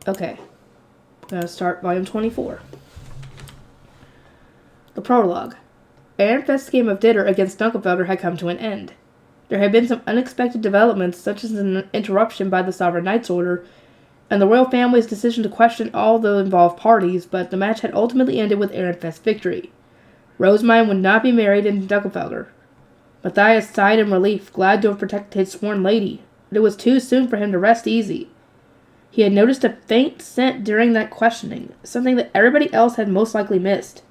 Okay. I'm going to start volume 24. The prologue. Ehrenfest's game of Ditter against Dunkelfelder had come to an end. There had been some unexpected developments, such as an interruption by the Sovereign Knight's order, and the royal family's decision to question all the involved parties, but the match had ultimately ended with Ehrenfest's victory. Rosemine would not be married in Dunkelfelder. Matthias sighed in relief, glad to have protected his sworn lady, but it was too soon for him to rest easy. He had noticed a faint scent during that questioning, something that everybody else had most likely missed.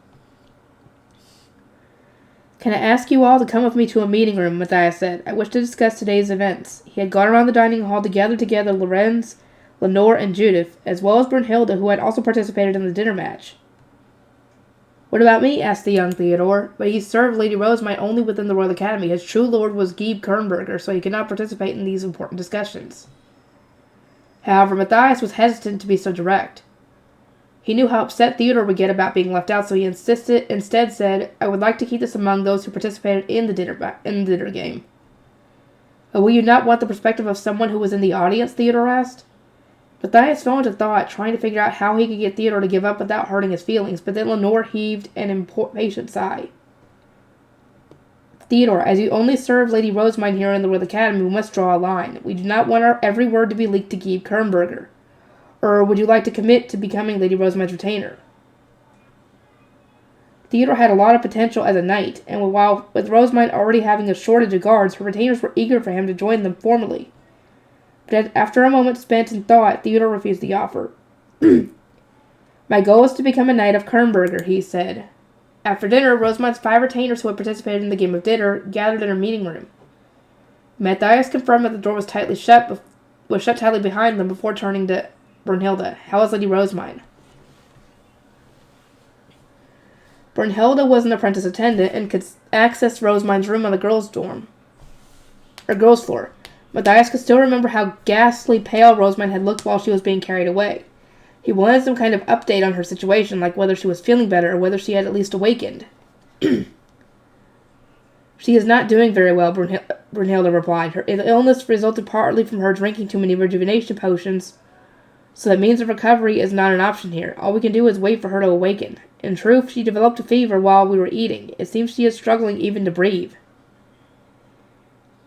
"Can I ask you all to come with me to a meeting room?" Matthias said. "I wish to discuss today's events." He had gone around the dining hall to gather together Lorenz, Lenore, and Judith, as well as Brunhilde, who had also participated in the dinner match. "What about me?" asked the young Theodore. But he served Lady Rosemine only within the Royal Academy. His true lord was Gieb Kernberger, so he could not participate in these important discussions. However, Matthias was hesitant to be so direct. He knew how upset Theodore would get about being left out, so he instead said, "I would like to keep this among those who participated in the dinner game." "But will you not want the perspective of someone who was in the audience?" Theodore asked. Matthias fell into thought, trying to figure out how he could get Theodore to give up without hurting his feelings, but then Lenore heaved an impatient sigh. "Theodore, as you only serve Lady Rosemine here in the Royal Academy, we must draw a line. We do not want our every word to be leaked to Gieb Kernberger. Or would you like to commit to becoming Lady Rosemine's retainer?" Theodore had a lot of potential as a knight, and while with Rosemine already having a shortage of guards, her retainers were eager for him to join them formally. But after a moment spent in thought, Theodore refused the offer. "My goal is to become a knight of Kernberger," he said. After dinner, Rosemine's 5 retainers who had participated in the game of Ditter gathered in her meeting room. Matthias confirmed that the door was shut tightly behind them before turning to Brunhilde. "How is Lady Rosemine?" Brunhilde was an apprentice attendant and could access Rosemine's room on the girls' floor. Matthias could still remember how ghastly pale Rosemine had looked while she was being carried away. He wanted some kind of update on her situation, like whether she was feeling better or whether she had at least awakened. "She is not doing very well," Brunhilde replied. "Her illness resulted partly from her drinking too many rejuvenation potions, so the means of recovery is not an option here. All we can do is wait for her to awaken. In truth, she developed a fever while we were eating. It seems she is struggling even to breathe."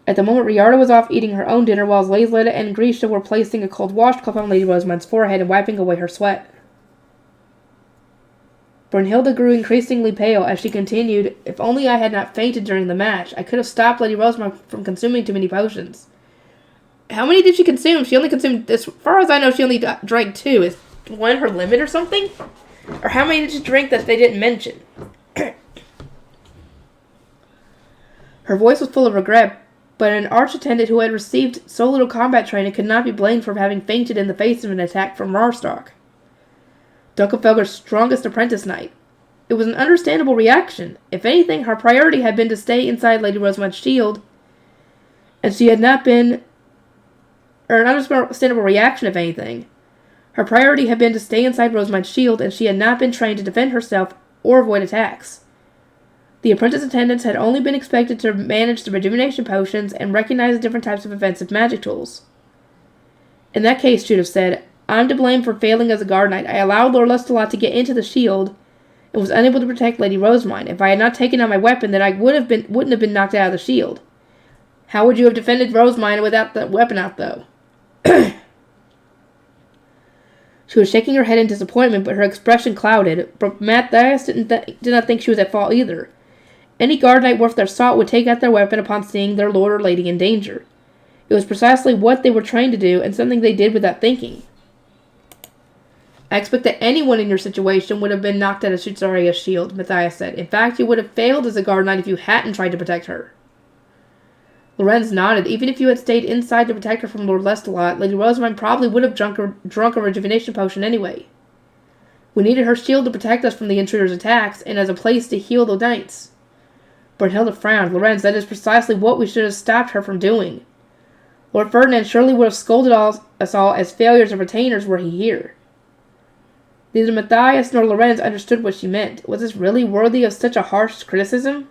At the moment, Riarda was off eating her own dinner, while Lazleda and Grisha were placing a cold washcloth on Lady Rosemine's forehead and wiping away her sweat. Brunhilde grew increasingly pale as she continued, "If only I had not fainted during the match, I could have stopped Lady Rosemine from consuming too many potions." "How many did she consume?" "She only consumed, as far as I know, she only drank 2. Is one her limit or something? Or how many did she drink that they didn't mention?" Her voice was full of regret, but an arch-attendant who had received so little combat training could not be blamed for having fainted in the face of an attack from Marstock, Dunkelfelder's strongest apprentice knight. It was an understandable reaction. If anything, her priority had been to stay inside Lady Rosemine's shield, and she had not been... Or an understandable reaction, if anything. Her priority had been to stay inside Rosemine's shield, and she had not been trained to defend herself or avoid attacks. The apprentice attendants had only been expected to manage the rejuvenation potions and recognize the different types of offensive magic tools. "In that case," Judith said, "I'm to blame for failing as a guard knight. I allowed Lord Lestalot to get into the shield and was unable to protect Lady Rosemine. If I had not taken out my weapon, then I wouldn't have been knocked out of the shield. How would you have defended Rosemine without the weapon out, though?" She was shaking her head in disappointment, but her expression clouded. But Matthias did not think she was at fault either. Any guard knight worth their salt would take out their weapon upon seeing their lord or lady in danger. It was precisely what they were trained to do, and something they did without thinking. "I expect that anyone in your situation would have been knocked out of Shutsaria's shield," Matthias said. "In fact, you would have failed as a guard knight if you hadn't tried to protect her." Lorenz nodded. "Even if you had stayed inside to protect her from Lord Lestalot, Lady Rosemine probably would have drunk a rejuvenation potion anyway. We needed her shield to protect us from the intruder's attacks, and as a place to heal the knights." Brunhilde frowned. "Lorenz, that is precisely what we should have stopped her from doing. Lord Ferdinand surely would have scolded us all as failures of retainers were he here." Neither Matthias nor Lorenz understood what she meant. Was this really worthy of such a harsh criticism?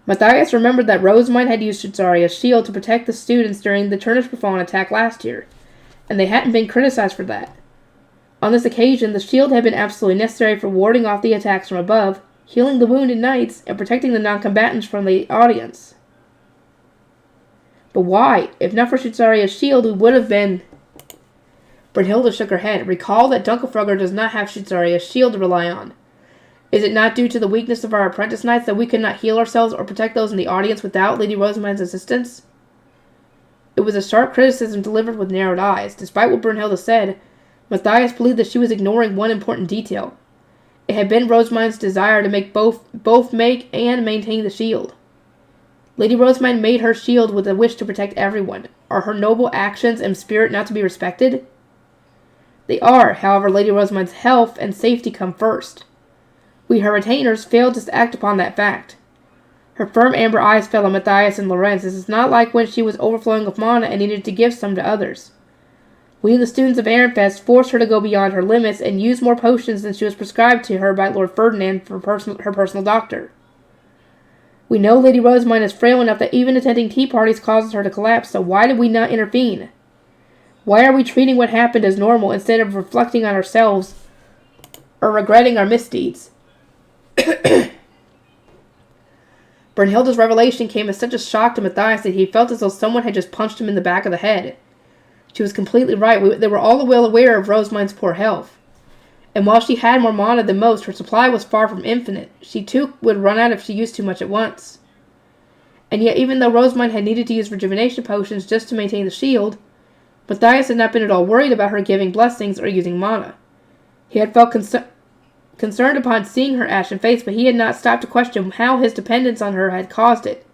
Matthias remembered that Rosemine had used Shutsaria's shield to protect the students during the Turnish Buffon attack last year. and they hadn't been criticized for that. On this occasion, the shield had been absolutely necessary for warding off the attacks from above, healing the wounded knights, and protecting the non-combatants from the audience. But why? If not for Schutaria's shield, we would have been... Brunhilde shook her head. Recall that Dunkelfrugger does not have Schutaria's shield to rely on. Is it not due to the weakness of our apprentice knights that we could not heal ourselves or protect those in the audience without Lady Rosamund's assistance? It was a sharp criticism delivered with narrowed eyes. Despite what Brunhilde said, Matthias believed that she was ignoring one important detail. It had been Rosamund's desire to make both make and maintain the shield. Lady Rosamund made her shield with a wish to protect everyone. Are her noble actions and spirit not to be respected? They are, however, Lady Rosamund's health and safety come first. We, her retainers, failed to act upon that fact. Her firm amber eyes fell on Matthias and Lorenz. This is not like when she was overflowing with mana and needed to give some to others. We, the students of Ehrenfest, forced her to go beyond her limits and use more potions than she was prescribed to her by Lord Ferdinand for her personal doctor. We know Lady Rosamund is frail enough that even attending tea parties causes her to collapse, so why did we not intervene? Why are we treating what happened as normal instead of reflecting on ourselves or regretting our misdeeds? Brunhilde's revelation came as such a shock to Matthias that he felt as though someone had just punched him in the back of the head. She was completely right. They were all well aware of Rosamund's poor health. And while she had more mana than most, her supply was far from infinite. She too would run out if she used too much at once. And yet, even though Rosamund had needed to use rejuvenation potions just to maintain the shield, Matthias had not been at all worried about her giving blessings or using mana. He had felt concerned upon seeing her ashen face, but he had not stopped to question how his dependence on her had caused it.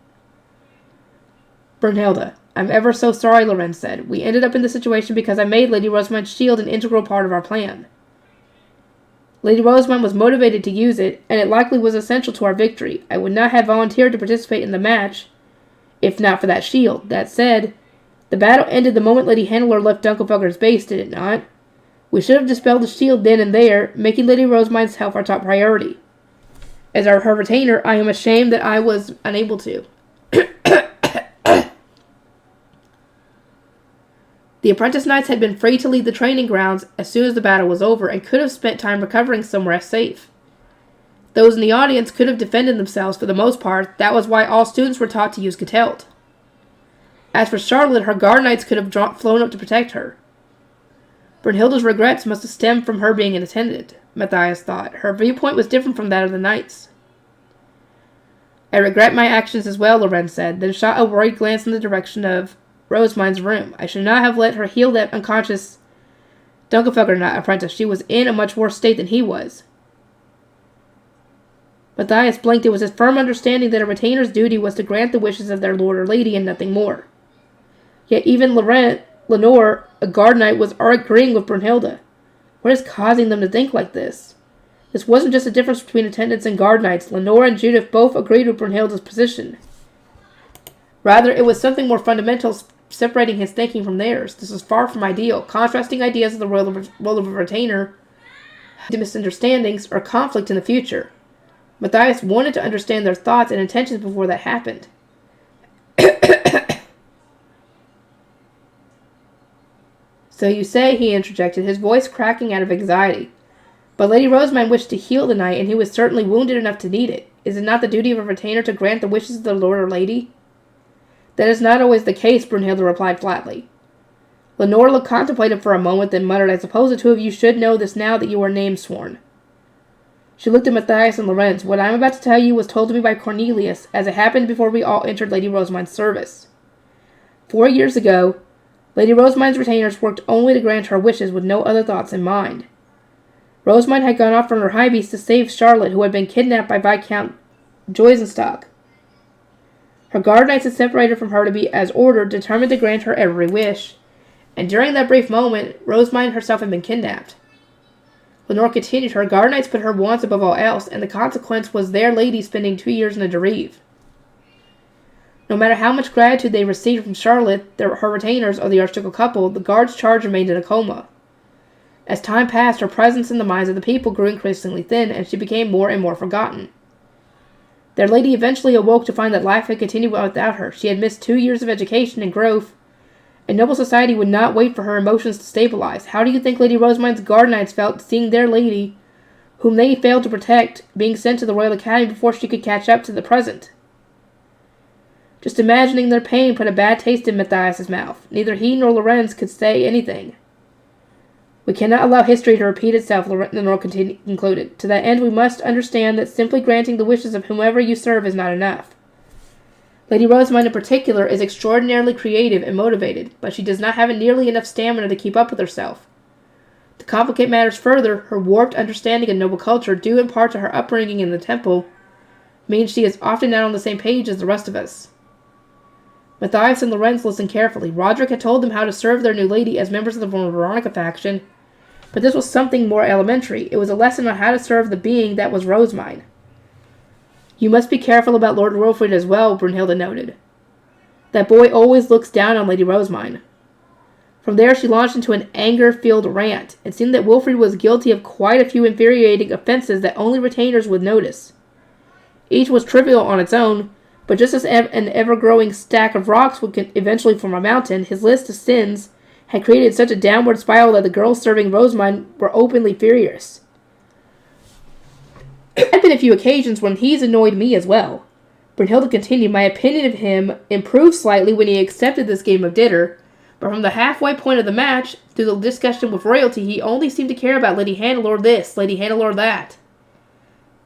Brunhilde, I'm ever so sorry, Lorenz said. We ended up in this situation because I made Lady Rosamund's shield an integral part of our plan. Lady Rosamund was motivated to use it, and it likely was essential to our victory. I would not have volunteered to participate in the match, if not for that shield. That said, the battle ended the moment Lady Handler left Dunkelfugger's base, did it not? We should have dispelled the shield then and there, making Lady Rosamund's health our top priority. As her retainer, I am ashamed that I was unable to. The apprentice knights had been free to leave the training grounds as soon as the battle was over and could have spent time recovering somewhere safe. Those in the audience could have defended themselves for the most part. That was why all students were taught to use Getelt. As for Charlotte, her guard knights could have flown up to protect her. Brunhilde's regrets must have stemmed from her being an attendant, Matthias thought. Her viewpoint was different from that of the knights. I regret my actions as well, Lorenz said, then shot a worried glance in the direction of Rosamund's room. I should not have let her heal that unconscious Dunkelfugger apprentice. She was in a much worse state than he was. Matthias blinked. It was his firm understanding that a retainer's duty was to grant the wishes of their lord or lady and nothing more. Yet even Lenore, a guard knight, was agreeing with Brunhilde. What is causing them to think like this? This wasn't just a difference between attendants and guard knights. Lenore and Judith both agreed with Brunhilde's position. Rather, it was something more fundamental separating his thinking from theirs. This was far from ideal. Contrasting ideas of the role of a retainer to misunderstandings or conflict in the future. Matthias wanted to understand their thoughts and intentions before that happened. So you say, he interjected, his voice cracking out of anxiety. But Lady Rosamund wished to heal the knight, and he was certainly wounded enough to need it. Is it not the duty of a retainer to grant the wishes of the lord or lady? That is not always the case, Brunhilde replied flatly. Lenore looked contemplative for a moment, then muttered, I suppose the two of you should know this now that you are name-sworn. She looked at Matthias and Lorenz. What I am about to tell you was told to me by Cornelius, as it happened before we all entered Lady Rosamund's service. 4 years ago, Lady Rosamund's retainers worked only to grant her wishes with no other thoughts in mind. Rosamund had gone off from her high beast to save Charlotte, who had been kidnapped by Viscount Joisenstock. Her guard knights had separated from her to be as ordered, determined to grant her every wish, and during that brief moment, Rosamund herself had been kidnapped. Lenore continued, her guard knights put her wants above all else, and the consequence was their lady spending 2 years in a bereave. No matter how much gratitude they received from Charlotte, her retainers, or the archducal couple, the guard's charge remained in a coma. As time passed, her presence in the minds of the people grew increasingly thin, and she became more and more forgotten. Their lady eventually awoke to find that life had continued without her. She had missed 2 years of education and growth, A noble society would not wait for her emotions to stabilize. How do you think Lady Rosemine's guard knights felt seeing their lady, whom they failed to protect, being sent to the Royal Academy before she could catch up to the present? Just imagining their pain put a bad taste in Matthias's mouth. Neither he nor Lorenz could say anything. We cannot allow history to repeat itself, Lenore concluded. To that end, we must understand that simply granting the wishes of whomever you serve is not enough. Lady Rosamine in particular is extraordinarily creative and motivated, but she does not have nearly enough stamina to keep up with herself. To complicate matters further, her warped understanding of noble culture, due in part to her upbringing in the temple, means she is often not on the same page as the rest of us. Matthias and Lorenz listened carefully. Roderick had told them how to serve their new lady as members of the Veronica faction, but this was something more elementary. It was a lesson on how to serve the being that was Rosamine. You must be careful about Lord Wolfrid as well, Brunhilde noted. That boy always looks down on Lady Rosamine. From there she launched into an anger-filled rant. It seemed that Wolfrid was guilty of quite a few infuriating offenses that only retainers would notice. Each was trivial on its own, but just as an ever-growing stack of rocks would eventually form a mountain, his list of sins had created such a downward spiral that the girls serving Rosamine were openly furious. There had been a few occasions when he's annoyed me as well. Brunhilde continued, my opinion of him improved slightly when he accepted this game of Ditter, but from the halfway point of the match, through the discussion with royalty, he only seemed to care about Lady Hannelore this, Lady Hannelore that.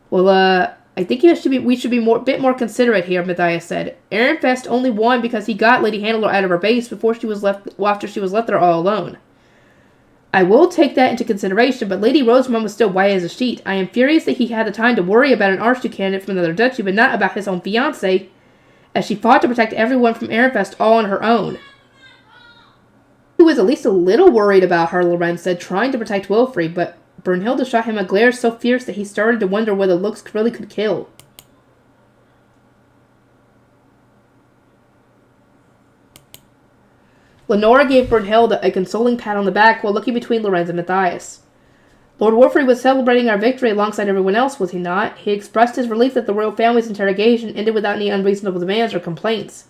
Well, I think we should be a bit more considerate here, Matthias said. Ehrenfest only won because he got Lady Hannelore out of her base after she was left there all alone. I will take that into consideration, but Lady Rosamund was still white as a sheet. I am furious that he had the time to worry about an Archduke candidate from another duchy, but not about his own fiancée, as she fought to protect everyone from Ehrenfest all on her own. He was at least a little worried about her, Lorenz said, trying to protect Wilfrid, but Brunhilde shot him a glare so fierce that he started to wonder whether looks really could kill. Lenora gave Brunhilde a consoling pat on the back while looking between Lorenz and Matthias. Lord Wolfrid was celebrating our victory alongside everyone else, was he not? He expressed his relief that the royal family's interrogation ended without any unreasonable demands or complaints.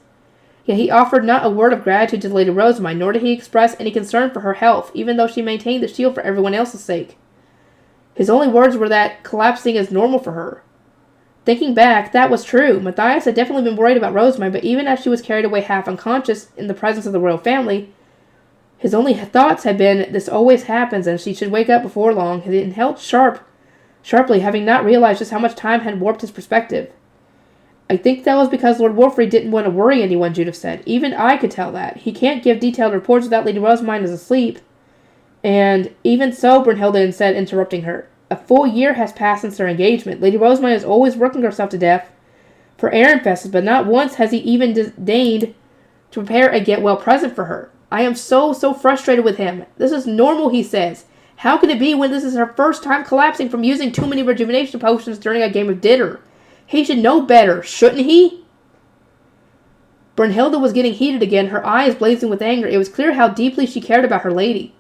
Yet he offered not a word of gratitude to Lady Rosamine, nor did he express any concern for her health, even though she maintained the shield for everyone else's sake. His only words were that collapsing is normal for her. Thinking back, that was true. Matthias had definitely been worried about Rosamine, but even as she was carried away half unconscious in the presence of the royal family, his only thoughts had been, this always happens, and she should wake up before long. He inhaled sharply, having not realized just how much time had warped his perspective. I think that was because Lord Wolfrid didn't want to worry anyone, Judith said. Even I could tell that. He can't give detailed reports without Lady Rosamine is asleep. And even so, Brunhilde said, interrupting her, a full year has passed since their engagement. Lady Rosamine is always working herself to death for Ehrenfest, but not once has he even deigned to prepare a get-well present for her. I am so frustrated with him. This is normal, he says. How can it be when this is her first time collapsing from using too many rejuvenation potions during a game of Ditter? He should know better, shouldn't he? Brunhilde was getting heated again, her eyes blazing with anger. It was clear how deeply she cared about her lady.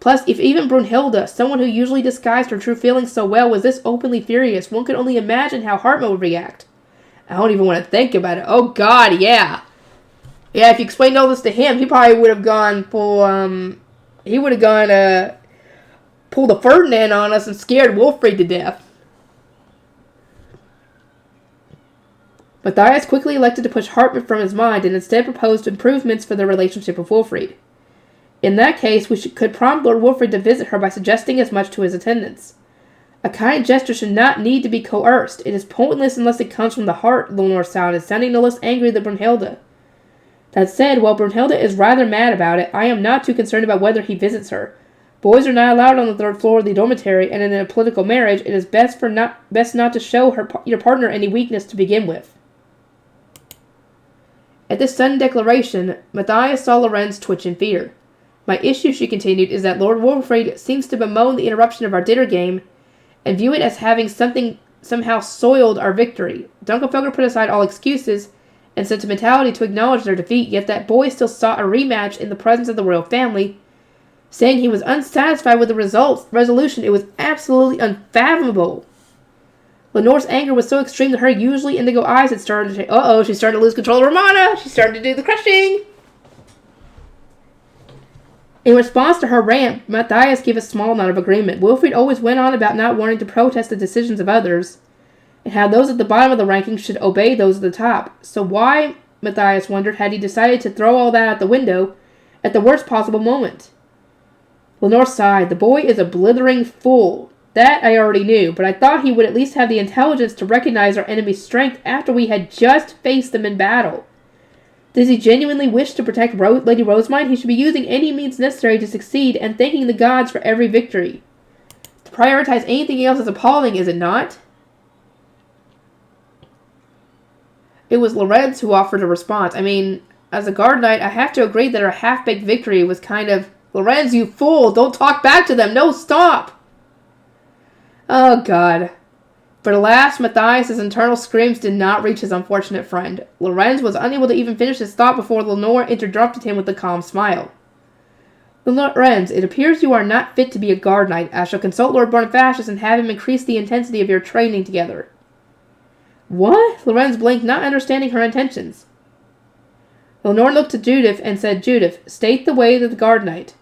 Plus, if even Brunhilde, someone who usually disguised her true feelings so well, was this openly furious, one could only imagine how Hartman would react. I don't even want to think about it. Oh God, yeah. Yeah, if you explained all this to him, he probably would have gone full, pulled a Ferdinand on us and scared Wolfrid to death. Matthias quickly elected to push Hartman from his mind and instead proposed improvements for their relationship with Wolfrid. In that case, we could prompt Lord Wolfrid to visit her by suggesting as much to his attendants. A kind gesture should not need to be coerced. It is pointless unless it comes from the heart, Lenore sounded, sounding no less angry than Brunhilde. That said, while Brunhilde is rather mad about it, I am not too concerned about whether he visits her. Boys are not allowed on the third floor of the dormitory, and in a political marriage, it is best not to show your partner any weakness to begin with. At this sudden declaration, Matthias saw Lorenz twitch in fear. My issue, she continued, is that Lord Wolfrid seems to bemoan the interruption of our dinner game and view it as having somehow soiled our victory. Dunkelfelder put aside all excuses and sentimentality to acknowledge their defeat, yet that boy still sought a rematch in the presence of the royal family, saying he was unsatisfied with the resolution. It was absolutely unfathomable. Lenore's anger was so extreme that her usually indigo eyes had started to... she's starting to lose control of her mana! She's starting to do the crushing! In response to her rant, Matthias gave a small nod of agreement. Wilfrid always went on about not wanting to protest the decisions of others, and how those at the bottom of the rankings should obey those at the top. So why, Matthias wondered, had he decided to throw all that out the window at the worst possible moment? Lenore sighed. The boy is a blithering fool. That I already knew, but I thought he would at least have the intelligence to recognize our enemy's strength after we had just faced them in battle. Does he genuinely wish to protect Lady Rosemine? He should be using any means necessary to succeed and thanking the gods for every victory. To prioritize anything else is appalling, is it not? It was Lorenz who offered a response. I mean, as a guard knight, I have to agree that our half-baked victory was kind of, Lorenz, you fool! Don't talk back to them! No, stop! Oh, God. But alas, Matthias' internal screams did not reach his unfortunate friend. Lorenz was unable to even finish his thought before Lenore interrupted him with a calm smile. Lorenz, it appears you are not fit to be a guard knight. I shall consult Lord Bonifacius and have him increase the intensity of your training together. What? Lorenz blinked, not understanding her intentions. Lenore looked to Judith and said, Judith, state the way of the guard knight.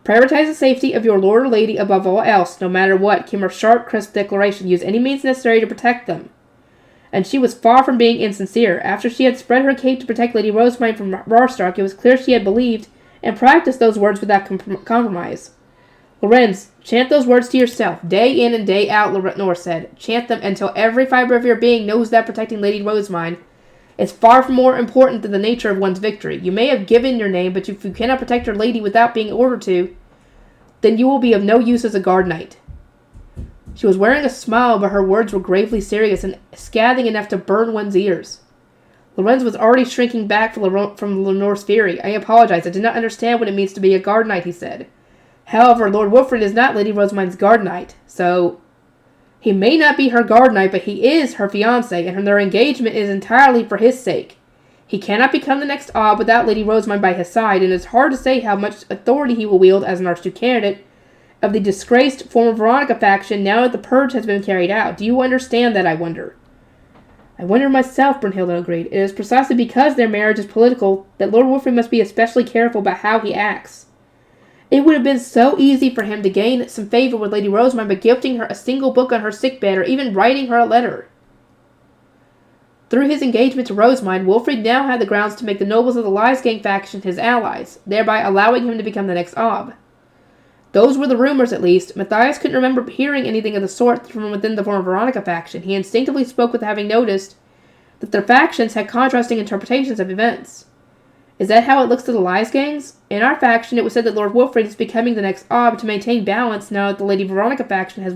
Prioritize the safety of your lord or lady above all else, no matter what, came her sharp, crisp declaration. Use any means necessary to protect them. And she was far from being insincere. After she had spread her cape to protect Lady Rosemine from Rorstark, it was clear she had believed and practiced those words without compromise. Lorenz, chant those words to yourself, day in and day out, Lenore said. Chant them until every fiber of your being knows that protecting Lady Rosemine is far from more important than the nature of one's victory. You may have given your name, but if you cannot protect your lady without being ordered to, then you will be of no use as a guard knight. She was wearing a smile, but her words were gravely serious and scathing enough to burn one's ears. Lorenz was already shrinking back from Lenore's fury. I apologize. I did not understand what it means to be a guard knight, he said. However, Lord Wilfrid is not Lady Rosemine's guard knight, so he may not be her guard knight, but he is her fiancé, and their engagement is entirely for his sake. He cannot become the next Ob without Lady Rosemine by his side, and it is hard to say how much authority he will wield as an Archduke candidate of the disgraced former Veronica faction now that the purge has been carried out. Do you understand that, I wonder? I wonder myself, Brunhilde agreed. It is precisely because their marriage is political that Lord Wilfrid must be especially careful about how he acts. It would have been so easy for him to gain some favor with Lady Rosemine by gifting her a single book on her sickbed or even writing her a letter. Through his engagement to Rosemine, Wilfrid now had the grounds to make the nobles of the Liesgang faction his allies, thereby allowing him to become the next Ob. Those were the rumors, at least. Matthias couldn't remember hearing anything of the sort from within the former Veronica faction. He instinctively spoke with having noticed that their factions had contrasting interpretations of events. Is that how it looks to the Liesgangs? In our faction, it was said that Lord Wilfrid is becoming the next Ob to maintain balance now that the Lady Veronica faction has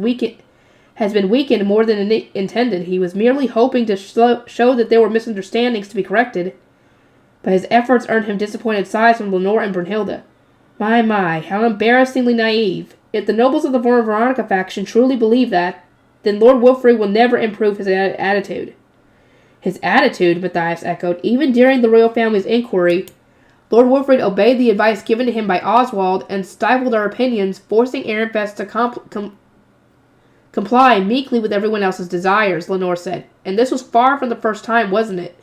been weakened more than intended. He was merely hoping to show that there were misunderstandings to be corrected, but his efforts earned him disappointed sighs from Lenore and Brunhilde. My, how embarrassingly naive. If the nobles of the former Veronica faction truly believe that, then Lord Wilfrid will never improve his attitude. His attitude, Matthias echoed. Even during the royal family's inquiry, Lord Wilfrid obeyed the advice given to him by Oswald and stifled our opinions, forcing Ehrenfest to comply meekly with everyone else's desires, Lenore said. And this was far from the first time, wasn't it?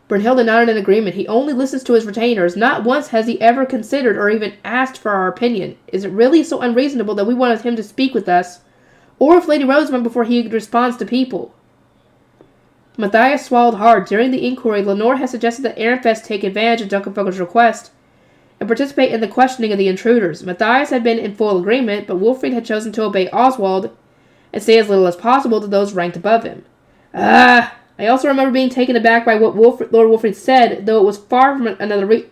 Brunhilde nodded in agreement. He only listens to his retainers. Not once has he ever considered or even asked for our opinion. Is it really so unreasonable that we wanted him to speak with us, or with Lady Rosamund before he responds to people? Matthias swallowed hard. During the inquiry, Lenore had suggested that Ehrenfest take advantage of Dunkelfelger's request and participate in the questioning of the intruders. Matthias had been in full agreement, but Wilfrid had chosen to obey Oswald and say as little as possible to those ranked above him. I also remember being taken aback by what Lord Wilfrid said, though it was far from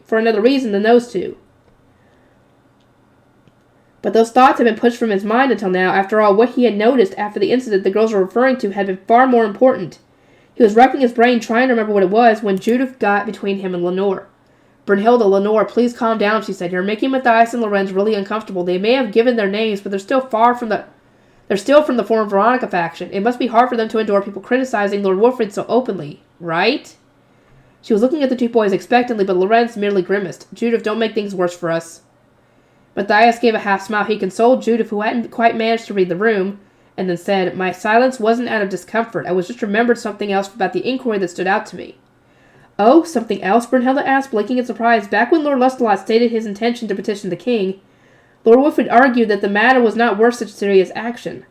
for another reason than those two. But those thoughts had been pushed from his mind until now. After all, what he had noticed after the incident the girls were referring to had been far more important. He was racking his brain trying to remember what it was when Judith got between him and Lenore. Brunhilde, Lenore, please calm down, she said. You're making Matthias and Lorenz really uncomfortable. They may have given their names, but they're still from the former Veronica faction. It must be hard for them to endure people criticizing Lord Wilfrid so openly, right? She was looking at the two boys expectantly, but Lorenz merely grimaced. Judith, don't make things worse for us. Matthias gave a half smile. He consoled Judith, who hadn't quite managed to read the room, and then said, My silence wasn't out of discomfort. I was just remembered something else about the inquiry that stood out to me. Oh, something else? Brunhilde asked, blinking in surprise. Back when Lord Lustelot stated his intention to petition the king, Lord Wilfrid argued that the matter was not worth such serious action.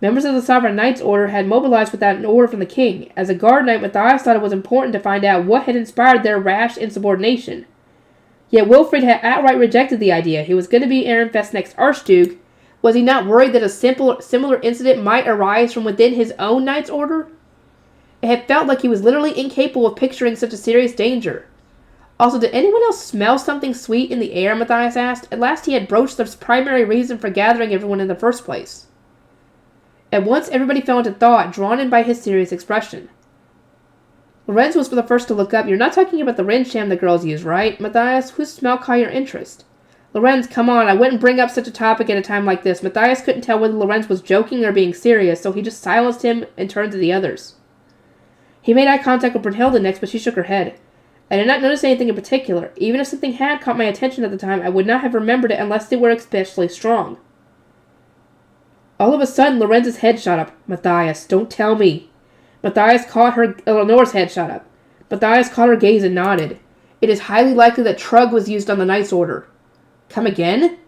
Members of the Sovereign Knights Order had mobilized without an order from the king. As a guard knight, Matthias thought it was important to find out what had inspired their rash insubordination. Yet Wilfrid had outright rejected the idea. He was going to be Ehrenfest's next Archduke. Was he not worried that a similar incident might arise from within his own knight's order? It had felt like he was literally incapable of picturing such a serious danger. Also, did anyone else smell something sweet in the air, Matthias asked? At last he had broached the primary reason for gathering everyone in the first place. At once everybody fell into thought, drawn in by his serious expression. Lorenz was the first to look up. You're not talking about the Rinsham the girls use, right, Matthias? Whose smell caught your interest? Lorenz, come on, I wouldn't bring up such a topic at a time like this. Matthias couldn't tell whether Lorenz was joking or being serious, so he just silenced him and turned to the others. He made eye contact with Brunhilde next, but she shook her head. I did not notice anything in particular. Even if something had caught my attention at the time, I would not have remembered it unless they were especially strong. All of a sudden, Lorenz's head shot up. Matthias, don't tell me. Eleanor's head shot up. Matthias caught her gaze and nodded. It is highly likely that Trug was used on the Knight's Order. Come again?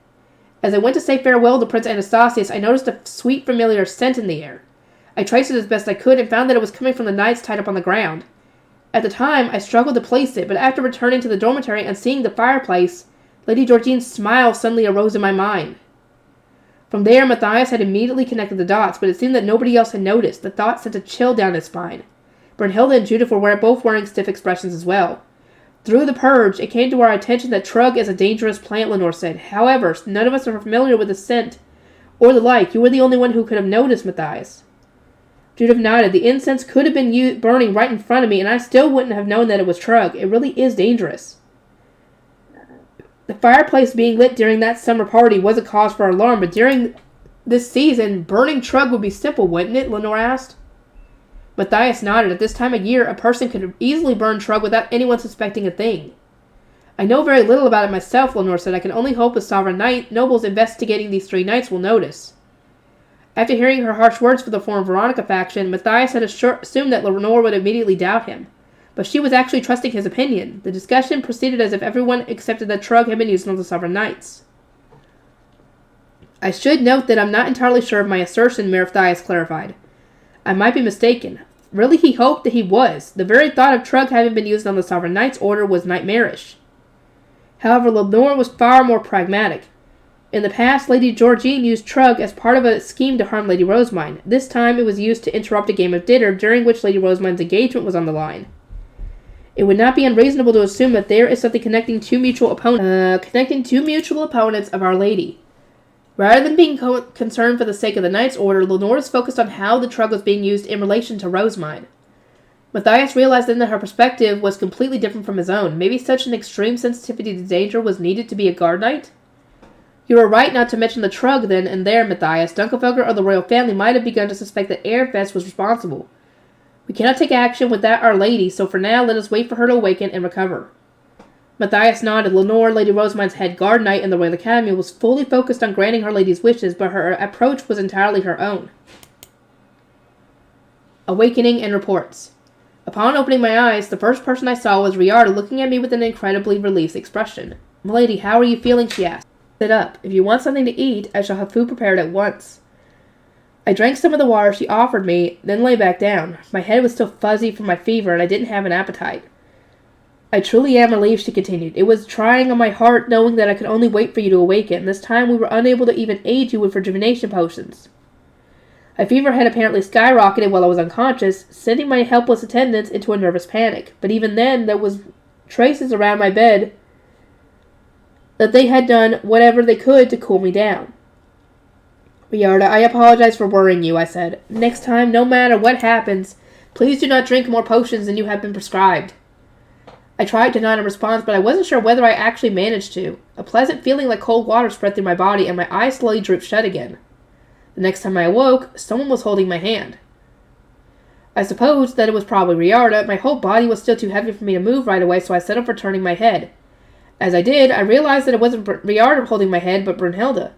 As I went to say farewell to Prince Anastasius, I noticed a sweet, familiar scent in the air. I traced it as best I could and found that it was coming from the knights tied up on the ground. At the time, I struggled to place it, but after returning to the dormitory and seeing the fireplace, Lady Georgine's smile suddenly arose in my mind. From there, Matthias had immediately connected the dots, but it seemed that nobody else had noticed. The thought sent a chill down his spine. Brunhilde and Judith were both wearing stiff expressions as well. Through the purge, it came to our attention that Trug is a dangerous plant, Lenore said. However, none of us are familiar with the scent or the like. You were the only one who could have noticed, Matthias. Judith nodded. The incense could have been burning right in front of me, and I still wouldn't have known that it was Trug. It really is dangerous. The fireplace being lit during that summer party was a cause for alarm, but during this season, burning Trug would be simple, wouldn't it? Lenore asked. Matthias nodded. At this time of year, a person could easily burn Trug without anyone suspecting a thing. I know very little about it myself, Lenore said. I can only hope the Sovereign Knight nobles investigating these 3 knights will notice. After hearing her harsh words for the Form Veronica faction, Matthias had assumed that Lenore would immediately doubt him. But she was actually trusting his opinion. The discussion proceeded as if everyone accepted that Trug had been used on the Sovereign Knights. I should note that I'm not entirely sure of my assertion, Matthias clarified. I might be mistaken. Really, he hoped that he was. The very thought of Trug having been used on the Sovereign Knights Order was nightmarish. However, Lenore was far more pragmatic. In the past, Lady Georgine used Trug as part of a scheme to harm Lady Rosemine. This time, it was used to interrupt a game of dinner during which Lady Rosemine's engagement was on the line. It would not be unreasonable to assume that there is something connecting two mutual opponents of Our Lady. Rather than being concerned for the sake of the Knight's Order, Lenore is focused on how the Trug was being used in relation to Rosemine. Matthias realized then that her perspective was completely different from his own. Maybe such an extreme sensitivity to danger was needed to be a guard knight? You were right not to mention the Trug then and there, Matthias. Dunkelfelger or the royal family might have begun to suspect that Ehrenfest was responsible. We cannot take action without Our Lady, so for now let us wait for her to awaken and recover. Matthias nodded. Lenore, Lady Rosemine's head guard knight in the Royal Academy, was fully focused on granting Her Lady's wishes, but her approach was entirely her own. Awakening and reports. Upon opening my eyes, the first person I saw was Riarda looking at me with an incredibly relieved expression. "Milady, how are you feeling?" she asked. "Sit up. If you want something to eat, I shall have food prepared at once." I drank some of the water she offered me, then lay back down. My head was still fuzzy from my fever, and I didn't have an appetite. "I truly am relieved," she continued. "It was trying on my heart knowing that I could only wait for you to awaken. This time we were unable to even aid you with rejuvenation potions. My fever had apparently skyrocketed while I was unconscious, sending my helpless attendants into a nervous panic. But even then, there was traces around my bed that they had done whatever they could to cool me down." "Riarda, I apologize for worrying you," I said. "Next time, no matter what happens, please do not drink more potions than you have been prescribed." I tried to nod in response, but I wasn't sure whether I actually managed to. A pleasant feeling like cold water spread through my body, and my eyes slowly drooped shut again. The next time I awoke, someone was holding my hand. I supposed that it was probably Riarda. My whole body was still too heavy for me to move right away, so I set up for turning my head. As I did, I realized that it wasn't Riarda holding my head, but Brunhilde.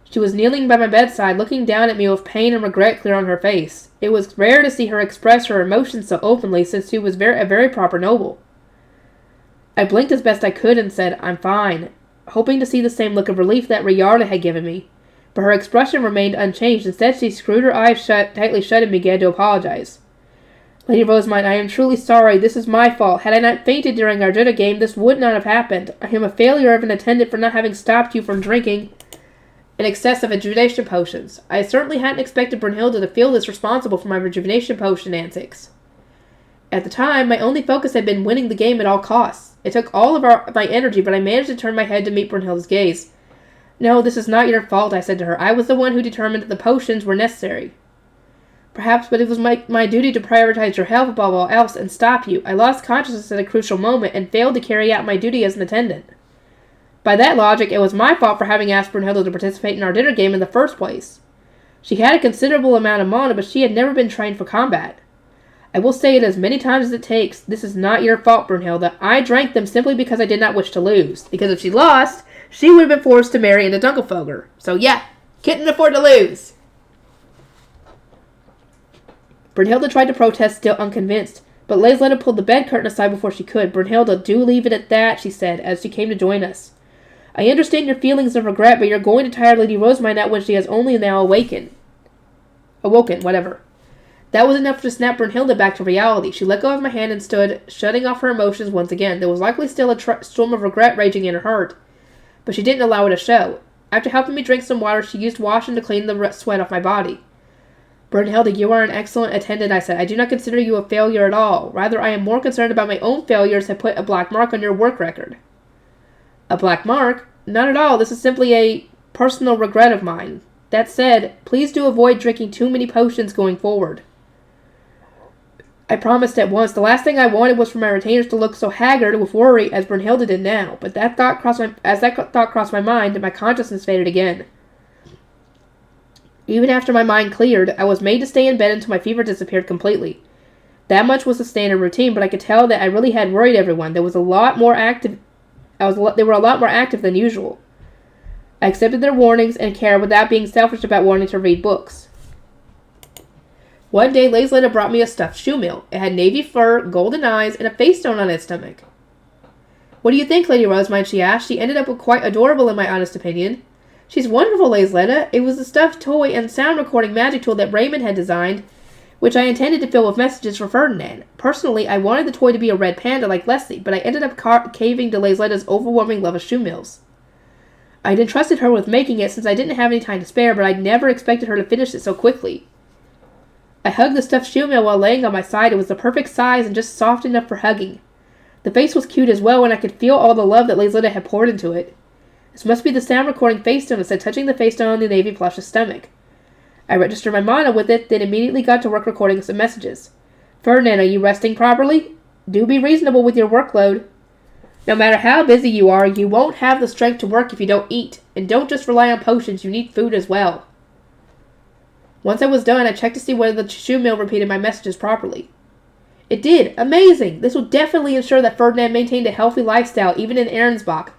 She was kneeling by my bedside, looking down at me with pain and regret clear on her face. It was rare to see her express her emotions so openly, since she was a very proper noble. I blinked as best I could and said, "I'm fine," hoping to see the same look of relief that Rayarda had given me. But her expression remained unchanged. Instead, she screwed her eyes tightly shut and began to apologize. "Lady Rosamund, I am truly sorry. This is my fault. Had I not fainted during our dinner game, this would not have happened. I am a failure of an attendant for not having stopped you from drinking in excess of rejuvenation potions. I certainly hadn't expected Brunhilde to feel this responsible for my rejuvenation potion antics. At the time, my only focus had been winning the game at all costs. It took all of my energy, but I managed to turn my head to meet Brunhilde's gaze. "No, this is not your fault," I said to her. "I was the one who determined that the potions were necessary." "Perhaps, but it was my duty to prioritize your health above all else and stop you. I lost consciousness at a crucial moment and failed to carry out my duty as an attendant. By that logic, it was my fault for having asked Brunhilde to participate in our dinner game in the first place. She had a considerable amount of mana, but she had never been trained for combat. I will say it as many times as it takes. This is not your fault, Brunhilde. I drank them simply because I did not wish to lose. Because if she lost, she would have been forced to marry into Dunkelfogger. So yeah, couldn't afford to lose." Brunhilde tried to protest, still unconvinced, but Lazeletta pulled the bed curtain aside before she could. "Brunhilde, do leave it at that," she said, as she came to join us. "I understand your feelings of regret, but you're going to tire Lady Rosamund out when she has only now awoken, whatever." That was enough to snap Brunhilde back to reality. She let go of my hand and stood, shutting off her emotions once again. There was likely still a storm of regret raging in her heart, but she didn't allow it to show. After helping me drink some water, she used washing to clean the sweat off my body. "Brunhilde, you are an excellent attendant," I said. "I do not consider you a failure at all. Rather, I am more concerned about my own failures that put a black mark on your work record." "A black mark? Not at all. This is simply a personal regret of mine. That said, please do avoid drinking too many potions going forward." I promised at once. The last thing I wanted was for my retainers to look so haggard with worry as Brunhilde did now, but that thought crossed my mind, my consciousness faded again. Even after my mind cleared, I was made to stay in bed until my fever disappeared completely. That much was the standard routine, but I could tell that I really had worried everyone. They were a lot more active than usual. I accepted their warnings and care without being selfish about wanting to read books. One day, Lazeletta brought me a stuffed shoemeal. It had navy fur, golden eyes, and a face stone on its stomach. "What do you think, Lady Rosamund?" she asked. She ended up quite adorable in my honest opinion. "She's wonderful, Lazeletta. It was a stuffed toy and sound recording magic tool that Raymond had designed, which I intended to fill with messages for Ferdinand. Personally, I wanted the toy to be a red panda like Leslie, but I ended up caving to Lazeletta's overwhelming love of shoemeals. I'd entrusted her with making it since I didn't have any time to spare, but I'd never expected her to finish it so quickly. I hugged the stuffed shoemeal while laying on my side. It was the perfect size and just soft enough for hugging. The face was cute as well, and I could feel all the love that Lazeletta had poured into it. This must be the sound recording face stone, I said, touching the face stone on the navy plush's stomach. I registered my mana with it, then immediately got to work recording some messages. "Ferdinand, are you resting properly? Do be reasonable with your workload. No matter how busy you are, you won't have the strength to work if you don't eat. And don't just rely on potions, you need food as well." Once I was done, I checked to see whether the shoemeal repeated my messages properly. It did. Amazing! This will definitely ensure that Ferdinand maintained a healthy lifestyle, even in Ahrensbach.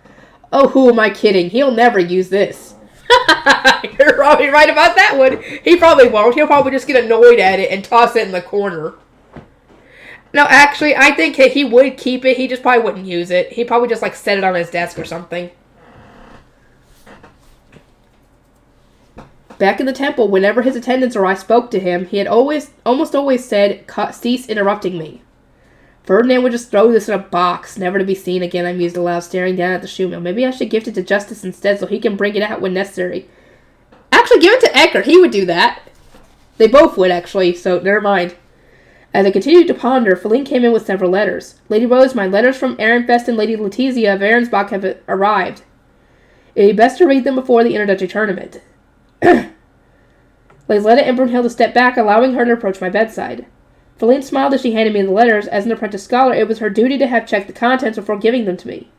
Oh, who am I kidding? He'll never use this. You're probably right about that one. He probably won't. He'll probably just get annoyed at it and toss it in the corner. No, actually, I think he would keep it. He just probably wouldn't use it. He'd probably just, set it on his desk or something. Back in the temple, whenever his attendants or I spoke to him, he had almost always said, "Cease interrupting me." Ferdinand would just throw this in a box, never to be seen again, I mused aloud, staring down at the shoemeal. Maybe I should gift it to Justice instead so he can bring it out when necessary. Actually, give it to Eckert. He would do that. They both would, actually, so never mind. As I continued to ponder, Feline came in with several letters. "Lady Rose, my letters from Ehrenfest and Lady Letizia of Ahrensbach have arrived. It would be best to read them before the Interduchy tournament." Lazeletta and Brunhilde stepped back, allowing her to approach my bedside. Feline smiled as she handed me the letters. As an apprentice scholar, it was her duty to have checked the contents before giving them to me.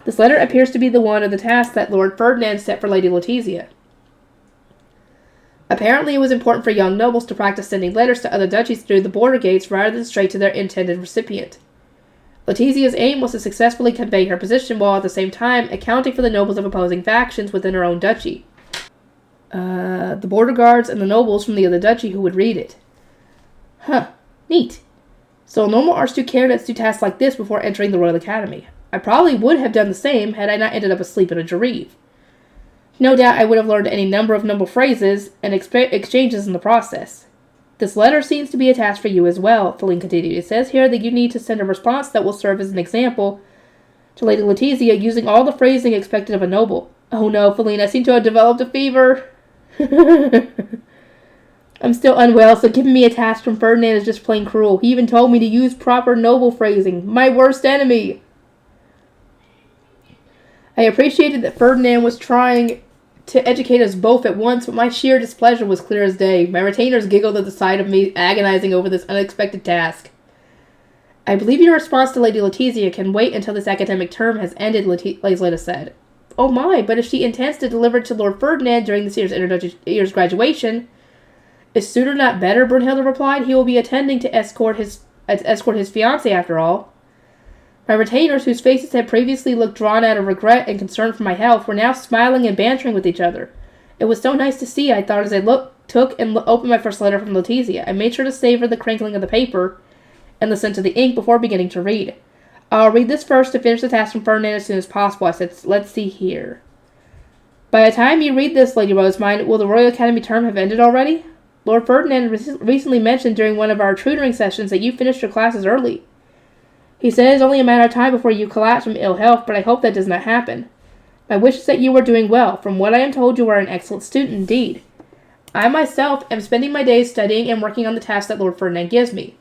This letter appears to be the one of the task that Lord Ferdinand set for Lady Letizia. Apparently, it was important for young nobles to practice sending letters to other duchies through the border gates rather than straight to their intended recipient. Letizia's aim was to successfully convey her position while at the same time accounting for the nobles of opposing factions within her own duchy. The border guards and the nobles from the other duchy who would read it. Huh. Neat. So normal arts student candidates do tasks like this before entering the Royal Academy. I probably would have done the same had I not ended up asleep in a Jareve. No doubt I would have learned any number of noble phrases and exchanges in the process. This letter seems to be a task for you as well, Feline continued. It says here that you need to send a response that will serve as an example to Lady Letizia using all the phrasing expected of a noble. Oh no, Feline, I seem to have developed a fever. I'm still unwell, so giving me a task from Ferdinand is just plain cruel. He even told me to use proper noble phrasing. My worst enemy. I appreciated that Ferdinand was trying to educate us both at once, but my sheer displeasure was clear as day. My retainers giggled at the sight of me agonizing over this unexpected task. I believe your response to Lady Letizia can wait until this academic term has ended, Laisletta said. Oh my, but if she intends to deliver it to Lord Ferdinand during this year's graduation, is sooner not better, Brunhilde replied. He will be attending to escort his fiancée after all. My retainers, whose faces had previously looked drawn out of regret and concern for my health, were now smiling and bantering with each other. It was so nice to see, I thought, as I opened my first letter from Letizia. I made sure to savor the crinkling of the paper and the scent of the ink before beginning to read. I'll read this first to finish the task from Ferdinand as soon as possible. I said, let's see here. By the time you read this, Lady Rosemine, will the Royal Academy term have ended already? Lord Ferdinand recently mentioned during one of our tutoring sessions that you finished your classes early. He said it is only a matter of time before you collapse from ill health, but I hope that does not happen. My wish is that you are doing well. From what I am told, you are an excellent student indeed. I myself am spending my days studying and working on the tasks that Lord Ferdinand gives me.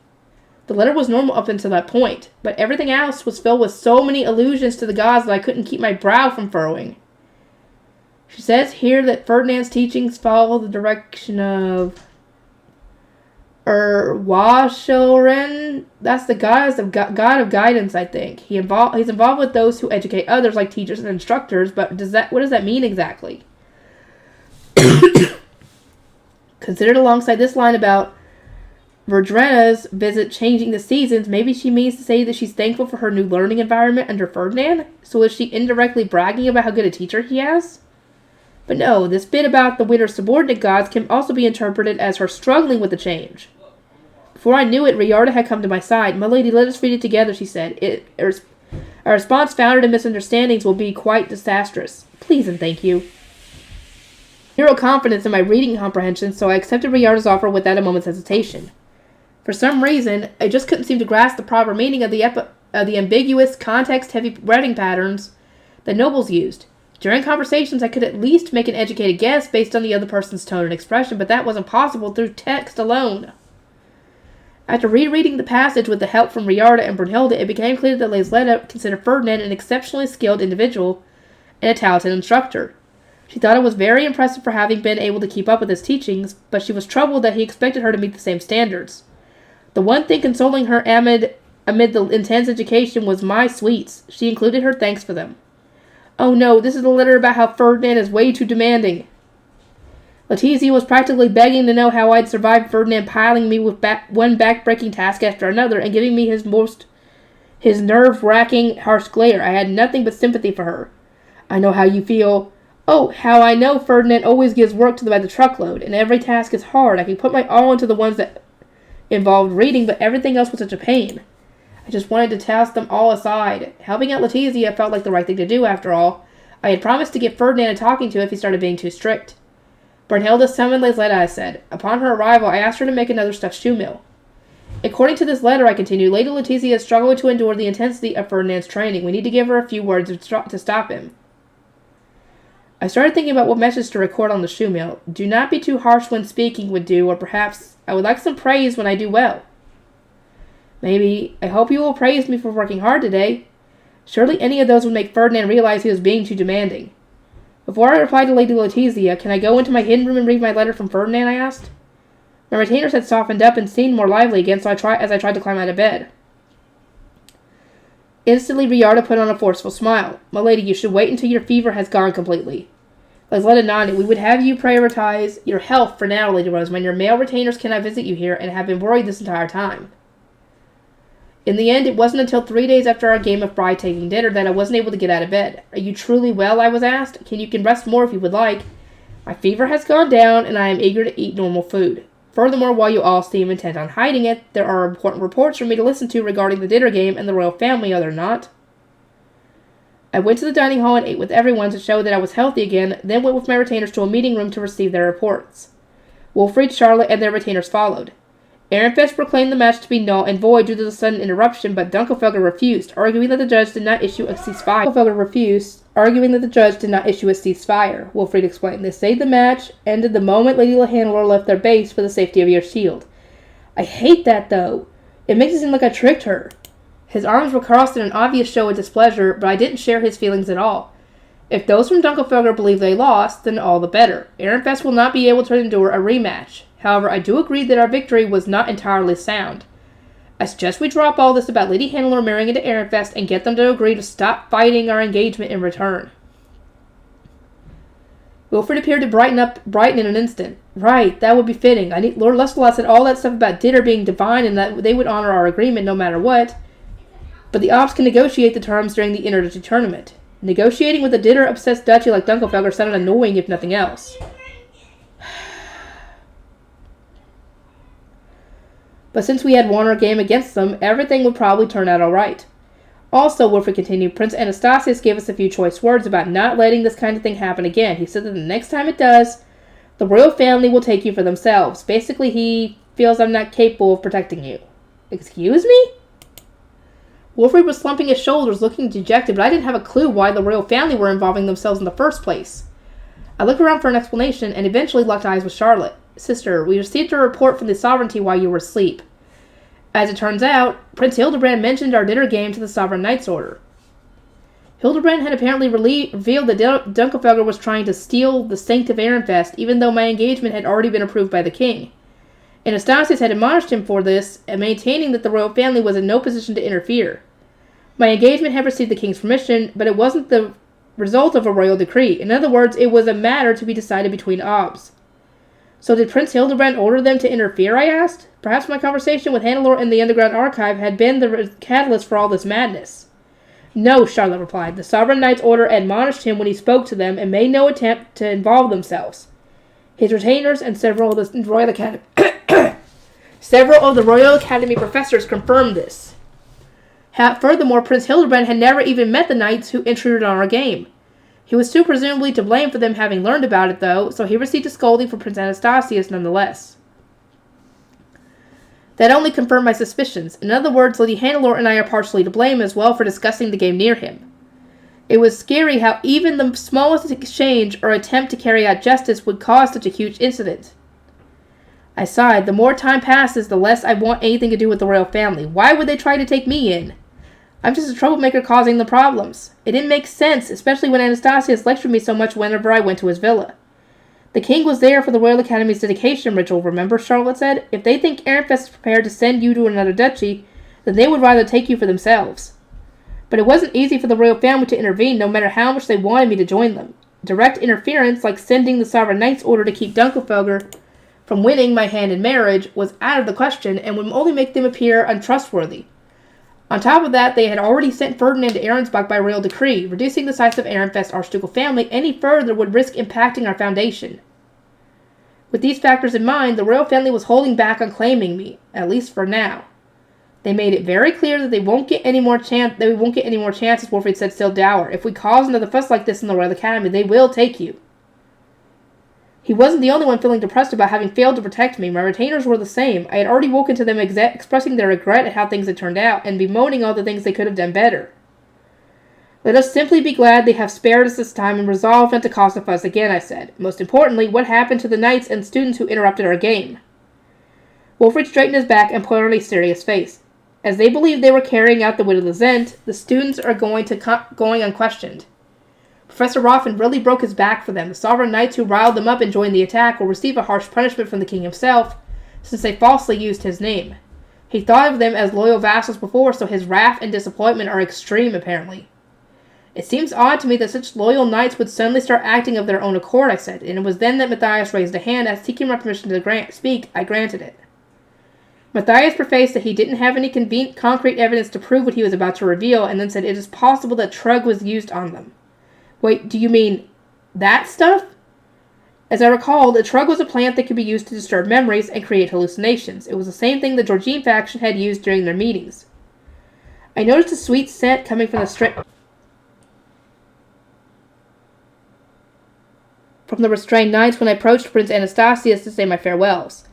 The letter was normal up until that point, but everything else was filled with so many allusions to the gods that I couldn't keep my brow from furrowing. She says here that Ferdinand's teachings follow the direction of Washoren. That's the god of guidance, I think. He's involved with those who educate others, like teachers and instructors, but what does that mean exactly? Considered alongside this line about Verdrena's visit changing the seasons, maybe she means to say that she's thankful for her new learning environment under Ferdinand? So is she indirectly bragging about how good a teacher he has? But no, this bit about the winter's subordinate gods can also be interpreted as her struggling with the change. Before I knew it, Riarda had come to my side. My lady, let us read it together, she said. A response founded in misunderstandings will be quite disastrous. Please and thank you. Zero confidence in my reading comprehension, so I accepted Riarda's offer without a moment's hesitation. For some reason, I just couldn't seem to grasp the proper meaning of the ambiguous, context-heavy writing patterns that nobles used. During conversations, I could at least make an educated guess based on the other person's tone and expression, but that wasn't possible through text alone. After rereading the passage with the help from Riarda and Brunhilde, it became clear that Laisletta considered Ferdinand an exceptionally skilled individual and a talented instructor. She thought it was very impressive for having been able to keep up with his teachings, but she was troubled that he expected her to meet the same standards. The one thing consoling her amid the intense education was my sweets. She included her thanks for them. Oh no, this is a letter about how Ferdinand is way too demanding. Letizia was practically begging to know how I'd survived Ferdinand piling me with one back-breaking task after another and giving me his nerve-wracking, harsh glare. I had nothing but sympathy for her. I know how you feel. Oh, how I know Ferdinand always gives work by the truckload, and every task is hard. I can put my all into the ones that involved reading, but everything else was such a pain. I just wanted to toss them all aside. Helping out Letizia felt like the right thing to do, after all. I had promised to get Ferdinand a talking to if he started being too strict. Brunhilde summoned Laisletta, I said. Upon her arrival, I asked her to make another stuffed shoe mill. According to this letter, I continued, Lady Letizia is struggling to endure the intensity of Ferdinand's training. We need to give her a few words to stop him. I started thinking about what message to record on the shoe mill. Do not be too harsh when speaking would do, or perhaps I would like some praise when I do well. Maybe, I hope you will praise me for working hard today. Surely any of those would make Ferdinand realize he was being too demanding. Before I replied to Lady Letizia, can I go into my hidden room and read my letter from Ferdinand, I asked. My retainers had softened up and seemed more lively again, so as I tried to climb out of bed. Instantly, Riarda put on a forceful smile. My lady, you should wait until your fever has gone completely. Laisletta nodded. We would have you prioritize your health for now, Lady Rosemine. Your male retainers cannot visit you here and have been worried this entire time. In the end, it wasn't until 3 days after our game of bride-taking dinner that I wasn't able to get out of bed. Are you truly well, I was asked? You can rest more if you would like. My fever has gone down, and I am eager to eat normal food. Furthermore, while you all seem intent on hiding it, there are important reports for me to listen to regarding the dinner game and the royal family, are there not? I went to the dining hall and ate with everyone to show that I was healthy again, then went with my retainers to a meeting room to receive their reports. Wilfrid, Charlotte, and their retainers followed. Ehrenfest proclaimed the match to be null and void due to the sudden interruption, but Dunkelfelger refused, arguing that the judge did not issue a ceasefire. Wilfrid explained. They say the match ended the moment Lady Handler left their base for the safety of your shield. I hate that, though. It makes it seem like I tricked her. His arms were crossed in an obvious show of displeasure, but I didn't share his feelings at all. If those from Dunkelfelger believe they lost, then all the better. Ehrenfest will not be able to endure a rematch. However, I do agree that our victory was not entirely sound. I suggest we drop all this about Lady Handler marrying into Ehrenfest and get them to agree to stop fighting our engagement in return. Wilfrid appeared to brighten in an instant. Right, that would be fitting. Lord Lustelot said all that stuff about dinner being divine and that they would honor our agreement no matter what. But the Ops can negotiate the terms during the inter-duchy tournament. Negotiating with a dinner-obsessed duchy like Dunkelfelger sounded annoying if nothing else. But since we had won our game against them, everything would probably turn out alright. Also, Wilfrid continued, Prince Anastasius gave us a few choice words about not letting this kind of thing happen again. He said that the next time it does, the royal family will take you for themselves. Basically, he feels I'm not capable of protecting you. Excuse me? Wilfrid was slumping his shoulders, looking dejected, but I didn't have a clue why the royal family were involving themselves in the first place. I looked around for an explanation and eventually locked eyes with Charlotte. Sister, we received a report from the sovereignty while you were asleep. As it turns out, Prince Hildebrand mentioned our dinner game to the Sovereign Knights Order. Hildebrand had apparently revealed that Dunkelfelger was trying to steal the Saint of Ehrenfest, even though my engagement had already been approved by the king. Anastasius had admonished him for this, and maintaining that the royal family was in no position to interfere. My engagement had received the king's permission, but it wasn't the result of a royal decree. In other words, it was a matter to be decided between Obs. So did Prince Hildebrand order them to interfere, I asked? Perhaps my conversation with Hannelore in the Underground Archive had been the catalyst for all this madness. No, Charlotte replied. The Sovereign Knights Order admonished him when he spoke to them and made no attempt to involve themselves. His retainers and several of the Royal Academy professors confirmed this. Furthermore, Prince Hildebrand had never even met the knights who intruded on our game. He was too presumably to blame for them having learned about it, though, so he received a scolding from Prince Anastasius nonetheless. That only confirmed my suspicions. In other words, Lady Hannelore and I are partially to blame as well for discussing the game near him. It was scary how even the smallest exchange or attempt to carry out justice would cause such a huge incident. I sighed. The more time passes, the less I want anything to do with the royal family. Why would they try to take me in? I'm just a troublemaker causing the problems. It didn't make sense, especially when Anastasius lectured me so much whenever I went to his villa. The king was there for the Royal Academy's dedication ritual, remember, Charlotte said? If they think Ehrenfest is prepared to send you to another duchy, then they would rather take you for themselves. But it wasn't easy for the royal family to intervene, no matter how much they wanted me to join them. Direct interference, like sending the Sovereign Knights Order to keep Dunkelfelger from winning my hand in marriage, was out of the question and would only make them appear untrustworthy. On top of that, they had already sent Ferdinand to Arensbach by royal decree. Reducing the size of Ehrenfest's archducal family any further would risk impacting our foundation. With these factors in mind, the royal family was holding back on claiming me, at least for now. They made it very clear that they won't get any more chances, Wilfrid said, still dour. If we cause another fuss like this in the Royal Academy, they will take you. He wasn't the only one feeling depressed about having failed to protect me. My retainers were the same. I had already woken to them expressing their regret at how things had turned out, and bemoaning all the things they could have done better. Let us simply be glad they have spared us this time and resolve not to cause a fuss again, I said. Most importantly, what happened to the knights and students who interrupted our game? Wilfrid straightened his back and put on a serious face. As they believed they were carrying out the will of the Zent, the students are going unquestioned. Professor Roffin really broke his back for them. The Sovereign Knights who riled them up and joined the attack will receive a harsh punishment from the king himself, since they falsely used his name. He thought of them as loyal vassals before, so his wrath and disappointment are extreme, apparently. It seems odd to me that such loyal knights would suddenly start acting of their own accord, I said, and it was then that Matthias raised a hand as seeking my permission to speak. I granted it. Matthias prefaced that he didn't have any concrete evidence to prove what he was about to reveal, and then said it is possible that Trug was used on them. Wait, do you mean that stuff? As I recall, the trug was a plant that could be used to disturb memories and create hallucinations. It was the same thing the Georgine faction had used during their meetings. I noticed a sweet scent coming from the restrained knights when I approached Prince Anastasius to say my farewells.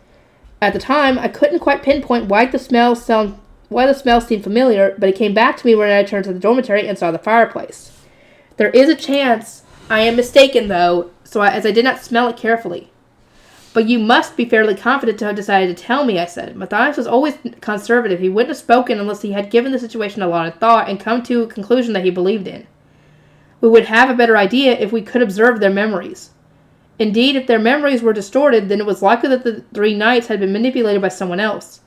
At the time, I couldn't quite pinpoint why the smell seemed familiar, but it came back to me when I turned to the dormitory and saw the fireplace. There is a chance I am mistaken, though, as I did not smell it carefully. But you must be fairly confident to have decided to tell me, I said. Matthias was always conservative. He wouldn't have spoken unless he had given the situation a lot of thought and come to a conclusion that he believed in. We would have a better idea if we could observe their memories. Indeed, if their memories were distorted, then it was likely that the 3 knights had been manipulated by someone else.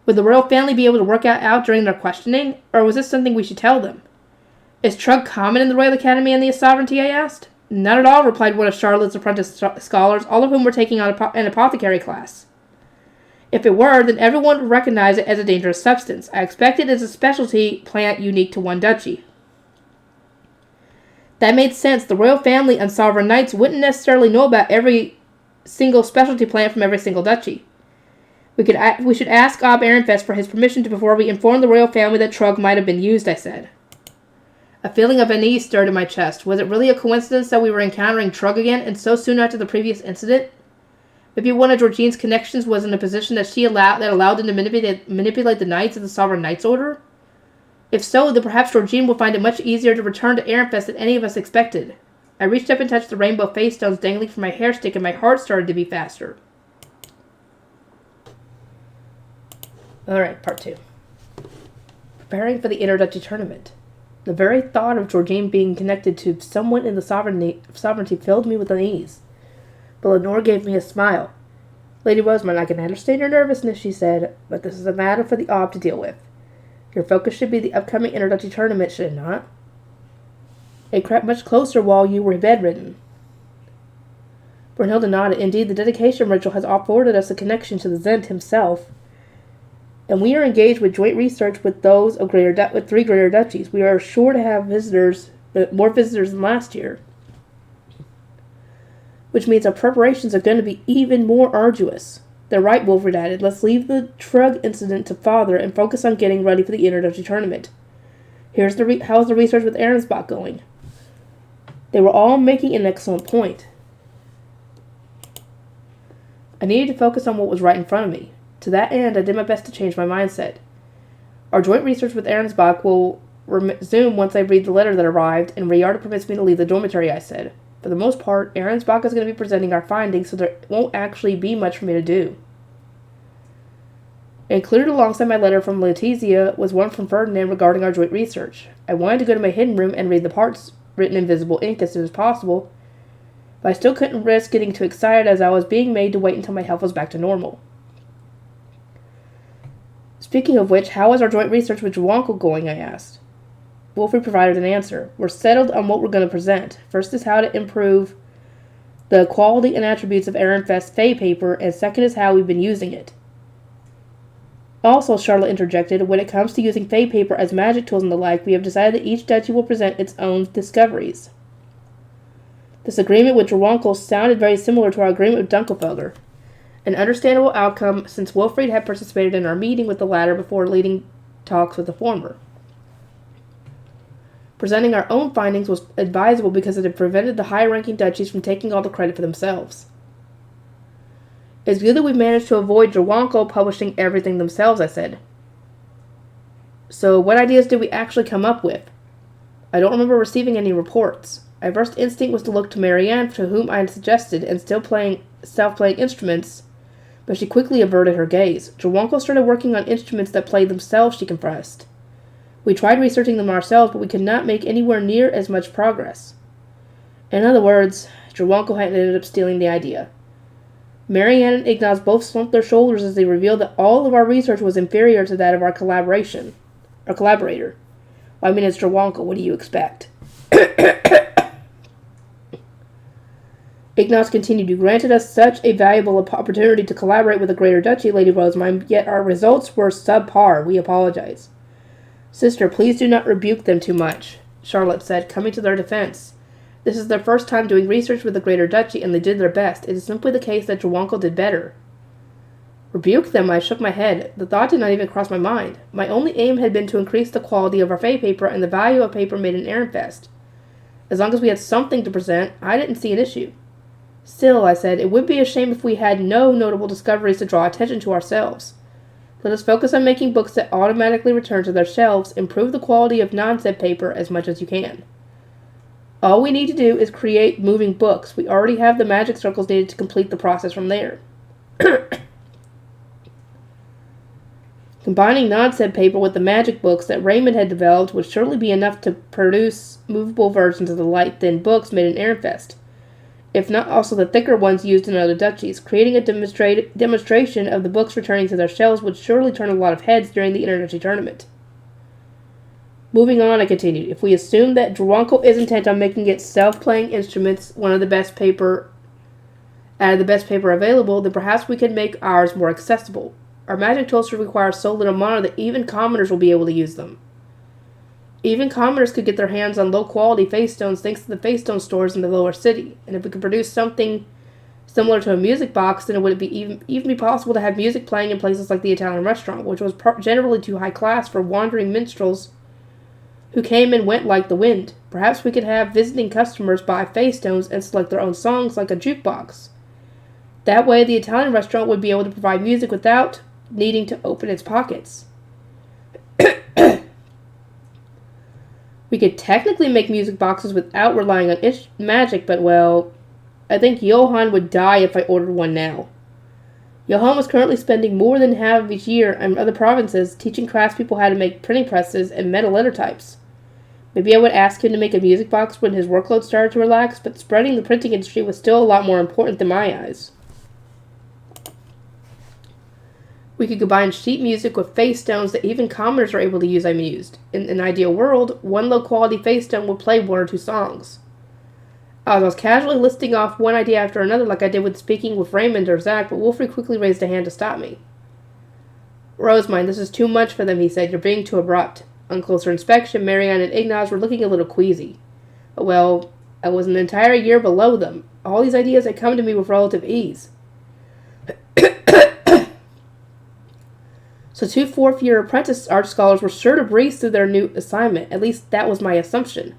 Would the royal family be able to work out during their questioning, or was this something we should tell them? Is trug common in the Royal Academy and the Sovereignty, I asked. Not at all, replied one of Charlotte's apprentice scholars, all of whom were taking on an apothecary class. If it were, then everyone would recognize it as a dangerous substance. I expect it is a specialty plant unique to one duchy. That made sense. The royal family and sovereign knights wouldn't necessarily know about every single specialty plant from every single duchy. We should ask Ob Ehrenfest for his permission before we inform the royal family that trug might have been used, I said. A feeling of unease stirred in my chest. Was it really a coincidence that we were encountering trug again, and so soon after the previous incident? Maybe one of Georgine's connections was in a position that allowed them to manipulate the knights of the Sovereign Knights Order? If so, then perhaps Georgine will find it much easier to return to Ehrenfest than any of us expected. I reached up and touched the rainbow face stones dangling from my hair stick, and my heart started to beat faster. Alright, part 2. Preparing for the Interduchy tournament. The very thought of Georgine being connected to someone in the sovereignty filled me with unease. But Lenore gave me a smile. Lady Rosamond, I can understand your nervousness, she said, but this is a matter for the Ob to deal with. Your focus should be the upcoming Interduchy tournament, should it not? It crept much closer while you were bedridden. Brunhilde nodded. Indeed, the dedication ritual has afforded us a connection to the Zent himself, and we are engaged with joint research with those of 3 greater duchies. We are sure to have more visitors than last year, which means our preparations are going to be even more arduous. They're right, Wilfred added. Let's leave the trug incident to Father and focus on getting ready for the Interduchy tournament. How's the research with Arensbach going? They were all making an excellent point. I needed to focus on what was right in front of me. To that end, I did my best to change my mindset. Our joint research with Arensbach will resume once I read the letter that arrived, and Riarda permits me to leave the dormitory, I said. For the most part, Arensbach is going to be presenting our findings, so there won't actually be much for me to do. Included alongside my letter from Letizia was one from Ferdinand regarding our joint research. I wanted to go to my hidden room and read the parts written in visible ink as soon as possible, but I still couldn't risk getting too excited as I was being made to wait until my health was back to normal. Speaking of which, how is our joint research with Joanko going, I asked. Wilfred provided an answer. We're settled on what we're going to present. First is how to improve the quality and attributes of Ehrenfest's Fey paper, and second is how we've been using it. Also, Charlotte interjected, when it comes to using Fey paper as magic tools and the like, we have decided that each duchy will present its own discoveries. This agreement with Joanko sounded very similar to our agreement with Dunkelfelder. An understandable outcome, since Wilfried had participated in our meeting with the latter before leading talks with the former. Presenting our own findings was advisable because it had prevented the high-ranking duchies from taking all the credit for themselves. It's good that we managed to avoid Joanko publishing everything themselves, I said. So, what ideas did we actually come up with? I don't remember receiving any reports. My first instinct was to look to Marianne, to whom I had suggested, and self-playing instruments, but she quickly averted her gaze. Joanko started working on instruments that played themselves, she confessed. We tried researching them ourselves, but we could not make anywhere near as much progress. In other words, Joanko had ended up stealing the idea. Marianne and Ignaz both slumped their shoulders as they revealed that all of our research was inferior to that of our collaborator. Well, I mean, it's Joanko. What do you expect? Ignaz continued, you granted us such a valuable opportunity to collaborate with the Greater Duchy, Lady Rosamond, yet our results were subpar. We apologize. Sister, please do not rebuke them too much, Charlotte said, coming to their defense. This is their first time doing research with the Greater Duchy, and they did their best. It is simply the case that Jawanko did better. Rebuke them, I shook my head. The thought did not even cross my mind. My only aim had been to increase the quality of our Fey paper and the value of paper made in Ehrenfest. As long as we had something to present, I didn't see an issue. Still, I said, it would be a shame if we had no notable discoveries to draw attention to ourselves. Let us focus on making books that automatically return to their shelves, improve the quality of non-Zeb paper as much as you can. All we need to do is create moving books. We already have the magic circles needed to complete the process from there. Combining non-Zeb paper with the magic books that Raymond had developed would surely be enough to produce movable versions of the light-thin books made in Ehrenfest, if not also the thicker ones used in other duchies. Creating a demonstration of the books returning to their shelves would surely turn a lot of heads during the interduchy tournament. Moving on, I continued, if we assume that Jawanko is intent on making its self-playing instruments out of the best paper available, then perhaps we can make ours more accessible. Our magic tools should require so little mana that even commoners will be able to use them. Even commoners could get their hands on low-quality face stones thanks to the face stone stores in the lower city, and if we could produce something similar to a music box, then it would even be possible to have music playing in places like the Italian restaurant, which was generally too high class for wandering minstrels who came and went like the wind. Perhaps we could have visiting customers buy face stones and select their own songs like a jukebox. That way, the Italian restaurant would be able to provide music without needing to open its pockets. We could technically make music boxes without relying on magic, but, well, I think Johann would die if I ordered one now. Johann was currently spending more than half of each year in other provinces teaching craftspeople how to make printing presses and metal letter types. Maybe I would ask him to make a music box when his workload started to relax, but spreading the printing industry was still a lot more important than my eyes. We could combine sheet music with face stones that even commoners are able to use, I mused. In an ideal world, one low-quality face stone would play one or two songs. I was casually listing off one idea after another like I did with speaking with Raymond or Zach, but Wolfrey quickly raised a hand to stop me. Rosemine, this is too much for them, he said. You're being too abrupt. On closer inspection, Marianne and Ignaz were looking a little queasy. Well, I was an entire year below them. All these ideas had come to me with relative ease. So 2 fourth-year apprentice art scholars were sure to breeze through their new assignment. At least that was my assumption.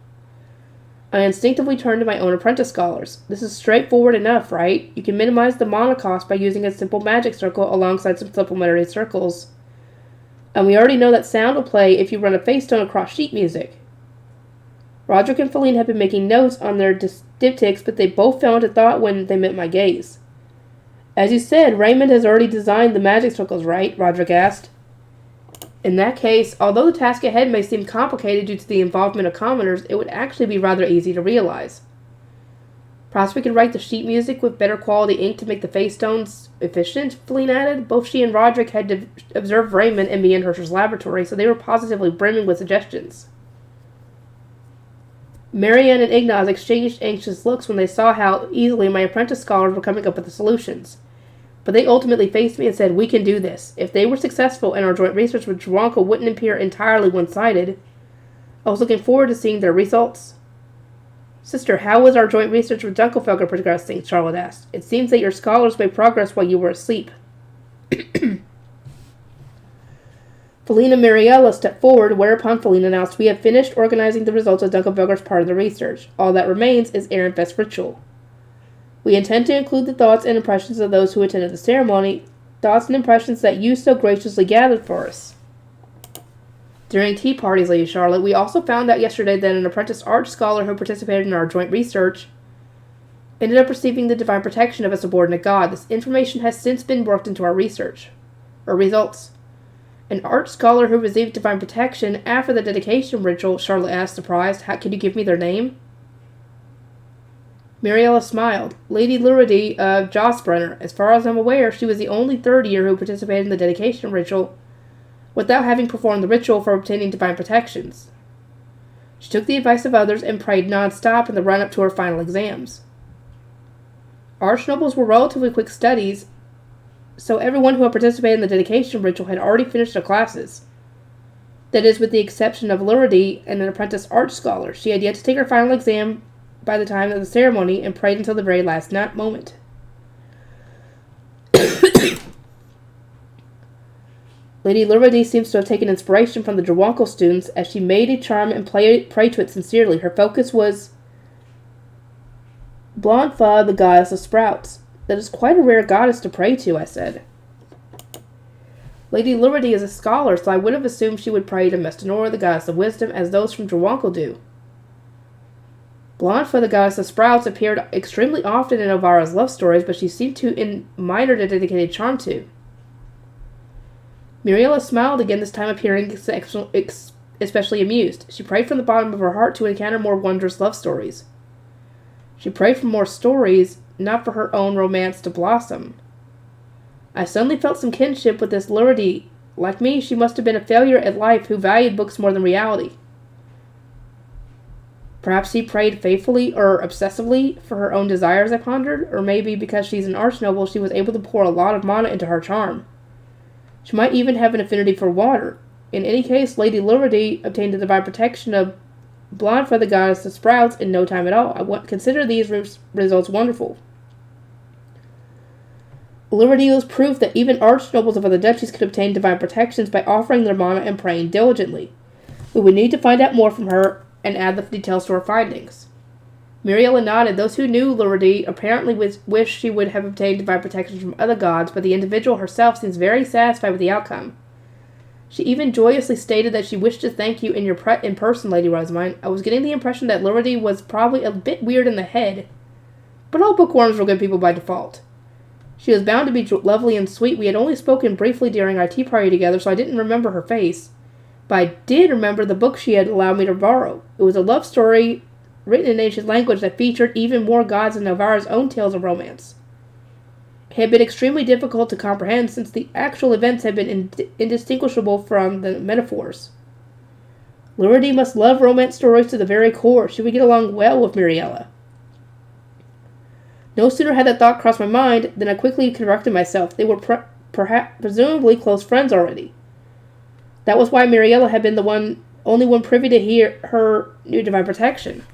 I instinctively turned to my own apprentice scholars. This is straightforward enough, right? You can minimize the mana cost by using a simple magic circle alongside some supplementary circles. And we already know that sound will play if you run a face stone across sheet music. Roderick and Feline had been making notes on their diptychs, but they both fell into thought when they met my gaze. As you said, Raymond has already designed the magic circles, right? Roderick asked. In that case, although the task ahead may seem complicated due to the involvement of commoners, it would actually be rather easy to realize. Perhaps we could write the sheet music with better quality ink to make the face stones efficient, Feline added. Both she and Roderick had to observe Raymond and me in Herschel's laboratory, so they were positively brimming with suggestions. Marianne and Ignaz exchanged anxious looks when they saw how easily my apprentice scholars were coming up with the solutions. But they ultimately faced me and said, we can do this. If they were successful and our joint research with Jawanko wouldn't appear entirely one-sided, I was looking forward to seeing their results. Sister, how was our joint research with Dunkelfelger progressing? Charlotte asked. It seems that your scholars made progress while you were asleep. Feline and Mariella stepped forward, whereupon Feline announced, we have finished organizing the results of Dunkelfelger's part of the research. All that remains is Ehrenfest ritual. We intend to include the thoughts and impressions of those who attended the ceremony, thoughts and impressions that you so graciously gathered for us. During tea parties, Lady Charlotte, we also found out yesterday that an apprentice art scholar who participated in our joint research ended up receiving the divine protection of a subordinate god. This information has since been worked into our research, or results. An art scholar who received divine protection after the dedication ritual, Charlotte asked, surprised. Can you give me their name? Mariella smiled. Lady Luridie of Jossbrenner. As far as I'm aware, she was the only third year who participated in the dedication ritual without having performed the ritual for obtaining divine protections. She took the advice of others and prayed non-stop in the run-up to her final exams. Archnobles were relatively quick studies, so everyone who had participated in the dedication ritual had already finished their classes. That is, with the exception of Luridie and an apprentice art scholar. She had yet to take her final exam, by the time of the ceremony and prayed until the very last moment. Lady Lurvady seems to have taken inspiration from the Drwonkel students as she made a charm and prayed to it sincerely. Her focus was Blondfa, the goddess of sprouts. That is quite a rare goddess to pray to, I said. Lady Lurvady is a scholar, so I would have assumed she would pray to Mestanora, the goddess of wisdom, as those from Drwonkel do. Blondfa, the goddess of sprouts, appeared extremely often in Elvira's love stories, but she seemed to admire the dedicated charm to. Muriela smiled again, this time appearing especially amused. She prayed from the bottom of her heart to encounter more wondrous love stories. She prayed for more stories, not for her own romance to blossom. I suddenly felt some kinship with this Lurvady. Like me, she must have been a failure at life who valued books more than reality. Perhaps she prayed faithfully or obsessively for her own desires, I pondered, or maybe because she's an archnoble she was able to pour a lot of mana into her charm. She might even have an affinity for water. In any case, Lady Lurvady obtained the divine protection of Blondfa, the goddess of sprouts, in no time at all. I consider these results wonderful. Lurvady was proof that even archnobles of other duchies could obtain divine protections by offering their mana and praying diligently. We would need to find out more from her and add the details to our findings. Muriela nodded. Those who knew Lurvady apparently wished she would have obtained divine protection from other gods, but the individual herself seems very satisfied with the outcome. She even joyously stated that she wished to thank you in person, Lady Rosamine. I was getting the impression that Lurvady was probably a bit weird in the head, but all bookworms were good people by default. She was bound to be lovely and sweet. We had only spoken briefly during our tea party together, so I didn't remember her face, but I did remember the book she had allowed me to borrow. It was a love story written in ancient language that featured even more gods than Elvira's own tales of romance. It had been extremely difficult to comprehend since the actual events had been indistinguishable from the metaphors. Lurvady must love romance stories to the very core. She would get along well with Muriela. No sooner had that thought crossed my mind than I quickly corrected myself. They were presumably close friends already. That was why Muriela had been the only one privy to hear her new divine protection.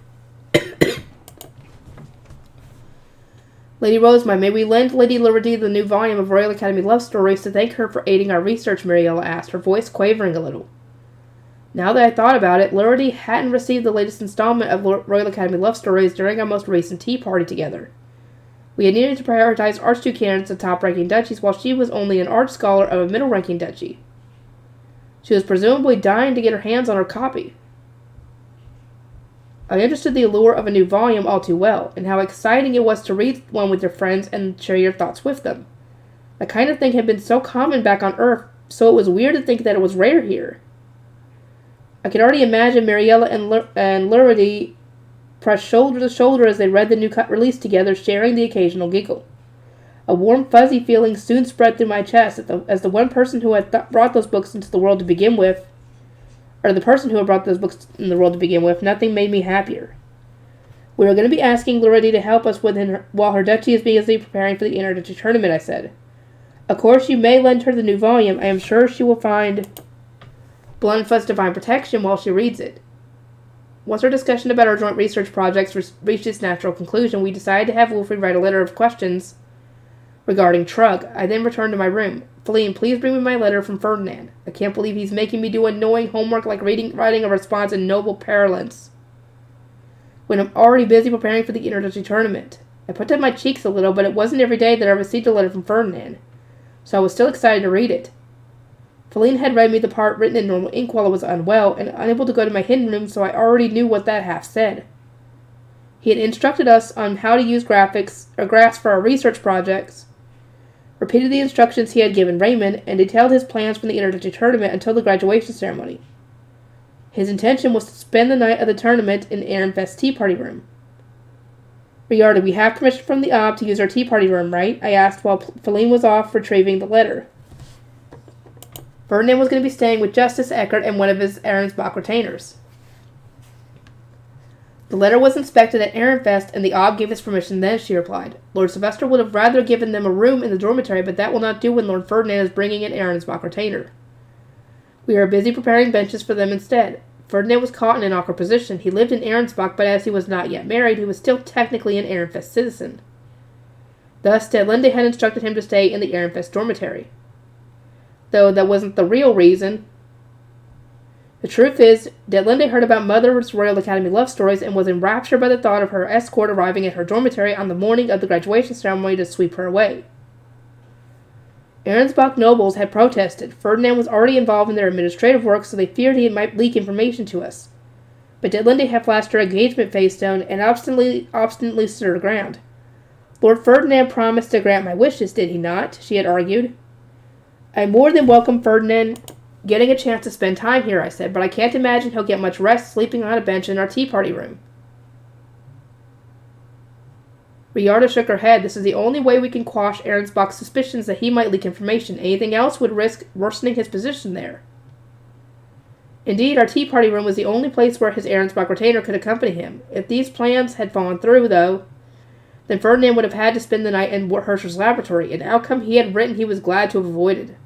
Lady Rosamine, may we lend Lady Lurvady the new volume of Royal Academy love stories to thank her for aiding our research, Muriela asked, her voice quavering a little. Now that I thought about it, Lurvady hadn't received the latest installment of Royal Academy love stories during our most recent tea party together. We had needed to prioritize Archduke candidates of top-ranking duchies while she was only an art scholar of a middle-ranking duchy. She was presumably dying to get her hands on her copy. I understood the allure of a new volume all too well, and how exciting it was to read one with your friends and share your thoughts with them. That kind of thing had been so common back on Earth, so it was weird to think that it was rare here. I could already imagine Muriela and Lurvady pressed shoulder to shoulder as they read the new cut release together, sharing the occasional giggle. A warm, fuzzy feeling soon spread through my chest as the one person who had brought those books into the world to begin with, nothing made me happier. We are going to be asking Lurvady to help us while her duchy is busy preparing for the inter-duchy tournament, I said. Of course, you may lend her the new volume. I am sure she will find Blondfa's divine protection while she reads it. Once our discussion about our joint research projects reached its natural conclusion, we decided to have Wilfred write a letter of questions regarding Trug. I then returned to my room. Feline, please bring me my letter from Ferdinand. I can't believe he's making me do annoying homework like writing a response in noble parlance when I'm already busy preparing for the inter-duchy tournament. I put down my cheeks a little, but it wasn't every day that I received a letter from Ferdinand, so I was still excited to read it. Feline had read me the part written in normal ink while I was unwell and unable to go to my hidden room, so I already knew what that half said. He had instructed us on how to use graphs for our research projects, repeated the instructions he had given Raymond, and detailed his plans for the inter-duchy tournament until the graduation ceremony. His intention was to spend the night of the tournament in Ehrenfest's tea party room. Riardo, we have permission from the Ob to use our tea party room, right? I asked while Feline was off retrieving the letter. Ferdinand was going to be staying with Justice Eckert and one of his Ehrensbach retainers. The letter was inspected at Ehrenfest, and the Ob gave its permission then, she replied. Lord Sylvester would have rather given them a room in the dormitory, but that will not do when Lord Ferdinand is bringing an Ehrensbach retainer. We are busy preparing benches for them instead. Ferdinand was caught in an awkward position. He lived in Ahrensbach, but as he was not yet married, he was still technically an Ehrenfest citizen. Thus, Detlinde had instructed him to stay in the Ehrenfest dormitory. Though that wasn't the real reason. The truth is, Detlinde heard about Mother's Royal Academy love stories and was enraptured by the thought of her escort arriving at her dormitory on the morning of the graduation ceremony to sweep her away. Ahrensbach nobles had protested. Ferdinand was already involved in their administrative work, so they feared he might leak information to us. But Detlinde had flashed her engagement face stone and obstinately stood her ground. Lord Ferdinand promised to grant my wishes, did he not? She had argued. I more than welcome Ferdinand getting a chance to spend time here, I said, but I can't imagine he'll get much rest sleeping on a bench in our tea party room. Riarda shook her head. This is the only way we can quash Ahrensbach's suspicions that he might leak information. Anything else would risk worsening his position there. Indeed, our tea party room was the only place where his Ahrensbach retainer could accompany him. If these plans had fallen through, though, then Ferdinand would have had to spend the night in Herschel's laboratory, an outcome he had written he was glad to have avoided.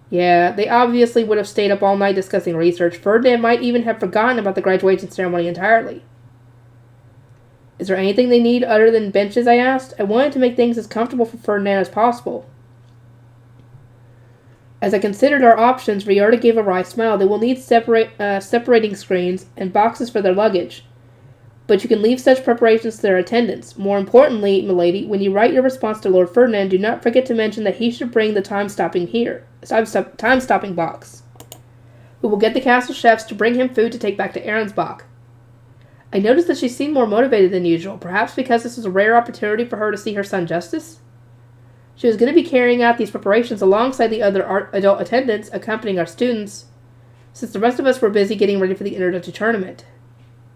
Yeah, they obviously would have stayed up all night discussing research. Ferdinand might even have forgotten about the graduation ceremony entirely. Is there anything they need other than benches, I asked. I wanted to make things as comfortable for Ferdinand as possible. As I considered our options, Riarda gave a wry smile. They will need separating screens and boxes for their luggage. But you can leave such preparations to their attendants. More importantly, milady, when you write your response to Lord Ferdinand, do not forget to mention that he should bring the time-stopping box. We will get the castle chefs to bring him food to take back to Ahrensbach. I noticed that she seemed more motivated than usual, perhaps because this was a rare opportunity for her to see her son Justice. She was going to be carrying out these preparations alongside the other adult attendants accompanying our students, since the rest of us were busy getting ready for the introductory tournament.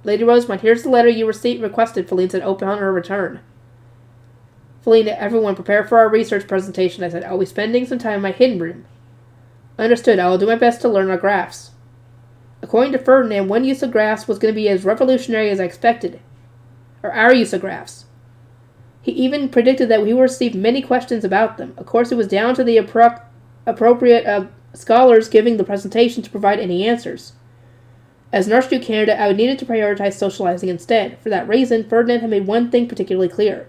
Lady Rosemont, here's the letter you requested, Feline said, open on her return. Feline, everyone, prepare for our research presentation, I said. I'll be spending some time in my hidden room. Understood. I will do my best to learn our graphs. According to Ferdinand, one use of graphs was going to be as revolutionary as I expected. Or our use of graphs. He even predicted that we would receive many questions about them. Of course, it was down to the appropriate scholars giving the presentation to provide any answers. As an Archduke candidate, I needed to prioritize socializing instead. For that reason, Ferdinand had made one thing particularly clear.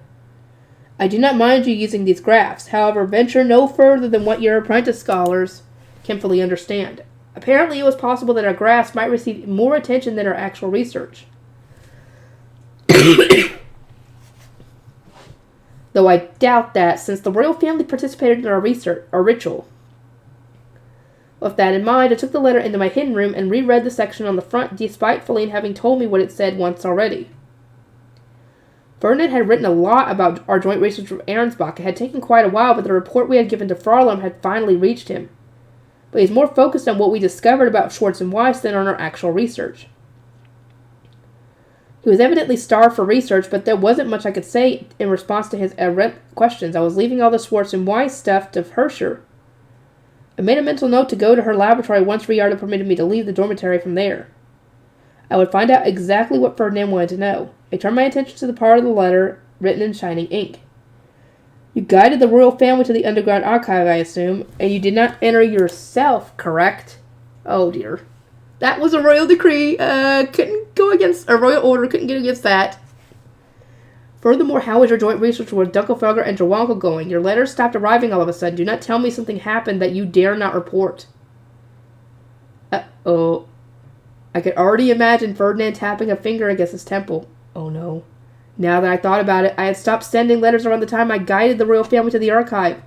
I do not mind you using these graphs. However, venture no further than what your apprentice scholars can fully understand. Apparently, it was possible that our graphs might receive more attention than our actual research. Though I doubt that, since the royal family participated in our ritual. With that in mind, I took the letter into my hidden room and reread the section on the front, despite Feline having told me what it said once already. Ferdinand had written a lot about our joint research with Ahrensbach. It had taken quite a while, but the report we had given to Farlam had finally reached him. But he's more focused on what we discovered about Schwartz and Weiss than on our actual research. He was evidently starved for research, but there wasn't much I could say in response to his errant questions. I was leaving all the Schwartz and Weiss stuff to Herscher. I made a mental note to go to her laboratory once Riarda permitted me to leave the dormitory from there. I would find out exactly what Ferdinand wanted to know. I turned my attention to the part of the letter written in shining ink. You guided the royal family to the underground archive, I assume, and you did not enter yourself, correct? Oh dear. That was a royal decree. Couldn't go against a royal order. Couldn't get against that. Furthermore, how is your joint research with Dunkelfelger and Jawanko going? Your letters stopped arriving all of a sudden. Do not tell me something happened that you dare not report. Uh-oh. I could already imagine Ferdinand tapping a finger against his temple. Oh no. Now that I thought about it, I had stopped sending letters around the time I guided the royal family to the archive.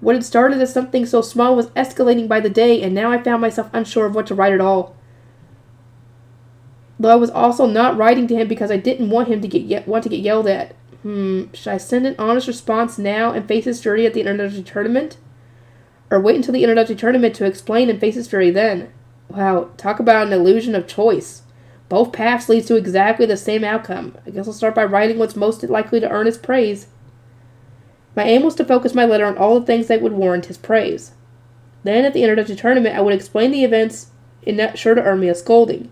What had started as something so small was escalating by the day, and now I found myself unsure of what to write at all. Though I was also not writing to him because I didn't want him to get yelled at. Should I send an honest response now and face his fury at the introductory tournament? Or wait until the introductory tournament to explain and face his fury then? Wow, talk about an illusion of choice. Both paths lead to exactly the same outcome. I guess I'll start by writing what's most likely to earn his praise. My aim was to focus my letter on all the things that would warrant his praise. Then, at the introductory tournament, I would explain the events not sure to earn me a scolding.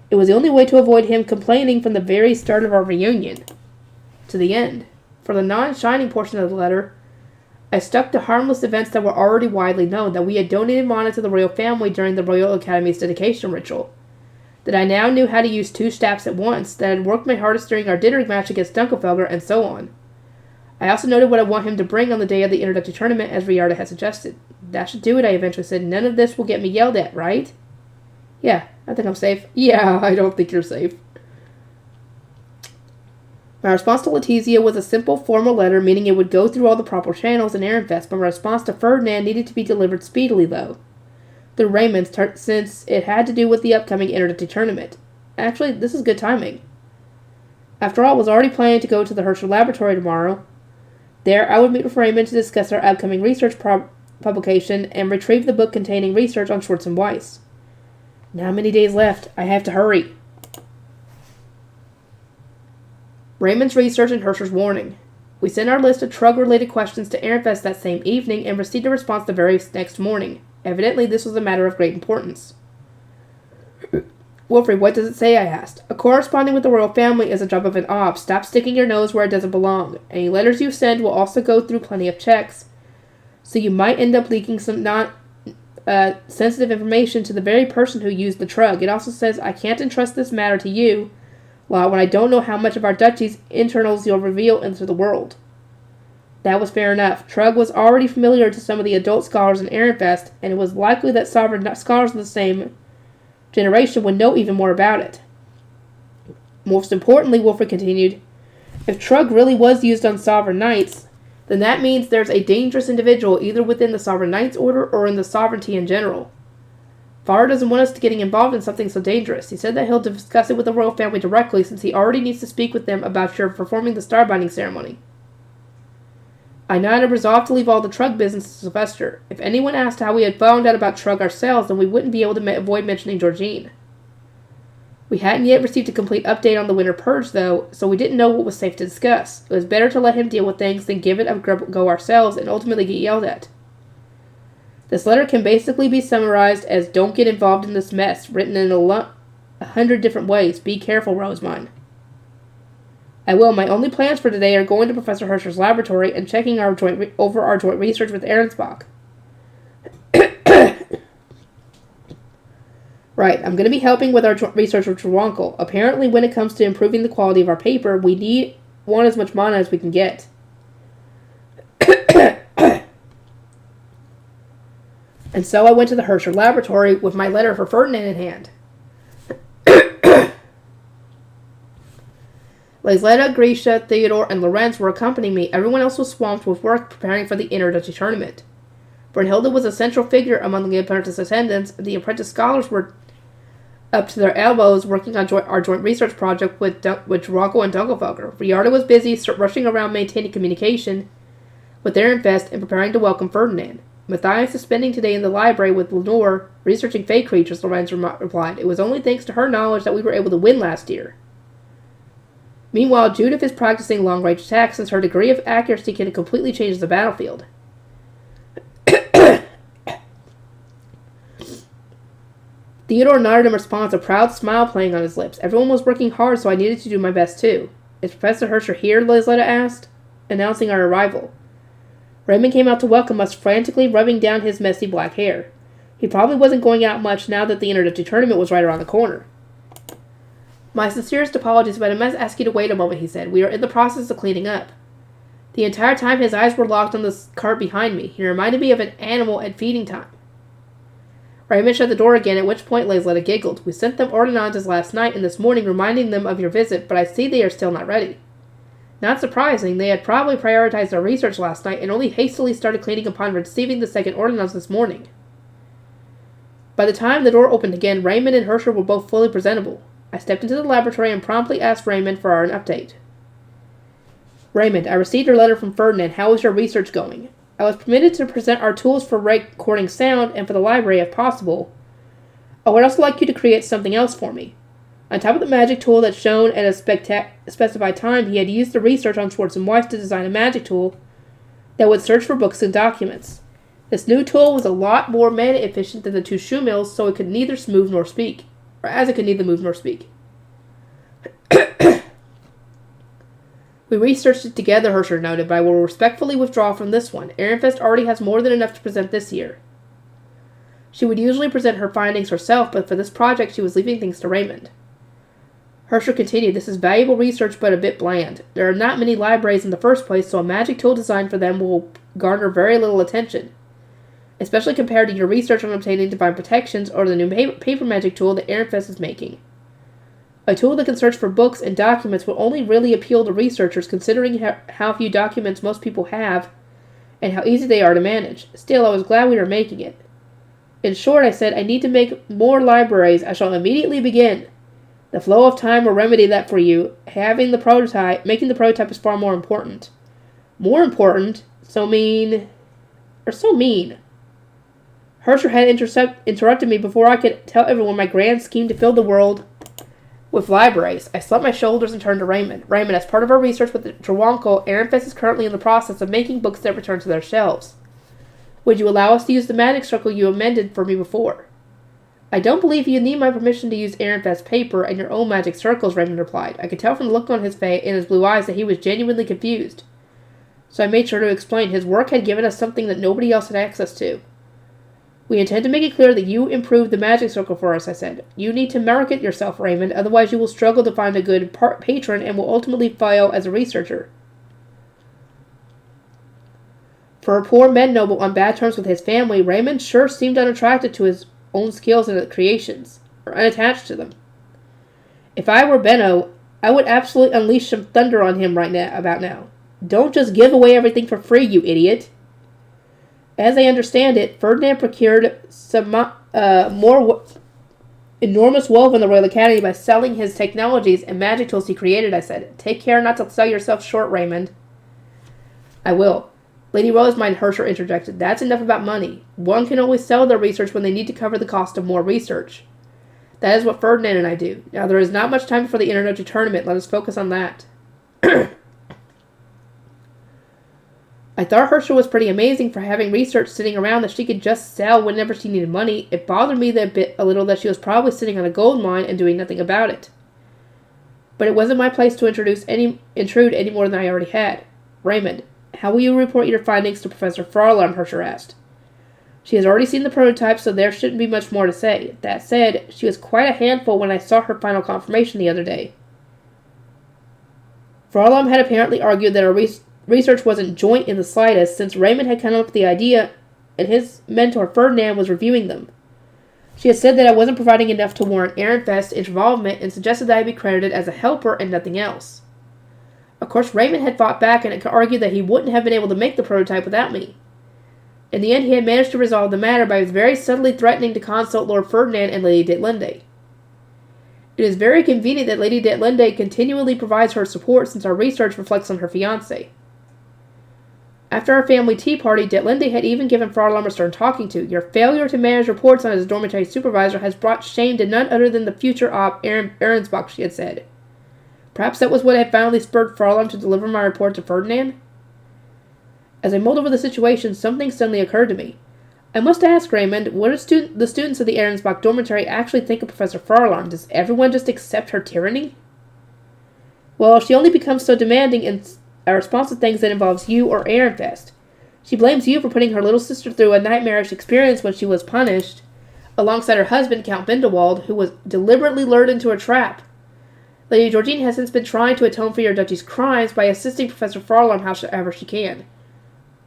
It was the only way to avoid him complaining from the very start of our reunion to the end. For the non-shining portion of the letter, I stuck to harmless events that were already widely known, that we had donated mana to the royal family during the Royal Academy's dedication ritual, that I now knew how to use 2 staffs at once, that I had worked my hardest during our dinner match against Dunkelfelger, and so on. I also noted what I want him to bring on the day of the introductory tournament, as Riarda had suggested. That should do it, I eventually said. None of this will get me yelled at, right? Yeah, I think I'm safe. Yeah, I don't think you're safe. My response to Letizia was a simple, formal letter, meaning it would go through all the proper channels in Ehrenfest, but my response to Ferdinand needed to be delivered speedily, though. Through Raymond, since it had to do with the upcoming introductory tournament. Actually, this is good timing. After all, I was already planning to go to the Herschel Laboratory tomorrow. There, I would meet with Raymond to discuss our upcoming research publication and retrieve the book containing research on Schwartz and Weiss. Not many days left. I have to hurry. Raymond's research and Herschel's warning. We sent our list of Trug-related questions to Ehrenfest that same evening and received a response the very next morning. Evidently, this was a matter of great importance. Wilfred, what does it say? I asked. A corresponding with the royal family is a job of an op. Stop sticking your nose where it doesn't belong. Any letters you send will also go through plenty of checks, so you might end up leaking some sensitive information to the very person who used the Trug. It also says, I can't entrust this matter to you, Law, when I don't know how much of our duchy's internals you'll reveal into the world. That was fair enough. Trug was already familiar to some of the adult scholars in Ehrenfest, and it was likely that sovereign scholars of the same generation would know even more about it. Most importantly, Wilfred continued, if Trug really was used on sovereign knights, then that means there's a dangerous individual either within the Sovereign Knights Order or in the sovereignty in general. Farr doesn't want us getting involved in something so dangerous. He said that he'll discuss it with the royal family directly, since he already needs to speak with them about your performing the starbinding ceremony. I nodded, resolved to leave all the Trug business to Sylvester. If anyone asked how we had found out about Trug ourselves, then we wouldn't be able to avoid mentioning Georgine. We hadn't yet received a complete update on the Winter Purge, though, so we didn't know what was safe to discuss. It was better to let him deal with things than give it a go ourselves and ultimately get yelled at. This letter can basically be summarized as, don't get involved in this mess, written in 100 different ways. Be careful, Rosemine. I will. My only plans for today are going to Professor Herscher's laboratory and checking over our joint research with Ahrensbach. Right, I'm going to be helping with our joint research with Trawankel. Apparently, when it comes to improving the quality of our paper, we want as much mana as we can get. And so I went to the Herscher laboratory with my letter for Ferdinand in hand. Lisletta, Grisha, Theodore, and Lorenz were accompanying me. Everyone else was swamped with work preparing for the introductory tournament. Brunhilde was a central figure among the apprentice attendants, and the apprentice scholars were up to their elbows working on our joint research project with Rocco and Dunkelfelger. Riarda was busy rushing around maintaining communication with Ehrenfest and preparing to welcome Ferdinand. Matthias is spending today in the library with Lenore, researching fey creatures, Lorenz replied. It was only thanks to her knowledge that we were able to win last year. Meanwhile, Judith is practicing long-range attacks since her degree of accuracy can completely change the battlefield. Theodore nodded in response, a proud smile playing on his lips. Everyone was working hard, so I needed to do my best too. Is Professor Herscher here? Lisletta asked, announcing our arrival. Raymond came out to welcome us, frantically rubbing down his messy black hair. He probably wasn't going out much now that the introductory tournament was right around the corner. My sincerest apologies, but I must ask you to wait a moment, he said. We are in the process of cleaning up. The entire time his eyes were locked on the cart behind me. He reminded me of an animal at feeding time. Raymond shut the door again, at which point Lisletta giggled. We sent them ordinances last night and this morning reminding them of your visit, but I see they are still not ready. Not surprising, they had probably prioritized their research last night and only hastily started cleaning upon receiving the second ordinance this morning. By the time the door opened again, Raymond and Herscher were both fully presentable. I stepped into the laboratory and promptly asked Raymond for an update. Raymond, I received your letter from Ferdinand. How is your research going? I was permitted to present our tools for recording sound and for the library if possible. I would also like you to create something else for me. On top of the magic tool that's shown at a specified time, he had used the research on Schwartz and Weiss to design a magic tool that would search for books and documents. This new tool was a lot more mana efficient than the two shoe mills, so it could neither move nor speak. We researched it together, Hersher noted, but I will respectfully withdraw from this one. Ehrenfest already has more than enough to present this year. She would usually present her findings herself, but for this project she was leaving things to Raymond. Hersher continued, this is valuable research but a bit bland. There are not many libraries in the first place, so a magic tool designed for them will garner very little attention, especially compared to your research on obtaining divine protections or the new paper magic tool that Ehrenfest is making. A tool that can search for books and documents will only really appeal to researchers considering how few documents most people have and how easy they are to manage. Still, I was glad we were making it. In short, I said, I need to make more libraries. I shall immediately begin. The flow of time will remedy that for you. Making the prototype is far more important. More important? So mean. Hersher had interrupted me before I could tell everyone my grand scheme to fill the world with libraries. I slumped my shoulders and turned to Raymond. Raymond, as part of our research with the Trawanko, Ehrenfest is currently in the process of making books that return to their shelves. Would you allow us to use the magic circle you amended for me before? I don't believe you need my permission to use Ehrenfest's paper and your own magic circles, Raymond replied. I could tell from the look on his face and his blue eyes that he was genuinely confused. So I made sure to explain his work had given us something that nobody else had access to. We intend to make it clear that you improved the magic circle for us, I said. You need to market yourself, Raymond, otherwise you will struggle to find a good patron and will ultimately fail as a researcher. For a poor men noble on bad terms with his family, Raymond sure seemed unattracted to his own skills and creations, or unattached to them. If I were Benno, I would absolutely unleash some thunder on him about now. Don't just give away everything for free, you idiot. As I understand it, Ferdinand procured some more enormous wealth in the Royal Academy by selling his technologies and magic tools he created, I said. Take care not to sell yourself short, Raymond. I will. Lady Rosemine, Hersher interjected. That's enough about money. One can always sell their research when they need to cover the cost of more research. That is what Ferdinand and I do. Now, there is not much time before the introductory tournament. Let us focus on that. I thought Hersher was pretty amazing for having research sitting around that she could just sell whenever she needed money. It bothered me a little that she was probably sitting on a gold mine and doing nothing about it. But it wasn't my place to intrude any more than I already had. Raymond, how will you report your findings to Professor Farlam? Hersher asked. She has already seen the prototype, so there shouldn't be much more to say. That said, she was quite a handful when I saw her final confirmation the other day. Farlam had apparently argued that our research wasn't joint in the slightest, since Raymond had come up with the idea and his mentor Ferdinand was reviewing them. She had said that I wasn't providing enough to warrant Ehrenfest's involvement and suggested that I be credited as a helper and nothing else. Of course, Raymond had fought back and argued that he wouldn't have been able to make the prototype without me. In the end, he had managed to resolve the matter by very subtly threatening to consult Lord Ferdinand and Lady Detlinde. It is very convenient that Lady Detlinde continually provides her support since our research reflects on her fiancé. After our family tea party, Detlinde had even given Farlam a stern talking to. Your failure to manage reports on his dormitory supervisor has brought shame to none other than the future op Ahrensbach, she had said. Perhaps that was what had finally spurred Farlam to deliver my report to Ferdinand? As I mulled over the situation, something suddenly occurred to me. I must ask, Raymond, what do the students of the Ahrensbach dormitory actually think of Professor Farlam? Does everyone just accept her tyranny? Well, she only becomes so demanding in a response to things that involves you or Ehrenfest. She blames you for putting her little sister through a nightmarish experience when she was punished, alongside her husband, Count Bindewald, who was deliberately lured into a trap. Lady Georgine has since been trying to atone for your duchy's crimes by assisting Professor Farlam however she can.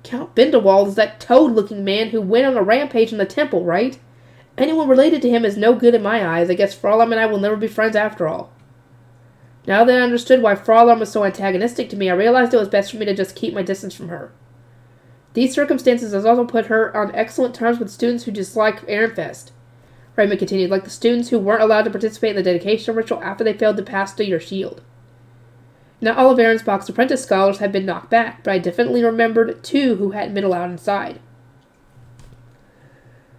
Count Bindewald is that toad-looking man who went on a rampage in the temple, right? Anyone related to him is no good in my eyes. I guess Farlam and I will never be friends after all. Now that I understood why Farlam was so antagonistic to me, I realized it was best for me to just keep my distance from her. These circumstances has also put her on excellent terms with students who dislike Ehrenfest. Raymond continued, like the students who weren't allowed to participate in the dedication ritual after they failed to pass through your shield. Not all of Ahrensbach's apprentice scholars had been knocked back, but I definitely remembered 2 who hadn't been allowed inside.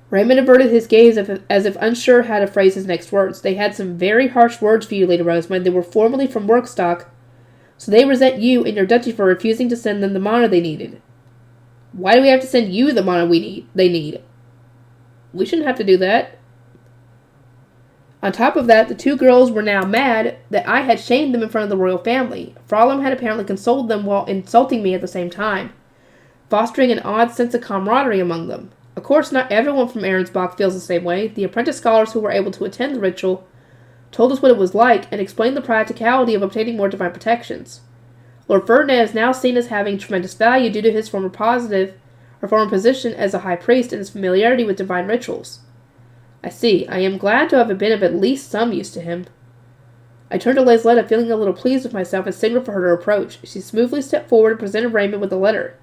Raymond averted his gaze as if unsure how to phrase his next words. They had some very harsh words for you, Lady Rosamund. They were formerly from Workstock, so they resent you and your duchy for refusing to send them the mana they needed. Why do we have to send you the mana they need? We shouldn't have to do that. On top of that, the two girls were now mad that I had shamed them in front of the royal family. Frolum had apparently consoled them while insulting me at the same time, fostering an odd sense of camaraderie among them. Of course, not everyone from Arensbach feels the same way. The apprentice scholars who were able to attend the ritual told us what it was like and explained the practicality of obtaining more divine protections. Lord Ferdinand is now seen as having tremendous value due to his former position as a high priest and his familiarity with divine rituals. I see. I am glad to have been of at least some use to him. I turned to Lasletta, feeling a little pleased with myself, and signaled for her to approach. She smoothly stepped forward and presented Raymond with the letter.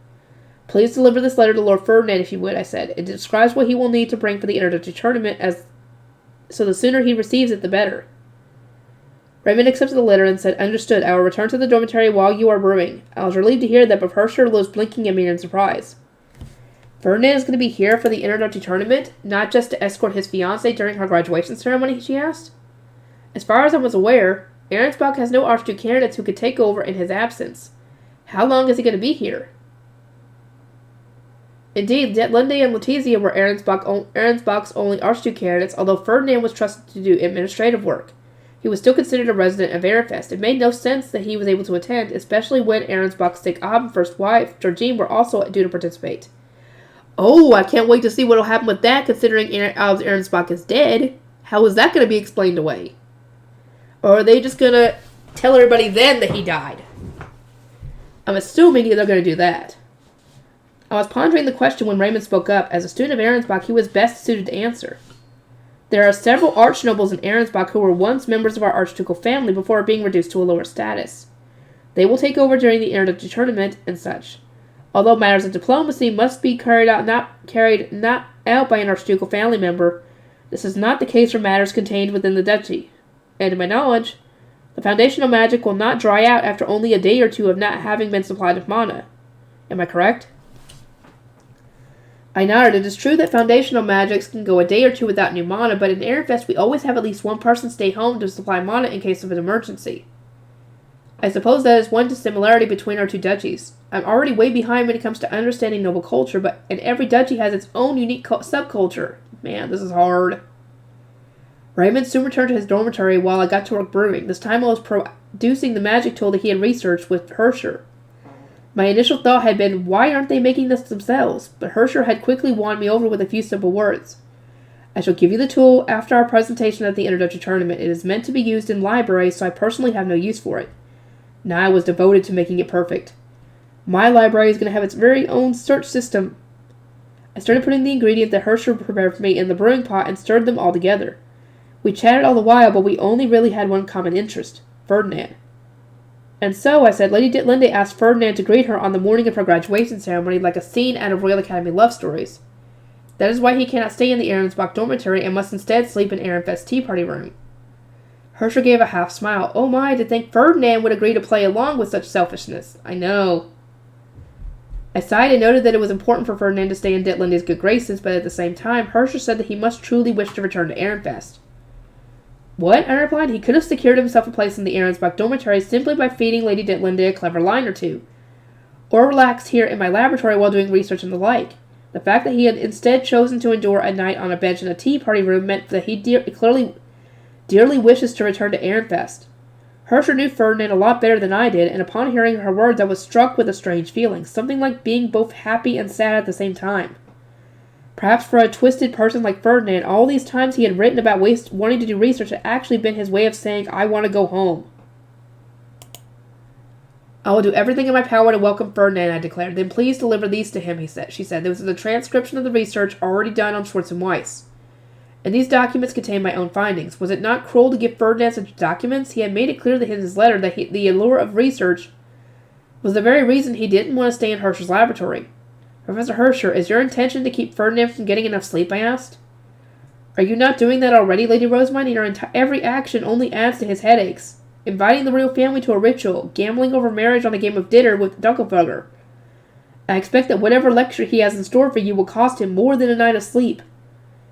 Please deliver this letter to Lord Ferdinand, if you would, I said. It describes what he will need to bring for the introductory tournament, so the sooner he receives it, the better. Raymond accepted the letter and said, Understood. I will return to the dormitory while you are brewing. I was relieved to hear that, but Hersher was blinking at me in surprise. Ferdinand is going to be here for the introductory tournament, not just to escort his fiancée during her graduation ceremony, she asked. As far as I was aware, Arensbach has no Archduke candidates who could take over in his absence. How long is he going to be here? Indeed, Detlinde and Letizia were Arensbach's only Archduke candidates, although Ferdinand was trusted to do administrative work. He was still considered a resident of Ehrenfest. It made no sense that he was able to attend, especially when Arensbach's sick Ab and first wife, Georgine, were also due to participate. Oh, I can't wait to see what will happen with that, considering Alb's Arensbach is dead. How is that going to be explained away? Or are they just going to tell everybody then that he died? I'm assuming they're going to do that. I was pondering the question when Raymond spoke up. As a student of Arensbach, he was best suited to answer. There are several archnobles in Arensbach who were once members of our archducal family before being reduced to a lower status. They will take over during the introductory tournament and such. Although matters of diplomacy must be carried not out by an archducal family member, this is not the case for matters contained within the duchy. And to my knowledge, the foundational magic will not dry out after only a day or two of not having been supplied with mana. Am I correct? I nodded. It is true that foundational magics can go a day or two without new mana, but in Ehrenfest we always have at least one person stay home to supply mana in case of an emergency. I suppose that is one dissimilarity between our two duchies. I'm already way behind when it comes to understanding noble culture, and every duchy has its own unique subculture. Man, this is hard. Raymond soon returned to his dormitory while I got to work brewing. This time I was producing the magic tool that he had researched with Hersher. My initial thought had been, why aren't they making this themselves? But Hersher had quickly won me over with a few simple words. I shall give you the tool after our presentation at the introductory tournament. It is meant to be used in libraries, so I personally have no use for it. Now I was devoted to making it perfect. My library is going to have its very own search system. I started putting the ingredients that Hersher prepared for me in the brewing pot and stirred them all together. We chatted all the while, but we only really had one common interest, Ferdinand. And so, I said, Lady Ditlinde asked Ferdinand to greet her on the morning of her graduation ceremony like a scene out of Royal Academy love stories. That is why he cannot stay in the Arensbach dormitory and must instead sleep in Ehrenfest's tea party room. Hersher gave a half smile. Oh my, to think Ferdinand would agree to play along with such selfishness. I know. I sighed and noted that it was important for Ferdinand to stay in Ditlinde's good graces, but at the same time, Hersher said that he must truly wish to return to Ehrenfest. What? I replied. He could have secured himself a place in the Arensbach dormitory simply by feeding Lady Ditlinde a clever line or two, or relaxed here in my laboratory while doing research and the like. The fact that he had instead chosen to endure a night on a bench in a tea party room meant that he dearly wishes to return to Ehrenfest. Hersher knew Ferdinand a lot better than I did, and upon hearing her words I was struck with a strange feeling, something like being both happy and sad at the same time. Perhaps for a twisted person like Ferdinand, all these times he had written about wanting to do research had actually been his way of saying, I want to go home. I will do everything in my power to welcome Ferdinand, I declared. Then please deliver these to him, she said. This is a transcription of the research already done on Schwartz and Weiss. And these documents contain my own findings. Was it not cruel to give Ferdinand such documents? He had made it clear in his letter that the allure of research was the very reason he didn't want to stay in Hersher's laboratory. Professor Hersher, is your intention to keep Ferdinand from getting enough sleep, I asked. Are you not doing that already, Lady Rosamund? Your every action only adds to his headaches. Inviting the royal family to a ritual, gambling over marriage on a game of dinner with Dunkelberger. I expect that whatever lecture he has in store for you will cost him more than a night of sleep.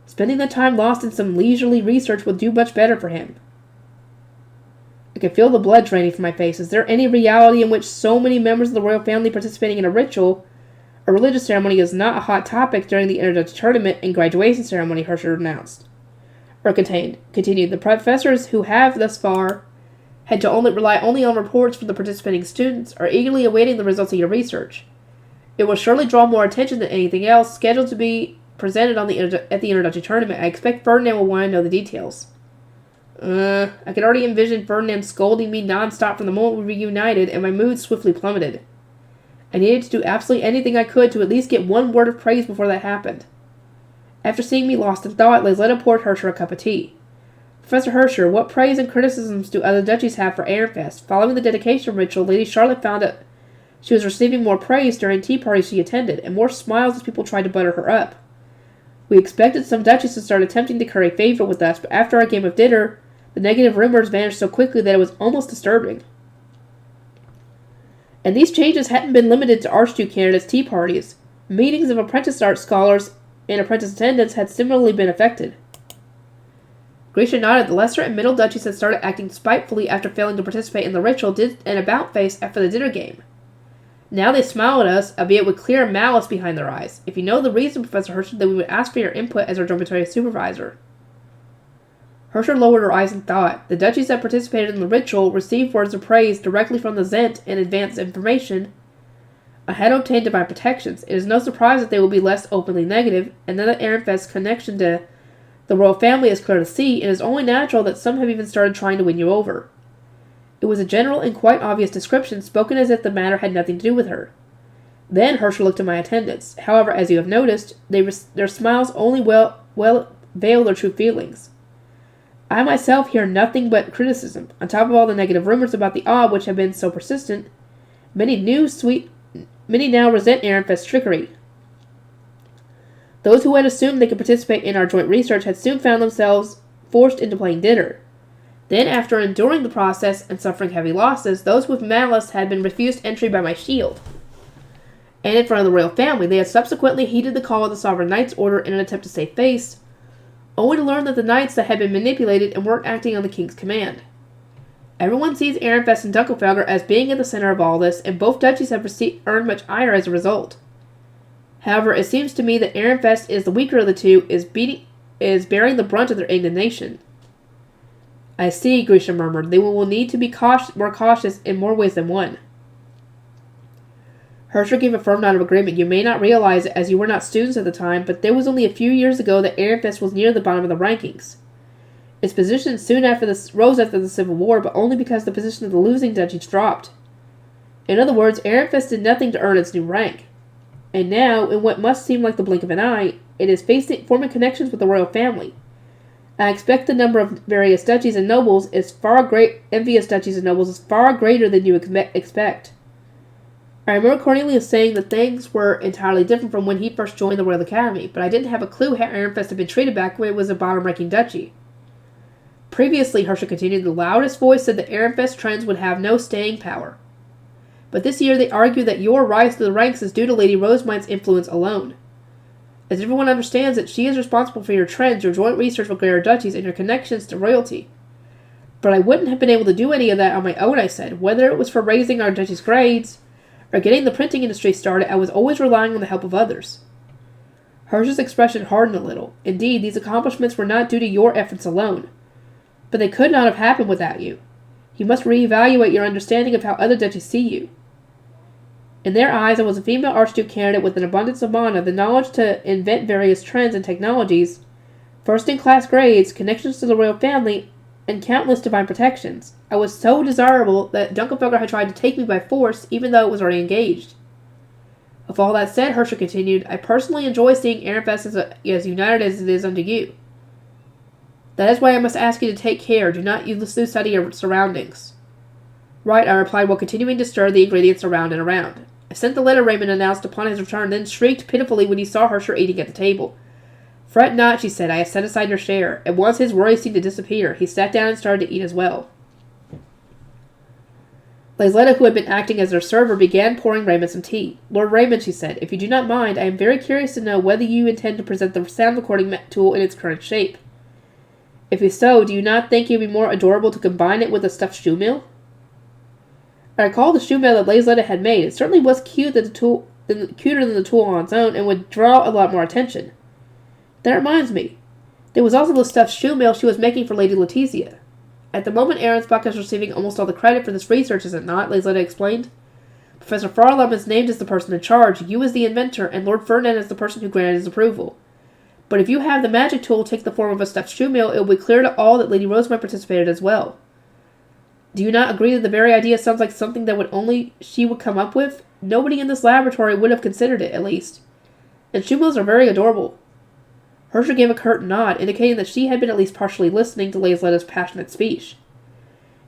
Spending the time lost in some leisurely research will do much better for him. I could feel the blood draining from my face. Is there any reality in which so many members of the royal family participating in a ritual? A religious ceremony is not a hot topic during the introductory tournament and graduation ceremony, Hersher announced. or continued. The professors who have thus far had to rely only on reports from the participating students are eagerly awaiting the results of your research. It will surely draw more attention than anything else scheduled to be presented at the introductory tournament. I expect Ferdinand will want to know the details. I could already envision Ferdinand scolding me nonstop from the moment we reunited, and my mood swiftly plummeted. I needed to do absolutely anything I could to at least get one word of praise before that happened. After seeing me lost in thought, Lazetta poured Hersher a cup of tea. Professor Hersher, what praise and criticisms do other duchies have for Ehrenfest? Following the dedication ritual, Lady Charlotte found that she was receiving more praise during tea parties she attended, and more smiles as people tried to butter her up. We expected some duchies to start attempting to curry favor with us, but after our game of dinner, the negative rumors vanished so quickly that it was almost disturbing. And these changes hadn't been limited to Archduke candidates' tea parties. Meetings of apprentice art scholars and apprentice attendants had similarly been affected. Grisha nodded. The lesser and middle duchies had started acting spitefully after failing to participate in the ritual, did an about-face after the dinner game. Now they smile at us, albeit with clear malice behind their eyes. If you know the reason, Professor Hersher, then we would ask for your input as our dormitory supervisor. Hersher lowered her eyes in thought. The duchies that participated in the ritual received words of praise directly from the Zent and advanced information I had obtained divine protections. It is no surprise that they will be less openly negative, and now that Ehrenfest's connection to the royal family is clear to see, it is only natural that some have even started trying to win you over. It was a general and quite obvious description, spoken as if the matter had nothing to do with her. Then Hersher looked at my attendants. However, as you have noticed, their smiles only veil their true feelings. I myself hear nothing but criticism. On top of all the negative rumors about the Ob, which have been so persistent, many now resent Ehrenfest's trickery. Those who had assumed they could participate in our joint research had soon found themselves forced into playing dinner. Then, after enduring the process and suffering heavy losses, those with malice had been refused entry by my shield. And in front of the royal family, they had subsequently heeded the call of the Sovereign Knight's order in an attempt to save face, only to learn that the knights that had been manipulated and weren't acting on the king's command. Everyone sees Ehrenfest and Dunkelfelder as being at the center of all this, and both duchies have earned much ire as a result. However, it seems to me that Ehrenfest is the weaker of the two, is bearing the brunt of their indignation. I see, Grisha murmured. They will need to be more cautious in more ways than one. Hersher gave a firm nod of agreement. You may not realize it, as you were not students at the time, but there was only a few years ago that Ehrenfest was near the bottom of the rankings. Its position soon rose after the Civil War, but only because the position of the losing duchies dropped. In other words, Ehrenfest did nothing to earn its new rank. And now, in what must seem like the blink of an eye, it is forming connections with the royal family. I expect the number of various duchies and nobles envious duchies and nobles is far greater than you expect. I remember Cornelius saying that things were entirely different from when he first joined the Royal Academy, but I didn't have a clue how Ehrenfest had been treated back when it was a bottom-ranking duchy. Previously, Hersher continued, the loudest voice said that Ehrenfest trends would have no staying power. But this year they argue that your rise to the ranks is due to Lady Rosemind's influence alone. As everyone understands that she is responsible for your trends, your joint research with greater duchies, and your connections to royalty. But I wouldn't have been able to do any of that on my own, I said. Whether it was for raising our duchy's grades, or getting the printing industry started, I was always relying on the help of others. Hersher's expression hardened a little. Indeed, these accomplishments were not due to your efforts alone. But they could not have happened without you. You must reevaluate your understanding of how other duchies see you. In their eyes, I was a female Archduke candidate with an abundance of mana, the knowledge to invent various trends and technologies, first-in-class grades, connections to the royal family, and countless divine protections. I was so desirable that Dunkelfelder had tried to take me by force, even though it was already engaged. With all that said, Hersher continued, I personally enjoy seeing Ehrenfest as united as it is unto you. That is why I must ask you to take care. Do not lose sight of your surroundings. Right, I replied while continuing to stir the ingredients around and around. I sent the letter Raymond announced upon his return, then shrieked pitifully when he saw Hersher eating at the table. Fret not, she said, I have set aside your share. At once his worries seemed to disappear. He sat down and started to eat as well. Lazetta, who had been acting as their server, began pouring Raymond some tea. Lord Raymond, she said, if you do not mind, I am very curious to know whether you intend to present the sound recording tool in its current shape. If so, do you not think it would be more adorable to combine it with a stuffed shoe mill? I recalled the shoe mill that Lazetta had made. It certainly was cuter than the tool on its own, and would draw a lot more attention. That reminds me. There was also the stuffed shoe mail she was making for Lady Letizia. At the moment, Ahrensbach is receiving almost all the credit for this research, is it not? Lazetta explained. Professor Farlam is named as the person in charge, you as the inventor, and Lord Ferdinand is the person who granted his approval. But if you have the magic tool take the form of a stuffed shoe mail, it will be clear to all that Lady Rosemary participated as well. Do you not agree that the very idea sounds like something that only she would come up with? Nobody in this laboratory would have considered it, at least. And shoe mails are very adorable. Herscher gave a curt nod, indicating that she had been at least partially listening to Lazetta's passionate speech.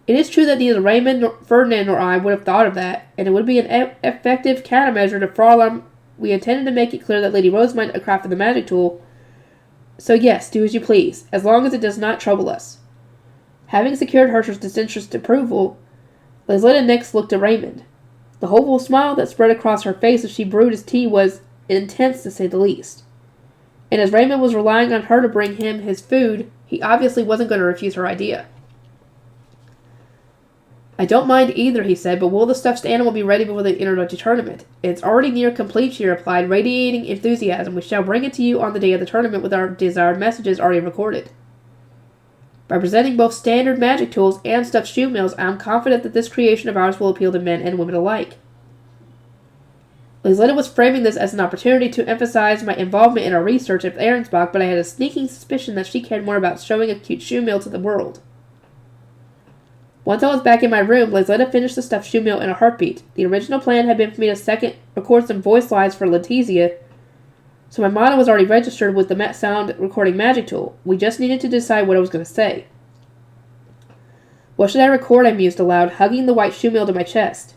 It is true that neither Raymond, nor Ferdinand, nor I would have thought of that, and it would be an effective countermeasure to Farlam. We intended to make it clear that Lady Rosemary had crafted the magic tool. So yes, do as you please, as long as it does not trouble us. Having secured Herscher's disinterested approval, Lazetta next looked at Raymond. The hopeful smile that spread across her face as she brewed his tea was intense, to say the least. And as Raymond was relying on her to bring him his food, he obviously wasn't going to refuse her idea. I don't mind either, he said, but will the stuffed animal be ready before the introductory tournament? It's already near complete, she replied, radiating enthusiasm. We shall bring it to you on the day of the tournament with our desired messages already recorded. By presenting both standard magic tools and stuffed shoe mails, I am confident that this creation of ours will appeal to men and women alike. Lazetta was framing this as an opportunity to emphasize my involvement in our research at Ahrensbach, but I had a sneaking suspicion that she cared more about showing a cute shoe mail to the world. Once I was back in my room, Lazetta finished the stuffed shoe mail in a heartbeat. The original plan had been for me to record some voice lines for Letizia, so my motto was already registered with the sound recording magic tool. We just needed to decide what I was going to say. What should I record? I mused aloud, hugging the white shoe mail to my chest.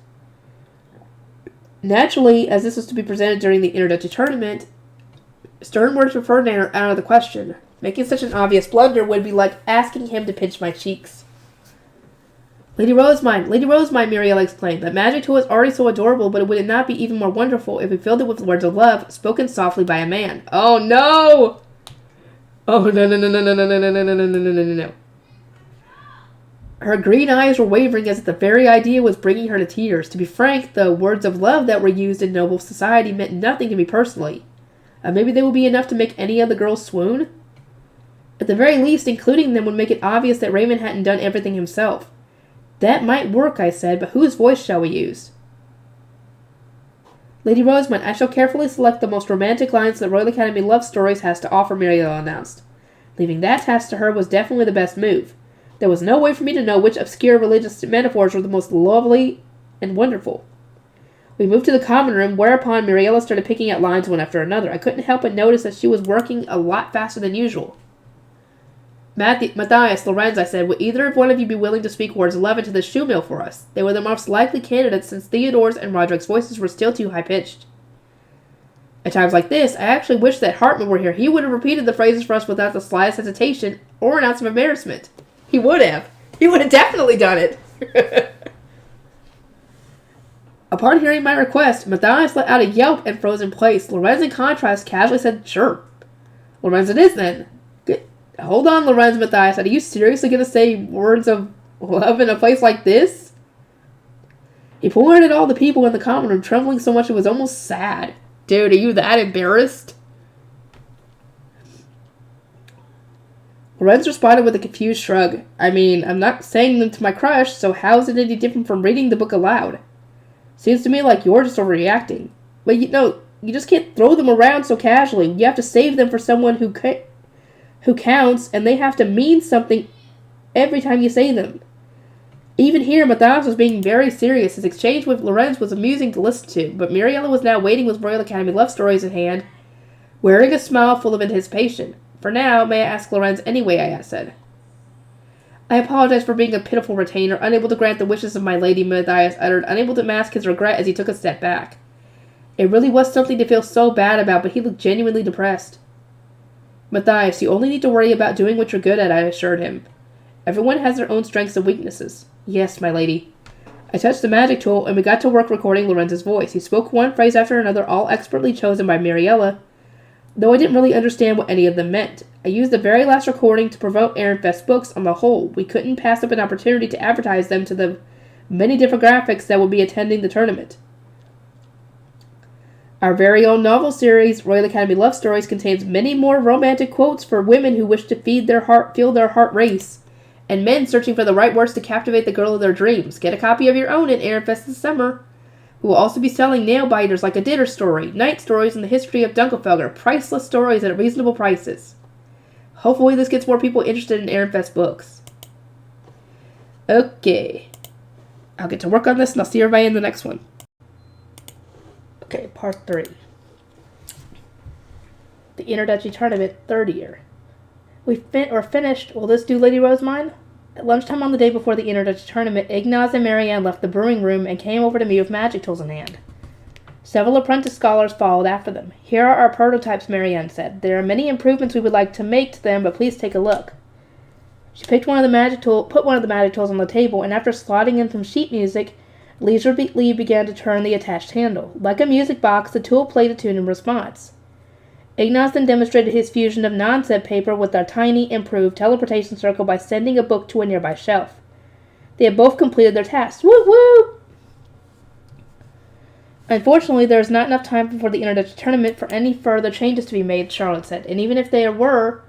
Naturally, as this was to be presented during the introductory tournament, stern words from Ferdinand are out of the question. Making such an obvious blunder would be like asking him to pinch my cheeks. Lady Rosemary, Muriel exclaimed. That magic tool is already so adorable, but would it not be even more wonderful if we filled it with words of love, spoken softly by a man? Oh, no! Oh, no. Her green eyes were wavering as if the very idea was bringing her to tears. To be frank, the words of love that were used in noble society meant nothing to me personally. Maybe they would be enough to make any of the girls swoon? At the very least, including them would make it obvious that Raymond hadn't done everything himself. That might work, I said, but whose voice shall we use? Lady Rosemary, I shall carefully select the most romantic lines that Royal Academy Love Stories has to offer, Muriel announced. Leaving that task to her was definitely the best move. There was no way for me to know which obscure religious metaphors were the most lovely and wonderful. We moved to the common room, whereupon Muriela started picking out lines one after another. I couldn't help but notice that she was working a lot faster than usual. Matthias, Lorenz, I said, would either of one of you be willing to speak words of love into this shoe mail for us? They were the most likely candidates since Theodore's and Roderick's voices were still too high-pitched. At times like this, I actually wish that Hartman were here. He would have repeated the phrases for us without the slightest hesitation or an ounce of embarrassment. He would have. He would have definitely done it. Upon hearing my request, Matthias let out a yelp and froze in place. Lorenz, in contrast, casually said, sure. Lorenz it is, then. Hold on, Lorenz, Matthias. Are you seriously going to say words of love in a place like this? He pointed at all the people in the common room, trembling so much it was almost sad. Dude, are you that embarrassed? Lorenz responded with a confused shrug. I mean, I'm not saying them to my crush, so how is it any different from reading the book aloud? Seems to me like you're just overreacting. But you just can't throw them around so casually. You have to save them for someone who counts, and they have to mean something every time you say them. Even here, Matthias was being very serious. His exchange with Lorenz was amusing to listen to, but Muriela was now waiting with Royal Academy Love Stories in hand, wearing a smile full of anticipation. For now, may I ask Lorenz anyway, I said. I apologize for being a pitiful retainer, unable to grant the wishes of my lady, Matthias uttered, unable to mask his regret as he took a step back. It really was something to feel so bad about, but he looked genuinely depressed. Matthias, you only need to worry about doing what you're good at, I assured him. Everyone has their own strengths and weaknesses. Yes, my lady. I touched the magic tool, and we got to work recording Lorenz's voice. He spoke one phrase after another, all expertly chosen by Muriela, though I didn't really understand what any of them meant. I used the very last recording to promote Ehrenfest books on the whole. We couldn't pass up an opportunity to advertise them to the many demographics that would be attending the tournament. Our very own novel series, Royal Academy Love Stories, contains many more romantic quotes for women who wish to feel their heart race, and men searching for the right words to captivate the girl of their dreams. Get a copy of your own at Ehrenfest this summer. We will also be selling nail-biters like A Dinner Story, Night Stories, and the History of Dunkelfelder, priceless stories at reasonable prices. Hopefully this gets more people interested in Ehrenfest books. Okay. I'll get to work on this, and I'll see everybody in the next one. Okay, part 3. The Interduchy Tournament, 3rd year. We're finished. Will this do, Lady Rosemine? At lunchtime on the day before the Interduchy Tournament, Ignaz and Marianne left the brewing room and came over to me with magic tools in hand. Several apprentice scholars followed after them. Here are our prototypes, Marianne said. There are many improvements we would like to make to them, but please take a look. She put one of the magic tools on the table, and after slotting in some sheet music, leisurely began to turn the attached handle. Like a music box, the tool played a tune in response. Ignaz then demonstrated his fusion of non-set paper with our tiny, improved teleportation circle by sending a book to a nearby shelf. They had both completed their tasks. Woo woo! Unfortunately, there is not enough time before the Interduchy Tournament for any further changes to be made, Charlotte said, and even if there were,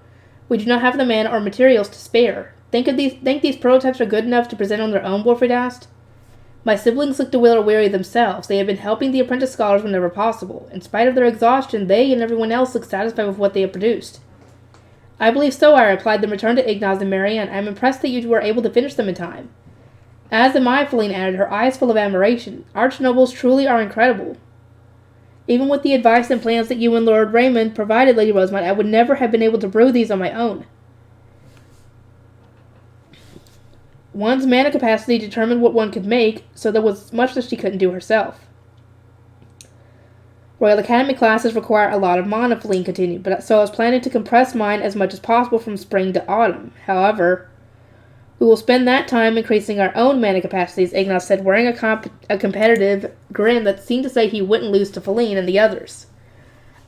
we do not have the mana or materials to spare. Think these prototypes are good enough to present on their own, Wilfred asked. My siblings looked a little weary themselves. They had been helping the apprentice scholars whenever possible. In spite of their exhaustion, they and everyone else looked satisfied with what they had produced. I believe so, I replied, then returned to Ignaz and Marianne. I am impressed that you were able to finish them in time. As am I, Feline added, her eyes full of admiration. Archnobles truly are incredible. Even with the advice and plans that you and Lord Raymond provided, Lady Rosemont, I would never have been able to brew these on my own. One's mana capacity determined what one could make, so there was much that she couldn't do herself. Royal Academy classes require a lot of mana, Feline continued, so I was planning to compress mine as much as possible from spring to autumn. However, we will spend that time increasing our own mana capacities, Ignaz said, wearing a competitive grin that seemed to say he wouldn't lose to Feline and the others.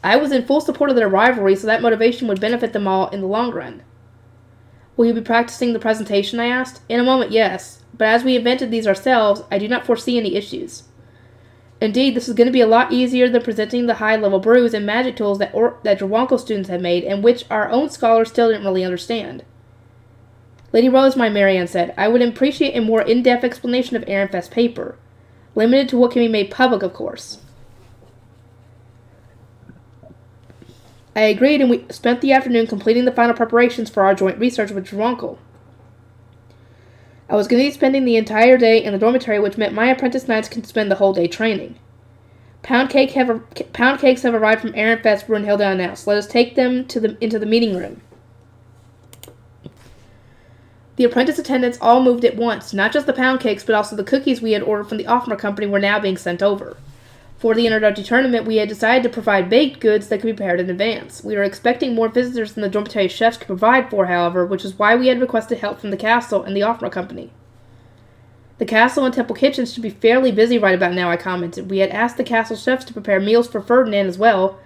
I was in full support of their rivalry, so that motivation would benefit them all in the long run. Will you be practicing the presentation, I asked. In a moment, yes. But as we invented these ourselves, I do not foresee any issues. Indeed, this is going to be a lot easier than presenting the high-level brews and magic tools that Jawanko students had made, and which our own scholars still didn't really understand. Lady Rosemine, Marianne said, I would appreciate a more in-depth explanation of Ehrenfest paper. Limited to what can be made public, of course. I agreed, and we spent the afternoon completing the final preparations for our joint research with Jawanko. I was going to be spending the entire day in the dormitory, which meant my apprentice knights could spend the whole day training. Pound cakes have arrived from Ehrenfest, Brunhilde announced. Let us take them into the meeting room. The apprentice attendants all moved at once. Not just the pound cakes, but also the cookies we had ordered from the Offmer Company were now being sent over. For the Introductory Tournament, we had decided to provide baked goods that could be prepared in advance. We were expecting more visitors than the dormitory chefs could provide for, however, which is why we had requested help from the castle and the Offmer Company. The castle and temple kitchens should be fairly busy right about now, I commented. We had asked the castle chefs to prepare meals for Ferdinand as well,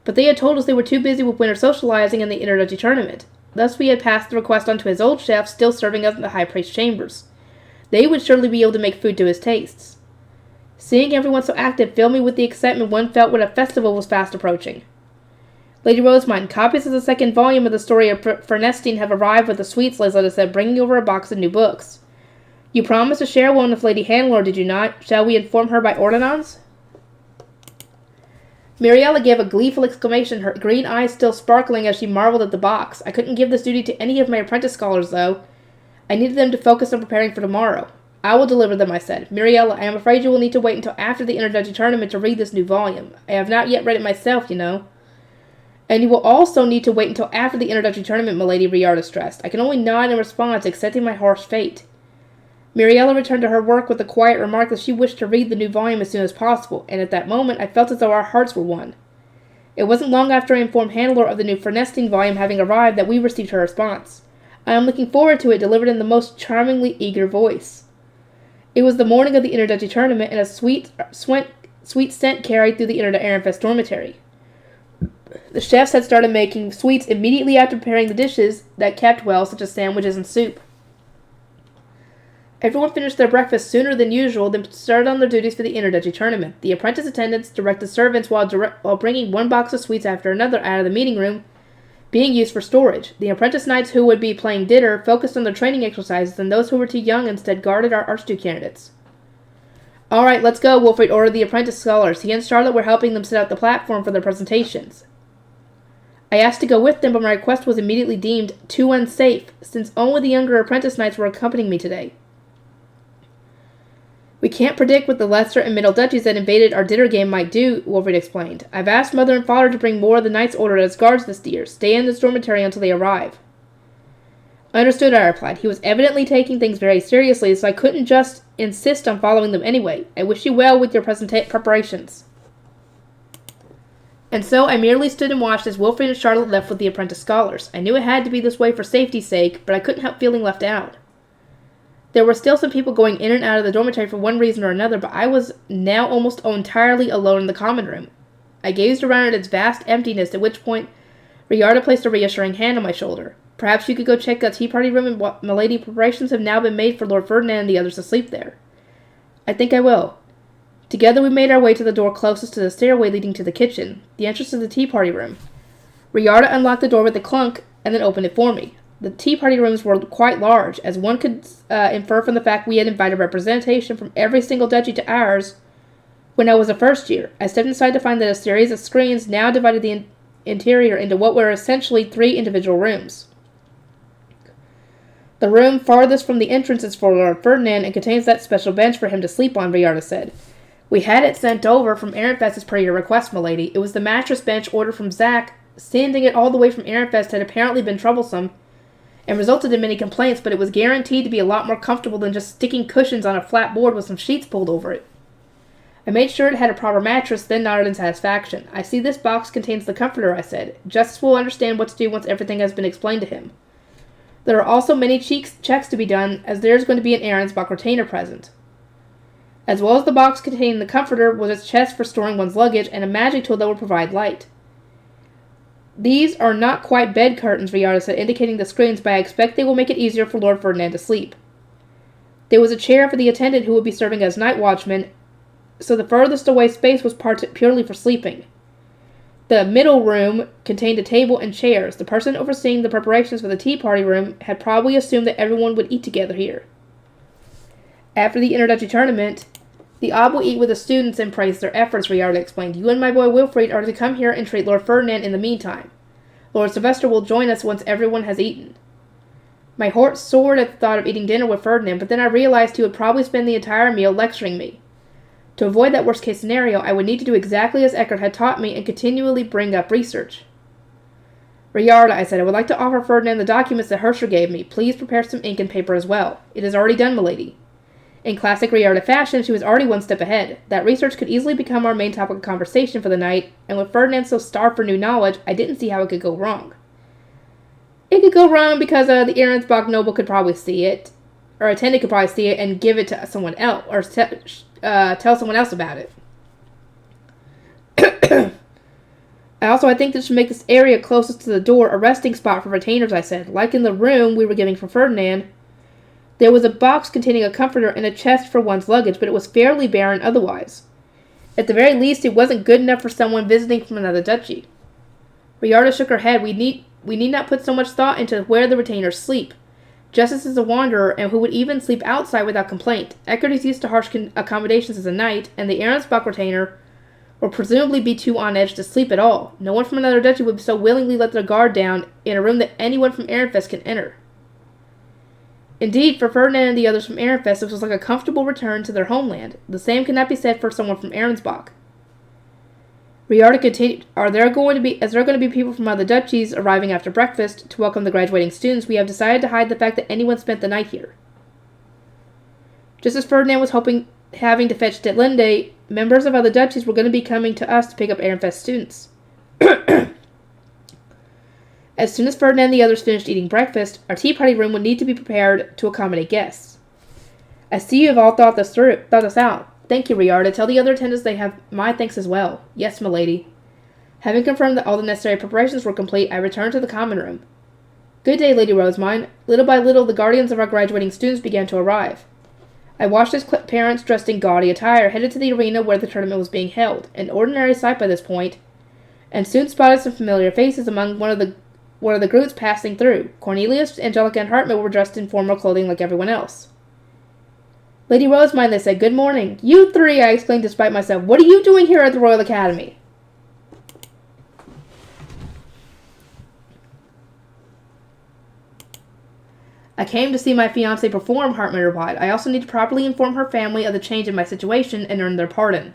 but they had told us they were too busy with winter socializing and the Introductory Tournament. Thus we had passed the request on to his old chefs, still serving us in the high priest's chambers. They would surely be able to make food to his tastes. Seeing everyone so active filled me with the excitement one felt when a festival was fast approaching. Lady Rosemine, copies of the second volume of the story of Fernestine have arrived with the sweets, Lisletta said, bringing over a box of new books. You promised to share one with Lady Hannelore, did you not? Shall we inform her by ordinance? Muriella gave a gleeful exclamation, her green eyes still sparkling as she marveled at the box. I couldn't give this duty to any of my apprentice scholars, though. I needed them to focus on preparing for tomorrow. I will deliver them, I said. Muriella, I am afraid you will need to wait until after the Introductory Tournament to read this new volume. I have not yet read it myself, you know. And you will also need to wait until after the Introductory Tournament, Milady, Riarda stressed. I can only nod in response, accepting my harsh fate. Muriella returned to her work with a quiet remark that she wished to read the new volume as soon as possible, and at that moment I felt as though our hearts were one. It wasn't long after I informed Hannelore of the new Fernestine volume having arrived that we received her response. I am looking forward to it, delivered in the most charmingly eager voice. It was the morning of the Introductory Tournament, and a sweet scent carried through the Ehrenfest dormitory. The chefs had started making sweets immediately after preparing the dishes that kept well, such as sandwiches and soup. Everyone finished their breakfast sooner than usual, then started on their duties for the interduchy tournament. The apprentice attendants directed servants while bringing one box of sweets after another out of the meeting room, being used for storage. The apprentice knights who would be playing dinner focused on their training exercises, and those who were too young instead guarded our archduke candidates. "All right, let's go," Wilfrid ordered the apprentice scholars. He and Charlotte were helping them set out the platform for their presentations. I asked to go with them, but my request was immediately deemed too unsafe, since only the younger apprentice knights were accompanying me today. "We can't predict what the lesser and middle duchies that invaded our dinner game might do," Wilfrid explained. "I've asked Mother and Father to bring more of the knights ordered as guards this year. Stay in this dormitory until they arrive." "Understood," I replied. He was evidently taking things very seriously, so I couldn't just insist on following them anyway. "I wish you well with your preparations." And so I merely stood and watched as Wilfrid and Charlotte left with the apprentice scholars. I knew it had to be this way for safety's sake, but I couldn't help feeling left out. There were still some people going in and out of the dormitory for one reason or another, but I was now almost entirely alone in the common room. I gazed around at its vast emptiness, at which point Riarda placed a reassuring hand on my shoulder. "Perhaps you could go check the tea party room and what milady preparations have now been made for Lord Ferdinand and the others to sleep there." "I think I will." Together we made our way to the door closest to the stairway leading to the kitchen, the entrance to the tea party room. Riarda unlocked the door with a clunk and then opened it for me. The tea party rooms were quite large, as one could infer from the fact we had invited representation from every single duchy to ours when I was a first year. I stepped inside to find that a series of screens now divided the interior into what were essentially 3 individual rooms. "The room farthest from the entrance is for Lord Ferdinand and contains that special bench for him to sleep on," Riarda said. "We had it sent over from Ehrenfest per your request, milady. It was the mattress bench ordered from Zack. Sending it all the way from Ehrenfest had apparently been troublesome and resulted in many complaints, but it was guaranteed to be a lot more comfortable than just sticking cushions on a flat board with some sheets pulled over it." I made sure it had a proper mattress, then nodded in satisfaction. "I see this box contains the comforter," I said. "Justice will understand what to do once everything has been explained to him. There are also many checks to be done, as there is going to be an Ahrensbach retainer present." As well as the box containing the comforter was its chest for storing one's luggage and a magic tool that would provide light. "These are not quite bed curtains," Riarda said, indicating the screens, "but I expect they will make it easier for Lord Ferdinand to sleep." There was a chair for the attendant who would be serving as night watchman, so the furthest away space was purely for sleeping. The middle room contained a table and chairs. The person overseeing the preparations for the tea party room had probably assumed that everyone would eat together here. After the introductory tournament, the Ob will eat with the students and praise their efforts, Riarda explained. "You and my boy Wilfrid are to come here and treat Lord Ferdinand in the meantime. Lord Sylvester will join us once everyone has eaten." My heart soared at the thought of eating dinner with Ferdinand, but then I realized he would probably spend the entire meal lecturing me. To avoid that worst-case scenario, I would need to do exactly as Eckert had taught me and continually bring up research. "Riarda," I said, "I would like to offer Ferdinand the documents that Herscher gave me. Please prepare some ink and paper as well." "It is already done, milady." In classic Riarda fashion, she was already one step ahead. That research could easily become our main topic of conversation for the night, and with Ferdinand so starved for new knowledge, I didn't see how it could go wrong. It could go wrong because the Ahrensbach noble could probably see it, or attendant could probably see it and give it to someone else, or tell someone else about it. I think this should make this area closest to the door a resting spot for retainers, I said. Like in the room we were giving for Ferdinand, there was a box containing a comforter and a chest for one's luggage, but it was fairly barren otherwise. At the very least, it wasn't good enough for someone visiting from another duchy. Riarda shook her head. We need not put so much thought into where the retainers sleep. Justice is a wanderer, and who would even sleep outside without complaint. Eckert is used to harsh accommodations as a knight, and the Ahrensbach retainer will presumably be too on edge to sleep at all. No one from another duchy would so willingly let their guard down in a room that anyone from Ehrenfest can enter. Indeed, for Ferdinand and the others from Ehrenfest, this was like a comfortable return to their homeland. The same cannot be said for someone from Ahrensbach. Riarda continued, As there are going to be people from other duchies arriving after breakfast to welcome the graduating students, we have decided to hide the fact that anyone spent the night here. Just as Ferdinand was having to fetch Detlinde, members of other duchies were going to be coming to us to pick up Ehrenfest students. As soon as Ferdinand and the others finished eating breakfast, our tea party room would need to be prepared to accommodate guests. I see you have all thought this out. Thank you, Riarda. Tell the other attendants they have my thanks as well. Yes, milady. Having confirmed that all the necessary preparations were complete, I returned to the common room. Good day, Lady Rosemine. Little by little, the guardians of our graduating students began to arrive. I watched his parents, dressed in gaudy attire, headed to the arena where the tournament was being held, an ordinary sight by this point, and soon spotted some familiar faces among one of the groups passing through. Cornelius, Angelica, and Hartman were dressed in formal clothing like everyone else. Lady Rosemine, they said. Good morning. You three, I exclaimed despite myself. What are you doing here at the Royal Academy? I came to see my fiancé perform, Hartman replied. I also need to properly inform her family of the change in my situation and earn their pardon.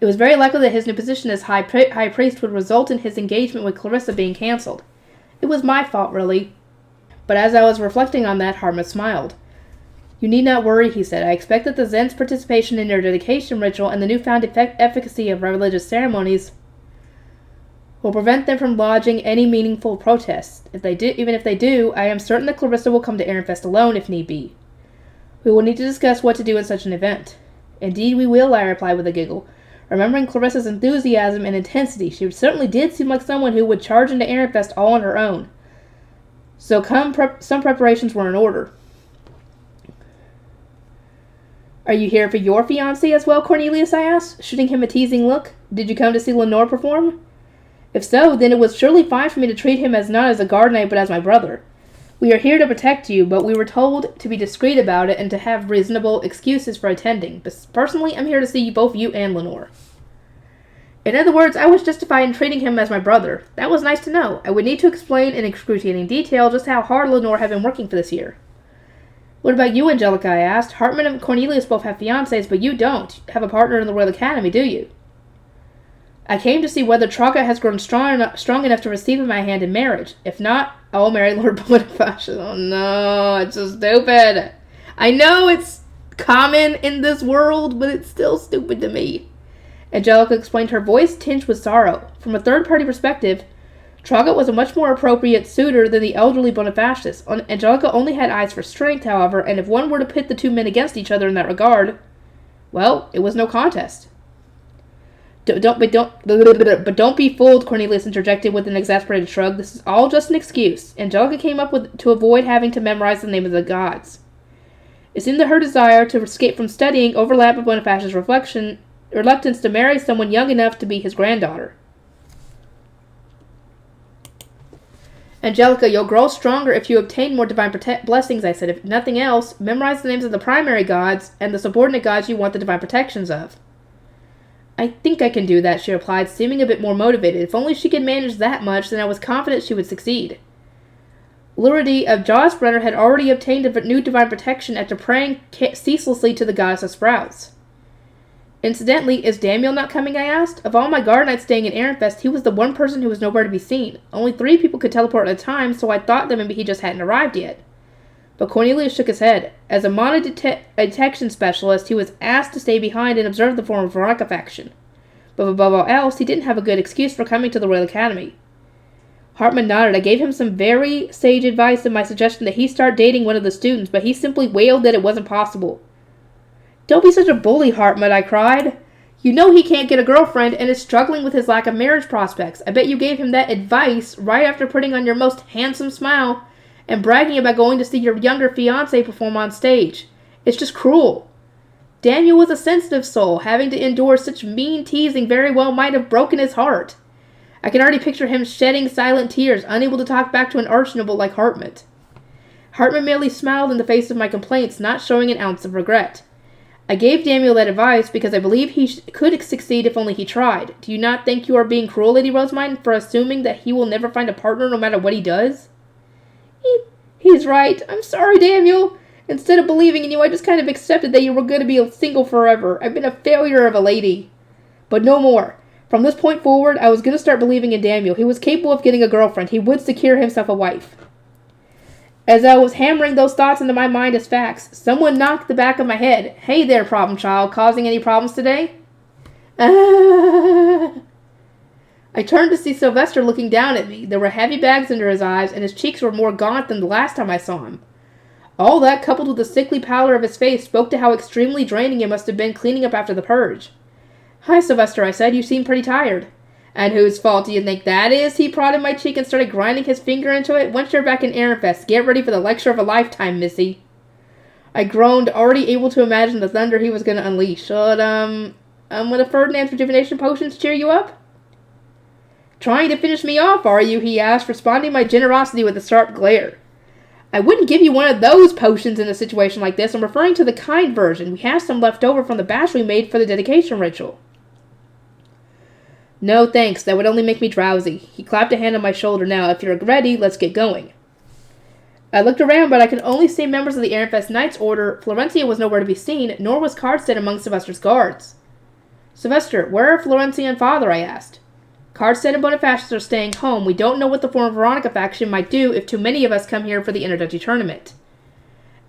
It was very likely that his new position as high priest would result in his engagement with Clarissa being cancelled. It was my fault, really. But as I was reflecting on that, Hartman smiled. You need not worry, he said. I expect that the Zen's participation in your dedication ritual and the newfound efficacy of religious ceremonies will prevent them from lodging any meaningful protests. Even if they do, I am certain that Clarissa will come to Ehrenfest alone if need be. We will need to discuss what to do in such an event. Indeed we will, I replied with a giggle. Remembering Clarissa's enthusiasm and intensity, she certainly did seem like someone who would charge into Ehrenfest all on her own. So some preparations were in order. Are you here for your fiancé as well, Cornelius? I asked, shooting him a teasing look. Did you come to see Lenore perform? If so, then it was surely fine for me to treat him as not as a guard knight but as my brother. We are here to protect you, but we were told to be discreet about it and to have reasonable excuses for attending. But personally, I'm here to see both you and Lenore. In other words, I was justified in treating him as my brother. That was nice to know. I would need to explain in excruciating detail just how hard Lenore had been working for this year. What about you, Angelica? I asked. Hartman and Cornelius both have fiancés, but you don't have a partner in the Royal Academy, do you? I came to see whether Traga has grown strong enough to receive my hand in marriage. If not, I will marry Lord Boniface. Oh no, it's so stupid. I know it's common in this world, but it's still stupid to me. Angelica explained, her voice tinged with sorrow. From a third-party perspective, Traga was a much more appropriate suitor than the elderly Bonifacius. Angelica only had eyes for strength, however, and if one were to pit the two men against each other in that regard, well, it was no contest. But don't be fooled, Cornelius interjected with an exasperated shrug. This is all just an excuse. Angelica came up with to avoid having to memorize the name of the gods. It seemed that her desire to escape from studying overlapped with Bonifacius' reluctance to marry someone young enough to be his granddaughter. Angelica, you'll grow stronger if you obtain more divine blessings, I said. If nothing else, memorize the names of the primary gods and the subordinate gods you want the divine protections of. I think I can do that, she replied, seeming a bit more motivated. If only she could manage that much, then I was confident she would succeed. Luridi of Jawsbrenner had already obtained a new divine protection after praying ceaselessly to the goddess of sprouts. Incidentally, is Damiel not coming, I asked? Of all my guard knights staying in Ehrenfest, he was the one person who was nowhere to be seen. Only 3 people could teleport at a time, so I thought that maybe he just hadn't arrived yet. But Cornelius shook his head. As a mono detection specialist, he was asked to stay behind and observe the former Veronica faction. But above all else, he didn't have a good excuse for coming to the Royal Academy. Hartman nodded. I gave him some very sage advice in my suggestion that he start dating one of the students, but he simply wailed that it wasn't possible. Don't be such a bully, Hartman, I cried. You know he can't get a girlfriend and is struggling with his lack of marriage prospects. I bet you gave him that advice right after putting on your most handsome smile and bragging about going to see your younger fiancé perform on stage. It's just cruel. Daniel was a sensitive soul. Having to endure such mean teasing very well might have broken his heart. I can already picture him shedding silent tears, unable to talk back to an arch-noble like Hartman. Hartman merely smiled in the face of my complaints, not showing an ounce of regret. I gave Daniel that advice because I believe he could succeed if only he tried. Do you not think you are being cruel, Lady Rosemine, for assuming that he will never find a partner no matter what he does? He's right. I'm sorry, Daniel. Instead of believing in you, I just kind of accepted that you were going to be single forever. I've been a failure of a lady. But no more. From this point forward, I was going to start believing in Daniel. He was capable of getting a girlfriend. He would secure himself a wife. As I was hammering those thoughts into my mind as facts, someone knocked the back of my head. Hey there, problem child. Causing any problems today? I turned to see Sylvester looking down at me. There were heavy bags under his eyes, and his cheeks were more gaunt than the last time I saw him. All that, coupled with the sickly pallor of his face, spoke to how extremely draining it must have been cleaning up after the purge. Hi, Sylvester, I said. You seem pretty tired. And whose fault do you think that is? He prodded my cheek and started grinding his finger into it. Once you're back in Ehrenfest, get ready for the lecture of a lifetime, missy. I groaned, already able to imagine the thunder he was going to unleash. Should, one of Ferdinand's rejuvenation potions cheer you up? Trying to finish me off, are you? He asked, responding to my generosity with a sharp glare. I wouldn't give you one of those potions in a situation like this. I'm referring to the kind version. We have some left over from the batch we made for the dedication ritual. No, thanks. That would only make me drowsy. He clapped a hand on my shoulder. Now, if you're ready, let's get going. I looked around, but I could only see members of the Ehrenfest Knights Order. Florencia was nowhere to be seen, nor was Cardstead among Sylvester's guards. Sylvester, where are Florencia and Father? I asked. Cardstead and Bonifacius are staying home. We don't know what the former Veronica faction might do if too many of us come here for the Interduchy tournament.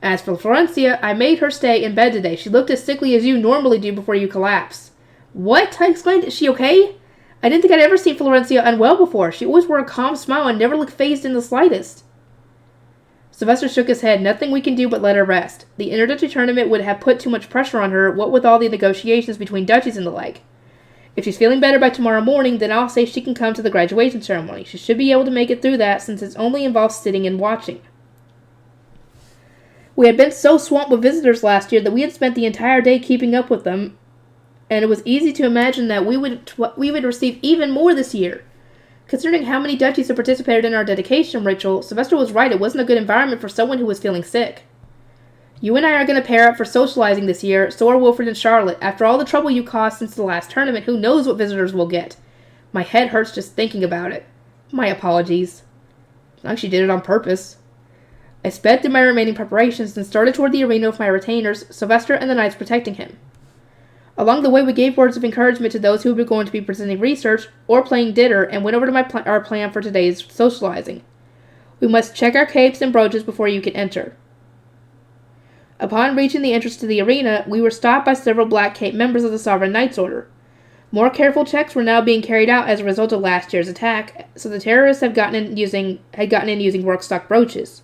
As for Florencia, I made her stay in bed today. She looked as sickly as you normally do before you collapse. What? I exclaimed. Is she okay? I didn't think I'd ever seen Florencia unwell before. She always wore a calm smile and never looked fazed in the slightest. Sylvester shook his head. Nothing we can do but let her rest. The Interduchy tournament would have put too much pressure on her, what with all the negotiations between duchies and the like. If she's feeling better by tomorrow morning, then I'll say she can come to the graduation ceremony. She should be able to make it through that, since it only involves sitting and watching. We had been so swamped with visitors last year that we had spent the entire day keeping up with them, and it was easy to imagine that we would receive even more this year. Considering how many duchies had participated in our dedication ritual, Sylvester was right. It wasn't a good environment for someone who was feeling sick. You and I are going to pair up for socializing this year, so are Wilfred and Charlotte. After all the trouble you caused since the last tournament, who knows what visitors we'll get. My head hurts just thinking about it. My apologies. It's not like she did it on purpose. I sped through my remaining preparations and started toward the arena with my retainers, Sylvester and the knights protecting him. Along the way, we gave words of encouragement to those who were going to be presenting research or playing dinner, and went over to our plan for today's socializing. We must check our capes and brooches before you can enter. Upon reaching the entrance to the arena, we were stopped by several black cape members of the Sovereign Knights Order. More careful checks were now being carried out as a result of last year's attack, so the terrorists had gotten in using workstock brooches.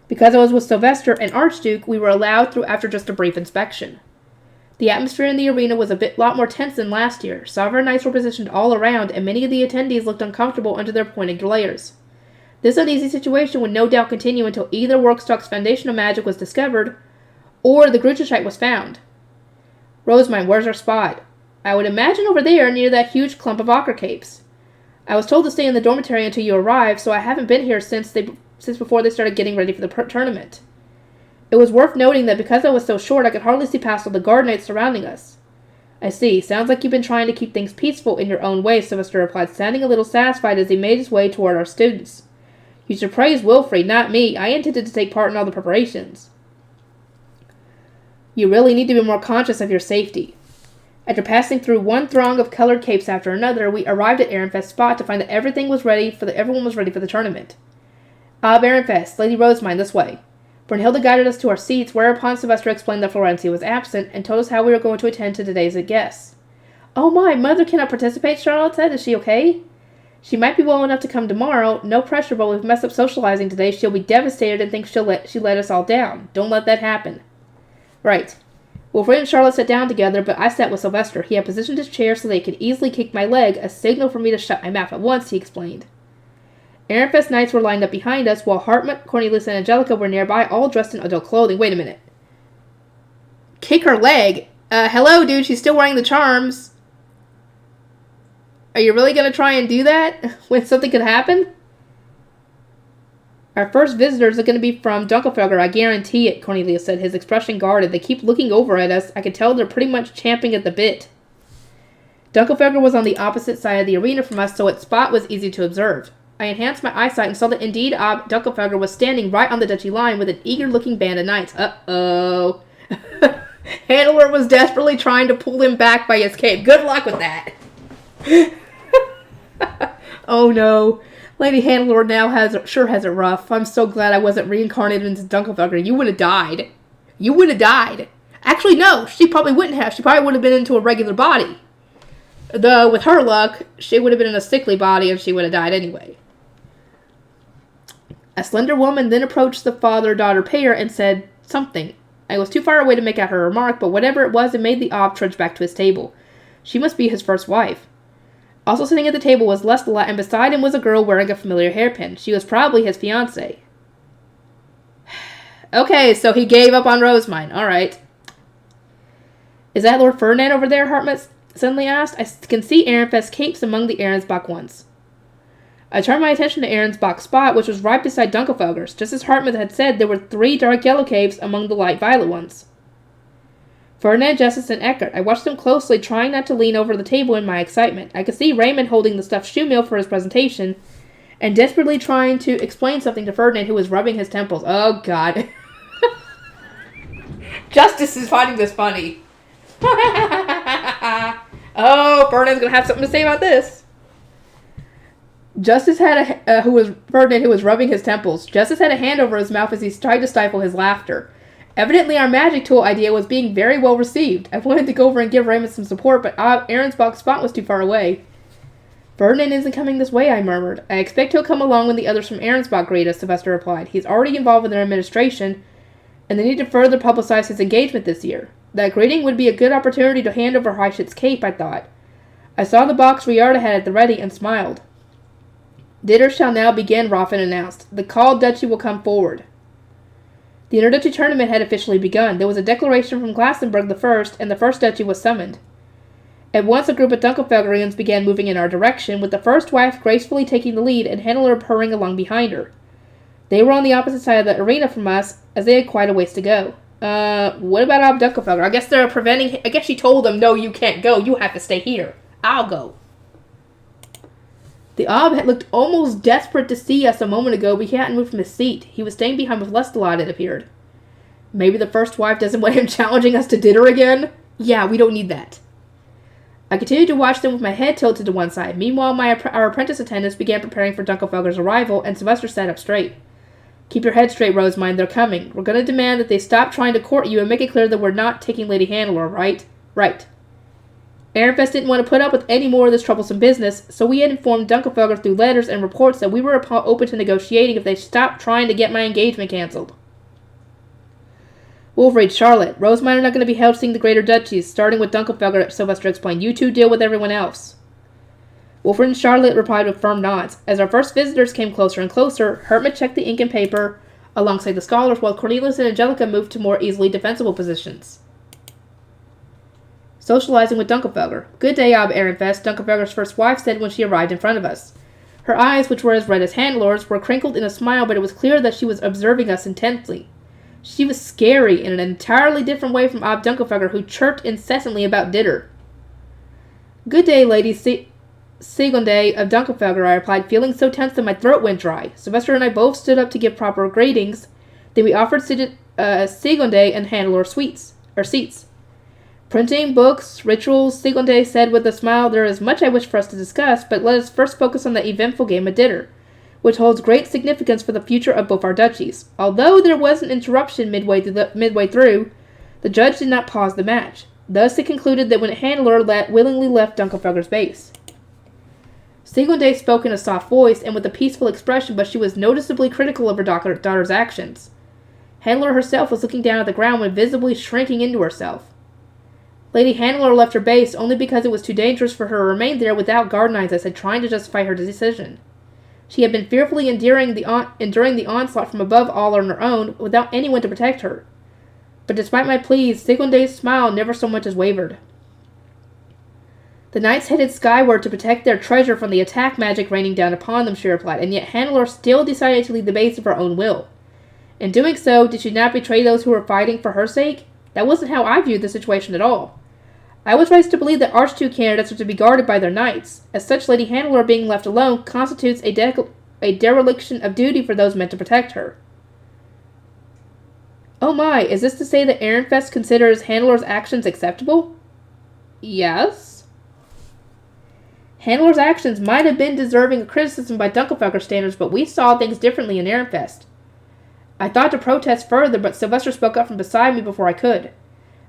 Because I was with Sylvester and Archduke, we were allowed through after just a brief inspection. The atmosphere in the arena was a lot more tense than last year. Sovereign Knights were positioned all around, and many of the attendees looked uncomfortable under their pointed glares. This uneasy situation would no doubt continue until either Workstock's foundation of magic was discovered, or the Grucheshite was found. Rosemine, where's our spot? I would imagine over there, near that huge clump of ochre capes. I was told to stay in the dormitory until you arrived, so I haven't been here since before they started getting ready for the tournament. It was worth noting that because I was so short, I could hardly see past all the guard knights surrounding us. I see. Sounds like you've been trying to keep things peaceful in your own way, Sylvester replied, sounding a little satisfied as he made his way toward our students. You should praise Wilfrid, not me. I intended to take part in all the preparations. You really need to be more conscious of your safety. After passing through one throng of colored capes after another, we arrived at Ehrenfest's spot to find that everyone was ready for the tournament. Ehrenfest, Lady Rosemine, this way. Brunhilde guided us to our seats, whereupon Sylvester explained that Florencia was absent, and told us how we were going to attend to today's guests. Oh my, Mother cannot participate, Charlotte said. Is she okay? She might be well enough to come tomorrow. No pressure, but we've messed up socializing today. She'll be devastated and think she let us all down. Don't let that happen. Right. Wilfred and Charlotte sat down together, but I sat with Sylvester. He had positioned his chair so they could easily kick my leg, a signal for me to shut my mouth at once, he explained. Ehrenfest knights were lined up behind us, while Hartmut, Cornelius, and Angelica were nearby, all dressed in adult clothing. Wait a minute. Kick her leg? Hello, dude, she's still wearing the charms. Are you really going to try and do that when something could happen? Our first visitors are going to be from Dunkelfelger, I guarantee it, Cornelius said, his expression guarded. They keep looking over at us. I can tell they're pretty much champing at the bit. Dunkelfelger was on the opposite side of the arena from us, so its spot was easy to observe. I enhanced my eyesight and saw that indeed Dunkelfelger was standing right on the duchy line with an eager-looking band of knights. Uh-oh. Handler was desperately trying to pull him back by his cape. Good luck with that. Oh no. Lady Handler now has it rough. I'm so glad I wasn't reincarnated into Dunkelfelger. You would have died. You would have died. Actually, no. She probably wouldn't have. She probably would have been into a regular body. Though, with her luck, she would have been in a sickly body and she would have died anyway. A slender woman then approached the father-daughter pair and said something. I was too far away to make out her remark, but whatever it was, it made the Ob trudge back to his table. She must be his first wife. Also sitting at the table was Lestela, and beside him was a girl wearing a familiar hairpin. She was probably his fiancée. Okay, so he gave up on Rosemine. Alright. Is that Lord Ferdinand over there? Hartmut suddenly asked. I can see Ehrenfest's capes among the Ahrensbach ones. I turned my attention to Ahrensbach's spot, which was right beside Dunkelfelger's. Just as Hartmut had said, there were 3 dark yellow capes among the light violet ones. Ferdinand, Justice, and Eckert. I watched them closely, trying not to lean over the table in my excitement. I could see Raymond holding the stuffed shoe meal for his presentation, and desperately trying to explain something to Ferdinand, who was rubbing his temples. Oh, God. Justice is finding this funny. Oh, Ferdinand's gonna have something to say about this. Justice had Ferdinand, who was rubbing his temples. Justice had a hand over his mouth as he tried to stifle his laughter. Evidently, our magic tool idea was being very well received. I wanted to go over and give Raymond some support, but Ahrensbach's spot was too far away. Ferdinand isn't coming this way, I murmured. I expect he'll come along when the others from Ahrensbach greet us, Sylvester replied. He's already involved in their administration, and they need to further publicize his engagement this year. That greeting would be a good opportunity to hand over Heischit's cape, I thought. I saw the box Riarda had at the ready and smiled. Dinner shall now begin, Raffen announced. The called duchy will come forward. The interduchy tournament had officially begun. There was a declaration from Glassenburg I, and the first duchy was summoned. At once a group of Dunkelfelgerians began moving in our direction, with the first wife gracefully taking the lead and Hannelore hurrying along behind her. They were on the opposite side of the arena from us, as they had quite a ways to go. What about Ob Dunkelfelger? I guess they're preventing... I guess she told them, no, you can't go. You have to stay here. I'll go. The Ob had looked almost desperate to see us a moment ago, but he hadn't moved from his seat. He was staying behind with Lestelot, it appeared. Maybe the first wife doesn't want him challenging us to dinner again? Yeah, we don't need that. I continued to watch them with my head tilted to one side. Meanwhile, our apprentice attendants began preparing for Dunkelfelger's arrival, and Sylvester sat up straight. Keep your head straight, Rosemine. They're coming. We're going to demand that they stop trying to court you and make it clear that we're not taking Lady Hannelore, right? Right. Ehrenfest didn't want to put up with any more of this troublesome business, so we had informed Dunkelfelger through letters and reports that we were open to negotiating if they stopped trying to get my engagement cancelled. Wolverine, Charlotte, Rosemine are not going to be held seeing the greater duchies, starting with Dunkelfelger, Sylvester explained. You two deal with everyone else. Wolfred and Charlotte replied with firm nods. As our first visitors came closer and closer, Hertman checked the ink and paper alongside the scholars, while Cornelius and Angelica moved to more easily defensible positions. Socializing with Dunkelfelger. Good day, Ob Ehrenfest, Dunkelfelger's first wife said when she arrived in front of us. Her eyes, which were as red as Hannelor's, were crinkled in a smile, but it was clear that she was observing us intensely. She was scary in an entirely different way from Ob Dunkelfelger, who chirped incessantly about dinner. Good day, Lady Sigonde of Dunkelfelger, I replied, feeling so tense that my throat went dry. Sylvester and I both stood up to give proper greetings. Then we offered Sigonde and Hannelore seats. Printing, books, rituals, Sigonde said with a smile, there is much I wish for us to discuss, but let us first focus on the eventful game of dinner, which holds great significance for the future of both our duchies. Although there was an interruption midway through, the judge did not pause the match. Thus it concluded that when Hannelore willingly left Dunkelfelger's base. Sigonde spoke in a soft voice and with a peaceful expression, but she was noticeably critical of her daughter's actions. Hannelore herself was looking down at the ground when visibly shrinking into herself. Lady Hannelore left her base only because it was too dangerous for her to remain there without guard knights, I said, trying to justify her decision. She had been fearfully enduring the onslaught from above all on her own, without anyone to protect her. But despite my pleas, Sigonde's smile never so much as wavered. The knights headed skyward to protect their treasure from the attack magic raining down upon them, she replied, and yet Hannelore still decided to leave the base of her own will. In doing so, did she not betray those who were fighting for her sake? That wasn't how I viewed the situation at all. I was raised to believe that Archduke candidates are to be guarded by their knights. As such, Lady Hannelore being left alone constitutes a dereliction of duty for those meant to protect her. Oh my, is this to say that Ehrenfest considers Hannelore's actions acceptable? Yes. Hannelore's actions might have been deserving of criticism by Dunkelfelger standards, but we saw things differently in Ehrenfest. I thought to protest further, but Sylvester spoke up from beside me before I could.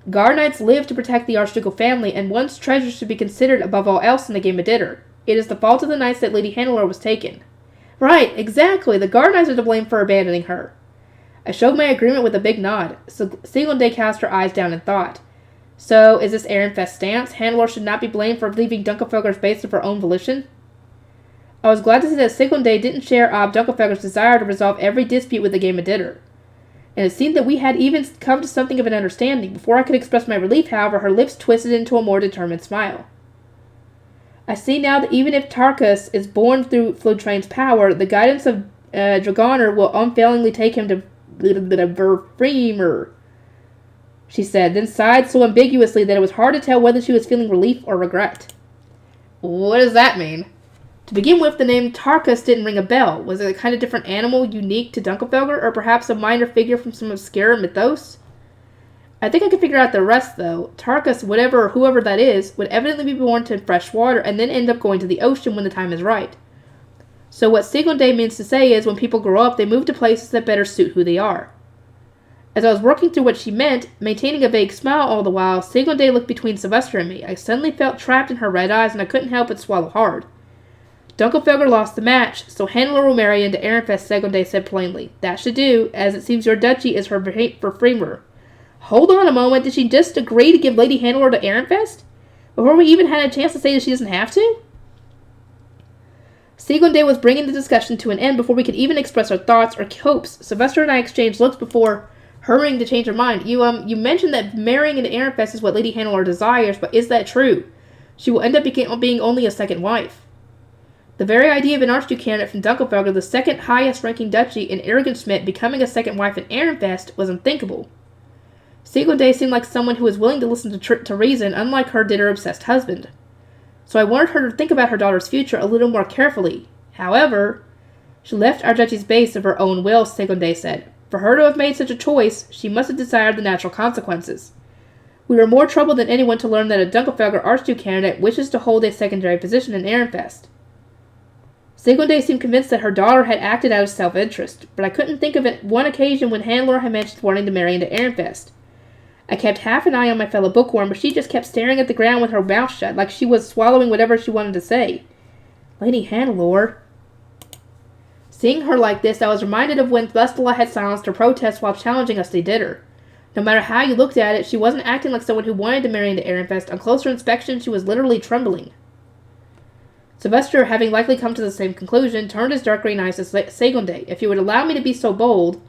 Guard knights live to protect the archducal family, and one's treasure should be considered above all else in the game of dinner. It is the fault of the knights that Lady Hannelore was taken. Right, exactly. The guard knights are to blame for abandoning her. I showed my agreement with a big nod. Sigonde cast her eyes down in thought. So, is this Ehrenfest's stance? Hannelore should not be blamed for leaving Dunkelfelger's base of her own volition? I was glad to see that Sigonde didn't share Ob Dunkelfelger's desire to resolve every dispute with the game of dinner. and it seemed that we had even come to something of an understanding. Before I could express my relief, however, her lips twisted into a more determined smile. I see now that even if Tarkus is born through Flotrain's power, the guidance of Dragoner will unfailingly take him to Verfremer, she said, then sighed so ambiguously that it was hard to tell whether she was feeling relief or regret. What does that mean? To begin with, the name Tarkus didn't ring a bell. Was it a kind of different animal unique to Dunkelfelger, or perhaps a minor figure from some obscure mythos? I think I can figure out the rest, though. Tarkus, whatever or whoever that is, would evidently be born to fresh water and then end up going to the ocean when the time is right. So what Sigonde means to say is when people grow up, they move to places that better suit who they are. As I was working through what she meant, maintaining a vague smile all the while, Sigonde looked between Sylvester and me. I suddenly felt trapped in her red eyes, and I couldn't help but swallow hard. Dunkelfelger lost the match, so Hannelore will marry into Ehrenfest, Sigonde said plainly. That should do, as it seems your duchy is for Fremer. Hold on a moment, did she just agree to give Lady Hannelore to Ehrenfest? Before we even had a chance to say that she doesn't have to? Sigonde was bringing the discussion to an end before we could even express our thoughts or hopes. Sylvester and I exchanged looks before hurrying to change her mind. You mentioned that marrying into Ehrenfest is what Lady Hannelore desires, but is that true? She will end up being only a second wife. The very idea of an Archduke candidate from Dunkelfelger, the second highest-ranking duchy in Arrogant-Schmidt, becoming a second wife in Ehrenfest was unthinkable. Sigonde seemed like someone who was willing to listen to reason, unlike her did her obsessed husband. So I wanted her to think about her daughter's future a little more carefully. However, she left our duchy's base of her own will, Sigonde said. For her to have made such a choice, she must have desired the natural consequences. We were more troubled than anyone to learn that a Dunkelfelger Archduke candidate wishes to hold a secondary position in Ehrenfest. Sigonde seemed convinced that her daughter had acted out of self-interest, but I couldn't think of one occasion when Hannelore had mentioned wanting to marry into Ehrenfest. I kept half an eye on my fellow bookworm, but she just kept staring at the ground with her mouth shut, like she was swallowing whatever she wanted to say. Lady Hannelore. Seeing her like this, I was reminded of when Vestala had silenced her protests while challenging us to dinner. No matter how you looked at it, she wasn't acting like someone who wanted to marry into Ehrenfest. On closer inspection, she was literally trembling. Sylvester, having likely come to the same conclusion, turned his dark green eyes to Sigonde. If you would allow me to be so bold,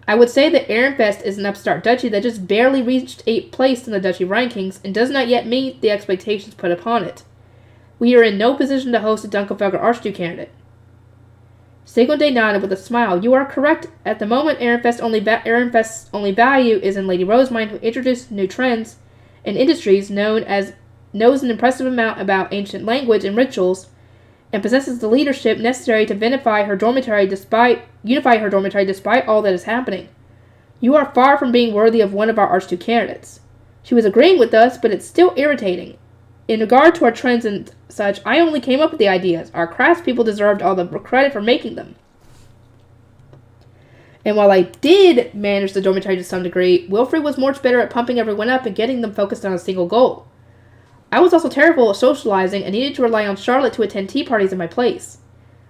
I would say that Ehrenfest is an upstart duchy that just barely reached 8th place in the duchy rankings and does not yet meet the expectations put upon it. We are in no position to host a Dunkelfelger Archduke candidate. Sigonde nodded with a smile. You are correct. At the moment, Ehrenfest's only value is in Lady Rosemine, who introduced new trends and industries, knows an impressive amount about ancient language and rituals, and possesses the leadership necessary to unify her dormitory despite all that is happening. You are far from being worthy of one of our Archduke candidates. She was agreeing with us, but it's still irritating. In regard to our trends and such, I only came up with the ideas. Our craftspeople deserved all the credit for making them. And while I did manage the dormitory to some degree, Wilfrid was much better at pumping everyone up and getting them focused on a single goal. I was also terrible at socializing and needed to rely on Charlotte to attend tea parties in my place.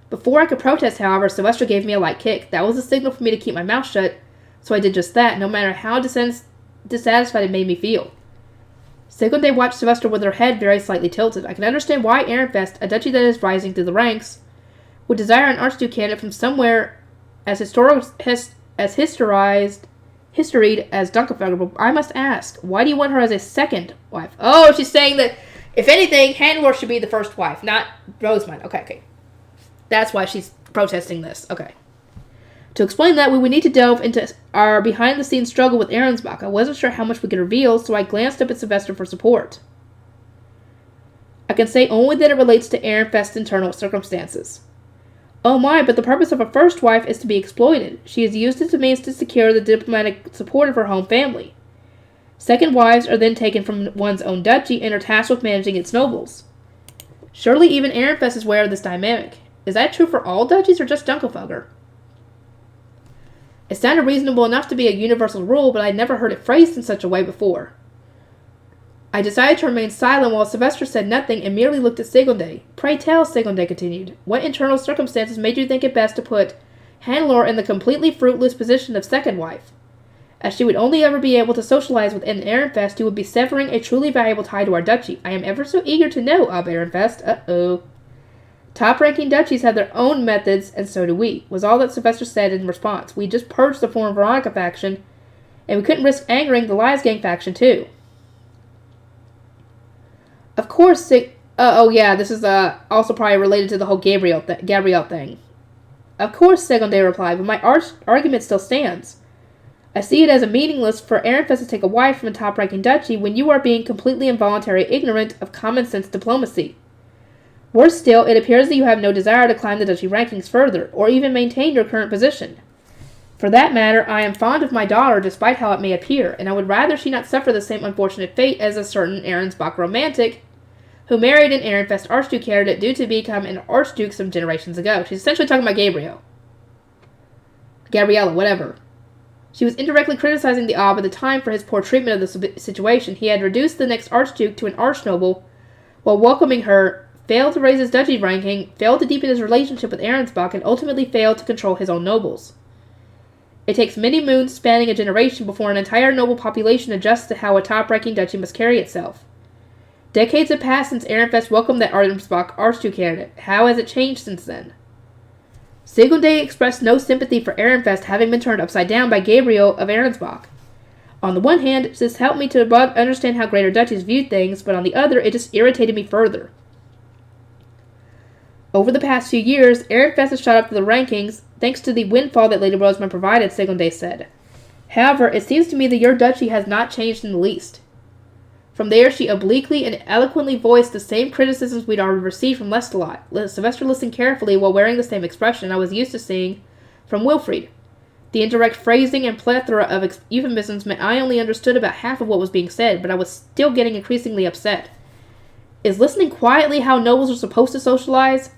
Before I could protest, however, Sylvester gave me a light kick. That was a signal for me to keep my mouth shut, so I did just that, no matter how dissatisfied it made me feel. Sigonde watched Sylvester with her head very slightly tilted. I can understand why Ehrenfest, a duchy that is rising through the ranks, would desire an Archduke candidate from somewhere as historied as Dunkelfelger, but I must ask, why do you want her as a second wife? Oh, she's saying that, if anything, Hannelore should be the first wife, not Rosemine. Okay. That's why she's protesting this. Okay. To explain that, we would need to delve into our behind-the-scenes struggle with Ahrensbach. I wasn't sure how much we could reveal, so I glanced up at Sylvester for support. I can say only that it relates to Ehrenfest's internal circumstances. Oh my, but the purpose of a first wife is to be exploited. She is used as a means to secure the diplomatic support of her home family. Second wives are then taken from one's own duchy and are tasked with managing its nobles. Surely even Ehrenfest is aware of this dynamic. Is that true for all duchies or just Dunkelfelger? It sounded reasonable enough to be a universal rule, but I had never heard it phrased in such a way before. I decided to remain silent while Sylvester said nothing and merely looked at Sigonde. Pray tell, Sigonde continued, what internal circumstances made you think it best to put Hannelore in the completely fruitless position of second wife? As she would only ever be able to socialize with an Ehrenfest, you would be severing a truly valuable tie to our duchy. I am ever so eager to know, Ab Ehrenfest. Uh-oh. Top-ranking duchies have their own methods, and so do we, was all that Sylvester said in response. We just purged the Foreign Veronica faction, and we couldn't risk angering the Lies Gang faction, too. Of course, this is also probably related to the whole Gabrielle thing. Of course, Segonde replied, but my argument still stands. I see it as meaningless for Ehrenfest to take a wife from a top-ranking duchy when you are being completely involuntarily ignorant of common-sense diplomacy. Worse still, it appears that you have no desire to climb the duchy rankings further, or even maintain your current position. For that matter, I am fond of my daughter despite how it may appear, and I would rather she not suffer the same unfortunate fate as a certain Ahrensbach romantic who married an Ehrenfest Archduke candidate due to become an Archduke some generations ago. She's essentially talking about Gabriella, whatever. She was indirectly criticizing the Ob at the time for his poor treatment of the situation. He had reduced the next Archduke to an Archnoble, while welcoming her, failed to raise his duchy ranking, failed to deepen his relationship with Ahrensbach, and ultimately failed to control his own nobles. It takes many moons spanning a generation before an entire noble population adjusts to how a top-ranking duchy must carry itself. Decades have passed since Ehrenfest welcomed that Ahrensbach Archduke candidate. How has it changed since then? Segonde expressed no sympathy for Ehrenfest having been turned upside down by Gabriel of Ahrensbach. On the one hand, this helped me to understand how greater duchies viewed things, but on the other, it just irritated me further. Over the past few years, Ehrenfest has shot up to the rankings thanks to the windfall that Lady Rosamund provided, Segonde said. However, it seems to me that your duchy has not changed in the least. From there, she obliquely and eloquently voiced the same criticisms we'd already received from Lestalot. Sylvester listened carefully while wearing the same expression I was used to seeing from Wilfried. The indirect phrasing and plethora of euphemisms meant I only understood about half of what was being said, but I was still getting increasingly upset. Is listening quietly how nobles are supposed to socialize?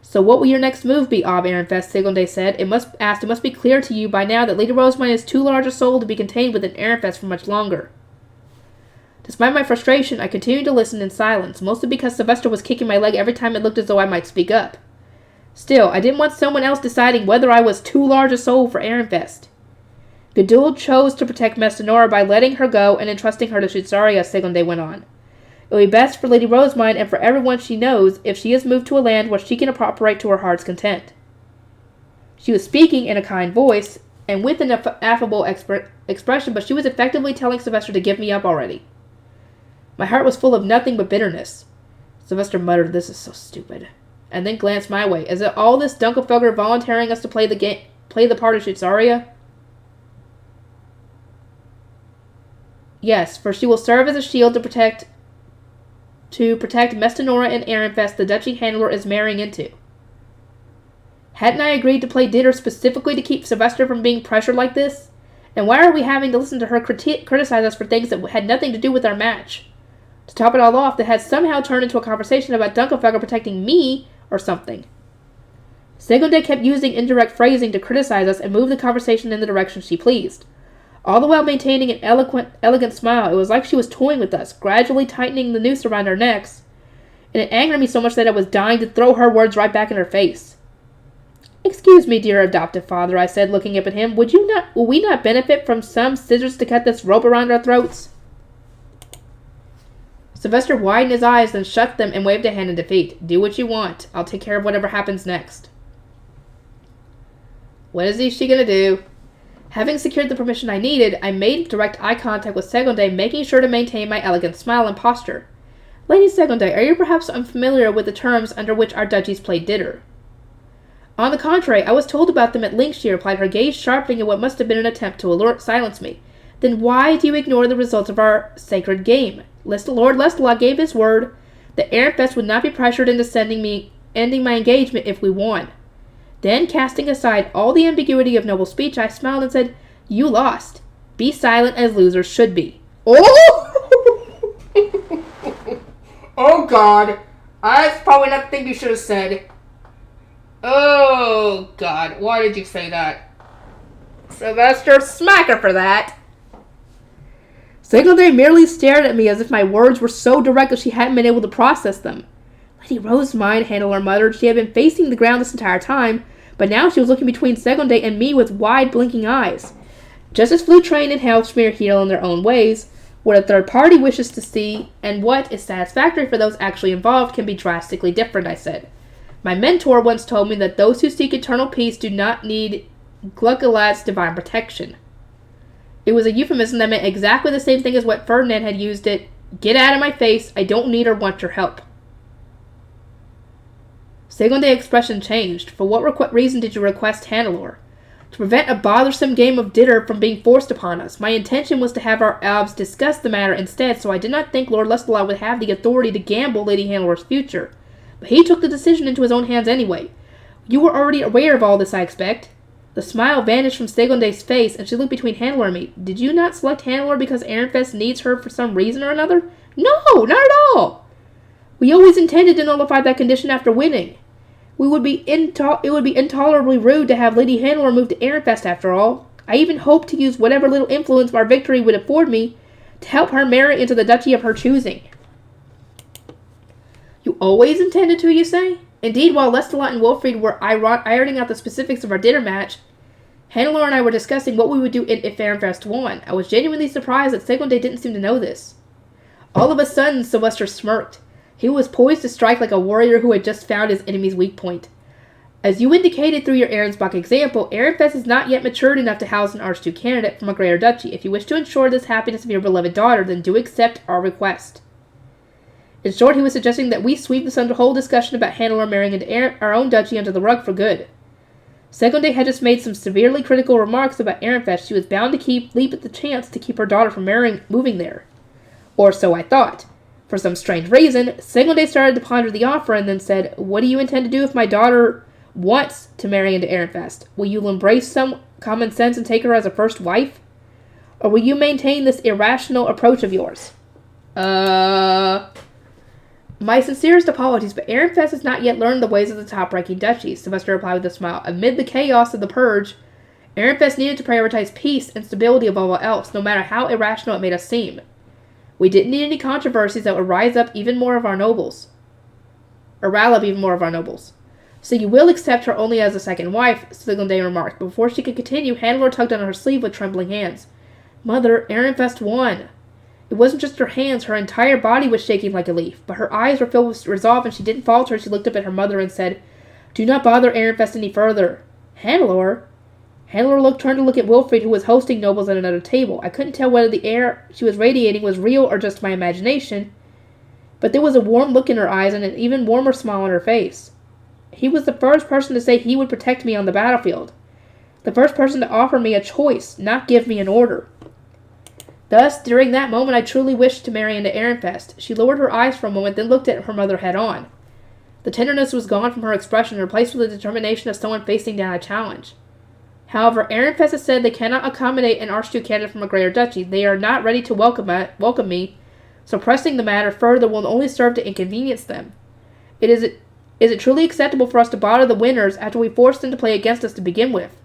So what will your next move be, Ob Ehrenfest? Segonde said. It must be clear to you by now that Lady Rosamund is too large a soul to be contained within Ehrenfest for much longer. Despite my frustration, I continued to listen in silence, mostly because Sylvester was kicking my leg every time it looked as though I might speak up. Still, I didn't want someone else deciding whether I was too large a soul for Ehrenfest. Gudul chose to protect Mestinora by letting her go and entrusting her to Shitzaria, Segonde went on. It will be best for Lady Rosamund and for everyone she knows if she is moved to a land where she can operate to her heart's content. She was speaking in a kind voice and with an affable expression, but she was effectively telling Sylvester to give me up already. My heart was full of nothing but bitterness. Sylvester muttered, "This is so stupid," and then glanced my way. Is it all this Dunkelfelder volunteering us to play the part of Shitzaria? Yes, for she will serve as a shield to protect Mestinora and Ehrenfest the duchy handler is marrying into. Hadn't I agreed to play dinner specifically to keep Sylvester from being pressured like this? And why are we having to listen to her criticize us for things that had nothing to do with our match? To top it all off, that had somehow turned into a conversation about Dunkelfelder protecting me or something. Segonde kept using indirect phrasing to criticize us and move the conversation in the direction she pleased. All the while maintaining an elegant smile. It was like she was toying with us, gradually tightening the noose around our necks. And it angered me so much that I was dying to throw her words right back in her face. "Excuse me, dear adoptive father," I said, looking up at him. Will we not benefit from some scissors to cut this rope around our throats? Sylvester widened his eyes, then shut them and waved a hand in defeat. "Do what you want. I'll take care of whatever happens next." What is she gonna do? Having secured the permission I needed, I made direct eye contact with Segonde, making sure to maintain my elegant smile and posture. "Lady Segonde, are you perhaps unfamiliar with the terms under which our duchies play dinner?" "On the contrary, I was told about them at length," she replied, her gaze sharpening in what must have been an attempt to silence me. "Then why do you ignore the results of our sacred game? Lord Lestalot gave his word that Ehrenfest would not be pressured into ending my engagement if we won. Then, casting aside all the ambiguity of noble speech, I smiled and said, 'You lost. Be silent as losers should be.'" Oh! Oh, God. That's probably not the thing you should have said. Oh, God. Why did you say that? Sylvester, smack her for that. Segonde merely stared at me as if my words were so direct that she hadn't been able to process them. Lady Rosamund, Handler muttered. She had been facing the ground this entire time, but now she was looking between Segonde and me with wide, blinking eyes. Just as Flute Train and Hellsmere heal in their own ways, What a third party wishes to see and what is satisfactory for those actually involved can be drastically different, I said. My mentor once told me that those who seek eternal peace do not need Gluggalad's divine protection. It was a euphemism that meant exactly the same thing as what Ferdinand had used it. Get out of my face, I don't need or want your help. Segonde's expression changed. For what reason did you request Hannelore? To prevent a bothersome game of Ditter from being forced upon us. My intention was to have our elves discuss the matter instead, so I did not think Lord Lestelot would have the authority to gamble Lady Hannelore's future. But he took the decision into his own hands anyway. You were already aware of all this, I expect. The smile vanished from Segonde's face, and she looked between Hannelore and me. Did you not select Hannelore because Ehrenfest needs her for some reason or another? No, not at all. We always intended to nullify that condition after winning. It would be intolerably rude to have Lady Hannelore move to Ehrenfest after all. I even hoped to use whatever little influence our victory would afford me to help her marry into the duchy of her choosing. You always intended to, you say? Indeed, while Lestelot and Wilfrid were ironing out the specifics of our dinner match, Hannelore and I were discussing what we would do if Ehrenfest won. I was genuinely surprised that Segonde didn't seem to know this. All of a sudden, Sylvester smirked. He was poised to strike like a warrior who had just found his enemy's weak point. As you indicated through your Arensbach example, Ehrenfest is not yet matured enough to house an Archduke candidate from a greater duchy. If you wish to ensure this happiness of your beloved daughter, then do accept our request. In short, he was suggesting that we sweep this whole discussion about Hannelore marrying into our own duchy under the rug for good. Segonde had just made some severely critical remarks about Ehrenfest. She was bound to leap at the chance to keep her daughter from moving there. Or so I thought. For some strange reason, Segonde started to ponder the offer and then said, What do you intend to do if my daughter wants to marry into Ehrenfest? Will you embrace some common sense and take her as a first wife? Or will you maintain this irrational approach of yours? My sincerest apologies, but Ehrenfest has not yet learned the ways of the top-ranking duchies, Sylvester replied with a smile. Amid the chaos of the Purge, Ehrenfest needed to prioritize peace and stability above all else, no matter how irrational it made us seem. We didn't need any controversies that would rile up even more of our nobles. So you will accept her only as a second wife, Segonde remarked. Before she could continue, Hannelore tugged on her sleeve with trembling hands. Mother, Ehrenfest won. It wasn't just her hands, her entire body was shaking like a leaf, but her eyes were filled with resolve and she didn't falter as she looked up at her mother and said, Do not bother Ehrenfest any further. Hannelore? Hannelore turned to look at Wilfrid, who was hosting nobles at another table. I couldn't tell whether the air she was radiating was real or just my imagination, but there was a warm look in her eyes and an even warmer smile on her face. He was the first person to say he would protect me on the battlefield. The first person to offer me a choice, not give me an order. Thus, during that moment, I truly wished to marry into Ehrenfest. She lowered her eyes for a moment, then looked at her mother head on. The tenderness was gone from her expression, replaced with the determination of someone facing down a challenge. However, Ehrenfest has said they cannot accommodate an Archduke candidate from a greater duchy. They are not ready to welcome me, so pressing the matter further will only serve to inconvenience them. Is it truly acceptable for us to bother the winners after we forced them to play against us to begin with?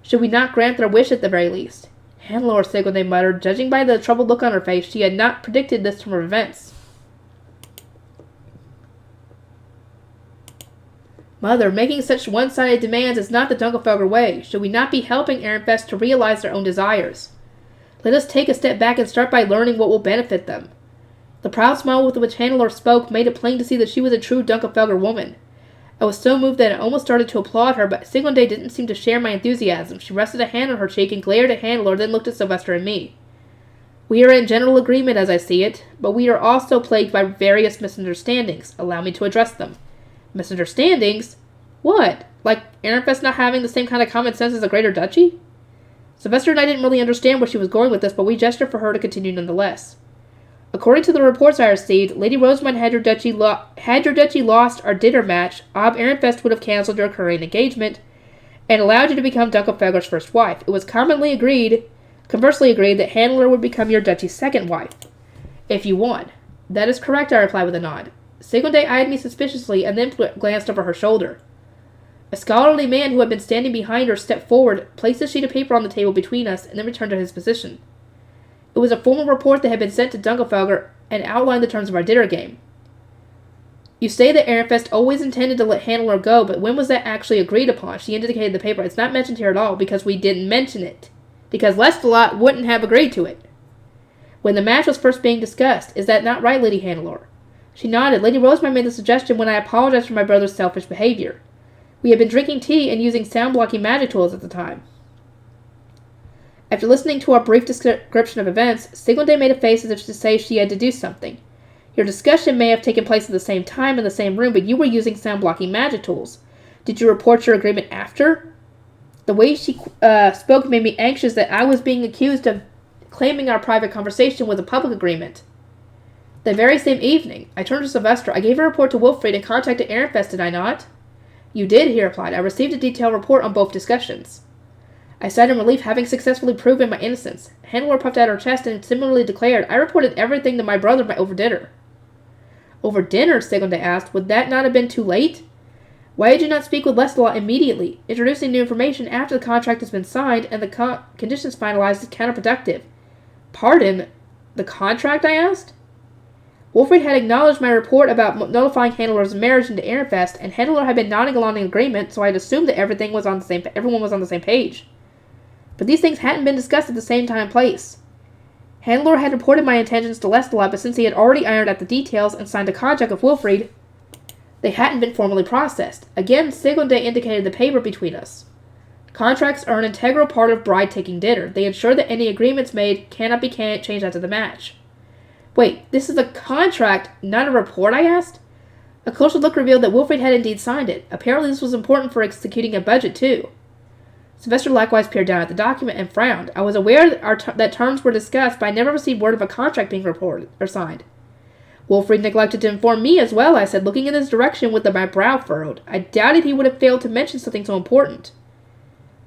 Should we not grant their wish at the very least? Hannelore, Segonde muttered. Judging by the troubled look on her face, she had not predicted this turn of events. Mother, making such one-sided demands is not the Dunkelfelger way. Should we not be helping Ehrenfest to realize their own desires? Let us take a step back and start by learning what will benefit them. The proud smile with which Hannelore spoke made it plain to see that she was a true Dunkelfelger woman. I was so moved that I almost started to applaud her, but Segonde didn't seem to share my enthusiasm. She rested a hand on her cheek and glared at Hannelore, then looked at Sylvester and me. We are in general agreement as I see it, but we are also plagued by various misunderstandings. Allow me to address them. Misunderstandings? What? Like Ehrenfest not having the same kind of common sense as a greater duchy? Sylvester and I didn't really understand where she was going with this, but we gestured for her to continue nonetheless. According to the reports I received, Lady Rosamund had your duchy lost our dinner match, Ob Ehrenfest would have cancelled your current engagement and allowed you to become Dunkelfelger's first wife. It was conversely agreed that Hannelore would become your duchy's second wife, if you won. That is correct, I replied with a nod. Segonde eyed me suspiciously and then glanced over her shoulder. A scholarly man who had been standing behind her stepped forward, placed a sheet of paper on the table between us, and then returned to his position. It was a formal report that had been sent to Dunkelfelger and outlined the terms of our dinner game. You say that Ehrenfest always intended to let Hannelore go, but when was that actually agreed upon? She indicated the paper. It's not mentioned here at all because we didn't mention it. Because Lestelot wouldn't have agreed to it. when the match was first being discussed. Is that not right, Lady Hannelore? She nodded. Lady Rosemine made the suggestion when I apologized for my brother's selfish behavior. We had been drinking tea and using sound-blocking magic tools at the time. After listening to our brief description of events, Siglinde made a face as if to say she had deduced something. Your discussion may have taken place at the same time in the same room, but you were using sound-blocking magic tools. Did you report your agreement after? The way she spoke made me anxious that I was being accused of claiming our private conversation was a public agreement. The very same evening, I turned to Sylvester. I gave a report to Wilfrid and contacted Ehrenfest, did I not? You did, he replied. I received a detailed report on both discussions. I sighed in relief, having successfully proven my innocence. Hannelore puffed out her chest and similarly declared, I reported everything to my brother over dinner. Over dinner? Siglinde asked. Would that not have been too late? Why did you not speak with Lestalot immediately? Introducing new information after the contract has been signed and the conditions finalized is counterproductive. Pardon? The contract, I asked? Wilfrid had acknowledged my report about nullifying Hannelore's marriage into Ehrenfest, and Hannelore had been nodding along in agreement, so I had assumed that everyone was on the same page. But these things hadn't been discussed at the same time and place. Hannelore had reported my intentions to Lestalot, but since he had already ironed out the details and signed a contract with Wilfrid, they hadn't been formally processed. Again, Siglinde indicated the paper between us. Contracts are an integral part of bride-taking dinner. They ensure that any agreements made cannot be changed after the match. Wait, this is a contract, not a report, I asked? A closer look revealed that Wilfrid had indeed signed it. Apparently this was important for executing a budget, too. Sylvester likewise peered down at the document and frowned. I was aware that terms were discussed, but I never received word of a contract being reported or signed. Wilfrid neglected to inform me as well, I said, looking in his direction with my brow furrowed. I doubted he would have failed to mention something so important.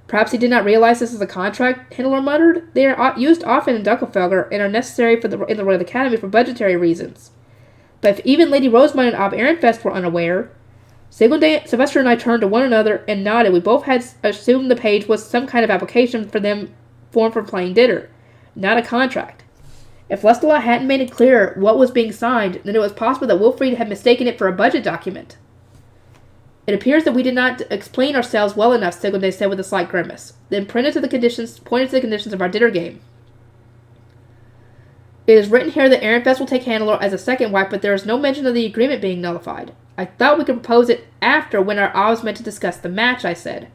Perhaps he did not realize this is a contract, Hannelore muttered. They are used often in Dunkelfelder and are necessary in the Royal Academy for budgetary reasons. But if even Lady Rosemine and Ob Ehrenfest were unaware... Sylvester and I turned to one another and nodded. We both had assumed the page was some kind of application for them formed for playing dinner, not a contract. If Lestalot hadn't made it clear what was being signed, then it was possible that Wilfrid had mistaken it for a budget document. It appears that we did not explain ourselves well enough, Siglinde said with a slight grimace, then pointed to the conditions of our dinner game. It is written here that Ehrenfest will take Hannelore as a second wife, but there is no mention of the agreement being nullified. I thought we could propose it after when our Obs meant to discuss the match, I said.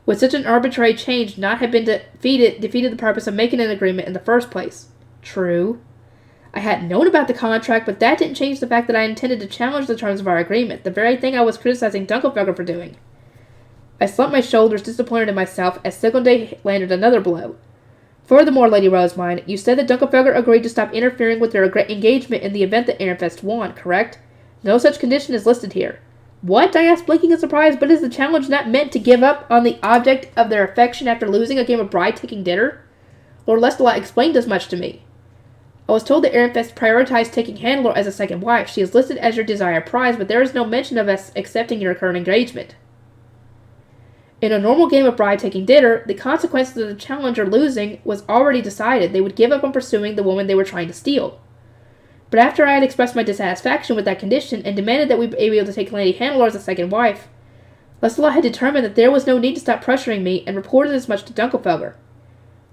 Would such an arbitrary change not have been defeated the purpose of making an agreement in the first place? True. I hadn't known about the contract, but that didn't change the fact that I intended to challenge the terms of our agreement, the very thing I was criticizing Dunkelfelder for doing. I slumped my shoulders, disappointed in myself, as Siglinde landed another blow. Furthermore, Lady Rosemine, you said that Dunkelfelder agreed to stop interfering with their engagement in the event that Ehrenfest won, correct? No such condition is listed here. What? I asked, blinking in surprise, but is the challenge not meant to give up on the object of their affection after losing a game of bride-taking dinner? Lord Lestalot explained as much to me. I was told that Ehrenfest prioritized taking Hannelore as a second wife. She is listed as your desired prize, but there is no mention of us accepting your current engagement. In a normal game of bride-taking dinner, the consequences of the challenger losing was already decided. They would give up on pursuing the woman they were trying to steal. But after I had expressed my dissatisfaction with that condition and demanded that we be able to take Lady Hannelore as a second wife, Lestalot had determined that there was no need to stop pressuring me and reported as much to Dunkelfelder.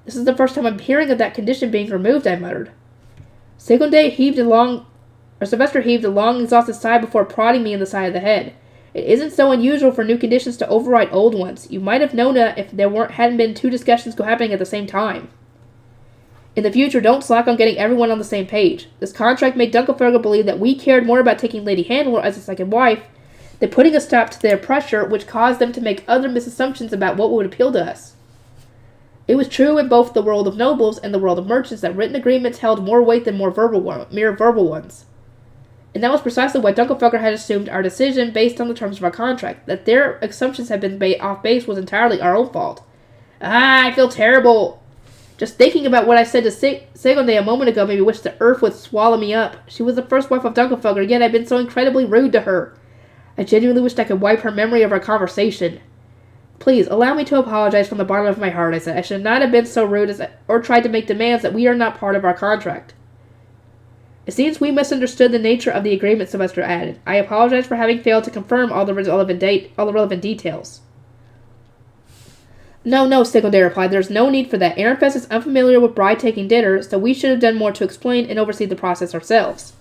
This is the first time I'm hearing of that condition being removed, I muttered. Sylvester heaved a long, exhausted sigh before prodding me in the side of the head. It isn't so unusual for new conditions to override old ones. You might have known that if there hadn't been two discussions happening at the same time. In the future, don't slack on getting everyone on the same page. This contract made Dunkelfelder believe that we cared more about taking Lady Hannelore as a second wife than putting a stop to their pressure, which caused them to make other misassumptions about what would appeal to us. It was true in both the world of nobles and the world of merchants that written agreements held more weight than mere verbal ones. And that was precisely why Dunkelfelder had assumed our decision based on the terms of our contract. That their assumptions had been off base was entirely our own fault. I feel terrible. Just thinking about what I said to Siglinde a moment ago made me wish the earth would swallow me up. She was the first wife of Dunkelfelder, yet I'd been so incredibly rude to her. I genuinely wished I could wipe her memory of our conversation. Please, allow me to apologize from the bottom of my heart, I said. I should not have been so rude or tried to make demands that we are not part of our contract. It seems we misunderstood the nature of the agreement, Sylvester added. I apologize for having failed to confirm all the relevant details. No, Siglinde replied. There's no need for that. Ehrenfest is unfamiliar with bride-taking dinner, so we should have done more to explain and oversee the process ourselves.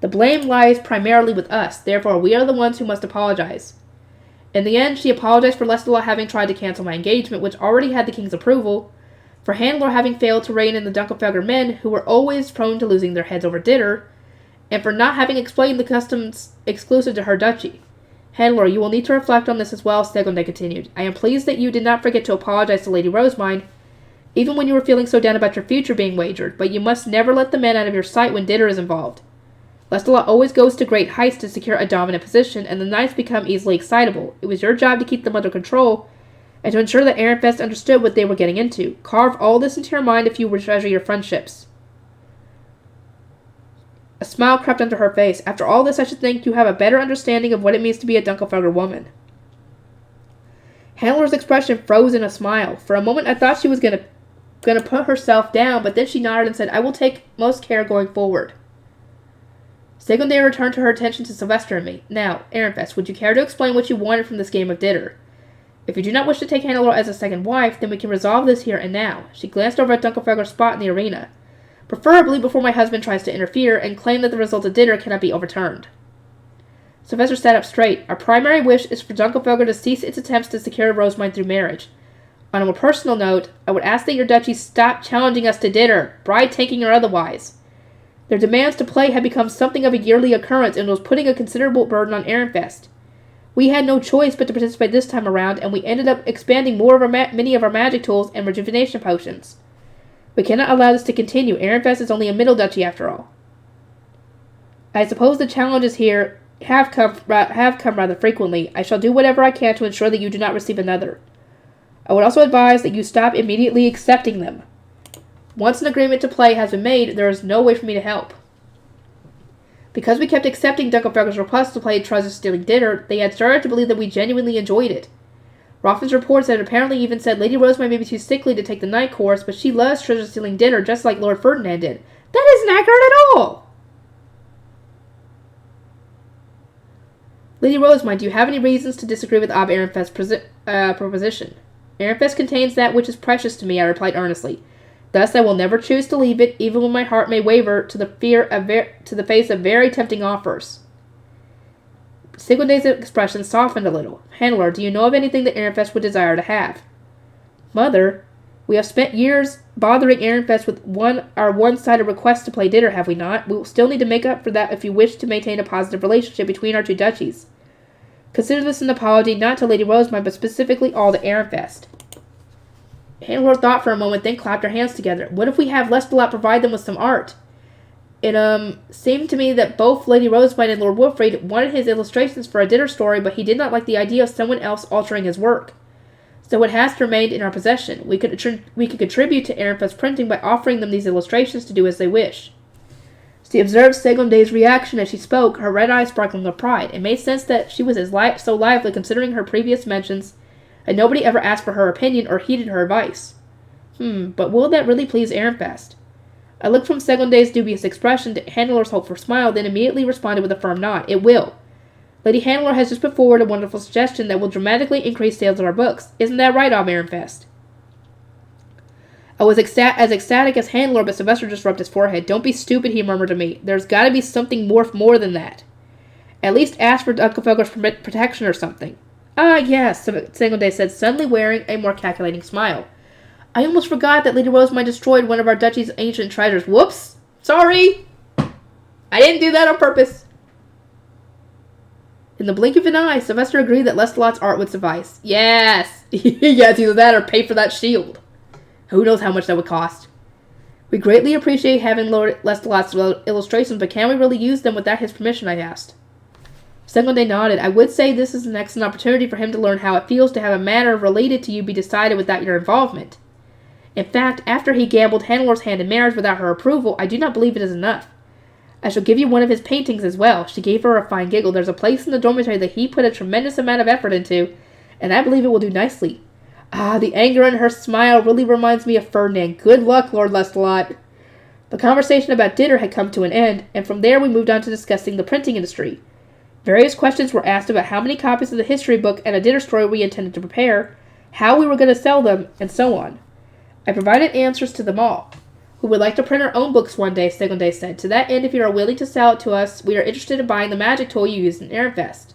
The blame lies primarily with us, therefore we are the ones who must apologize. In the end, she apologized for Lestalot having tried to cancel my engagement, which already had the king's approval, for Handler having failed to rein in the Dunkelfelder men, who were always prone to losing their heads over dinner, and for not having explained the customs exclusive to her duchy. Handler, you will need to reflect on this as well, Steglinde continued. I am pleased that you did not forget to apologize to Lady Rosemine, even when you were feeling so down about your future being wagered, but you must never let the men out of your sight when dinner is involved. Lestalot always goes to great heights to secure a dominant position, and the knights become easily excitable. It was your job to keep them under control, and to ensure that Ehrenfest understood what they were getting into. Carve all this into your mind if you would treasure your friendships. A smile crept onto her face. After all this, I should think you have a better understanding of what it means to be a Dunkelfelder woman. Handler's expression froze in a smile. For a moment, I thought she was gonna put herself down, but then she nodded and said, I will take most care going forward. Steglinde returned her attention to Sylvester and me. Now, Ehrenfest, would you care to explain what you wanted from this game of dinner? If you do not wish to take Hannelore as a second wife, then we can resolve this here and now. She glanced over at Dunkelfelder's spot in the arena. Preferably before my husband tries to interfere and claim that the result of dinner cannot be overturned. Sylvester sat up straight. Our primary wish is for Dunkelfelder to cease its attempts to secure Rosemine through marriage. On a more personal note, I would ask that your duchy stop challenging us to dinner, bride-taking or otherwise. Their demands to play had become something of a yearly occurrence and was putting a considerable burden on Ehrenfest. We had no choice but to participate this time around, and we ended up expanding many of our magic tools and rejuvenation potions. We cannot allow this to continue. Ehrenfest is only a middle duchy after all. I suppose the challenges here have come rather frequently. I shall do whatever I can to ensure that you do not receive another. I would also advise that you stop immediately accepting them. Once an agreement to play has been made, there is no way for me to help. Because we kept accepting Dunkelfelder's request to play treasure-stealing dinner, they had started to believe that we genuinely enjoyed it. Roffin's reports had apparently even said Lady Rosemine may be too sickly to take the night course, but she loves treasure-stealing dinner just like Lord Ferdinand did. That isn't accurate at all! Lady Rosemine, do you have any reasons to disagree with Ab Ehrenfest's proposition? Ehrenfest contains that which is precious to me, I replied earnestly. Thus I will never choose to leave it, even when my heart may waver to the face of very tempting offers. Siglinde's expression softened a little. Handler, do you know of anything that Ehrenfest would desire to have? Mother, we have spent years bothering Ehrenfest with our one-sided request to play dinner, have we not? We will still need to make up for that if you wish to maintain a positive relationship between our two duchies. Consider this an apology not to Lady Rosemine, but specifically all to Ehrenfest. Handler thought for a moment, then clapped her hands together. What if we have Lestalot provide them with some art? It seemed to me that both Lady Rosemine and Lord Wilfrid wanted his illustrations for a dinner story, but he did not like the idea of someone else altering his work. So it has remained in our possession. We could contribute to Ehrenfest's printing by offering them these illustrations to do as they wish. She observed Seglinde's reaction as she spoke, her red eyes sparkling with pride. It made sense that she was so lively considering her previous mentions, and nobody ever asked for her opinion or heeded her advice. But will that really please Ehrenfest? I looked from Seglinde's dubious expression to Handler's hopeful smile, then immediately responded with a firm nod. It will. Lady Handler has just put forward a wonderful suggestion that will dramatically increase sales of our books. Isn't that right, Ab Ehrenfest? I was as ecstatic as Handler, but Sylvester just rubbed his forehead. Don't be stupid, he murmured to me. There's got to be something more than that. At least ask for Dunkelfelder's protection or something. Ah, yes, Seglinde said, suddenly wearing a more calculating smile. I almost forgot that Lady Rosemine destroyed one of our duchy's ancient treasures. Whoops! Sorry! I didn't do that on purpose. In the blink of an eye, Sylvester agreed that Lestalot's art would suffice. Yes! Yes, either that or pay for that shield. Who knows how much that would cost. We greatly appreciate having Lord Lestalot's illustrations, but can we really use them without his permission, I asked. Seglinde nodded. I would say this is an excellent opportunity for him to learn how it feels to have a matter related to you be decided without your involvement. In fact, after he gambled Hannelor's hand in marriage without her approval, I do not believe it is enough. I shall give you one of his paintings as well. She gave her a fine giggle. There's a place in the dormitory that he put a tremendous amount of effort into, and I believe it will do nicely. Ah, the anger in her smile really reminds me of Ferdinand. Good luck, Lord Lestalot. The conversation about dinner had come to an end, and from there we moved on to discussing the printing industry. Various questions were asked about how many copies of the history book and a dinner story we intended to prepare, how we were going to sell them, and so on. I provided answers to them all. We would like to print our own books one day, Siglinde said. To that end, if you are willing to sell it to us, we are interested in buying the magic tool you used in Airfest.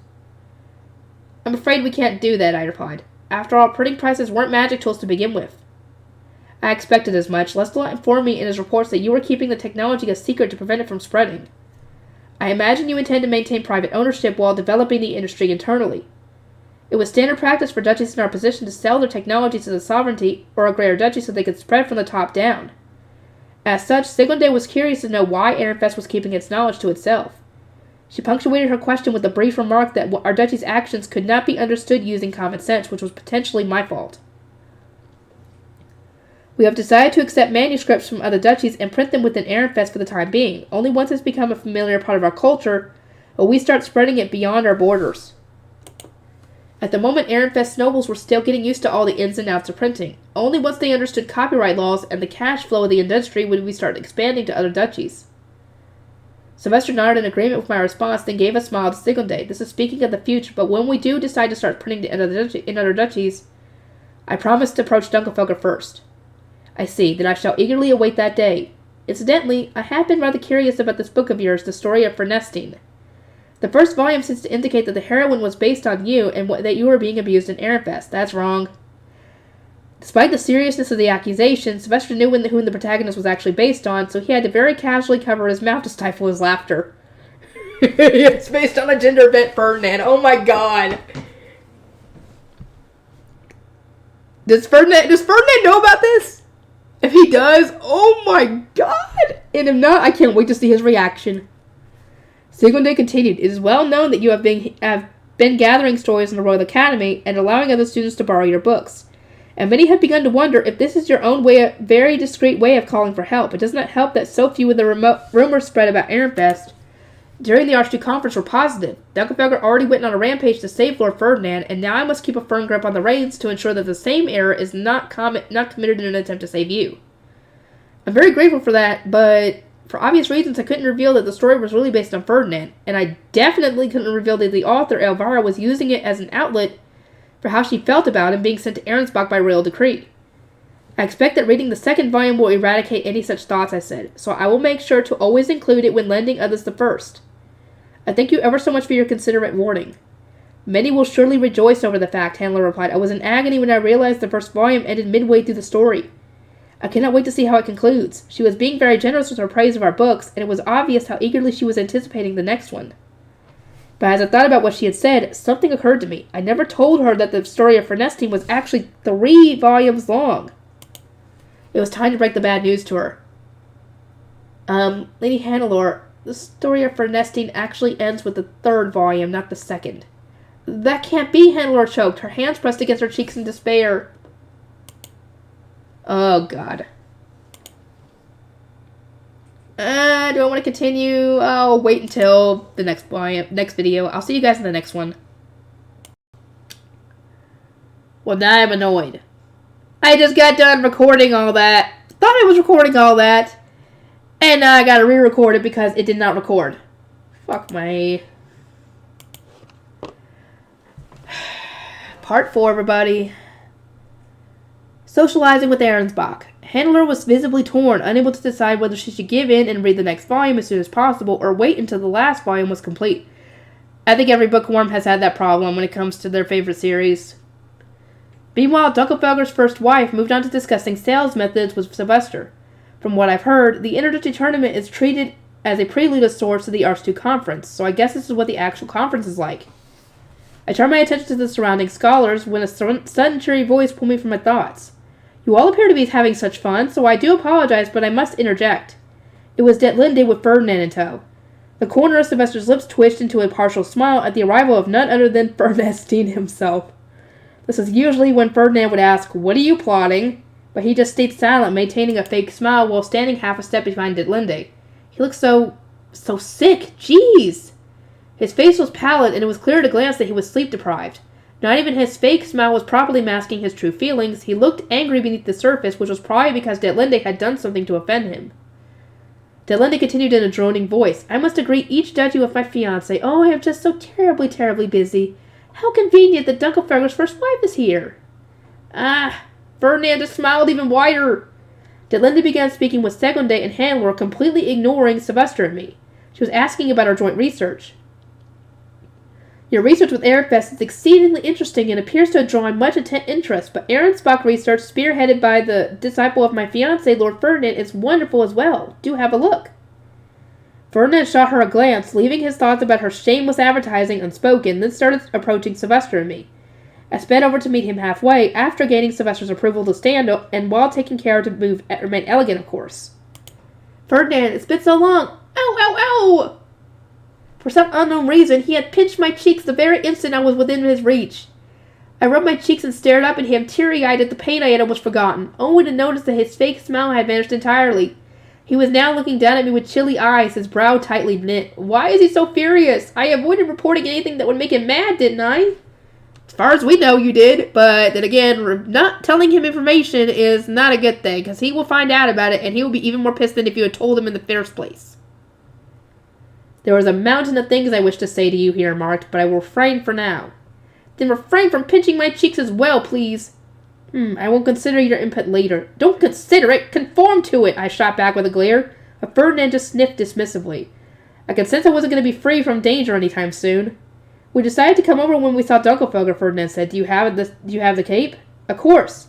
I'm afraid we can't do that, I replied. After all, printing presses weren't magic tools to begin with. I expected as much. Leslie informed me in his reports that you were keeping the technology a secret to prevent it from spreading. I imagine you intend to maintain private ownership while developing the industry internally. It was standard practice for duchies in our position to sell their technology to the sovereignty or a greater duchy so they could spread from the top down. As such, Siglinde was curious to know why Airfest was keeping its knowledge to itself. She punctuated her question with a brief remark that our duchy's actions could not be understood using common sense, which was potentially my fault. We have decided to accept manuscripts from other duchies and print them within Airfest for the time being. Only once it's become a familiar part of our culture will we start spreading it beyond our borders. At the moment, Airfest nobles were still getting used to all the ins and outs of printing. Only once they understood copyright laws and the cash flow of the industry would we start expanding to other duchies. Sylvester nodded in agreement with my response, then gave a smile to Siglinde. This is speaking of the future, but when we do decide to start printing in other duchies, I promise to approach Dunkelfelder first. I see, then I shall eagerly await that day. Incidentally, I have been rather curious about this book of yours, The Story of Fernestine. The first volume seems to indicate that the heroine was based on you and that you were being abused in Airfest. That's wrong. Despite the seriousness of the accusation, Sylvester knew who the protagonist was actually based on, so he had to very casually cover his mouth to stifle his laughter. It's based on a gender-bent Ferdinand. Oh my god. Does Ferdinand know about this? If he does, oh my god! And if not, I can't wait to see his reaction. Siglinde continued, It is well known that you have been gathering stories in the Royal Academy and allowing other students to borrow your books. And many have begun to wonder if this is your own very discreet way of calling for help. It does not help that so few of the rumors spread about Airfest during the Archduke Conference were positive. Dunkelfelder already went on a rampage to save Lord Ferdinand, and now I must keep a firm grip on the reins to ensure that the same error is not committed in an attempt to save you. I'm very grateful for that, but for obvious reasons I couldn't reveal that the story was really based on Ferdinand, and I definitely couldn't reveal that the author, Elvira, was using it as an outlet for how she felt about him being sent to Arensbach by royal decree. I expect that reading the second volume will eradicate any such thoughts, I said, so I will make sure to always include it when lending others the first. I thank you ever so much for your considerate warning. Many will surely rejoice over the fact, Handler replied. I was in agony when I realized the first volume ended midway through the story. I cannot wait to see how it concludes. She was being very generous with her praise of our books, and it was obvious how eagerly she was anticipating the next one. But as I thought about what she had said, something occurred to me. I never told her that the story of Fernestine was actually 3 volumes long. It was time to break the bad news to her. Lady Hannelore, the story of Fernestine actually ends with the 3rd volume, not the 2nd. That can't be, Hannelore choked, her hands pressed against her cheeks in despair. Oh, God. Do I want to continue? I'll wait until the next video. I'll see you guys in the next one. Well, now I'm annoyed. I just got done recording all that. Thought I was recording all that. And now I gotta re-record it because it did not record. Fuck my... Part 4, everybody. Socializing with Arensbach. Handler was visibly torn, unable to decide whether she should give in and read the next volume as soon as possible or wait until the last volume was complete. I think every bookworm has had that problem when it comes to their favorite series. Meanwhile, Dunkelfelder's first wife moved on to discussing sales methods with Sylvester. From what I've heard, the Interduchy tournament is treated as a prelude of sorts to the Archduke Conference, so I guess this is what the actual conference is like. I turned my attention to the surrounding scholars when a sudden cheery voice pulled me from my thoughts. You all appear to be having such fun, so I do apologize, but I must interject. It was Detlinde with Ferdinand in tow. The corner of Sylvester's lips twitched into a partial smile at the arrival of none other than Fernestine himself. This is usually when Ferdinand would ask, "What are you plotting?" But he just stayed silent, maintaining a fake smile while standing half a step behind Detlinde. He looked so sick. Jeez! His face was pallid, and it was clear at a glance that he was sleep-deprived. Not even his fake smile was properly masking his true feelings. He looked angry beneath the surface, which was probably because Detlinde had done something to offend him. Detlinde continued in a droning voice. I must greet each duchy with my fiancé. Oh, I am just so terribly, terribly busy. How convenient that Dunkelfelder's first wife is here. Ah, Ferdinand just smiled even wider. Delinda began speaking with Seconde and Handler, completely ignoring Sylvester and me. She was asking about our joint research. Your research with Airfest is exceedingly interesting and appears to have drawn much interest, but Ahrensbach research, spearheaded by the disciple of my fiancé, Lord Ferdinand, is wonderful as well. Do have a look. Ferdinand shot her a glance, leaving his thoughts about her shameless advertising unspoken, then started approaching Sylvester and me. I sped over to meet him halfway, after gaining Sylvester's approval to stand up, and while taking care to remain elegant, of course. Ferdinand, it's been so long. Ow, ow, ow! For some unknown reason, he had pinched my cheeks the very instant I was within his reach. I rubbed my cheeks and stared up at him, teary-eyed at the pain I had almost forgotten, only to notice that his fake smile had vanished entirely. He was now looking down at me with chilly eyes, his brow tightly knit. Why is he so furious? I avoided reporting anything that would make him mad, didn't I? As far as we know, you did, but then again, not telling him information is not a good thing, because he will find out about it, and he will be even more pissed than if you had told him in the first place. There was a mountain of things I wish to say to you, he remarked, but I will refrain for now. Then refrain from pinching my cheeks as well, please. I won't consider your input later. Don't consider it, conform to it, I shot back with a glare. But Ferdinand just sniffed dismissively. I could sense I wasn't going to be free from danger anytime soon. We decided to come over when we saw Dunkelfelder, Ferdinand said. Do you have the cape? Of course.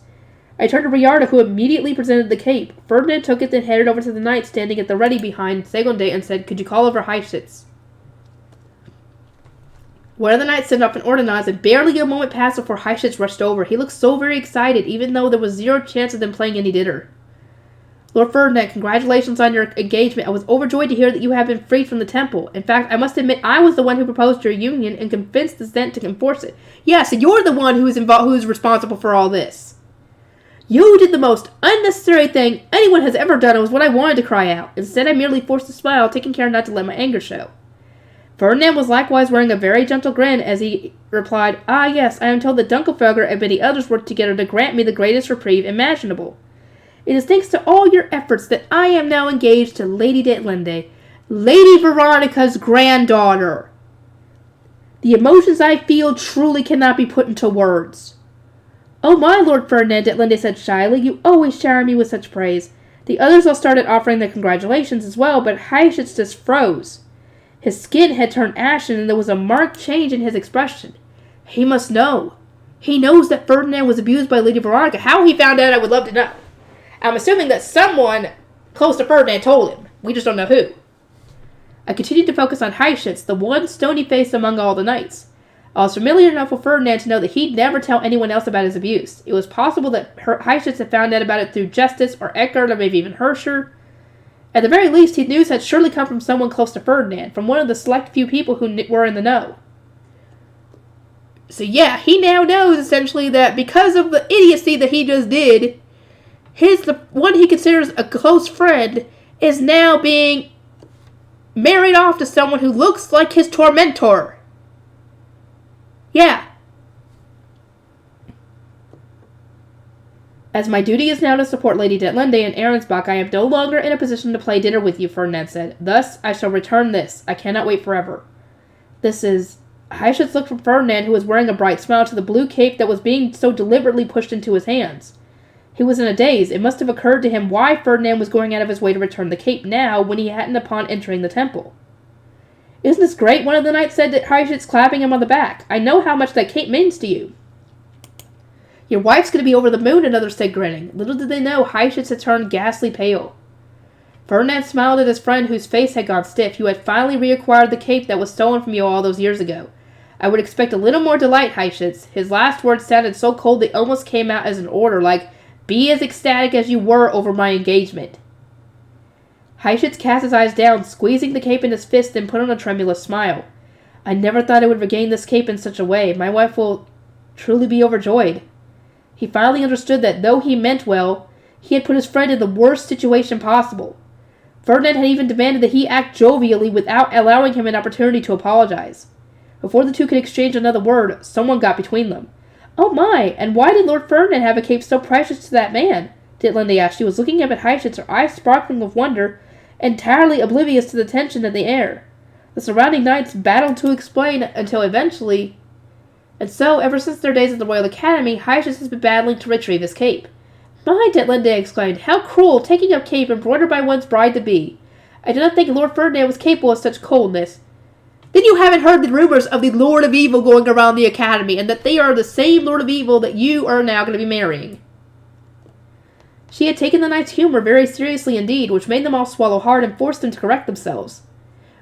I turned to Riarda, who immediately presented the cape. Ferdinand took it, then headed over to the knight standing at the ready behind Segonde and said, Could you call over Heischitz? One of the knights stood up and ordinized, and barely a moment passed before Heischitz rushed over. He looked so very excited, even though there was zero chance of them playing any dinner. Lord Ferdinand, congratulations on your engagement. I was overjoyed to hear that you have been freed from the temple. In fact, I must admit I was the one who proposed your union and convinced the Zent to enforce it. Yes, and you're the one who is responsible for all this. You did the most unnecessary thing anyone has ever done. It was what I wanted to cry out. Instead, I merely forced a smile, taking care not to let my anger show. Ferdinand was likewise wearing a very gentle grin as he replied, Ah, yes, I am told that Dunkelfelder and many others worked together to grant me the greatest reprieve imaginable. It is thanks to all your efforts that I am now engaged to Lady Detlinde, Lady Veronica's granddaughter. The emotions I feel truly cannot be put into words. Oh my, Lord Ferdinand, Detlinde said shyly, you always shower me with such praise. The others all started offering their congratulations as well, but Heischitz just froze. His skin had turned ashen, and there was a marked change in his expression. He must know. He knows that Ferdinand was abused by Lady Veronica. How he found out, I would love to know. I'm assuming that someone close to Ferdinand told him. We just don't know who. I continued to focus on Heischitz, the one stony face among all the knights. I was familiar enough with Ferdinand to know that he'd never tell anyone else about his abuse. It was possible that Heischitz had found out about it through Justice or Eckert or maybe even Herscher. At the very least, his news had surely come from someone close to Ferdinand, from one of the select few people who were in the know. So yeah, he now knows essentially that because of the idiocy that he just did, the one he considers a close friend is now being married off to someone who looks like his tormentor. Yeah. As my duty is now to support Lady Detlinde and Ahrensbach, I am no longer in a position to play dinner with you, Ferdinand said. Thus, I shall return this. I cannot wait forever. This is... Heischitz looked from Ferdinand, who was wearing a bright smile, to the blue cape that was being so deliberately pushed into his hands. He was in a daze. It must have occurred to him why Ferdinand was going out of his way to return the cape now, when he hadn't upon entering the temple. Isn't this great? One of the knights said to Heischitz, clapping him on the back. I know how much that cape means to you. Your wife's going to be over the moon, another said, grinning. Little did they know, Heischitz had turned ghastly pale. Ferdinand smiled at his friend, whose face had gone stiff, who had finally reacquired the cape that was stolen from you all those years ago. I would expect a little more delight, Heischitz. His last words sounded so cold they almost came out as an order, like, be as ecstatic as you were over my engagement. Heischitz cast his eyes down, squeezing the cape in his fist, then put on a tremulous smile. I never thought I would regain this cape in such a way. My wife will truly be overjoyed. He finally understood that, though he meant well, he had put his friend in the worst situation possible. Ferdinand had even demanded that he act jovially without allowing him an opportunity to apologize. Before the two could exchange another word, someone got between them. Oh my, and why did Lord Ferdinand have a cape so precious to that man? Detlinde asked. She was looking up at Heischitz, her eyes sparkling with wonder, entirely oblivious to the tension in the air. The surrounding knights battled to explain until eventually... And so, ever since their days at the Royal Academy, Hyacinth has been battling to retrieve his cape. My, Detlinde exclaimed, how cruel, taking a cape embroidered by one's bride-to-be. I did not think Lord Ferdinand was capable of such coldness. Then you haven't heard the rumors of the Lord of Evil going around the Academy, and that they are the same Lord of Evil that you are now going to be marrying. She had taken the knight's humor very seriously indeed, which made them all swallow hard and forced them to correct themselves.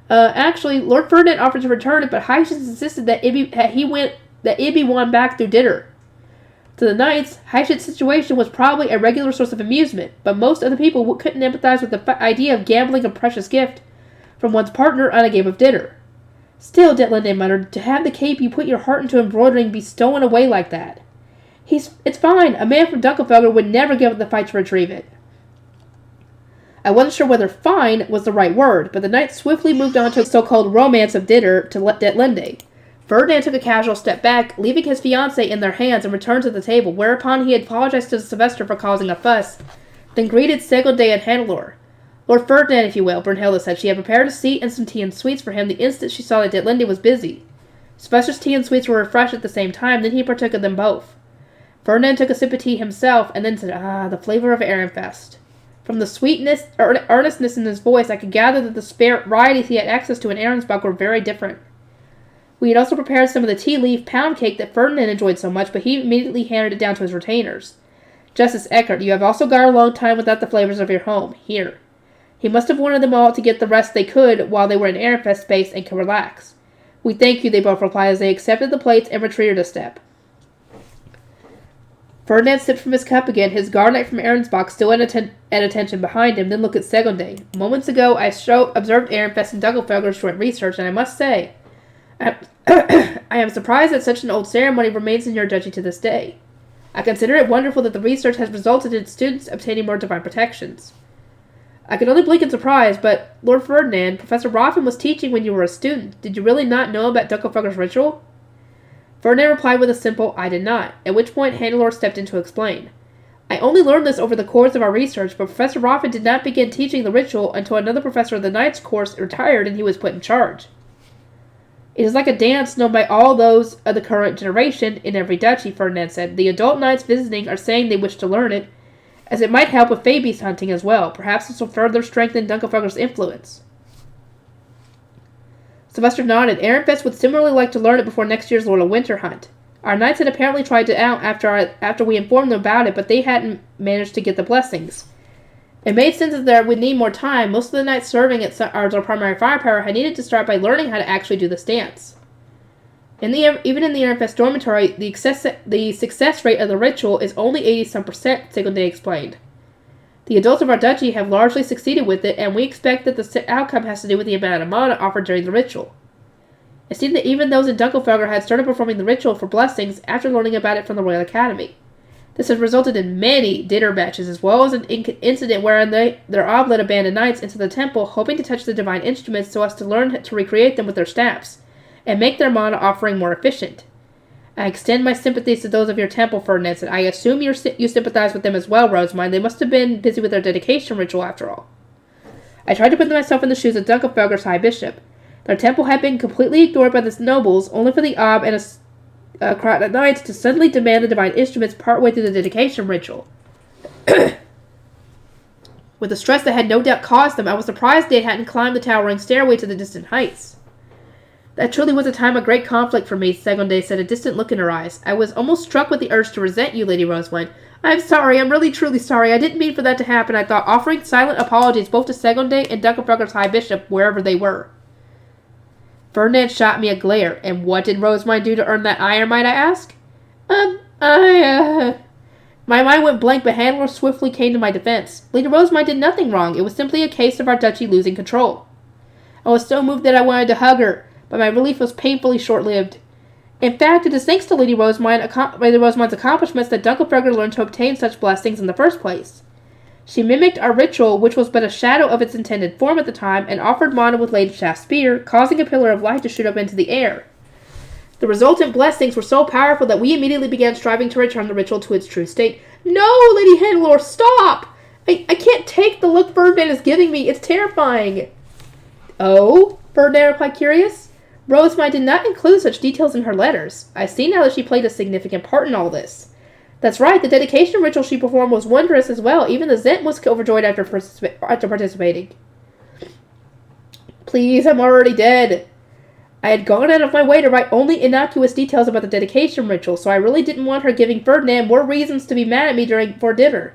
Actually, Lord Ferdinand offered to return it, but Hyacinth insisted that it be won back through dinner. To the knights, Hyacinth's situation was probably a regular source of amusement, but most of the people couldn't empathize with the idea of gambling a precious gift from one's partner on a game of dinner. Still, Detlinde muttered, to have the cape you put your heart into embroidering be stolen away like that. It's fine. A man from Dunkelfelder would never give up the fight to retrieve it. I wasn't sure whether fine was the right word, but the knight swiftly moved on to a so-called romance of dinner to Detlinde. Ferdinand took a casual step back, leaving his fiancée in their hands, and returned to the table, whereupon he apologized to Sylvester for causing a fuss, then greeted Segonde and Hannelore. Lord Ferdinand, if you will, Brunhilde said. She had prepared a seat and some tea and sweets for him the instant she saw that Detlinde was busy. Sylvester's tea and sweets were refreshed at the same time, then he partook of them both. Ferdinand took a sip of tea himself, and then said, the flavor of Ehrenfest. From the sweetness or earnestness in his voice, I could gather that the varieties he had access to in Ahrensbach were very different. We had also prepared some of the tea leaf pound cake that Ferdinand enjoyed so much, but he immediately handed it down to his retainers. Justice Eckert, you have also got a long time without the flavors of your home. Here. He must have wanted them all to get the rest they could while they were in Ehrenfest space and could relax. We thank you, they both replied as they accepted the plates and retreated a step. Ferdinand sipped from his cup again, his guard knight from Ahrensbach still at attention behind him, then looked at Segonde. Moments ago, I observed Ehrenfest and Dunkelfelder's joint research, and I must say, I am surprised that such an old ceremony remains in your duchy to this day. I consider it wonderful that the research has resulted in students obtaining more divine protections. I could only blink in surprise, but, Lord Ferdinand, Professor Roffin was teaching when you were a student. Did you really not know about Dunkelfelder's ritual? Ferdinand replied with a simple, I did not, at which point Hannelore stepped in to explain. I only learned this over the course of our research, but Professor Roffin did not begin teaching the ritual until another professor of the Knight's course retired and he was put in charge. It is like a dance known by all those of the current generation in every duchy, Ferdinand said. The adult knights visiting are saying they wish to learn it, as it might help with Fabi's hunting as well. Perhaps this will further strengthen Dunkelfelder's influence. Sylvester nodded. Ehrenfest would similarly like to learn it before next year's Lord of Winter hunt. Our knights had apparently tried it out after we informed them about it, but they hadn't managed to get the blessings. It made sense that there would need more time. Most of the knights serving as our primary firepower had needed to start by learning how to actually do this dance. Even in the Ehrenfest dormitory, the success rate of the ritual is only 80-some%, Segonde explained. The adults of our duchy have largely succeeded with it, and we expect that the outcome has to do with the amount of mana offered during the ritual. It seemed that even those in Dunkelfelder had started performing the ritual for blessings after learning about it from the Royal Academy. This has resulted in many dinner matches, as well as an incident wherein their oblet abandoned knights into the temple, hoping to touch the divine instruments so as to learn to recreate them with their staffs, and make their mana offering more efficient. I extend my sympathies to those of your temple, Ferdinand said. I assume you sympathize with them as well, Rosamund. They must have been busy with their dedication ritual, after all. I tried to put myself in the shoes of Dunkelfelder's High Bishop. Their temple had been completely ignored by the nobles, only for the Ob and a crowd of knights to suddenly demand the divine instruments partway through the dedication ritual. With the stress that had no doubt caused them, I was surprised they hadn't climbed the towering stairway to the distant heights. That truly was a time of great conflict for me, Segonde said, a distant look in her eyes. I was almost struck with the urge to resent you, Lady Rosalind. I'm sorry, I'm really truly sorry. I didn't mean for that to happen, I thought, offering silent apologies both to Segonde and Dunkelfelder's High Bishop, wherever they were. Ferdinand shot me a glare. And what did Rosamund do to earn that ire, might I ask? My mind went blank, but Hannelore swiftly came to my defense. Lady Rosamund did nothing wrong. It was simply a case of our duchy losing control. I was so moved that I wanted to hug her, but my relief was painfully short-lived. In fact, it is thanks to Lady Rosamund's accomplishments that Dunkelfelder learned to obtain such blessings in the first place. She mimicked our ritual, which was but a shadow of its intended form at the time, and offered mana with Lady Shaft's spear, causing a pillar of light to shoot up into the air. The resultant blessings were so powerful that we immediately began striving to return the ritual to its true state. No, Lady Hannelore, stop! I can't take the look Ferdinand is giving me. It's terrifying. Oh? Ferdinand replied, curious. Rosemary did not include such details in her letters. I see now that she played a significant part in all this. That's right, the dedication ritual she performed was wondrous as well. Even the Zent was overjoyed after participating. Please, I'm already dead. I had gone out of my way to write only innocuous details about the dedication ritual, so I really didn't want her giving Ferdinand more reasons to be mad at me for dinner.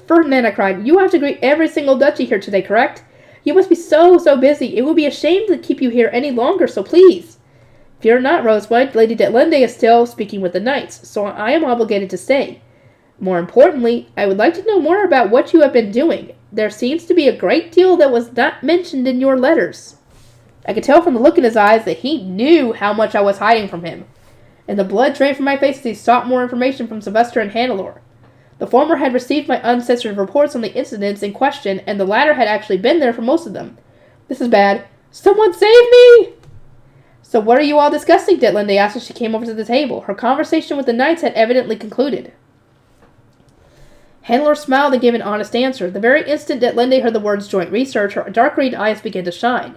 Ferdinand, I cried, you have to greet every single duchy here today, correct? You must be so busy. It would be a shame to keep you here any longer, so please. Fear not, Rosebud. Lady Detlinde is still speaking with the knights, so I am obligated to stay. More importantly, I would like to know more about what you have been doing. There seems to be a great deal that was not mentioned in your letters. I could tell from the look in his eyes that he knew how much I was hiding from him, and the blood drained from my face as he sought more information from Sylvester and Hannelore. The former had received my uncensored reports on the incidents in question, and the latter had actually been there for most of them. This is bad. Someone save me! So what are you all discussing? Detlinde asked as she came over to the table. Her conversation with the knights had evidently concluded. Hannelore smiled and gave an honest answer. The very instant Detlinde heard the words joint research, her dark green eyes began to shine.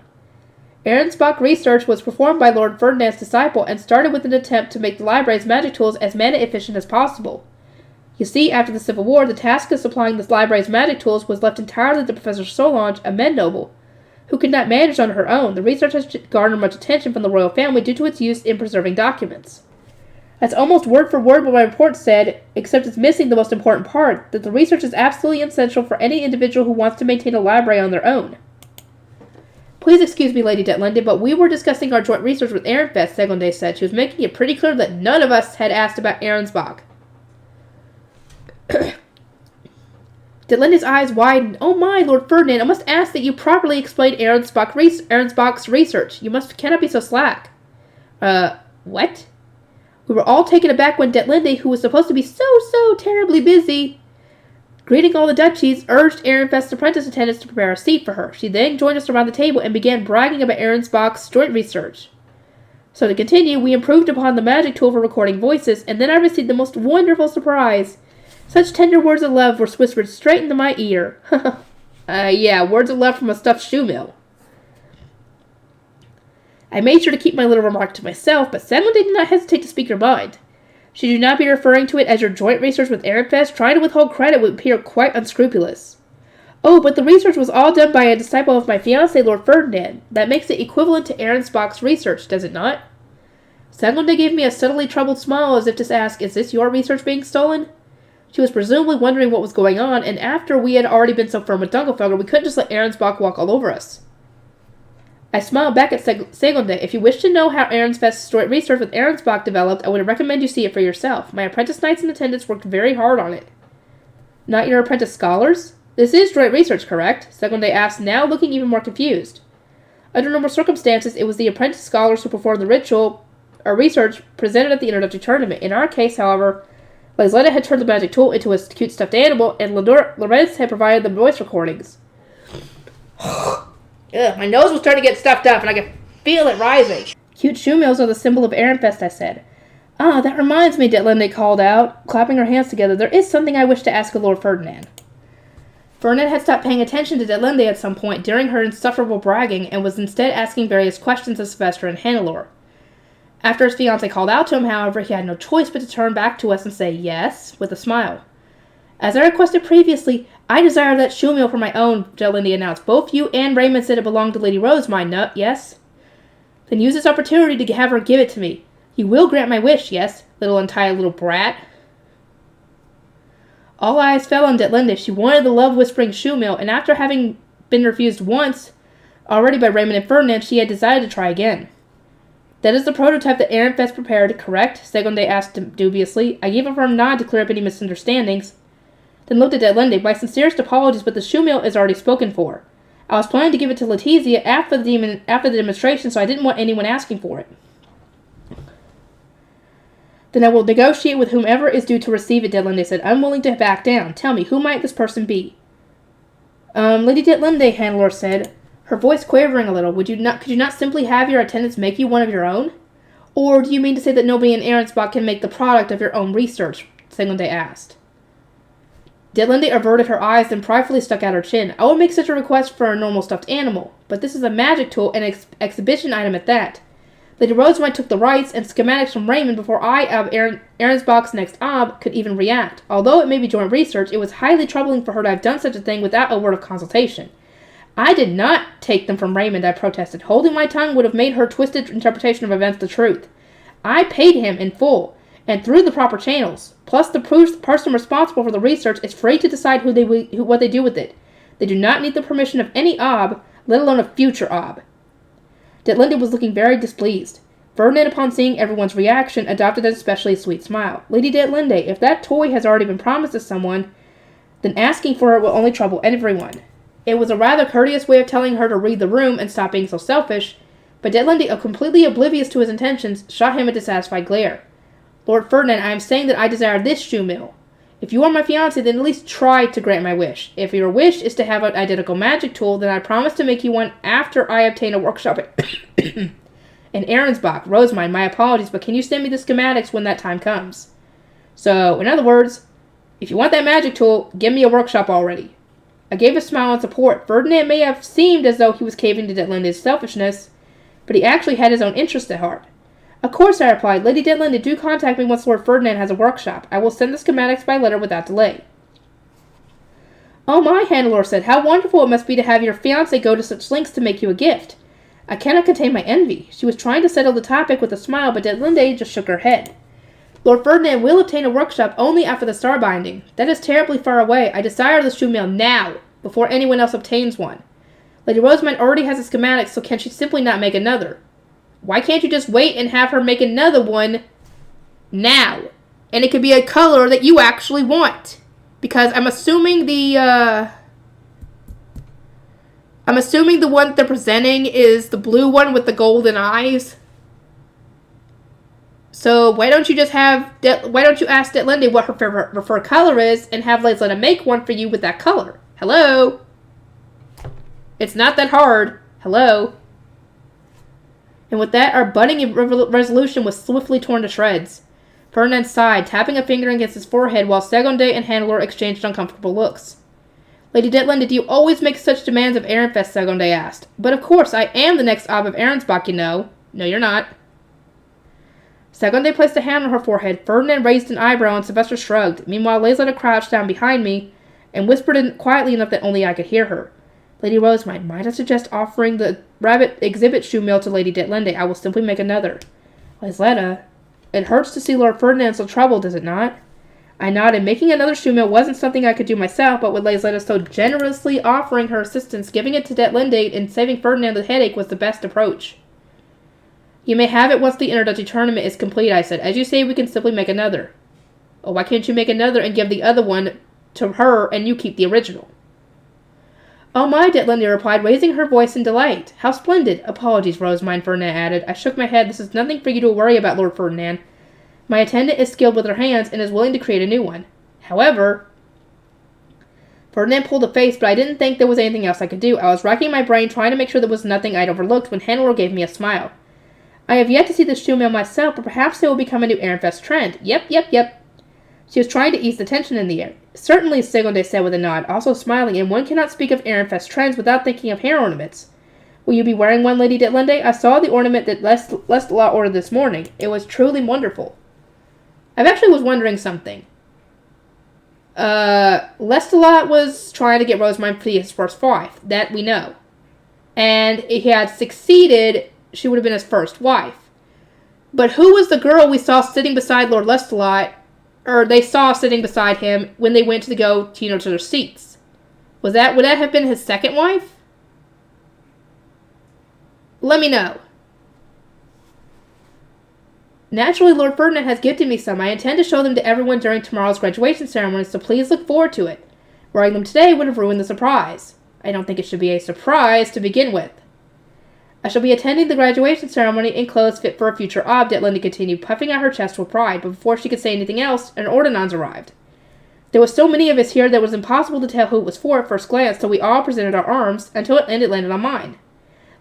Arensbach research was performed by Lord Ferdinand's disciple and started with an attempt to make the library's magic tools as mana efficient as possible. You see, after the Civil War, the task of supplying the library's magic tools was left entirely to Professor Solange, a men noble, who could not manage on her own. The research has garnered much attention from the royal family due to its use in preserving documents. That's almost word for word what my report said, except it's missing the most important part, that the research is absolutely essential for any individual who wants to maintain a library on their own. Please excuse me, Lady Detlinde, but we were discussing our joint research with Ehrenfest, Segonde said. She was making it pretty clear that none of us had asked about Arensbach. Detlinde's eyes widened. Oh my, Lord Ferdinand, I must ask that you properly explain Arensbach's research. You cannot be so slack. What? We were all taken aback when Detlinde, who was supposed to be so terribly busy, greeting all the duchies, urged Ehrenfest's apprentice attendants to prepare a seat for her. She then joined us around the table and began bragging about Arensbach's joint research. So to continue, we improved upon the magic tool for recording voices, and then I received the most wonderful surprise. Such tender words of love were whispered straight into my ear. Yeah, words of love from a stuffed shoe mill. I made sure to keep my little remark to myself, but Segonde did not hesitate to speak her mind. Should you not be referring to it as your joint research with Ehrenfest? Trying to withhold credit would appear quite unscrupulous. Oh, but the research was all done by a disciple of my fiancé, Lord Ferdinand. That makes it equivalent to Arensbach's research, does it not? Segonde gave me a subtly troubled smile as if to ask, is this your research being stolen? She was presumably wondering what was going on, and after we had already been so firm with Dunkelfelder, we couldn't just let Arensbach walk all over us. I smiled back at Segonde. If you wish to know how Ehrenfest's joint research with Arensbach developed, I would recommend you see it for yourself. My apprentice knights in attendance worked very hard on it. Not your apprentice scholars? This is joint research, correct? Segonde asked, now looking even more confused. Under normal circumstances, it was the apprentice scholars who performed the ritual or research presented at the introductory tournament. In our case, however, Lisletta had turned the magic tool into a cute stuffed animal, and Lorenz had provided the voice recordings. Ugh, my nose was starting to get stuffed up, and I could feel it rising. Cute shoe mills are the symbol of Ehrenfest, I said. Ah, that reminds me, Detlinde called out, clapping her hands together. There is something I wish to ask of Lord Ferdinand. Ferdinand had stopped paying attention to Detlinde at some point during her insufferable bragging, and was instead asking various questions of Sylvester and Hannelore. After his fiancée called out to him, however, he had no choice but to turn back to us and say yes, with a smile. As I requested previously, I desire that shoe mill for my own, Detlinde announced. Both you and Raymond said it belonged to Lady Rosemine, no? Yes? Then use this opportunity to have her give it to me. You will grant my wish, yes, little untied little brat? All eyes fell on Detlinde. She wanted the love-whispering shoe mill, and after having been refused once already by Raymond and Ferdinand, she had decided to try again. That is the prototype that Ehrenfest prepared, correct? Segonde asked dubiously. I gave a firm nod to clear up any misunderstandings, then looked at Detlinde. My sincerest apologies, but the shoe mill is already spoken for. I was planning to give it to Letizia after the demonstration, so I didn't want anyone asking for it. Then I will negotiate with whomever is due to receive it, Detlinde said. I'm willing to back down. Tell me, who might this person be? Lady Detlinde, Hannelore said, her voice quavering a little. Could you not simply have your attendants make you one of your own? Or do you mean to say that nobody in Arensbach can make the product of your own research? Segonde asked. Detlinde averted her eyes and pridefully stuck out her chin. I would make such a request for a normal stuffed animal, but this is a magic tool and exhibition item at that. Lady Rosemont took the rights and schematics from Raymond before I, Arensbach's next ob, could even react. Although it may be joint research, it was highly troubling for her to have done such a thing without a word of consultation. I did not take them from Raymond, I protested. Holding my tongue would have made her twisted interpretation of events the truth. I paid him in full, and through the proper channels. Plus, the person responsible for the research is free to decide what they do with it. They do not need the permission of any ob, let alone a future ob. Detlinde was looking very displeased. Ferdinand, upon seeing everyone's reaction, adopted an especially sweet smile. Lady Detlinde, if that toy has already been promised to someone, then asking for it will only trouble everyone. It was a rather courteous way of telling her to read the room and stop being so selfish, but Detlinde, completely oblivious to his intentions, shot him a dissatisfied glare. Lord Ferdinand, I am saying that I desire this shoe mill. If you are my fiancé, then at least try to grant my wish. If your wish is to have an identical magic tool, then I promise to make you one after I obtain a workshop in Arensbach. Rosemine, my apologies, but can you send me the schematics when that time comes? So, in other words, if you want that magic tool, give me a workshop already. I gave a smile in support. Ferdinand may have seemed as though he was caving to Detlinde's selfishness, but he actually had his own interest at heart. Of course, I replied. Lady Detlinde, do contact me once Lord Ferdinand has a workshop. I will send the schematics by letter without delay. Oh my, Hannelore said, how wonderful it must be to have your fiancé go to such lengths to make you a gift. I cannot contain my envy. She was trying to settle the topic with a smile, but Detlinde just shook her head. Lord Ferdinand will obtain a workshop only after the star binding. That is terribly far away. I desire the shoe mill now, before anyone else obtains one. Lady Rosemont already has a schematic, so can she simply not make another? Why can't you just wait and have her make another one now? And it could be a color that you actually want. Because I'm assuming the one they're presenting is the blue one with the golden eyes. So why don't you ask Detlinde what her preferred color is and have Laisletta make one for you with that color? Hello? It's not that hard. Hello? And with that, our budding resolution was swiftly torn to shreds. Ferdinand sighed, tapping a finger against his forehead, while Segonde and Hannelore exchanged uncomfortable looks. Lady Detlinde, do you always make such demands of Ehrenfest? Segonde asked. But of course, I am the next ob of Arensbach, you know. No, you're not. Segonde placed a hand on her forehead. Ferdinand raised an eyebrow, and Sylvester shrugged. Meanwhile, Laisletta crouched down behind me and whispered quietly enough that only I could hear her. Lady Rosemont, might I suggest offering the rabbit exhibit shoe mill to Lady Detlinde? I will simply make another. Laisletta, it hurts to see Lord Ferdinand so troubled, does it not? I nodded. Making another shoe mill wasn't something I could do myself, but with Laisletta so generously offering her assistance, giving it to Detlinde and saving Ferdinand the headache was the best approach. You may have it once the introductory tournament is complete, I said. As you say, we can simply make another. Oh, why can't you make another and give the other one to her and you keep the original? Oh my, Detlinde replied, raising her voice in delight. How splendid. Apologies, Rosemine, Ferdinand added. I shook my head. This is nothing for you to worry about, Lord Ferdinand. My attendant is skilled with her hands and is willing to create a new one. However, Ferdinand pulled a face, but I didn't think there was anything else I could do. I was racking my brain trying to make sure there was nothing I'd overlooked when Hannelore gave me a smile. I have yet to see the shoe mill myself, but perhaps it will become a new Ehrenfest trend. Yep. She was trying to ease the tension in the air. Certainly, Segonde said with a nod, also smiling, and one cannot speak of Ehrenfest trends without thinking of hair ornaments. Will you be wearing one, Lady Detlinde? I saw the ornament that Lestat ordered this morning. It was truly wonderful. I actually was wondering something. Lestat was trying to get Rosemine for his first wife. That we know. And if he had succeeded, she would have been his first wife. But who was the girl we saw sitting beside Lord Lestat, or they saw sitting beside him when they went to go, to their seats? Would that have been his second wife? Let me know. Naturally, Lord Ferdinand has gifted me some. I intend to show them to everyone during tomorrow's graduation ceremony, so please look forward to it. Wearing them today would have ruined the surprise. I don't think it should be a surprise to begin with. I shall be attending the graduation ceremony in clothes fit for a future ob, Detlinde continued, puffing out her chest with pride, but before she could say anything else, an ordonnance arrived. There were so many of us here that it was impossible to tell who it was for at first glance, so we all presented our arms, until it landed on mine.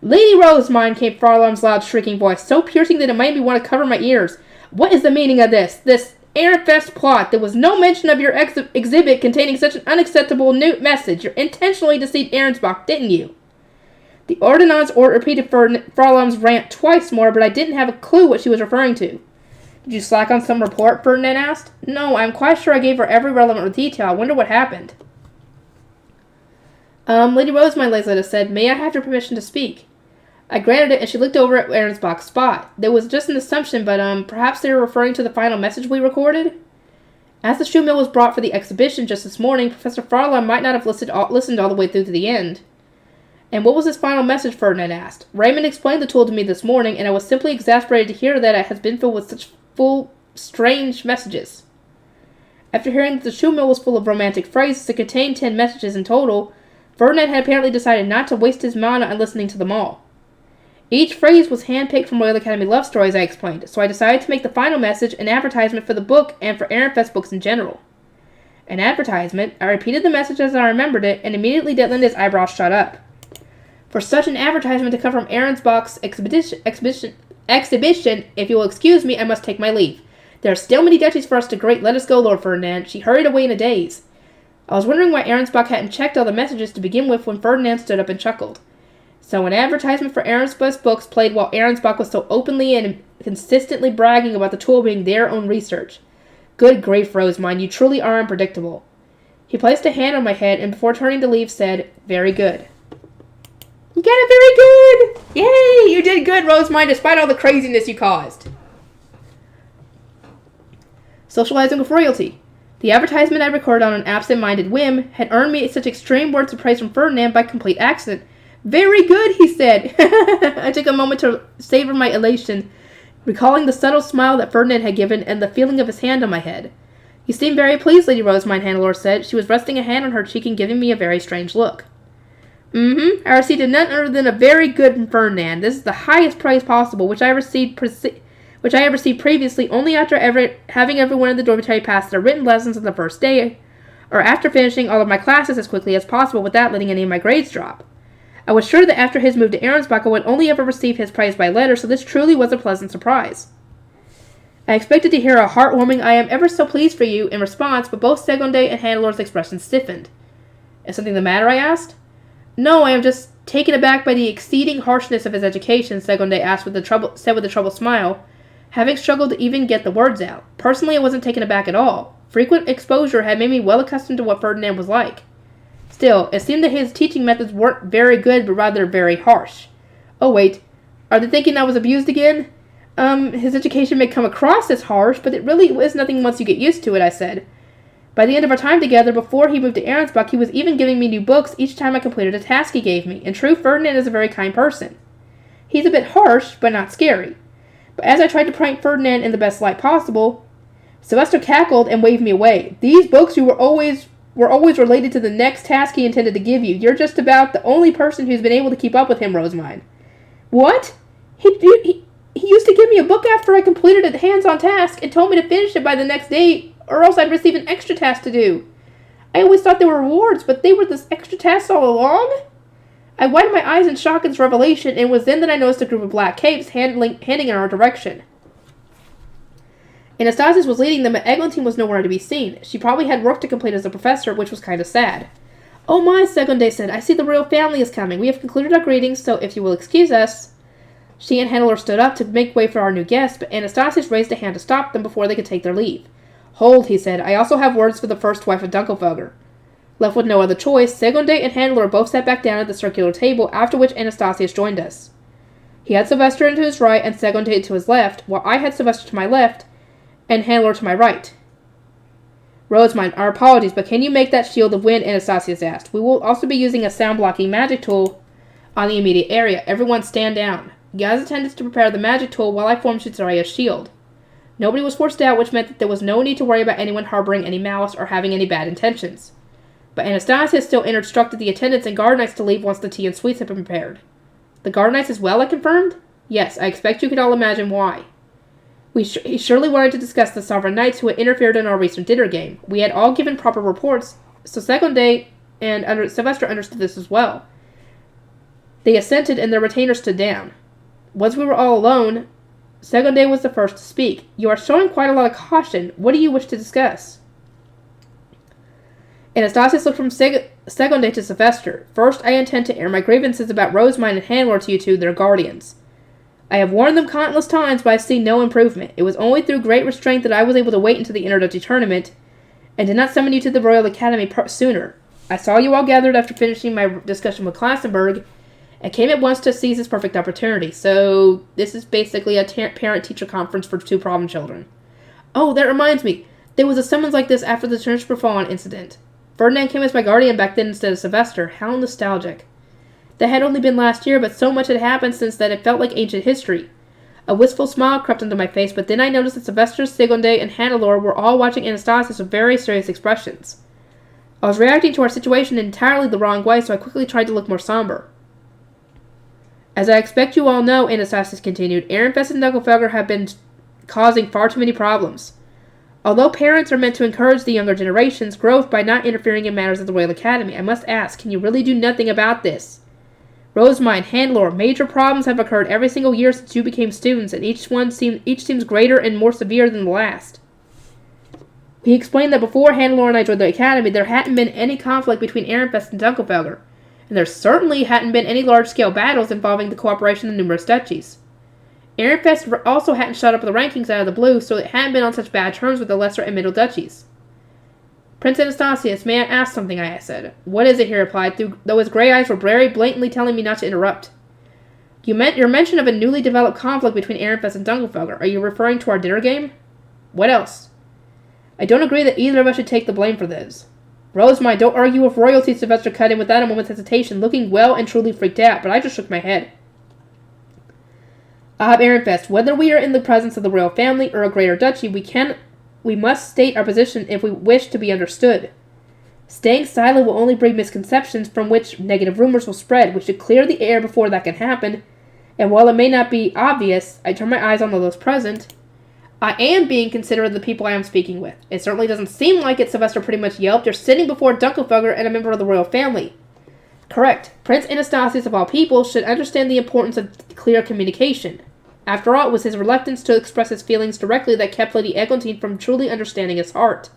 Lady Rosemine, came Farlam's loud, shrieking voice, so piercing that it made me want to cover my ears. What is the meaning of this Ehrenfest plot? There was no mention of your exhibit containing such an unacceptable new message. You intentionally deceived Arensbach, didn't you? The Ordnance repeated Fräulein's rant twice more, but I didn't have a clue what she was referring to. Did you slack on some report? Ferdinand asked. No, I'm quite sure I gave her every relevant detail. I wonder what happened. Lady Rosemine, Lesletta said, may I have your permission to speak? I granted it, and she looked over at Ehrensbach's spot. There was just an assumption, but perhaps they were referring to the final message we recorded? As the shoe mill was brought for the exhibition just this morning, Professor Fräulein might not have listened all the way through to the end. And what was his final message? Ferdinand asked. Raymond explained the tool to me this morning, and I was simply exasperated to hear that it has been filled with such strange messages. After hearing that the shoe mill was full of romantic phrases that contained 10 messages in total, Ferdinand had apparently decided not to waste his mana on listening to them all. Each phrase was handpicked from Royal Academy love stories, I explained, so I decided to make the final message an advertisement for the book and for Ehrenfest books in general. An advertisement? I repeated the message as I remembered it, and immediately Detlinda's eyebrows shot up. For such an advertisement to come from Ehrensbach's exhibition, if you will excuse me, I must take my leave. There are still many duchies for us to greet. Let us go, Lord Ferdinand. She hurried away in a daze. I was wondering why Ehrensbach hadn't checked all the messages to begin with when Ferdinand stood up and chuckled. So an advertisement for Ehrensbach's books played while Ehrensbach was so openly and consistently bragging about the tool being their own research. Good grief, Rosemine, you truly are unpredictable. He placed a hand on my head and before turning to leave said, very good. You got it very good! Yay! You did good, Rosemine, despite all the craziness you caused. Socializing with royalty. The advertisement I recorded on an absent-minded whim had earned me such extreme words of praise from Ferdinand by complete accident. Very good, he said. I took a moment to savor my elation, recalling the subtle smile that Ferdinand had given and the feeling of his hand on my head. You seem very pleased, Lady Rosemine, Hannelore said. She was resting a hand on her cheek and giving me a very strange look. I received none other than a very good from Ferdinand. This is the highest praise possible, which I have received previously only after having everyone in the dormitory pass their written lessons on the first day, or after finishing all of my classes as quickly as possible without letting any of my grades drop. I was sure that after his move to Ehrensbach I would only ever receive his praise by letter, so this truly was a pleasant surprise. I expected to hear a heartwarming "I am ever so pleased for you" in response, but both Segonde and Hannelore's expressions stiffened. Is something the matter? I asked. No, I am just taken aback by the exceeding harshness of his education, Segonde said with a troubled smile, having struggled to even get the words out. Personally, I wasn't taken aback at all. Frequent exposure had made me well accustomed to what Ferdinand was like. Still, it seemed that his teaching methods weren't very good, but rather very harsh. Oh wait, are they thinking I was abused again? His education may come across as harsh, but it really is nothing once you get used to it, I said. By the end of our time together, before he moved to Ehrensbach, he was even giving me new books each time I completed a task he gave me. In truth, Ferdinand is a very kind person. He's a bit harsh, but not scary. But as I tried to prank Ferdinand in the best light possible, Sylvester cackled and waved me away. These books were always related to the next task he intended to give you. You're just about the only person who's been able to keep up with him, Rosemine. What? He used to give me a book after I completed a hands-on task and told me to finish it by the next day, or else I'd receive an extra task to do. I always thought they were rewards, but they were this extra tasks all along? I widened my eyes in shock at this revelation, and it was then that I noticed a group of black capes heading in our direction. Anastasis was leading them, but Eglantine was nowhere to be seen. She probably had work to complete as a professor, which was kind of sad. Oh my, Segonde said, I see the royal family is coming. We have concluded our greetings, so if you will excuse us. She and Hannelore stood up to make way for our new guest, but Anastasis raised a hand to stop them before they could take their leave. Hold, he said, I also have words for the first wife of Dunkelfelger. Left with no other choice, Segonde and Hannelore both sat back down at the circular table, after which Anastasius joined us. He had Sylvester to his right and Segonde to his left, while I had Sylvester to my left and Hannelore to my right. Rosemine, our apologies, but can you make that shield of wind? Anastasius asked. We will also be using a sound-blocking magic tool on the immediate area. Everyone stand down. Gaz attended to prepare the magic tool while I formed Shitsureya's shield. Nobody was forced out, which meant that there was no need to worry about anyone harboring any malice or having any bad intentions. But Anastasius still instructed the attendants and guard knights to leave once the tea and sweets had been prepared. The guard knights as well, I confirmed? Yes, I expect you can all imagine why. He surely wanted to discuss the sovereign knights who had interfered in our recent dinner game. We had all given proper reports, so Segonde and Sylvester understood this as well. They assented, and their retainers stood down. Once we were all alone, Segonde was the first to speak. You are showing quite a lot of caution. What do you wish to discuss? Anastasius looked from Seconde to Sylvester. First, I intend to air my grievances about Rosemine and Handler to you two, their guardians. I have warned them countless times, but I see no improvement. It was only through great restraint that I was able to wait until the Interduchy tournament, and did not summon you to the Royal Academy sooner. I saw you all gathered after finishing my discussion with Klassenberg, and came at once to seize this perfect opportunity. So, this is basically a parent-teacher conference for two problem children. Oh, that reminds me. There was a summons like this after the Transfer Fawn incident. Ferdinand came as my guardian back then instead of Sylvester. How nostalgic. That had only been last year, but so much had happened since that it felt like ancient history. A wistful smile crept into my face, but then I noticed that Sylvester, Sigonde, and Hannelore were all watching Anastasius with very serious expressions. I was reacting to our situation in entirely the wrong way, so I quickly tried to look more somber. As I expect you all know, Anastasius continued, Ehrenfest and Dunkelfelger have been causing far too many problems. Although parents are meant to encourage the younger generation's growth by not interfering in matters of the Royal Academy, I must ask, can you really do nothing about this? Rosemine, Handler, major problems have occurred every single year since you became students, and each seems greater and more severe than the last. He explained that before Handler and I joined the Academy, there hadn't been any conflict between Ehrenfest and Dunkelfelger, and there certainly hadn't been any large-scale battles involving the cooperation of numerous duchies. Ehrenfest also hadn't shot up the rankings out of the blue, so it hadn't been on such bad terms with the lesser and middle duchies. Prince Anastasius, may I ask something, I said. What is it, he replied, though his gray eyes were very blatantly telling me not to interrupt. Your mention of a newly developed conflict between Ehrenfest and Dunkelfelger. Are you referring to our dinner game? What else? I don't agree that either of us should take the blame for this. Rosemine, don't argue with royalty, Sylvester cut in without a moment's hesitation, looking well and truly freaked out, but I just shook my head. Ehrenfest, whether we are in the presence of the royal family or a greater duchy, we must state our position if we wish to be understood. Staying silent will only bring misconceptions from which negative rumors will spread. We should clear the air before that can happen, and while it may not be obvious, I turn my eyes on those present. I am being considerate of the people I am speaking with. It certainly doesn't seem like it, Sylvester pretty much yelped. You're sitting before Dunkelfelger and a member of the royal family. Correct. Prince Anastasius of all people should understand the importance of clear communication. After all, it was his reluctance to express his feelings directly that kept Lady Eglantine from truly understanding his heart.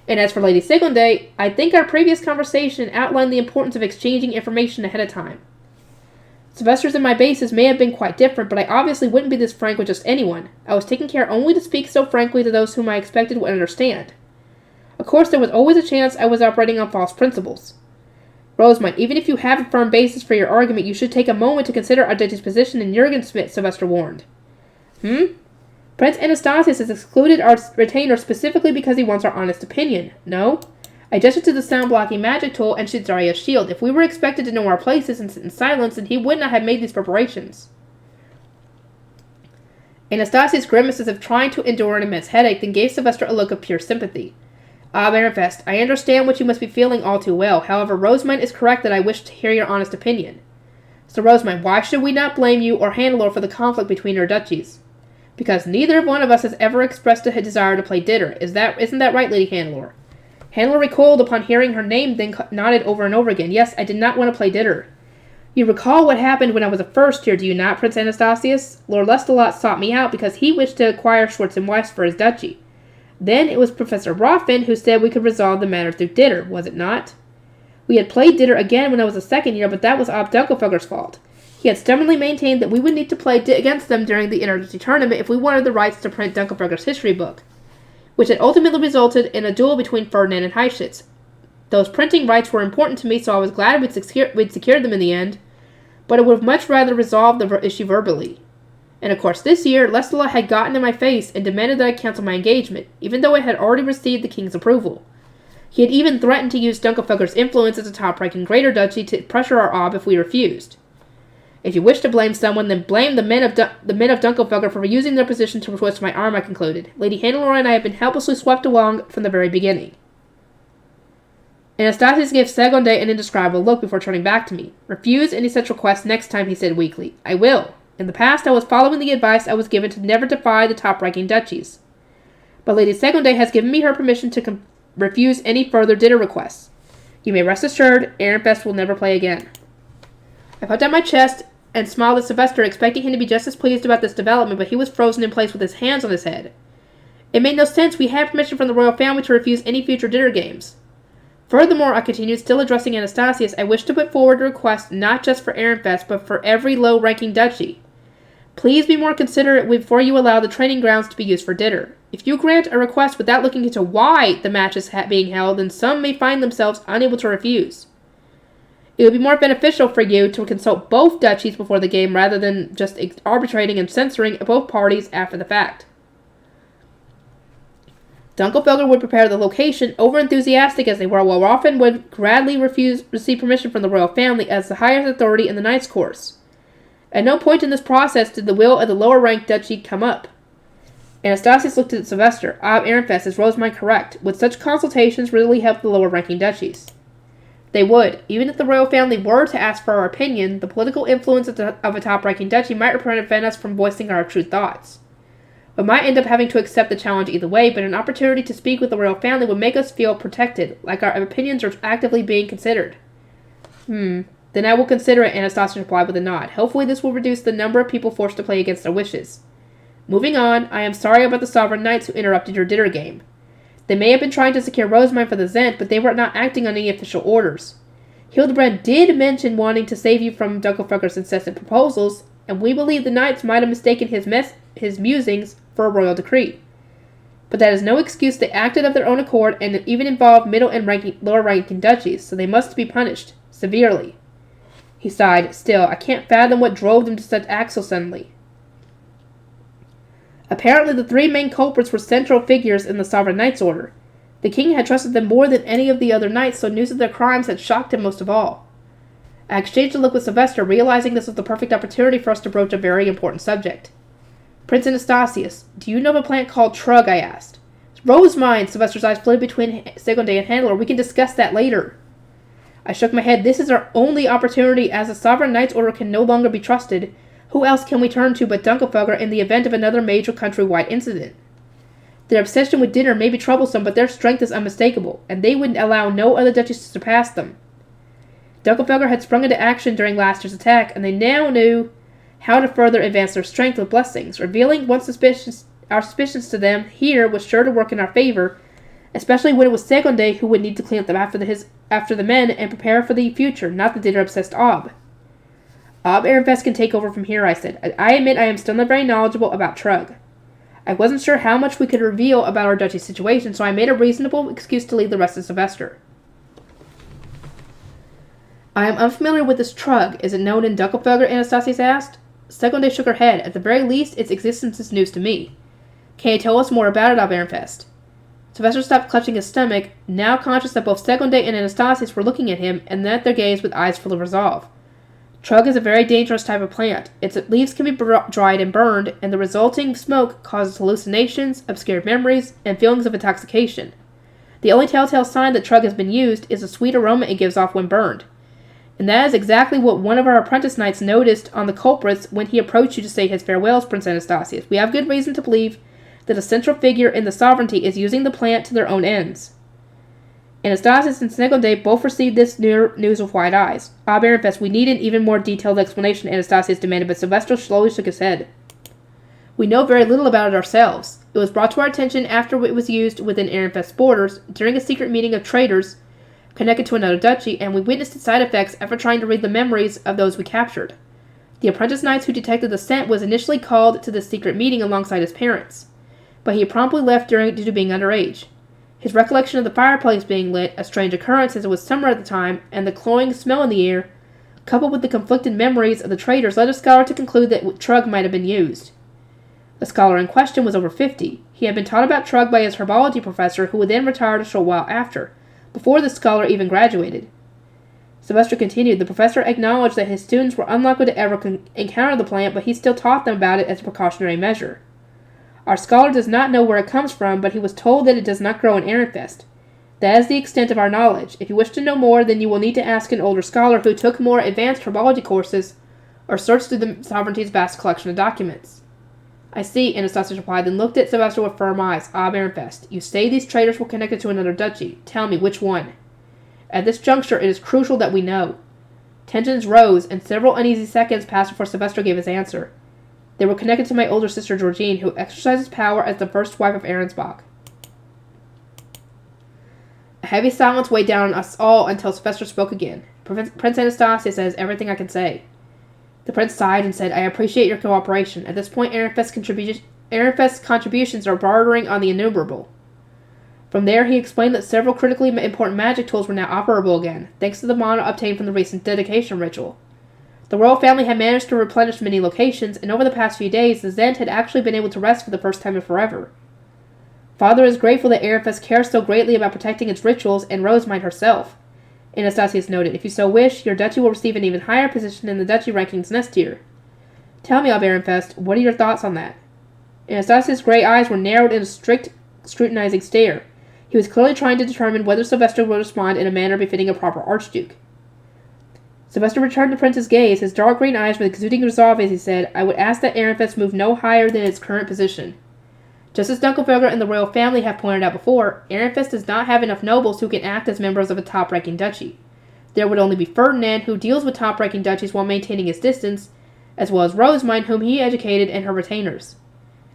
And as for Lady Sigonde, I think our previous conversation outlined the importance of exchanging information ahead of time. Sylvester's and my bases may have been quite different, but I obviously wouldn't be this frank with just anyone. I was taking care only to speak so frankly to those whom I expected would understand. Of course, there was always a chance I was operating on false principles. Rosemine, even if you have a firm basis for your argument, you should take a moment to consider our duty's position in Jurgensmith, Sylvester warned. Prince Anastasius has excluded our retainer specifically because he wants our honest opinion. No? I gestured to the sound-blocking magic tool and Shizaria's shield. If we were expected to know our places and sit in silence, then he would not have made these preparations. Anastasius grimaced as if trying to endure an immense headache, then gave Sylvester a look of pure sympathy. Ehrenfest, I understand what you must be feeling all too well. However, Rosemine is correct that I wish to hear your honest opinion. So, Rosemine, why should we not blame you or Hannelore for the conflict between our duchies? Because neither one of us has ever expressed a desire to play Ditter. Isn't that right, Lady Hannelore? Hannelore recoiled upon hearing her name, then nodded over and over again. Yes, I did not want to play Ditter. You recall what happened when I was a first year, do you not, Prince Anastasius? Lord Lestelot sought me out because he wished to acquire Schwartz and Weiss for his duchy. Then it was Professor Roffin who said we could resolve the matter through Ditter, was it not? We had played Ditter again when I was a second year, but that was Ob Dunkelfelger's fault. He had stubbornly maintained that we would need to play against them during the Interduchy tournament if we wanted the rights to print Dunkelfelger's history book, which had ultimately resulted in a duel between Ferdinand and Heischitz. Those printing rights were important to me, so I was glad we'd secured them in the end, but I would have much rather resolved the issue verbally. And of course, this year, Lestelot had gotten in my face and demanded that I cancel my engagement, even though it had already received the king's approval. He had even threatened to use Dunkelfelger's influence as a top-ranking Greater Duchy to pressure our Ob if we refused. If you wish to blame someone, then blame the men of Dunkelfelger for using their position to twist my arm, I concluded. Lady Hannelore and I have been helplessly swept along from the very beginning. Anastasius gave Segonde an indescribable look before turning back to me. Refuse any such request next time, he said weakly. I will. In the past, I was following the advice I was given to never defy the top-ranking duchies. But Lady Segonde has given me her permission to refuse any further dinner requests. You may rest assured, Ehrenfest will never play again. I puffed out my chest and smiled at Sylvester, expecting him to be just as pleased about this development, but he was frozen in place with his hands on his head. It made no sense. We had permission from the royal family to refuse any future dinner games. Furthermore, I continued, still addressing Anastasius, I wish to put forward a request not just for Ehrenfest, but for every low-ranking duchy. Please be more considerate before you allow the training grounds to be used for dinner. If you grant a request without looking into why the match is being held, then some may find themselves unable to refuse. It would be more beneficial for you to consult both duchies before the game rather than just arbitrating and censoring both parties after the fact. Dunkelfelder would prepare the location, over-enthusiastic as they were, while Rolfen would gladly receive permission from the royal family as the highest authority in the Knights Course. At no point in this process did the will of the lower-ranked duchy come up. Anastasius looked at Sylvester. Ehrenfest, is Rosemine correct? Would such consultations really help the lower-ranking duchies? They would. Even if the royal family were to ask for our opinion, the political influence of a top-ranking duchy might prevent us from voicing our true thoughts. We might end up having to accept the challenge either way, but an opportunity to speak with the royal family would make us feel protected, like our opinions are actively being considered. Then I will consider it, Anastasius replied with a nod. Hopefully this will reduce the number of people forced to play against their wishes. Moving on, I am sorry about the Sovereign Knights who interrupted your dinner game. They may have been trying to secure Rosemine for the Zent, but they were not acting on any official orders. Hildebrand did mention wanting to save you from Dunkelfelder's incessant proposals, and we believe the Knights might have mistaken his musings for a royal decree. But that is no excuse. They acted of their own accord and even involved middle and lower-ranking duchies, so they must be punished severely. He sighed. Still, I can't fathom what drove them to such acts so suddenly. Apparently, the three main culprits were central figures in the Sovereign Knights Order. The king had trusted them more than any of the other knights, so news of their crimes had shocked him most of all. I exchanged a look with Sylvester, realizing this was the perfect opportunity for us to broach a very important subject. Prince Anastasius, do you know of a plant called Trug? I asked. Rosemine! Sylvester's eyes flitted between Segonde and Handler. We can discuss that later. I shook my head. This is our only opportunity, as the Sovereign Knights Order can no longer be trusted. Who else can we turn to but Dunkelfelder in the event of another major countrywide incident? Their obsession with dinner may be troublesome, but their strength is unmistakable, and they would allow no other duchies to surpass them. Dunkelfelder had sprung into action during last year's attack, and they now knew how to further advance their strength with blessings. Revealing our suspicions to them here was sure to work in our favor, especially when it was Segonde who would need to clean up after the men and prepare for the future, not the dinner-obsessed Ob. Ehrenfest can take over from here, I said. I admit I am still not very knowledgeable about Trug. I wasn't sure how much we could reveal about our duchy situation, so I made a reasonable excuse to leave the rest of Sylvester. I am unfamiliar with this Trug. Is it known in Dunkelfelder? Anastasius asked. Segonde shook her head. At the very least, its existence is news to me. Can you tell us more about it, Ehrenfest? Sylvester stopped clutching his stomach, now conscious that both Segonde and Anastasius were looking at him, and met their gaze with eyes full of resolve. Trug is a very dangerous type of plant. Its leaves can be dried and burned, and the resulting smoke causes hallucinations, obscured memories, and feelings of intoxication. The only telltale sign that Trug has been used is the sweet aroma it gives off when burned. And that is exactly what one of our apprentice knights noticed on the culprits when he approached you to say his farewells, Prince Anastasius. We have good reason to believe that a central figure in the sovereignty is using the plant to their own ends. Anastasius and Segonde both received this news with wide eyes. Ehrenfest, we need an even more detailed explanation, Anastasius demanded, but Sylvester slowly shook his head. We know very little about it ourselves. It was brought to our attention after it was used within Ehrenfest's borders, during a secret meeting of traders connected to another duchy, and we witnessed its side effects after trying to read the memories of those we captured. The apprentice knights who detected the scent was initially called to this secret meeting alongside his parents, but he promptly left due to being underage. His recollection of the fireplace being lit, a strange occurrence as it was summer at the time, and the cloying smell in the air, coupled with the conflicted memories of the traders, led a scholar to conclude that Trug might have been used. The scholar in question was over 50. He had been taught about Trug by his herbology professor, who would then retire a short while after, before the scholar even graduated. Sylvester continued. The professor acknowledged that his students were unlikely to ever encounter the plant, but he still taught them about it as a precautionary measure. Our scholar does not know where it comes from, but he was told that it does not grow in Ehrenfest. That is the extent of our knowledge. If you wish to know more, then you will need to ask an older scholar who took more advanced herbology courses, or search through the sovereignty's vast collection of documents. I see, Anastasius replied, then looked at Sylvester with firm eyes. Ehrenfest, you say these traders were connected to another duchy. Tell me, which one? At this juncture, it is crucial that we know. Tensions rose, and several uneasy seconds passed before Sylvester gave his answer. They were connected to my older sister Georgine, who exercises power as the first wife of Ahrensbach. A heavy silence weighed down on us all until Sylvester spoke again. Prince Anastasia says everything I can say. The prince sighed and said, I appreciate your cooperation. At this point, Ehrenfest's contributions are bordering on the innumerable. From there, he explained that several critically important magic tools were now operable again, thanks to the mana obtained from the recent dedication ritual. The royal family had managed to replenish many locations, and over the past few days, the Zend had actually been able to rest for the first time in forever. Father is grateful that Ehrenfest cares so greatly about protecting its rituals, and Rosemine herself. Anastasius noted, if you so wish, your duchy will receive an even higher position in the duchy rankings next year. Tell me, Ehrenfest, what are your thoughts on that? Anastasius' gray eyes were narrowed in a strict, scrutinizing stare. He was clearly trying to determine whether Sylvester would respond in a manner befitting a proper archduke. Sylvester returned the prince's gaze, his dark green eyes were exuding resolve as he said, I would ask that Ehrenfest move no higher than its current position. Just as Dunkelberger and the royal family have pointed out before, Ehrenfest does not have enough nobles who can act as members of a top-ranking duchy. There would only be Ferdinand, who deals with top-ranking duchies while maintaining his distance, as well as Rosemine, whom he educated, and her retainers.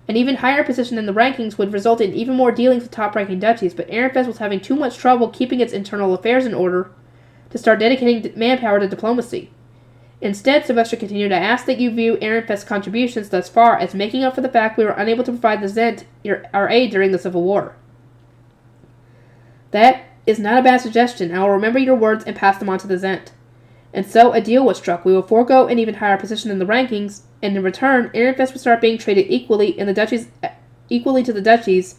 An even higher position in the rankings would result in even more dealings with top-ranking duchies, but Ehrenfest was having too much trouble keeping its internal affairs in order to start dedicating manpower to diplomacy. Instead, Sylvester continued to ask that you view Ehrenfest's contributions thus far as making up for the fact we were unable to provide the Zend our aid during the Civil War. That is not a bad suggestion. I will remember your words and pass them on to the Zend. And so a deal was struck. We will forego an even higher position in the rankings, and in return, Ehrenfest will start being treated equally to the duchies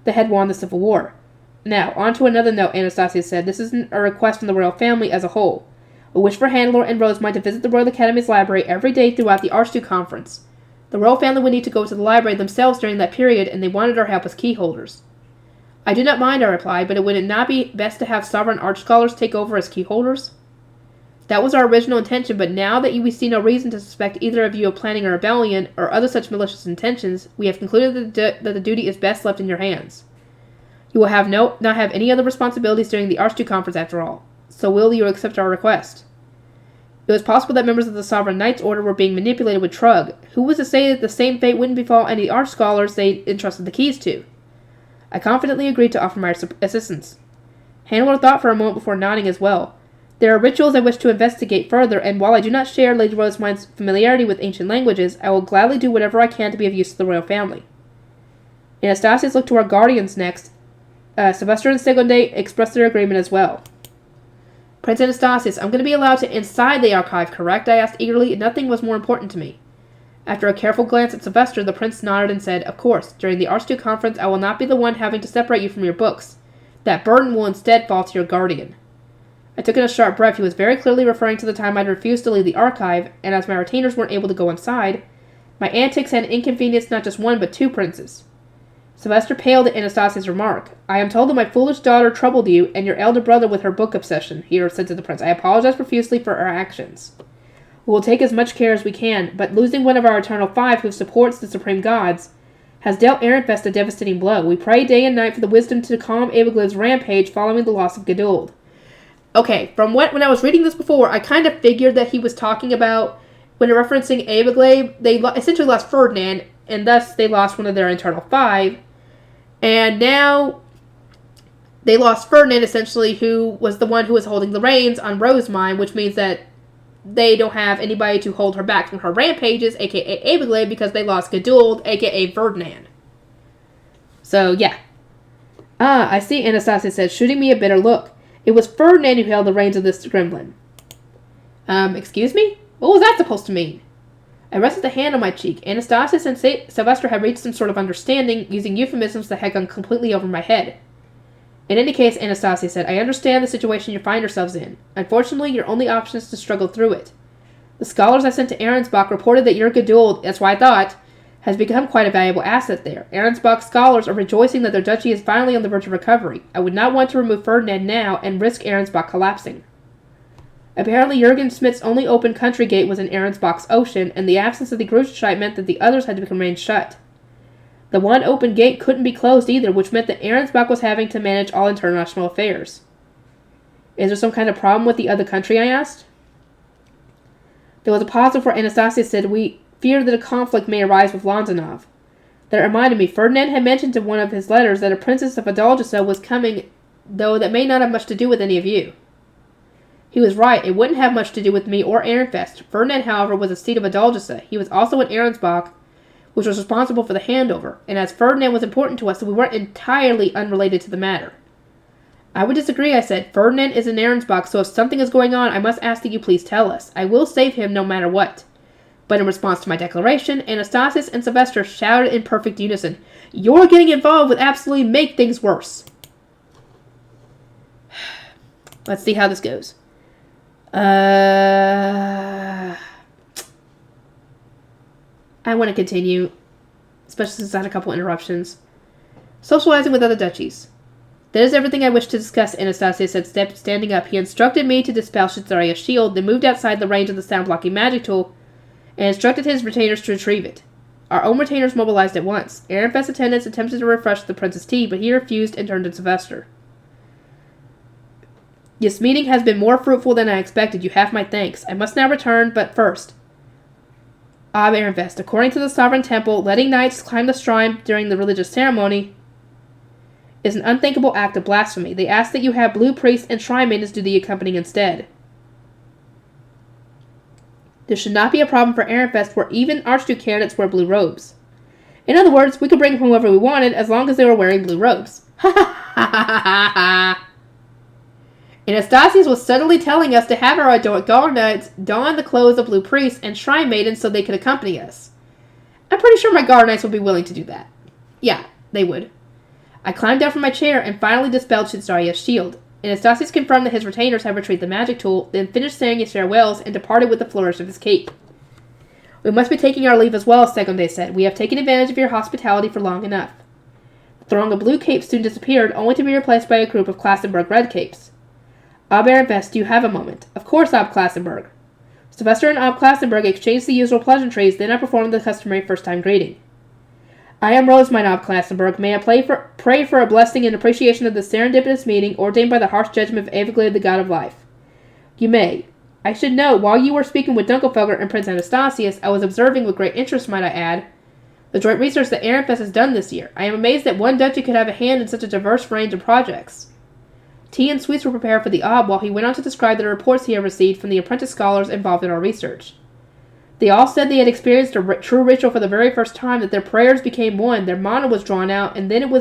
that had won the Civil War. Now, on to another note, Anastasia said. This isn't a request from the royal family as a whole. A wish for Hannelore and Rosemine to visit the Royal Academy's library every day throughout the Archduke Conference. The royal family would need to go to the library themselves during that period, and they wanted our help as key holders. I do not mind, I replied, but would it not be best to have sovereign arch scholars take over as key holders? That was our original intention, but now that we see no reason to suspect either of you of planning a rebellion or other such malicious intentions, we have concluded that the duty is best left in your hands. You will not have any other responsibilities during the Archduke Conference after all. So will you accept our request? It was possible that members of the Sovereign Knights Order were being manipulated with Trug. Who was to say that the same fate wouldn't befall any arch scholars they entrusted the keys to? I confidently agreed to offer my assistance. Hannelore thought for a moment before nodding as well. There are rituals I wish to investigate further, and while I do not share Lady Rosemine's familiarity with ancient languages, I will gladly do whatever I can to be of use to the royal family. Anastasius looked to our guardians next. Sylvester and Segonde expressed their agreement as well. Prince Anastasius, I'm going to be allowed to inside the archive, correct? I asked eagerly. Nothing was more important to me. After a careful glance at Sylvester, the prince nodded and said, Of course, during the Archduke Conference, I will not be the one having to separate you from your books. That burden will instead fall to your guardian. I took in a sharp breath. He was very clearly referring to the time I'd refused to leave the archive, and as my retainers weren't able to go inside, my antics had inconvenienced not just one but two princes. Sylvester paled at Anastasia's remark. I am told that my foolish daughter troubled you and your elder brother with her book obsession, he said to the prince. I apologize profusely for our actions. We will take as much care as we can, but losing one of our eternal five who supports the supreme gods has dealt Ehrenfest a devastating blow. We pray day and night for the wisdom to calm Abigliv's rampage following the loss of Geduld. Okay, when I was reading this before, I kind of figured that he was talking about, when referencing Abigliv, they essentially lost Ferdinand, and thus they lost one of their internal five. And now they lost Ferdinand, essentially, who was the one who was holding the reins on Rosemine, which means that they don't have anybody to hold her back from her rampages, a.k.a. Abigliv, because they lost Geduld, a.k.a. Ferdinand. So, yeah. I see, Anastasia said, shooting me a bitter look. It was Ferdinand who held the reins of this gremlin. Excuse me? What was that supposed to mean? I rested a hand on my cheek. Anastasius and Sylvester had reached some sort of understanding, using euphemisms that had gone completely over my head. In any case, Anastasia said, I understand the situation you find yourselves in. Unfortunately, your only option is to struggle through it. The scholars I sent to Ahrensbach reported that your Geduld, that's what I thought, has become quite a valuable asset there. Ahrensbach scholars are rejoicing that their duchy is finally on the verge of recovery. I would not want to remove Ferdinand now and risk Ahrensbach collapsing. Apparently, Jürgen Smith's only open country gate was in Ahrensbach's ocean, and the absence of the Gruschheit meant that the others had to remain shut. The one open gate couldn't be closed either, which meant that Ahrensbach was having to manage all international affairs. Is there some kind of problem with the other country, I asked? There was a pause before Anastasia said, We fear that a conflict may arise with Lonzanov. That reminded me, Ferdinand had mentioned in one of his letters that a princess of Adalgisa was coming though that may not have much to do with any of you. He was right. It wouldn't have much to do with me or Ehrenfest. Ferdinand, however, was a seat of Adalgisa. He was also in Ehrensbach, which was responsible for the handover, and as Ferdinand was important to us, we weren't entirely unrelated to the matter. I would disagree, I said. Ferdinand is in Ehrensbach, so if something is going on, I must ask that you please tell us. I will save him no matter what. But in response to my declaration, Anastasius and Sylvester shouted in perfect unison, "You're getting involved would absolutely make things worse." Let's see how this goes. I want to continue, especially since I had a couple interruptions. Socializing with other duchies. That is everything I wish to discuss, Anastasius said, standing up. He instructed me to dispel Shitsaria's shield, then moved outside the range of the sound-blocking magic tool, and instructed his retainers to retrieve it. Our own retainers mobilized at once. Ehrenfest's attendants attempted to refresh the prince's tea, but he refused and turned to Sylvester. This meeting has been more fruitful than I expected. You have my thanks. I must now return, but first. Ehrenfest, according to the sovereign temple, letting knights climb the shrine during the religious ceremony is an unthinkable act of blasphemy. They ask that you have blue priests and shrine maidens do the accompanying instead. There should not be a problem for Ehrenfest where even Archduke candidates wear blue robes. In other words, we could bring whoever we wanted as long as they were wearing blue robes. Ha ha ha ha ha! Anastasius was subtly telling us to have our guard knights don the clothes of blue priests and shrine maidens so they could accompany us. I'm pretty sure my guard knights would be willing to do that. Yeah, they would. I climbed down from my chair and finally dispelled Shitsaria's shield. Anastasius confirmed that his retainers had retrieved the magic tool, then finished saying his farewells and departed with the flourish of his cape. We must be taking our leave as well, Segonde said. We have taken advantage of your hospitality for long enough. The throng of blue capes soon disappeared, only to be replaced by a group of Klassenberg red capes. Ob Ehrenfest, do you have a moment? Of course, Ob Klassenberg. Sylvester and Ob Klassenberg exchanged the usual pleasantries, then I performed the customary first-time greeting. I am Rosemine Ob Klassenberg. May I pray for a blessing in appreciation of the serendipitous meeting ordained by the harsh judgment of Everglade, the god of life. You may. I should note, while you were speaking with Dunkelfelger and Prince Anastasius, I was observing with great interest, might I add, the joint research that Ehrenfest has done this year. I am amazed that one duchy could have a hand in such a diverse range of projects. Tea and sweets were prepared for the Ob, while he went on to describe the reports he had received from the apprentice scholars involved in our research. They all said they had experienced a true ritual for the very first time, that their prayers became one, their mana was drawn out, and then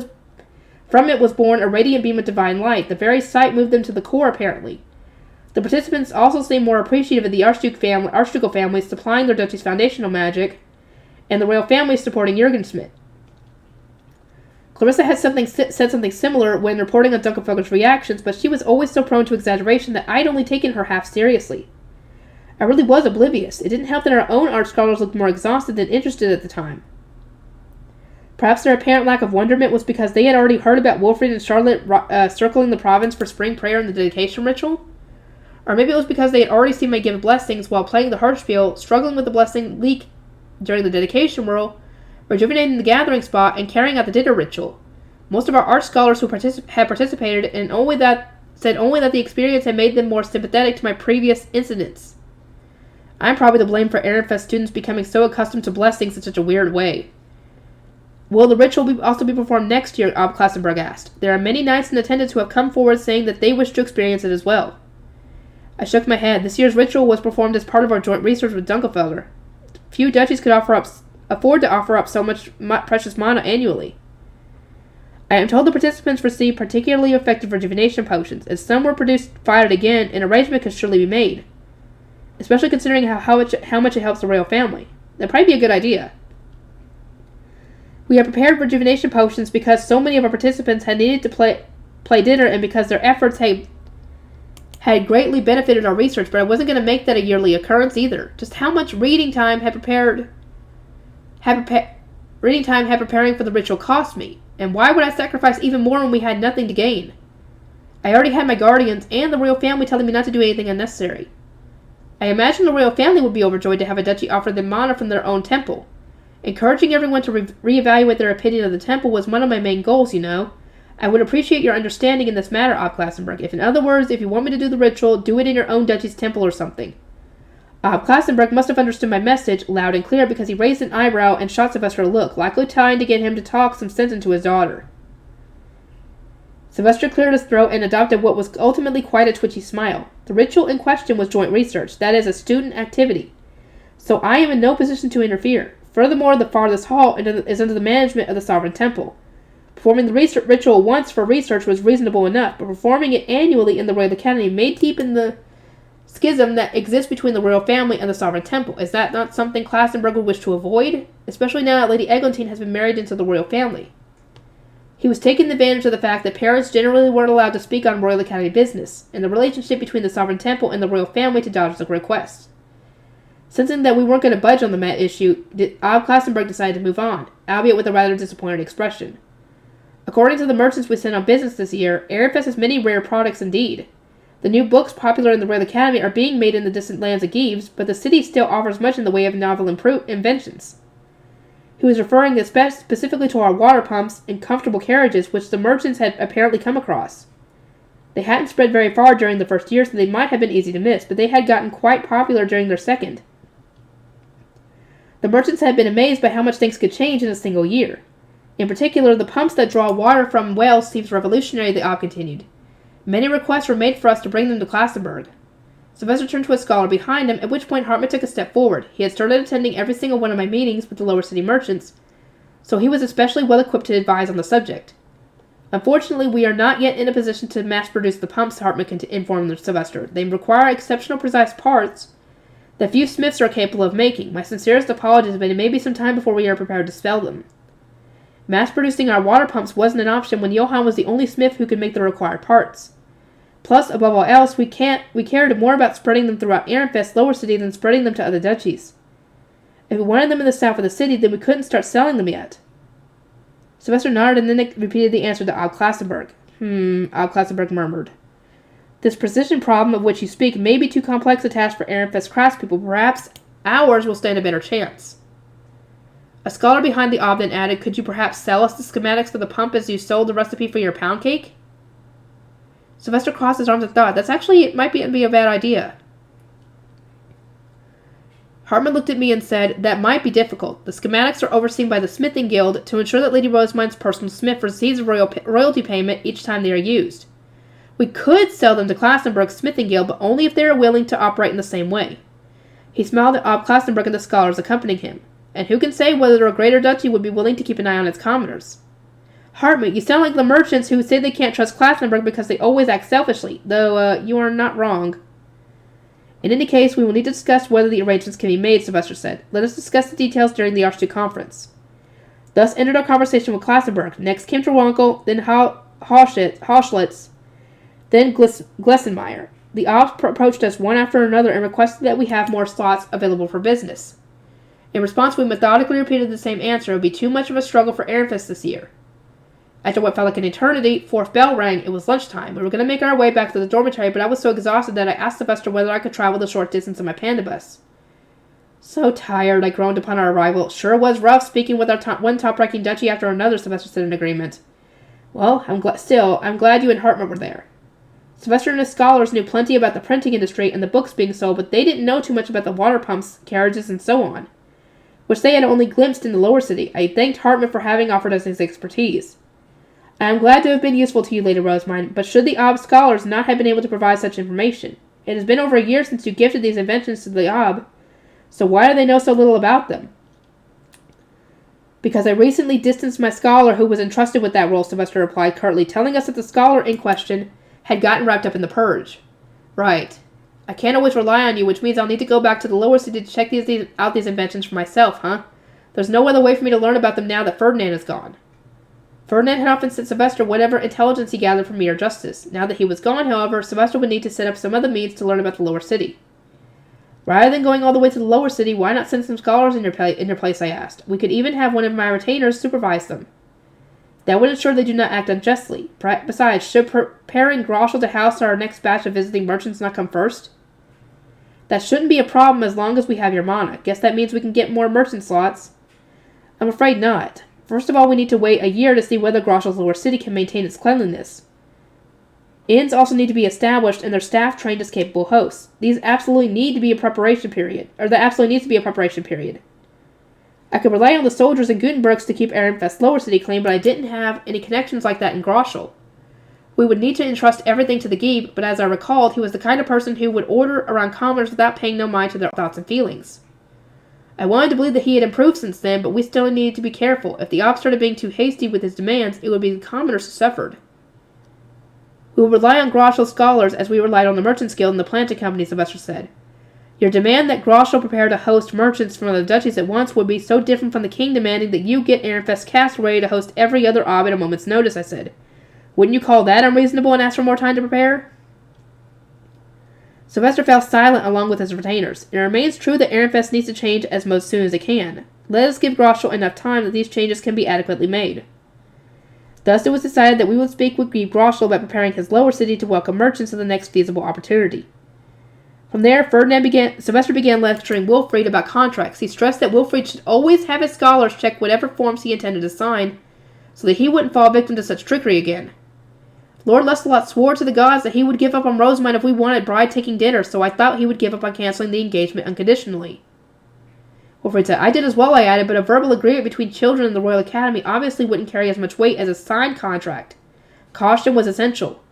from it was born a radiant beam of divine light. The very sight moved them to the core, apparently. The participants also seemed more appreciative of the archducal families supplying their duchy's foundational magic, and the royal families supporting Jürgen Schmidt. Clarissa had said something similar when reporting on Dunkelfelger's reactions, but she was always so prone to exaggeration that I'd only taken her half seriously. I really was oblivious. It didn't help that our own art scholars looked more exhausted than interested at the time. Perhaps their apparent lack of wonderment was because they had already heard about Wilfrid and Charlotte circling the province for spring prayer and the dedication ritual? Or maybe it was because they had already seen me give blessings while playing the Harpspiel, struggling with the blessing leak during the dedication whirl, rejuvenating the gathering spot, and carrying out the dinner ritual. Most of our art scholars who had participated and said only that the experience had made them more sympathetic to my previous incidents. I'm probably to blame for Ehrenfest students becoming so accustomed to blessings in such a weird way. Will the ritual also be performed next year? Ob Klassenberg asked. There are many knights in attendance who have come forward saying that they wish to experience it as well. I shook my head. This year's ritual was performed as part of our joint research with Dunkelfelger. Few duchies could afford to offer up so much precious mana annually. I am told the participants received particularly effective rejuvenation potions. As some were fired again, an arrangement could surely be made. Especially considering how much it helps the royal family. That'd probably be a good idea. We have prepared rejuvenation potions because so many of our participants had needed to play dinner, and because their efforts had greatly benefited our research, but I wasn't going to make that a yearly occurrence either. Just how much reading time had preparing for the ritual cost me, and why would I sacrifice even more when we had nothing to gain? I already had my guardians and the royal family telling me not to do anything unnecessary. I imagine the royal family would be overjoyed to have a duchy offer them mana from their own temple. Encouraging everyone to reevaluate their opinion of the temple was one of my main goals, you know. I would appreciate your understanding in this matter, Ob Klassenberg. In other words, if you want me to do the ritual, do it in your own duchy's temple or something. Ob Klassenberg must have understood my message loud and clear, because he raised an eyebrow and shot Sylvester a look, likely trying to get him to talk some sense into his daughter. Sylvester cleared his throat and adopted what was ultimately quite a twitchy smile. The ritual in question was joint research, that is, a student activity. So I am in no position to interfere. Furthermore, the farthest hall is under the management of the Sovereign Temple. Performing the ritual once for research was reasonable enough, but performing it annually in the Royal Academy may deepen the schism that exists between the royal family and the Sovereign Temple. Is that not something Classenburg would wish to avoid? Especially now that Lady Eglantine has been married into the royal family. He was taking advantage of the fact that parents generally weren't allowed to speak on Royal Academy business, and the relationship between the Sovereign Temple and the royal family to dodge the request. Sensing that we weren't going to budge on the Met issue, Classenburg decided to move on, albeit with a rather disappointed expression. According to the merchants we sent on business this year, Ehrenfest has many rare products indeed. The new books popular in the Royal Academy are being made in the distant lands of Gives, but the city still offers much in the way of novel inventions. He was referring specifically to our water pumps and comfortable carriages, which the merchants had apparently come across. They hadn't spread very far during the first year, so they might have been easy to miss, but they had gotten quite popular during their second. The merchants had been amazed by how much things could change in a single year. In particular, the pumps that draw water from wells seems revolutionary, the Ob continued. Many requests were made for us to bring them to Classenburg. Sylvester turned to a scholar behind him, at which point Hartman took a step forward. He had started attending every single one of my meetings with the lower city merchants, so he was especially well equipped to advise on the subject. Unfortunately, we are not yet in a position to mass-produce the pumps, Hartman informed Sylvester. They require exceptional precise parts that few smiths are capable of making. My sincerest apologies, but it may be some time before we are prepared to spell them. Mass-producing our water pumps wasn't an option when Johann was the only smith who could make the required parts. Plus, above all else, we cared more about spreading them throughout Ehrenfest's lower city than spreading them to other duchies. If we wanted them in the south of the city, then we couldn't start selling them yet. Sylvester nodded and then repeated the answer to Ob Classenburg. Ob Classenburg murmured. This precision problem of which you speak may be too complex a task for Ehrenfest craftspeople. Perhaps ours will stand a better chance. A scholar behind the Ob then added, could you perhaps sell us the schematics for the pump as you sold the recipe for your pound cake? Sylvester crossed his arms and thought, it might be a bad idea. Hartman looked at me and said, that might be difficult. The schematics are overseen by the Smithing Guild to ensure that Lady Rosemine's personal smith receives a royalty payment each time they are used. We could sell them to Classenburg's Smithing Guild, but only if they are willing to operate in the same way. He smiled at Ob Classenburg and the scholars accompanying him. And who can say whether a greater duchy would be willing to keep an eye on its commoners? Hartman, you sound like the merchants who say they can't trust Classenburg because they always act selfishly, though you are not wrong. In any case, we will need to discuss whether the arrangements can be made, Sylvester said. Let us discuss the details during the Archduke conference. Thus ended our conversation with Classenburg. Next came Terwonkel, then Hauschlitz, then Glessenmeyer. The Obs approached us one after another and requested that we have more slots available for business. In response, we methodically repeated the same answer. It would be too much of a struggle for Ehrenfest this year. After what felt like an eternity, fourth bell rang. It was lunchtime. We were going to make our way back to the dormitory, but I was so exhausted that I asked Sylvester whether I could travel the short distance in my panda bus. So tired, I groaned upon our arrival. Sure was rough speaking with our one top-ranking duchy after another, Sylvester said in agreement. Well, I'm glad you and Hartman were there. Sylvester and his scholars knew plenty about the printing industry and the books being sold, but they didn't know too much about the water pumps, carriages, and so on, which they had only glimpsed in the lower city. I thanked Hartman for having offered us his expertise. I am glad to have been useful to you, Lady Rosamine, but should the Ob scholars not have been able to provide such information? It has been over a year since you gifted these inventions to the Ob, so why do they know so little about them? Because I recently distanced my scholar who was entrusted with that role, Sylvester replied curtly, telling us that the scholar in question had gotten wrapped up in the purge. Right. I can't always rely on you, which means I'll need to go back to the lower city to check out these inventions for myself, huh? There's no other way for me to learn about them now that Ferdinand is gone. Ferdinand had often sent Sylvester whatever intelligence he gathered from Mere Justice. Now that he was gone, however, Sylvester would need to set up some other means to learn about the lower city. Rather than going all the way to the lower city, why not send some scholars in your place, I asked. We could even have one of my retainers supervise them. That would ensure they do not act unjustly. Besides, should preparing Groschel to house our next batch of visiting merchants not come first? That shouldn't be a problem as long as we have your mana. Guess that means we can get more merchant slots. I'm afraid not. First of all, we need to wait a year to see whether Groschel's lower city can maintain its cleanliness. Inns also need to be established and their staff trained as capable hosts. There absolutely needs to be a preparation period. I could rely on the soldiers in Gutenberg's to keep Ehrenfest's lower city clean, but I didn't have any connections like that in Groschel. We would need to entrust everything to the Geeb, but as I recalled, he was the kind of person who would order around commoners without paying no mind to their thoughts and feelings. I wanted to believe that he had improved since then, but we still needed to be careful. If the op started being too hasty with his demands, it would be the commoners who suffered. We would rely on Groschel's scholars as we relied on the Merchants Guild and the planting company, Sylvester said. Your demand that Groschel prepare to host merchants from the duchies at once would be so different from the king demanding that you get Ehrenfest's castle ready to host every other ob at a moment's notice, I said. Wouldn't you call that unreasonable and ask for more time to prepare? Sylvester fell silent along with his retainers. It remains true that Ehrenfest needs to change as most soon as it can. Let us give Groschel enough time that these changes can be adequately made. Thus it was decided that we would speak with Groschel about preparing his lower city to welcome merchants in the next feasible opportunity. From there, Sylvester began lecturing Wilfrid about contracts. He stressed that Wilfrid should always have his scholars check whatever forms he intended to sign, so that he wouldn't fall victim to such trickery again. Lord Lestalot swore to the gods that he would give up on Rosamund if we wanted bride-taking dinner, so I thought he would give up on canceling the engagement unconditionally. Wilfrid said, I did as well, I added, but a verbal agreement between children in the Royal Academy obviously wouldn't carry as much weight as a signed contract. Caution was essential.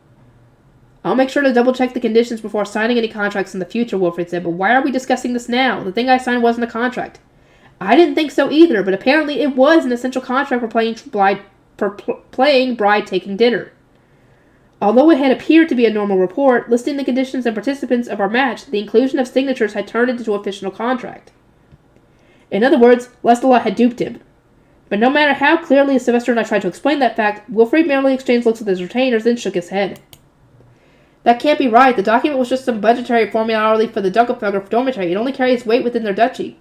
I'll make sure to double-check the conditions before signing any contracts in the future, Wilfrid said, but why are we discussing this now? The thing I signed wasn't a contract. I didn't think so either, but apparently it was an essential contract for playing bride-taking dinner. Although it had appeared to be a normal report, listing the conditions and participants of our match, the inclusion of signatures had turned it into an official contract. In other words, Lestalot had duped him. But no matter how clearly Sylvester and I tried to explain that fact, Wilfrid merely exchanged looks with his retainers, then shook his head. That can't be right. The document was just some budgetary formality for the Dunkelfelder dormitory. It only carries weight within their duchy.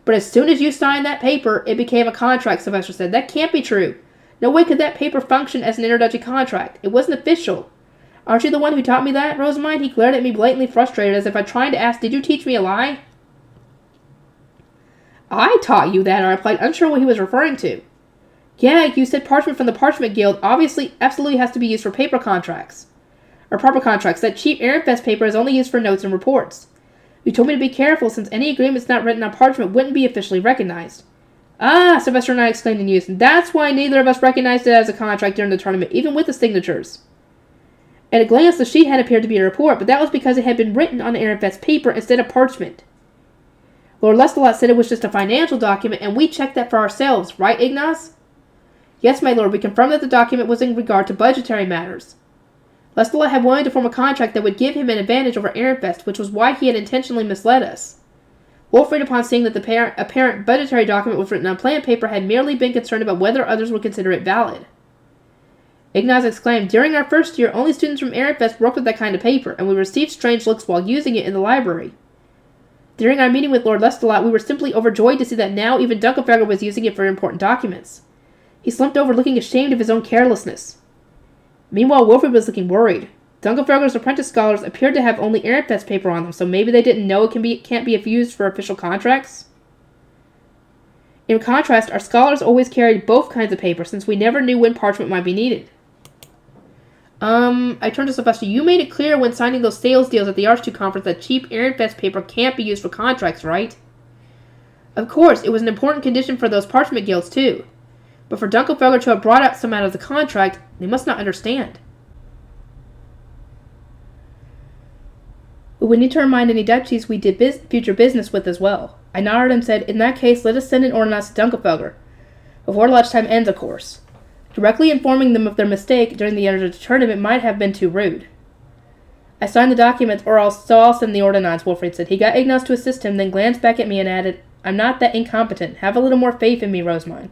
But as soon as you signed that paper, it became a contract, Sylvester said. That can't be true. No way could that paper function as an interduchy contract. It wasn't official. Aren't you the one who taught me that, Rosamund? He glared at me blatantly frustrated, as if I'd trying to ask, did you teach me a lie? I taught you that, I replied, unsure what he was referring to. Yeah, you said parchment from the Parchment Guild absolutely has to be used for paper contracts. Or proper contracts. That cheap Ehrenfest paper is only used for notes and reports. You told me to be careful, since any agreements not written on parchment wouldn't be officially recognized. Ah, Sylvester and I exclaimed in unison. That's why neither of us recognized it as a contract during the tournament, even with the signatures. At a glance, the sheet had appeared to be a report, but that was because it had been written on Ehrenfest paper instead of parchment. Lord Lestalot said it was just a financial document, and we checked that for ourselves, right, Ignaz? Yes, my lord, we confirmed that the document was in regard to budgetary matters. Lestalot had wanted to form a contract that would give him an advantage over Ehrenfest, which was why he had intentionally misled us. Wilfrid, upon seeing that the apparent budgetary document was written on plan paper, had merely been concerned about whether others would consider it valid. Ignaz exclaimed, during our first year, only students from Ehrenfest worked with that kind of paper, and we received strange looks while using it in the library. During our meeting with Lord Lestalot, we were simply overjoyed to see that now even Dunkelfelder was using it for important documents. He slumped over, looking ashamed of his own carelessness. Meanwhile, Wilfrid was looking worried. Dunkelfelder's apprentice scholars appeared to have only Ehrenfest paper on them, so maybe they didn't know it can't be used for official contracts? In contrast, our scholars always carried both kinds of paper, since we never knew when parchment might be needed. I turned to Sylvester. You made it clear when signing those sales deals at the Archduke Conference that cheap Ehrenfest paper can't be used for contracts, right? Of course, it was an important condition for those parchment guilds, too. But for Dunkelfelder to have brought out some out of the contract, they must not understand. We would need to remind any duchies we did future business with as well. I nodded and said, in that case, let us send an ordinance to Dunkelfelder. Before lunchtime ends, of course. Directly informing them of their mistake during the tournament might have been too rude. I signed the documents, I'll send the ordinance, Wilfrid said. He got Ignaz to assist him, then glanced back at me and added, I'm not that incompetent. Have a little more faith in me, Rosamund.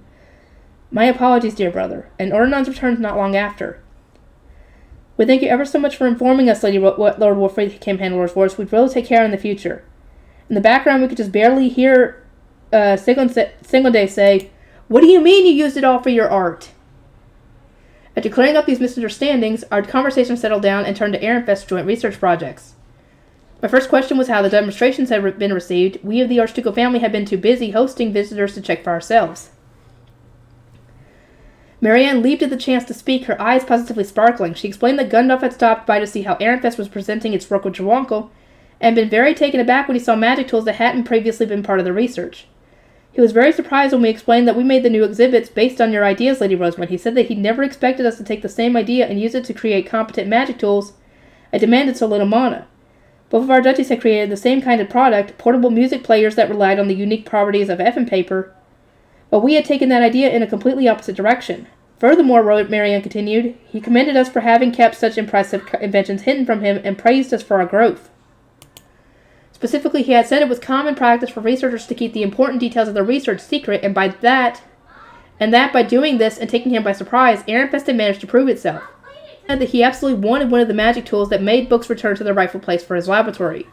My apologies, dear brother. And ordinance returned not long after. We thank you ever so much for informing us, Lord Wilfrid, came Handler's voice. We'd really take care in the future. In the background, we could just barely hear Singlede say, What do you mean you used it all for your art? After clearing up these misunderstandings, our conversation settled down and turned to Ehrenfest joint research projects. My first question was how the demonstrations had been received. We of the Archducal family had been too busy hosting visitors to check for ourselves. Marianne leaped at the chance to speak, her eyes positively sparkling. She explained that Gundolf had stopped by to see how Ehrenfest was presenting its work with Jawankel, and been very taken aback when he saw magic tools that hadn't previously been part of the research. He was very surprised when we explained that we made the new exhibits based on your ideas, Lady Rosemont. He said that he never expected us to take the same idea and use it to create competent magic tools and demanded so little mana. Both of our duchies had created the same kind of product, portable music players that relied on the unique properties of effing paper, but we had taken that idea in a completely opposite direction. Furthermore, Marianne continued, he commended us for having kept such impressive inventions hidden from him and praised us for our growth. Specifically, he had said it was common practice for researchers to keep the important details of their research secret, and that by doing this and taking him by surprise, Ehrenfest had managed to prove itself. He said that he absolutely wanted one of the magic tools that made books return to their rightful place for his laboratory.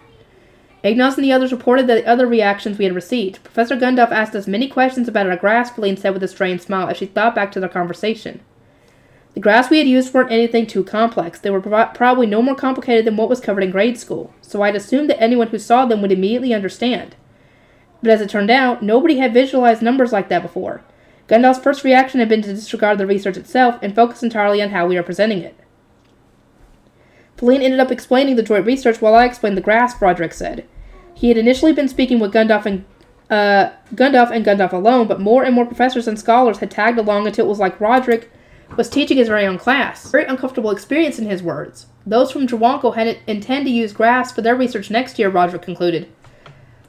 Ignos and the others reported the other reactions we had received. Professor Gundolf asked us many questions about our grass, Feline said with a strained smile as she thought back to their conversation. The graphs we had used weren't anything too complex. They were probably no more complicated than what was covered in grade school, so I'd assumed that anyone who saw them would immediately understand. But as it turned out, nobody had visualized numbers like that before. Gundolf's first reaction had been to disregard the research itself and focus entirely on how we were presenting it. Feline ended up explaining the joint research while I explained the graphs, Broderick said. He had initially been speaking with Gundolf and Gundolf alone, but more and more professors and scholars had tagged along until it was like Roderick was teaching his very own class. Very uncomfortable experience in his words. Those from Jawanko had intend to use graphs for their research next year, Roderick concluded.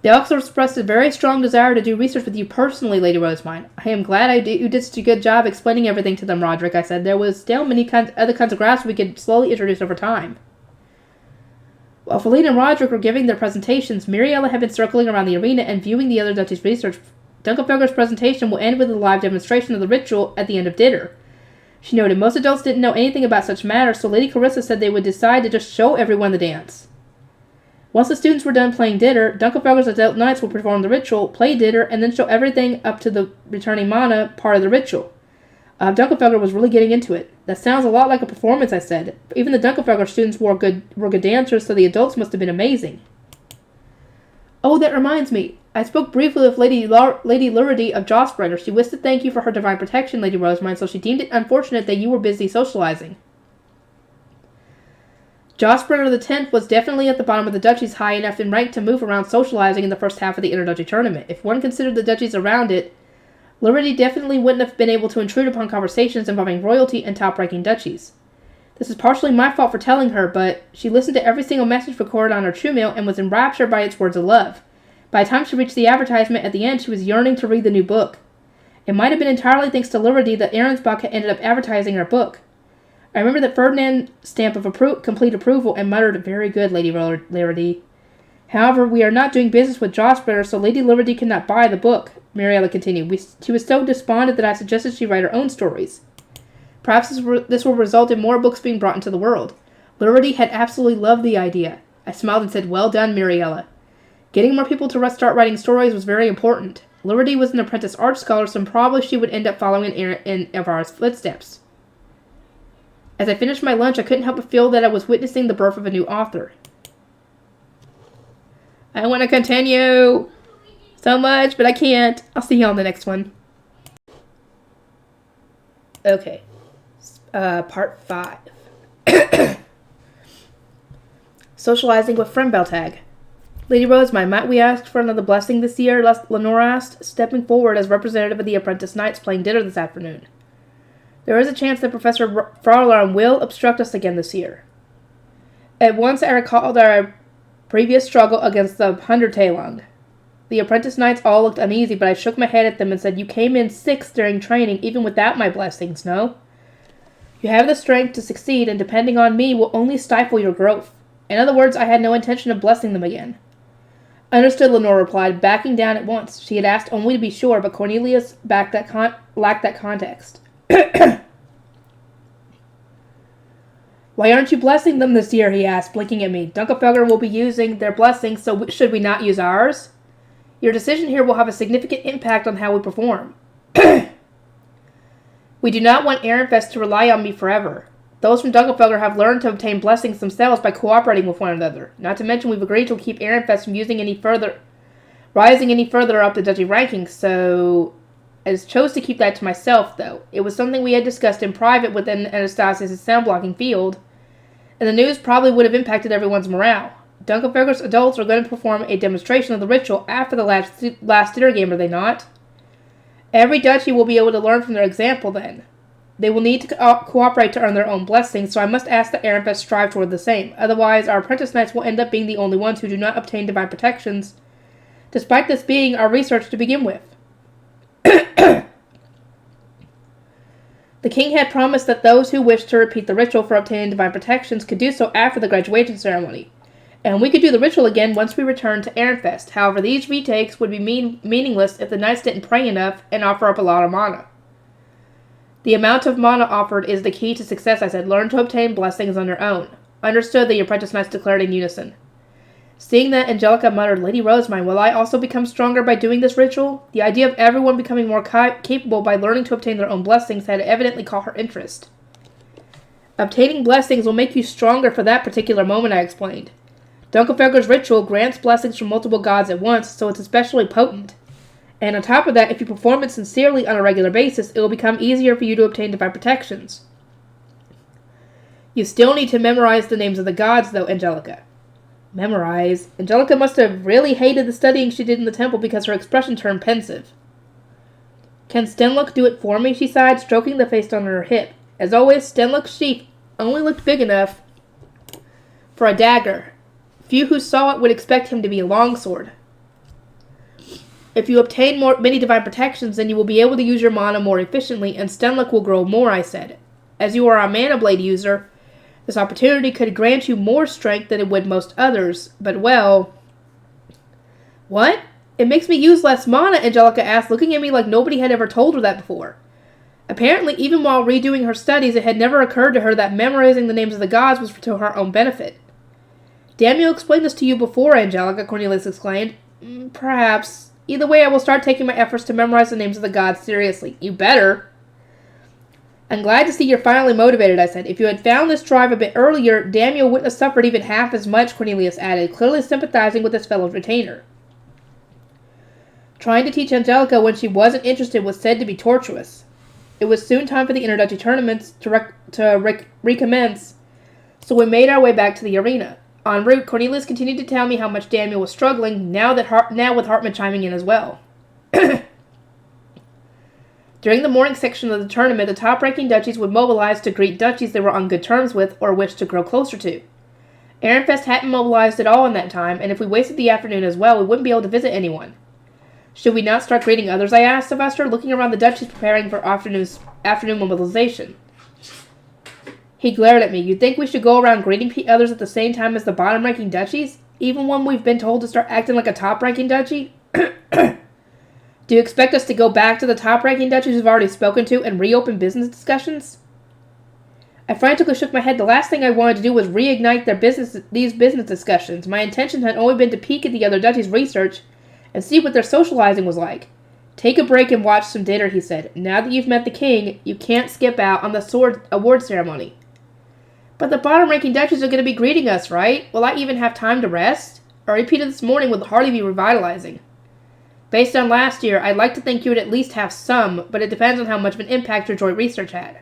They also expressed a very strong desire to do research with you personally, Lady Rosemont. I am glad you did such a good job explaining everything to them, Roderick, I said. There was still many other kinds of graphs we could slowly introduce over time. While Feline and Roderick were giving their presentations, Muriella had been circling around the arena and viewing the other duchies' research. Dunkelfelger's presentation will end with a live demonstration of the ritual at the end of dinner. She noted most adults didn't know anything about such matters, so Lady Clarissa said they would decide to just show everyone the dance. Once the students were done playing dinner, Dunkelfelger's adult knights would perform the ritual, play dinner, and then show everything up to the returning mana part of the ritual. Dunkelfelger was really getting into it. That sounds a lot like a performance, I said. Even the Dunkelfelger students were good dancers, so the adults must have been amazing. Oh, that reminds me. I spoke briefly with Lady Luridy of Jawspreader. She wished to thank you for her divine protection, Lady Rosemont, so she deemed it unfortunate that you were busy socializing. Jawspreader the 10th was definitely at the bottom of the duchies, high enough in rank to move around socializing in the first half of the Interduchy tournament. If one considered the duchies around it, Luridy definitely wouldn't have been able to intrude upon conversations involving royalty and top-ranking duchies. This is partially my fault for telling her, but she listened to every single message recorded on her TrueMail and was enraptured by its words of love. By the time she reached the advertisement at the end, she was yearning to read the new book. It might have been entirely thanks to Luridy that Ahrensbach had ended up advertising her book. I remember that Ferdinand stamped of complete approval and muttered, "Very good, Lady Luridy." However, we are not doing business with Jawspreader, so Lady Luridy could not buy the book, Muriella continued. She was so despondent that I suggested she write her own stories. Perhaps this will result in more books being brought into the world. Luridy had absolutely loved the idea. I smiled and said, "Well done, Muriella." Getting more people to start writing stories was very important. Luridy was an apprentice art scholar, so probably she would end up following in Elvira's footsteps. As I finished my lunch, I couldn't help but feel that I was witnessing the birth of a new author. I want to continue so much, but I can't. I'll see you on the next one. Okay. Part 5. Socializing with Friend Beltag. Lady Rosemont, might we ask for another blessing this year? Lenore asked, stepping forward as representative of the apprentice knights playing dinner this afternoon. There is a chance that Professor Fraulein will obstruct us again this year. At once I recalled our previous struggle against the Hundertalung. The apprentice knights all looked uneasy, but I shook my head at them and said, "You came in 6th during training, even without my blessings, no? You have the strength to succeed, and depending on me will only stifle your growth." In other words, I had no intention of blessing them again. "Understood," Lenore replied, backing down at once. She had asked only to be sure, but Cornelius lacked that context. "Why aren't you blessing them this year?" he asked, blinking at me. "Dunkelfelger will be using their blessings, so should we not use ours? Your decision here will have a significant impact on how we perform. We do not want Ehrenfest to rely on me forever. Those from Dunkelfelger have learned to obtain blessings themselves by cooperating with one another. Not to mention we've agreed to keep Ehrenfest from rising any further up the duchy rankings, so I chose to keep that to myself, though. It was something we had discussed in private within Anastasia's sound-blocking field, and the news probably would have impacted everyone's morale. Dunkelfelger's adults are going to perform a demonstration of the ritual after the last dinner game, are they not? Every duchy will be able to learn from their example then. They will need to cooperate to earn their own blessings, so I must ask that Ehrenfest strive toward the same. Otherwise, our apprentice knights will end up being the only ones who do not obtain divine protections, despite this being our research to begin with. The king had promised that those who wished to repeat the ritual for obtaining divine protections could do so after the graduation ceremony, and we could do the ritual again once we returned to Ehrenfest. However, these retakes would be meaningless if the knights didn't pray enough and offer up a lot of mana. The amount of mana offered is the key to success, I said. Learn to obtain blessings on your own. Understood, the apprentice knights declared in unison. Seeing that, Angelica muttered, Lady Rosemine, will I also become stronger by doing this ritual? The idea of everyone becoming more capable by learning to obtain their own blessings had evidently caught her interest. Obtaining blessings will make you stronger for that particular moment, I explained. Dunkelfelger's ritual grants blessings from multiple gods at once, so it's especially potent. And on top of that, if you perform it sincerely on a regular basis, it will become easier for you to obtain divine protections. You still need to memorize the names of the gods, though, Angelica. Memorize? Angelica must have really hated the studying she did in the temple because her expression turned pensive. Can Stenlook do it for me, she sighed, stroking the face on her hip. As always, Stenlook's sheath only looked big enough for a dagger. Few who saw it would expect him to be a longsword. If you obtain many divine protections, then you will be able to use your mana more efficiently, and Stenlook will grow more, I said. As you are a mana blade user, this opportunity could grant you more strength than it would most others, but well... What? It makes me use less mana, Angelica asked, looking at me like nobody had ever told her that before. Apparently, even while redoing her studies, it had never occurred to her that memorizing the names of the gods was to her own benefit. Daniel explained this to you before, Angelica, Cornelius exclaimed. Perhaps. Either way, I will start taking my efforts to memorize the names of the gods seriously. You better. I'm glad to see you're finally motivated, I said. If you had found this drive a bit earlier, Daniel wouldn't have suffered even half as much, Cornelius added, clearly sympathizing with his fellow retainer. Trying to teach Angelica when she wasn't interested was said to be tortuous. It was soon time for the introductory tournaments to recommence, so we made our way back to the arena. En route, Cornelius continued to tell me how much Daniel was struggling, now with Hartman chiming in as well. During the morning section of the tournament, the top-ranking duchies would mobilize to greet duchies they were on good terms with or wished to grow closer to. Ehrenfest hadn't mobilized at all in that time, and if we wasted the afternoon as well, we wouldn't be able to visit anyone. Should we not start greeting others, I asked Sylvester, looking around the duchies preparing for afternoon mobilization. He glared at me. You think we should go around greeting others at the same time as the bottom-ranking duchies? Even when we've been told to start acting like a top-ranking duchy? Do you expect us to go back to the top-ranking duchies we've already spoken to and reopen business discussions? I frantically shook my head. The last thing I wanted to do was reignite these business discussions. My intention had only been to peek at the other duchies' research and see what their socializing was like. Take a break and watch some dinner, he said. Now that you've met the king, you can't skip out on the sword award ceremony. But the bottom-ranking duchies are going to be greeting us, right? Will I even have time to rest? A repeat of this morning would hardly be revitalizing. Based on last year, I'd like to think you would at least have some, but it depends on how much of an impact your joint research had.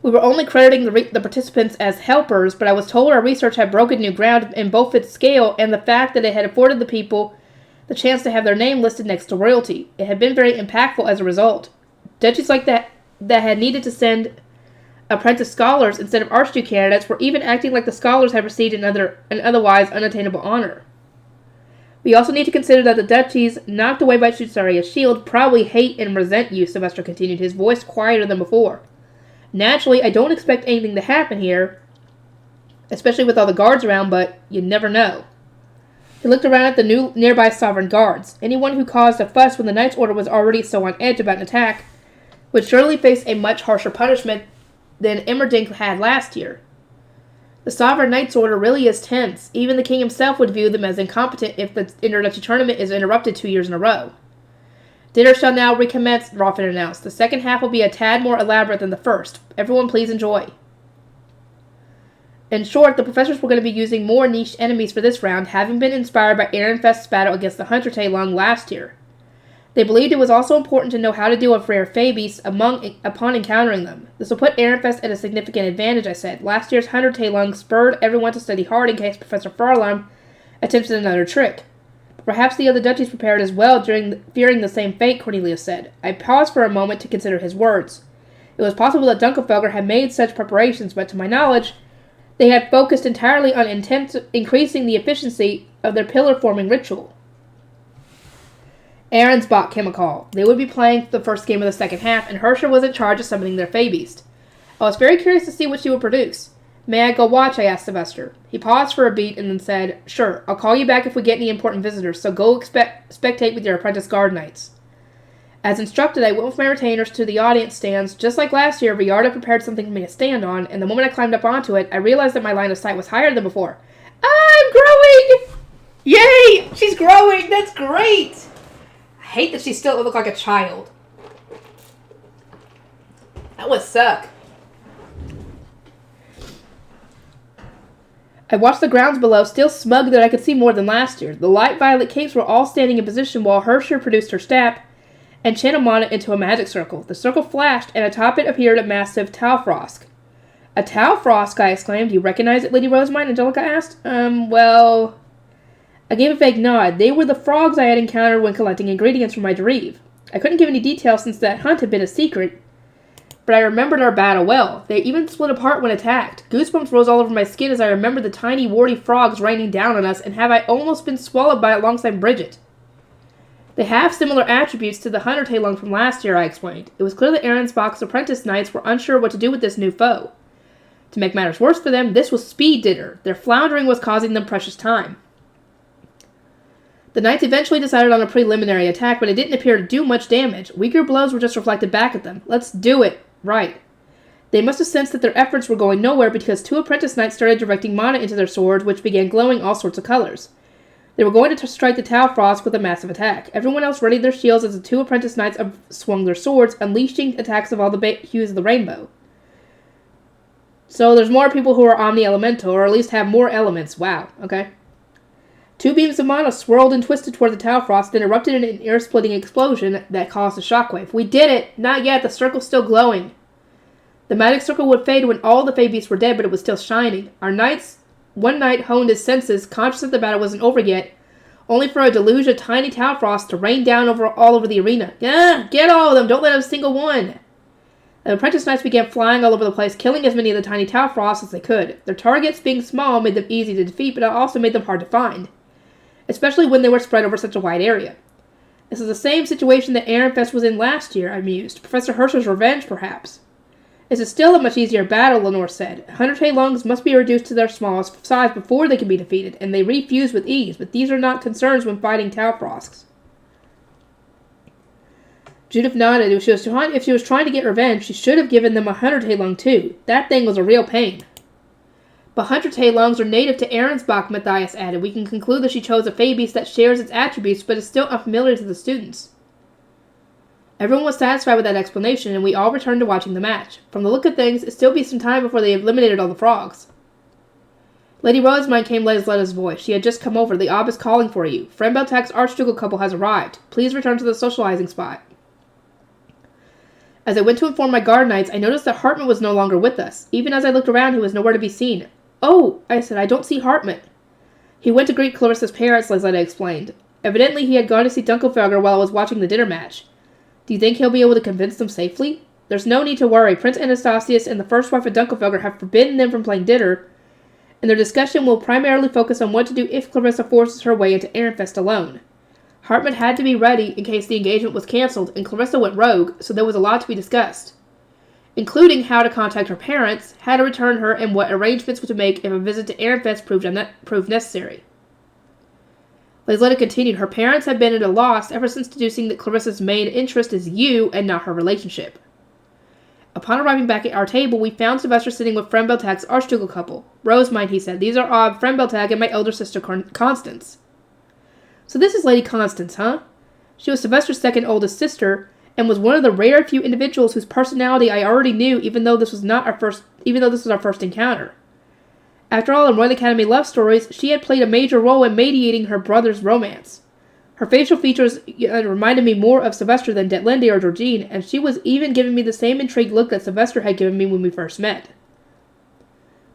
We were only crediting the participants as helpers, but I was told our research had broken new ground in both its scale and the fact that it had afforded the people the chance to have their name listed next to royalty. It had been very impactful as a result. Duchies like that had needed to send apprentice scholars instead of archduke candidates were even acting like the scholars had received an otherwise unattainable honor. We also need to consider that the duchies, knocked away by Shutsaria's shield, probably hate and resent you, Sylvester continued, his voice quieter than before. Naturally, I don't expect anything to happen here, especially with all the guards around, but you never know. He looked around at the nearby sovereign guards. Anyone who caused a fuss when the Knight's Order was already so on edge about an attack would surely face a much harsher punishment than Emmerdink had last year. The Sovereign Knight's Order really is tense. Even the king himself would view them as incompetent if the introductory tournament is interrupted 2 years in a row. Dinner shall now recommence, Rolfin announced. The second half will be a tad more elaborate than the first. Everyone please enjoy. In short, the professors were going to be using more niche enemies for this round, having been inspired by Ehrenfest's battle against the Hunter Taelung last year. They believed it was also important to know how to deal with rare Fabies upon encountering them. This will put Ehrenfest at a significant advantage, I said. Last year's Hunter Taelung spurred everyone to study hard in case Professor Farlam attempted another trick. Perhaps the other duchies prepared as well, fearing the same fate, Cornelius said. I paused for a moment to consider his words. It was possible that Dunkelfelger had made such preparations, but to my knowledge, they had focused entirely on increasing the efficiency of their pillar-forming ritual. Arensbach came a call. They would be playing the first game of the second half, and Hersher was in charge of summoning their Fey-Beast. I was very curious to see what she would produce. May I go watch? I asked Sylvester. He paused for a beat and then said, Sure, I'll call you back if we get any important visitors, so go spectate with your apprentice guard knights. As instructed, I went with my retainers to the audience stands. Just like last year, Villarda prepared something for me to stand on, and the moment I climbed up onto it, I realized that my line of sight was higher than before. I'm growing! Yay! She's growing! That's great! I hate that she still looks like a child. That would suck. I watched the grounds below, still smug that I could see more than last year. The light violet capes were all standing in position while Hersher produced her staff and channeled Mana into a magic circle. The circle flashed, and atop it appeared a massive Taufrost. A Taufrost, I exclaimed. You recognize it, Lady Rosemine? Angelica asked. Well... I gave a vague nod. They were the frogs I had encountered when collecting ingredients for my Derive. I couldn't give any details since that hunt had been a secret, but I remembered our battle well. They even split apart when attacked. Goosebumps rose all over my skin as I remembered the tiny, warty frogs raining down on us, and have I almost been swallowed by it alongside Bridget. They have similar attributes to the Hunter Talung from last year, I explained. It was clear that Arensbach's apprentice knights were unsure what to do with this new foe. To make matters worse for them, this was speed dinner. Their floundering was causing them precious time. The knights eventually decided on a preliminary attack, but it didn't appear to do much damage. Weaker blows were just reflected back at them. Let's do it. Right. They must have sensed that their efforts were going nowhere because two apprentice knights started directing mana into their swords, which began glowing all sorts of colors. They were going to strike the Taufrost with a massive attack. Everyone else readied their shields as the two apprentice knights swung their swords, unleashing attacks of all the hues of the rainbow. So there's more people who are omni-elemental, or at least have more elements. Wow, okay. Two beams of mana swirled and twisted toward the Taufrost, then erupted in an ear-splitting explosion that caused a shockwave. We did it! Not yet, the circle's still glowing. The magic circle would fade when all the Fey Beasts were dead, but it was still shining. One knight honed his senses, conscious that the battle wasn't over yet, only for a deluge of tiny Taufrost to rain down all over the arena. Get all of them! Don't let a single one! The apprentice knights began flying all over the place, killing as many of the tiny Taufrosts as they could. Their targets, being small, made them easy to defeat, but it also made them hard to find, especially when they were spread over such a wide area. This is the same situation that Ehrenfest was in last year, I mused. Professor Hersher's revenge, perhaps. This is still a much easier battle, Lenore said. Hunter Talungs must be reduced to their smallest size before they can be defeated, and they refuse with ease, but these are not concerns when fighting Taufrosks. Judith nodded. If she was trying to get revenge, she should have given them a Hunter Talung too. That thing was a real pain. But Hunter Talungs are native to Arensbach, Matthias added. We can conclude that she chose a Fey Beast that shares its attributes, but is still unfamiliar to the students. Everyone was satisfied with that explanation, and we all returned to watching the match. From the look of things, it'd still be some time before they eliminated all the frogs. Lady Rosemine came Lesla's voice. She had just come over. The Ob is calling for you. Friend Beltag's Archducal couple has arrived. Please return to the socializing spot. As I went to inform my guard knights, I noticed that Hartman was no longer with us. Even as I looked around, he was nowhere to be seen. Oh, I said, I don't see Hartman. He went to greet Clarissa's parents, Lesletta explained. Evidently, he had gone to see Dunkelfelger while I was watching the dinner match. Do you think he'll be able to convince them safely? There's no need to worry. Prince Anastasius and the first wife of Dunkelfelger have forbidden them from playing dinner, and their discussion will primarily focus on what to do if Clarissa forces her way into Ehrenfest alone. Hartman had to be ready in case the engagement was cancelled, and Clarissa went rogue, so there was a lot to be discussed, including how to contact her parents, how to return her, and what arrangements to make if a visit to Ehrenfest proved necessary. Lesletta continued, her parents have been at a loss ever since deducing that Clarissa's main interest is you and not her relationship. Upon arriving back at our table, we found Sylvester sitting with Friend Beltag's Archducal couple. Rosemine, he said, these are Ob, Friend Beltag, and my elder sister Constance. So this is Lady Constance, huh? She was Sylvester's second oldest sister, and was one of the rare few individuals whose personality I already knew, even though this was our first encounter. After all, in Royal Academy love stories, she had played a major role in mediating her brother's romance. Her facial features reminded me more of Sylvester than Detlinde or Georgine, and she was even giving me the same intrigued look that Sylvester had given me when we first met.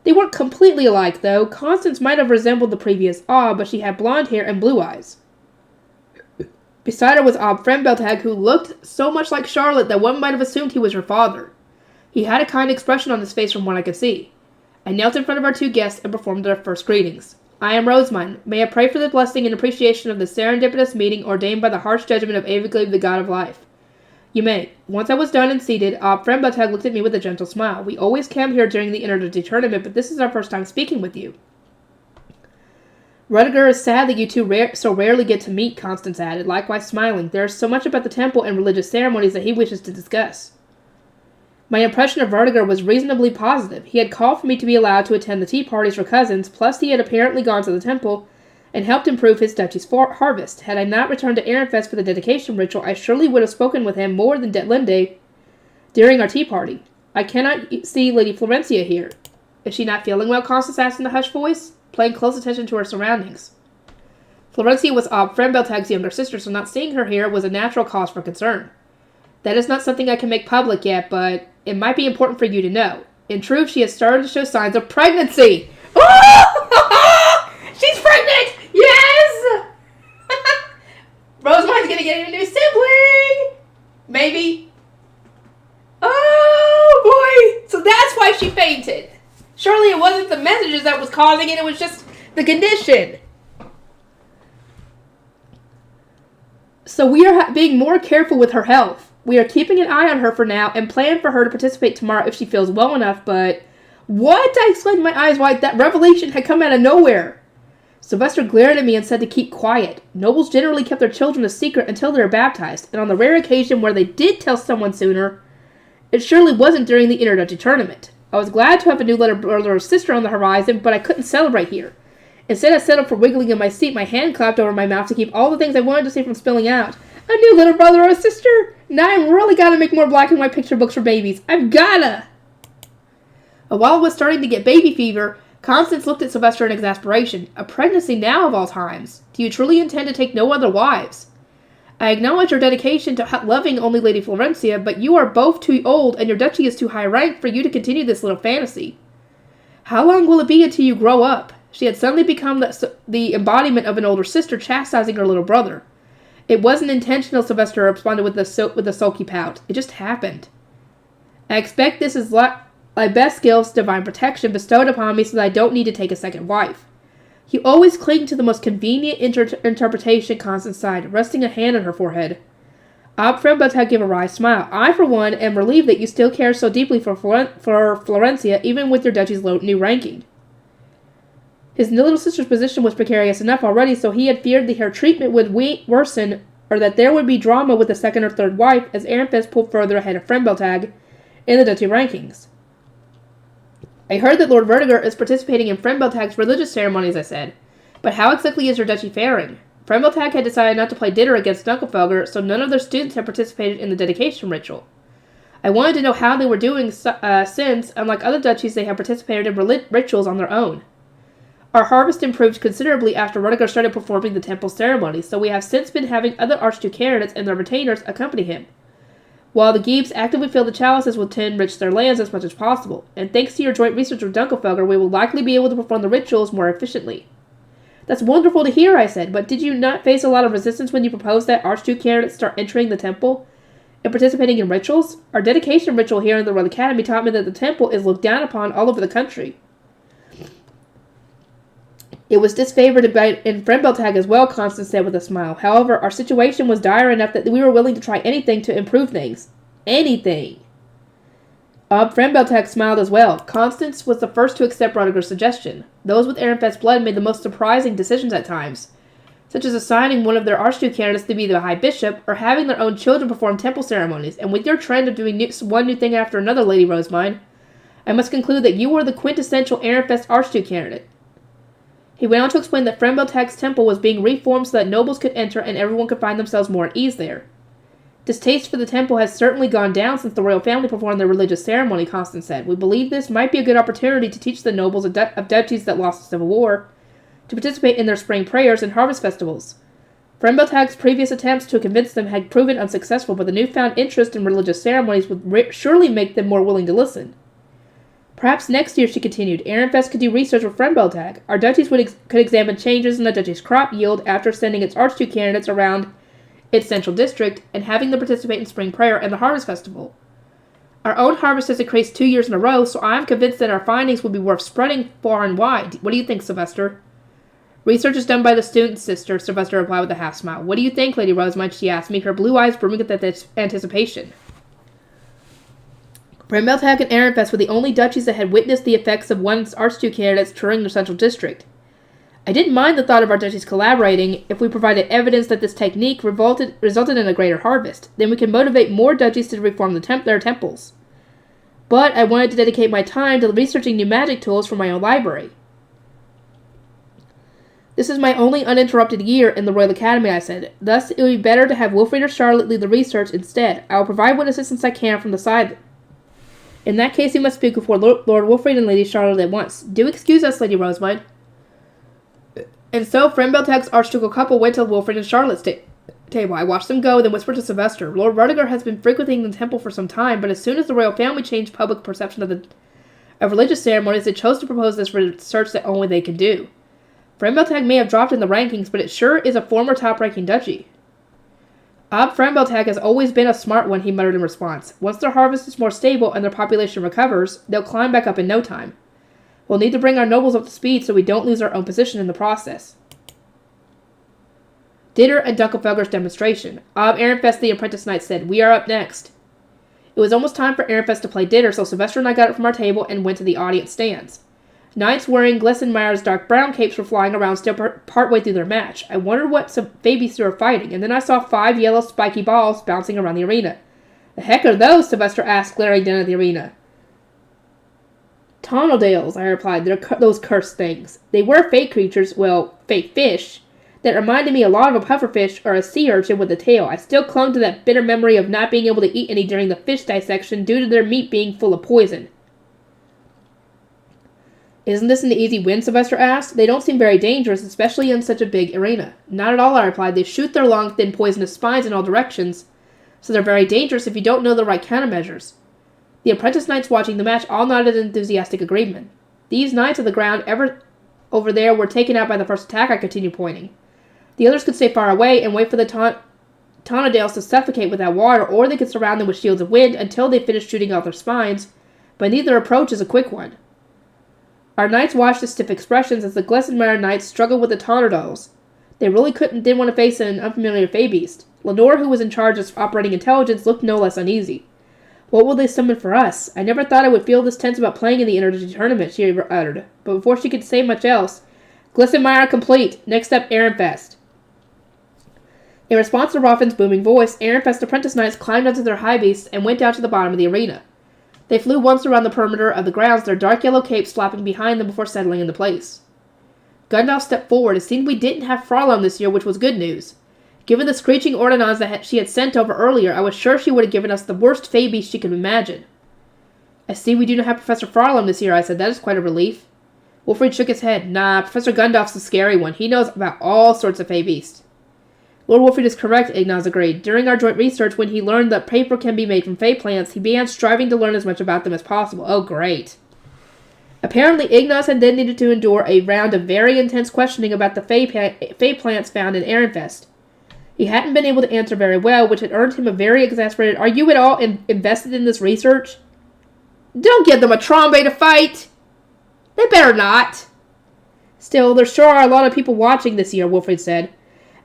They weren't completely alike, though. Constance might have resembled the previous but she had blonde hair and blue eyes. Beside her was Ob Frembeltag, who looked so much like Charlotte that one might have assumed he was her father. He had a kind expression on his face from what I could see. I knelt in front of our two guests and performed their first greetings. I am Rosemine. May I pray for the blessing and appreciation of the serendipitous meeting ordained by the harsh judgment of Aviglabe, the god of life. You may. Once I was done and seated, Frembeltag looked at me with a gentle smile. We always came here during the Inter-Duty tournament, but this is our first time speaking with you. Rudiger is sad that you two so rarely get to meet, Constance added, likewise smiling. There is so much about the temple and religious ceremonies that he wishes to discuss. My impression of Rudiger was reasonably positive. He had called for me to be allowed to attend the tea parties for cousins, plus he had apparently gone to the temple and helped improve his duchy's harvest. Had I not returned to Ehrenfest for the dedication ritual, I surely would have spoken with him more than Detlinde during our tea party. I cannot see Lady Florencia here. Is she not feeling well? Constance asked in a hushed voice, paying close attention to her surroundings. Florencia was Frembeltag's younger sister, so not seeing her here was a natural cause for concern. That is not something I can make public yet, but it might be important for you to know. In truth, she has started to show signs of pregnancy. Oh! She's pregnant! Yes! Rosemine's gonna get a new sibling! Maybe. Oh, boy! So that's why she fainted. Surely it wasn't the messages that was causing it, it was just the condition. So we are being more careful with her health. We are keeping an eye on her for now and plan for her to participate tomorrow if she feels well enough, but... What? I exclaimed in my eyes wide. That revelation had come out of nowhere. Sylvester glared at me and said to keep quiet. Nobles generally kept their children a secret until they were baptized, and on the rare occasion where they did tell someone sooner, it surely wasn't during the Inter-Duchy tournament. I was glad to have a new little brother or sister on the horizon, but I couldn't celebrate here. Instead, I settled for wiggling in my seat, my hand clapped over my mouth to keep all the things I wanted to say from spilling out. A new little brother or sister? Now I've really got to make more black and white picture books for babies. I've gotta! While I was starting to get baby fever, Constance looked at Sylvester in exasperation. A pregnancy now of all times. Do you truly intend to take no other wives? I acknowledge your dedication to loving only Lady Florencia, but you are both too old and your duchy is too high ranked for you to continue this little fantasy. How long will it be until you grow up? She had suddenly become the embodiment of an older sister chastising her little brother. It wasn't intentional, Sylvester responded with a sulky pout. It just happened. I expect this is my best gifts, divine protection, bestowed upon me so that I don't need to take a second wife. You always cling to the most convenient interpretation, Constance sighed, resting a hand on her forehead. Frembeltag gave a wry smile. I, for one, am relieved that you still care so deeply for Florencia, even with your duchy's new ranking. His little sister's position was precarious enough already, so he had feared that her treatment would worsen, or that there would be drama with the second or third wife, as Ehrenfest pulled further ahead of Frembeltag in the duchy rankings. I heard that Lord Vertiger is participating in Frembeltag's religious ceremonies, I said. But how exactly is your duchy faring? Frembeltag had decided not to play Ditter against Dunkelfelger, so none of their students had participated in the dedication ritual. I wanted to know how they were doing since, unlike other duchies, they had participated in rituals on their own. Our harvest improved considerably after Rudiger started performing the temple ceremonies, so we have since been having other Archduke candidates and their retainers accompany him. While the Giebs actively fill the chalices to enrich their lands as much as possible, and thanks to your joint research with Dunkelfelger, we will likely be able to perform the rituals more efficiently. That's wonderful to hear, I said, but did you not face a lot of resistance when you proposed that Archduke candidates start entering the temple and participating in rituals? Our dedication ritual here in the Royal Academy taught me that the temple is looked down upon all over the country. It was disfavored in Frembeltag as well, Constance said with a smile. However, our situation was dire enough that we were willing to try anything to improve things. Anything. Frembeltag smiled as well. Constance was the first to accept Rudiger's suggestion. Those with Ehrenfest blood made the most surprising decisions at times, such as assigning one of their Archduke candidates to be the High Bishop, or having their own children perform temple ceremonies. And with your trend of doing one new thing after another, Lady Rosemine, I must conclude that you were the quintessential Ehrenfest Archduke candidate. He went on to explain that Frembeltag's temple was being reformed so that nobles could enter and everyone could find themselves more at ease there. Distaste for the temple has certainly gone down since the royal family performed their religious ceremony, Constance said. We believe this might be a good opportunity to teach the nobles of duchies that lost the Civil War to participate in their spring prayers and harvest festivals. Frembeltag's previous attempts to convince them had proven unsuccessful, but the newfound interest in religious ceremonies would surely make them more willing to listen. Perhaps next year, she continued, Ehrenfest could do research with Frembeltag. Our duchies could examine changes in the duchy's crop yield after sending its Archduke candidates around its central district, and having them participate in spring prayer and the harvest festival. Our own harvest has increased 2 years in a row, so I'm convinced that our findings will be worth spreading far and wide. What do you think, Sylvester? Research is done by the student's sister, Sylvester replied with a half-smile. What do you think, Lady Rosamund? She asked me, her blue eyes brimming with anticipation. Frembeltag and Ehrenfest were the only duchies that had witnessed the effects of one's Archduke candidates touring their central district. I didn't mind the thought of our duchies collaborating if we provided evidence that this technique resulted in a greater harvest. Then we can motivate more duchies to reform their temples. But I wanted to dedicate my time to researching new magic tools for my own library. This is my only uninterrupted year in the Royal Academy, I said. Thus, it would be better to have Wilfrid or Charlotte lead the research instead. I will provide what assistance I can from the side. In that case, you must speak before Lord Wilfrid and Lady Charlotte at once. Do excuse us, Lady Rosamund. And so, Frembeltag's archducal couple went to Wilfrid and Charlotte's table. I watched them go, then whispered to Sylvester. Lord Rudiger has been frequenting the temple for some time, but as soon as the royal family changed public perception of religious ceremonies, they chose to propose this research that only they can do. Frembeltag may have dropped in the rankings, but it sure is a former top-ranking duchy. Frembeltag has always been a smart one, he muttered in response. Once their harvest is more stable and their population recovers, they'll climb back up in no time. We'll need to bring our nobles up to speed so we don't lose our own position in the process. Dinner and Dunkelfelger's demonstration. Ehrenfest, the apprentice knight, said, We are up next. It was almost time for Ehrenfest to play dinner, so Sylvester and I got up from our table and went to the audience stands. Knights wearing Glissenmeyer's dark brown capes were flying around still partway through their match. I wondered what some babies were fighting, and then I saw 5 yellow spiky balls bouncing around the arena. The heck are those? Sylvester asked, glaring down at the arena. Tonaldales, I replied. They're those cursed things. They were fake creatures, fake fish, that reminded me a lot of a pufferfish or a sea urchin with a tail. I still clung to that bitter memory of not being able to eat any during the fish dissection due to their meat being full of poison. Isn't this an easy win? Sylvester asked. They don't seem very dangerous, especially in such a big arena. Not at all, I replied. They shoot their long, thin, poisonous spines in all directions, so they're very dangerous if you don't know the right countermeasures. The apprentice knights watching the match all nodded in enthusiastic agreement. These knights of the ground over there were taken out by the first attack, I continued, pointing. The others could stay far away and wait for the Tonadales to suffocate without water, or they could surround them with shields of wind until they finished shooting off their spines, but neither approach is a quick one. Our knights watched with stiff expressions as the Glissenmeyer knights struggled with the Tonadales. They really didn't want to face an unfamiliar fey beast. Lenore, who was in charge of operating intelligence, looked no less uneasy. What will they summon for us? I never thought I would feel this tense about playing in the Interduchy tournament, she uttered. But before she could say much else, Glissenmeyer complete. Next up, Ehrenfest. In response to Roffin's booming voice, Ehrenfest's apprentice knights climbed onto their high beasts and went down to the bottom of the arena. They flew once around the perimeter of the grounds, their dark yellow capes flapping behind them before settling into place. Gundalf stepped forward. It seemed we didn't have Fraulein this year, which was good news. Given the screeching ordonnance that she had sent over earlier, I was sure she would have given us the worst fey beast she could imagine. I see we do not have Professor Fraulein this year, I said. That is quite a relief. Wilfrid shook his head. Nah, Professor Gundalf's the scary one. He knows about all sorts of fey beasts. Lord Wilfrid is correct, Ignaz agreed. During our joint research, when he learned that paper can be made from fey plants, he began striving to learn as much about them as possible. Oh, great. Apparently, Ignaz had then needed to endure a round of very intense questioning about the fey plants found in Ehrenfest. He hadn't been able to answer very well, which had earned him a very exasperated, Are you at all invested in this research? Don't give them a Trombe to fight! They better not. Still, there sure are a lot of people watching this year, Wilfrid said.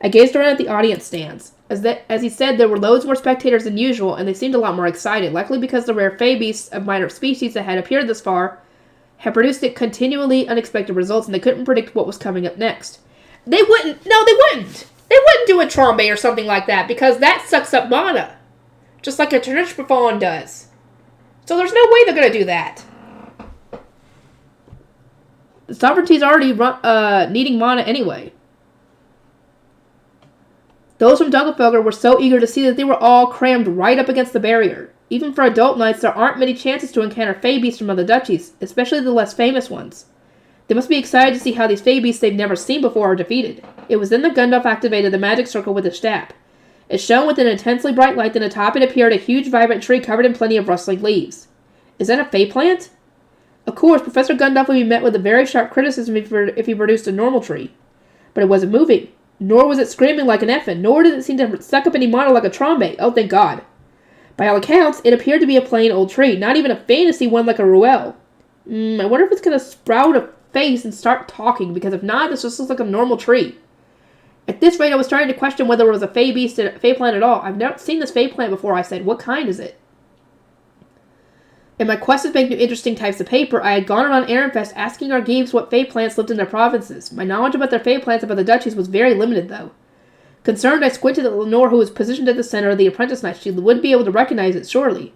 I gazed around at the audience stands. As he said, there were loads more spectators than usual, and they seemed a lot more excited, likely because the rare fey beasts of minor species that had appeared this far had produced continually unexpected results, and they couldn't predict what was coming up next. They wouldn't! No, they wouldn't! They wouldn't do a Trombe or something like that, because that sucks up mana. Just like a Ternishbefallen does. So there's no way they're going to do that. The sovereignty's already needing mana anyway. Those from Dunkelfelger were so eager to see that they were all crammed right up against the barrier. Even for adult knights, there aren't many chances to encounter fey beasts from other duchies, especially the less famous ones. They must be excited to see how these fey beasts they've never seen before are defeated. It was then that Gundalf activated the magic circle with his staff. It shone with an intensely bright light, then atop it appeared a huge vibrant tree covered in plenty of rustling leaves. Is that a fey plant? Of course, Professor Gundalf would be met with a very sharp criticism if he produced a normal tree. But it wasn't moving. Nor was it screaming like an effin, nor did it seem to suck up any mana like a trombe. Oh, thank God. By all accounts, it appeared to be a plain old tree, not even a fantasy one like a ruel. I wonder if it's going to sprout a face and start talking, because if not, this just looks like a normal tree. At this rate, I was starting to question whether it was a fey beast, a fey plant at all. I've never seen this fey plant before, I said. What kind is it? In my quest to make new interesting types of paper, I had gone around Ehrenfest asking our geeks what fey plants lived in their provinces. My knowledge about their fey plants about the duchies was very limited, though. Concerned, I squinted at Lenore, who was positioned at the center of the apprentice knife. She would be able to recognize it, surely.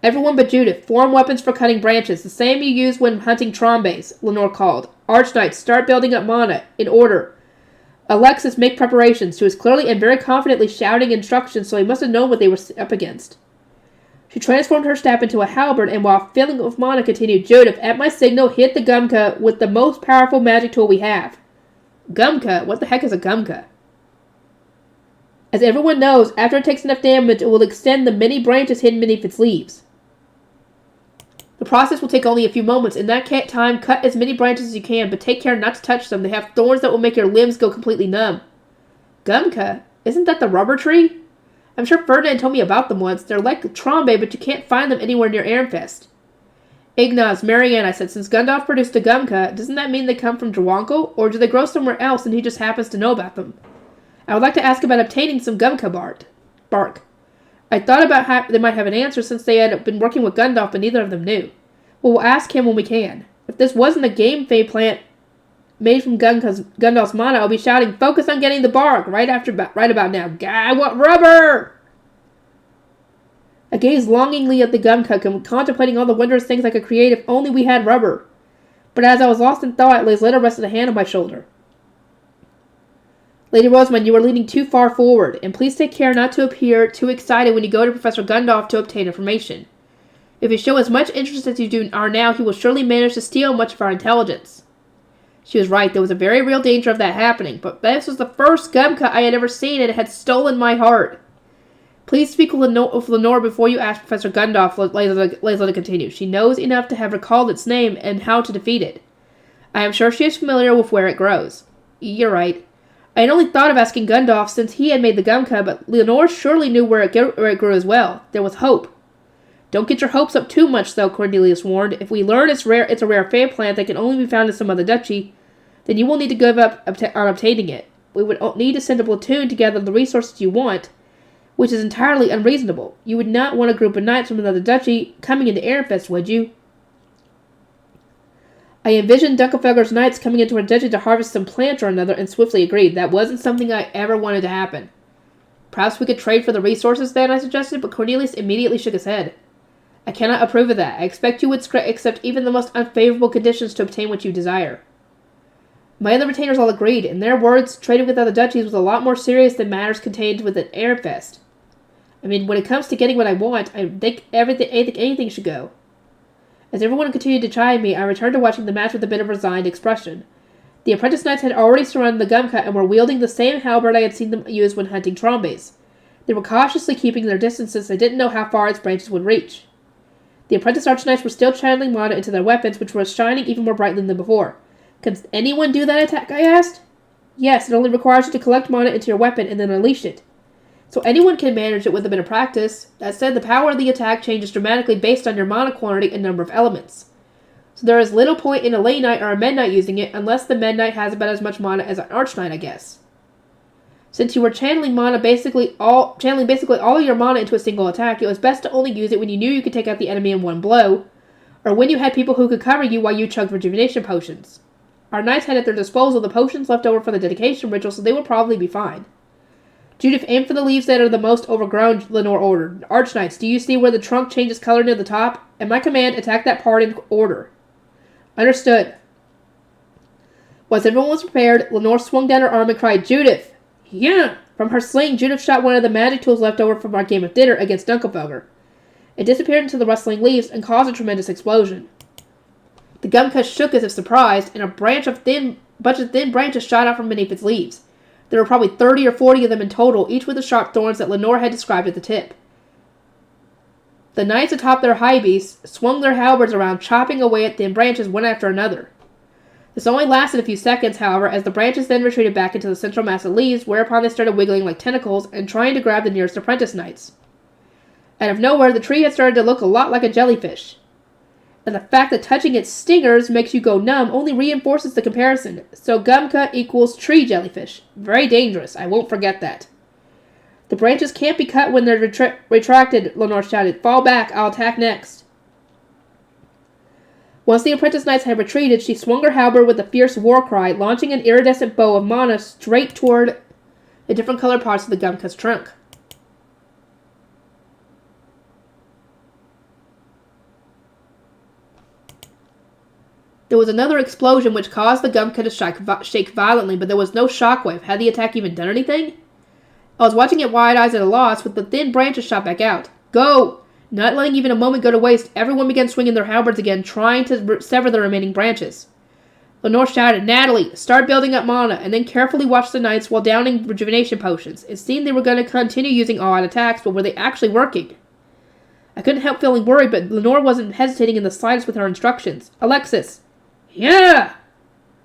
Everyone but Judith, form weapons for cutting branches, the same you use when hunting trombes, Lenore called. Archknights, start building up mana, in order. Alexis, make preparations. She was clearly and very confidently shouting instructions, so he must have known what they were up against. She transformed her staff into a halberd, and while filling with mana, continued, Judith, at my signal, hit the gumka with the most powerful magic tool we have. Gumka? What the heck is a gumka? As everyone knows, after it takes enough damage, it will extend the many branches hidden beneath its leaves. The process will take only a few moments. In that time, cut as many branches as you can, but take care not to touch them. They have thorns that will make your limbs go completely numb. Gumka? Isn't that the rubber tree? I'm sure Ferdinand told me about them once. They're like trombe, but you can't find them anywhere near Ehrenfest. Ignaz, Marianne, I said, since Gundalf produced a gumka, doesn't that mean they come from Drawanko, or do they grow somewhere else and he just happens to know about them? I would like to ask about obtaining some gumka bark. I thought about how they might have an answer since they had been working with Gundalf, but neither of them knew. Well, we'll ask him when we can. If this wasn't a game fey plant made from Gundalf's mana, I'll be shouting, focus on getting the bark, right about now. I want rubber! I gazed longingly at the gumka, contemplating all the wondrous things I could create if only we had rubber. But as I was lost in thought, Lizletta rested a hand on my shoulder. Lady Rosamund, you are leaning too far forward, and please take care not to appear too excited when you go to Professor Gundalf to obtain information. If you show as much interest as you are now, he will surely manage to steal much of our intelligence. She was right, there was a very real danger of that happening, but this was the first gumka I had ever seen, and it had stolen my heart. Please speak with Lenore before you ask Professor Gundalf, Lizletta continued. She knows enough to have recalled its name and how to defeat it. I am sure she is familiar with where it grows. You're right. I had only thought of asking Gundalf since he had made the gumka, but Lenore surely knew where it grew as well. There was hope. Don't get your hopes up too much, though, Cornelius warned. If we learn it's a rare fey plant that can only be found in some other duchy, then you will need to give up on obtaining it. We would need to send a platoon to gather the resources you want, which is entirely unreasonable. You would not want a group of knights from another duchy coming into Ehrenfest, would you? I envisioned Dunkelfelger's knights coming into our duchy to harvest some plant or another, and swiftly agreed. That wasn't something I ever wanted to happen. Perhaps we could trade for the resources then, I suggested, but Cornelius immediately shook his head. I cannot approve of that. I expect you would accept even the most unfavorable conditions to obtain what you desire. My other retainers all agreed. In their words, trading with other duchies was a lot more serious than matters contained within Ehrenfest. I mean, when it comes to getting what I want, I think anything should go. As everyone continued to chide me, I returned to watching the match with a bit of resigned expression. The apprentice knights had already surrounded the gumka and were wielding the same halberd I had seen them use when hunting trombes. They were cautiously keeping their distance since they didn't know how far its branches would reach. The apprentice archknights were still channeling mana into their weapons, which were shining even more brightly than before. Can anyone do that attack, I asked? Yes, it only requires you to collect mana into your weapon and then unleash it. So anyone can manage it with a bit of practice. That said, the power of the attack changes dramatically based on your mana quantity and number of elements. So there is little point in a lay knight or a mid knight using it, unless the mid knight has about as much mana as an archknight, I guess. Since you were channeling basically all of your mana into a single attack, it was best to only use it when you knew you could take out the enemy in one blow, or when you had people who could cover you while you chugged rejuvenation potions. Our knights had at their disposal the potions left over from the dedication ritual, so they would probably be fine. Judith, aim for the leaves that are the most overgrown, Lenore ordered. Archknights, do you see where the trunk changes color near the top? At my command, attack that part in order. Understood. Once everyone was prepared, Lenore swung down her arm and cried, Judith! Yeah! From her sling, Judith shot one of the magic tools left over from our game of dinner against Dunkelfelger. It disappeared into the rustling leaves and caused a tremendous explosion. The gumka shook as if surprised, and a bunch of thin branches shot out from beneath its leaves. There were probably 30 or 40 of them in total, each with the sharp thorns that Lenore had described at the tip. The knights atop their high beasts swung their halberds around, chopping away at thin branches one after another. This only lasted a few seconds, however, as the branches then retreated back into the central mass of leaves, whereupon they started wiggling like tentacles and trying to grab the nearest apprentice knights. Out of nowhere, the tree had started to look a lot like a jellyfish. And the fact that touching its stingers makes you go numb only reinforces the comparison. So Gumka equals tree jellyfish. Very dangerous. I won't forget that. The branches can't be cut when they're retracted, Lenore shouted. Fall back. I'll attack next. Once the apprentice knights had retreated, she swung her halberd with a fierce war cry, launching an iridescent bow of mana straight toward the different colored parts of the Gumka's trunk. There was another explosion which caused the Gumka to shake violently, but there was no shockwave. Had the attack even done anything? I was watching it wide-eyed at a loss, with the thin branches shot back out. Go! Not letting even a moment go to waste, everyone began swinging their halberds again, trying to sever the remaining branches. Lenore shouted, Natalie, start building up mana, and then carefully watch the knights while downing rejuvenation potions. It seemed they were going to continue using all-out attacks, but were they actually working? I couldn't help feeling worried, but Lenore wasn't hesitating in the slightest with her instructions. Alexis! Yeah!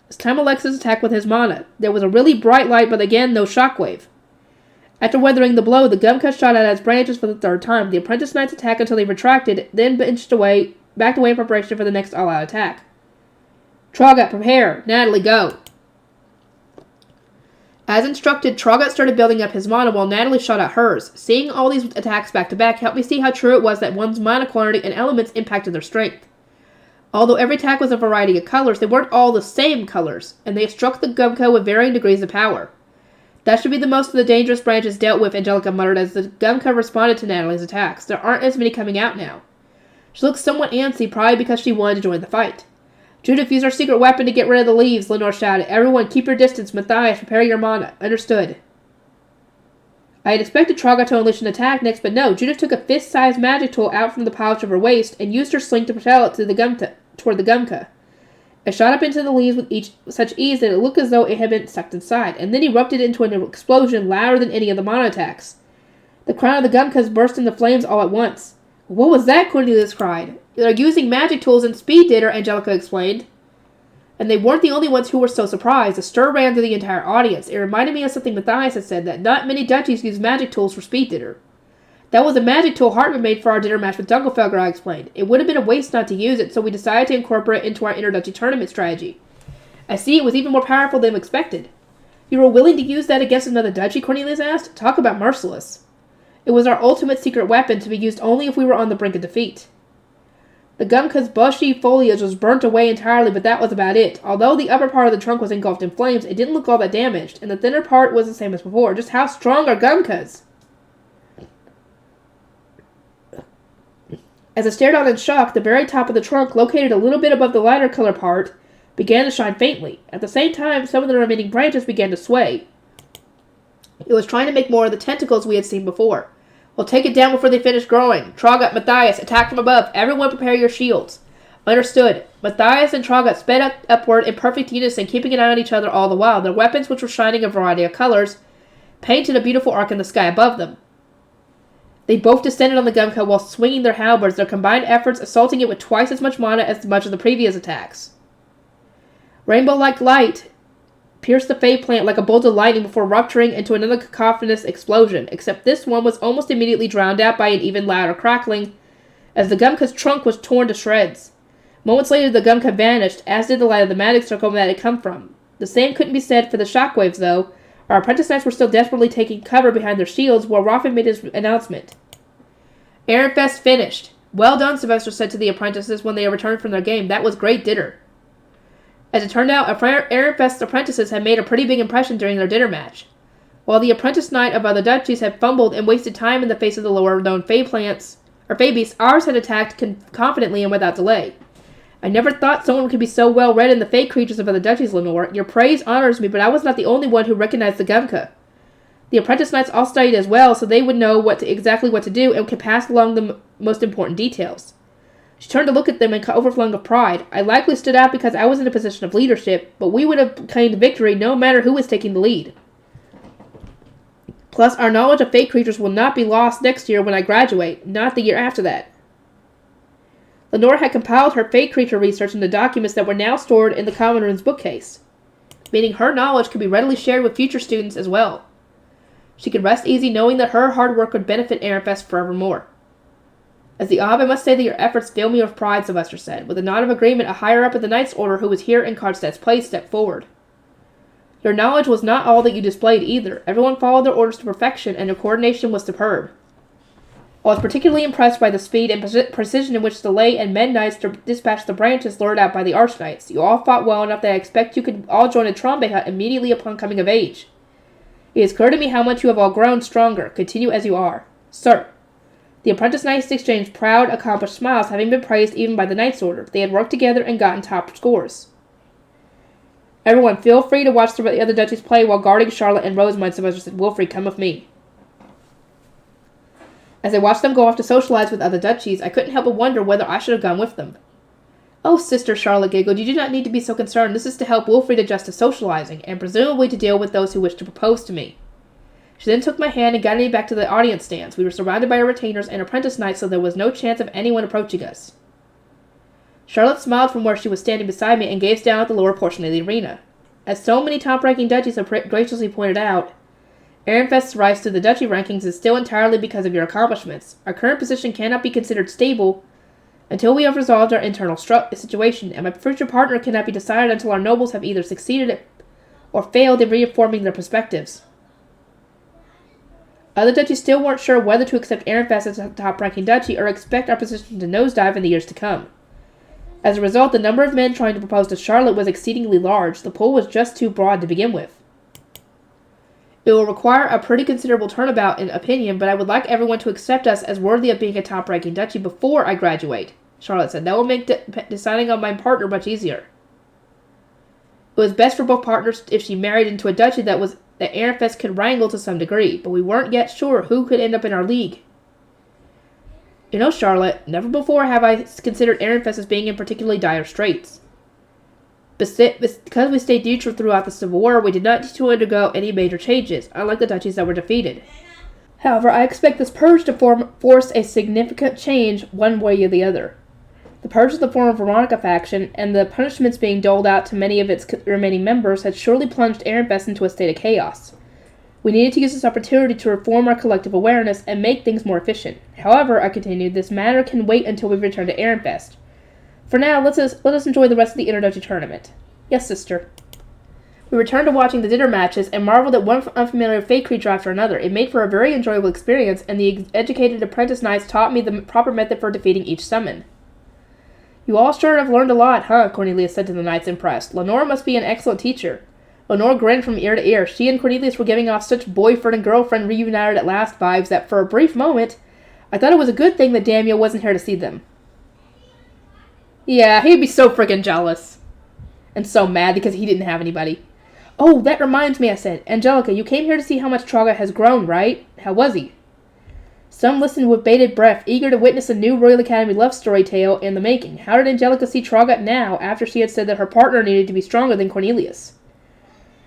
It's time Alexis attacked with his mana. There was a really bright light, but again, no shockwave. After weathering the blow, the Gumka shot out its branches for the third time. The apprentice knights attacked until they retracted, then backed away in preparation for the next all-out attack. Tragat, prepare. Natalie, go. As instructed, Tragat started building up his mana while Natalie shot out hers. Seeing all these attacks back to back helped me see how true it was that one's mana quantity and elements impacted their strength. Although every attack was a variety of colors, they weren't all the same colors, and they struck the Gumka with varying degrees of power. That should be the most of the dangerous branches dealt with, Angelica muttered as the Gumka responded to Natalie's attacks. There aren't as many coming out now. She looked somewhat antsy, probably because she wanted to join the fight. Judith, use our secret weapon to get rid of the leaves, Lenore shouted. Everyone, keep your distance. Matthias, prepare your mana. Understood. I had expected Traga to unleash an attack next, but no. Judith took a fist-sized magic tool out from the pouch of her waist and used her sling to propel it toward the Gumka. It shot up into the leaves with such ease that it looked as though it had been sucked inside, and then erupted into an explosion louder than any of the mana attacks. The crown of the Gumkas burst into flames all at once. What was that? Cornelius cried. They're using magic tools and speed data, Angelica explained. And they weren't the only ones who were so surprised. A stir ran through the entire audience. It reminded me of something Matthias had said, that not many duchies use magic tools for speed dinner. That was a magic tool Hartman made for our dinner match with Dunkelfelger, I explained. It would have been a waste not to use it, so we decided to incorporate it into our inter-duchy tournament strategy. I see it was even more powerful than expected. You were willing to use that against another duchy, Cornelius asked? Talk about merciless. It was our ultimate secret weapon to be used only if we were on the brink of defeat. The Gumka's bushy foliage was burnt away entirely, but that was about it. Although the upper part of the trunk was engulfed in flames, it didn't look all that damaged, and the thinner part was the same as before. Just how strong are Gumkas? As I stared on in shock, the very top of the trunk, located a little bit above the lighter color part, began to shine faintly. At the same time, some of the remaining branches began to sway. It was trying to make more of the tentacles we had seen before. We'll take it down before they finish growing. Tragat, Matthias, attack from above. Everyone prepare your shields. Understood. Matthias and Tragat sped upward in perfect unison, keeping an eye on each other all the while. Their weapons, which were shining a variety of colors, painted a beautiful arc in the sky above them. They both descended on the Gumka while swinging their halberds, their combined efforts assaulting it with twice as much mana as much of the previous attacks. Rainbow-like light pierced the Fey plant like a bolt of lightning before rupturing into another cacophonous explosion, except this one was almost immediately drowned out by an even louder crackling as the Gumka's trunk was torn to shreds. Moments later, the Gumka vanished, as did the light of the magic circle that it had come from. The same couldn't be said for the shockwaves, though. Our apprentice knights were still desperately taking cover behind their shields while Roffin made his announcement. Ehrenfest finished. Well done, Sylvester said to the apprentices when they returned from their game. That was great dinner. As it turned out, Ehrenfest's apprentices had made a pretty big impression during their dinner match. While the apprentice knight of other duchies had fumbled and wasted time in the face of the lower-known Fey beasts, ours had attacked confidently and without delay. I never thought someone could be so well read in the Fey creatures of other duchies, Lenore. Your praise honors me, but I was not the only one who recognized the Gumka. The apprentice knights all studied as well, so they would know exactly what to do and could pass along the most important details. She turned to look at them and overflung of pride. I likely stood out because I was in a position of leadership, but we would have claimed victory no matter who was taking the lead. Plus, our knowledge of Fey creatures will not be lost next year when I graduate, not the year after that. Lenore had compiled her fate creature research into documents that were now stored in the common room's bookcase, meaning her knowledge could be readily shared with future students as well. She could rest easy knowing that her hard work would benefit Ehrenfest forevermore. As the Ob, I must say that your efforts fill me with pride, Sylvester said. With a nod of agreement, a higher-up of the Knight's Order who was here in Karstad's place stepped forward. Your knowledge was not all that you displayed either. Everyone followed their orders to perfection, and your coordination was superb. I was particularly impressed by the speed and precision in which the Lay and Men Knights dispatched the branches lured out by the Archknights. You all fought well enough that I expect you could all join a Trombe hut immediately upon coming of age. It is clear to me how much you have all grown stronger. Continue as you are. Sir. The apprentice knights exchanged proud, accomplished smiles, having been praised even by the Knight's Order. They had worked together and gotten top scores. Everyone, feel free to watch the other duchies play while guarding Charlotte and Rosamund, Sylvester said. Wilfrid, come with me. As I watched them go off to socialize with other duchies, I couldn't help but wonder whether I should have gone with them. Oh, sister, Charlotte giggled, you do not need to be so concerned. This is to help Wilfrid adjust to socializing, and presumably to deal with those who wish to propose to me. She then took my hand and guided me back to the audience stands. We were surrounded by our retainers and apprentice knights, so there was no chance of anyone approaching us. Charlotte smiled from where she was standing beside me and gazed down at the lower portion of the arena. As so many top-ranking duchies have graciously pointed out, Ehrenfest's rise to the duchy rankings is still entirely because of your accomplishments. Our current position cannot be considered stable until we have resolved our internal situation, and my future partner cannot be decided until our nobles have either succeeded or failed in reforming their perspectives. Other duchies still weren't sure whether to accept Ehrenfest as a top-ranking duchy or expect our position to nosedive in the years to come. As a result, the number of men trying to propose to Charlotte was exceedingly large. The pool was just too broad to begin with. It will require a pretty considerable turnabout in opinion, but I would like everyone to accept us as worthy of being a top-ranking duchy before I graduate, Charlotte said. That will make deciding on my partner much easier. It was best for both partners if she married into a duchy that Ehrenfest could wrangle to some degree, but we weren't yet sure who could end up in our league. You know, Charlotte, never before have I considered Ehrenfest as being in particularly dire straits. Because we stayed neutral throughout the Civil War, we did not need to undergo any major changes, unlike the duchies that were defeated. However, I expect this purge to force a significant change one way or the other. The purge of the former Veronica faction, and the punishments being doled out to many of its remaining members, had surely plunged Ehrenfest into a state of chaos. We needed to use this opportunity to reform our collective awareness and make things more efficient. However, I continued, this matter can wait until we return to Ehrenfest. For now, let us enjoy the rest of the introductory tournament. Yes, sister. We returned to watching the dinner matches and marveled at one unfamiliar fate creature after another. It made for a very enjoyable experience, and the educated apprentice knights taught me the proper method for defeating each summon. You all sure have learned a lot, huh? Cornelius said to the knights, impressed. Lenore must be an excellent teacher. Lenore grinned from ear to ear. She and Cornelius were giving off such boyfriend and girlfriend reunited at last vibes that for a brief moment, I thought it was a good thing that Daniel wasn't here to see them. Yeah, he'd be so freaking jealous. And so mad because he didn't have anybody. Oh, that reminds me, I said. Angelica, you came here to see how much Traga has grown, right? How was he? Some listened with bated breath, eager to witness a new Royal Academy love story tale in the making. How did Angelica see Traga now, after she had said that her partner needed to be stronger than Cornelius?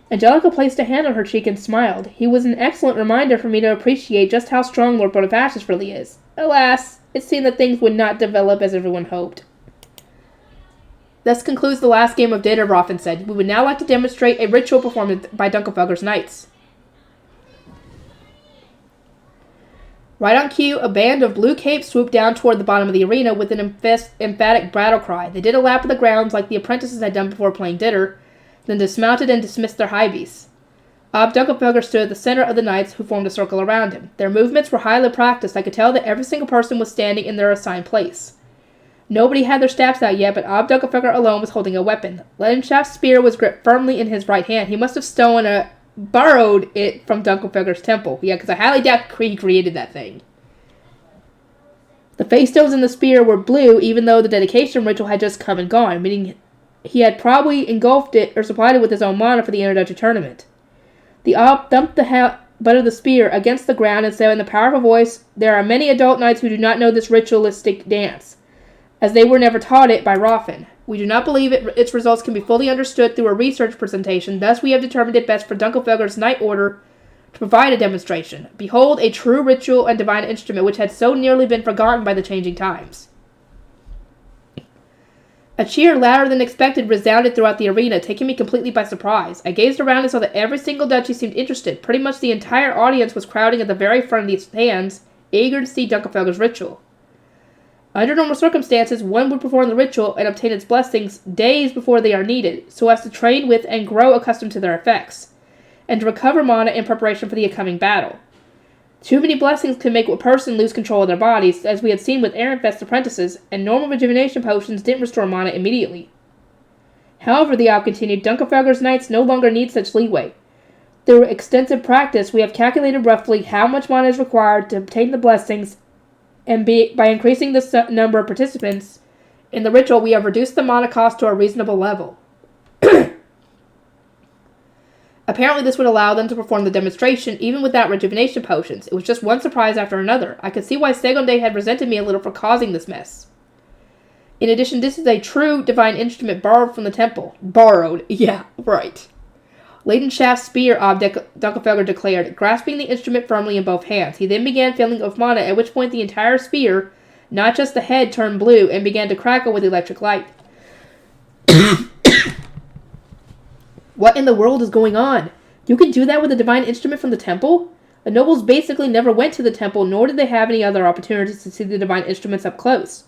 Angelica placed a hand on her cheek and smiled. He was an excellent reminder for me to appreciate just how strong Lord Bonifacius really is. Alas, it seemed that things would not develop as everyone hoped. Thus concludes the last game of Data, Roffin said. We would now like to demonstrate a ritual performed by Dunkelfelger's knights. Right on cue, a band of blue capes swooped down toward the bottom of the arena with an emphatic battle cry. They did a lap of the grounds like the apprentices had done before playing Ditter, then dismounted and dismissed their high beasts. Ob Dunkelfelger stood at the center of the knights, who formed a circle around him. Their movements were highly practiced. I could tell that every single person was standing in their assigned place. Nobody had their staffs out yet, but Ob Dunkelfelger alone was holding a weapon. Lenschaft's spear was gripped firmly in his right hand. He must have borrowed it from Dunkelfelger's temple. Yeah, because I highly doubt he created that thing. The face stones in the spear were blue, even though the dedication ritual had just come and gone, meaning he had probably engulfed it or supplied it with his own mana for the introductory tournament. The Ob thumped the butt of the spear against the ground and said in a powerful voice, "There are many adult knights who do not know this ritualistic dance, as they were never taught it by Roffin. We do not believe its results can be fully understood through a research presentation, thus we have determined it best for Dunkelfelger's Knight Order to provide a demonstration. Behold, a true ritual and divine instrument which had so nearly been forgotten by the changing times." A cheer louder than expected resounded throughout the arena, taking me completely by surprise. I gazed around and saw that every single duchy seemed interested. Pretty much the entire audience was crowding at the very front of these stands, eager to see Dunkelfelger's ritual. Under normal circumstances, one would perform the ritual and obtain its blessings days before they are needed, so as to train with and grow accustomed to their effects, and to recover mana in preparation for the upcoming battle. Too many blessings can make a person lose control of their bodies, as we had seen with Ehrenfest's apprentices, and normal rejuvenation potions didn't restore mana immediately. However, the Ob continued, Dunkelfelger's knights no longer need such leeway. Through extensive practice, we have calculated roughly how much mana is required to obtain the blessings, and by increasing the number of participants in the ritual, we have reduced the mana cost to a reasonable level. Apparently, this would allow them to perform the demonstration even without rejuvenation potions. It was just one surprise after another. I could see why Segonde had resented me a little for causing this mess. In addition, this is a true divine instrument borrowed from the temple. Borrowed. Yeah, right. Leidenschaft's spear, Dunkelfelger declared, grasping the instrument firmly in both hands. He then began filling it with mana, at which point the entire spear, not just the head, turned blue and began to crackle with electric light. What in the world is going on? You can do that with a divine instrument from the temple? The nobles basically never went to the temple, nor did they have any other opportunities to see the divine instruments up close.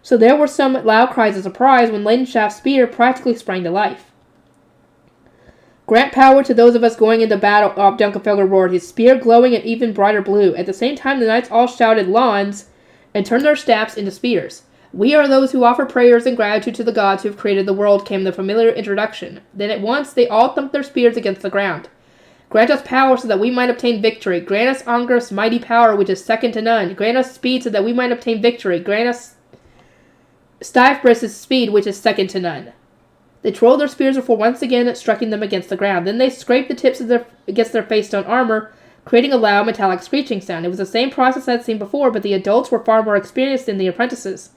So there were some loud cries of surprise when Leidenschaft's spear practically sprang to life. Grant power to those of us going into battle, Dunkelfelger roared, his spear glowing an even brighter blue. At the same time, the knights all shouted Lawns and turned their staffs into spears. We are those who offer prayers and gratitude to the gods who have created the world, came the familiar introduction. Then at once they all thumped their spears against the ground. Grant us power so that we might obtain victory. Grant us Angrif's mighty power, which is second to none. Grant us speed so that we might obtain victory. Grant us Styfbrist's speed, which is second to none. They twirled their spears before once again striking them against the ground. Then they scraped the tips against their face stone armor, creating a loud metallic screeching sound. It was the same process I had seen before, but the adults were far more experienced than the apprentices.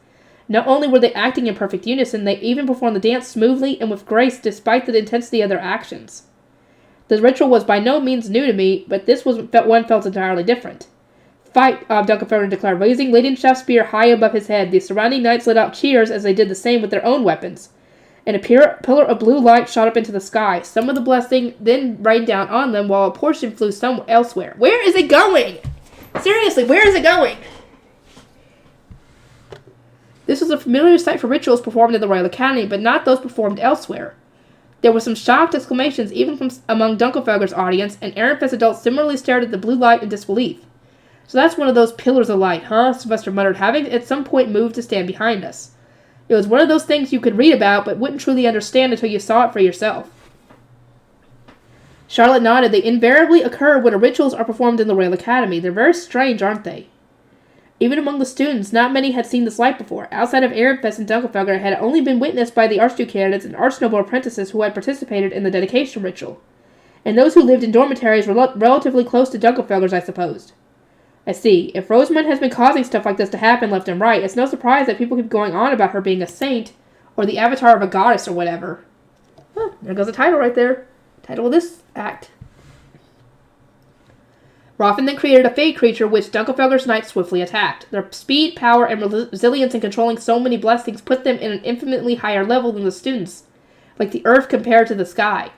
Not only were they acting in perfect unison, they even performed the dance smoothly and with grace despite the intensity of their actions. The ritual was by no means new to me, but this was one felt entirely different. Fight, Dunkelfelder declared, raising Leidenschaft's spear high above his head. The surrounding knights let out cheers as they did the same with their own weapons. And a pillar of blue light shot up into the sky. Some of the blessing then rained down on them, while a portion flew somewhere elsewhere. Where is it going? Seriously, where is it going? This was a familiar sight for rituals performed in the Royal Academy, but not those performed elsewhere. There were some shocked exclamations even from among Dunkelfelger's audience, and Ehrenfest's adults similarly stared at the blue light in disbelief. So that's one of those pillars of light, huh? Sylvester muttered, having at some point moved to stand behind us. It was one of those things you could read about, but wouldn't truly understand until you saw it for yourself. Charlotte nodded. They invariably occur when rituals are performed in the Royal Academy. They're very strange, aren't they? Even among the students, not many had seen this light before. Outside of Ehrenfest and Dunkelfelger had only been witnessed by the Archduke candidates and Archnoble apprentices who had participated in the dedication ritual, and those who lived in dormitories relatively close to Dunkelfelger's, I supposed. I see. If Rosamund has been causing stuff like this to happen left and right, it's no surprise that people keep going on about her being a saint, or the avatar of a goddess or whatever. Huh, there goes the title right there. Title of this act. Roffin then created a fey creature which Dunkelfelger's knights swiftly attacked. Their speed, power, and resilience in controlling so many blessings put them in an infinitely higher level than the students, like the earth compared to the sky.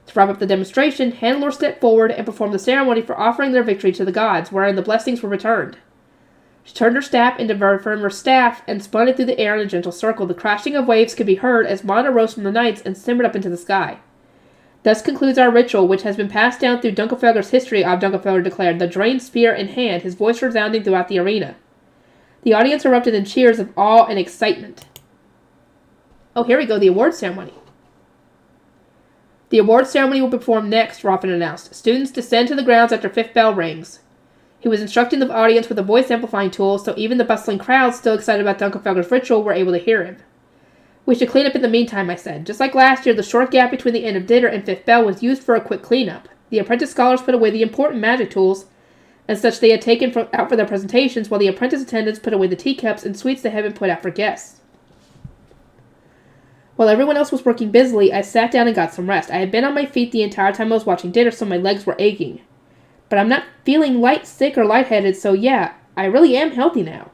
To wrap up the demonstration, Hannelore stepped forward and performed the ceremony for offering their victory to the gods, wherein the blessings were returned. She turned her staff into her staff and spun it through the air in a gentle circle. The crashing of waves could be heard as mana rose from the knights and simmered up into the sky. Thus concludes our ritual, which has been passed down through Dunkelfelger's history, Dunkelfelger declared, the drained spear in hand, his voice resounding throughout the arena. The audience erupted in cheers of awe and excitement. Oh, here we go, the award ceremony. The award ceremony will be performed next, Roffin announced. Students descend to the grounds after fifth bell rings. He was instructing the audience with a voice-amplifying tool, so even the bustling crowds still excited about Dunkelfelger's ritual were able to hear him. We should clean up in the meantime, I said. Just like last year, the short gap between the end of dinner and fifth bell was used for a quick cleanup. The apprentice scholars put away the important magic tools and such they had taken out for their presentations, while the apprentice attendants put away the teacups and sweets they had been put out for guests. While everyone else was working busily, I sat down and got some rest. I had been on my feet the entire time I was watching dinner, so my legs were aching. But I'm not feeling sick or lightheaded, so yeah, I really am healthy now.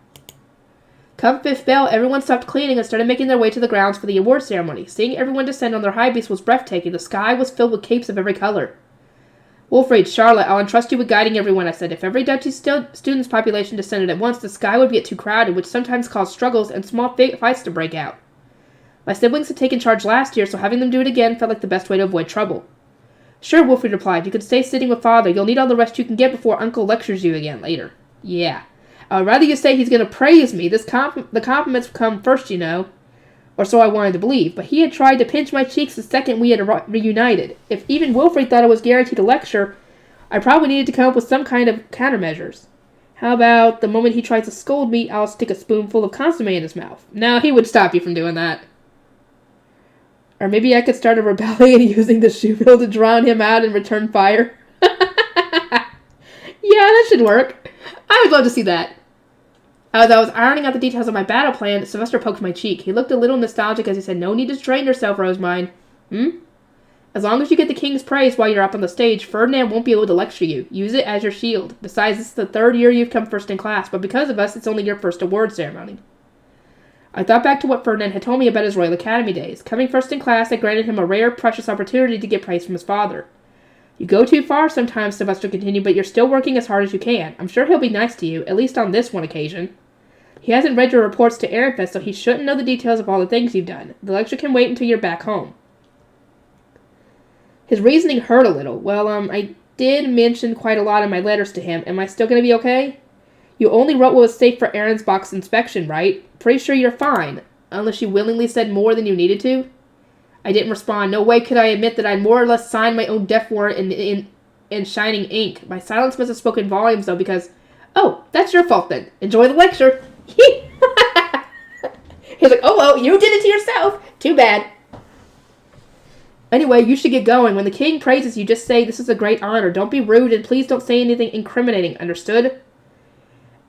Come fifth bell, everyone stopped cleaning and started making their way to the grounds for the award ceremony. Seeing everyone descend on their high beasts was breathtaking. The sky was filled with capes of every color. Wolfried, Charlotte, I'll entrust you with guiding everyone, I said. If every duchy student's population descended at once, the sky would get too crowded, which sometimes caused struggles and small fights to break out. My siblings had taken charge last year, so having them do it again felt like the best way to avoid trouble. Sure, Wolfried replied. You can stay sitting with Father. You'll need all the rest you can get before Uncle lectures you again later. Yeah. I'd rather you say he's going to praise me. The compliments come first, you know. Or so I wanted to believe. But he had tried to pinch my cheeks the second we had reunited. If even Wilfrid thought I was guaranteed a lecture, I probably needed to come up with some kind of countermeasures. How about the moment he tries to scold me, I'll stick a spoonful of consomme in his mouth. No, he would stop you from doing that. Or maybe I could start a rebellion using the shoe bill to drown him out and return fire. Yeah, that should work. I would love to see that. As I was ironing out the details of my battle plan, Sylvester poked my cheek. He looked a little nostalgic as he said, No need to strain yourself, Rosemine. As long as you get the king's praise while you're up on the stage, Ferdinand won't be able to lecture you. Use it as your shield. Besides, this is the 3rd year you've come first in class, but because of us, it's only your first award ceremony. I thought back to what Ferdinand had told me about his Royal Academy days. Coming first in class had granted him a rare, precious opportunity to get praise from his father. You go too far sometimes, Sylvester continued, but you're still working as hard as you can. I'm sure he'll be nice to you, at least on this one occasion. He hasn't read your reports to Ehrenfest, so he shouldn't know the details of all the things you've done. The lecture can wait until you're back home. His reasoning hurt a little. Well, I did mention quite a lot in my letters to him. Am I still going to be okay? You only wrote what was safe for Aaron's box inspection, right? Pretty sure you're fine. Unless you willingly said more than you needed to? I didn't respond. No way could I admit that I'd more or less signed my own death warrant in shining ink. My silence must have spoken volumes, though, because... Oh, that's your fault, then. Enjoy the lecture. He's like, oh, well, you did it to yourself. Too bad. Anyway, you should get going. When the king praises you, just say, this is a great honor. Don't be rude, and please don't say anything incriminating. Understood?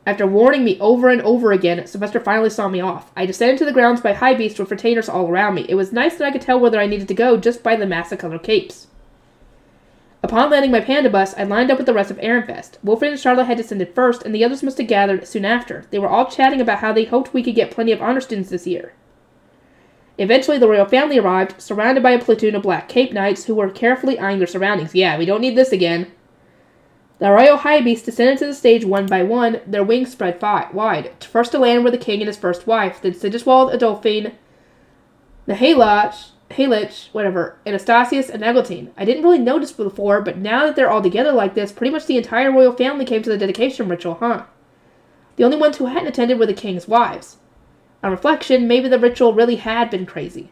After warning me over and over again, Sylvester finally saw me off. I descended to the grounds by high beast with retainers all around me. It was nice that I could tell whether I needed to go just by the mass of colored capes. Upon landing my panda bus, I lined up with the rest of Ehrenfest. Wilfred and Charlotte had descended first, and the others must have gathered soon after. They were all chatting about how they hoped we could get plenty of honor students this year. Eventually, the royal family arrived, surrounded by a platoon of black cape knights who were carefully eyeing their surroundings. Yeah, we don't need this again. The royal high beasts descended to the stage one by one, their wings spread wide. First to land were the king and his first wife, then Sigiswald, Adolphine, the Halich, whatever, Anastasius, and Eglantine. I didn't really notice before, but now that they're all together like this, pretty much the entire royal family came to the dedication ritual, huh? The only ones who hadn't attended were the king's wives. On reflection, maybe the ritual really had been crazy.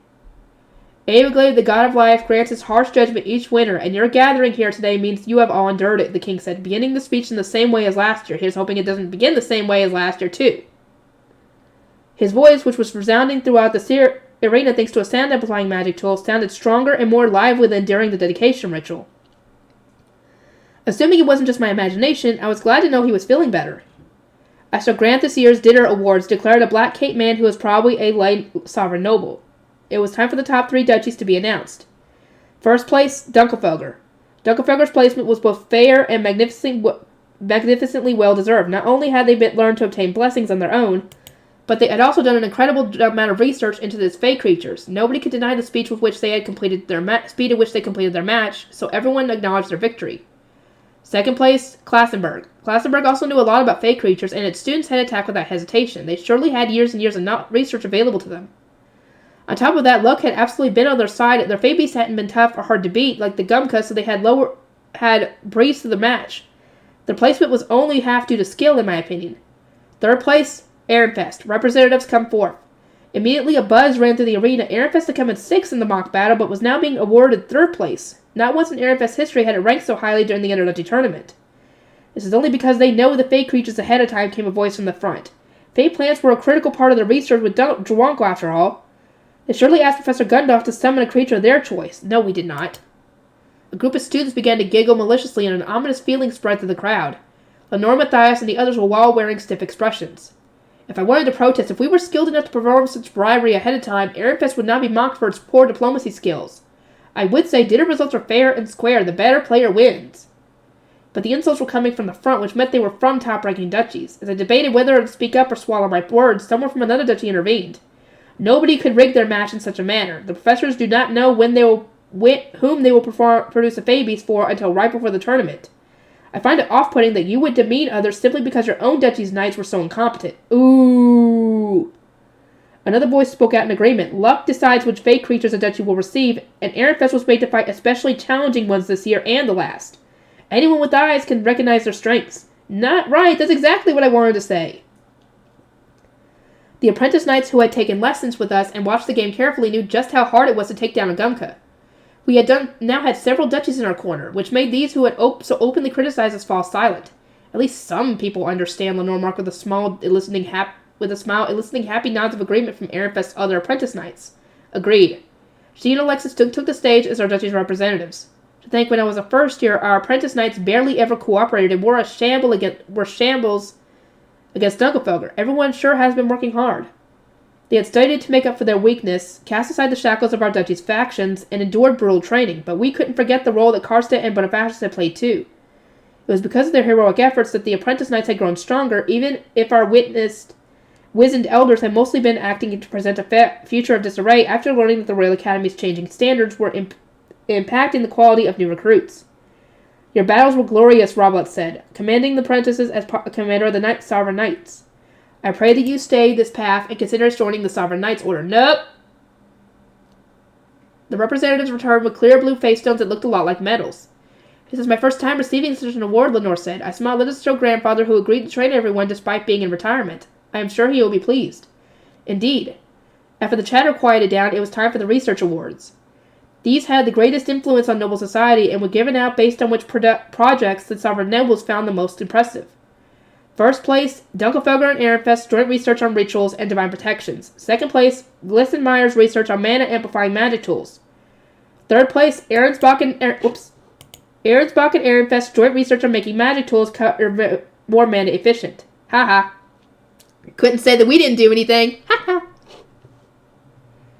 Aeglade, the god of life, grants his harsh judgment each winter, and your gathering here today means you have all endured it, the king said, beginning the speech in the same way as last year. Here's hoping it doesn't begin the same way as last year, too. His voice, which was resounding throughout the arena thanks to a sound-amplifying magic tool, sounded stronger and more lively than during the dedication ritual. Assuming it wasn't just my imagination, I was glad to know he was feeling better. I shall grant this year's dinner awards, declared a black cape man who was probably a light sovereign noble. It was time for the top 3 duchies to be announced. First place, Dunkelfelger. Dunkelfelger's placement was both fair and magnificently well-deserved. Not only had they learned to obtain blessings on their own, but they had also done an incredible amount of research into these fey creatures. Nobody could deny the speed at which they had completed their match, so everyone acknowledged their victory. Second place, Klassenberg. Klassenberg also knew a lot about fey creatures, and its students had attacked without hesitation. They surely had years and years of research available to them. On top of that, luck had absolutely been on their side. Their fey beasts hadn't been tough or hard to beat like the Gumka, so they had breezed through the match. Their placement was only half due to skill, in my opinion. Third place, Ehrenfest. Representatives come forth. Immediately a buzz ran through the arena. Ehrenfest had come in 6th in the mock battle, but was now being awarded 3rd place. Not once in Ehrenfest's history had it ranked so highly during the introductory tournament. This is only because they know the fey creatures ahead of time, came a voice from the front. Fey plants were a critical part of their research with Dronko, after all. They surely asked Professor Gundolf to summon a creature of their choice. No, we did not. A group of students began to giggle maliciously, and an ominous feeling spread through the crowd. Lenore, Matthias, and the others were all wearing stiff expressions. If I wanted to protest, if we were skilled enough to perform such bribery ahead of time, Ehrenfest would not be mocked for its poor diplomacy skills. I would say dinner results are fair and square. The better player wins. But the insults were coming from the front, which meant they were from top-ranking duchies. As I debated whether to speak up or swallow my words, someone from another duchy intervened. Nobody could rig their match in such a manner. The professors do not know whom they will produce a Phoebes for until right before the tournament. I find it off-putting that you would demean others simply because your own duchy's knights were so incompetent. Ooh. Another voice spoke out in agreement. Luck decides which fate creatures a duchy will receive, and Ehrenfest was made to fight especially challenging ones this year and the last. Anyone with eyes can recognize their strengths. Not right, that's exactly what I wanted to say. The apprentice knights who had taken lessons with us and watched the game carefully knew just how hard it was to take down a Gumka. We now had several duchies in our corner, which made these who had so openly criticized us fall silent. At least some people understand, Lenore marked with a smile eliciting happy nods of agreement from Ehrenfest's other apprentice knights. Agreed. She and Alexis took the stage as our duchy's representatives. To think when I was a first year, our apprentice knights barely ever cooperated and were shambles against Dunkelfelger. Everyone sure has been working hard. They had studied to make up for their weakness, cast aside the shackles of our duchy's factions, and endured brutal training, but we couldn't forget the role that Karstedt and Bonifacius had played too. It was because of their heroic efforts that the apprentice knights had grown stronger, even if our wizened elders had mostly been acting to present a future of disarray after learning that the Royal Academy's changing standards were impacting the quality of new recruits. Your battles were glorious, Roblet said, commanding the apprentices as commander of the Sovereign Knights. I pray that you stay this path and consider joining the Sovereign Knights Order. Nope! The representatives returned with clear blue face stones that looked a lot like medals. This is my first time receiving such an award, Lenore said. I smiled at his still grandfather who agreed to train everyone despite being in retirement. I am sure he will be pleased. Indeed. After the chatter quieted down, it was time for the research awards. These had the greatest influence on noble society and were given out based on which projects the sovereign nobles found the most impressive. First place, Dunkelfelger and Ehrenfest's joint research on rituals and divine protections. Second place, Glissenmeyer's research on mana-amplifying magic tools. Third place, Ahrensbach and Ehrenfest's joint research on making magic tools more mana efficient. Haha. Couldn't say that we didn't do anything. Haha.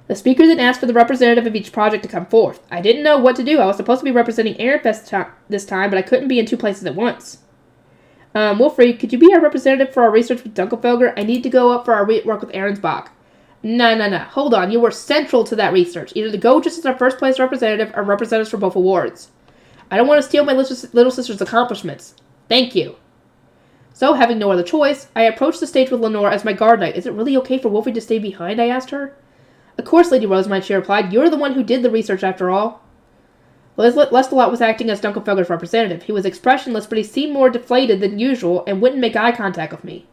The speaker then asked for the representative of each project to come forth. I didn't know what to do. I was supposed to be representing Ehrenfest this time, but I couldn't be in two places at once. Wilfried, could you be our representative for our research with Dunkelfelger? I need to go up for our work with Ahrensbach. No. Hold on. You were central to that research. Either to go just as our first place representative or representatives for both awards. I don't want to steal my little sister's accomplishments. Thank you. So, having no other choice, I approached the stage with Lenore as my guard knight. Is it really okay for Wilfried to stay behind? I asked her. Of course, Lady Rosamund, she replied. You're the one who did the research after all. Lestalot was acting as Dunkelfelger's representative. He was expressionless, but he seemed more deflated than usual and wouldn't make eye contact with me.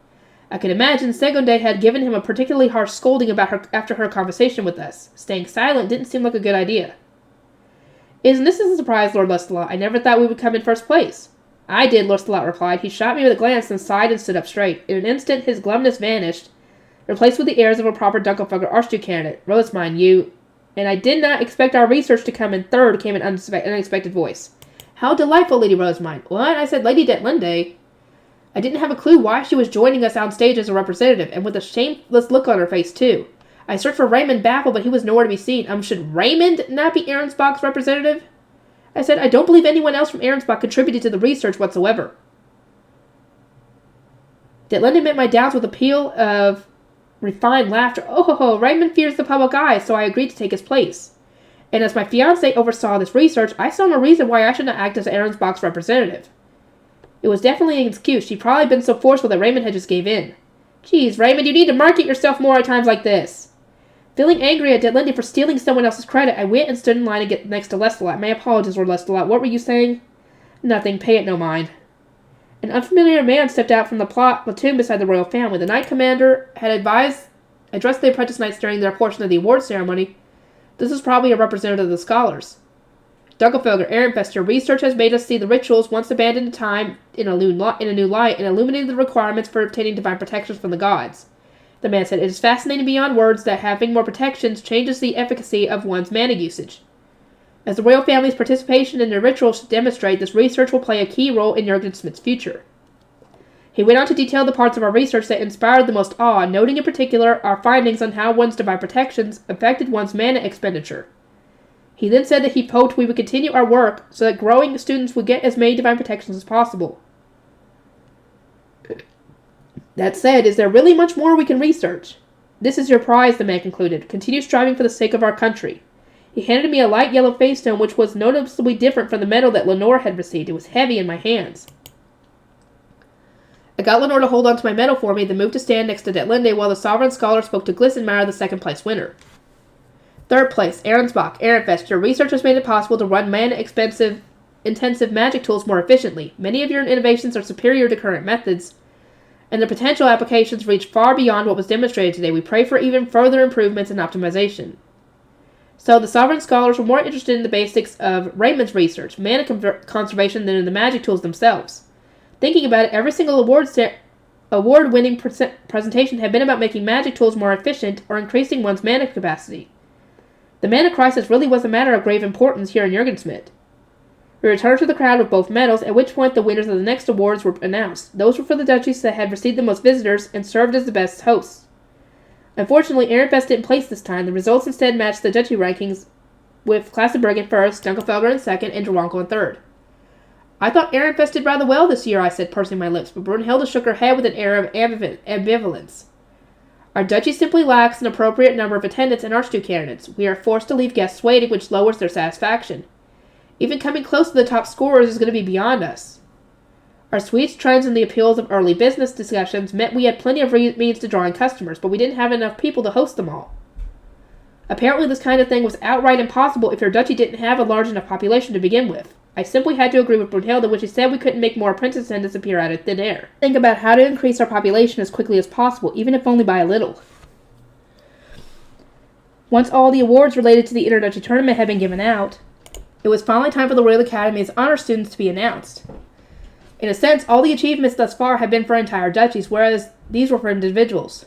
I could imagine Segonde had given him a particularly harsh scolding after her conversation with us. Staying silent didn't seem like a good idea. Isn't this a surprise, Lord Lestalot? I never thought we would come in first place. I did, Lestalot replied. He shot me with a glance and sighed and stood up straight. In an instant, his glumness vanished, replaced with the airs of a proper Dunkelfelger Archduke candidate. Rosamund, you... And I did not expect our research to come in third, came an unexpected voice. How delightful, Lady Rosamund. What? I said Lady Detlinde. I didn't have a clue why she was joining us on stage as a representative, and with a shameless look on her face, too. I searched for Raymond baffled, but he was nowhere to be seen. Should Raymond not be Ahrensbach's representative? I said, I don't believe anyone else from Ahrensbach contributed to the research whatsoever. Detlinde met my doubts with a peal of refined laughter. Oh, Raymond fears the public eye, so I agreed to take his place. And as my fiancé oversaw this research, I saw no reason why I should not act as Ahrensbach's representative. It was definitely an excuse. She'd probably been so forceful that Raymond had just gave in. Geez, Raymond, you need to market yourself more at times like this. Feeling angry at Detlinde for stealing someone else's credit, I went and stood in line to get next to Lestalot. My apologies, Lord Lestalot. What were you saying? Nothing. Pay it no mind. An unfamiliar man stepped out from the platoon beside the royal family. The knight commander had addressed the apprentice knights during their portion of the award ceremony. This is probably a representative of the scholars. Dunkelfelger, Ehrenfest, your research has made us see the rituals once abandoned to time in a new light and illuminated the requirements for obtaining divine protections from the gods. The man said, it is fascinating beyond words that having more protections changes the efficacy of one's mana usage. As the royal family's participation in their rituals demonstrate, this research will play a key role in Jurgen Smith's future. He went on to detail the parts of our research that inspired the most awe, noting in particular our findings on how one's divine protections affected one's mana expenditure. He then said that he hoped we would continue our work so that growing students would get as many divine protections as possible. That said, is there really much more we can research? This is your prize, the man concluded. Continue striving for the sake of our country. He handed me a light yellow face stone, which was noticeably different from the metal that Lenore had received. It was heavy in my hands. I got Lenore to hold on to my medal for me, then moved to stand next to Detlinde while the Sovereign Scholar spoke to Glissenmeyer, the second-place winner. Third place, Ahrensbach, Ehrenfest. Your research has made it possible to run intensive magic tools more efficiently. Many of your innovations are superior to current methods, and the potential applications reach far beyond what was demonstrated today. We pray for even further improvements and optimization. So, the Sovereign Scholars were more interested in the basics of Raymond's research, mana conservation, than in the magic tools themselves. Thinking about it, every single award-winning presentation had been about making magic tools more efficient or increasing one's mana capacity. The mana crisis really was a matter of grave importance here in Jurgensmith. We returned to the crowd with both medals, at which point the winners of the next awards were announced. Those were for the duchies that had received the most visitors and served as the best hosts. Unfortunately, Ehrenfest didn't place this time. The results instead matched the duchy rankings, with Klassenberg in first, Dunkelfelder in second, and Dronkel in third. I thought Ehrenfest did rather well this year, I said, pursing my lips, but Brunhilde shook her head with an air of ambivalence. Our duchy simply lacks an appropriate number of attendants and archduke candidates. We are forced to leave guests waiting, which lowers their satisfaction. Even coming close to the top scorers is going to be beyond us. Our sweets, trends, and the appeals of early business discussions meant we had plenty of means to draw in customers, but we didn't have enough people to host them all. Apparently this kind of thing was outright impossible if your duchy didn't have a large enough population to begin with. I simply had to agree with Brunhilde when she said we couldn't make more apprentice attendants appear out of thin air. Think about how to increase our population as quickly as possible, even if only by a little. Once all the awards related to the Interduchy tournament had been given out, it was finally time for the Royal Academy's honor students to be announced. In a sense, all the achievements thus far have been for entire duchies, whereas these were for individuals.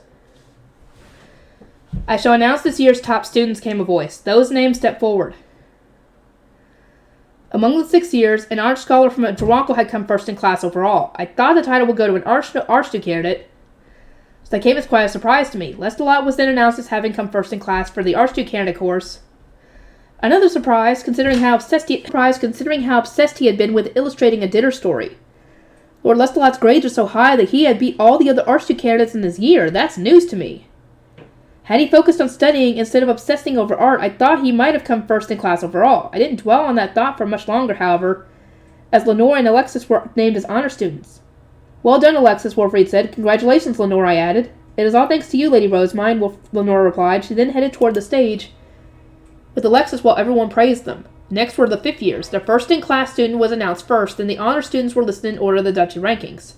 I shall announce this year's top students, came a voice. Those names stepped forward. Among the 6 years, an arch scholar from Dronkel had come first in class overall. I thought the title would go to an archduke candidate, so that came as quite a surprise to me. Lestalot was then announced as having come first in class for the archduke candidate course. Another surprise, considering how obsessed he had been with illustrating a dinner story. Lord Lestalot's grades are so high that he had beat all the other archduke candidates in his year. That's news to me. Had he focused on studying instead of obsessing over art, I thought he might have come first in class overall. I didn't dwell on that thought for much longer, however, as Lenore and Alexis were named as honor students. Well done, Alexis, Wolfried said. Congratulations, Lenore, I added. It is all thanks to you, Lady Rosemine, Lenore replied. She then headed toward the stage with Alexis while everyone praised them. Next were the 5th years. The first-in-class student was announced first, then the honor students were listed in order of the duchy rankings.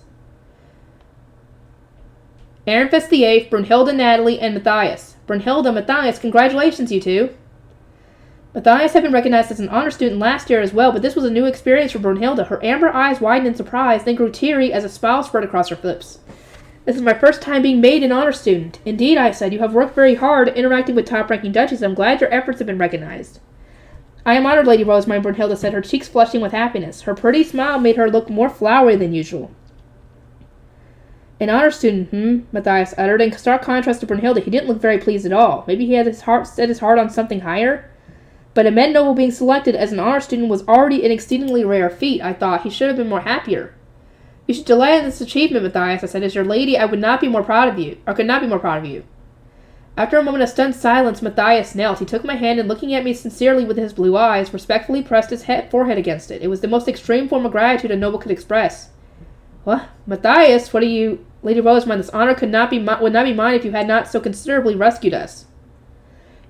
Ehrenfest the 8th, Brunhilde, Natalie, and Matthias. Brunhilde, Matthias, congratulations, you two. Matthias had been recognized as an honor student last year as well, but this was a new experience for Brunhilde. Her amber eyes widened in surprise, then grew teary as a smile spread across her lips. This is my first time being made an honor student. Indeed, I said, you have worked very hard interacting with top-ranking duchies. I'm glad your efforts have been recognized. I am honored, Lady Rosemine, Brunhilde said, her cheeks flushing with happiness. Her pretty smile made her look more flowery than usual. An honor student, Matthias uttered. In stark contrast to Brunhilde, he didn't look very pleased at all. Maybe he had set his heart on something higher? But a men noble being selected as an honor student was already an exceedingly rare feat, I thought. He should have been more happier. You should delight in this achievement, Matthias, I said. As your lady, I could not be more proud of you. After a moment of stunned silence, Matthias knelt. He took my hand and, looking at me sincerely with his blue eyes, respectfully pressed his forehead against it. It was the most extreme form of gratitude a noble could express. What? Matthias, what are you... Lady Rosemine, this honor would not be mine if you had not so considerably rescued us.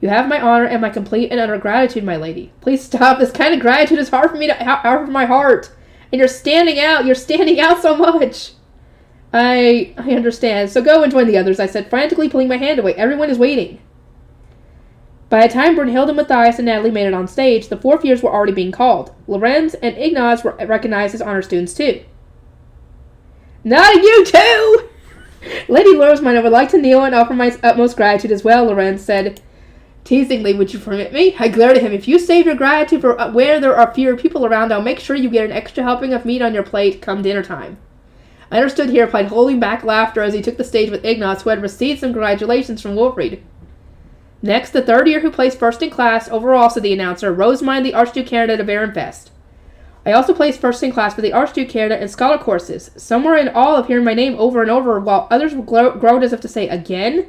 You have my honor and my complete and utter gratitude, my lady. Please stop. This kind of gratitude is hard for my heart. And you're standing out so much. I understand. So go and join the others, I said, frantically pulling my hand away. Everyone is waiting. By the time Brunhilde, Matthias, and Natalie made it on stage, the 4th years were already being called. Lorenz and Ignaz were recognized as honor students, too. Not you too! Lady Rosemine, I would like to kneel and offer my utmost gratitude as well, Lorenz said. Teasingly, would you permit me? I glared at him. If you save your gratitude for where there are fewer people around, I'll make sure you get an extra helping of meat on your plate come dinner time. I understood he replied, holding back laughter as he took the stage with Ignaz, who had received some congratulations from Wolfried. Next, the third year who placed first in class overall, said the announcer, Rosemine, the Archduke candidate of Ehrenfest. I also placed first in class for the Archduke candidate in scholar courses. Some were in awe of hearing my name over and over, while others groaned as if to say, again?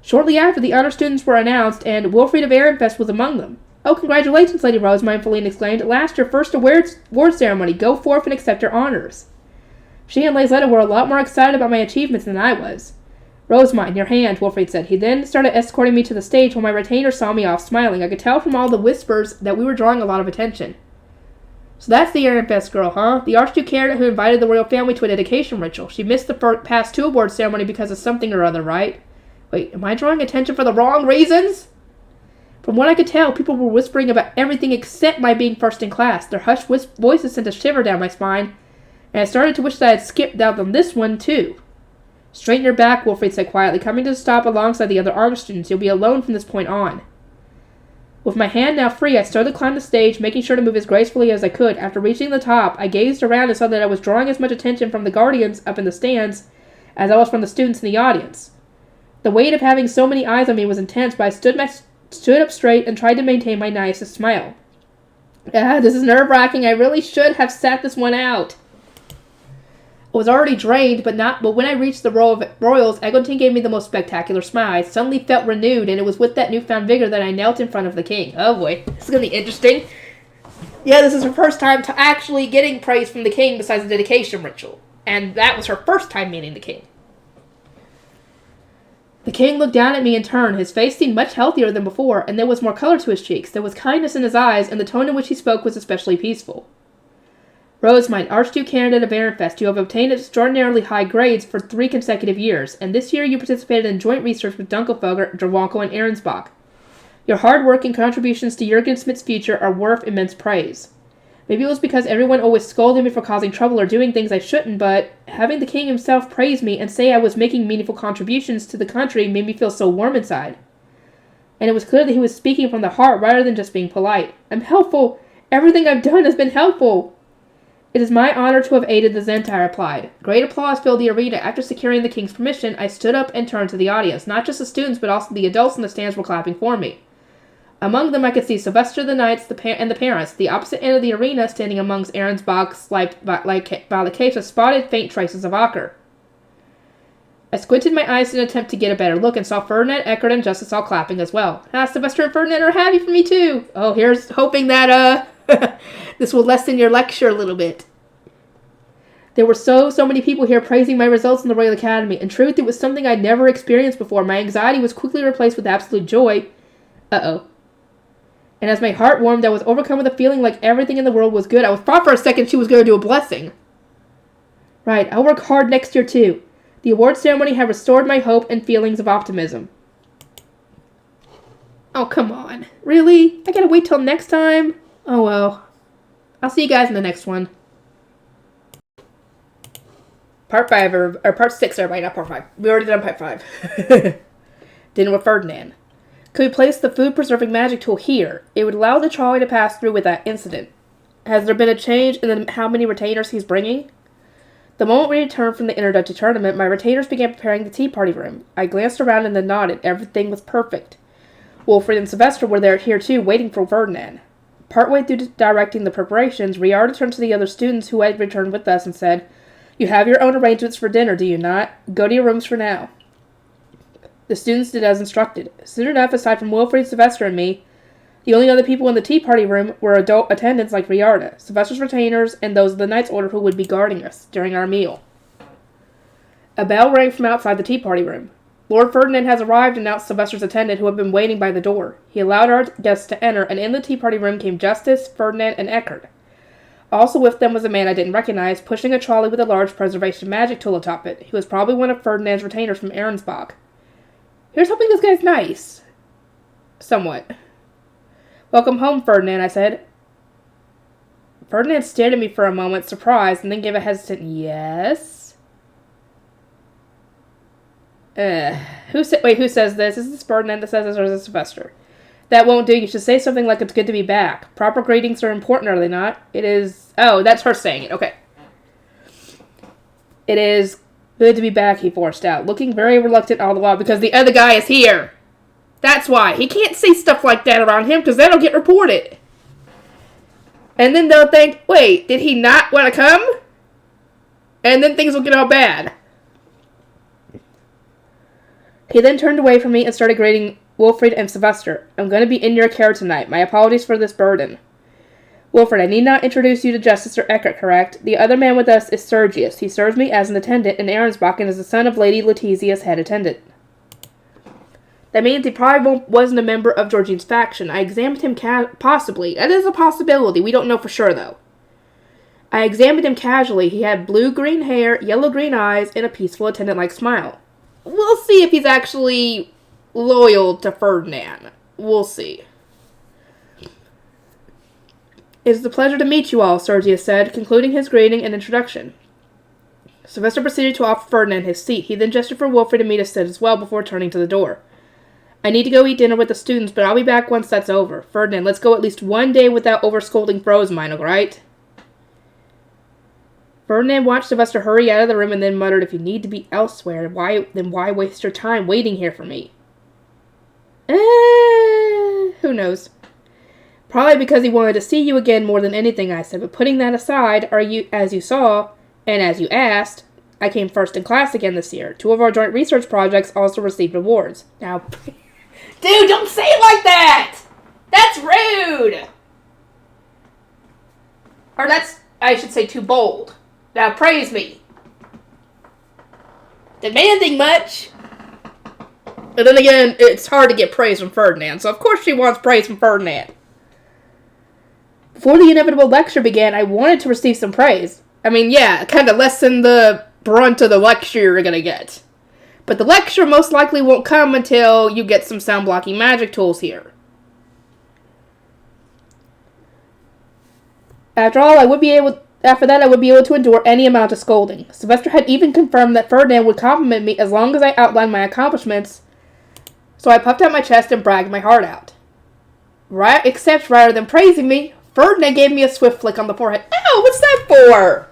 Shortly after, the honor students were announced, and Wilfried of Ehrenfest was among them. Oh, congratulations, Lady Rosemine, Feline exclaimed. At last, your first award ceremony. Go forth and accept your honors. She and Lazetta were a lot more excited about my achievements than I was. Rosemine, your hand, Wilfried said. He then started escorting me to the stage while my retainer saw me off, smiling. I could tell from all the whispers that we were drawing a lot of attention. So that's the Ehrenfest girl, huh? The Archduke candidate who invited the royal family to a dedication ritual. She missed the past 2 award ceremony because of something or other, right? Wait, am I drawing attention for the wrong reasons? From what I could tell, people were whispering about everything except my being first in class. Their hushed voices sent a shiver down my spine, and I started to wish that I had skipped out on this one, too. Straighten your back, Wilfried said quietly, coming to a stop alongside the other honor students. You'll be alone from this point on. With my hand now free, I started to climb the stage, making sure to move as gracefully as I could. After reaching the top, I gazed around and saw that I was drawing as much attention from the guardians up in the stands as I was from the students in the audience. The weight of having so many eyes on me was intense, but I stood up straight and tried to maintain my nicest smile. This is nerve-wracking. I really should have sat this one out. I was already drained, but when I reached the row of royals, Eglantine gave me the most spectacular smile. I suddenly felt renewed, and it was with that newfound vigor that I knelt in front of the king. Oh boy, this is going to be interesting. Yeah, this is her first time to actually getting praise from the king besides the dedication ritual. And that was her first time meeting the king. The king looked down at me in turn. His face seemed much healthier than before, and there was more color to his cheeks. There was kindness in his eyes, and the tone in which he spoke was especially peaceful. Rosemine, Archduke candidate of Ehrenfest, you have obtained extraordinarily high grades for 3 consecutive years, and this year you participated in joint research with Dunkelfelder, Derwanko, and Ahrensbach. Your hard work and contributions to Jürgen Smith's future are worth immense praise. Maybe it was because everyone always scolded me for causing trouble or doing things I shouldn't, but having the king himself praise me and say I was making meaningful contributions to the country made me feel so warm inside. And it was clear that he was speaking from the heart rather than just being polite. I'm helpful. Everything I've done has been helpful. It is my honor to have aided, the Zenti, I replied. Great applause filled the arena. After securing the king's permission, I stood up and turned to the audience. Not just the students, but also the adults in the stands were clapping for me. Among them, I could see Sylvester the Knights and the parents. The opposite end of the arena, standing amongst Ahrensbach's Valakesha, spotted faint traces of ochre. I squinted my eyes in an attempt to get a better look and saw Ferdinand, Eckert, and Justice all clapping as well. Sylvester and Ferdinand are happy for me too. Oh, here's hoping that, this will lessen your lecture a little bit. There were so many people here praising my results in the Royal Academy. In truth, it was something I'd never experienced before. My anxiety was quickly replaced with absolute joy. Uh-oh. And as my heart warmed, I was overcome with a feeling like everything in the world was good. I thought for a second she was going to do a blessing. Right, I'll work hard next year too. The award ceremony had restored my hope and feelings of optimism. Oh, come on. Really? I gotta wait till next time? Oh well. I'll see you guys in the next one. Part 5, or Part 6, everybody, not Part 5. We already done Part 5. Dinner with Ferdinand. Could we place the food-preserving magic tool here? It would allow the trolley to pass through with that incident. Has there been a change in how many retainers he's bringing? The moment we returned from the introductory tournament, my retainers began preparing the tea party room. I glanced around and then nodded. Everything was perfect. Wilfried and Sylvester were here too, waiting for Ferdinand. Partway through directing the preparations, Riarda turned to the other students who had returned with us and said, You have your own arrangements for dinner, do you not? Go to your rooms for now. The students did as instructed. Soon enough, aside from Wilfried, Sylvester, and me, the only other people in the tea party room were adult attendants like Riarda, Sylvester's retainers, and those of the Knight's Order who would be guarding us during our meal. A bell rang from outside the tea party room. Lord Ferdinand has arrived, announced Sylvester's attendant, who had been waiting by the door. He allowed our guests to enter, and in the tea party room came Justice, Ferdinand, and Eckert. Also with them was a man I didn't recognize, pushing a trolley with a large preservation magic tool atop it. He was probably one of Ferdinand's retainers from Ahrensbach. Here's hoping this guy's nice. Somewhat. Welcome home, Ferdinand, I said. Ferdinand stared at me for a moment, surprised, and then gave a hesitant yes. Who says this? Is this Ferdinand that says this, or is this Sylvester? That won't do. You should say something like it's good to be back. Proper greetings are important, are they not? It is... Oh, that's her saying it. Okay. It is good to be back, he forced out, looking very reluctant all the while because the other guy is here. That's why. He can't say stuff like that around him because that'll get reported. And then they'll think, wait, did he not want to come? And then things will get all bad. He then turned away from me and started grading Wilfred and Sylvester. I'm going to be in your care tonight. My apologies for this burden. Wilfred, I need not introduce you to Justice or Eckert, correct? The other man with us is Sergius. He serves me as an attendant in Arensbach and is the son of Lady Letizia's head attendant. That means he probably wasn't a member of Georgine's faction. I examined him possibly. That is a possibility. We don't know for sure, though. I examined him casually. He had blue-green hair, yellow-green eyes, and a peaceful attendant-like smile. We'll see if he's actually loyal to Ferdinand. We'll see. It is a pleasure to meet you all, Sergius said, concluding his greeting and introduction. Sylvester proceeded to offer Ferdinand his seat. He then gestured for Wilfred and me to sit as well before turning to the door. I need to go eat dinner with the students, but I'll be back once that's over. Ferdinand, let's go at least one day without over-scolding Rosamund, alright? Ferdinand watched Sylvester hurry out of the room and then muttered, if you need to be elsewhere, then why waste your time waiting here for me? Who knows? Probably because he wanted to see you again more than anything, I said, but putting that aside, as you saw, and as you asked, I came first in class again this year. 2 of our joint research projects also received awards. Now... Dude, don't say it like that! That's rude! Or I should say, too bold. Now, praise me. Demanding much. But then again, it's hard to get praise from Ferdinand, so of course she wants praise from Ferdinand. Before the inevitable lecture began, I wanted to receive some praise. I mean, yeah, kind of lessen the brunt of the lecture you're gonna get. But the lecture most likely won't come until you get some sound blocking magic tools here. After that, I would be able to endure any amount of scolding. Sylvester had even confirmed that Ferdinand would compliment me as long as I outlined my accomplishments, so I puffed out my chest and bragged my heart out. Except rather than praising me, Ferdinand gave me a swift flick on the forehead. Ow, what's that for?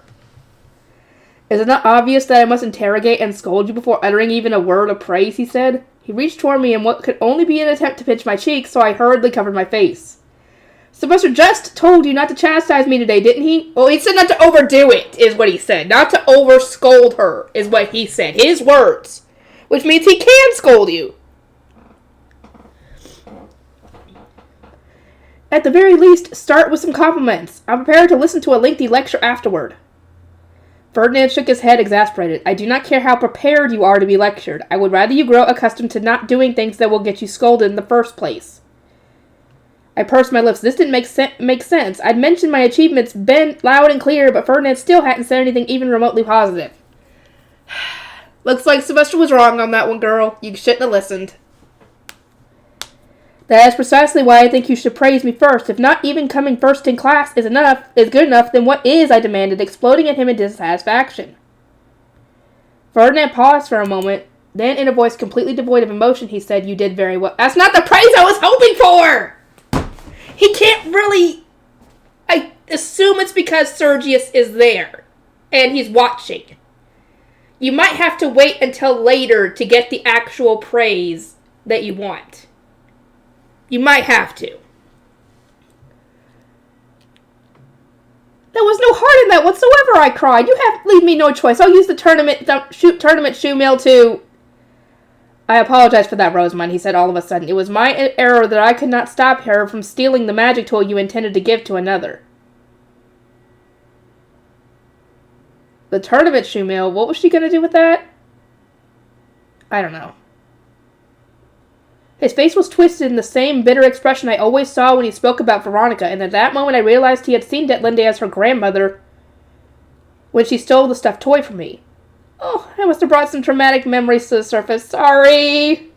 Is it not obvious that I must interrogate and scold you before uttering even a word of praise, he said. He reached toward me in what could only be an attempt to pinch my cheek, so I hurriedly covered my face. Sylvester just told you not to chastise me today, didn't he? Well, he said not to overdo it, is what he said. Not to over-scold her, is what he said. His words. Which means he can scold you. At the very least, start with some compliments. I'm prepared to listen to a lengthy lecture afterward. Ferdinand shook his head, exasperated. I do not care how prepared you are to be lectured. I would rather you grow accustomed to not doing things that will get you scolded in the first place. I pursed my lips. This didn't make sense. I'd mentioned my achievements, been loud and clear, but Ferdinand still hadn't said anything even remotely positive. Looks like Sylvester was wrong on that one, girl. You shouldn't have listened. That is precisely why I think you should praise me first. If not even coming first in class is good enough, then what is, I demanded, exploding at him in dissatisfaction. Ferdinand paused for a moment. Then, in a voice completely devoid of emotion, he said, you did very well. That's not the praise I was hoping for! He can't really... I assume it's because Sergius is there. And he's watching. You might have to wait until later to get the actual praise that you want. You might have to. There was no heart in that whatsoever, I cried. Leave me no choice. I'll use the tournament shoe mail too. I apologize for that, Rosamund, he said all of a sudden. It was my error that I could not stop her from stealing the magic tool you intended to give to another. The tournament shoe mail, what was she going to do with that? I don't know. His face was twisted in the same bitter expression I always saw when he spoke about Veronica, and at that moment I realized he had seen Detlinde as her grandmother when she stole the stuffed toy from me. Oh, I must have brought some traumatic memories to the surface. Sorry.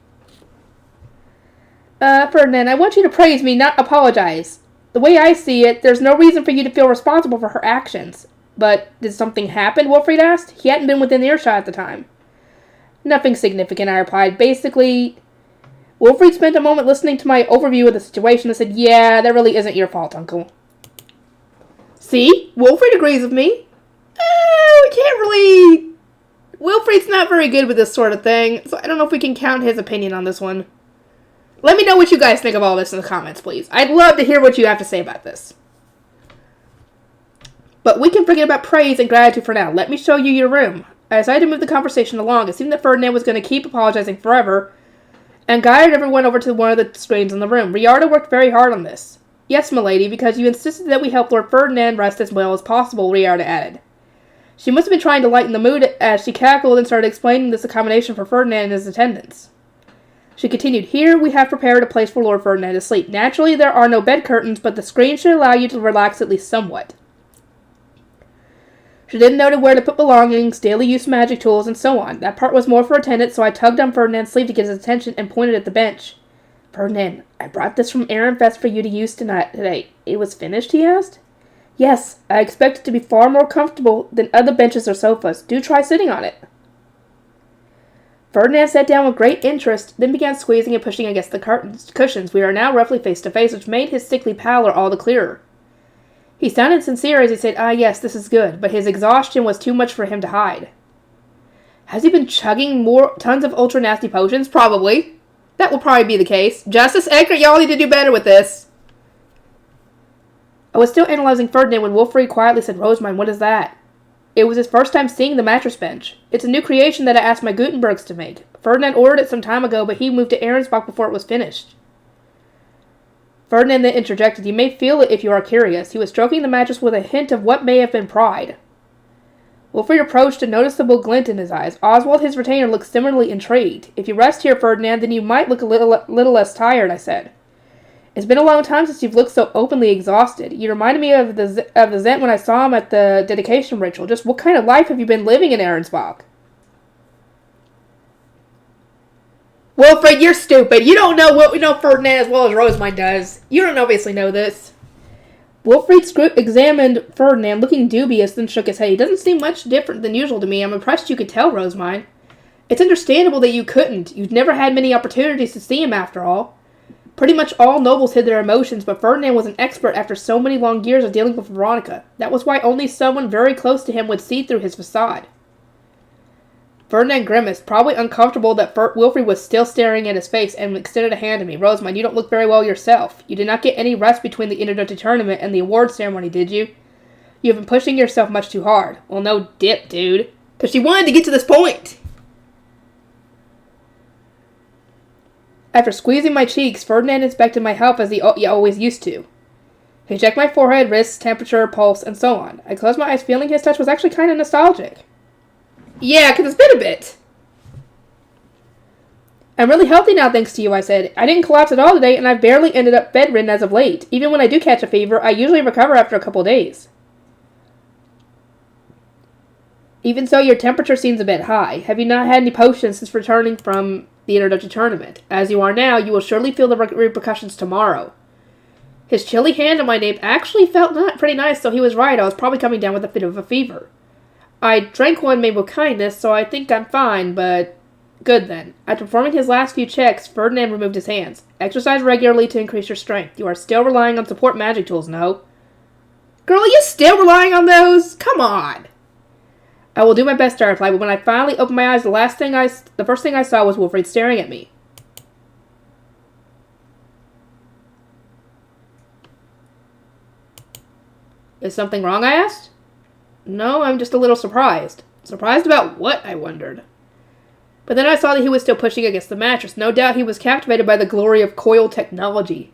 Ferdinand, I want you to praise me, not apologize. The way I see it, there's no reason for you to feel responsible for her actions. But did something happen? Wilfred asked. He hadn't been within earshot at the time. Nothing significant, I replied. Basically... Wilfred spent a moment listening to my overview of the situation and said, yeah, that really isn't your fault, Uncle. See? Wilfred agrees with me. We can't really... Wilfred's not very good with this sort of thing, so I don't know if we can count his opinion on this one. Let me know what you guys think of all this in the comments, please. I'd love to hear what you have to say about this. But we can forget about praise and gratitude for now. Let me show you your room. I decided to move the conversation along. It seemed that Ferdinand was going to keep apologizing forever, and guided everyone over to one of the screens in the room. Riarda worked very hard on this. Yes, milady, because you insisted that we help Lord Ferdinand rest as well as possible, Riarda added. She must have been trying to lighten the mood as she cackled and started explaining this accommodation for Ferdinand and his attendants. She continued, here we have prepared a place for Lord Ferdinand to sleep. Naturally, there are no bed curtains, but the screen should allow you to relax at least somewhat. She then noted where to put belongings, daily use magic tools, and so on. That part was more for attendants, so I tugged on Ferdinand's sleeve to get his attention and pointed at the bench. Ferdinand, I brought this from Ehrenfest for you to use today. It was finished, he asked. Yes, I expect it to be far more comfortable than other benches or sofas. Do try sitting on it. Ferdinand sat down with great interest, then began squeezing and pushing against the cushions. We are now roughly face to face, which made his sickly pallor all the clearer. He sounded sincere as he said, yes, this is good, but his exhaustion was too much for him to hide. Has he been chugging tons of ultra-nasty potions? Probably. That will probably be the case. Justice Edgar, y'all need to do better with this. I was still analyzing Ferdinand when Wolfried quietly said, Rosemine, what is that? It was his first time seeing the mattress bench. It's a new creation that I asked my Gutenbergs to make. Ferdinand ordered it some time ago, but he moved to Ahrensbach before it was finished. Ferdinand then interjected, you may feel it if you are curious. He was stroking the mattress with a hint of what may have been pride. Wolfried approached, a noticeable glint in his eyes. Oswald, his retainer, looked similarly intrigued. If you rest here, Ferdinand, then you might look a little less tired, I said. It's been a long time since you've looked so openly exhausted. You reminded me of the Zent when I saw him at the dedication ritual. Just what kind of life have you been living in Ahrensbach? Wilfred, you're stupid. You don't know what we know Ferdinand as well as Rosemine does. You don't obviously know this. Wolfried examined Ferdinand, looking dubious, then shook his head. He doesn't seem much different than usual to me. I'm impressed you could tell, Rosemine. It's understandable that you couldn't. You've never had many opportunities to see him, after all. Pretty much all nobles hid their emotions, but Ferdinand was an expert after so many long years of dealing with Veronica. That was why only someone very close to him would see through his facade. Ferdinand grimaced, probably uncomfortable that Wilfried was still staring at his face, and extended a hand to me. Rosemine, you don't look very well yourself. You did not get any rest between the introductory tournament and the award ceremony, did you? You have been pushing yourself much too hard. Well, no dip, dude. Because she wanted to get to this point. After squeezing my cheeks, Ferdinand inspected my health as he always used to. He checked my forehead, wrists, temperature, pulse, and so on. I closed my eyes, feeling his touch was actually kind of nostalgic. Yeah, because it's been a bit. I'm really healthy now, thanks to you, I said. I didn't collapse at all today, and I've barely ended up bedridden as of late. Even when I do catch a fever, I usually recover after a couple days. Even so, your temperature seems a bit high. Have you not had any potions since returning from the introductory tournament? As you are now, you will surely feel the repercussions tomorrow. His chilly hand on my nape actually felt pretty nice, so he was right. I was probably coming down with a bit of a fever. I drank one made with kindness, so I think I'm fine, but... Good then. After performing his last few checks, Ferdinand removed his hands. Exercise regularly to increase your strength. You are still relying on support magic tools, no? Girl, are you still relying on those? Come on! I will do my best, I replied, but when I finally opened my eyes, the first thing I saw was Wolfried staring at me. Is something wrong, I asked? No, I'm just a little surprised. Surprised about what, I wondered. But then I saw that he was still pushing against the mattress. No doubt he was captivated by the glory of coil technology.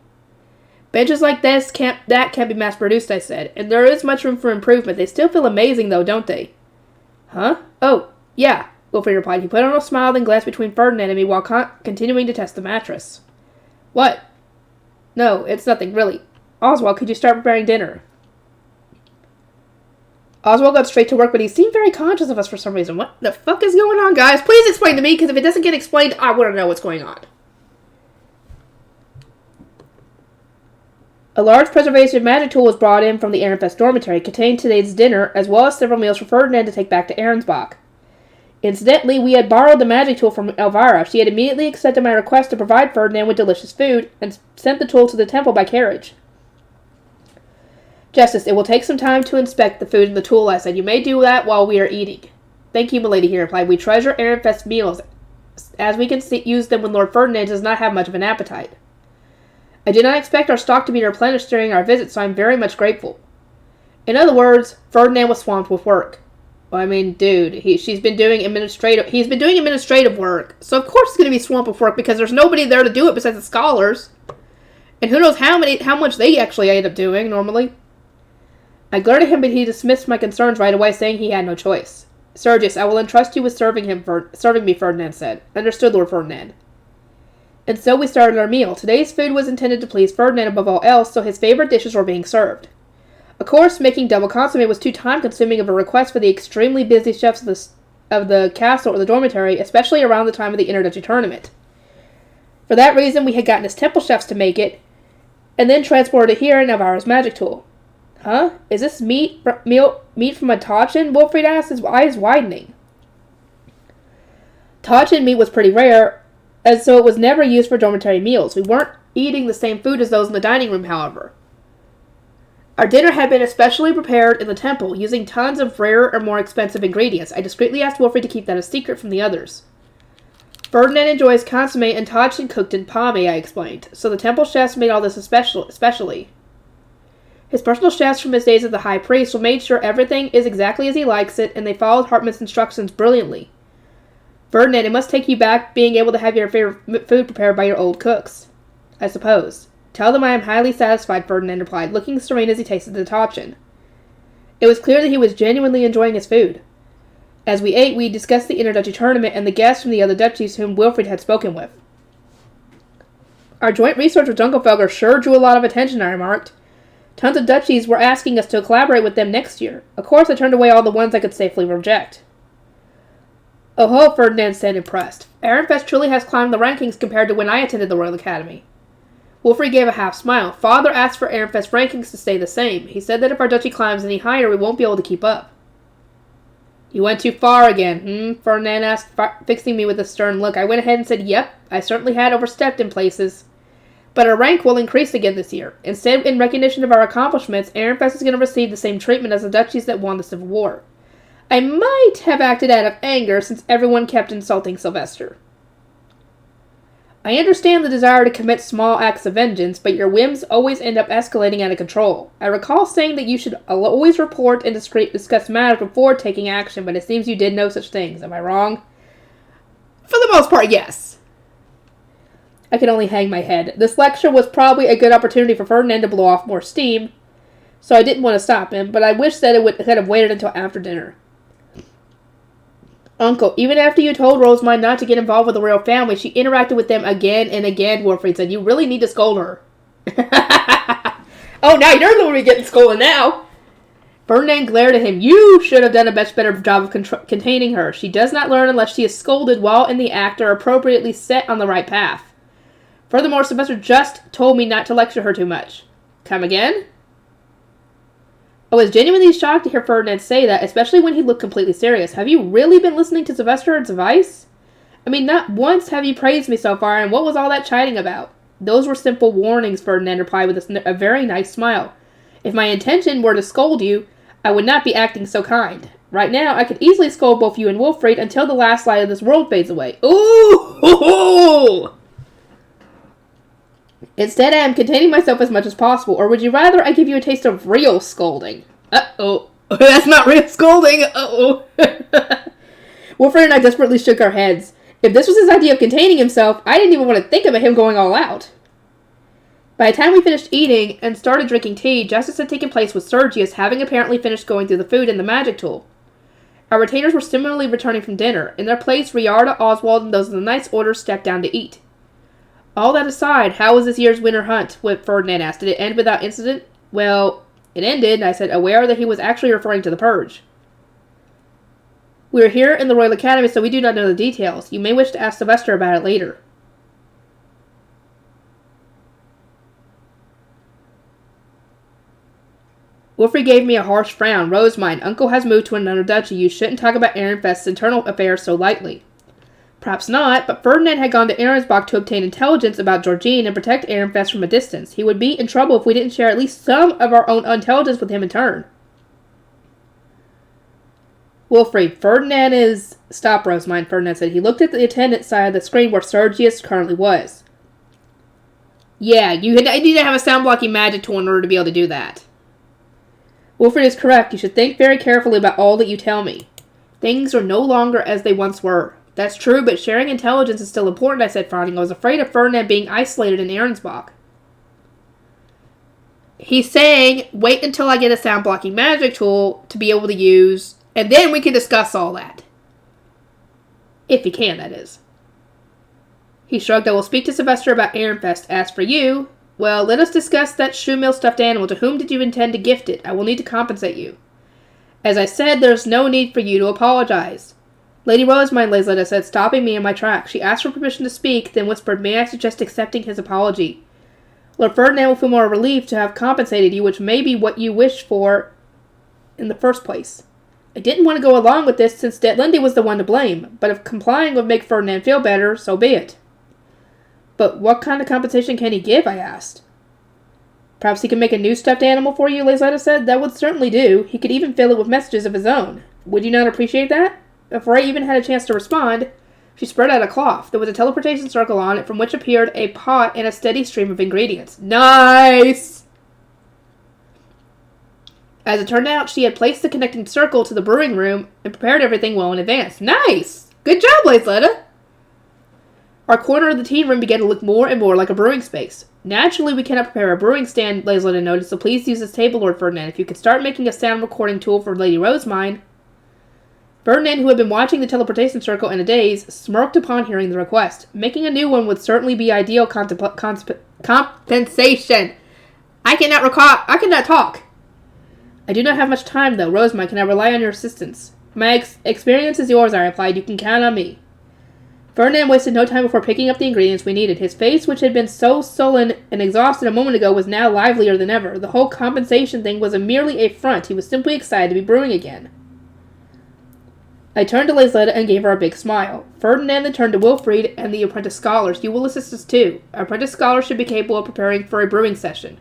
Benches like this can't be mass-produced, I said, and there is much room for improvement. They still feel amazing, though, don't they? Huh? Oh, yeah, Wilfried replied. He put on a smile, then glanced between Ferdinand and me while continuing to test the mattress. What? No, it's nothing, really. Oswald, could you start preparing dinner? Oswald got straight to work, but he seemed very conscious of us for some reason. What the fuck is going on, guys? Please explain to me, because if it doesn't get explained, I want to know what's going on. A large preservation magic tool was brought in from the Ehrenfest dormitory. It contained today's dinner, as well as several meals for Ferdinand to take back to Ahrensbach. Incidentally, we had borrowed the magic tool from Elvira. She had immediately accepted my request to provide Ferdinand with delicious food, and sent the tool to the temple by carriage. Justice, it will take some time to inspect the food and the tool, I said. You may do that while we are eating. Thank you, milady, he replied. We treasure Ehrenfest meals, as we can use them when Lord Ferdinand does not have much of an appetite. I did not expect our stock to be replenished during our visit, so I'm very much grateful. In other words, Ferdinand was swamped with work. Well, I mean, dude, he's been doing administrative work, so of course he's going to be swamped with work because there's nobody there to do it besides the scholars. And who knows how much they actually end up doing, normally. I glared at him, but he dismissed my concerns right away, saying he had no choice. Sergius, I will entrust you with serving me, Ferdinand said. Understood, Lord Ferdinand. And so we started our meal. Today's food was intended to please Ferdinand above all else, so his favorite dishes were being served. Of course, making double consomme was too time-consuming of a request for the extremely busy chefs of the castle or the dormitory, especially around the time of the Interduchy tournament. For that reason, we had gotten his temple chefs to make it, and then transported it here in Elvira's magic tool. Huh? Is this meat from a Tachin? Wilfried asked, his eyes widening. Tachin meat was pretty rare, and so it was never used for dormitory meals. We weren't eating the same food as those in the dining room, however. Our dinner had been especially prepared in the temple, using tons of rarer or more expensive ingredients. I discreetly asked Wilfried to keep that a secret from the others. Ferdinand enjoys consomme and Tachin cooked in pommy, I explained, so the temple chefs made all this especially. His personal chefs from his days as the high priest will made sure everything is exactly as he likes it, and they followed Hartman's instructions brilliantly. Ferdinand, it must take you back being able to have your favorite food prepared by your old cooks. I suppose. Tell them I am highly satisfied, Ferdinand replied, looking serene as he tasted the Tachin. It was clear that he was genuinely enjoying his food. As we ate, we discussed the Interduchy tournament and the guests from the other duchies whom Wilfried had spoken with. Our joint research with Dunkelfelger sure drew a lot of attention, I remarked. Tons of duchies were asking us to collaborate with them next year. Of course, I turned away all the ones I could safely reject. Oh ho, Ferdinand said, impressed. Ehrenfest truly has climbed the rankings compared to when I attended the Royal Academy. Wilfried gave a half smile. Father asked for Ehrenfest rankings to stay the same. He said that if our duchy climbs any higher, we won't be able to keep up. You went too far again, Ferdinand asked, fixing me with a stern look. I went ahead and said, yep, I certainly had overstepped in places. But our rank will increase again this year. Instead, in recognition of our accomplishments, Ehrenfest is going to receive the same treatment as the duchies that won the Civil War. I might have acted out of anger since everyone kept insulting Sylvester. I understand the desire to commit small acts of vengeance, but your whims always end up escalating out of control. I recall saying that you should always report and discuss matters before taking action, but it seems you did no such things. Am I wrong? For the most part, yes. I could only hang my head. This lecture was probably a good opportunity for Ferdinand to blow off more steam, so I didn't want to stop him, but I wish that it could have waited until after dinner. Uncle, even after you told Rosamund not to get involved with the royal family, she interacted with them again and again, Wilfried said. You really need to scold her. Oh, now you're the one getting scolded now. Ferdinand glared at him. You should have done a much better job of containing her. She does not learn unless she is scolded while in the act or appropriately set on the right path. Furthermore, Sylvester just told me not to lecture her too much. Come again? I was genuinely shocked to hear Ferdinand say that, especially when he looked completely serious. Have you really been listening to Sylvester's advice? I mean, not once have you praised me so far, and what was all that chiding about? Those were simple warnings, Ferdinand replied with a very nice smile. If my intention were to scold you, I would not be acting so kind. Right now, I could easily scold both you and Wilfried until the last light of this world fades away. Ooh! Instead, I am containing myself as much as possible, or would you rather I give you a taste of real scolding? Uh-oh. That's not real scolding. Uh-oh. Wilfried and I desperately shook our heads. If this was his idea of containing himself, I didn't even want to think about him going all out. By the time we finished eating and started drinking tea, justice had taken place with Sergius, having apparently finished going through the food and the magic tool. Our retainers were similarly returning from dinner. In their place, Riarda, Oswald, and those of the Knight's Order stepped down to eat. All that aside, how was this year's winter hunt? Ferdinand asked. Did it end without incident? Well, it ended, I said, aware that he was actually referring to the purge. We are here in the Royal Academy, so we do not know the details. You may wish to ask Sylvester about it later. Wilfried gave me a harsh frown. Rosamund, Uncle has moved to another duchy. You shouldn't talk about Ehrenfest's internal affairs so lightly. Perhaps not, but Ferdinand had gone to Ahrensbach to obtain intelligence about Georgine and protect Ehrenfest from a distance. He would be in trouble if we didn't share at least some of our own intelligence with him in turn. Wilfried, Ferdinand is... Stop, Rosamund, Ferdinand said. He looked at the attendant side of the screen where Sergius currently was. Yeah, you need to have a sound blocking magic tool in order to be able to do that. Wilfred is correct. You should think very carefully about all that you tell me. Things are no longer as they once were. That's true, but sharing intelligence is still important, I said, frowning. I was afraid of Ferdinand being isolated in Ahrensbach. He's saying, wait until I get a sound blocking magic tool to be able to use, and then we can discuss all that. If he can, that is. He shrugged. I will speak to Sylvester about Ehrenfest. As for you, well, let us discuss that shoemill stuffed animal. To whom did you intend to gift it? I will need to compensate you. As I said, there's no need for you to apologize. Lady Rosemine, Lazetta said, stopping me in my tracks. She asked for permission to speak, then whispered, may I suggest accepting his apology? Lord Ferdinand will feel more relieved to have compensated you, which may be what you wished for in the first place. I didn't want to go along with this since Lindy was the one to blame, but if complying would make Ferdinand feel better, so be it. But what kind of compensation can he give? I asked. Perhaps he can make a new stuffed animal for you, Lazetta said. That would certainly do. He could even fill it with messages of his own. Would you not appreciate that? Before I even had a chance to respond, she spread out a cloth. There was a teleportation circle on it, from which appeared a pot and a steady stream of ingredients. Nice! As it turned out, she had placed the connecting circle to the brewing room and prepared everything well in advance. Nice! Good job, Lazetta! Our corner of the tea room began to look more and more like a brewing space. Naturally, we cannot prepare a brewing stand, Lazetta noted, so please use this table, Lord Ferdinand. If you could start making a sound recording tool for Lady Rosemine. Ferdinand, who had been watching the teleportation circle in a daze, smirked upon hearing the request. Making a new one would certainly be ideal compensation. I cannot talk. I do not have much time, though. Rosemine, can I rely on your assistance? My experience is yours, I replied. You can count on me. Ferdinand wasted no time before picking up the ingredients we needed. His face, which had been so sullen and exhausted a moment ago, was now livelier than ever. The whole compensation thing was merely a front. He was simply excited to be brewing again. I turned to Lazetta and gave her a big smile. Ferdinand then turned to Wilfried and the apprentice scholars. You will assist us too. Our apprentice scholars should be capable of preparing for a brewing session.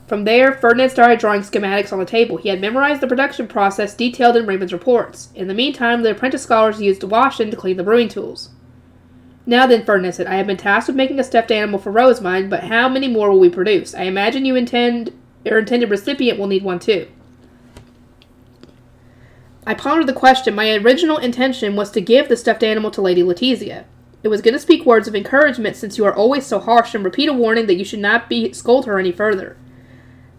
From there, Ferdinand started drawing schematics on the table. He had memorized the production process detailed in Raymond's reports. In the meantime, the apprentice scholars used washing to clean the brewing tools. Now then, Ferdinand said, I have been tasked with making a stuffed animal for Rosemine, but how many more will we produce? I imagine your intended recipient will need one too. I pondered the question. My original intention was to give the stuffed animal to Lady Letizia. It was going to speak words of encouragement since you are always so harsh and repeat a warning that you should not scold her any further.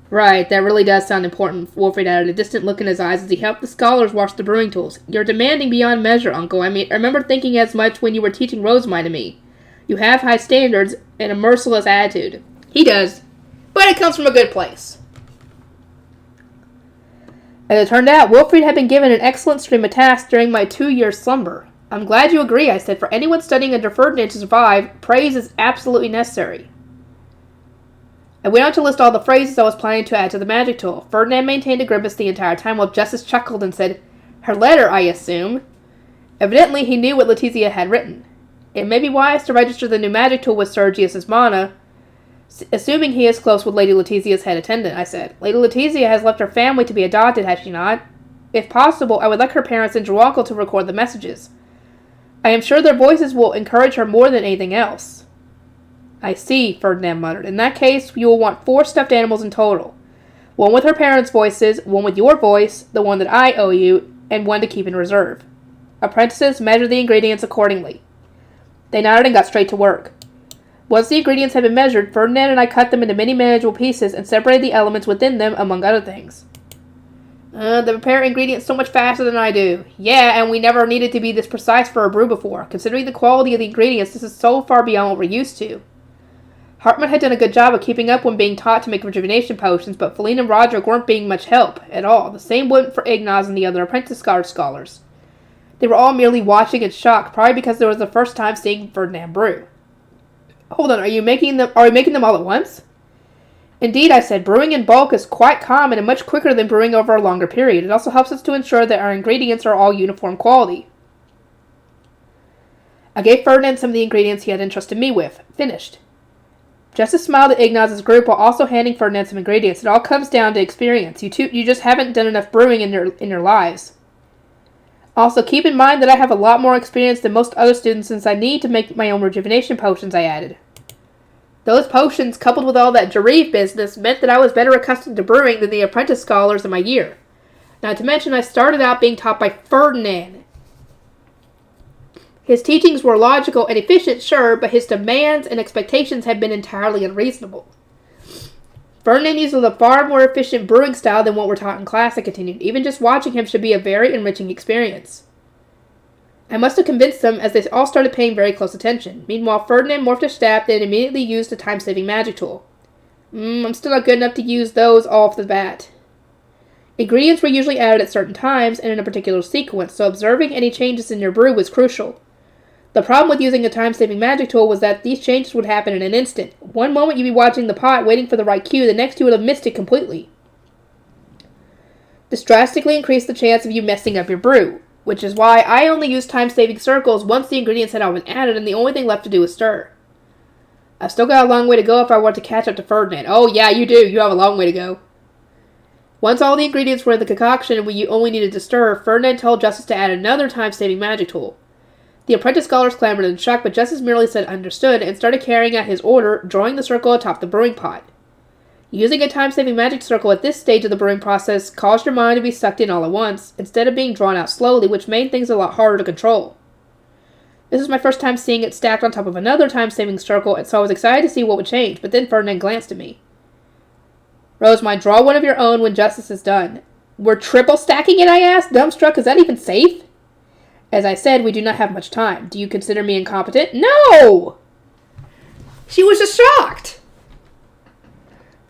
Right, that really does sound important, Wilfred added, a distant look in his eyes as he helped the scholars wash the brewing tools. You're demanding beyond measure, Uncle. I remember thinking as much when you were teaching Rosemine to me. You have high standards and a merciless attitude. He does, but it comes from a good place. As it turned out, Wilfred had been given an excellent stream of tasks during my 2-year slumber. I'm glad you agree, I said. For anyone studying under Ferdinand to survive, praise is absolutely necessary. I went on to list all the phrases I was planning to add to the magic tool. Ferdinand maintained a grimace the entire time while Justice chuckled and said, Her letter, I assume. Evidently, he knew what Letizia had written. It may be wise to register the new magic tool with Sergius's mana, assuming he is close with Lady Letizia's head attendant, I said. Lady Letizia has left her family to be adopted, has she not? If possible, I would like her parents and Joaquil to record the messages. I am sure their voices will encourage her more than anything else. I see, Ferdinand muttered. In that case, you will want 4 stuffed animals in total. 1 with her parents' voices, 1 with your voice, the one that I owe you, and 1 to keep in reserve. Apprentices measured the ingredients accordingly. They nodded and got straight to work. Once the ingredients had been measured, Ferdinand and I cut them into many manageable pieces and separated the elements within them, among other things. They prepare ingredients so much faster than I do. Yeah, and we never needed to be this precise for a brew before. Considering the quality of the ingredients, this is so far beyond what we're used to. Hartman had done a good job of keeping up when being taught to make rejuvenation potions, but Feline and Roderick weren't being much help at all. The same went for Ignaz and the other apprentice scholars. They were all merely watching in shock, probably because it was the first time seeing Ferdinand brew. Hold on, are we making them all at once? Indeed, I said, brewing in bulk is quite common and much quicker than brewing over a longer period. It also helps us to ensure that our ingredients are all uniform quality. I gave Ferdinand some of the ingredients he had entrusted me with. Finished. Justice smiled at Ignaz's group while also handing Ferdinand some ingredients. It all comes down to experience. You just haven't done enough brewing in your lives. Also, keep in mind that I have a lot more experience than most other students since I need to make my own rejuvenation potions, I added. Those potions, coupled with all that Jarif business, meant that I was better accustomed to brewing than the apprentice scholars in my year. Not to mention, I started out being taught by Ferdinand. His teachings were logical and efficient, sure, but his demands and expectations had been entirely unreasonable. Ferdinand uses a far more efficient brewing style than what we're taught in class, I continued. Even just watching him should be a very enriching experience. I must have convinced them, as they all started paying very close attention. Meanwhile, Ferdinand morphed his staff, then immediately used a time-saving magic tool. I'm still not good enough to use those off the bat. Ingredients were usually added at certain times and in a particular sequence, so observing any changes in your brew was crucial. The problem with using a time-saving magic tool was that these changes would happen in an instant. One moment you'd be watching the pot, waiting for the right cue, the next you would have missed it completely. This drastically increased the chance of you messing up your brew, which is why I only used time-saving circles once the ingredients had all been added and the only thing left to do was stir. I've still got a long way to go if I want to catch up to Ferdinand. Oh yeah, you do. You have a long way to go. Once all the ingredients were in the concoction and we only needed to stir, Ferdinand told Justice to add another time-saving magic tool. The apprentice scholars clamored in shock, but Justice merely said understood and started carrying out his order, drawing the circle atop the brewing pot. Using a time-saving magic circle at this stage of the brewing process caused your mind to be sucked in all at once, instead of being drawn out slowly, which made things a lot harder to control. This was my first time seeing it stacked on top of another time-saving circle, and so I was excited to see what would change, but then Ferdinand glanced at me. Rosemont, draw one of your own when Justice is done. We're triple stacking it, I asked, dumbstruck. Is that even safe? As I said, we do not have much time. Do you consider me incompetent? No! She was just shocked.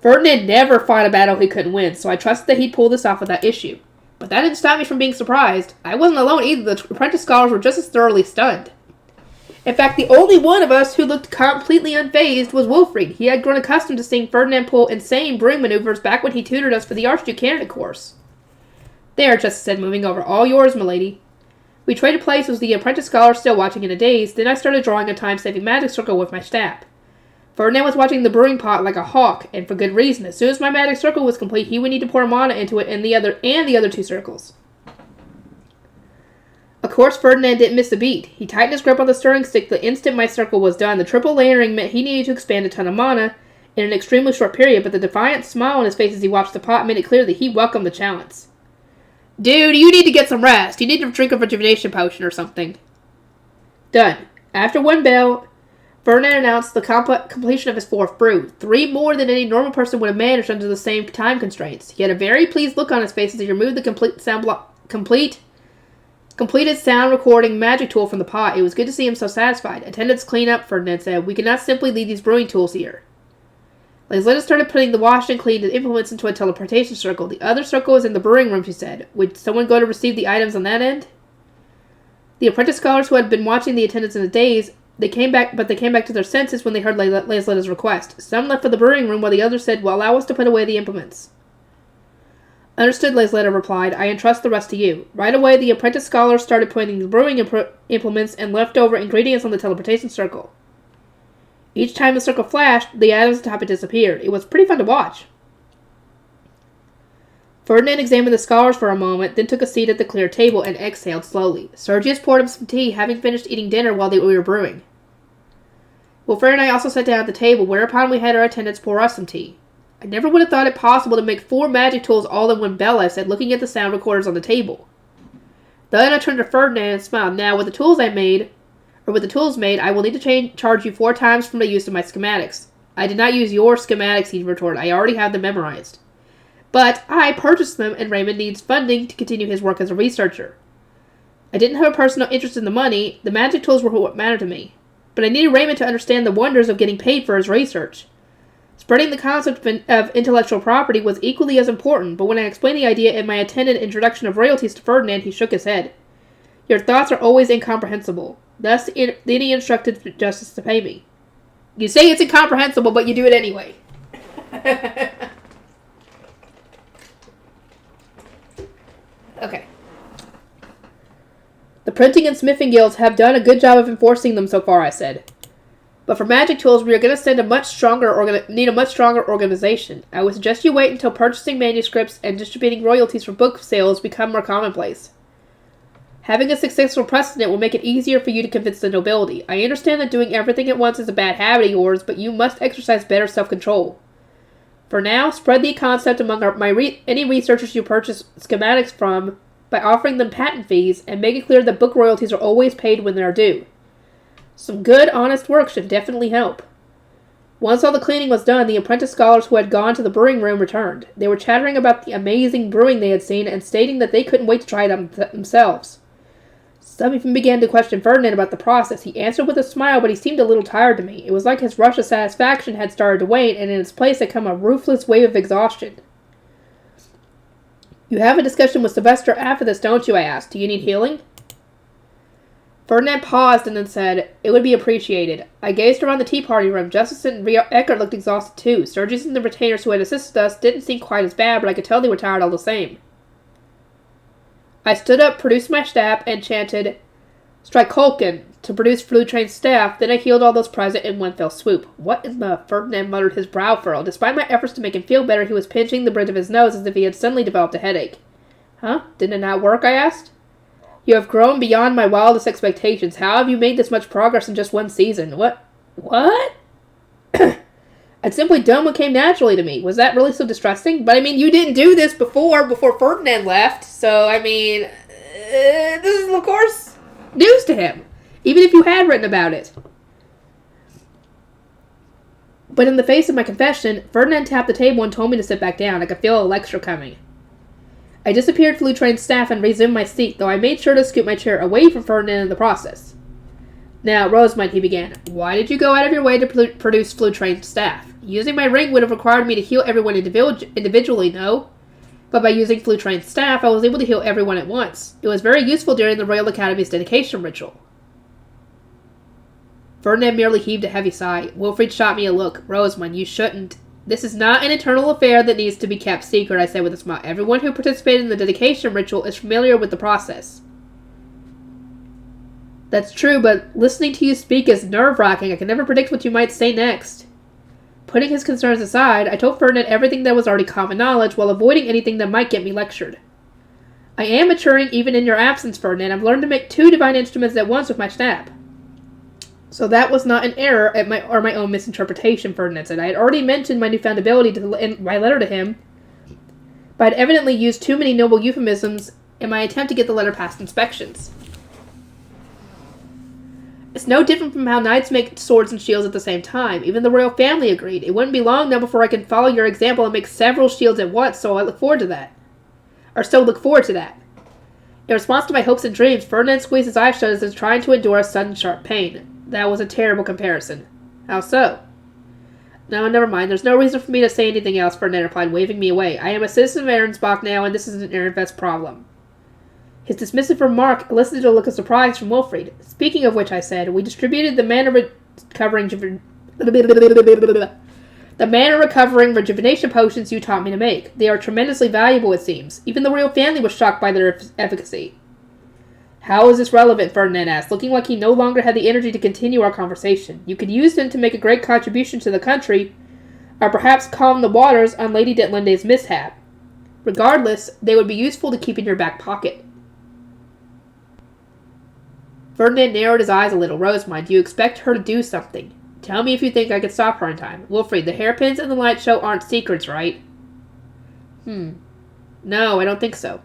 Ferdinand never fought a battle he couldn't win, so I trusted that he'd pull this off without issue. But that didn't stop me from being surprised. I wasn't alone either. The apprentice scholars were just as thoroughly stunned. In fact, the only one of us who looked completely unfazed was Wilfried. He had grown accustomed to seeing Ferdinand pull insane brewing maneuvers back when he tutored us for the Archduke candidate course. There, Justice said, moving over. All yours, milady. We traded places with the apprentice scholar still watching in a daze, then I started drawing a time-saving magic circle with my staff. Ferdinand was watching the brewing pot like a hawk, and for good reason. As soon as my magic circle was complete, he would need to pour mana into it and the other two circles. Of course, Ferdinand didn't miss a beat. He tightened his grip on the stirring stick the instant my circle was done. The triple layering meant he needed to expand a ton of mana in an extremely short period, but the defiant smile on his face as he watched the pot made it clear that he welcomed the challenge. Dude, you need to get some rest. You need to drink a rejuvenation potion or something. Done. After one bell, Ferdinand announced the completion of his fourth brew, 3 more than any normal person would have managed under the same time constraints. He had a very pleased look on his face as he removed the completed sound recording magic tool from the pot. It was good to see him so satisfied. Attendants clean up, Ferdinand said. We cannot simply leave these brewing tools here. Laisletta started putting the washed and cleaned implements into a teleportation circle. The other circle was in the brewing room, she said. Would someone go to receive the items on that end? The apprentice scholars who had been watching the attendants in a daze, they came back to their senses when they heard Laisletta's request. Some left for the brewing room while the others said, well, allow us to put away the implements. Understood, Laisletta replied. I entrust the rest to you. Right away, the apprentice scholars started putting the brewing implements and leftover ingredients on the teleportation circle. Each time the circle flashed, the items atop it disappeared. It was pretty fun to watch. Ferdinand examined the scholars for a moment, then took a seat at the clear table and exhaled slowly. Sergius poured him some tea, having finished eating dinner while we were brewing. Wilfred and I also sat down at the table, whereupon we had our attendants pour us some tea. I never would have thought it possible to make 4 magic tools all in one bell, I said, looking at the sound recorders on the table. Then I turned to Ferdinand and smiled. Now, with the tools made, I will need to charge you 4 times from the use of my schematics. I did not use your schematics, he retorted. I already have them memorized. But I purchased them, and Raymond needs funding to continue his work as a researcher. I didn't have a personal interest in the money. The magic tools were what mattered to me. But I needed Raymond to understand the wonders of getting paid for his research. Spreading the concept of intellectual property was equally as important, but when I explained the idea in my attended introduction of royalties to Ferdinand, he shook his head. Your thoughts are always incomprehensible. Thus, then he instructed Justice to pay me. You say it's incomprehensible, but you do it anyway. Okay. The printing and smithing guilds have done a good job of enforcing them so far, I said. But for magic tools, we are going to need a much stronger organization. I would suggest you wait until purchasing manuscripts and distributing royalties for book sales become more commonplace. Having a successful precedent will make it easier for you to convince the nobility. I understand that doing everything at once is a bad habit of yours, but you must exercise better self-control. For now, spread the concept among any researchers you purchase schematics from by offering them patent fees, and make it clear that book royalties are always paid when they are due. Some good, honest work should definitely help. Once all the cleaning was done, the apprentice scholars who had gone to the brewing room returned. They were chattering about the amazing brewing they had seen and stating that they couldn't wait to try it themselves. Some even began to question Ferdinand about the process. He answered with a smile, but he seemed a little tired to me. It was like his rush of satisfaction had started to wane, and in its place had come a ruthless wave of exhaustion. You have a discussion with Sylvester after this, don't you? I asked. Do you need healing? Ferdinand paused and then said, "It would be appreciated." I gazed around the tea party room. Justice and Eckert looked exhausted too. Sturgis and the retainers who had assisted us didn't seem quite as bad, but I could tell they were tired all the same. I stood up, produced my staff, and chanted, "Strikolkin," to produce Fluttrain's staff. Then I healed all those present in one fell swoop. What in the... Ferdinand muttered, his brow furrowed. Despite my efforts to make him feel better, he was pinching the bridge of his nose as if he had suddenly developed a headache. Huh? Didn't it not work? I asked. You have grown beyond my wildest expectations. How have you made this much progress in just one season? What? I'd simply done what came naturally to me. Was that really so distressing? But I mean, you didn't do this before Ferdinand left. So, I mean, this is, of course, news to him. Even if you had written about it. But in the face of my confession, Ferdinand tapped the table and told me to sit back down. I could feel a lecture coming. I disappeared Fluttrain's staff and resumed my seat, though I made sure to scoot my chair away from Ferdinand in the process. Now, Rosamund, he began, why did you go out of your way to produce Fluttrain's staff? Using my ring would have required me to heal everyone individually, no? But by using Fluttrain's staff, I was able to heal everyone at once. It was very useful during the Royal Academy's dedication ritual. Ferdinand merely heaved a heavy sigh. Wilfrid shot me a look. Rosamund, you shouldn't. This is not an eternal affair that needs to be kept secret, I said with a smile. Everyone who participated in the dedication ritual is familiar with the process. That's true, but listening to you speak is nerve-wracking. I can never predict what you might say next. Putting his concerns aside, I told Ferdinand everything that was already common knowledge while avoiding anything that might get me lectured. I am maturing even in your absence, Ferdinand. I've learned to make 2 divine instruments at once with my staff. So that was not an error or my own misinterpretation, Ferdinand said. I had already mentioned my newfound ability in my letter to him, but I'd evidently used too many noble euphemisms in my attempt to get the letter past inspections. It's no different from how knights make swords and shields at the same time. Even the royal family agreed. It wouldn't be long now before I could follow your example and make several shields at once, so I look forward to that. In response to my hopes and dreams, Ferdinand squeezed his eyes shut as if trying to endure a sudden sharp pain. That was a terrible comparison. How so? No, never mind. There's no reason for me to say anything else, Ferdinand replied, waving me away. I am a citizen of Arensbach now, and this is an Ehrenfest problem. His dismissive remark elicited a look of surprise from Wilfrid. Speaking of which, I said, we distributed the mana recovering rejuvenation potions you taught me to make. They are tremendously valuable, it seems. Even the royal family was shocked by their efficacy. How is this relevant? Ferdinand asked, looking like he no longer had the energy to continue our conversation. You could use them to make a great contribution to the country, or perhaps calm the waters on Lady Detlinde's mishap. Regardless, they would be useful to keep in your back pocket. Ferdinand narrowed his eyes a little. Rosamund, do you expect her to do something? Tell me if you think I could stop her in time. Wilfrid, the hairpins and the light show aren't secrets, right? No, I don't think so.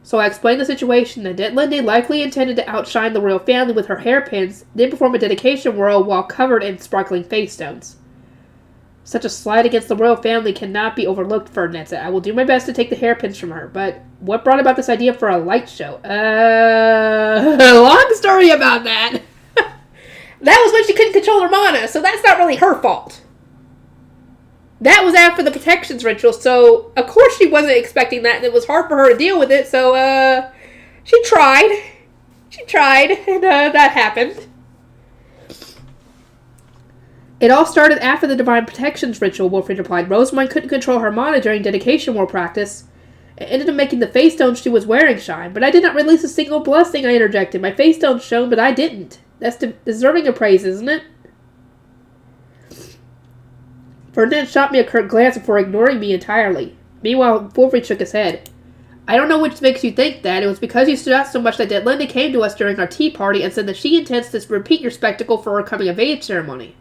So I explained the situation that Detlinde likely intended to outshine the royal family with her hairpins, then perform a dedication whirl while covered in sparkling face stones. Such a slight against the royal family cannot be overlooked, Ferdinand said. I will do my best to take the hairpins from her, but what brought about this idea for a light show? Long story about that. That was when she couldn't control her mana, so that's not really her fault. That was after the protections ritual, so of course she wasn't expecting that, and it was hard for her to deal with it, so, she tried. And that happened. It all started after the Divine Protections ritual, Wilfrid replied. Rosamund couldn't control her mana during dedication war practice. It ended up making the face stones she was wearing shine, but I did not release a single blessing, I interjected. My face stones shone, but I didn't. That's deserving of praise, isn't it? Ferdinand shot me a curt glance before ignoring me entirely. Meanwhile, Wilfrid shook his head. I don't know which makes you think that. It was because you stood out so much that Linda came to us during our tea party and said that she intends to repeat your spectacle for her coming-of-age ceremony.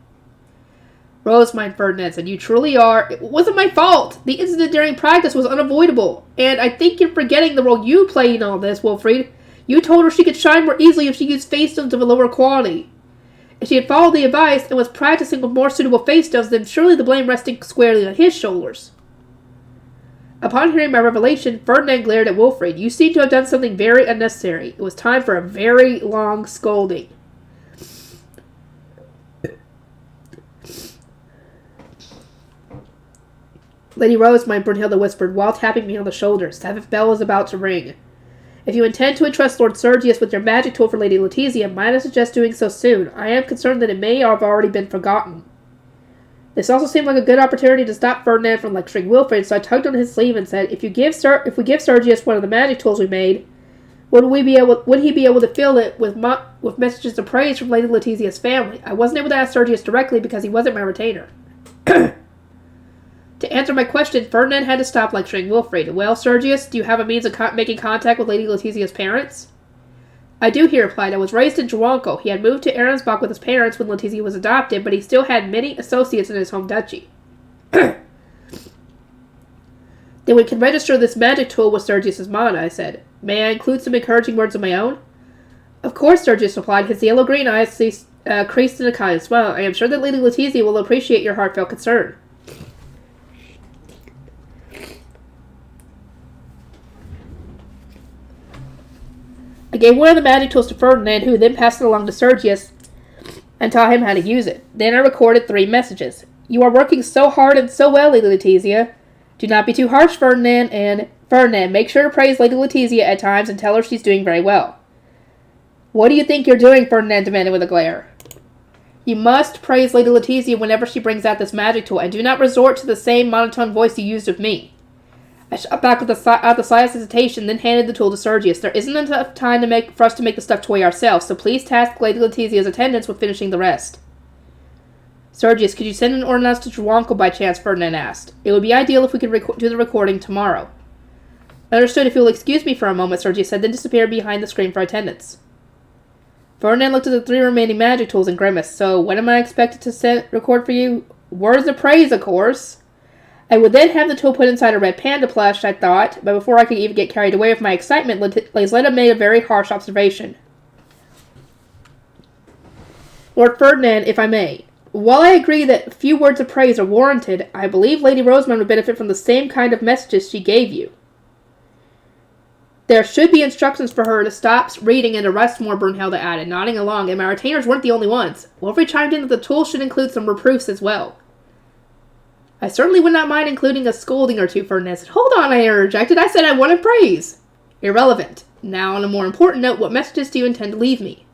Rosemine, Ferdinand said, you truly are. It wasn't my fault. The incident during practice was unavoidable. And I think you're forgetting the role you play in all this, Wilfried. You told her she could shine more easily if she used face stones of a lower quality. If she had followed the advice and was practicing with more suitable face stones, then surely the blame resting squarely on his shoulders. Upon hearing my revelation, Ferdinand glared at Wilfried. You seem to have done something very unnecessary. It was time for a very long scolding. Lady Rosemine, Brunhilde whispered, while tapping me on the shoulder. Seventh bell is about to ring. If you intend to entrust Lord Sergius with your magic tool for Lady Letizia, might I suggest doing so soon? I am concerned that it may have already been forgotten. This also seemed like a good opportunity to stop Ferdinand from lecturing Wilfried, so I tugged on his sleeve and said, if we give Sergius one of the magic tools we made, would he be able to fill it with messages of praise from Lady Letizia's family? I wasn't able to ask Sergius directly because he wasn't my retainer. To answer my question, Ferdinand had to stop lecturing Wilfried. Well, Sergius, do you have a means of making contact with Lady Letizia's parents? I do, he replied. I was raised in Juanco. He had moved to Arensbach with his parents when Letizia was adopted, but he still had many associates in his home duchy. Then we can register this magic tool with Sergius's mana, I said. May I include some encouraging words of my own? Of course, Sergius replied. His yellow-green eyes creased in a kind smile. I am sure that Lady Letizia will appreciate your heartfelt concern. I gave one of the magic tools to Ferdinand, who then passed it along to Sergius and taught him how to use it. Then I recorded 3 messages. You are working so hard and so well, Lady Letizia. Do not be too harsh, Ferdinand, and Ferdinand, make sure to praise Lady Letizia at times and tell her she's doing very well. What do you think you're doing? Ferdinand demanded with a glare. You must praise Lady Letizia whenever she brings out this magic tool, and do not resort to the same monotone voice you used with me. I shot back with the slightest hesitation, then handed the tool to Sergius. There isn't enough time for us to make the stuffed toy ourselves, so please task Lady Letizia's attendants with finishing the rest. Sergius, could you send an ordinance to Juanco by chance? Ferdinand asked. It would be ideal if we could do the recording tomorrow. Understood. If you'll excuse me for a moment, Sergius said, then disappeared behind the screen for attendants. Ferdinand looked at the 3 remaining magic tools and grimaced. So, when am I expected to record for you? Words of praise, of course. I would then have the tool put inside a red panda plush, I thought, but before I could even get carried away with my excitement, Laisletta made a very harsh observation. Lord Ferdinand, if I may, while I agree that few words of praise are warranted, I believe Lady Rosamund would benefit from the same kind of messages she gave you. There should be instructions for her to stop reading and to rest more, Brunhilde added, nodding along, and my retainers weren't the only ones. Wilfried chimed in that the tool should include some reproofs as well. I certainly would not mind including a scolding or two, Ferdinand said. Hold on, I interjected. I said I wanted praise. Irrelevant. Now, on a more important note, what messages do you intend to leave me?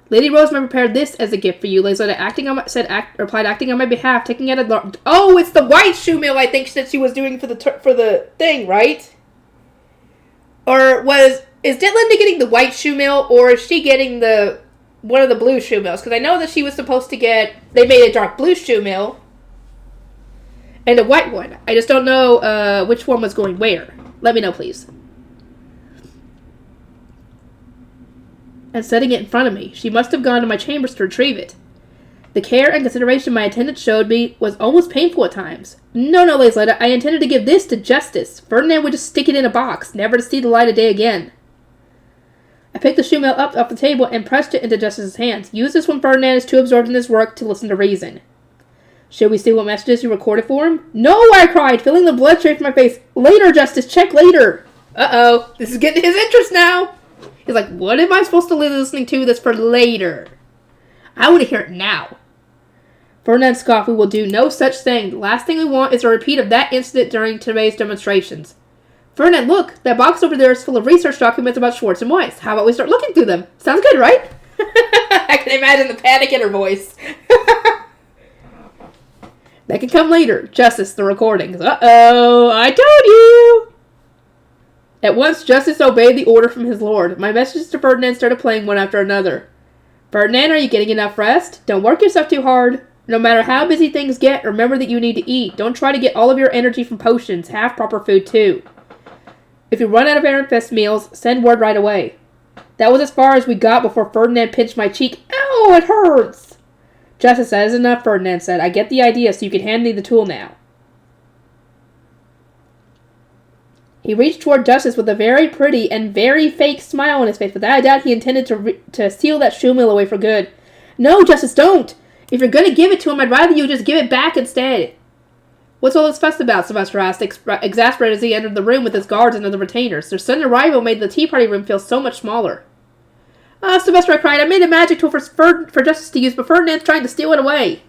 Lady Rosamund prepared this as a gift for you. Laisletta replied, acting on my behalf, taking out a... Oh, it's the white shoe mill I think that she was doing for the thing, right? Or is Ditlinda getting the white shoe mill, or is she getting one of the blue shoe mills? Because I know that she was supposed to get... They made a dark blue shoe mill. And a white one. I just don't know which one was going where. Let me know, please. And setting it in front of me. She must have gone to my chambers to retrieve it. The care and consideration my attendant showed me was almost painful at times. No, Laisletta, I intended to give this to Justice. Ferdinand would just stick it in a box, never to see the light of day again. I picked the shoe mill up off the table and pressed it into Justice's hands. Use this when Ferdinand is too absorbed in his work to listen to reason. Should we see what messages you recorded for him? No, I cried, feeling the blood strafe from my face. Later, Justice, check later. Uh-oh, this is getting his interest now. He's like, what am I supposed to be listening to this for later? I want to hear it now. Ferdinand scoffed, we will do no such thing. The last thing we want is a repeat of that incident during today's demonstrations. Ferdinand, look, that box over there is full of research documents about Schwartz and Weiss. How about we start looking through them? Sounds good, right? I can imagine the panic in her voice. That can come later. Justice, the recordings. Uh-oh, I told you! At once, Justice obeyed the order from his lord. My messages to Ferdinand started playing one after another. Ferdinand, are you getting enough rest? Don't work yourself too hard. No matter how busy things get, remember that you need to eat. Don't try to get all of your energy from potions. Have proper food, too. If you run out of Aaron-Fest meals, send word right away. That was as far as we got before Ferdinand pinched my cheek. Ow, it hurts! Justice, that is enough, Ferdinand said. I get the idea, so you can hand me the tool now. He reached toward Justice with a very pretty and very fake smile on his face, but I doubt he intended to steal that shoe mill away for good. No, Justice, don't! If you're gonna give it to him, I'd rather you just give it back instead. What's all this fuss about? Sylvester asked, exasperated as he entered the room with his guards and other retainers. Their sudden arrival made the tea party room feel so much smaller. Sylvester, I cried, I made a magic tool for Justice to use, but Ferdinand's trying to steal it away.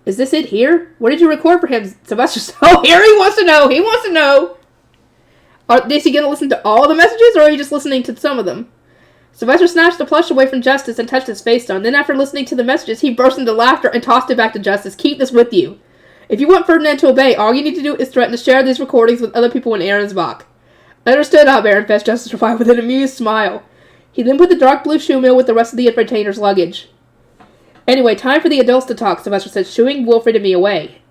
Is this it here? What did you record for him? Sylvester, oh, here he wants to know! He wants to know! Is he going to listen to all the messages, or are you just listening to some of them? Sylvester snatched the plush away from Justice and touched his face down. Then, after listening to the messages, he burst into laughter and tossed it back to Justice. Keep this with you. If you want Ferdinand to obey, all you need to do is threaten to share these recordings with other people in Ahrensbach. Understood, Aaron-Fest, Justice replied with an amused smile. He then put the dark blue shoe mill with the rest of the retainer's luggage. Anyway, time for the adults to talk, Sylvester said, shooing Wilfred and me away.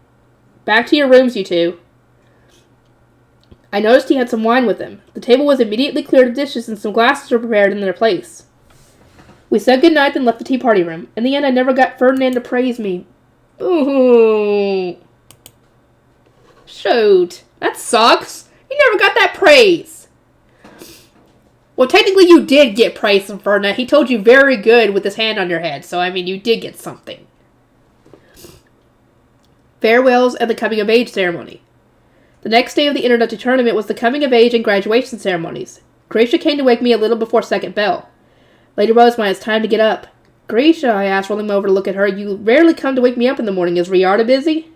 Back to your rooms, you two. I noticed he had some wine with him. The table was immediately cleared of dishes and some glasses were prepared in their place. We said goodnight and left the tea party room. In the end, I never got Ferdinand to praise me. Ooh. Shoot. That sucks. You never got that praise. Well, technically you did get praise from Ferdinand. He told you very good with his hand on your head. So, I mean, you did get something. Farewells and the coming of age ceremony. The next day of the introductory tournament was the coming of age and graduation ceremonies. Gracia came to wake me a little before second bell. Lady Rosemont, it's time to get up. Gracia, I asked, rolling over to look at her, you rarely come to wake me up in the morning. Is Riarda busy?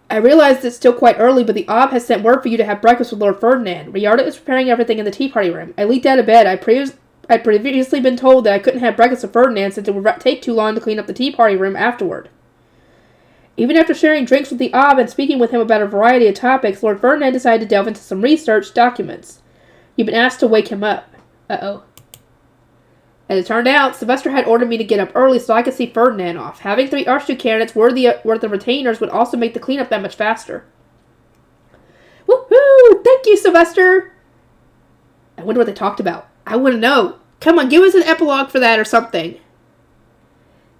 I realize it's still quite early, but the Ob has sent word for you to have breakfast with Lord Ferdinand. Riarda is preparing everything in the tea party room. I leaped out of bed. I'd previously been told that I couldn't have breakfast with Ferdinand since it would take too long to clean up the tea party room afterward. Even after sharing drinks with the Ob and speaking with him about a variety of topics, Lord Ferdinand decided to delve into some research documents. You've been asked to wake him up. Uh-oh. As it turned out, Sylvester had ordered me to get up early so I could see Ferdinand off. Having 3 Archduke candidates worth of retainers would also make the cleanup that much faster. Woohoo! Thank you, Sylvester! I wonder what they talked about. I want to know. Come on, give us an epilogue for that or something.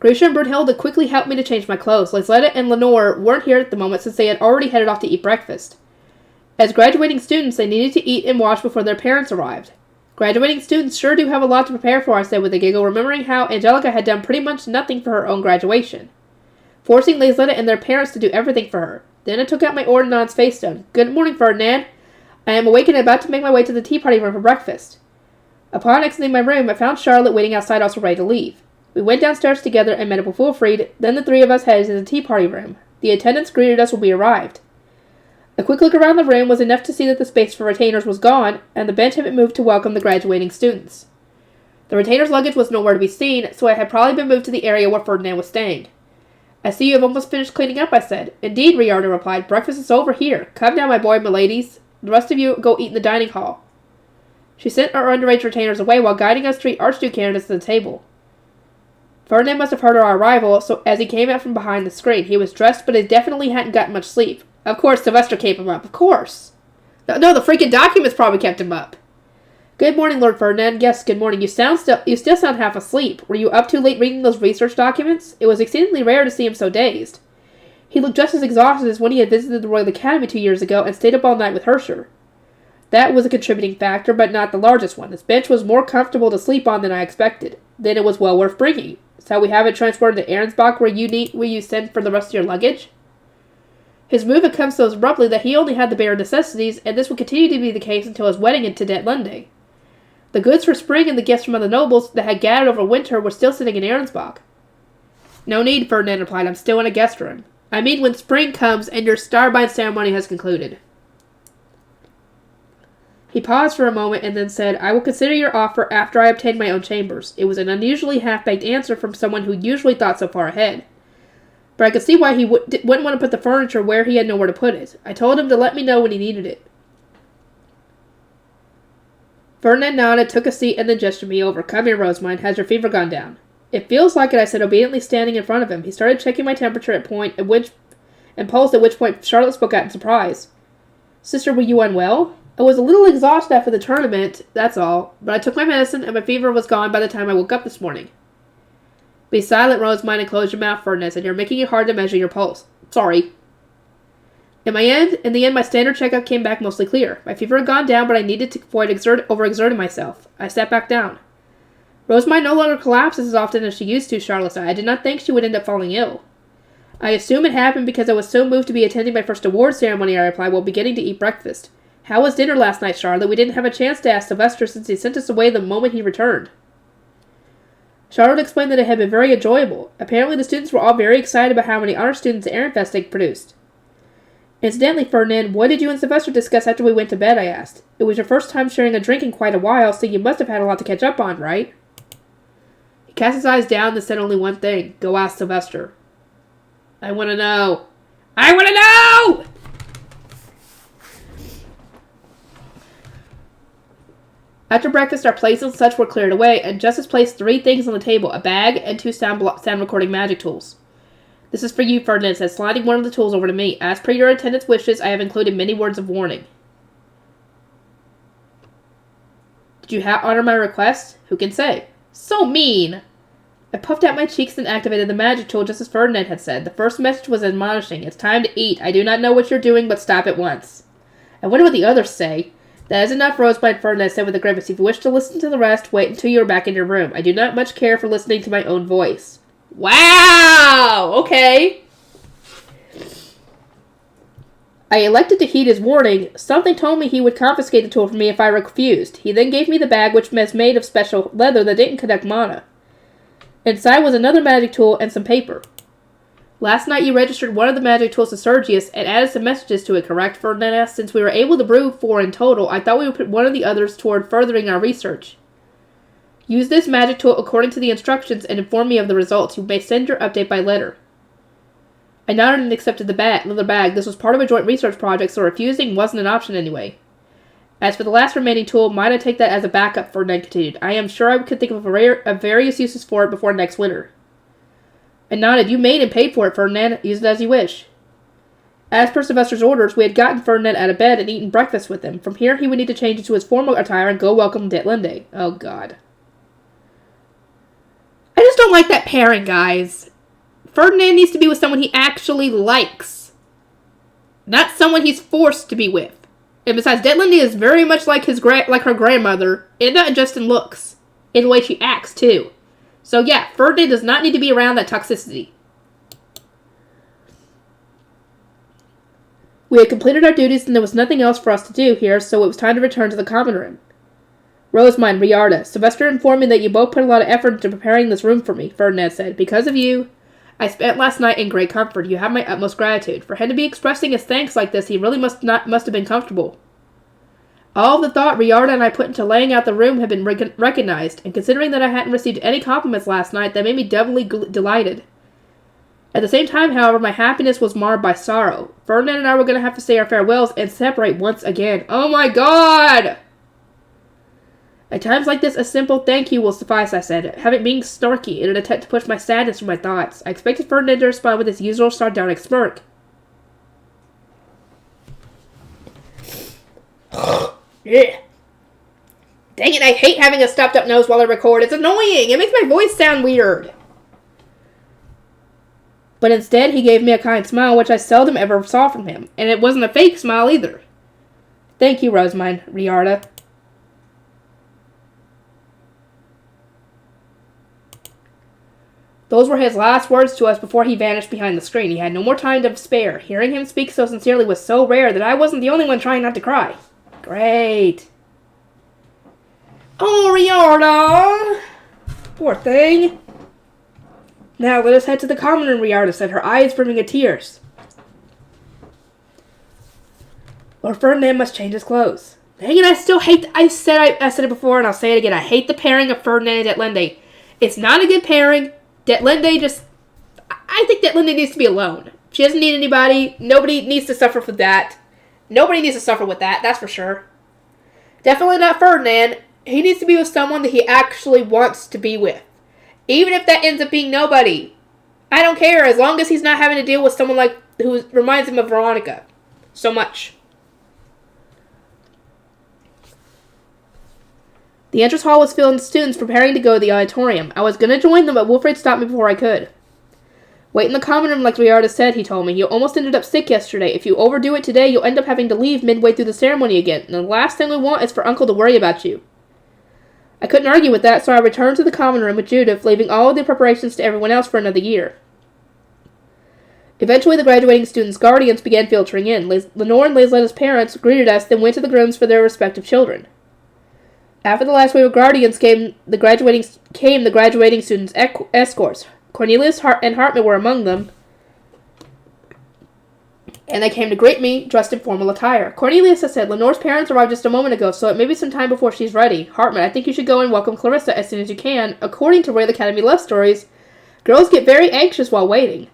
Gracia and Brunhilde quickly helped me to change my clothes. Lisletta and Lenore weren't here at the moment since they had already headed off to eat breakfast. As graduating students, they needed to eat and wash before their parents arrived. Graduating students sure do have a lot to prepare for, I said with a giggle, remembering how Angelica had done pretty much nothing for her own graduation, forcing Lisletta and their parents to do everything for her. Then I took out my ordnance face stone. Good morning, Ferdinand. I am awake and about to make my way to the tea party room for breakfast. Upon exiting my room, I found Charlotte waiting outside, also ready to leave. We went downstairs together and met up with Wilfried, then the 3 of us headed to the tea party room. The attendants greeted us when we arrived. A quick look around the room was enough to see that the space for retainers was gone, and the bench had been moved to welcome the graduating students. The retainer's luggage was nowhere to be seen, so it had probably been moved to the area where Ferdinand was staying. I see you have almost finished cleaning up, I said. Indeed, Riarda replied. Breakfast is over here. Come now, my boy, my ladies. The rest of you go eat in the dining hall. She sent our underage retainers away while guiding us 3 Archduke candidates to the table. Ferdinand must have heard our arrival, so as he came out from behind the screen. He was dressed, but he definitely hadn't gotten much sleep. Of course, Sylvester kept him up. Of course. No, the freaking documents probably kept him up. Good morning, Lord Ferdinand. Yes, good morning. You still sound half asleep. Were you up too late reading those research documents? It was exceedingly rare to see him so dazed. He looked just as exhausted as when he had visited the Royal Academy 2 years ago and stayed up all night with Herscher. That was a contributing factor, but not the largest one. This bench was more comfortable to sleep on than I expected. Then it was well worth bringing. So we have it transported to Ahrensbach where you send for the rest of your luggage? His move had come so abruptly that he only had the bare necessities, and this would continue to be the case until his wedding in Tidet Lunde. The goods for spring and the gifts from other nobles that had gathered over winter were still sitting in Ahrensbach. No need, Ferdinand replied. I'm still in a guest room. I mean when spring comes and your starbind ceremony has concluded. He paused for a moment and then said, I will consider your offer after I obtain my own chambers. It was an unusually half-baked answer from someone who usually thought so far ahead. But I could see why he wouldn't want to put the furniture where he had nowhere to put it. I told him to let me know when he needed it. Ferdinand nodded, took a seat, and then gestured me over. Come here, Rosamund. Has your fever gone down? It feels like it, I said, obediently standing in front of him. He started checking my temperature and pulse, at which point Charlotte spoke out in surprise. Sister, were you unwell? I was a little exhausted after the tournament, that's all, but I took my medicine and my fever was gone by the time I woke up this morning. Be silent, Rosemine, and close your mouth, Ferdinand said. You're making it hard to measure your pulse. Sorry. In the end, my standard checkup came back mostly clear. My fever had gone down, but I needed to avoid overexerting myself. I sat back down. Rosemine no longer collapses as often as she used to, Charlotte said. I did not think she would end up falling ill. I assume it happened because I was so moved to be attending my first award ceremony, I replied, while beginning to eat breakfast. How was dinner last night, Charlotte? We didn't have a chance to ask Sylvester since he sent us away the moment he returned. Charlotte explained that it had been very enjoyable. Apparently the students were all very excited about how many honor students Ehrenfest had produced. Incidentally, Ferdinand, what did you and Sylvester discuss after we went to bed, I asked. It was your first time sharing a drink in quite a while, so you must have had a lot to catch up on, right? He cast his eyes down and said only one thing. Go ask Sylvester. I want to know. I want to know! After breakfast, our plates and such were cleared away, and Justice placed 3 things on the table, a bag and 2 sound recording magic tools. This is for you, Ferdinand said, sliding one of the tools over to me. As per your attendant's wishes, I have included many words of warning. Did you honor my request? Who can say? So mean! I puffed out my cheeks and activated the magic tool just as Ferdinand had said. The first message was admonishing. It's time to eat. I do not know what you're doing, but stop at once. I wonder what the others say. That is enough, Rosebud, Ferdinand said with a grimace. If you wish to listen to the rest, wait until you are back in your room. I do not much care for listening to my own voice. Wow! Okay. I elected to heed his warning. Something told me he would confiscate the tool from me if I refused. He then gave me the bag, which was made of special leather that didn't conduct mana. Inside was another magic tool and some paper. Last night you registered one of the magic tools to Sergius and added some messages to it, correct, Ferdinand asked? Since we were able to brew 4 in total, I thought we would put one of the others toward furthering our research. Use this magic tool according to the instructions and inform me of the results. You may send your update by letter. I nodded and accepted the leather bag. This was part of a joint research project, so refusing wasn't an option anyway. As for the last remaining tool, might I take that as a backup, Ferdinand continued. I am sure I could think of various uses for it before next winter. I nodded. You made and paid for it, Ferdinand. Use it as you wish. As per Sylvester's orders, we had gotten Ferdinand out of bed and eaten breakfast with him. From here, he would need to change into his formal attire and go welcome Detlinde. Oh, God. I just don't like that pairing, guys. Ferdinand needs to be with someone he actually likes. Not someone he's forced to be with. And besides, Detlinde is very much like her grandmother, and not just in looks. In the way she acts, too. So yeah, Ferdinand does not need to be around that toxicity. We had completed our duties and there was nothing else for us to do here, so it was time to return to the common room. Rosemine, Riarda, Sylvester informed me that you both put a lot of effort into preparing this room for me, Ferdinand said. Because of you, I spent last night in great comfort. You have my utmost gratitude. For him to be expressing his thanks like this, he really must have been comfortable. All of the thought Riarda and I put into laying out the room had been recognized, and considering that I hadn't received any compliments last night, that made me doubly delighted. At the same time, however, my happiness was marred by sorrow. Ferdinand and I were going to have to say our farewells and separate once again. Oh my God! At times like this, a simple thank you will suffice, I said, having being snarky in an attempt to push my sadness from my thoughts. I expected Ferdinand to respond with his usual sardonic smirk. Yeah. Dang it, I hate having a stuffed up nose while I record. It's annoying. It makes my voice sound weird. But instead, he gave me a kind smile, which I seldom ever saw from him. And it wasn't a fake smile either. Thank you, Rosemine, Riarda. Those were his last words to us before he vanished behind the screen. He had no more time to spare. Hearing him speak so sincerely was so rare that I wasn't the only one trying not to cry. Great. Oh, Riarda! Poor thing. Now let us head to the common room, Riarda said, her eyes brimming with tears. Lord Ferdinand must change his clothes. Dang it, I still hate... I said it before, and I'll say it again. I hate the pairing of Ferdinand and Detlinde. It's not a good pairing. Detlinde just... I think Detlinde needs to be alone. She doesn't need anybody. Nobody needs to suffer for that. Nobody needs to suffer with that, that's for sure. Definitely not Ferdinand. He needs to be with someone that he actually wants to be with. Even if that ends up being nobody. I don't care, as long as he's not having to deal with someone who reminds him of Veronica. So much. The entrance hall was filled with students preparing to go to the auditorium. I was going to join them, but Wilfred stopped me before I could. Wait in the common room like Riarda said, he told me. You almost ended up sick yesterday. If you overdo it today, you'll end up having to leave midway through the ceremony again, and the last thing we want is for Uncle to worry about you. I couldn't argue with that, so I returned to the common room with Judith, leaving all of the preparations to everyone else for another year. Eventually, the graduating students' guardians began filtering in. Lenore and Laisletta's parents greeted us, then went to the rooms for their respective children. After the last wave of guardians came the graduating students' escorts. Cornelius and Hartman were among them, and they came to greet me, dressed in formal attire. Cornelius had said, Lenore's parents arrived just a moment ago, so it may be some time before she's ready. Hartman, I think you should go and welcome Clarissa as soon as you can. According to Royal Academy love stories, girls get very anxious while waiting.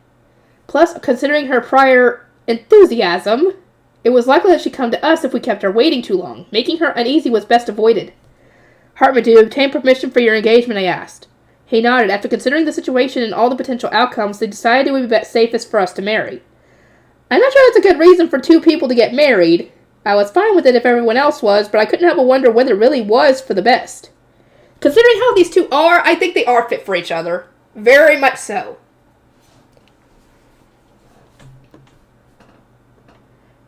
Plus, considering her prior enthusiasm, it was likely that she'd come to us if we kept her waiting too long. Making her uneasy was best avoided. Hartman, do you obtain permission for your engagement? I asked. He nodded. After considering the situation and all the potential outcomes, they decided it would be safest for us to marry. I'm not sure that's a good reason for two people to get married. I was fine with it if everyone else was, but I couldn't help but wonder whether it really was for the best. Considering how these two are, I think they are fit for each other. Very much so.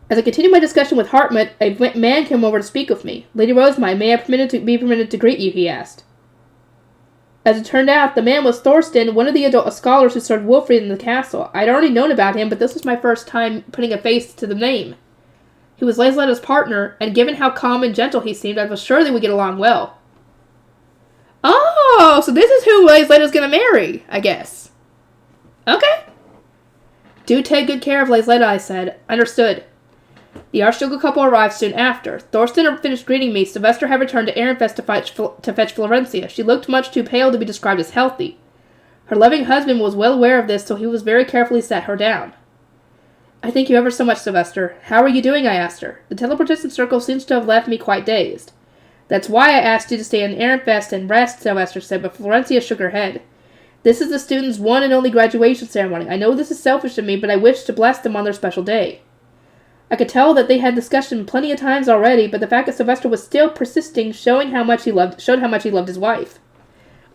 As I continued my discussion with Hartmut, a man came over to speak with me. Lady Rosemary, may I be permitted to greet you, he asked. As it turned out, the man was Thorsten, one of the adult scholars who served Wilfrid in the castle. I'd already known about him, but this was my first time putting a face to the name. He was Laisletta's partner, and given how calm and gentle he seemed, I was sure they would get along well. Oh, so this is who Laisletta's gonna marry, I guess. Okay. Do take good care of Laisletta, I said. Understood. The Archducal couple arrived soon after. Thorsten finished greeting me. Sylvester had returned to Ehrenfest to fetch Florencia. She looked much too pale to be described as healthy. Her loving husband was well aware of this, so he was very carefully set her down. I thank you ever so much, Sylvester. How are you doing? I asked her. The teleportation circle seems to have left me quite dazed. That's why I asked you to stay in Ehrenfest and rest, Sylvester said, but Florencia shook her head. This is the students' one and only graduation ceremony. I know this is selfish of me, but I wish to bless them on their special day. I could tell that they had discussion plenty of times already, but the fact that Sylvester was still persisting showed how much he loved his wife.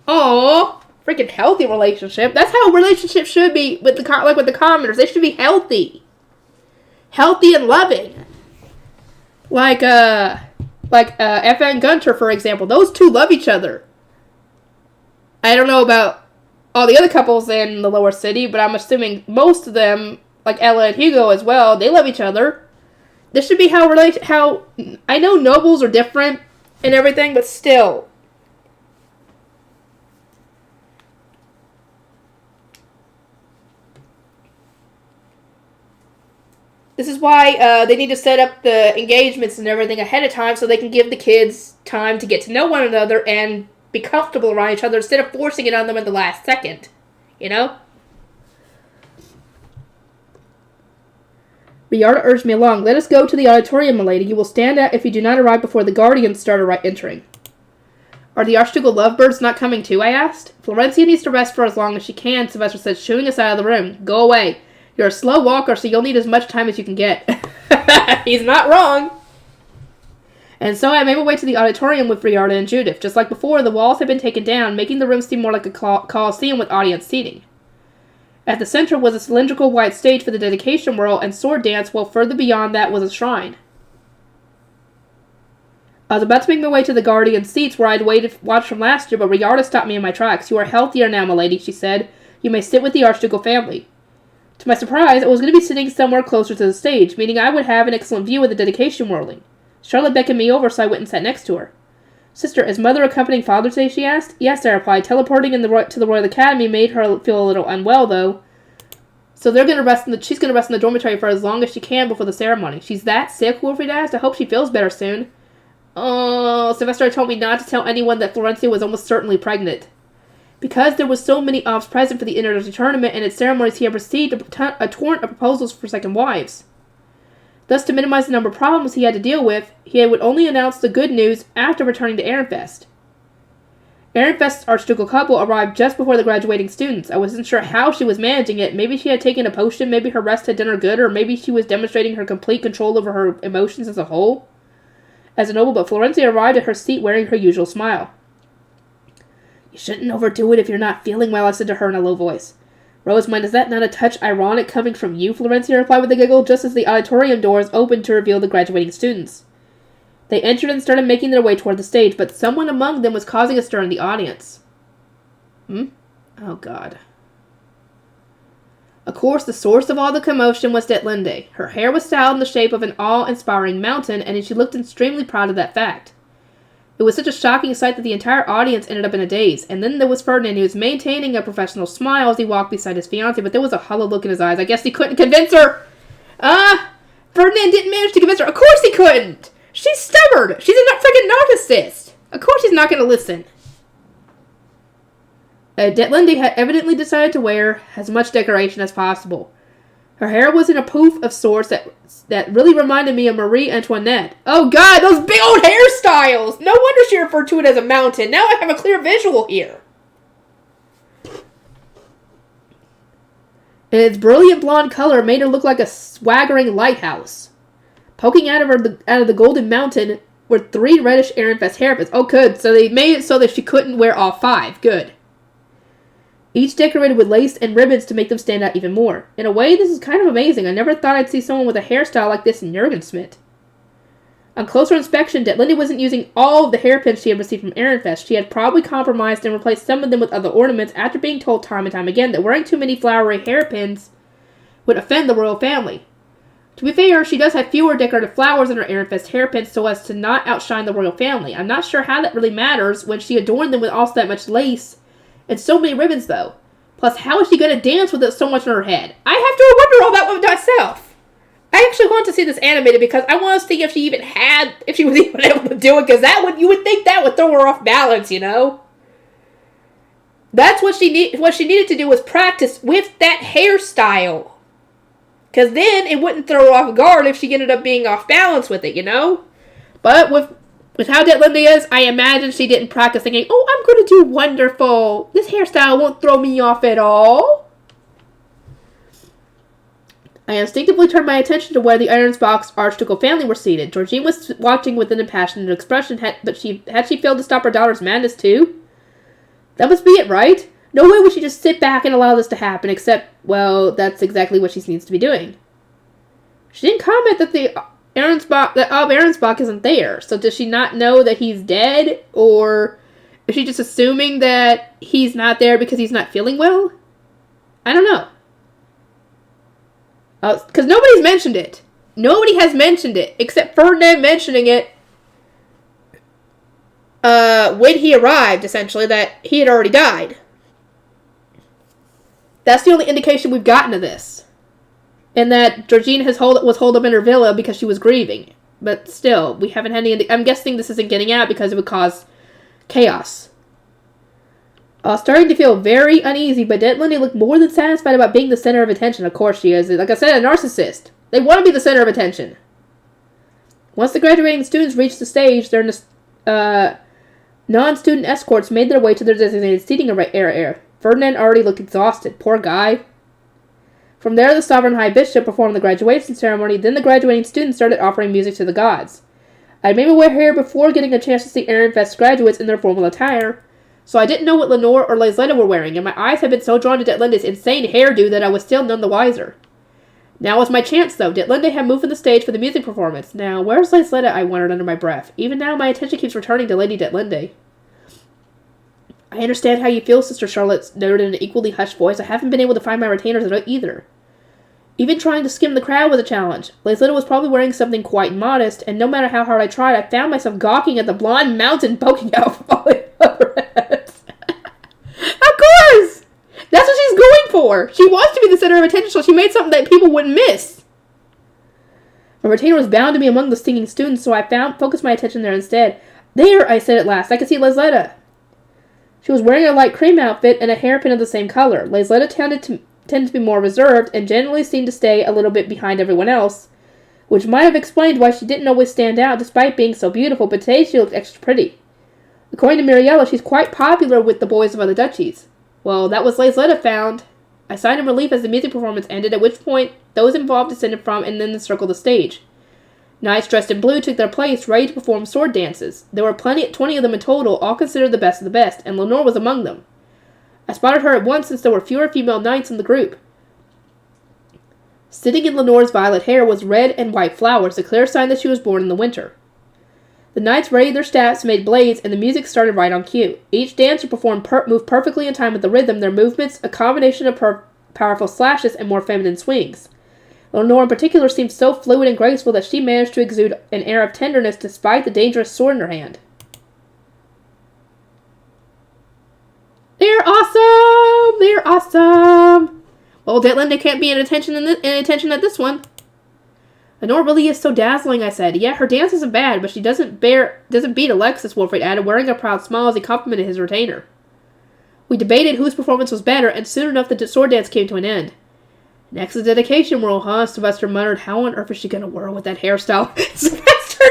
Oh, freaking healthy relationship. That's how relationships should be with the commoners. They should be healthy. Healthy and loving. Like FN Gunter, for example. Those two love each other. I don't know about all the other couples in the lower city, but I'm assuming most of them, like Ella and Hugo as well, they love each other. This should be how I know nobles are different and everything, but still. This is why they need to set up the engagements and everything ahead of time so they can give the kids time to get to know one another and be comfortable around each other instead of forcing it on them at the last second. You know? Riarda urged me along. Let us go to the auditorium, milady. You will stand out if you do not arrive before the guardians start entering. Are the Archducal lovebirds not coming too? I asked. Florencia needs to rest for as long as she can, Sylvester said, shooing us out of the room. Go away. You're a slow walker, so you'll need as much time as you can get. He's not wrong. And so I made my way to the auditorium with Riarda and Judith. Just like before, the walls had been taken down, making the room seem more like a coliseum with audience seating. At the center was a cylindrical white stage for the dedication whirl and sword dance, while further beyond that was a shrine. I was about to make my way to the guardian seats where I'd watched from last year, but Riarda stopped me in my tracks. You are healthier now, milady, she said. You may sit with the Archducal family. To my surprise, I was going to be sitting somewhere closer to the stage, meaning I would have an excellent view of the dedication whirling. Charlotte beckoned me over, so I went and sat next to her. Sister, is Mother accompanying Father today, she asked. Yes, I replied. Teleporting to the Royal Academy made her feel a little unwell, though. So she's going to rest in the dormitory for as long as she can before the ceremony. She's that sick, Wilfrid asked. I hope she feels better soon. Oh, Sylvester told me not to tell anyone that Florencia was almost certainly pregnant. Because there was so many ops present for the Inter tournament and its ceremonies, he had received a torrent of proposals for second wives. Thus, to minimize the number of problems he had to deal with, he would only announce the good news after returning to Ehrenfest. Ehrenfest's Archducal couple arrived just before the graduating students. I wasn't sure how she was managing it. Maybe she had taken a potion, maybe her rest had done her good, or maybe she was demonstrating her complete control over her emotions as a whole. as a noble, but Florencia arrived at her seat wearing her usual smile. You shouldn't overdo it if you're not feeling well, I said to her in a low voice. Rosamund, is that not a touch ironic coming from you? Florencia replied with a giggle, just as the auditorium doors opened to reveal the graduating students. They entered and started making their way toward the stage, but someone among them was causing a stir in the audience. Oh, God. Of course, the source of all the commotion was Detlinde. Her hair was styled in the shape of an awe-inspiring mountain, and she looked extremely proud of that fact. It was such a shocking sight that the entire audience ended up in a daze. And then there was Ferdinand, who was maintaining a professional smile as he walked beside his fiancée, but there was a hollow look in his eyes. I guess he couldn't convince her. Ferdinand didn't manage to convince her. Of course he couldn't. She's stubborn. She's a freaking narcissist. Of course he's not going to listen. Detlinde had evidently decided to wear as much decoration as possible. Her hair was in a poof of sorts that really reminded me of Marie Antoinette. Oh God, those big old hairstyles! No wonder she referred to it as a mountain. Now I have a clear visual here. And its brilliant blonde color made her look like a swaggering lighthouse. Poking out of the golden mountain were 3 reddish Ehrenfest hairpins. Oh, good. So they made it so that she couldn't wear all 5. Good. Each decorated with lace and ribbons to make them stand out even more. In a way, this is kind of amazing. I never thought I'd see someone with a hairstyle like this in Jurgensmith. On closer inspection, Detlinde wasn't using all of the hairpins she had received from Ehrenfest. She had probably compromised and replaced some of them with other ornaments after being told time and time again that wearing too many flowery hairpins would offend the royal family. To be fair, she does have fewer decorative flowers in her Ehrenfest hairpins so as to not outshine the royal family. I'm not sure how that really matters when she adorned them with all that much lace and so many ribbons, though. Plus, how is she going to dance with it so much on her head? I have to wonder all that with myself. I actually want to see this animated because I want to see if she was even able to do it, because you would think that would throw her off balance, you know? That's what she needed to do was practice with that hairstyle. Because then it wouldn't throw her off guard if she ended up being off balance with it, you know? But with how Detlinde is, I imagine she didn't practice thinking, oh, I'm going to do wonderful. This hairstyle won't throw me off at all. I instinctively turned my attention to where the Ironsbach's Archducal family were seated. Georgine was watching with an impassioned expression, but had she failed to stop her daughter's madness too? That must be it, right? No way would she just sit back and allow this to happen, except, well, that's exactly what she needs to be doing. She didn't comment that Aronsbach isn't there, so does she not know that he's dead, or is she just assuming that he's not there because he's not feeling well? I don't know. Because nobody's mentioned it. Nobody has mentioned it, except Ferdinand mentioning it when he arrived, essentially, that he had already died. That's the only indication we've gotten of this. And that Georgine was holed up in her villa because she was grieving. But still, we haven't had any... I'm guessing this isn't getting out because it would cause chaos. Starting to feel very uneasy, but Detlinde looked more than satisfied about being the center of attention. Of course she is. Like I said, a narcissist. They want to be the center of attention. Once the graduating students reached the stage, their non-student escorts made their way to their designated seating area. Ferdinand already looked exhausted. Poor guy. From there, the Sovereign High Bishop performed the graduation ceremony. Then the graduating students started offering music to the gods. I made my way here before getting a chance to see Ehrenfest graduates in their formal attire, so I didn't know what Lenore or Laisletta were wearing, and my eyes had been so drawn to Detlinde's insane hairdo that I was still none the wiser. Now was my chance, though. Detlinde had moved from the stage for the music performance. Now, where's Laisletta? I wondered under my breath. Even now, my attention keeps returning to Lady Detlinde. I understand how you feel, Sister Charlotte noted in an equally hushed voice. I haven't been able to find my retainers either. Even trying to skim the crowd was a challenge. Laisletta was probably wearing something quite modest, and no matter how hard I tried, I found myself gawking at the blonde mountain poking out from all her heads. Of course! That's what she's going for! She wants to be the center of attention, so she made something that people wouldn't miss. My retainer was bound to be among the singing students, so I focused my attention there instead. There, I said at last. I could see Laisletta. She was wearing a light cream outfit and a hairpin of the same color. Laisletta tended to be more reserved and generally seemed to stay a little bit behind everyone else, which might have explained why she didn't always stand out despite being so beautiful, but today she looked extra pretty. According to Miriella, she's quite popular with the boys of other duchies. Well, that was Laisletta found. I sighed in relief as the music performance ended, at which point those involved descended from and then encircled the stage. Knights dressed in blue took their place, ready to perform sword dances. There were 20 of them in total, all considered the best of the best, and Lenore was among them. I spotted her at once since there were fewer female knights in the group. Sitting in Lenore's violet hair was red and white flowers, a clear sign that she was born in the winter. The knights readied their staffs, made blades, and the music started right on cue. Each dancer moved perfectly in time with the rhythm, their movements a combination of powerful slashes and more feminine swings. Lenore in particular seemed so fluid and graceful that she managed to exude an air of tenderness despite the dangerous sword in her hand. They're awesome! They're awesome! Well, Detlinde can't be in attention at this one. Lenore really is so dazzling, I said. Yeah, her dance isn't bad, but she doesn't beat Alexis, Wolfred added, wearing a proud smile as he complimented his retainer. We debated whose performance was better, and soon enough the sword dance came to an end. Next is dedication whirl, huh? Sylvester muttered. How on earth is she going to whirl with that hairstyle? Sylvester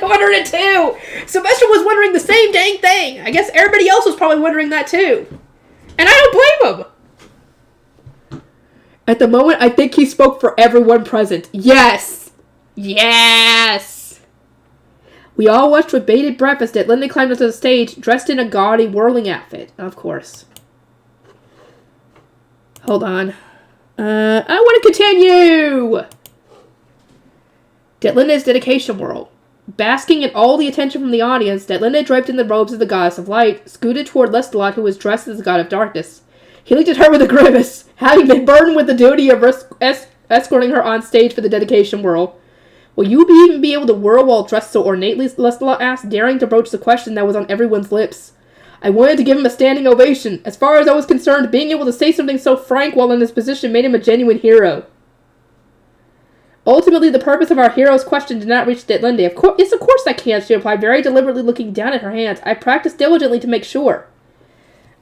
wondered it too. Sylvester was wondering the same dang thing. I guess everybody else was probably wondering that too. And I don't blame him. At the moment, I think he spoke for everyone present. Yes! Yes! We all watched with bated breath as Detlinde climbed onto the stage, dressed in a gaudy, whirling outfit. Of course. Hold on. I want to continue! Detlinde's dedication whirl. Basking in all the attention from the audience, Detlinde, draped in the robes of the goddess of light, scooted toward Lestalot, who was dressed as the god of darkness. He looked at her with a grimace, having been burdened with the duty of escorting her on stage for the dedication whirl. Will you even be able to whirl while dressed so ornately? Lestalot asked, daring to broach the question that was on everyone's lips. I wanted to give him a standing ovation. As far as I was concerned, being able to say something so frank while in this position made him a genuine hero. Ultimately, the purpose of our hero's question did not reach Detlinde. Of course I can, she replied, very deliberately looking down at her hands. I practiced diligently to make sure.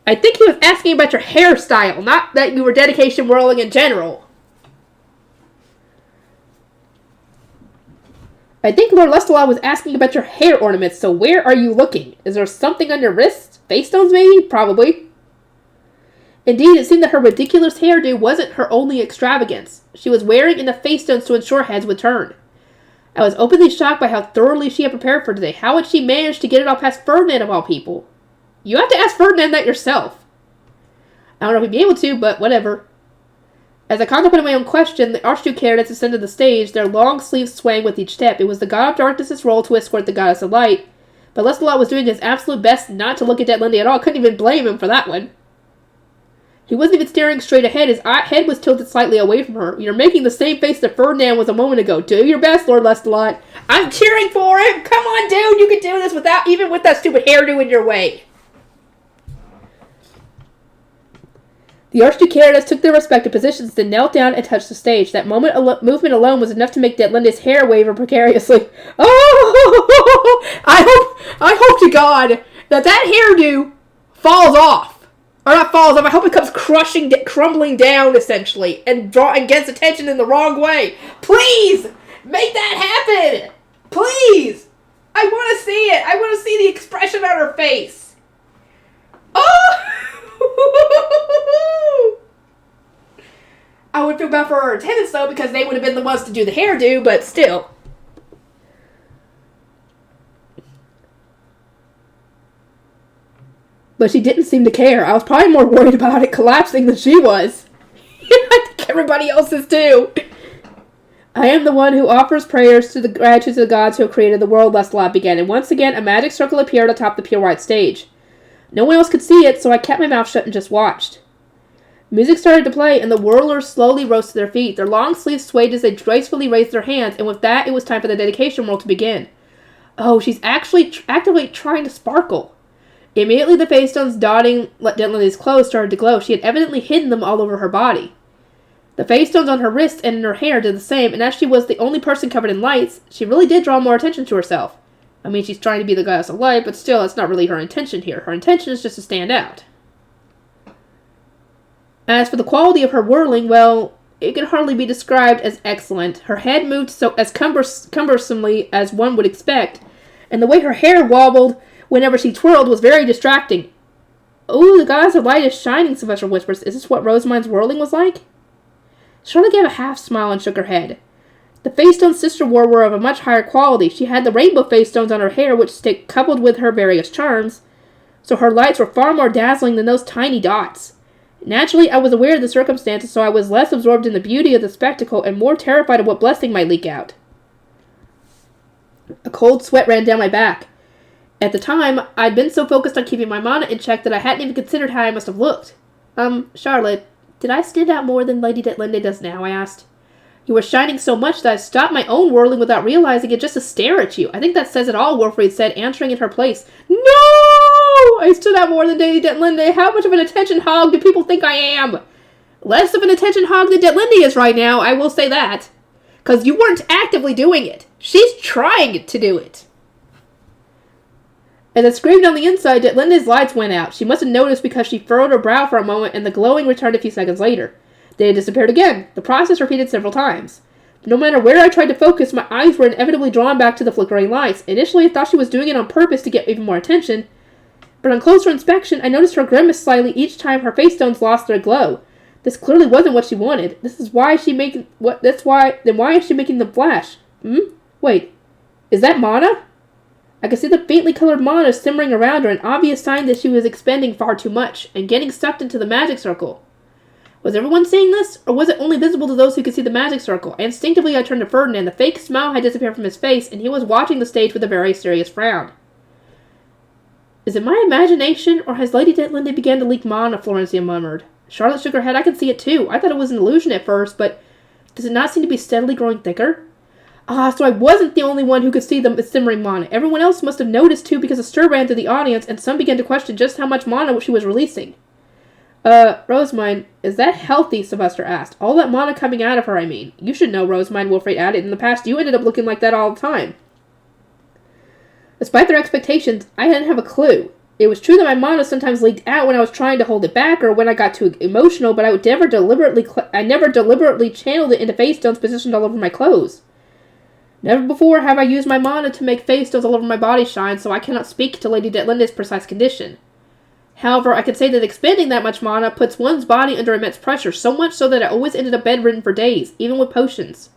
I think he was asking about your hairstyle, not that you were dedication whirling in general. I think Lord Lestalot was asking about your hair ornaments, so where are you looking? Is there something on your wrists? Face stones, maybe? Probably. Indeed, it seemed that her ridiculous hairdo wasn't her only extravagance. She was wearing enough face stones to ensure heads would turn. I was openly shocked by how thoroughly she had prepared for today. How had she managed to get it all past Ferdinand of all people? You have to ask Ferdinand that yourself. I don't know if he'd be able to, but whatever. As I contemplated my own question, the Archduke candidates ascended the stage, their long sleeves swaying with each step. It was the god of darkness's role to escort the goddess of light, but Lestalot was doing his absolute best not to look at Detlinde at all. Couldn't even blame him for that one. He wasn't even staring straight ahead. His head was tilted slightly away from her. You're making the same face that Ferdinand was a moment ago. Do your best, Lord Lestalot. I'm cheering for him! Come on, dude! You can do this even with that stupid hairdo in your way. The Archduke candidates took their respective positions, then knelt down and touched the stage. That movement alone was enough to make Detlinde's hair waver precariously. Oh! I hope to God that hairdo falls off. Or not falls off, I hope it comes crumbling down, essentially, and gets attention in the wrong way. Please! Make that happen! Please! I want to see it! I want to see the expression on her face. Oh! I would feel bad for her attendants, though, because they would have been the ones to do the hairdo, but still. But she didn't seem to care. I was probably more worried about it collapsing than she was. I think everybody else is, too. I am the one who offers prayers to the gratitude to the gods who have created the world, Lestalot began, and once again a magic circle appeared atop the pure white stage. No one else could see it, so I kept my mouth shut and just watched. Music started to play, and the whirlers slowly rose to their feet. Their long sleeves swayed as they gracefully raised their hands, and with that, it was time for the dedication whirl to begin. Oh, she's actually actively trying to sparkle. Immediately, the face stones dotting Detlinde's clothes started to glow. She had evidently hidden them all over her body. The face stones on her wrists and in her hair did the same, and as she was the only person covered in lights, she really did draw more attention to herself. I mean, she's trying to be the goddess of light, but still, that's not really her intention here. Her intention is just to stand out. As for the quality of her whirling, well, it could hardly be described as excellent. Her head moved as cumbersomely as one would expect, and the way her hair wobbled whenever she twirled was very distracting. Oh, the goddess of light is shining, Sylvester whispers. Is this what Rosemine's whirling was like? Shirley gave a half smile and shook her head. The face stones Sister wore were of a much higher quality. She had the rainbow face stones on her hair, which stick coupled with her various charms, so her lights were far more dazzling than those tiny dots. Naturally, I was aware of the circumstances, so I was less absorbed in the beauty of the spectacle and more terrified of what blessing might leak out. A cold sweat ran down my back. At the time, I'd been so focused on keeping my mana in check that I hadn't even considered how I must have looked. Charlotte, did I stand out more than Lady Detlinde does now? I asked. You were shining so much that I stopped my own whirling without realizing it just to stare at you. I think that says it all, Wilfred said, answering in her place. No! I stood out more than Lady Detlinde. How much of an attention hog do people think I am? Less of an attention hog than Detlinde is right now, I will say that. 'Cause you weren't actively doing it. She's trying to do it. As I screamed on the inside, Detlinde's lights went out. She must have noticed because she furrowed her brow for a moment and the glowing returned a few seconds later. Then it disappeared again. The process repeated several times. No matter where I tried to focus, my eyes were inevitably drawn back to the flickering lights. Initially, I thought she was doing it on purpose to get even more attention, but on closer inspection, I noticed her grimace slightly each time her face stones lost their glow. This clearly wasn't what she wanted. Why is she making them flash? Wait, is that mana? I could see the faintly colored mana simmering around her, an obvious sign that she was expending far too much, and getting sucked into the magic circle. Was everyone seeing this, or was it only visible to those who could see the magic circle? Instinctively I turned to Ferdinand. The fake smile had disappeared from his face, and he was watching the stage with a very serious frown. Is it my imagination, or has Lady Detlinde begun to leak mana? Florencia murmured. Charlotte shook her head. I can see it too. I thought it was an illusion at first, but does it not seem to be steadily growing thicker? So I wasn't the only one who could see the simmering mana. Everyone else must have noticed too, because a stir ran through the audience, and some began to question just how much mana she was releasing. Rosemine, is that healthy? Sylvester asked. All that mana coming out of her, I mean. You should know, Rosemine, Wilfred added. In the past, you ended up looking like that all the time. Despite their expectations, I didn't have a clue. It was true that my mana sometimes leaked out when I was trying to hold it back or when I got too emotional, but I never deliberately channeled it into face stones positioned all over my clothes. Never before have I used my mana to make face stones all over my body shine, so I cannot speak to Lady Detlinde's precise condition. However, I can say that expending that much mana puts one's body under immense pressure, so much so that I always ended up bedridden for days, even with potions.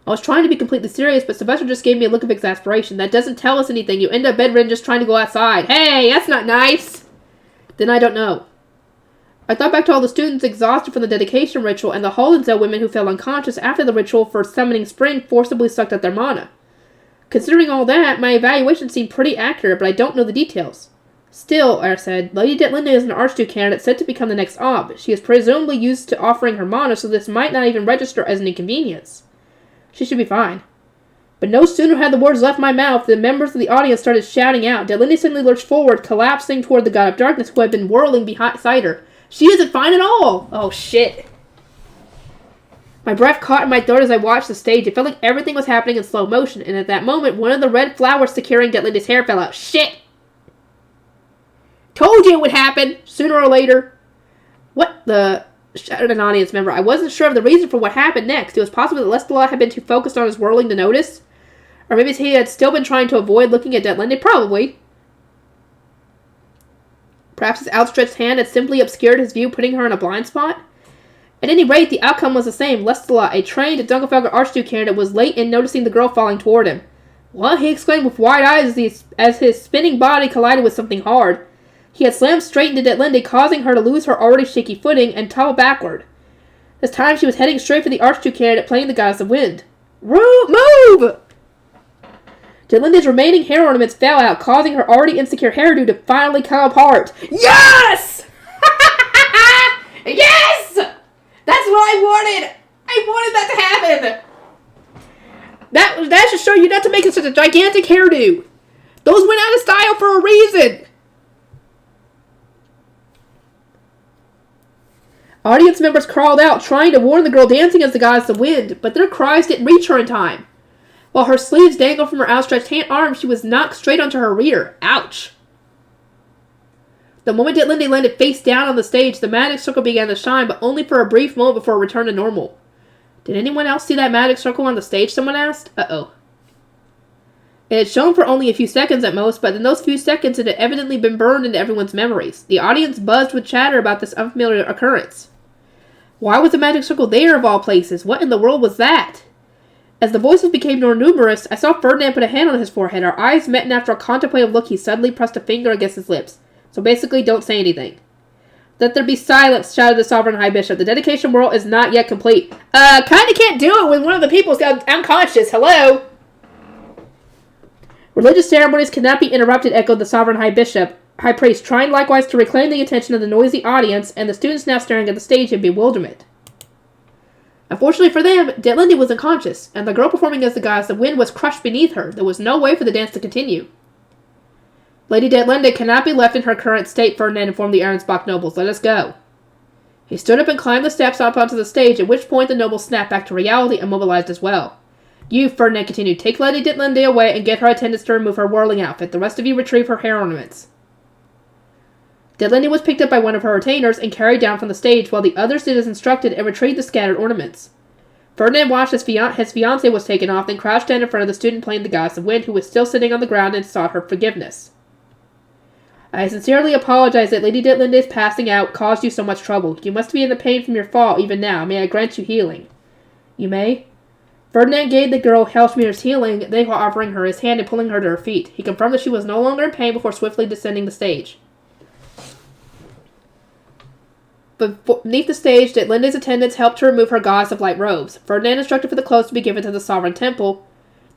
I was trying to be completely serious, but Sylvester just gave me a look of exasperation. That doesn't tell us anything. You end up bedridden just trying to go outside. Hey, that's not nice! Then I don't know. I thought back to all the students exhausted from the dedication ritual and the Hollensdale women who fell unconscious after the ritual for summoning spring forcibly sucked out their mana. Considering all that, my evaluation seemed pretty accurate, but I don't know the details. Still, I said, Lady Detlinde is an Archduke candidate set to become the next Ob. She is presumably used to offering her mana, so this might not even register as an inconvenience. She should be fine. But no sooner had the words left my mouth than members of the audience started shouting out. Detlinde suddenly lurched forward, collapsing toward the God of Darkness who had been whirling beside her. She isn't fine at all! Oh, shit. My breath caught in my throat as I watched the stage. It felt like everything was happening in slow motion, and at that moment, one of the red flowers securing Detlinde's hair fell out. Shit! Told you it would happen, sooner or later. What the... shouted an audience member. I wasn't sure of the reason for what happened next. It was possible that Lestalot had been too focused on his whirling to notice. Or maybe he had still been trying to avoid looking at Detlinde. Probably. Perhaps his outstretched hand had simply obscured his view, putting her in a blind spot. At any rate, the outcome was the same. Lestalot, a trained Dunkelfelger Archduke candidate, was late in noticing the girl falling toward him. What? He exclaimed with wide eyes as his spinning body collided with something hard. He had slammed straight into Detlinde, causing her to lose her already shaky footing and tumble backward. This time she was heading straight for the Archduke candidate, playing the Goddess of Wind. Move! Detlinde's remaining hair ornaments fell out, causing her already insecure hairdo to finally come apart. Yes! Yes! That's what I wanted! I wanted that to happen! That should show you not to make such a gigantic hairdo. Those went out of style for a reason! Audience members crawled out, trying to warn the girl dancing as the Goddess of Wind, but their cries didn't reach her in time. While her sleeves dangled from her outstretched arm, she was knocked straight onto her rear. Ouch! The moment Detlinde landed face down on the stage, the magic circle began to shine, but only for a brief moment before it returned to normal. Did anyone else see that magic circle on the stage? Someone asked. Uh-oh. It had shown for only a few seconds at most, but in those few seconds it had evidently been burned into everyone's memories. The audience buzzed with chatter about this unfamiliar occurrence. Why was the magic circle there, of all places? What in the world was that? As the voices became more numerous, I saw Ferdinand put a hand on his forehead. Our eyes met, and after a contemplative look, he suddenly pressed a finger against his lips. So basically, don't say anything. Let there be silence, shouted the Sovereign High Bishop. The dedication whirl is not yet complete. Kinda can't do it when one of the people's unconscious. Hello? Religious ceremonies cannot be interrupted, echoed the Sovereign High Priest, trying likewise to reclaim the attention of the noisy audience and the students now staring at the stage in bewilderment. Unfortunately for them, Detlinde was unconscious, and the girl performing as the goddess of wind was crushed beneath her. There was no way for the dance to continue. Lady Detlinde cannot be left in her current state, Ferdinand informed the Arensbach nobles. Let us go. He stood up and climbed the steps up onto the stage, at which point the nobles snapped back to reality and mobilized as well. You, Ferdinand continued, take Lady Detlinde away and get her attendants to remove her whirling outfit. The rest of you retrieve her hair ornaments. Detlinde was picked up by one of her retainers and carried down from the stage, while the others did as instructed and retrieved the scattered ornaments. Ferdinand watched as his fiancée was taken off, then crouched down in front of the student playing the goddess of wind, who was still sitting on the ground, and sought her forgiveness. I sincerely apologize that Lady Detlinde's passing out caused you so much trouble. You must be in the pain from your fall even now. May I grant you healing? You may. Ferdinand gave the girl Hellschmier's healing, then while offering her his hand and pulling her to her feet. He confirmed that she was no longer in pain before swiftly descending the stage. But beneath the stage, Detlinde's attendants helped to remove her goddess of light robes. Ferdinand instructed for the clothes to be given to the sovereign temple,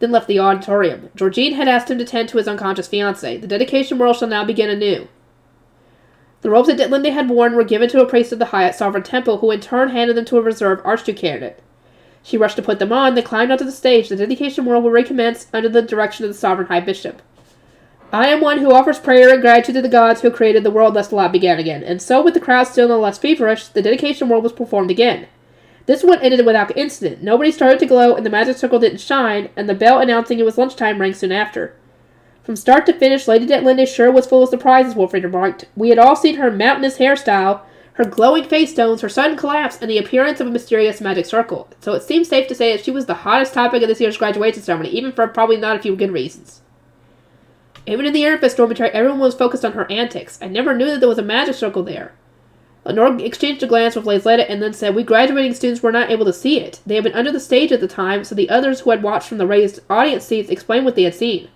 then left the auditorium. Georgine had asked him to tend to his unconscious fiancée. The dedication whirl shall now begin anew. The robes that Detlinde had worn were given to a priest of the Hyatt Sovereign Temple, who in turn handed them to a reserve archduke candidate. She rushed to put them on, then climbed onto the stage. The dedication whirl will recommence under the direction of the Sovereign High Bishop. I am one who offers prayer and gratitude to the gods who created the world, thus the lot began again. And so, with the crowd still no less feverish, the dedication whirl was performed again. This one ended without incident. Nobody started to glow, and the magic circle didn't shine, and the bell announcing it was lunchtime rang soon after. From start to finish, Lady Detlinde sure was full of surprises, Wolfried remarked. We had all seen her mountainous hairstyle, her glowing face stones, her sudden collapse, and the appearance of a mysterious magic circle. So it seems safe to say that she was the hottest topic of this year's graduation ceremony, even for probably not a few good reasons. Even in the Airfest dormitory, everyone was focused on her antics. I never knew that there was a magic circle there. Lenore exchanged a glance with Lazletta and then said, we graduating students were not able to see it. They had been under the stage at the time, so the others who had watched from the raised audience seats explained what they had seen.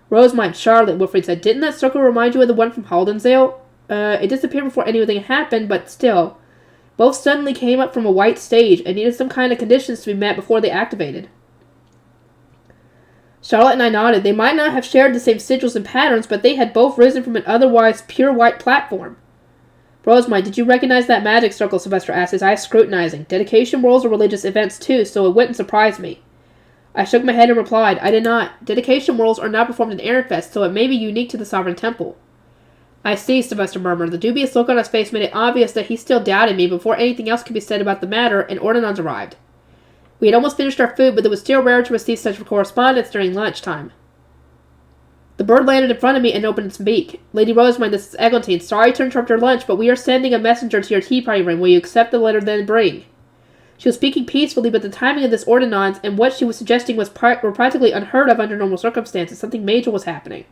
Rosamund, Charlotte, Wilfred said, didn't that circle remind you of the one from Haldensdale? It disappeared before anything happened, but still. Both suddenly came up from a white stage and needed some kind of conditions to be met before they activated. Charlotte and I nodded. They might not have shared the same sigils and patterns, but they had both risen from an otherwise pure white platform. Rosamund, did you recognize that magic circle? Sylvester asked, his eyes scrutinizing. Dedication whirls are religious events too, so it wouldn't surprise me. I shook my head and replied, I did not. Dedication whirls are not performed in Ehrenfest, so it may be unique to the Sovereign Temple. I see, Sylvester murmured. The dubious look on his face made it obvious that he still doubted me before anything else could be said about the matter, and ordinands arrived. We had almost finished our food, but it was still rare to receive such correspondence during lunchtime. The bird landed in front of me and opened its beak. Lady Rosamund, this is Eglantine. Sorry to interrupt your lunch, but we are sending a messenger to your tea party room. Will you accept the letter then bring? She was speaking peacefully, but the timing of this ordinance and what she was suggesting were practically unheard of under normal circumstances. Something major was happening.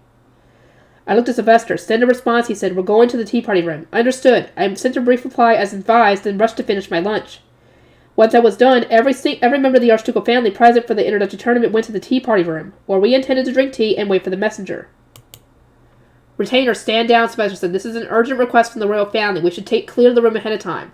I looked at Sylvester. Send a response, he said. We're going to the tea party room. Understood. I sent a brief reply as advised, then rushed to finish my lunch. Once I was done, every member of the Archducal family present for the introductory tournament went to the tea party room, where we intended to drink tea and wait for the messenger. Retainer, stand down, Sylvester said. This is an urgent request from the royal family. We should clear the room ahead of time.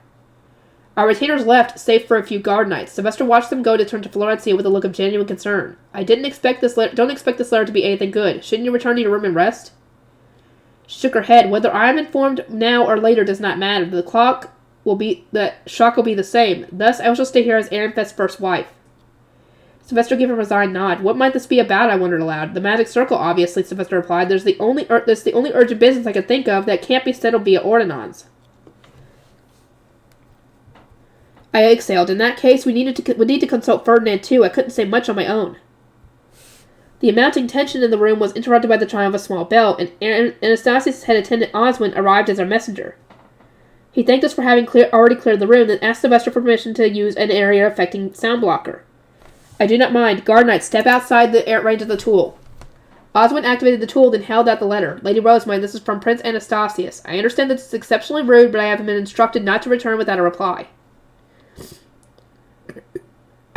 Our retainers left, save for a few guard knights. Sylvester watched them go to turn to Florencia with a look of genuine concern. I don't expect this letter to be anything good. Shouldn't you return to your room and rest? She shook her head. Whether I am informed now or later does not matter. The shock will be the same. Thus, I shall stay here as Ehrenfest's first wife. Sylvester gave a resigned nod. What might this be about? I wondered aloud. The magic circle, obviously, Sylvester replied. That's the only urgent business I can think of that can't be settled via ordinance. I exhaled. In that case, we need to consult Ferdinand too. I couldn't say much on my own. The amounting tension in the room was interrupted by the chime of a small bell, and Anastasius' head attendant Oswin arrived as our messenger. He thanked us for having already cleared the room, then asked Sylvester for permission to use an area affecting sound blocker. I do not mind. Guard knights, step outside the range of the tool. Oswin activated the tool, then held out the letter. Lady Rosamund, this is from Prince Anastasius. I understand that this is exceptionally rude, but I have been instructed not to return without a reply.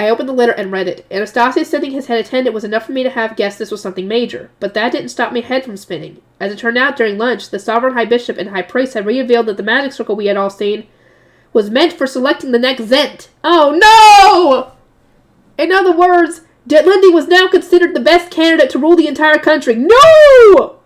I opened the letter and read it. Anastasius sending his head attendant was enough for me to have guessed this was something major, but that didn't stop my head from spinning. As it turned out, during lunch, the Sovereign High Bishop and High Priest had revealed that the magic circle we had all seen was meant for selecting the next Zent. Oh no! In other words, Detlinde was now considered the best candidate to rule the entire country. No!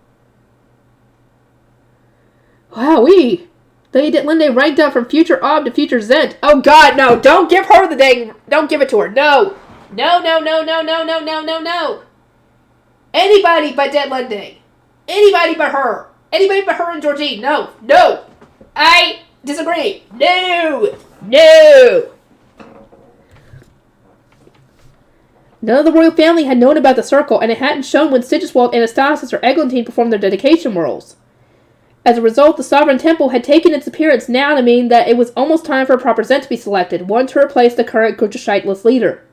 Wowee. Lady Detlinde ranked up from future Ob to future Zent. Oh god, no! Don't give her the dang... Don't give it to her. No! No, no, no, no, no, no, no, no, no! Anybody but Detlinde. Anybody but her. Anybody but her and Georgine. No. No! I disagree. No! No! None of the royal family had known about the circle, and it hadn't shown when Sigiswald, Anastasius, or Eglantine performed their dedication rolls. As a result, the Sovereign Temple had taken its appearance now to mean that it was almost time for a proper Zent to be selected, one to replace the current Gurjashite-less leader.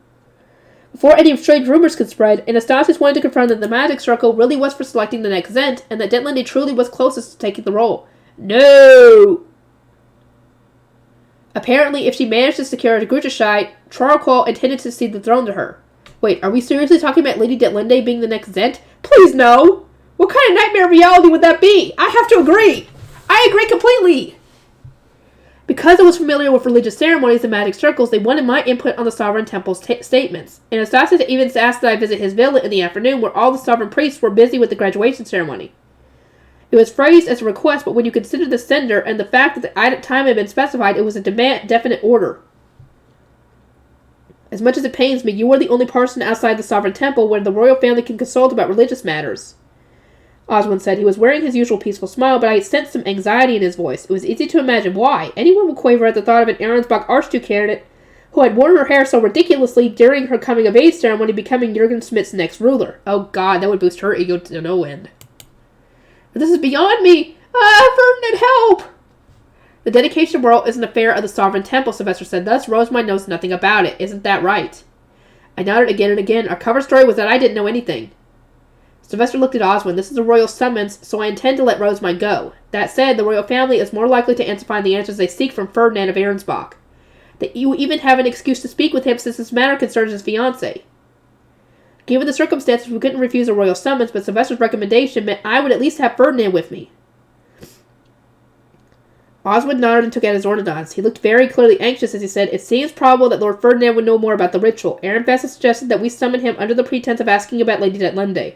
Before any strange rumors could spread, Anastasius wanted to confirm that the magic circle really was for selecting the next Zent, and that Detlinde truly was closest to taking the role. No! Apparently, if she managed to secure a Gurjashite, Charcoal intended to cede the throne to her. Wait, are we seriously talking about Lady Detlinde being the next Zent? Please no! What kind of nightmare reality would that be? I have to agree! I agree completely! Because I was familiar with religious ceremonies and magic circles, they wanted my input on the Sovereign Temple's statements. Anastasius even asked that I visit his villa in the afternoon where all the Sovereign priests were busy with the graduation ceremony. It was phrased as a request, but when you consider the sender and the fact that the time had been specified, it was a definite order. As much as it pains me, you are the only person outside the Sovereign Temple where the royal family can consult about religious matters. Oswald said. He was wearing his usual peaceful smile, but I sensed some anxiety in his voice. It was easy to imagine why. Anyone would quaver at the thought of an Arensbach Archduke candidate who had worn her hair so ridiculously during her coming-of-age ceremony becoming Jürgen Schmidt's next ruler. Oh god, that would boost her ego to no end. But this is beyond me! Ferdinand, help! The dedication role is an affair of the Sovereign Temple, Sylvester said. Thus, Rosemond knows nothing about it. Isn't that right? I nodded again and again. Our cover story was that I didn't know anything. Sylvester looked at Oswin. This is a royal summons, so I intend to let Rosemond go. That said, the royal family is more likely to find the answers they seek from Ferdinand of Arensbach. That you even have an excuse to speak with him since this matter concerns his fiancée. Given the circumstances, we couldn't refuse a royal summons, but Sylvester's recommendation meant I would at least have Ferdinand with me. Oswald nodded and took out his ornodons. He looked very clearly anxious as he said, It seems probable that Lord Ferdinand would know more about the ritual. Ehrenfest has suggested that we summon him under the pretense of asking about Lady Detlinde.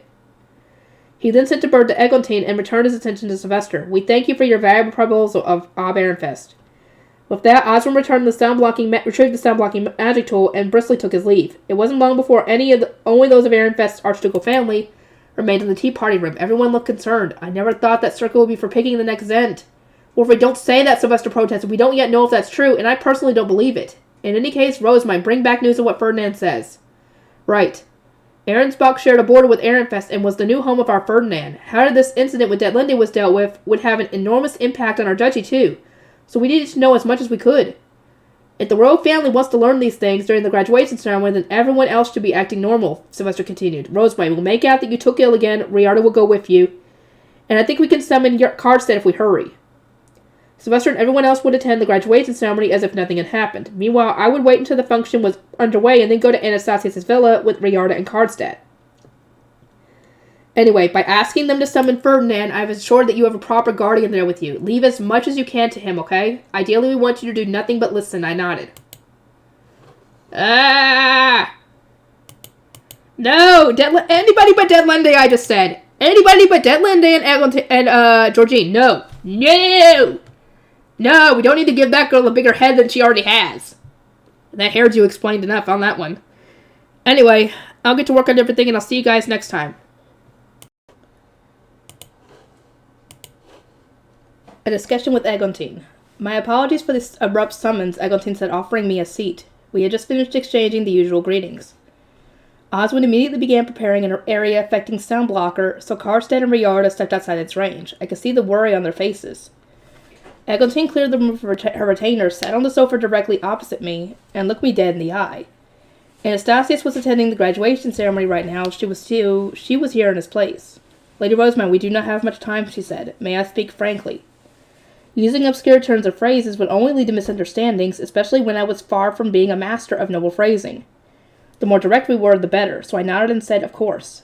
He then sent a bird to Eglantine and returned his attention to Sylvester. We thank you for your valuable proposal of Ob Ehrenfest. With that, Oswald retrieved the sound-blocking magic tool and briskly took his leave. It wasn't long before only those of Ehrenfest's archducal family remained in the tea party room. Everyone looked concerned. I never thought that circle would be for picking the next Zent. Wolfrid, don't say that, Sylvester protested. We don't yet know if that's true, and I personally don't believe it. In any case, Rosemond, bring back news of what Ferdinand says. Right. Arensbach shared a border with Ehrenfest and was the new home of our Ferdinand. How did this incident with Detlinde was dealt with would have an enormous impact on our duchy, too. So we needed to know as much as we could. If the royal family wants to learn these things during the graduation ceremony, then everyone else should be acting normal, Sylvester continued. Rosemond, we'll make out that you took ill again. Riarda will go with you. And I think we can summon Karlstedt if we hurry. Sylvester and everyone else would attend the graduation ceremony as if nothing had happened. Meanwhile, I would wait until the function was underway and then go to Anastasius' villa with Riarda and Karlstedt. Anyway, by asking them to summon Ferdinand, I've assured that you have a proper guardian there with you. Leave as much as you can to him, okay? Ideally, we want you to do nothing but listen. I nodded. No! Anybody but Detlinde, I just said. Anybody but Detlinde and Georgine. No. No! No, we don't need to give that girl a bigger head than she already has. That hairdo explained enough on that one. Anyway, I'll get to work on everything and I'll see you guys next time. A discussion with Eglantine. My apologies for this abrupt summons, Eglantine said, offering me a seat. We had just finished exchanging the usual greetings. Oswald immediately began preparing an area affecting sound blocker, so Karlstedt and Riarda stepped outside its range. I could see the worry on their faces. Eglantine cleared the room of her retainer, sat on the sofa directly opposite me, and looked me dead in the eye. Anastasius was attending the graduation ceremony right now. She was here in his place. Lady Rosemond, we do not have much time, she said. May I speak frankly? Using obscure turns of phrases would only lead to misunderstandings, especially when I was far from being a master of noble phrasing. The more direct we were, the better, so I nodded and said, of course.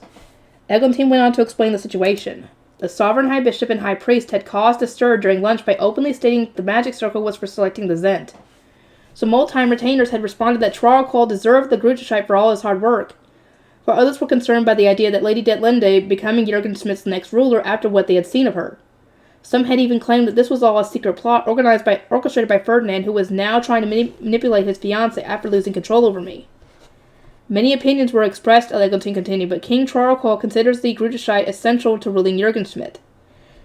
Eglantine went on to explain the situation. The sovereign high bishop and high priest had caused a stir during lunch by openly stating the magic circle was for selecting the Zent. Some old-time retainers had responded that Traralcol deserved the Grucheshite for all his hard work, while others were concerned by the idea that Lady Detlinde becoming Jurgen Smith's next ruler after what they had seen of her. Some had even claimed that this was all a secret plot orchestrated by Ferdinand, who was now trying to manipulate his fiancée after losing control over me. Many opinions were expressed, Eglantine continued, but King Traralcol considers the Grucheshite essential to ruling Jurgen Smith.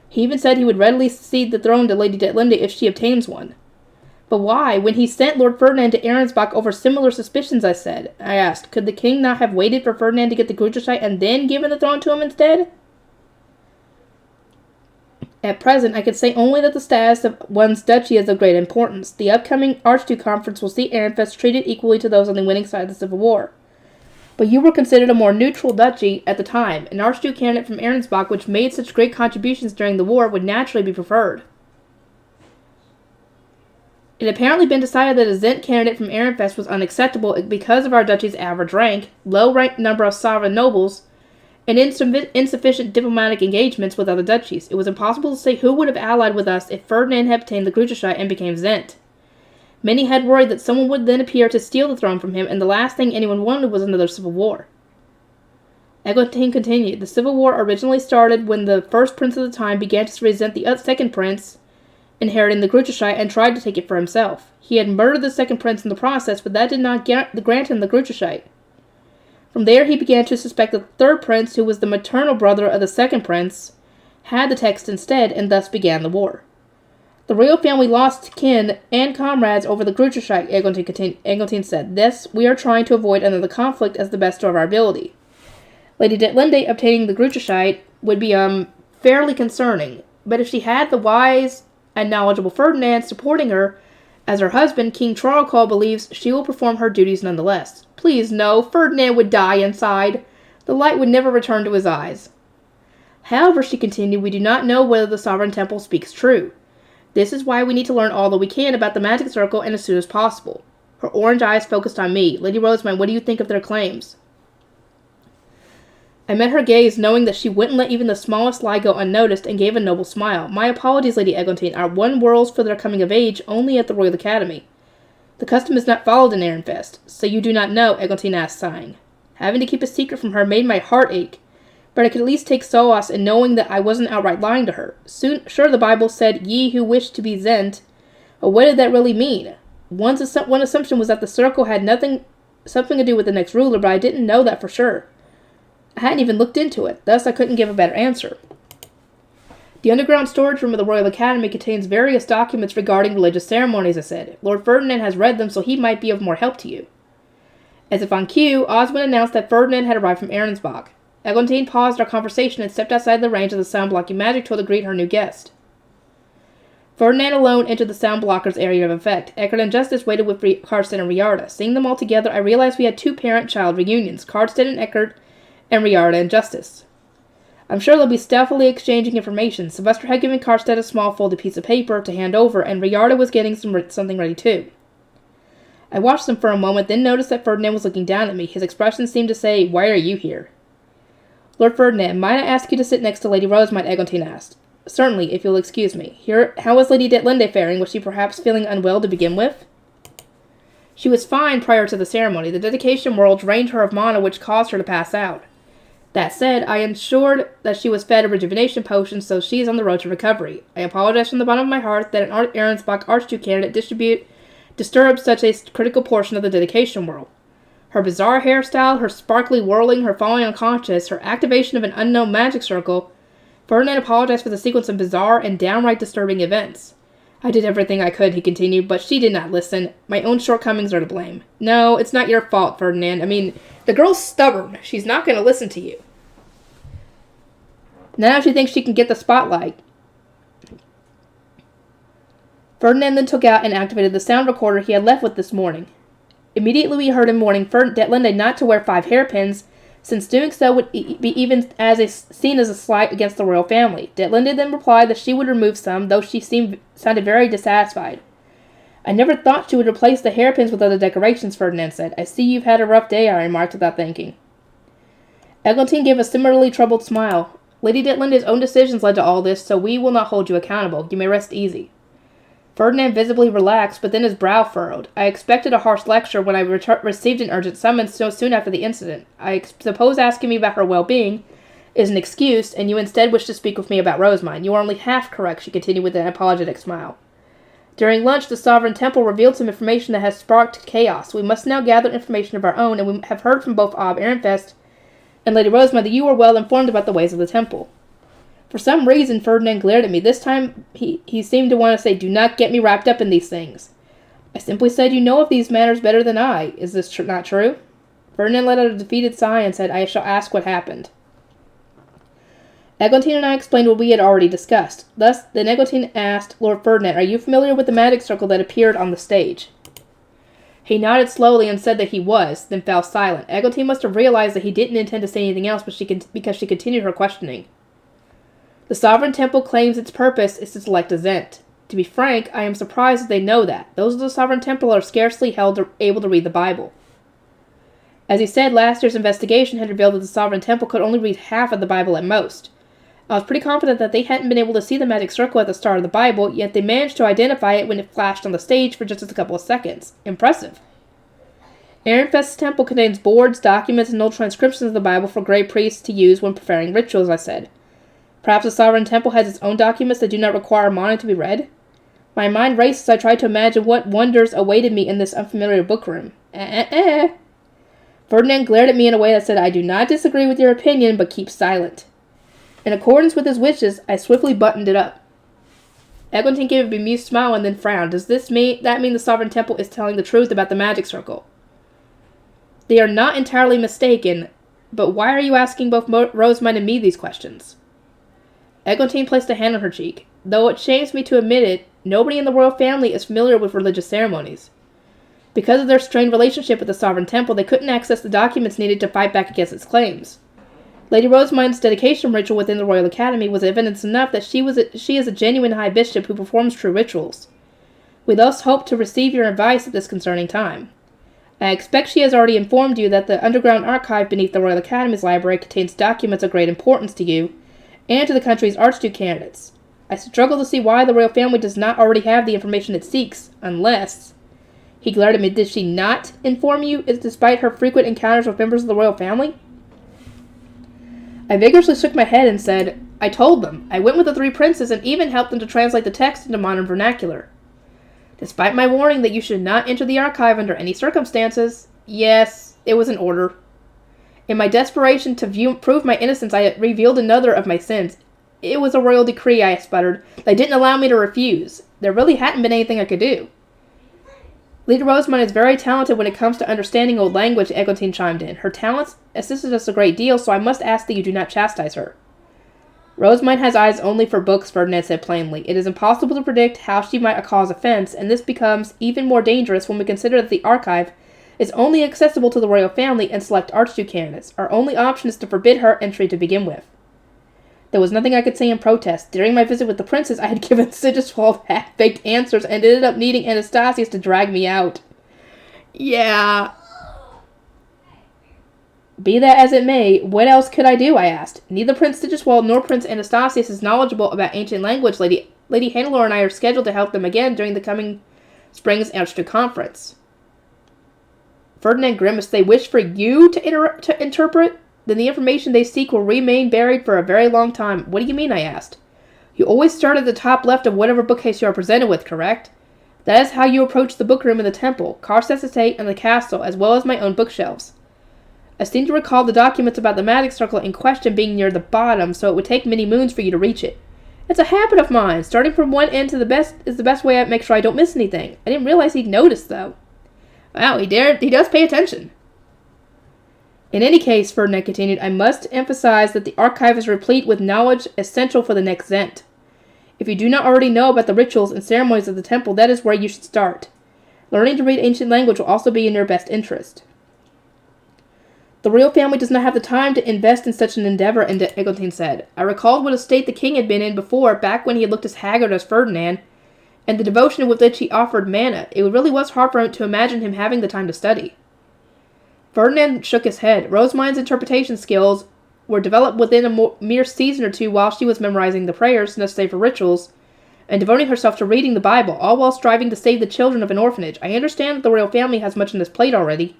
He even said he would readily cede the throne to Lady Detlinde if she obtains one. But why? When he sent Lord Ferdinand to Arensbach over similar suspicions, I asked, could the king not have waited for Ferdinand to get the Grucheshite and then given the throne to him instead? At present, I could say only that the status of one's duchy is of great importance. The upcoming Archduke Conference will see Ehrenfest treated equally to those on the winning side of the Civil War. But you were considered a more neutral duchy at the time. An Archduke candidate from Arensbach, which made such great contributions during the war, would naturally be preferred. It had apparently been decided that a Zent candidate from Ehrenfest was unacceptable because of our duchy's average rank, low number of sovereign nobles, and insufficient diplomatic engagements with other duchies. It was impossible to say who would have allied with us if Ferdinand had obtained the Grucheshite and became Zent. Many had worried that someone would then appear to steal the throne from him, and the last thing anyone wanted was another civil war. Eglantine continued. The civil war originally started when the first prince of the time began to resent the second prince inheriting the Grucheshite and tried to take it for himself. He had murdered the second prince in the process, but that did not grant him the Grucheshite. From there he began to suspect that the third prince, who was the maternal brother of the second prince, had the text instead, and thus began the war. The royal family lost kin and comrades over the Grucheshite, Eglantine said. Thus, we are trying to avoid another conflict as the best of our ability. Lady Detlinde obtaining the Grucheshite would be fairly concerning, but if she had the wise and knowledgeable Ferdinand supporting her as her husband, King Traralcol believes she will perform her duties nonetheless. Please no, Ferdinand would die inside. The light would never return to his eyes. However, she continued, we do not know whether the Sovereign Temple speaks true. This is why we need to learn all that we can about the magic circle and as soon as possible. Her orange eyes focused on me. Lady Rosamund, what do you think of their claims? I met her gaze, knowing that she wouldn't let even the smallest lie go unnoticed, and gave a noble smile. My apologies, Lady Eglantine. Our one whirls for their coming of age only at the Royal Academy. The custom is not followed in Ehrenfest. So you do not know, Eglantine asked, sighing. Having to keep a secret from her made my heart ache, but I could at least take solace in knowing that I wasn't outright lying to her. Sure, the Bible said, ye who wish to be Zent, but what did that really mean? One assumption was that the circle had something to do with the next ruler, but I didn't know that for sure. I hadn't even looked into it, thus I couldn't give a better answer. The underground storage room of the Royal Academy contains various documents regarding religious ceremonies, I said. Lord Ferdinand has read them, so he might be of more help to you. As if on cue, Osmond announced that Ferdinand had arrived from Arensbach. Eglantine paused our conversation and stepped outside the range of the sound-blocking magic tool to greet her new guest. Ferdinand alone entered the sound blocker's area of effect. Eckert and Justice waited with Karstedt and Riarda. Seeing them all together, I realized we had two parent-child reunions, Karstedt and Eckert, and Riarda and Justice. I'm sure they'll be stealthily exchanging information. Sylvester had given Karstedt a small folded piece of paper to hand over, and Riarda was getting something ready too. I watched them for a moment, then noticed that Ferdinand was looking down at me. His expression seemed to say, why are you here? Lord Ferdinand, might I ask you to sit next to Lady Rosamund? Eglantine asked. Certainly, if you'll excuse me. How was Lady Detlinde faring? Was she perhaps feeling unwell to begin with? She was fine prior to the ceremony. The dedication whirl drained her of mana, which caused her to pass out. That said, I ensured that she was fed a rejuvenation potion, so she is on the road to recovery. I apologize from the bottom of my heart that an Arensbach Archduke candidate disturbed such a critical portion of the dedication whirl. Her bizarre hairstyle, her sparkly whirling, her falling unconscious, her activation of an unknown magic circle. Ferdinand apologized for the sequence of bizarre and downright disturbing events. I did everything I could, he continued, but she did not listen. My own shortcomings are to blame. No, it's not your fault, Ferdinand. I mean, the girl's stubborn. She's not going to listen to you. Now she thinks she can get the spotlight. Ferdinand then took out and activated the sound recorder he had left with this morning. Immediately we heard him warning Detlinde not to wear 5 hairpins, since doing so would be seen as a slight against the royal family. Detlinde then replied that she would remove some, though she sounded very dissatisfied. I never thought she would replace the hairpins with other decorations, Ferdinand said. I see you've had a rough day, I remarked without thinking. Eglantine gave a similarly troubled smile. Lady Ditlinda's own decisions led to all this, so we will not hold you accountable. You may rest easy. Ferdinand visibly relaxed, but then his brow furrowed. I expected a harsh lecture when I received an urgent summons so soon after the incident. I suppose asking me about her well-being is an excuse, and you instead wish to speak with me about Rosemine. You are only half correct, she continued with an apologetic smile. During lunch, the Sovereign Temple revealed some information that has sparked chaos. We must now gather information of our own, and we have heard from both Ob Ehrenfest and Lady Rosemine that you are well informed about the ways of the temple. For some reason, Ferdinand glared at me. This time, he seemed to want to say, do not get me wrapped up in these things. I simply said, you know of these matters better than I. Is this not true? Ferdinand let out a defeated sigh and said, I shall ask what happened. Eglantine and I explained what we had already discussed. Then Eglantine asked Lord Ferdinand, are you familiar with the magic circle that appeared on the stage? He nodded slowly and said that he was, then fell silent. Eglantine must have realized that he didn't intend to say anything else because she continued her questioning. The Sovereign Temple claims its purpose is to select a Zent. To be frank, I am surprised that they know that. Those of the Sovereign Temple are scarcely able to read the Bible. As he said, last year's investigation had revealed that the Sovereign Temple could only read half of the Bible at most. I was pretty confident that they hadn't been able to see the magic circle at the start of the Bible, yet they managed to identify it when it flashed on the stage for just a couple of seconds. Impressive. Ehrenfest's temple contains boards, documents, and old transcriptions of the Bible for grey priests to use when preparing rituals, I said. Perhaps the Sovereign Temple has its own documents that do not require mana to be read? My mind raced as I tried to imagine what wonders awaited me in this unfamiliar bookroom. Ferdinand glared at me in a way that said, I do not disagree with your opinion, but keep silent. In accordance with his wishes, I swiftly buttoned it up. Eglantine gave a bemused smile and then frowned. Does that mean the Sovereign Temple is telling the truth about the magic circle? They are not entirely mistaken, but why are you asking both Rosemine and me these questions? Eglantine placed a hand on her cheek. Though it shames me to admit it, nobody in the royal family is familiar with religious ceremonies. Because of their strained relationship with the Sovereign Temple, they couldn't access the documents needed to fight back against its claims. Lady Rosemine's dedication ritual within the Royal Academy was evidence enough that she is a genuine High Bishop who performs true rituals. We thus hope to receive your advice at this concerning time. I expect she has already informed you that the underground archive beneath the Royal Academy's library contains documents of great importance to you and to the country's Archduke candidates. I struggle to see why the royal family does not already have the information it seeks, unless... He glared at me. Did she not inform you, despite her frequent encounters with members of the royal family? I vigorously shook my head and said, I told them. I went with the three princes and even helped them to translate the text into modern vernacular. Despite my warning that you should not enter the archive under any circumstances, yes, it was an order. In my desperation to prove my innocence, I revealed another of my sins. It was a royal decree, I sputtered. They didn't allow me to refuse. There really hadn't been anything I could do. Lady Rosemine is very talented when it comes to understanding old language, Eglantine chimed in. Her talents assisted us a great deal, so I must ask that you do not chastise her. Rosemine has eyes only for books, Ferdinand said plainly. It is impossible to predict how she might cause offense, and this becomes even more dangerous when we consider that the archive is only accessible to the royal family and select Archduke candidates. Our only option is to forbid her entry to begin with. There was nothing I could say in protest. During my visit with the princes, I had given Sigiswald half-baked answers and ended up needing Anastasius to drag me out. Yeah. Be that as it may, what else could I do, I asked. Neither Prince Sigiswald nor Prince Anastasius is knowledgeable about ancient language. Lady Hannelore and I are scheduled to help them again during the coming spring's Archduke Conference. Ferdinand grimaced. They wish for you to interpret? Then the information they seek will remain buried for a very long time. What do you mean, I asked. You always start at the top left of whatever bookcase you are presented with, correct? That is how you approach the bookroom in the temple, Karstad's estate, and the castle, as well as my own bookshelves. I seem to recall the documents about the magic circle in question being near the bottom, so it would take many moons for you to reach it. It's a habit of mine. Starting from one end to the best is the best way I make sure I don't miss anything. I didn't realize he'd noticed, though. Wow, he does pay attention. In any case, Ferdinand continued, I must emphasize that the archive is replete with knowledge essential for the next Zent. If you do not already know about the rituals and ceremonies of the temple, that is where you should start. Learning to read ancient language will also be in your best interest. The royal family does not have the time to invest in such an endeavor, Eglantine said. I recalled what a state the king had been in before, back when he had looked as haggard as Ferdinand, and the devotion with which he offered mana. It really was hard for him to imagine him having the time to study. Ferdinand shook his head. Rosemine's interpretation skills were developed within a mere season or two while she was memorizing the prayers necessary for rituals and devoting herself to reading the Bible, all while striving to save the children of an orphanage. I understand that the royal family has much on its plate already,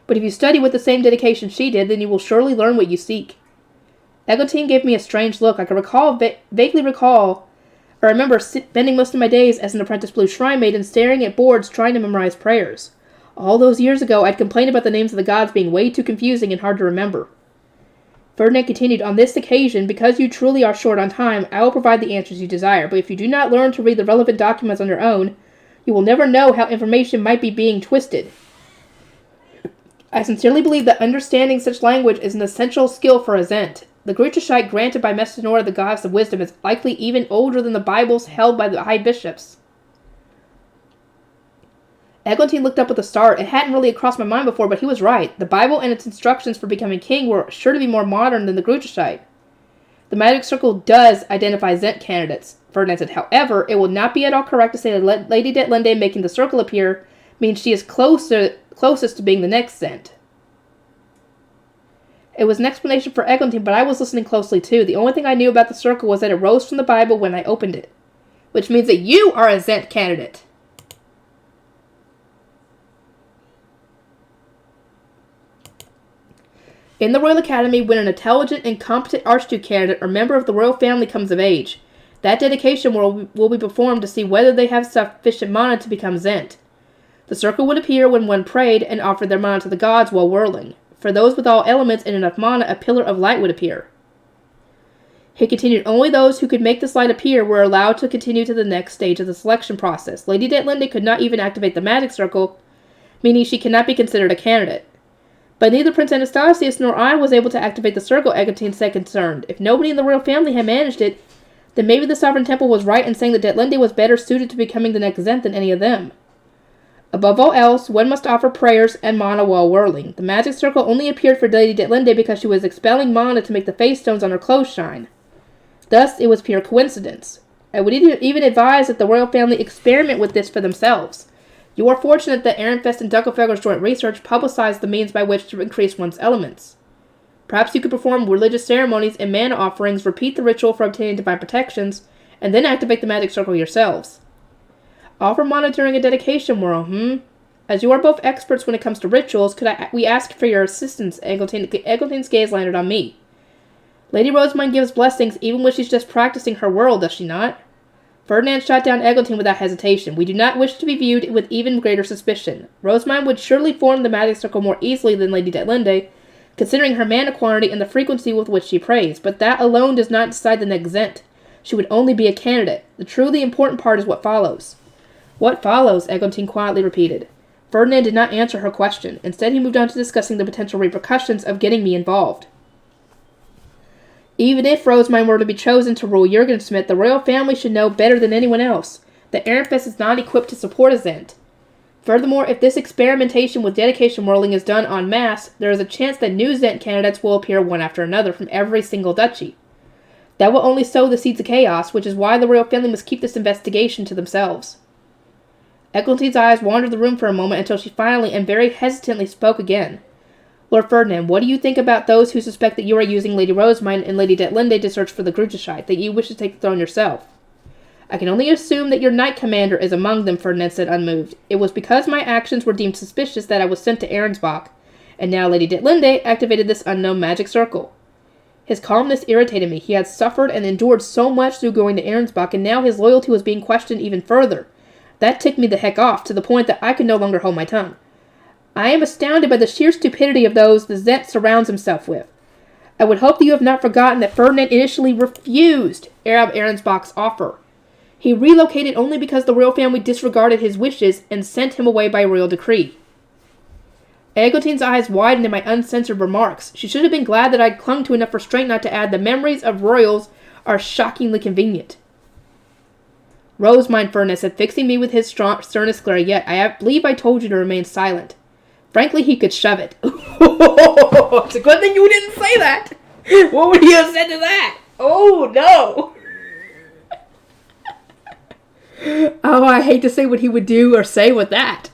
but if you study with the same dedication she did, then you will surely learn what you seek. Eglantine gave me a strange look. I could vaguely recall, or remember spending most of my days as an apprentice blue shrine maiden staring at boards trying to memorize prayers. All those years ago, I'd complained about the names of the gods being way too confusing and hard to remember. Ferdinand continued, on this occasion, because you truly are short on time, I will provide the answers you desire, but if you do not learn to read the relevant documents on your own, you will never know how information might be being twisted. I sincerely believe that understanding such language is an essential skill for a Zent. The Grutushite granted by Messinora, the goddess of wisdom, is likely even older than the Bibles held by the high bishops. Eglantine looked up with a start. It hadn't really crossed my mind before, but he was right. The Bible and its instructions for becoming king were sure to be more modern than the Grutushite. The Magic Circle does identify Zent candidates, Ferdinand said. However, it would not be at all correct to say that Lady Detlinde making the circle appear means she is closest to being the next Zent. It was an explanation for Eglantine, but I was listening closely too. The only thing I knew about the circle was that it rose from the Bible when I opened it. Which means that you are a Zent candidate. In the Royal Academy, when an intelligent and competent Archduke candidate or member of the royal family comes of age, that dedication will be performed to see whether they have sufficient mana to become Zent. The circle would appear when one prayed and offered their mana to the gods while whirling. For those with all elements and enough mana, a pillar of light would appear. He continued, only those who could make this light appear were allowed to continue to the next stage of the selection process. Lady Detlinde could not even activate the magic circle, meaning she cannot be considered a candidate. But neither Prince Anastasius nor I was able to activate the circle, Eglantine said concerned. If nobody in the royal family had managed it, then maybe the Sovereign Temple was right in saying that Detlinde was better suited to becoming the next Zent than any of them. Above all else, one must offer prayers and mana while whirling. The magic circle only appeared for Lady Detlinde because she was expelling mana to make the face stones on her clothes shine. Thus, it was pure coincidence. I would even advise that the royal family experiment with this for themselves. You are fortunate that Ehrenfest and Dunkelfelger's joint research publicized the means by which to increase one's elements. Perhaps you could perform religious ceremonies and mana offerings, repeat the ritual for obtaining divine protections, and then activate the magic circle yourselves. Offer mana during a dedication whirl, As you are both experts when it comes to rituals, we ask for your assistance? Eglantine's gaze landed on me. Lady Rosamund gives blessings even when she's just practicing her whirl, does she not? Ferdinand shot down Eglantine without hesitation. We do not wish to be viewed with even greater suspicion. Rosamund would surely form the magic circle more easily than Lady Detlinde, considering her mana quantity and the frequency with which she prays, but that alone does not decide the next Zent. She would only be a candidate. The truly important part is what follows. What follows? Eglantine quietly repeated. Ferdinand did not answer her question. Instead, he moved on to discussing the potential repercussions of getting me involved. Even if Rosamund were to be chosen to rule Jurgensmith, the royal family should know better than anyone else that Ehrenfest is not equipped to support a Zent. Furthermore, if this experimentation with dedication whirling is done en masse, there is a chance that new Zent candidates will appear one after another from every single duchy. That will only sow the seeds of chaos, which is why the royal family must keep this investigation to themselves. Eglantine's eyes wandered the room for a moment until she finally and very hesitantly spoke again. Lord Ferdinand, what do you think about those who suspect that you are using Lady Rosamund and Lady Detlinde to search for the Grutushite, that you wish to take the throne yourself? I can only assume that your knight commander is among them, Ferdinand said unmoved. It was because my actions were deemed suspicious that I was sent to Arensbach, and now Lady Detlinde activated this unknown magic circle. His calmness irritated me. He had suffered and endured so much through going to Arensbach, and now his loyalty was being questioned even further. That ticked me the heck off, to the point that I could no longer hold my tongue. I am astounded by the sheer stupidity of those the Zent surrounds himself with. I would hope that you have not forgotten that Ferdinand initially refused Arab Arensbach's offer. He relocated only because the royal family disregarded his wishes and sent him away by royal decree. Eglantine's eyes widened in my uncensored remarks. She should have been glad that I clung to enough restraint not to add the memories of royals are shockingly convenient. Rosamund, Ferdinand said, fixing me with his sternest glare. Yet, I believe I told you to remain silent. Frankly, he could shove it. It's a good thing you didn't say that. What would you have said to that? Oh, no. Oh, I hate to say what he would do or say with that.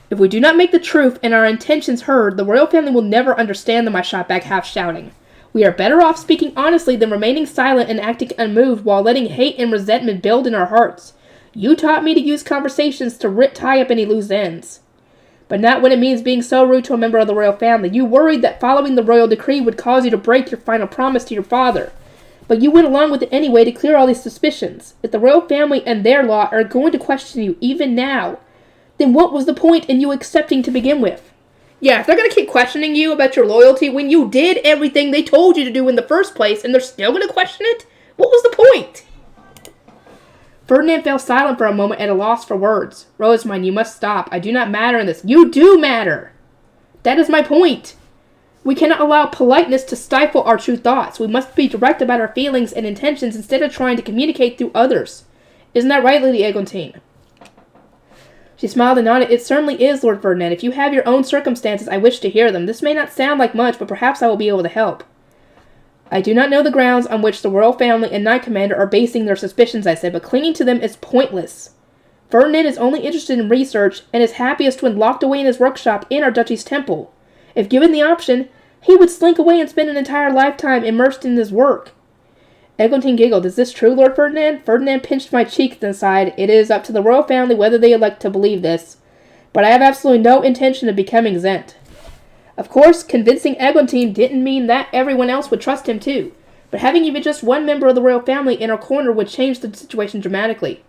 If we do not make the truth and our intentions heard, the royal family will never understand them, I shot back, half shouting. We are better off speaking honestly than remaining silent and acting unmoved while letting hate and resentment build in our hearts. You taught me to use conversations to tie up any loose ends. But not when it means being so rude to a member of the royal family. You worried that following the royal decree would cause you to break your final promise to your father. But you went along with it anyway to clear all these suspicions. If the royal family and their law are going to question you even now, then what was the point in you accepting to begin with? Yeah, if they're going to keep questioning you about your loyalty when you did everything they told you to do in the first place and they're still going to question it, what was the point? Ferdinand fell silent for a moment at a loss for words. Rosamund, you must stop. I do not matter in this. You do matter. That is my point. We cannot allow politeness to stifle our true thoughts. We must be direct about our feelings and intentions instead of trying to communicate through others. Isn't that right, Lady Eglantine? She smiled and nodded. It certainly is, Lord Ferdinand. If you have your own circumstances, I wish to hear them. This may not sound like much, but perhaps I will be able to help. I do not know the grounds on which the royal family and Knight Commander are basing their suspicions, I said, but clinging to them is pointless. Ferdinand is only interested in research and is happiest when locked away in his workshop in our duchy's temple. If given the option, he would slink away and spend an entire lifetime immersed in his work. Eglantine giggled. Is this true, Lord Ferdinand? Ferdinand pinched my cheek, then sighed. It is up to the royal family whether they elect to believe this, but I have absolutely no intention of becoming Zent. Of course, convincing Eglantine didn't mean that everyone else would trust him too, but having even just one member of the royal family in our corner would change the situation dramatically.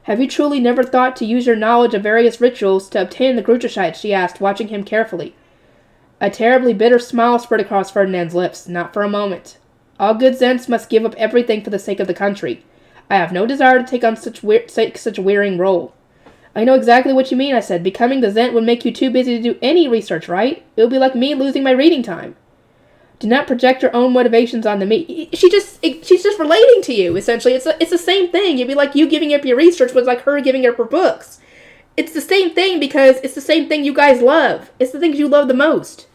Have you truly never thought to use your knowledge of various rituals to obtain the Grutushite? She asked, watching him carefully. A terribly bitter smile spread across Ferdinand's lips. Not for a moment. All good Zents must give up everything for the sake of the country. I have no desire to take on such a wearying role. I know exactly what you mean, I said. Becoming the Zent would make you too busy to do any research, right? It would be like me losing my reading time. Do not project your own motivations onto me. She's just relating to you, essentially. It's the same thing. It'd be like you giving up your research was like her giving up her books. It's the same thing because it's the same thing you guys love. It's the things you love the most.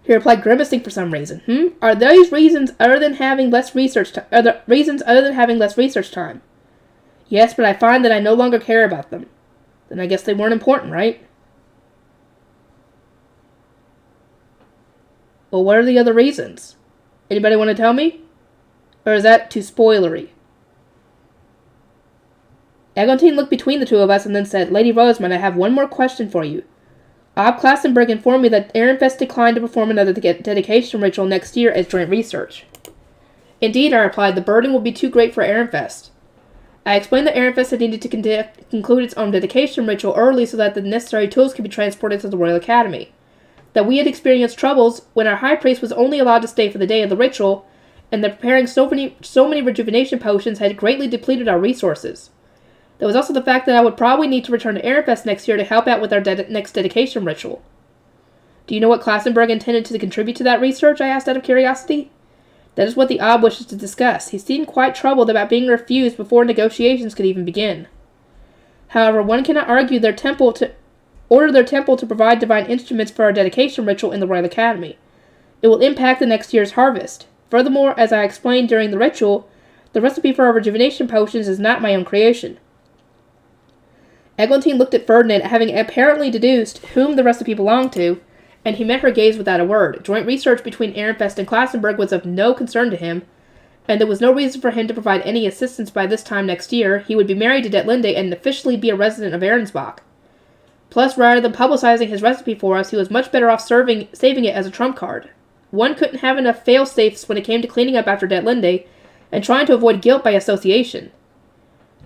He replied, grimacing for some reason. Are those reasons other than having less research time? Are the reasons other than having less research time? Yes, but I find that I no longer care about them. Then I guess they weren't important, right? Well, what are the other reasons? Anybody want to tell me? Or is that too spoilery? Eglantine looked between the two of us and then said, Lady Rosamund, I have one more question for you. Ob Klassenberg informed me that Ehrenfest declined to perform another dedication ritual next year as joint research. Indeed, I replied, the burden will be too great for Ehrenfest. I explained that Ehrenfest had needed to conclude its own dedication ritual early so that the necessary tools could be transported to the Royal Academy. That we had experienced troubles when our high priest was only allowed to stay for the day of the ritual, and that preparing so many rejuvenation potions had greatly depleted our resources. There was also the fact that I would probably need to return to Ehrenfest next year to help out with our next dedication ritual. Do you know what Klassenberg intended to contribute to that research? I asked out of curiosity. That is what the Ob wishes to discuss. He seemed quite troubled about being refused before negotiations could even begin. However, one cannot order their temple to provide divine instruments for our dedication ritual in the Royal Academy. It will impact the next year's harvest. Furthermore, as I explained during the ritual, the recipe for our rejuvenation potions is not my own creation. Eglantine looked at Ferdinand, having apparently deduced whom the recipe belonged to, and he met her gaze without a word. Joint research between Ehrenfest and Klassenberg was of no concern to him, and there was no reason for him to provide any assistance by this time next year. He would be married to Detlinde and officially be a resident of Ehrensbach. Plus, rather than publicizing his recipe for us, he was much better off saving it as a trump card. One couldn't have enough fail-safes when it came to cleaning up after Detlinde and trying to avoid guilt by association.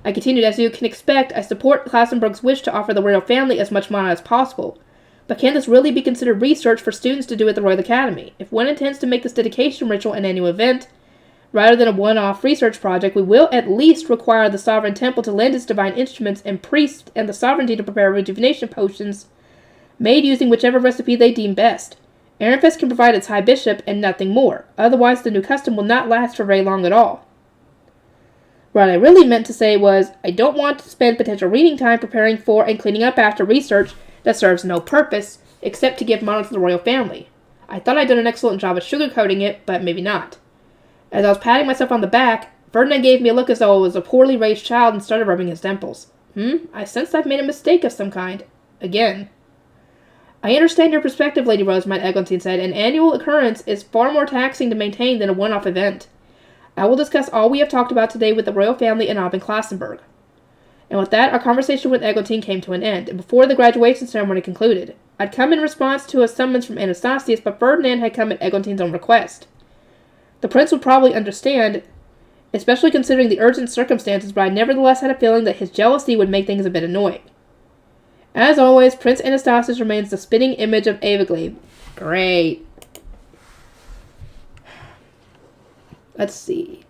I continued, as you can expect, I support Klassenberg's wish to offer the royal family as much mana as possible. But can this really be considered research for students to do at the Royal Academy? If one intends to make this dedication ritual an annual event, rather than a one-off research project, we will at least require the Sovereign Temple to lend its divine instruments and priests and the sovereignty to prepare rejuvenation potions made using whichever recipe they deem best. Ehrenfest can provide its High Bishop and nothing more. Otherwise, the new custom will not last for very long at all. What I really meant to say was, I don't want to spend potential reading time preparing for and cleaning up after research that serves no purpose, except to give mana to the royal family. I thought I'd done an excellent job of sugarcoating it, but maybe not. As I was patting myself on the back, Ferdinand gave me a look as though I was a poorly raised child and started rubbing his temples. I sense I've made a mistake of some kind. Again. I understand your perspective, Lady Rosemont, Eglantine said. An annual occurrence is far more taxing to maintain than a one-off event. I will discuss all we have talked about today with the royal family and Abin Klassenberg. And with that, our conversation with Eglantine came to an end, and before the graduation ceremony concluded. I'd come in response to a summons from Anastasius, but Ferdinand had come at Eglantine's own request. The prince would probably understand, especially considering the urgent circumstances, but I nevertheless had a feeling that his jealousy would make things a bit annoying. As always, Prince Anastasius remains the spitting image of Aviglabe. Great. Let's see.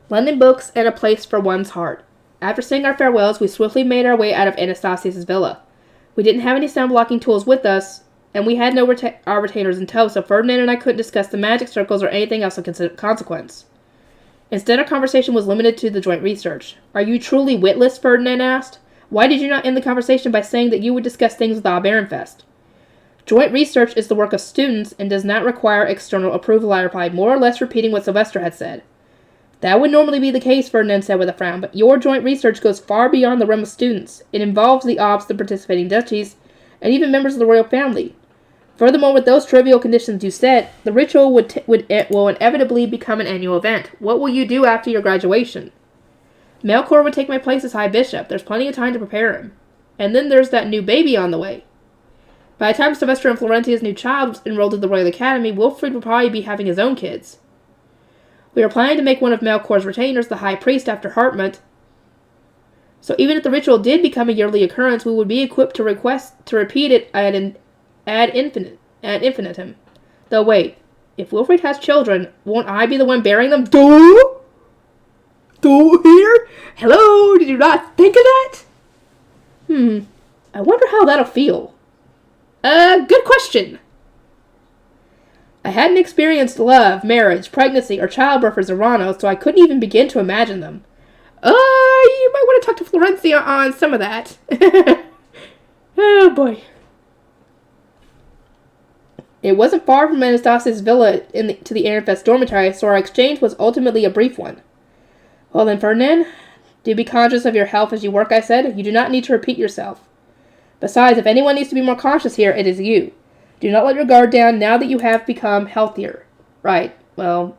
London books and a place for one's heart. After saying our farewells, we swiftly made our way out of Anastasius' villa. We didn't have any sound-blocking tools with us, and we had no our retainers in tow, so Ferdinand and I couldn't discuss the magic circles or anything else of consequence. Instead, our conversation was limited to the joint research. Are you truly witless? Ferdinand asked. Why did you not end the conversation by saying that you would discuss things with Barenfest? Joint research is the work of students and does not require external approval, I replied, more or less repeating what Sylvester had said. That would normally be the case, Ferdinand said with a frown, but your joint research goes far beyond the realm of students. It involves the Obs, the participating duchies, and even members of the royal family. Furthermore, with those trivial conditions you set, the ritual will inevitably become an annual event. What will you do after your graduation? Melchior would take my place as High Bishop. There's plenty of time to prepare him. And then there's that new baby on the way. By the time Sylvester and Florentia's new child was enrolled in the Royal Academy, Wilfrid will probably be having his own kids. We are planning to make one of Melchior's retainers the High Priest after Hartmut. So even if the ritual did become a yearly occurrence, we would be equipped to repeat it ad infinitum. Though wait, if Wilfrid has children, won't I be the one bearing them? Do here? Hello, did you not think of that? I wonder how that'll feel. Good question. I hadn't experienced love, marriage, pregnancy, or childbirth as Zorano, so I couldn't even begin to imagine them. You might want to talk to Florencia on some of that. Oh, boy. It wasn't far from Anastasia's villa to the Arenfest dormitory, so our exchange was ultimately a brief one. Well then, Ferdinand, do be conscious of your health as you work, I said. You do not need to repeat yourself. Besides, if anyone needs to be more cautious here, it is you. Do not let your guard down now that you have become healthier. Right. Well,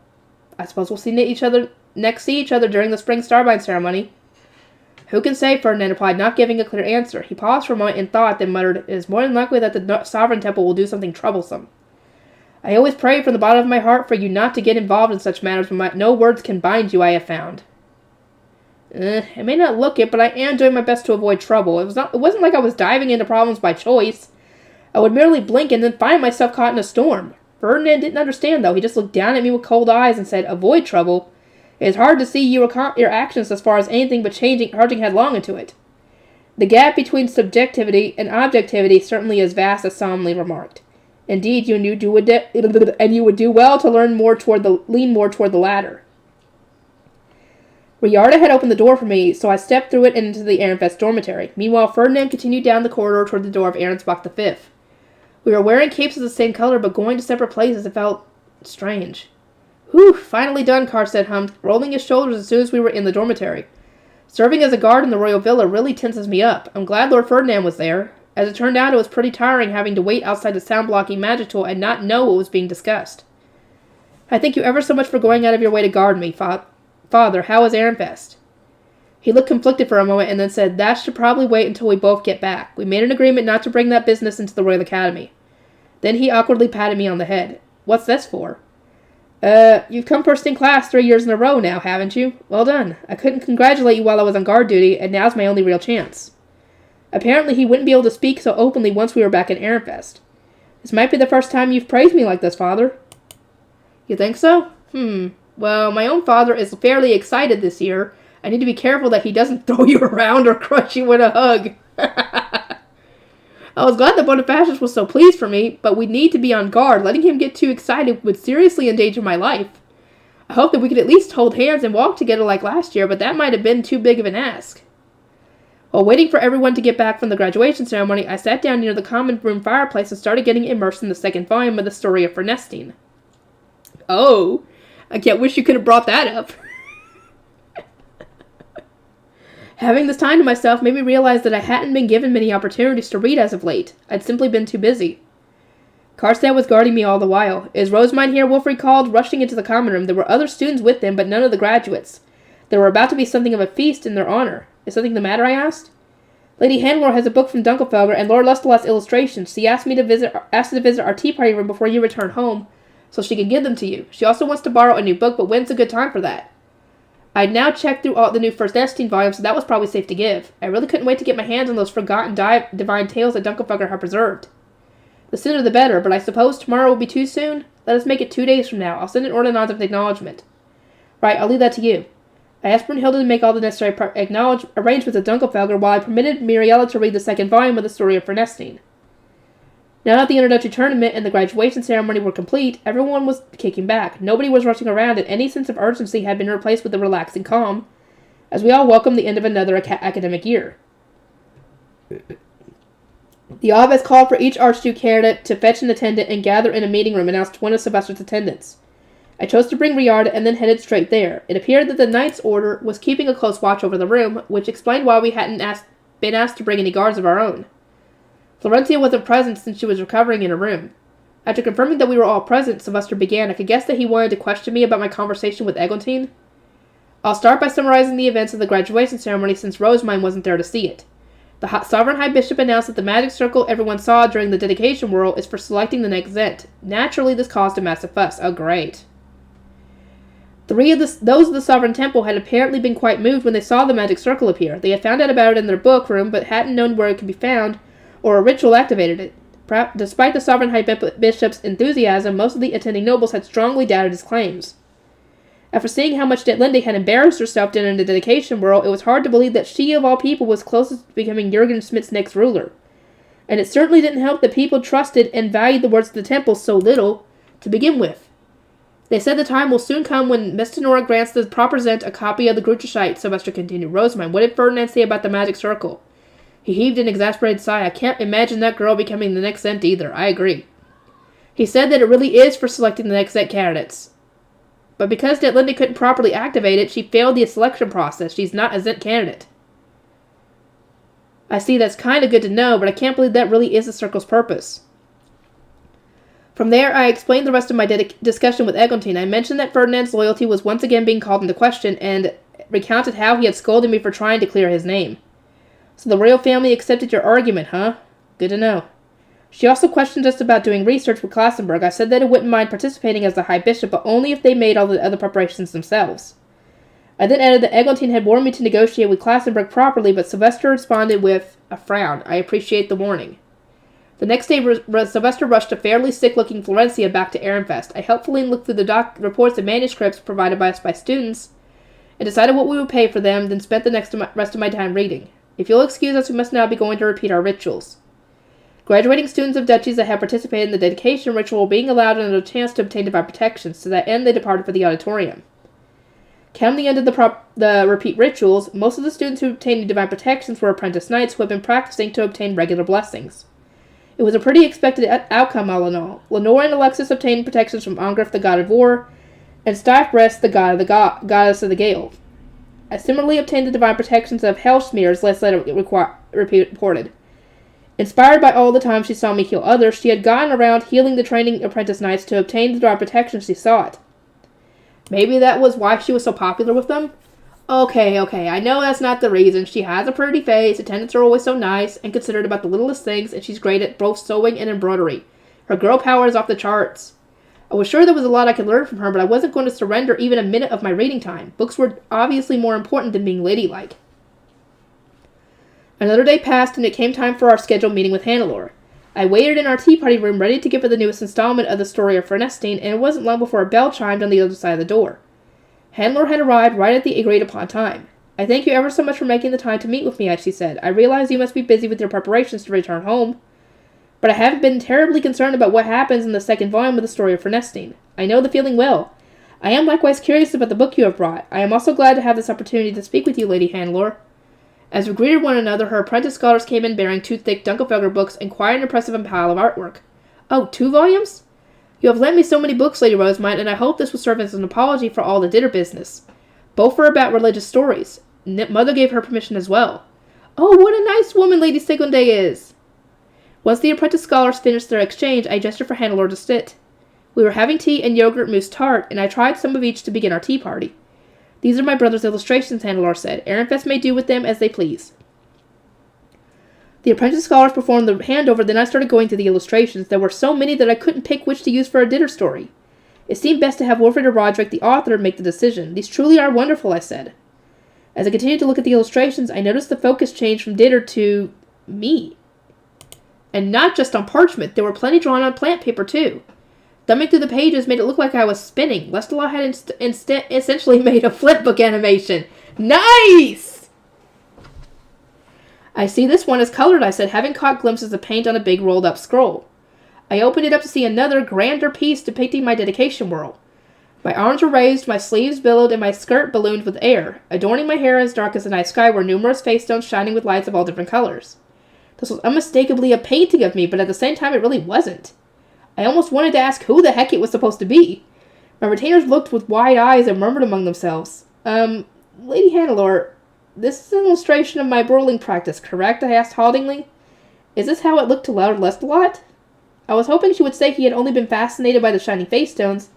I suppose we'll see each other during the spring Starbind ceremony. Who can say, Ferdinand replied, not giving a clear answer. He paused for a moment in thought, then muttered, it is more than likely that the Sovereign Temple will do something troublesome. I always pray from the bottom of my heart for you not to get involved in such matters, but no words can bind you, I have found. I may not look it, but I am doing my best to avoid trouble. It wasn't like I was diving into problems by choice. I would merely blink and then find myself caught in a storm. Ferdinand didn't understand, though. He just looked down at me with cold eyes and said, avoid trouble. It is hard to see your actions as far as anything but charging headlong into it. The gap between subjectivity and objectivity certainly is vast, as solemnly remarked. Indeed, you would do well to lean more toward the latter. Riarda had opened the door for me, so I stepped through it and into the Arenfest dormitory. Meanwhile, Ferdinand continued down the corridor toward the door of Arensbach V. We were wearing capes of the same color, but going to separate places. It felt strange. Whew, finally done, Karstedt hummed, rolling his shoulders as soon as we were in the dormitory. Serving as a guard in the royal villa really tenses me up. I'm glad Lord Ferdinand was there. As it turned out, it was pretty tiring having to wait outside the sound-blocking magic tool and not know what was being discussed. I thank you ever so much for going out of your way to guard me, Father. How is Arenfest? He looked conflicted for a moment and then said, that should probably wait until we both get back. We made an agreement not to bring that business into the Royal Academy. Then he awkwardly patted me on the head. What's this for? You've come first in class 3 years in a row now, haven't you? Well done. I couldn't congratulate you while I was on guard duty, and now's my only real chance. Apparently he wouldn't be able to speak so openly once we were back in Arenfest. This might be the first time you've praised me like this, Father. You think so? Well, my own father is fairly excited this year. I need to be careful that he doesn't throw you around or crush you with a hug. I was glad that Bonifacius was so pleased for me, but we need to be on guard. Letting him get too excited would seriously endanger my life. I hope that we could at least hold hands and walk together like last year, but that might have been too big of an ask. While waiting for everyone to get back from the graduation ceremony, I sat down near the common room fireplace and started getting immersed in the second volume of the story of Fernestine. Oh, I can't wish you could have brought that up. Having this time to myself made me realize that I hadn't been given many opportunities to read as of late. I'd simply been too busy. Karstad was guarding me all the while. "Is Rosamine here?" Wolf recalled, rushing into the common room. There were other students with them, but none of the graduates. There were about to be something of a feast in their honor. "Is something the matter?" I asked. "Lady Hannelore has a book from Dunkelfelder and Lord Lustelot's illustrations. She asked to visit our tea party room before you return home, so she can give them to you. She also wants to borrow a new book, but when's a good time for that?" I'd now checked through all the new First Ernestine volumes, so that was probably safe to give. I really couldn't wait to get my hands on those forgotten divine tales that Dunkelfelder had preserved. The sooner the better, but I suppose tomorrow will be too soon? Let us make it 2 days from now. I'll send an ordinance of acknowledgement. Right, I'll leave that to you. I asked Brunhilde to make all the necessary arrangements at Dunkelfelder while I permitted Muriela to read the second volume of the story of Ernestine. Now that the introductory tournament and the graduation ceremony were complete, everyone was kicking back. Nobody was rushing around, and any sense of urgency had been replaced with a relaxing calm, as we all welcomed the end of another academic year. The abbess called for each Archduke candidate to fetch an attendant and gather in a meeting room, announced one of Sylvester's attendants. I chose to bring Riarda and then headed straight there. It appeared that the Knights' Order was keeping a close watch over the room, which explained why we hadn't been asked to bring any guards of our own. Florentia wasn't present since she was recovering in her room. After confirming that we were all present, Sylvester began. I could guess that he wanted to question me about my conversation with Eglantine. I'll start by summarizing the events of the graduation ceremony since Rosamine wasn't there to see it. The Sovereign High Bishop announced that the magic circle everyone saw during the dedication whirl is for selecting the next Zent. Naturally, this caused a massive fuss. Oh, great. Those of the Sovereign Temple had apparently been quite moved when they saw the magic circle appear. They had found out about it in their book room, but hadn't known where it could be found, or a ritual activated it. Despite the Sovereign High Bishop's enthusiasm, most of the attending nobles had strongly doubted his claims. After seeing how much Detlinde had embarrassed herself during the dedication whirl, it was hard to believe that she, of all people, was closest to becoming Jürgen Schmidt's next ruler. And it certainly didn't help that people trusted and valued the words of the temple so little to begin with. They said the time will soon come when Mestinora grants the proper Zent a copy of the Gruterscheit, Sylvester continued. Rosamine, what did Ferdinand say about the magic circle? He heaved an exasperated sigh. I can't imagine that girl becoming the next Zent either. I agree. He said that it really is for selecting the next Zent candidates. But because Detlinde couldn't properly activate it, she failed the selection process. She's not a Zent candidate. I see, that's kind of good to know, but I can't believe that really is the circle's purpose. From there, I explained the rest of my discussion with Eglantine. I mentioned that Ferdinand's loyalty was once again being called into question, and recounted how he had scolded me for trying to clear his name. So the royal family accepted your argument, huh? Good to know. She also questioned us about doing research with Klassenberg. I said that I wouldn't mind participating as the High Bishop, but only if they made all the other preparations themselves. I then added that Eglantine had warned me to negotiate with Klassenberg properly, but Sylvester responded with a frown. I appreciate the warning. The next day, Sylvester rushed a fairly sick-looking Florencia back to Ehrenfest. I helpfully looked through the reports and manuscripts provided by us by students, and decided what we would pay for them, then spent the rest of my time reading. If you'll excuse us, we must now be going to repeat our rituals. Graduating students of duchies that have participated in the dedication ritual were being allowed another chance to obtain divine protections. To that end, they departed for the auditorium. Come the end of the repeat rituals, most of the students who obtained divine protections were apprentice knights who had been practicing to obtain regular blessings. It was a pretty expected outcome all in all. Lenore and Alexis obtained protections from Angriff, the god of war, and Styfbrest, the goddess of the gale. I similarly obtained the divine protections of Hellsmere, as later reported. Inspired by all the time she saw me heal others, she had gone around healing the training apprentice knights to obtain the divine protection she sought. Maybe that was why she was so popular with them? Okay, I know that's not the reason. She has a pretty face, attendants are always so nice, and considerate about the littlest things, and she's great at both sewing and embroidery. Her girl power is off the charts. I was sure there was a lot I could learn from her, but I wasn't going to surrender even a minute of my reading time. Books were obviously more important than being ladylike. Another day passed, and it came time for our scheduled meeting with Hannelore. I waited in our tea party room ready to give her the newest installment of the story of Ernestine, and it wasn't long before a bell chimed on the other side of the door. Hannelore had arrived right at the agreed-upon time. I thank you ever so much for making the time to meet with me, she said. I realize you must be busy with your preparations to return home, but I haven't been terribly concerned about what happens in the second volume of the story of Ernestine. I know the feeling well. I am likewise curious about the book you have brought. I am also glad to have this opportunity to speak with you, Lady Hannelore. As we greeted one another, her apprentice scholars came in bearing 2 thick Dunkelfelder books and quite an impressive pile of artwork. Oh, 2 volumes? You have lent me so many books, Lady Rosamine, and I hope this will serve as an apology for all the dinner business. Both are about religious stories. Mother gave her permission as well. Oh, what a nice woman Lady Siglinde is! Once the apprentice scholars finished their exchange, I gestured for Hannelore to sit. We were having tea and yogurt mousse tart, and I tried some of each to begin our tea party. These are my brother's illustrations, Hannelore said. Ehrenfest may do with them as they please. The apprentice scholars performed the handover, then I started going through the illustrations. There were so many that I couldn't pick which to use for a dinner story. It seemed best to have Wilfred or Roderick, the author, make the decision. These truly are wonderful, I said. As I continued to look at the illustrations, I noticed the focus change from Ditter to me. And not just on parchment, there were plenty drawn on plant paper, too. Thumbing through the pages made it look like I was spinning. Lestalot had essentially made a flipbook animation. Nice! I see this one is colored, I said, having caught glimpses of paint on a big rolled-up scroll. I opened it up to see another, grander piece depicting my dedication whirl. My arms were raised, my sleeves billowed, and my skirt ballooned with air. Adorning my hair as dark as the night sky were numerous face stones shining with lights of all different colors. This was unmistakably a painting of me, but at the same time it really wasn't. I almost wanted to ask who the heck it was supposed to be. My retainers looked with wide eyes and murmured among themselves. Lady Hannelore, this is an illustration of my whirling practice, correct? I asked haltingly. Is this how it looked to Lord Lestalot? I was hoping she would say he had only been fascinated by the shining face stones,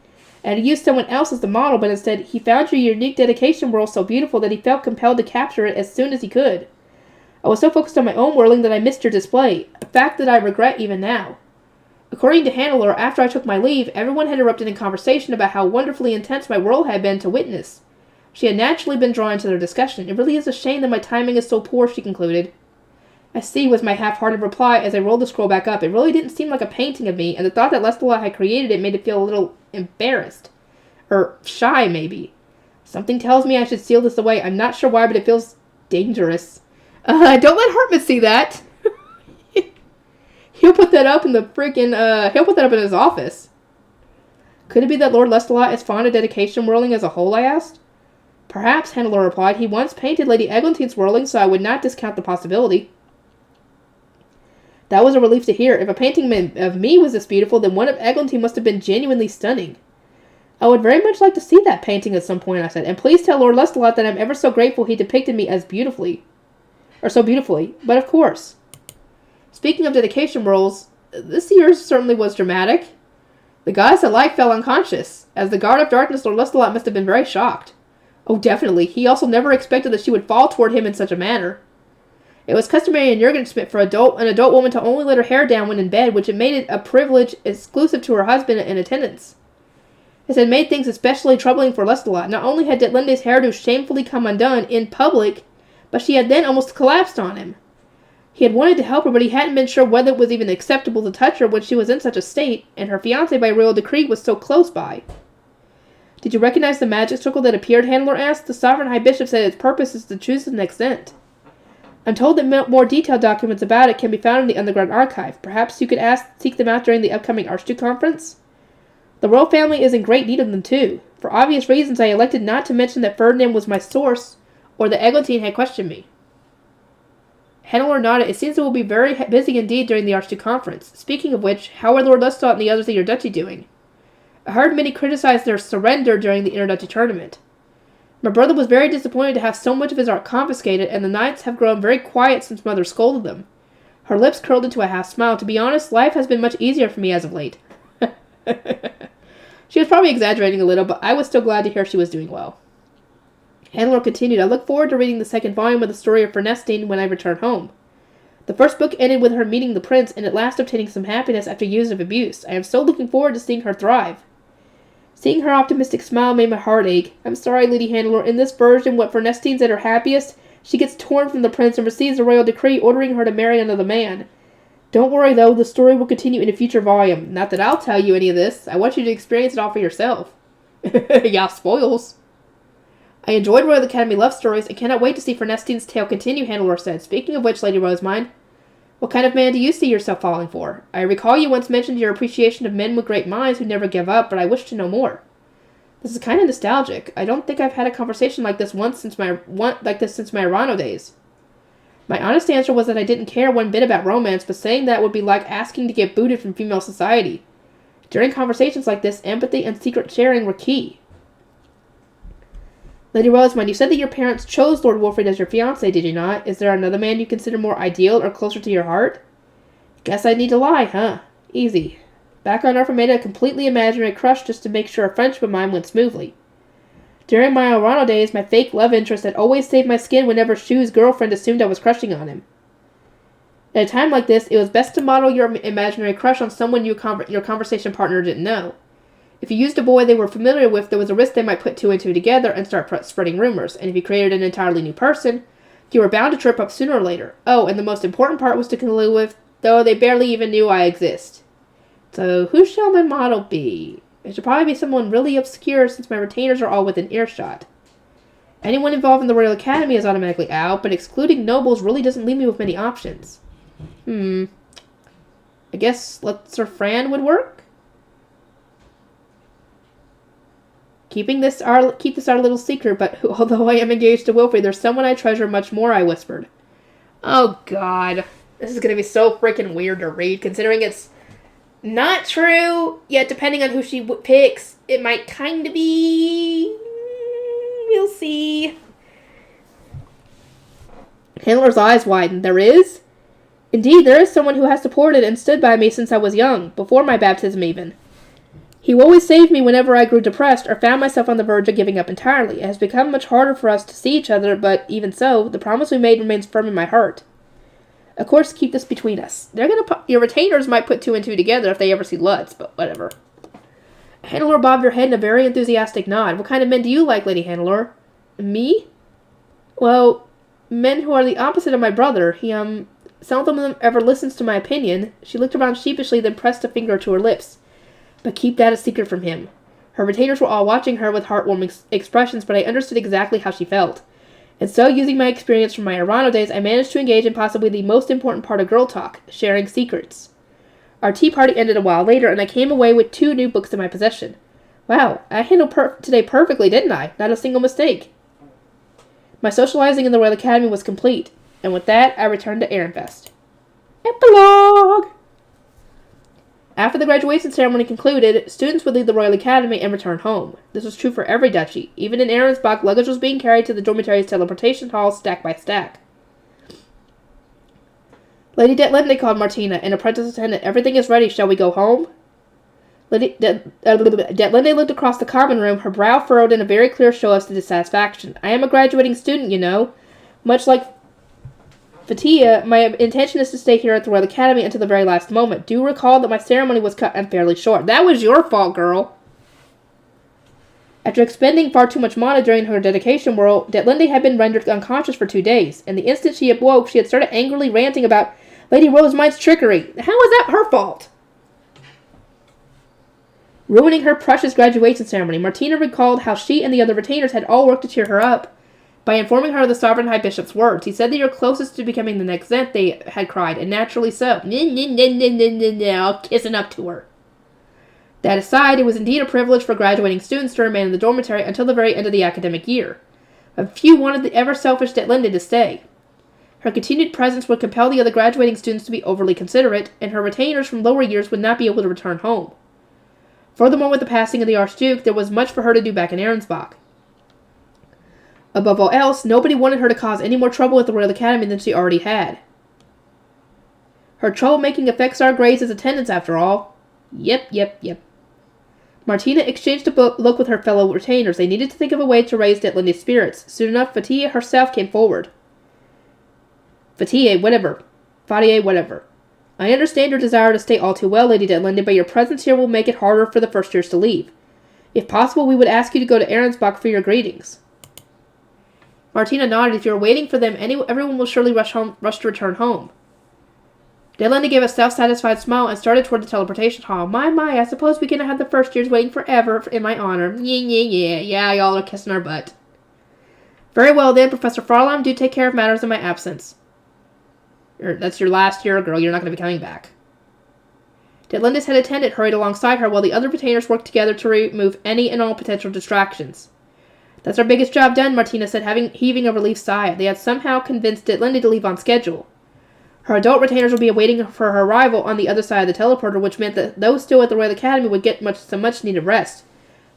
and had used someone else as the model, but instead he found your unique dedication whirl so beautiful that he felt compelled to capture it as soon as he could. I was so focused on my own whirling that I missed your display, a fact that I regret even now. According to Hannelore, after I took my leave, everyone had erupted in conversation about how wonderfully intense my whirl had been to witness. She had naturally been drawn into their discussion. It really is a shame that my timing is so poor, she concluded. I see, was my half-hearted reply as I rolled the scroll back up. It really didn't seem like a painting of me, and the thought that Lestalot had created it made it feel a little embarrassed. Or shy, maybe. Something tells me I should seal this away. I'm not sure why, but it feels dangerous. Don't let Hartmut see that. He'll put that up in the he'll put that up in his office. Could it be that Lord Lestalot is fond of dedication whirling as a whole, I asked. Perhaps, Hannelore replied. He once painted Lady Eglintine's whirling, so I would not discount the possibility. That was a relief to hear. If a painting of me was this beautiful, then one of Eglantine must have been genuinely stunning. I would very much like to see that painting at some point, I said, and please tell Lord Lestalot that I'm ever so grateful he depicted me as beautifully. Or so beautifully. But of course. Speaking of dedication whirls, this year's certainly was dramatic. The goddess of light fell unconscious. As the guard of darkness, Lord Lestalot must have been very shocked. Oh, definitely. He also never expected that she would fall toward him in such a manner. It was customary in Jurgenschmidt for an adult woman to only let her hair down when in bed, which had made it a privilege exclusive to her husband and attendants. This had made things especially troubling for Lestalot. Not only had Detlinde's hairdo shamefully come undone in public, but she had then almost collapsed on him. He had wanted to help her, but he hadn't been sure whether it was even acceptable to touch her when she was in such a state, and her fiancé by royal decree was so close by. Did you recognize the magic circle that appeared? Hannelore asked. The sovereign high bishop said its purpose is to choose an extent. I'm told that more detailed documents about it can be found in the underground archive. Perhaps you could seek them out during the upcoming Archduke conference? The royal family is in great need of them, too. For obvious reasons, I elected not to mention that Ferdinand was my source, or that Eglantine had questioned me. Hannelore nodded. It seems it will be very busy indeed during the Archduke conference. Speaking of which, how are Lord Lestalot and the others of your duchy doing? I heard many criticize their surrender during the inter-duchy tournament. My brother was very disappointed to have so much of his art confiscated, and the knights have grown very quiet since Mother scolded them. Her lips curled into a half-smile. To be honest, life has been much easier for me as of late. She was probably exaggerating a little, but I was still glad to hear she was doing well. Hannelore continued, I look forward to reading the second volume of the story of Ernestine when I return home. The first book ended with her meeting the prince, and at last obtaining some happiness after years of abuse. I am so looking forward to seeing her thrive. Seeing her optimistic smile made my heart ache. I'm sorry, Lady Hannelore, in this version, when Ernestine's at her happiest, she gets torn from the prince and receives a royal decree ordering her to marry another man. Don't worry, though, the story will continue in a future volume. Not that I'll tell you any of this. I want you to experience it all for yourself. Yeah, spoils. I enjoyed Royal Academy love stories and cannot wait to see Ernestine's tale continue, Hannelore said. Speaking of which, Lady Rosemine, what kind of man do you see yourself falling for? I recall you once mentioned your appreciation of men with great minds who never give up, but I wish to know more. This is kind of nostalgic. I don't think I've had a conversation like this since my Arano days. My honest answer was that I didn't care one bit about romance, but saying that would be like asking to get booted from female society. During conversations like this, empathy and secret sharing were key. Lady Rosamund, you said that your parents chose Lord Wolfrid as your fiancé, did you not? Is there another man you consider more ideal or closer to your heart? Guess I'd need to lie, huh? Easy. Back on Earth, I made a completely imaginary crush just to make sure a friendship of mine went smoothly. During my Orano days, my fake love interest had always saved my skin whenever Shu's girlfriend assumed I was crushing on him. At a time like this, it was best to model your imaginary crush on someone your conversation partner didn't know. If you used a boy they were familiar with, there was a risk they might put two and two together and start spreading rumors, and if you created an entirely new person, you were bound to trip up sooner or later. Oh, and the most important part was to conclude with, though they barely even knew I exist. So, who shall my model be? It should probably be someone really obscure since my retainers are all within earshot. Anyone involved in the Royal Academy is automatically out, but excluding nobles really doesn't leave me with many options. I guess Sir Fran would work? Keep this our little secret, but although I am engaged to Wilfrid, there's someone I treasure much more, I whispered. Oh, God. This is going to be so freaking weird to read, considering it's not true, yet depending on who she picks, it might kind of be. We'll see. Handler's eyes widened. There is? Indeed, there is someone who has supported and stood by me since I was young, before my baptism even. He always saved me whenever I grew depressed or found myself on the verge of giving up entirely. It has become much harder for us to see each other, but even so, the promise we made remains firm in my heart. Of course, keep this between us. Your retainers might put two and two together if they ever see Lutz, but whatever. Handler bobbed her head in a very enthusiastic nod. What kind of men do you like, Lady Handler? Me? Well, men who are the opposite of my brother. He, seldom of them ever listens to my opinion. She looked around sheepishly, then pressed a finger to her lips. But keep that a secret from him. Her retainers were all watching her with heartwarming expressions, but I understood exactly how she felt. And so, using my experience from my Orano days, I managed to engage in possibly the most important part of girl talk, sharing secrets. Our tea party ended a while later, and I came away with 2 new books in my possession. Wow, I handled today perfectly, didn't I? Not a single mistake. My socializing in the Royal Academy was complete, and with that, I returned to Ehrenfest. Epilogue! After the graduation ceremony concluded, students would leave the Royal Academy and return home. This was true for every duchy. Even in Ahrensbach, luggage was being carried to the dormitory's teleportation hall stack by stack. Lady Detlinde called Martina, an apprentice attendant. Everything is ready. Shall we go home? Lady Detlinde looked across the common room, her brow furrowed in a very clear show of dissatisfaction. I am a graduating student, you know. Much like Fatia, my intention is to stay here at the Royal Academy until the very last moment. Do recall that my ceremony was cut unfairly short. That was your fault, girl. After expending far too much mana during her dedication whirl, Detlinde had been rendered unconscious for 2 days, and the instant she awoke, she had started angrily ranting about Lady Rosamund's trickery. How was that her fault? Ruining her precious graduation ceremony, Martina recalled how she and the other retainers had all worked to cheer her up. By informing her of the Sovereign High Bishop's words, he said that you're closest to becoming the next Zent, they had cried, and naturally so. All kissing up to her. That aside, it was indeed a privilege for graduating students to remain in the dormitory until the very end of the academic year. But few wanted the ever-selfish Detlinde to stay. Her continued presence would compel the other graduating students to be overly considerate, and her retainers from lower years would not be able to return home. Furthermore, with the passing of the Archduke, there was much for her to do back in Ahrensbach. Above all else, nobody wanted her to cause any more trouble at the Royal Academy than she already had. Her troublemaking affects our grades as attendants, after all. Yep. Martina exchanged a look with her fellow retainers. They needed to think of a way to raise Detlinde's spirits. Soon enough, Fatia herself came forward. Fatia, whatever. I understand your desire to stay all too well, Lady Detlinde, but your presence here will make it harder for the first years to leave. If possible, we would ask you to go to Ahrensbach for your greetings. Martina nodded. If you are waiting for them, everyone will surely rush to return home. Detlinde gave a self-satisfied smile and started toward the teleportation hall. My, I suppose we cannot have the first years waiting forever in my honor. Yeah, y'all are kissing our butt. Very well then, Professor Farlam, do take care of matters in my absence. That's your last year, girl. You're not going to be coming back. Detlinde's head attendant hurried alongside her while the other retainers worked together to remove any and all potential distractions. That's our biggest job done, Martina said, heaving a relieved sigh. They had somehow convinced Detlinde to leave on schedule. Her adult retainers would be awaiting for her arrival on the other side of the teleporter, which meant that those still at the Royal Academy would get some much-needed rest,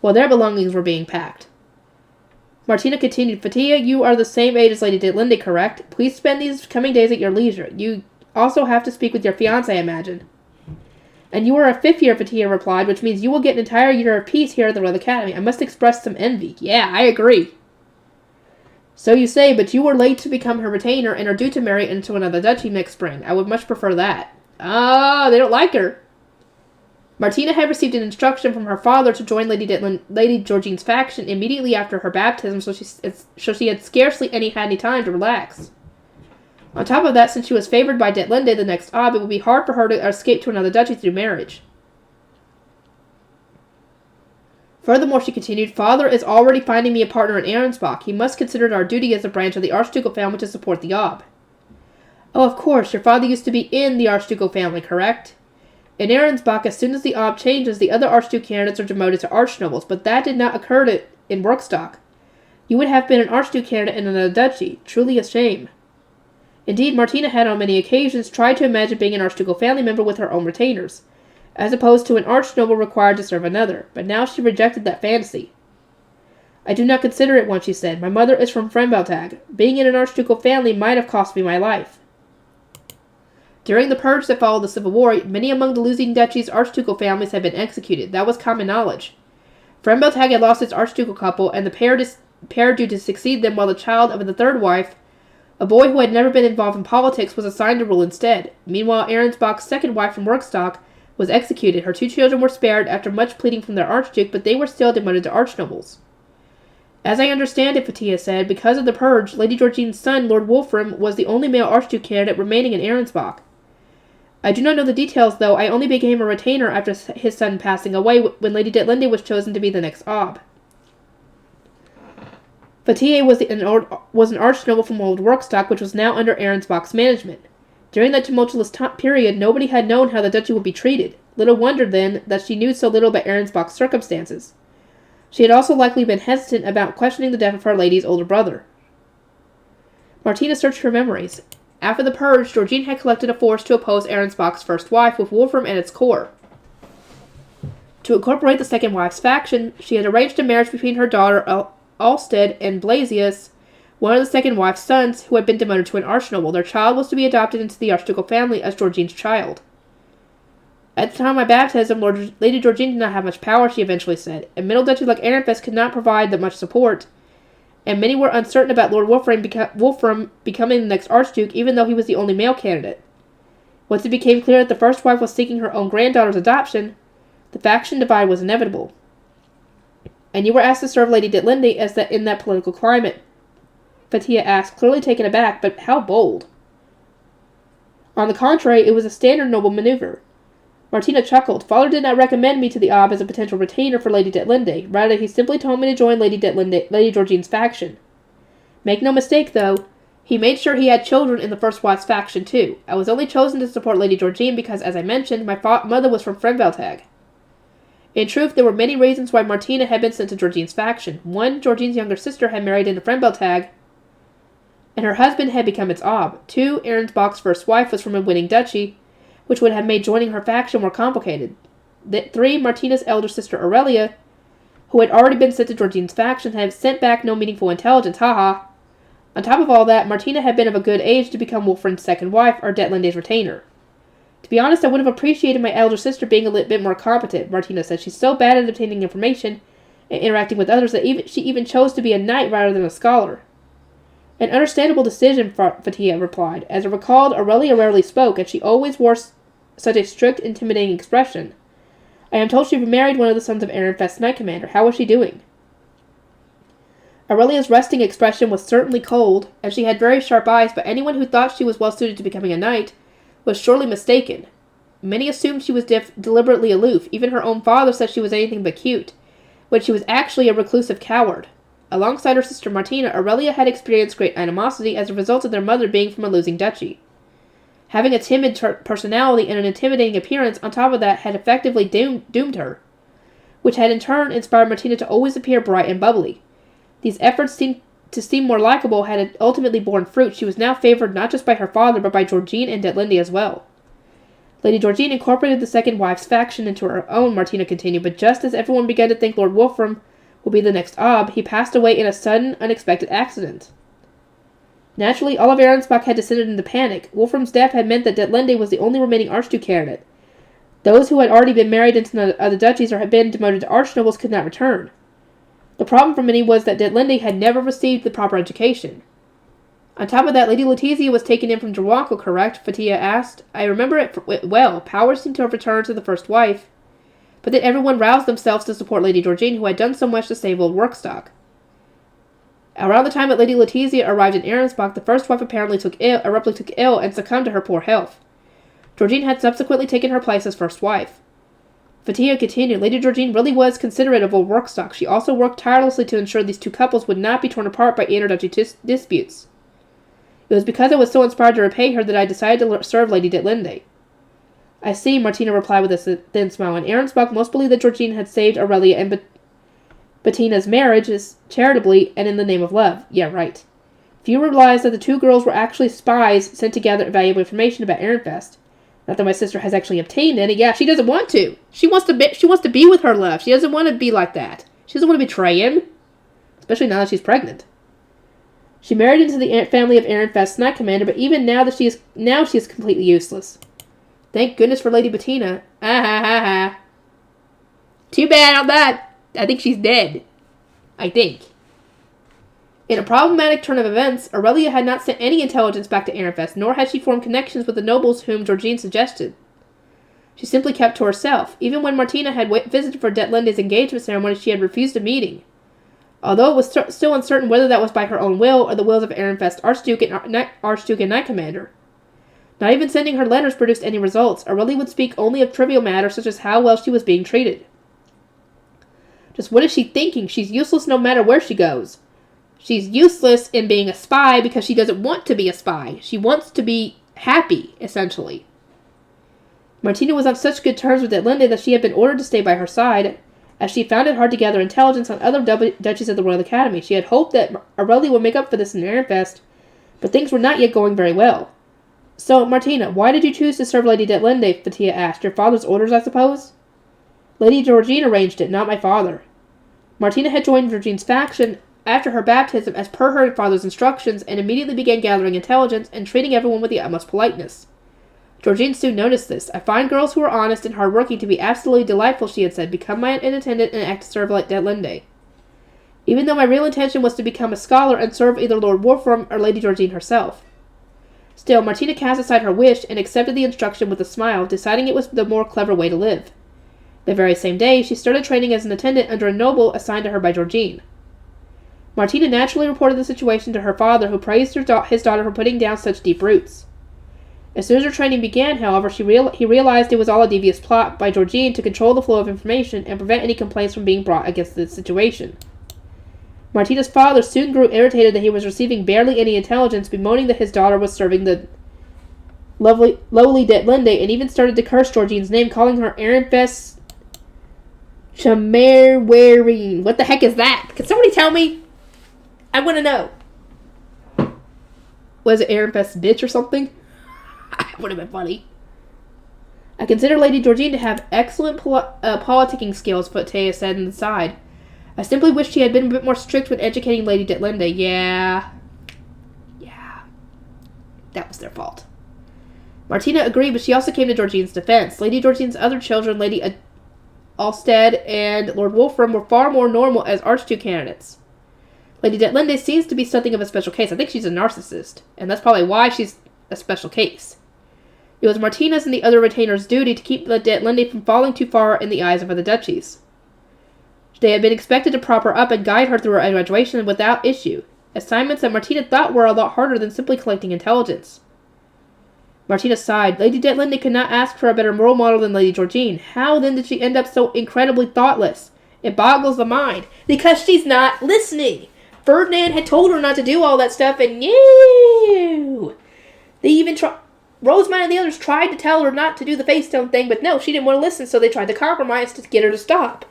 while their belongings were being packed. Martina continued, Fatia, you are the same age as Lady Detlinde, correct? Please spend these coming days at your leisure. You also have to speak with your fiancé, I imagine. And you are a 5th year, Fatia replied, which means you will get an entire year of peace here at the Royal Academy. I must express some envy. Yeah, I agree. So you say, but you were late to become her retainer and are due to marry into another duchy next spring. I would much prefer that. Ah, they don't like her. Martina had received an instruction from her father to join Lady Georgine's faction immediately after her baptism, so she had scarcely had any time to relax. On top of that, since she was favored by Detlinde, the next Ob, it would be hard for her to escape to another duchy through marriage. Furthermore, she continued, Father is already finding me a partner in Arensbach. He must consider it our duty as a branch of the Archducal family to support the Ob. Oh, of course, your father used to be in the Archducal family, correct? In Arensbach, as soon as the Ob changes, the other Archduke candidates are demoted to Archnobles, but that did not occur in Workstock. You would have been an Archduke candidate in another duchy. Truly a shame. Indeed, Martina had on many occasions tried to imagine being an Archducal family member with her own retainers, as opposed to an Archnoble required to serve another, but now she rejected that fantasy. I do not consider it one, she said. My mother is from Fullmetal. Being in an Archducal family might have cost me my life. During the purge that followed the Civil War, many among the losing duchies' Archducal families had been executed. That was common knowledge. Fullmetal had lost its Archducal couple, and the pair due to succeed them, while the child of the third wife, a boy who had never been involved in politics, was assigned to rule instead. Meanwhile, Arensbach's second wife from Workstock was executed. Her 2 children were spared after much pleading from their Archduke, but they were still demoted to Archnobles. As I understand it, Fatia said, because of the purge, Lady Georgine's son, Lord Wolfram, was the only male Archduke candidate remaining in Arensbach. I do not know the details, though. I only became a retainer after his son passing away when Lady Detlinde was chosen to be the next Ob. Fatia was an archnoble from Old Workstock, which was now under Arensbach's management. During that tumultuous period, nobody had known how the duchy would be treated. Little wonder, then, that she knew so little about Arensbach's circumstances. She had also likely been hesitant about questioning the death of her lady's older brother. Martina searched her memories. After the purge, Georgine had collected a force to oppose Arensbach's first wife, with Wolfram and its core. To incorporate the second wife's faction, she had arranged a marriage between her daughter Alsted and Blasius, one of the second wife's sons, who had been demoted to an archnoble. Their child was to be adopted into the Archducal family as Georgine's child. At the time of my baptism, Lady Georgine did not have much power, she eventually said. A middle duchy like Ehrenfest could not provide that much support, and many were uncertain about Lord Wolfram becoming the next Archduke, even though he was the only male candidate. Once it became clear that the first wife was seeking her own granddaughter's adoption, the faction divide was inevitable. And you were asked to serve Lady Detlinde in that political climate, Fatia asked, clearly taken aback, but how bold. On the contrary, it was a standard noble maneuver. Martina chuckled. Father did not recommend me to the Ob as a potential retainer for Lady Detlinde. Rather, he simply told me to join Lady Georgine's faction. Make no mistake, though, he made sure he had children in the first wife's faction, too. I was only chosen to support Lady Georgine because, as I mentioned, my mother was from Fullmetal. In truth, there were many reasons why Martina had been sent to Georgine's faction. One, Georgine's younger sister had married into Fullmetal, and her husband had become its Ob. 2, Arensbach's first wife was from a winning duchy, which would have made joining her faction more complicated. 3, Martina's elder sister Aurelia, who had already been sent to Georgine's faction, had sent back no meaningful intelligence, haha. On top of all that, Martina had been of a good age to become Wolfram's second wife, or Detlinde's retainer. To be honest, I would have appreciated my elder sister being a little bit more competent, Martina said. She's so bad at obtaining information and interacting with others that she even chose to be a knight rather than a scholar. An understandable decision, Fatia replied. As I recalled, Aurelia rarely spoke, and she always wore such a strict, intimidating expression. I am told she married one of the sons of Ehrenfest's knight commander. How was she doing? Aurelia's resting expression was certainly cold, and she had very sharp eyes, but anyone who thought she was well suited to becoming a knight was surely mistaken. Many assumed she was deliberately aloof. Even her own father said she was anything but cute, when she was actually a reclusive coward. Alongside her sister Martina, Aurelia had experienced great animosity as a result of their mother being from a losing duchy. Having a timid personality and an intimidating appearance on top of that had effectively doomed her, which had in turn inspired Martina to always appear bright and bubbly. These efforts to seem more likable had ultimately borne fruit. She was now favored not just by her father, but by Georgine and Detlinde as well. Lady Georgine incorporated the second wife's faction into her own, Martina continued, but just as everyone began to think Lord Wolfram will be the next Ob, he passed away in a sudden, unexpected accident. Naturally, all of Arensbach had descended into panic. Wolfram's death had meant that Detlinde was the only remaining Archduke candidate. Those who had already been married into the other duchies or had been demoted to archnobles could not return. The problem for many was that Detlinde had never received the proper education. On top of that, Lady Letizia was taken in from Drawanko, correct? Fatia asked. I remember it well. Power seemed to have returned to the first wife. But then everyone roused themselves to support Lady Georgine, who had done so much to save old Workstock. Around the time that Lady Letizia arrived in Arensbach, the first wife apparently abruptly took ill and succumbed to her poor health. Georgine had subsequently taken her place as first wife. Fatia continued, Lady Georgine really was considerate of old Workstock. She also worked tirelessly to ensure these two couples would not be torn apart by interduchy disputes. It was because I was so inspired to repay her that I decided to serve Lady Detlinde. I see, Martina replied with a thin smile. In Arensbach, most believed that Georgine had saved Aurelia and Bettina's marriages charitably and in the name of love. Yeah, right. Few realized that the two girls were actually spies sent to gather valuable information about Ehrenfest. Not that my sister has actually obtained any. Yeah, she doesn't want to. She wants to be with her love. She doesn't want to be like that. She doesn't want to betray him. Especially now that she's pregnant. She married into the family of Ehrenfest's Knight Commander, but even now that she is completely useless. Thank goodness for Lady Bettina. Ah ha ha ha. Too bad on that. I think she's dead. I think. In a problematic turn of events, Aurelia had not sent any intelligence back to Ehrenfest, nor had she formed connections with the nobles whom Georgine suggested. She simply kept to herself. Even when Martina had visited for Detlinde's engagement ceremony, she had refused a meeting. Although it was still uncertain whether that was by her own will or the wills of Ehrenfest Archduke and Knight Commander. Not even sending her letters produced any results. Aurelia would speak only of trivial matters such as how well she was being treated. Just what is she thinking? She's useless no matter where she goes. She's useless in being a spy because she doesn't want to be a spy. She wants to be happy, essentially. Martina was on such good terms with Detlinde that she had been ordered to stay by her side, as she found it hard to gather intelligence on other duchies of the Royal Academy. She had hoped that Aurelia would make up for this in Ehrenfest, but things were not yet going very well. So, Martina, why did you choose to serve Lady Detlinde? Fatia asked. Your father's orders, I suppose? Lady Georgine arranged it, not my father. Martina had joined Georgine's faction after her baptism as per her father's instructions and immediately began gathering intelligence and treating everyone with the utmost politeness. Georgine soon noticed this. I find girls who are honest and hard-working to be absolutely delightful, she had said. Become my attendant and act to serve like Detlinde. Even though my real intention was to become a scholar and serve either Lord Wolfram or Lady Georgine herself. Still, Martina cast aside her wish and accepted the instruction with a smile, deciding it was the more clever way to live. The very same day, she started training as an attendant under a noble assigned to her by Georgine. Martina naturally reported the situation to her father, who praised his daughter for putting down such deep roots. As soon as her training began, however, he realized it was all a devious plot by Georgine to control the flow of information and prevent any complaints from being brought against the situation. Martina's father soon grew irritated that he was receiving barely any intelligence, bemoaning that his daughter was serving the lowly Detlinde, and even started to curse Georgine's name, calling her Ehrenfest Chamerwerine. What the heck is that? Can somebody tell me? I want to know. Was it Ehrenfest bitch or something? That would have been funny. I consider Lady Georgine to have excellent politicking skills, Fatia said in the side. I simply wish she had been a bit more strict when educating Lady Detlinde. Yeah. That was their fault. Martina agreed, but she also came to Georgine's defense. Lady Georgine's other children, Lady Alsted and Lord Wolfram, were far more normal as Archduke candidates. Lady Detlinde seems to be something of a special case. I think she's a narcissist, and that's probably why she's a special case. It was Martina's and the other retainers' duty to keep Detlinde from falling too far in the eyes of other duchies. They had been expected to prop her up and guide her through her graduation without issue, assignments that Martina thought were a lot harder than simply collecting intelligence. Martina sighed. Lady Detlinde could not ask for a better role model than Lady Georgine. How then did she end up so incredibly thoughtless? It boggles the mind. Because she's not listening. Ferdinand had told her not to do all that stuff, and no! They even Rosemont and the others tried to tell her not to do the face stone thing, but no, she didn't want to listen, so they tried to compromise to get her to stop.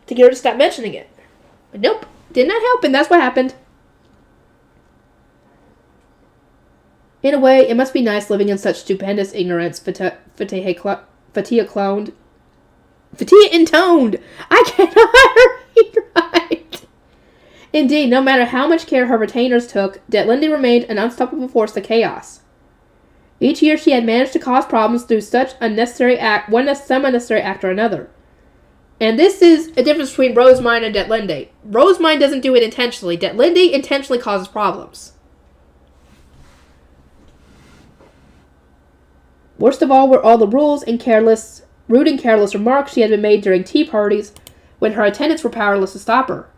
To get her to stop mentioning it. But nope, did not help, and that's what happened. In a way, it must be nice living in such stupendous ignorance, Fatia cloned. Fatia intoned! I cannot Indeed, no matter how much care her retainers took, Detlinde remained an unstoppable force to chaos. Each year she had managed to cause problems through some unnecessary act or another. And this is a difference between Rosemine and Detlinde. Rosemine doesn't do it intentionally. Detlinde intentionally causes problems. Worst of all were all the rude and careless remarks she had been made during tea parties when her attendants were powerless to stop her.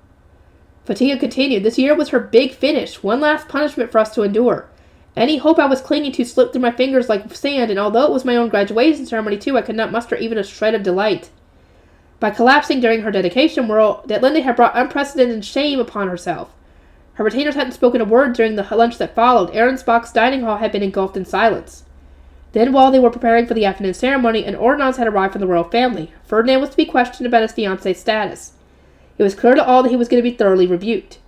Fatiga continued. This year was her big finish, one last punishment for us to endure. Any hope I was clinging to slipped through my fingers like sand, and although it was my own graduation ceremony too, I could not muster even a shred of delight. By collapsing during her dedication whirl, Detlinde had brought unprecedented shame upon herself. Her retainers hadn't spoken a word during the lunch that followed. Ahrensbach's dining hall had been engulfed in silence. Then, while they were preparing for the afternoon ceremony, an ordonnance had arrived from the royal family. Ferdinand was to be questioned about his fiancée's status. It was clear to all that he was going to be thoroughly rebuked.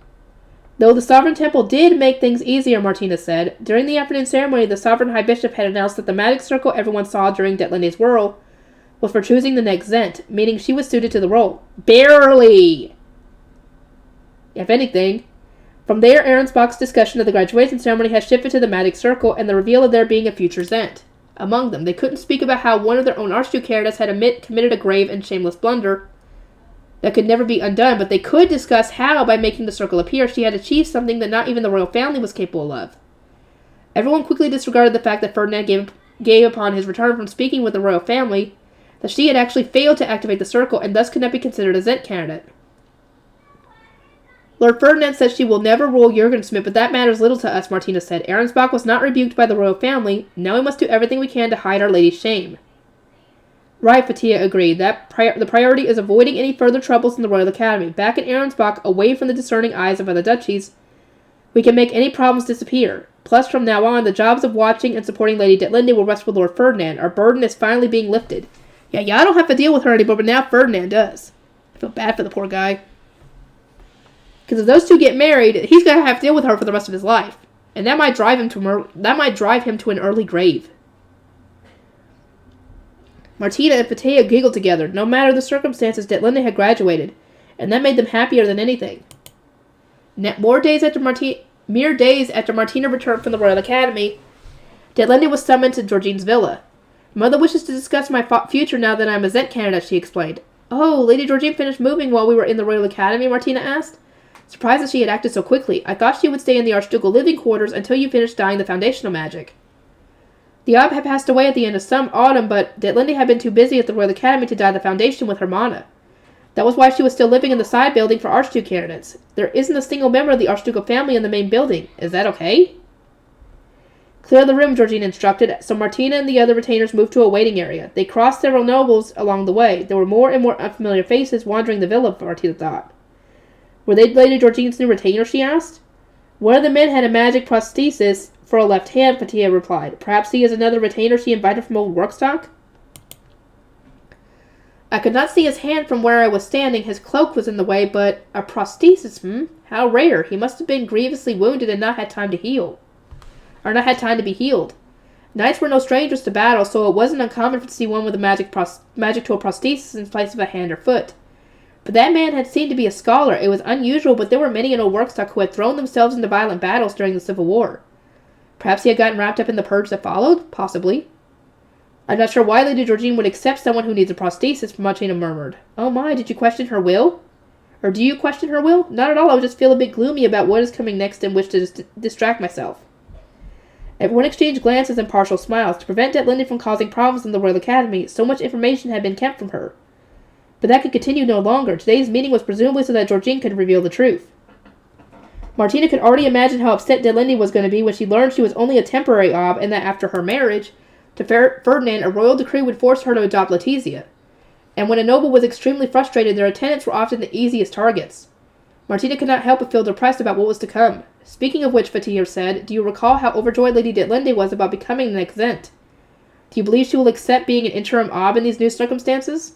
Though the Sovereign Temple did make things easier, Martina said, during the afternoon ceremony the Sovereign High Bishop had announced that the magic circle everyone saw during Detlinde's whirl was for choosing the next Zent, meaning she was suited to the role. Barely! If anything. From there, Ahrensbach's discussion of the graduation ceremony had shifted to the magic circle and the reveal of there being a future Zent. Among them, they couldn't speak about how one of their own Archduke candidates had committed a grave and shameless blunder that could never be undone, but they could discuss how, by making the circle appear, she had achieved something that not even the royal family was capable of. Everyone quickly disregarded the fact that Ferdinand gave upon his return from speaking with the royal family that she had actually failed to activate the circle and thus could not be considered a Zent candidate. Lord Ferdinand says she will never rule Jurgensmith, but that matters little to us, Martina said. Ahrensbach was not rebuked by the royal family. Now we must do everything we can to hide Our Lady's shame. Right, Fatia agreed. The priority is avoiding any further troubles in the Royal Academy. Back in Ahrensbach, away from the discerning eyes of other duchies, we can make any problems disappear. Plus, from now on, the jobs of watching and supporting Lady Detlinde will rest with Lord Ferdinand. Our burden is finally being lifted. Yeah, I don't have to deal with her anymore, but now Ferdinand does. I feel bad for the poor guy. Because if those two get married, he's going to have to deal with her for the rest of his life. And that might drive him to an early grave. Martina and Fatia giggled together. No matter the circumstances, Detlinde had graduated, and that made them happier than anything. Mere days after Martina returned from the Royal Academy, Detlinde was summoned to Georgine's villa. Mother wishes to discuss my future now that I'm a Zent candidate, she explained. Oh, Lady Georgine finished moving while we were in the Royal Academy, Martina asked. Surprised that she had acted so quickly. I thought she would stay in the Archducal living quarters until you finished dyeing the foundational magic. The Ob had passed away at the end of some autumn, but Detlinde had been too busy at the Royal Academy to dye the foundation with her mana. That was why she was still living in the side building for Archduke candidates. There isn't a single member of the Archducal family in the main building. Is that okay? Clear the room, Georgine instructed, so Martina and the other retainers moved to a waiting area. They crossed several nobles along the way. There were more and more unfamiliar faces wandering the villa, Martina thought. Were they Lady Georgine's new retainers, she asked. One of the men had a magic prosthesis for a left hand, Fatia replied. Perhaps he is another retainer she invited from old workstock? I could not see his hand from where I was standing. His cloak was in the way, but a prosthesis, How rare. He must have been grievously wounded and not had time to heal. Or not had time to be healed. Knights were no strangers to battle, so it wasn't uncommon to see one with a magic tool prosthesis in place of a hand or foot. But that man had seemed to be a scholar. It was unusual, but there were many in old workstock who had thrown themselves into violent battles during the Civil War. Perhaps he had gotten wrapped up in the purge that followed? Possibly. I'm not sure why Lady Georgine would accept someone who needs a prosthesis, Martina murmured. Oh my, did you question her will? Or do you question her will? Not at all, I would just feel a bit gloomy about what is coming next and wish to distract myself. Everyone exchanged glances and partial smiles. To prevent Detlinde from causing problems in the Royal Academy, so much information had been kept from her. But that could continue no longer. Today's meeting was presumably so that Georgine could reveal the truth. Martina could already imagine how upset Detlinde was going to be when she learned she was only a temporary Ob and that after her marriage to Ferdinand, a royal decree would force her to adopt Letizia. And when a noble was extremely frustrated, their attendants were often the easiest targets. Martina could not help but feel depressed about what was to come. Speaking of which, Fatia said, do you recall how overjoyed Lady Detlinde was about becoming the next Zent? Do you believe she will accept being an interim Ob in these new circumstances?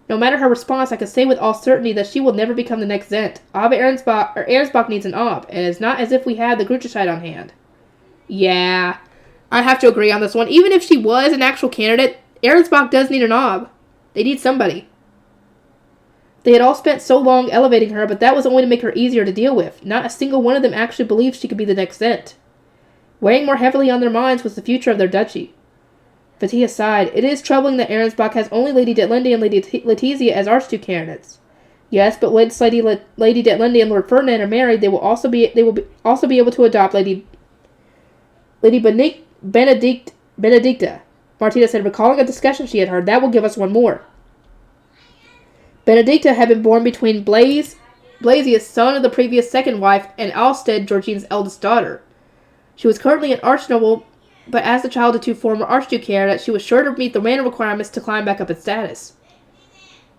No matter her response, I can say with all certainty that she will never become the next Zent. Ahrensbach needs an Ob, and it's not as if we had the Gruchicide on hand. Yeah, I have to agree on this one. Even if she was an actual candidate, Ahrensbach does need an Ob. They need somebody. They had all spent so long elevating her, but that was only to make her easier to deal with. Not a single one of them actually believed she could be the next Zent. Weighing more heavily on their minds was the future of their duchy. Fatia sighed. It is troubling that Arensbach has only Lady Detlinde and Lady Letizia as Archduke candidates. Yes, but once Lady Detlinde and Lord Ferdinand are married, they will also be able to adopt Lady Benedicta. Martina said, recalling a discussion she had heard. That will give us one more. Benedicta had been born between Blasius, son of the previous second wife, and Alsted, Georgine's eldest daughter. She was currently an archnoble, but as the child of two former archduke candidates, she was sure to meet the random requirements to climb back up in status.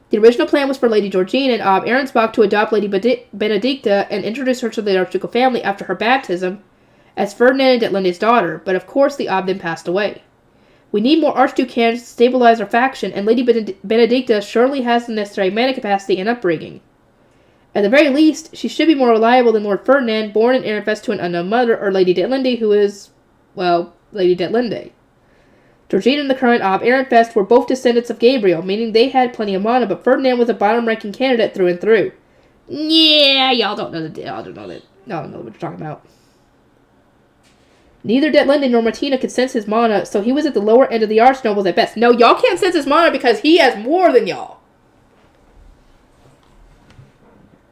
The original plan was for Lady Georgine and Ob Arensbach to adopt Lady Benedicta and introduce her to the archducal family after her baptism as Ferdinand and Detlinde's daughter, but of course the Ob then passed away. We need more archduke candidates to stabilize our faction, and Lady Benedicta surely has the necessary mana capacity and upbringing. At the very least, she should be more reliable than Lord Ferdinand, born in Ehrenfest to an unknown mother, or Lady Detlinde, who is, well, Lady Detlinde. Georgine and the current Ob Ehrenfest were both descendants of Gabriel, meaning they had plenty of mana, but Ferdinand was a bottom-ranking candidate through and through. Yeah, y'all don't know what you're talking about. Neither Detlinde nor Martina could sense his mana, so he was at the lower end of the archnobles at best. No, y'all can't sense his mana because he has more than y'all.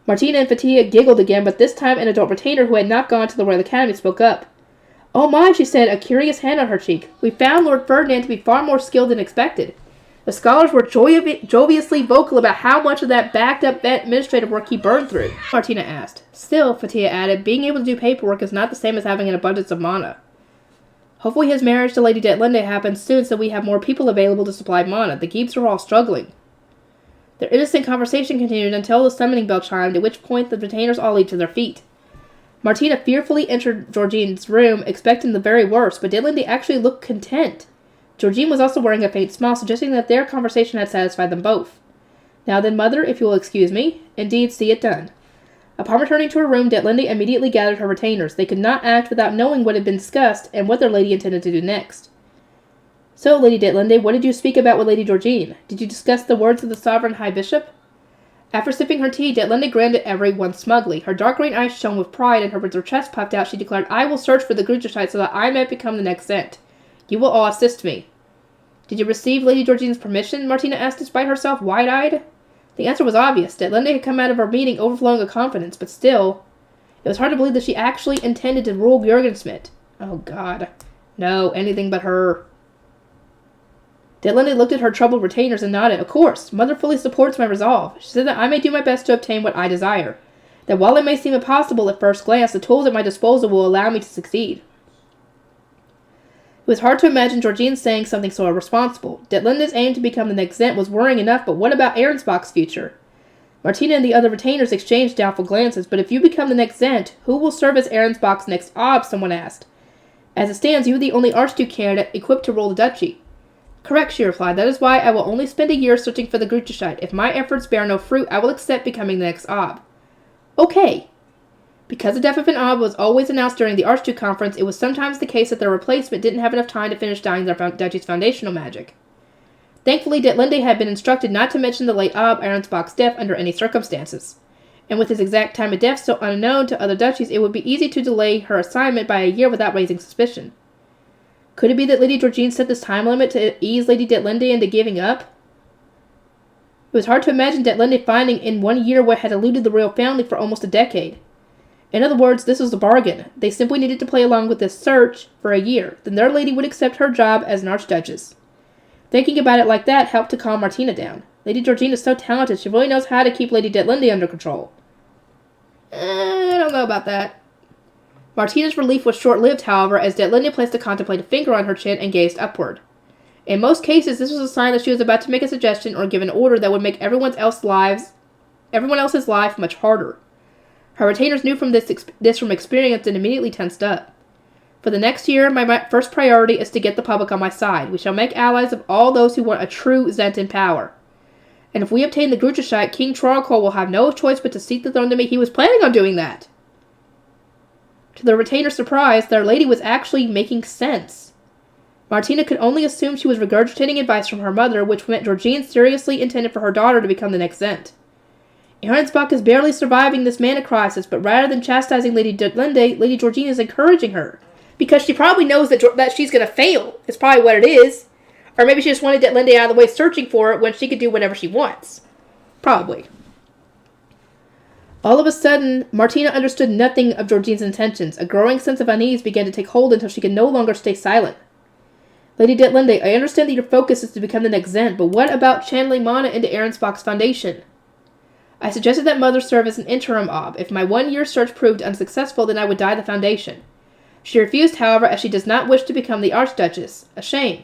Martina and Fatia giggled again, but this time an adult retainer who had not gone to the Royal Academy spoke up. Oh my, she said, a curious hand on her cheek. We found Lord Ferdinand to be far more skilled than expected. The scholars were joviously vocal about how much of that backed-up administrative work he burned through, Martina asked. Still, Fatia added, being able to do paperwork is not the same as having an abundance of mana. Hopefully his marriage to Lady Detlinde happens soon so we have more people available to supply mana. The Geebs are all struggling. Their innocent conversation continued until the summoning bell chimed, at which point the retainers all leaped to their feet. Martina fearfully entered Georgine's room, expecting the very worst, but Detlinde actually looked content. Georgine was also wearing a faint smile, suggesting that their conversation had satisfied them both. Now then, mother, if you will excuse me. Indeed, see it done. Upon returning to her room, Detlinde immediately gathered her retainers. They could not act without knowing what had been discussed and what their lady intended to do next. So, Lady Detlinde, what did you speak about with Lady Georgine? Did you discuss the words of the Sovereign High Bishop? After sipping her tea, Detlinde grinned at everyone smugly. Her dark green eyes shone with pride, and with her chest puffed out, she declared, I will search for the Grudershite so that I may become the next Zent. You will all assist me. Did you receive Lady Georgine's permission? Martina asked despite herself, wide-eyed. The answer was obvious. Detlinde had come out of her meeting overflowing with confidence, but still, it was hard to believe that she actually intended to rule Jurgensmith. Oh, God. No, anything but her. Detlinde looked at her troubled retainers and nodded. Of course, Mother fully supports my resolve. She said that I may do my best to obtain what I desire. That while it may seem impossible at first glance, the tools at my disposal will allow me to succeed. It was hard to imagine Georgine saying something so irresponsible. Detlinde's aim to become the next Zent was worrying enough, but what about Arensbach's future? Martina and the other retainers exchanged doubtful glances, but if you become the next Zent, who will serve as Arensbach's next Ob? Someone asked. As it stands, you are the only Archduke candidate equipped to rule the duchy. Correct, she replied. That is why I will only spend a year searching for the Grudershite. If my efforts bear no fruit, I will accept becoming the next Ob. Okay. Because the death of an Ob was always announced during the Archduke Conference, it was sometimes the case that their replacement didn't have enough time to finish dyeing their duchy's foundational magic. Thankfully, Detlinde had been instructed not to mention the late Ob Arensbach's death under any circumstances. And with his exact time of death so unknown to other duchies, it would be easy to delay her assignment by a year without raising suspicion. Could it be that Lady Georgine set this time limit to ease Lady Detlinde into giving up? It was hard to imagine Detlinde finding in 1 year what had eluded the royal family for almost a decade. In other words, this was a bargain. They simply needed to play along with this search for a year. Then their lady would accept her job as an archduchess. Thinking about it like that helped to calm Martina down. Lady Georgine is so talented, she really knows how to keep Lady Detlinde under control. I don't know about that. Martina's relief was short-lived, however, as Detlinde placed a contemplative finger on her chin and gazed upward. In most cases, this was a sign that she was about to make a suggestion or give an order that would make everyone else's life much harder. Her retainers knew from this from experience and immediately tensed up. For the next year, my first priority is to get the public on my side. We shall make allies of all those who want a true Zent in power. And if we obtain the Grudershite, King Trarkol will have no choice but to seek the throne to me. He was planning on doing that. To the retainer's surprise, their lady was actually making sense. Martina could only assume she was regurgitating advice from her mother, which meant Georgine seriously intended for her daughter to become the next Zent. Arensbach is barely surviving this mana crisis, but rather than chastising Lady Detlinde, Lady Georgina is encouraging her. Because she probably knows that she's going to fail, is probably what it is. Or maybe she just wanted Detlinde out of the way searching for it when she could do whatever she wants. Probably. All of a sudden, Martina understood nothing of Georgina's intentions. A growing sense of unease began to take hold until she could no longer stay silent. Lady Detlinde, I understand that your focus is to become the next Zent, but what about channeling mana into Arensbach's foundation? I suggested that Mother serve as an interim ob. If my 1-year search proved unsuccessful, then I would die the foundation. She refused, however, as she does not wish to become the Archduchess. A shame.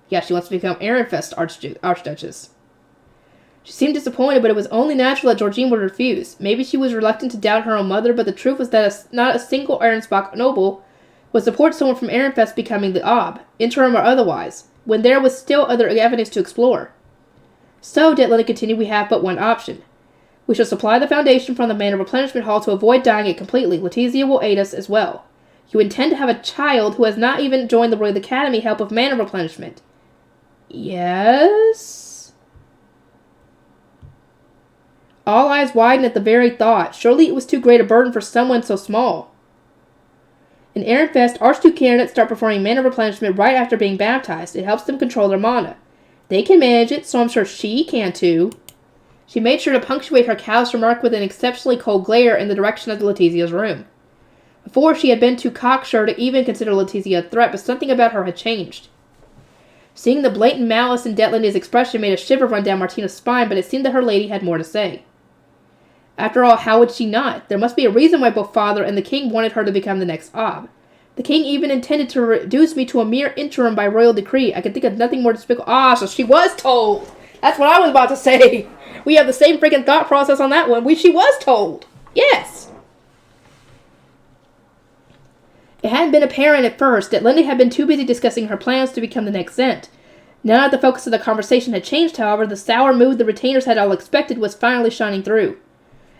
Yeah, she wants to become Ehrenfest Archduchess. She seemed disappointed, but it was only natural that Georgine would refuse. Maybe she was reluctant to doubt her own mother, but the truth was that not a single Arensbach noble would support someone from Ehrenfest becoming the ob, interim or otherwise, when there was still other evidence to explore. So, Detlinde continued, we have but one option. We shall supply the foundation from the Manor Replenishment Hall to avoid dying it completely. Letizia will aid us as well. You intend to have a child who has not even joined the Royal Academy help with mana replenishment. Yes? All eyes widened at the very thought. Surely it was too great a burden for someone so small. In Ehrenfest, Archduke candidates start performing mana replenishment right after being baptized. It helps them control their mana. They can manage it, so I'm sure she can too. She made sure to punctuate her callous remark with an exceptionally cold glare in the direction of Letizia's room. Before, she had been too cocksure to even consider Letizia a threat, but something about her had changed. Seeing the blatant malice in Detlinde's expression made a shiver run down Martina's spine, but it seemed that her lady had more to say. After all, how would she not? There must be a reason why both father and the king wanted her to become the next ob. The king even intended to reduce me to a mere interim by royal decree. I could think of nothing more despicable. So she was told! That's what I was about to say! We have the same freaking thought process on that one. She was told! Yes! It hadn't been apparent at first. Detlinde had been too busy discussing her plans to become the next Zent. Now that the focus of the conversation had changed, however, the sour mood the retainers had all expected was finally shining through.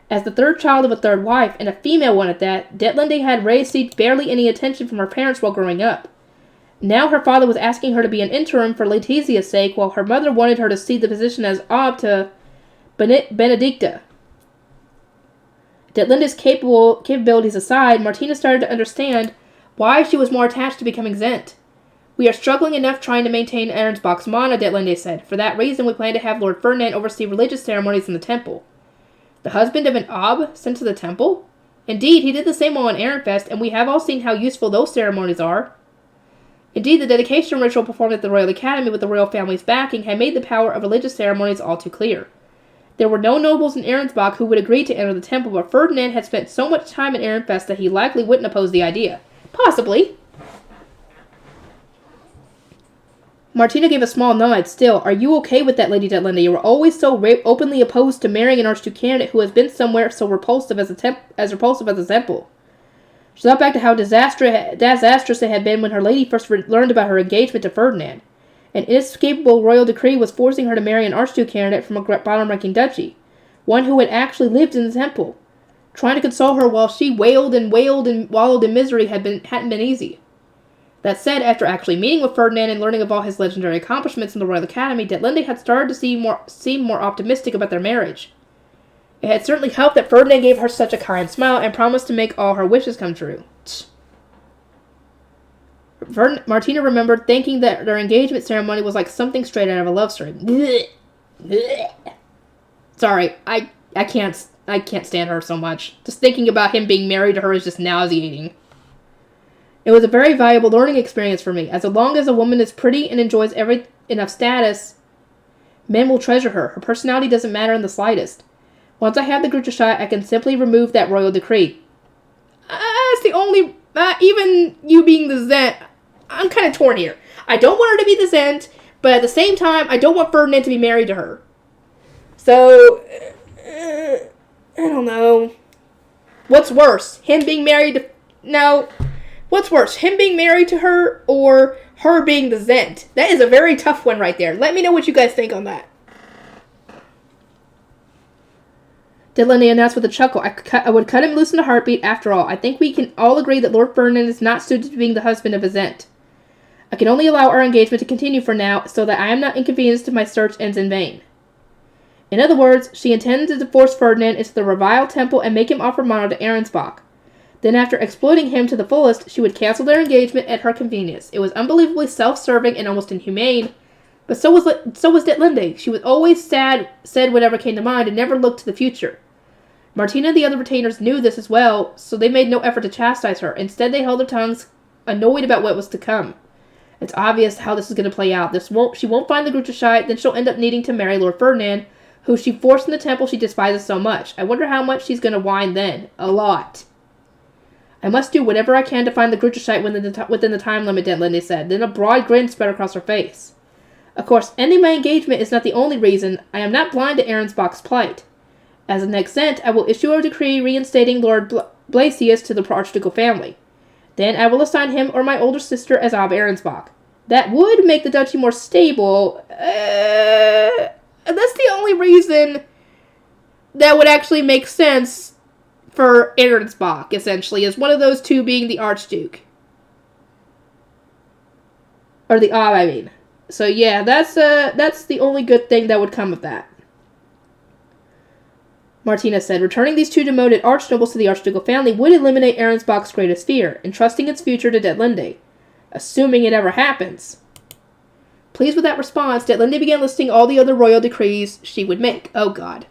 As the third child of a third wife, and a female one at that, Detlinde had received barely any attention from her parents while growing up. Now her father was asking her to be an interim for Letizia's sake, while her mother wanted her to cede the position as ob to Benedicta. Detlinde's capabilities aside, Martina started to understand why she was more attached to becoming Zent. We are struggling enough trying to maintain Arensbach's mana, Detlinde said. For that reason, we plan to have Lord Ferdinand oversee religious ceremonies in the temple. The husband of an ob sent to the temple? Indeed, he did the same while in Ehrenfest, and we have all seen how useful those ceremonies are. Indeed, the dedication ritual performed at the Royal Academy with the royal family's backing had made the power of religious ceremonies all too clear. There were no nobles in Arensbach who would agree to enter the temple, but Ferdinand had spent so much time in Ehrenfest that he likely wouldn't oppose the idea. Possibly. Martina gave a small nod. Still, are you okay with that, Lady Detlinde? You were always so openly opposed to marrying an Archduke candidate who has been somewhere so repulsive as repulsive as a temple. She thought back to how disastrous it had been when her lady first learned about her engagement to Ferdinand. An inescapable royal decree was forcing her to marry an Archduke candidate from a bottom-ranking duchy, one who had actually lived in the temple. Trying to console her while she wailed and wallowed in misery hadn't been easy. That said, after actually meeting with Ferdinand and learning of all his legendary accomplishments in the Royal Academy, Detlinde had started to seem more optimistic about their marriage. It had certainly helped that Ferdinand gave her such a kind smile and promised to make all her wishes come true. Martina remembered thinking that their engagement ceremony was like something straight out of a love story. Sorry, I can't stand her so much. Just thinking about him being married to her is just nauseating. It was a very valuable learning experience for me. As long as a woman is pretty and enjoys enough status, men will treasure her. Her personality doesn't matter in the slightest. Once I have the Gruta shot, I can simply remove that royal decree. That's the only... even you being the Zent, I'm kind of torn here. I don't want her to be the Zent, but at the same time, I don't want Ferdinand to be married to her. So, I don't know. What's worse? Him being married to... No. What's worse? Him being married to her or her being the Zent? That is a very tough one right there. Let me know what you guys think on that. Detlinde announced with a chuckle. I would cut him loose in a heartbeat after all. I think we can all agree that Lord Ferdinand is not suited to being the husband of a Zent. I can only allow our engagement to continue for now so that I am not inconvenienced if my search ends in vain. In other words, she intended to force Ferdinand into the Revile Temple and make him offer Mono to Arensbach. Then after exploiting him to the fullest, she would cancel their engagement at her convenience. It was unbelievably self-serving and almost inhumane, but so was Detlinde. She was always said whatever came to mind and never looked to the future. Martina and the other retainers knew this as well, so they made no effort to chastise her. Instead, they held their tongues, annoyed about what was to come. It's obvious how this is going to play out. She won't find the Gruterscheid, then she'll end up needing to marry Lord Ferdinand, who she forced in the temple she despises so much. I wonder how much she's going to whine then. A lot. I must do whatever I can to find the Gruterscheid within the time limit, Detlinde said. Then a broad grin spread across her face. Of course, ending my engagement is not the only reason. I am not blind to Arensbach's plight. As an exempt, I will issue a decree reinstating Lord Blasius to the archducal family. Then I will assign him or my older sister as Ab Arensbach. That would make the duchy more stable. That's the only reason that would actually make sense for Arensbach, essentially, is one of those two being the Archduke. Or the Ab, I mean. So yeah, that's the only good thing that would come of that. Martina said, returning these two demoted archnobles to the archducal family would eliminate Arensbach's greatest fear, entrusting its future to Detlinde. Assuming it ever happens. Pleased with that response, Detlinde began listing all the other royal decrees she would make. Oh god.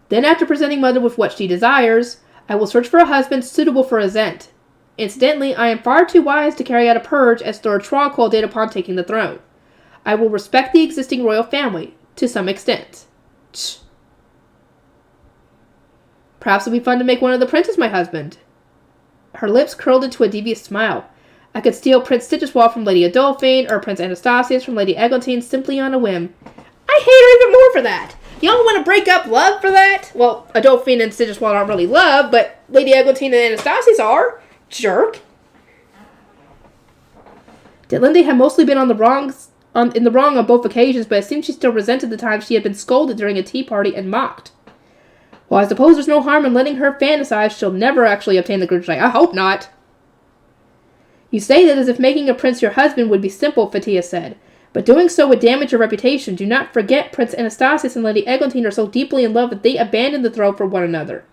Then after presenting Mother with what she desires, I will search for a husband suitable for Ascent. Incidentally, I am far too wise to carry out a purge as Lord Trollcold did upon taking the throne. I will respect the existing royal family, to some extent. Tch. Perhaps it would be fun to make one of the princes my husband. Her lips curled into a devious smile. I could steal Prince Sigiswald from Lady Adolphine, or Prince Anastasius from Lady Eglantine simply on a whim. I hate her even more for that. Y'all want to break up love for that? Well, Adolphine and Sigiswald aren't really love, but Lady Eglantine and Anastasius are. Jerk. Detlinde had mostly been in the wrong on both occasions, but it seemed she still resented the time she had been scolded during a tea party and mocked. Well, I suppose there's no harm in letting her fantasize she'll never actually obtain the Gruterscheid. I hope not. You say that as if making a prince your husband would be simple, Fatia said. But doing so would damage your reputation. Do not forget Prince Anastasius and Lady Eglantine are so deeply in love that they abandoned the throne for one another.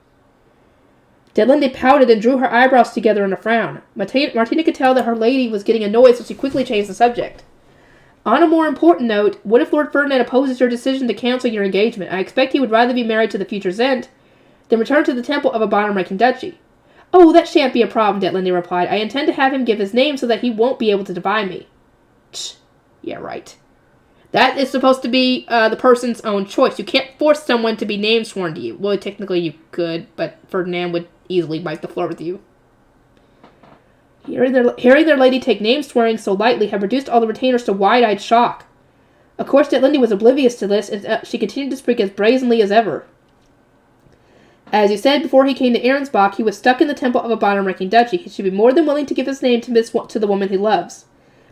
Detlinde pouted and drew her eyebrows together in a frown. Martina could tell that her lady was getting annoyed, so she quickly changed the subject. On a more important note, what if Lord Ferdinand opposes your decision to cancel your engagement? I expect he would rather be married to the future Zent than return to the temple of a bottom-ranking duchy. Oh, that shan't be a problem, Detlinde replied. I intend to have him give his name so that he won't be able to defy me. Tch. Yeah, right. That is supposed to be the person's own choice. You can't force someone to be name sworn to you. Well, technically you could, but Ferdinand would easily wipe the floor with you. Hearing their lady take name swearing so lightly had reduced all the retainers to wide-eyed shock. Of course, Detlinde was oblivious to this, and she continued to speak as brazenly as ever. As you said before he came to Arensbach, he was stuck in the temple of a bottom-ranking duchy. He should be more than willing to give his name to the woman he loves.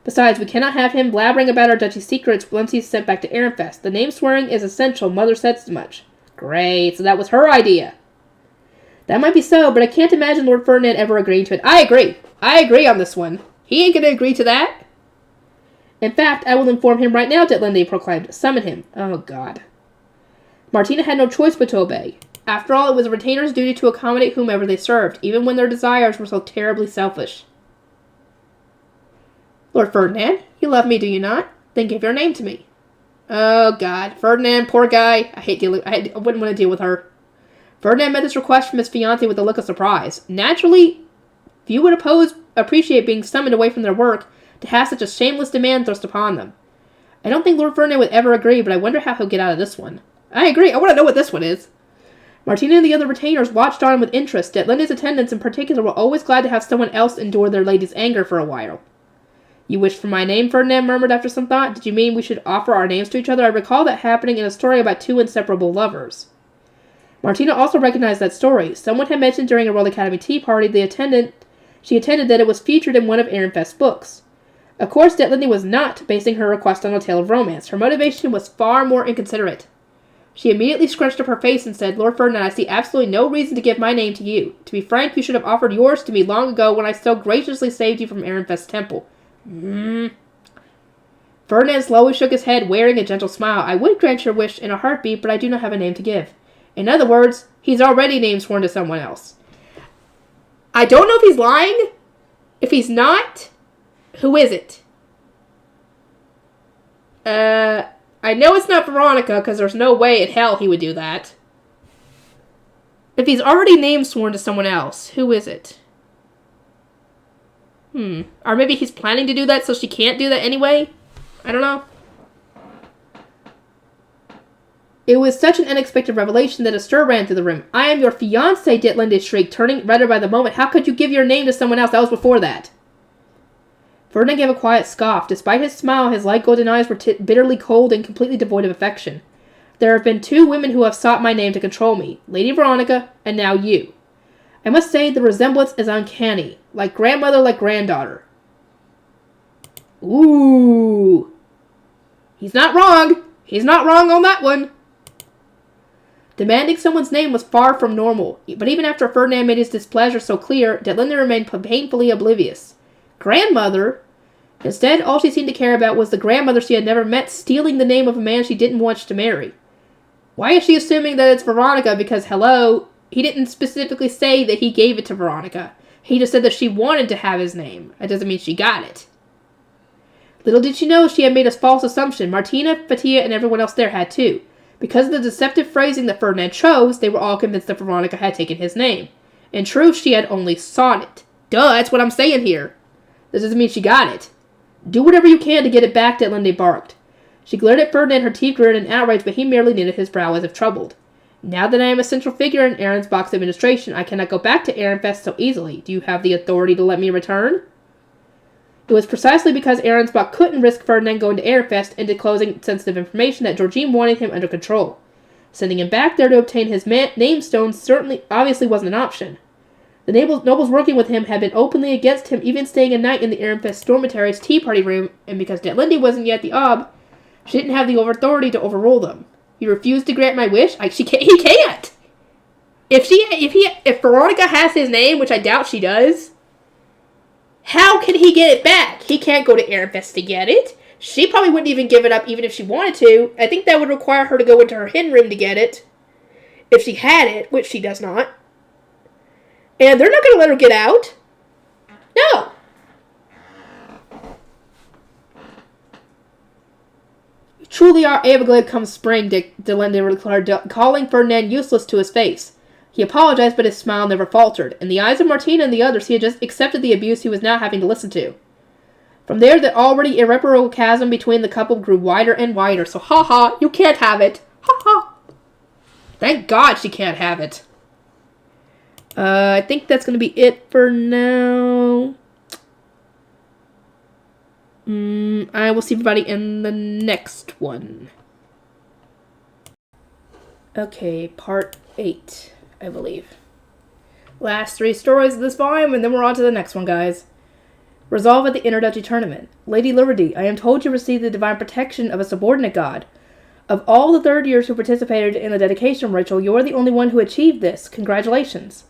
Besides, we cannot have him blabbering about our duchy secrets once he's sent back to Ehrenfest. The name swearing is essential. Mother said so much. Great, so that was her idea. That might be so, but I can't imagine Lord Ferdinand ever agreeing to it. I agree on this one. He ain't going to agree to that. In fact, I will inform him right now, Detlinde proclaimed. Summon him. Oh, God. Martina had no choice but to obey. After all, it was a retainer's duty to accommodate whomever they served, even when their desires were so terribly selfish. Lord Ferdinand, you love me, do you not? Then give your name to me. Oh, God. Ferdinand, poor guy. I wouldn't want to deal with her. Ferdinand met this request from his fiancée with a look of surprise. Naturally, few would appreciate being summoned away from their work to have such a shameless demand thrust upon them. I don't think Lord Ferdinand would ever agree, but I wonder how he'll get out of this one. I agree. I want to know what this one is. Martina and the other retainers watched on with interest. Detlinde's attendants in particular were always glad to have someone else endure their lady's anger for a while. You wished for my name, Ferdinand murmured after some thought. Did you mean we should offer our names to each other? I recall that happening in a story about two inseparable lovers. Martina also recognized that story. Someone had mentioned during a Royal Academy tea party she attended that it was featured in one of Ehrenfest's books. Of course, Detlinde was not basing her request on a tale of romance. Her motivation was far more inconsiderate. She immediately scrunched up her face and said, Lord Ferdinand, I see absolutely no reason to give my name to you. To be frank, you should have offered yours to me long ago when I so graciously saved you from Ehrenfest's temple. Ferdinand Ferdinand slowly shook his head, wearing a gentle smile. I would grant your wish in a heartbeat, but I do not have a name to give. In other words, he's already name sworn to someone else. I don't know if he's lying. If he's not, who is it? I know it's not Veronica, because there's no way in hell he would do that. If he's already name sworn to someone else, who is it? Or maybe he's planning to do that so she can't do that anyway? I don't know. It was such an unexpected revelation that a stir ran through the room. I am your fiancé, Ditlinde shrieked, turning redder by the moment. How could you give your name to someone else? That was before that. Ferdinand gave a quiet scoff. Despite his smile, his light golden eyes were bitterly cold and completely devoid of affection. There have been 2 women who have sought my name to control me. Lady Veronica, and now you. I must say the resemblance is uncanny. Like grandmother, like granddaughter. Ooh. He's not wrong. He's not wrong on that one. Demanding someone's name was far from normal, but even after Ferdinand made his displeasure so clear, Ditlinde remained painfully oblivious. Grandmother? Instead, all she seemed to care about was the grandmother she had never met stealing the name of a man she didn't want to marry. Why is she assuming that it's Veronica? Because, hello, he didn't specifically say that he gave it to Veronica. He just said that she wanted to have his name. That doesn't mean she got it. Little did she know she had made a false assumption. Martina, Fatia, and everyone else there had too. Because of the deceptive phrasing that Ferdinand chose, they were all convinced that Veronica had taken his name. In truth, she had only sought it. Duh, that's what I'm saying here. This doesn't mean she got it. Do whatever you can to get it back, Ditlinde barked. She glared at Ferdinand, her teeth gritted in outrage, but he merely knitted his brow as if troubled. Now that I am a central figure in Arensbach's administration, I cannot go back to Ehrenfest so easily. Do you have the authority to let me return? It was precisely because Arensbach couldn't risk Ferdinand going to Ehrenfest and disclosing sensitive information that Georgine wanted him under control. Sending him back there to obtain his name stones obviously wasn't an option. The nobles working with him had been openly against him, even staying a night in the Ehrenfest dormitory's tea party room, and because Ditlinde wasn't yet the Ob, she didn't have the authority to overrule them. He refused to grant my wish? He can't! If Veronica has his name, which I doubt she does, how can he get it back? He can't go to Ehrenfest to get it. She probably wouldn't even give it up even if she wanted to. I think that would require her to go into her hidden room to get it. If she had it, which she does not. And they're not going to let her get out. No. Truly our Everglade comes spring, Ditlinde declared, calling Ferdinand useless to his face. He apologized, but his smile never faltered. In the eyes of Martina and the others, he had just accepted the abuse he was now having to listen to. From there, the already irreparable chasm between the couple grew wider and wider. So, ha-ha, you can't have it. Ha-ha. Thank God she can't have it. I think that's going to be it for now. I will see everybody in the next one. Okay, part 8, I believe. Last 3 stories of this volume, and then we're on to the next one, guys. Resolve at the Interduchy Tournament. Lady Liberty, I am told you received the divine protection of a subordinate god. Of all the 3rd years who participated in the dedication ritual, you are the only one who achieved this. Congratulations.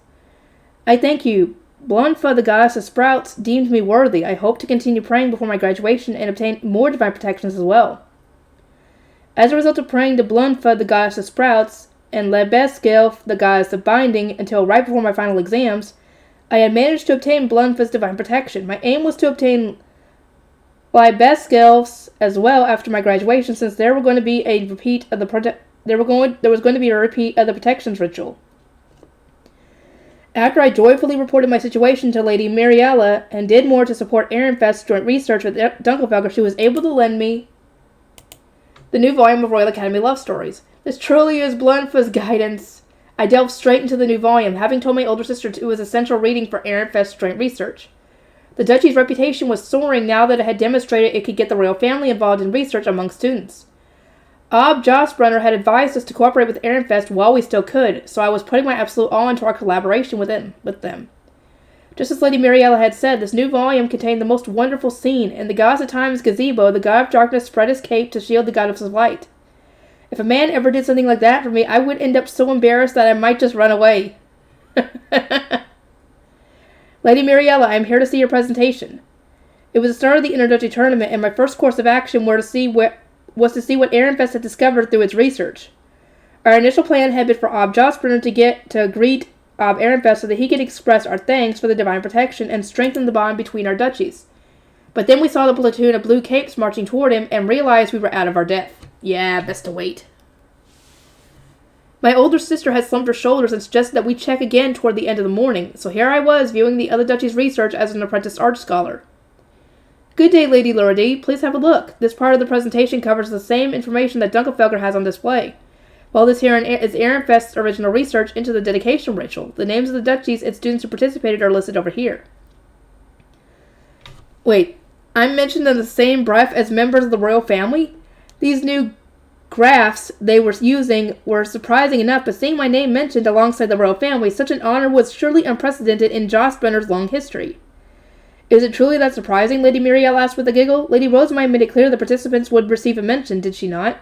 I thank you. Blunfa, the goddess of sprouts, deemed me worthy. I hope to continue praying before my graduation and obtain more divine protections as well. As a result of praying to Blunfa, the goddess of sprouts, and Lebesgelf, the goddess of binding, until right before my final exams, I had managed to obtain Blunfa's divine protection. My aim was to obtain Lebesgelf's as well after my graduation, since there was going to be a repeat of the protections ritual. After I joyfully reported my situation to Lady Mariella and did more to support Ehrenfest's joint research with Dunkelfelger, she was able to lend me the new volume of Royal Academy Love Stories. This truly is Blunfa's guidance. I delved straight into the new volume, having told my older sister it was essential reading for Ehrenfest's joint research. The duchy's reputation was soaring now that it had demonstrated it could get the royal family involved in research among students. Ob Jostbrunner had advised us to cooperate with Ehrenfest while we still could, so I was putting my absolute all into our collaboration with them. Just as Lady Mariella had said, this new volume contained the most wonderful scene. In the Goddess of Time's gazebo, the god of darkness spread his cape to shield the goddess of light. If a man ever did something like that for me, I would end up so embarrassed that I might just run away. Lady Mariella, I am here to see your presentation. It was the start of the introductory tournament, and my first course of action was to see what Ehrenfest had discovered through its research. Our initial plan had been for Ob Josprinter to greet Ob Ehrenfest so that he could express our thanks for the divine protection and strengthen the bond between our duchies. But then we saw the platoon of blue capes marching toward him and realized we were out of our depth. Yeah, best to wait. My older sister had slumped her shoulders and suggested that we check again toward the end of the morning, so here I was viewing the other duchy's research as an apprentice art scholar. Good day, Lady Luride. Please have a look. This part of the presentation covers the same information that Dunkelfelger has on display. While this here is Ehrenfest's original research into the dedication ritual. The names of the duchies and students who participated are listed over here. Wait, I'm mentioned in the same breath as members of the royal family? These new graphs they were using were surprising enough, but seeing my name mentioned alongside the royal family, such an honor was surely unprecedented in Josprinter's long history. Is it truly that surprising? Lady Muriel asked with a giggle. Lady Rosamine made it clear the participants would receive a mention, did she not?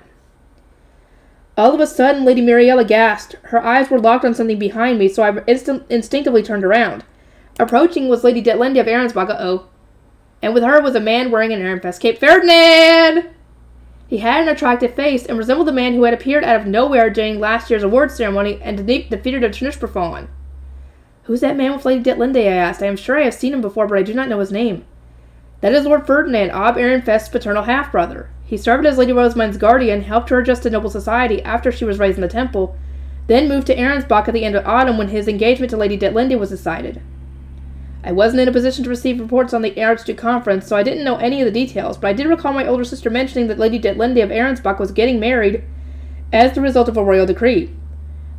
All of a sudden, Lady Muriel gasped. Her eyes were locked on something behind me, so I instinctively turned around. Approaching was Lady Detlinde of Arensbach, and with her was a man wearing an Ehrenfest cape. Ferdinand! He had an attractive face and resembled the man who had appeared out of nowhere during last year's awards ceremony and defeated a Tschnurspurfallen. Who's that man with Lady Detlinde? I asked. I am sure I have seen him before, but I do not know his name. That is Lord Ferdinand, Ob Ehrenfest's paternal half-brother. He served as Lady Rosamine's guardian, helped her adjust to noble society after she was raised in the temple, then moved to Arensbach at the end of autumn when his engagement to Lady Detlinde was decided. I wasn't in a position to receive reports on the Archduke conference, so I didn't know any of the details, but I did recall my older sister mentioning that Lady Detlinde of Arensbach was getting married as the result of a royal decree.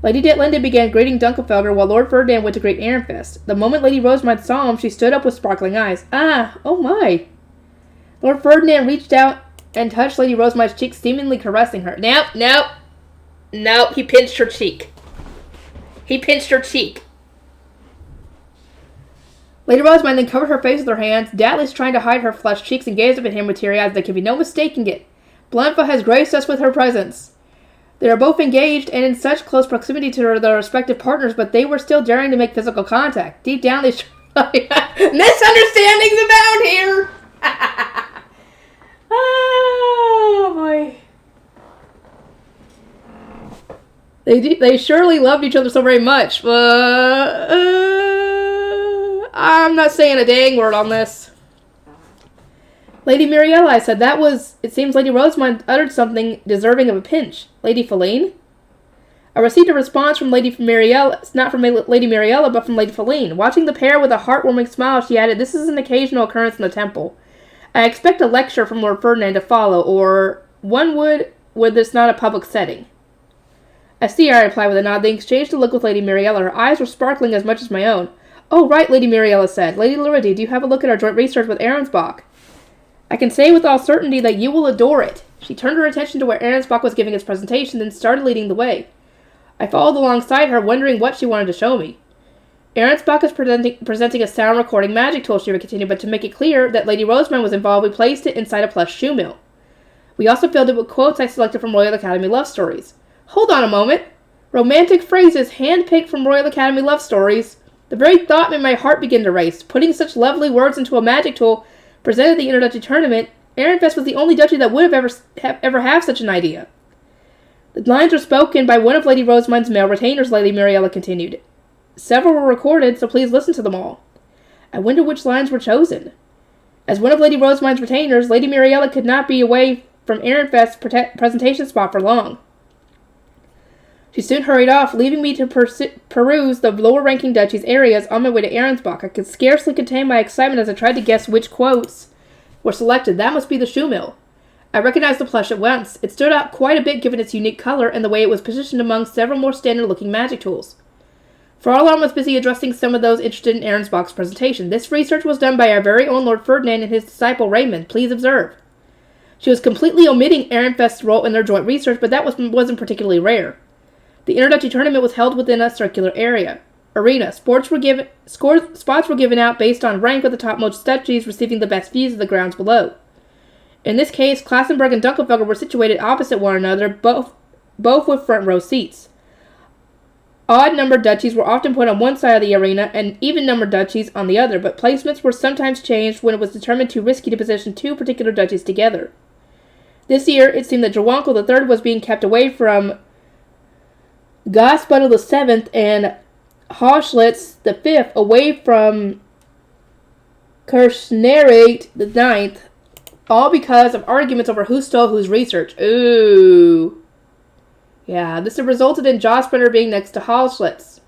Lady Detlinde began greeting Dunkelfelder while Lord Ferdinand went to greet Ehrenfest. The moment Lady Rosamine saw him, she stood up with sparkling eyes. Ah, oh my! Lord Ferdinand reached out and touched Lady Rosamine's cheek, seemingly caressing her. Nope, he pinched her cheek. Lady Rosamine then covered her face with her hands, doubtless trying to hide her flushed cheeks, and gazed up at him with teary eyes. There can be no mistaking it. Blanfa has graced us with her presence. They are both engaged and in such close proximity to their respective partners, but they were still daring to make physical contact. Deep down, they misunderstandings abound here! Oh, boy. They surely loved each other so very much, but I'm not saying a dang word on this. Lady Muriel, I said, it seems Lady Rosamine uttered something deserving of a pinch. Lady Feline? I received a response from Lady Muriel, not from Lady Muriella, but from Lady Feline. Watching the pair with a heartwarming smile, she added, this is an occasional occurrence in the temple. I expect a lecture from Lord Ferdinand to follow, or one would this not a public setting. I see, I replied with a nod. They exchanged a look with Lady Muriella. Her eyes were sparkling as much as my own. Oh, right, Lady Muriella said. Lady Luride, do you have a look at our joint research with Arensbach? I can say with all certainty that you will adore it. She turned her attention to where Arensbach was giving his presentation, then started leading the way. I followed alongside her, wondering what she wanted to show me. Arensbach is presenting a sound recording magic tool, she would continue, but to make it clear that Lady Rosamine was involved, we placed it inside a plush shoe mill. We also filled it with quotes I selected from Royal Academy love stories. Hold on a moment. Romantic phrases handpicked from Royal Academy love stories. The very thought made my heart begin to race. Putting such lovely words into a magic tool presented at the introductory tournament, Ehrenfest was the only duchy that would have ever have such an idea. The lines were spoken by one of Lady Rosamine's male retainers, Lady Muriella continued. Several were recorded, so please listen to them all. I wonder which lines were chosen. As one of Lady Rosamine's retainers, Lady Muriella could not be away from Ehrenfest's presentation spot for long. She soon hurried off, leaving me to peruse the lower-ranking duchy's areas on my way to Arensbach. I could scarcely contain my excitement as I tried to guess which quotes were selected. That must be the shoe mill. I recognized the plush at once. It stood out quite a bit given its unique color and the way it was positioned among several more standard-looking magic tools. Farallon was busy addressing some of those interested in Arensbach's presentation. This research was done by our very own Lord Ferdinand and his disciple Raymond. Please observe. She was completely omitting Ehrenfest's role in their joint research, but that wasn't particularly rare. The introductory tournament was held within a circular arena. Spots were given out based on rank, with the topmost duchies receiving the best views of the grounds below. In this case, Klassenberg and Dunkelfelder were situated opposite one another, both with front row seats. Odd-numbered duchies were often put on one side of the arena and even-numbered duchies on the other, but placements were sometimes changed when it was determined too risky to position two particular duchies together. This year, it seemed that Jawanko III was being kept away from Gospoda VII and Hoschlitz V away from Kirchnerate IX, all because of arguments over who stole whose research. Ooh. Yeah, this had resulted in Josbrenner being next to Hoschlitz.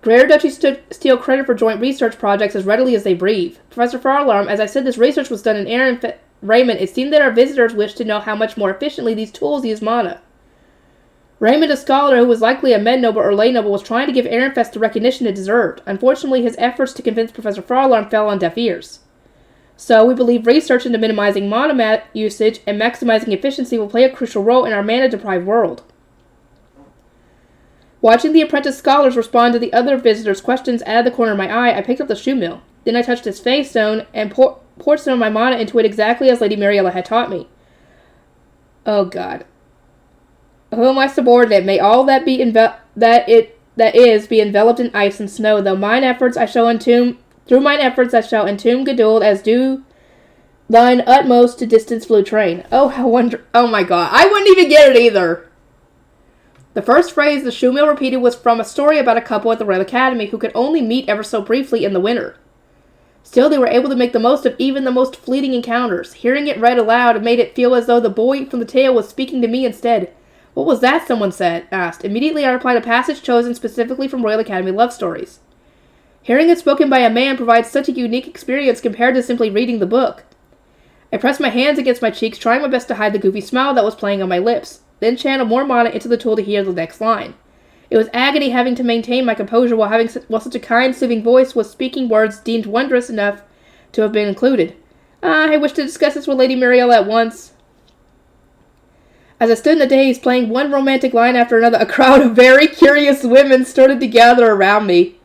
Greater duchies steal credit for joint research projects as readily as they breathe. Professor Farlarm, as I said, this research was done in Aaron Raymond. It seemed that our visitors wished to know how much more efficiently these tools use mana. Raymond, a scholar who was likely a med noble or lay noble, was trying to give Ehrenfest the recognition it deserved. Unfortunately, his efforts to convince Professor Farlarm fell on deaf ears. So, we believe research into minimizing mana usage and maximizing efficiency will play a crucial role in our mana-deprived world. Watching the apprentice scholars respond to the other visitors' questions out of the corner of my eye, I picked up the shoe mill. Then I touched its face stone and poured some of my mana into it exactly as Lady Mariella had taught me. Oh God. Oh, my subordinate, may all that be that is be enveloped in ice and snow, though through mine efforts I shall entomb Geduld as do thine utmost to distance flew train. Oh, how oh my God, I wouldn't even get it either. The first phrase the shoe mill repeated was from a story about a couple at the Royal Academy who could only meet ever so briefly in the winter. Still, they were able to make the most of even the most fleeting encounters. Hearing it read aloud made it feel as though the boy from the tale was speaking to me instead. What was that, someone asked. Immediately I replied, a passage chosen specifically from Royal Academy love stories. Hearing it spoken by a man provides such a unique experience compared to simply reading the book. I pressed my hands against my cheeks, trying my best to hide the goofy smile that was playing on my lips, then channeled more mana into the tool to hear the next line. It was agony having to maintain my composure while such a kind, soothing voice was speaking words deemed wondrous enough to have been included. I wish to discuss this with Lady Mariella at once. As I stood in the daze, playing one romantic line after another, a crowd of very curious women started to gather around me.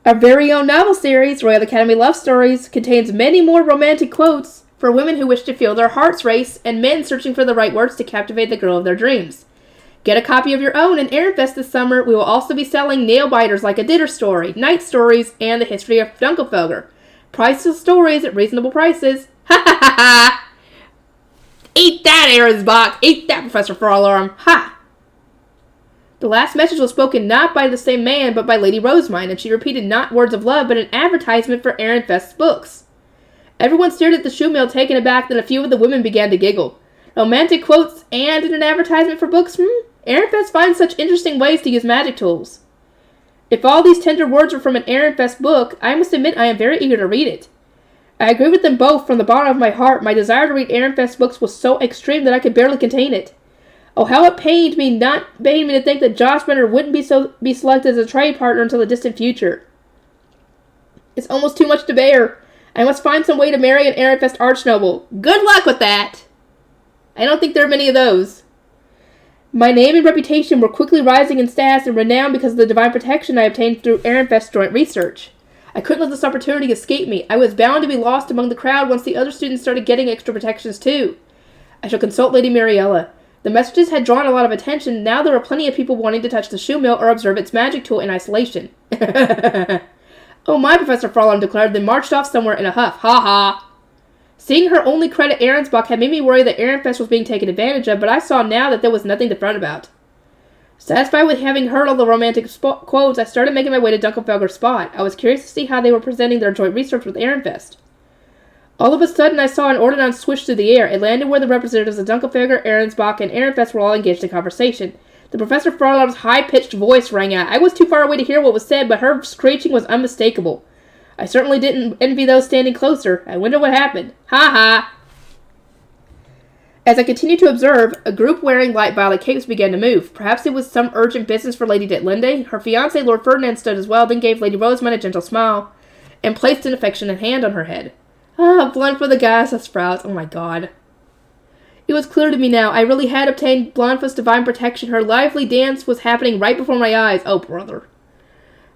Our very own novel series, Royal Academy Love Stories, contains many more romantic quotes for women who wish to feel their hearts race and men searching for the right words to captivate the girl of their dreams. Get a copy of your own in Ehrenfest this summer. We will also be selling nail-biters like A Ditter Story, Night Stories, and The History of Dunkelfelger. Priceless stories at reasonable prices. Ha ha ha ha! Eat that, Ahrensbach! Eat that, Professor Farlarm! Ha! The last message was spoken not by the same man, but by Lady Rosemine, and she repeated not words of love, but an advertisement for Ehrenfest's books. Everyone stared at the shoe mill, taken aback, then a few of the women began to giggle. Romantic quotes and an advertisement for books? Ehrenfest finds such interesting ways to use magic tools. If all these tender words were from an Ehrenfest book, I must admit I am very eager to read it. I agree with them both from the bottom of my heart. My desire to read Ehrenfest books was so extreme that I could barely contain it. Oh, how it pained me to think that Josh Brenner wouldn't be selected as a trade partner until the distant future. It's almost too much to bear. I must find some way to marry an Ehrenfest archnoble. Good luck with that! I don't think there are many of those. My name and reputation were quickly rising in status and renown because of the divine protection I obtained through Ehrenfest joint research. I couldn't let this opportunity escape me. I was bound to be lost among the crowd once the other students started getting extra protections too. I shall consult Lady Mariella. The messages had drawn a lot of attention. Now there were plenty of people wanting to touch the shoe mill or observe its magic tool in isolation. Oh my, Professor Farlarm declared, then marched off somewhere in a huff. Ha ha! Seeing her only credit Ahrensbach had made me worry that Ehrenfest was being taken advantage of, but I saw now that there was nothing to fret about. Satisfied with having heard all the romantic quotes, I started making my way to Dunkelfelger's spot. I was curious to see how they were presenting their joint research with Ehrenfest. All of a sudden, I saw an ordnance swish through the air. It landed where the representatives of Dunkelfelger, Ahrensbach, and Ehrenfest were all engaged in conversation. The Professor Farlarm's high-pitched voice rang out. I was too far away to hear what was said, but her screeching was unmistakable. I certainly didn't envy those standing closer. I wonder what happened. Ha ha! As I continued to observe, a group wearing light violet capes began to move. Perhaps it was some urgent business for Lady Detlinde. Her fiancé, Lord Ferdinand, stood as well, then gave Lady Rosamund a gentle smile, and placed an affectionate hand on her head. Blunt for the goddess of sprouts. Oh my God. It was clear to me now. I really had obtained Blanfa's divine protection. Her lively dance was happening right before my eyes. Oh, brother.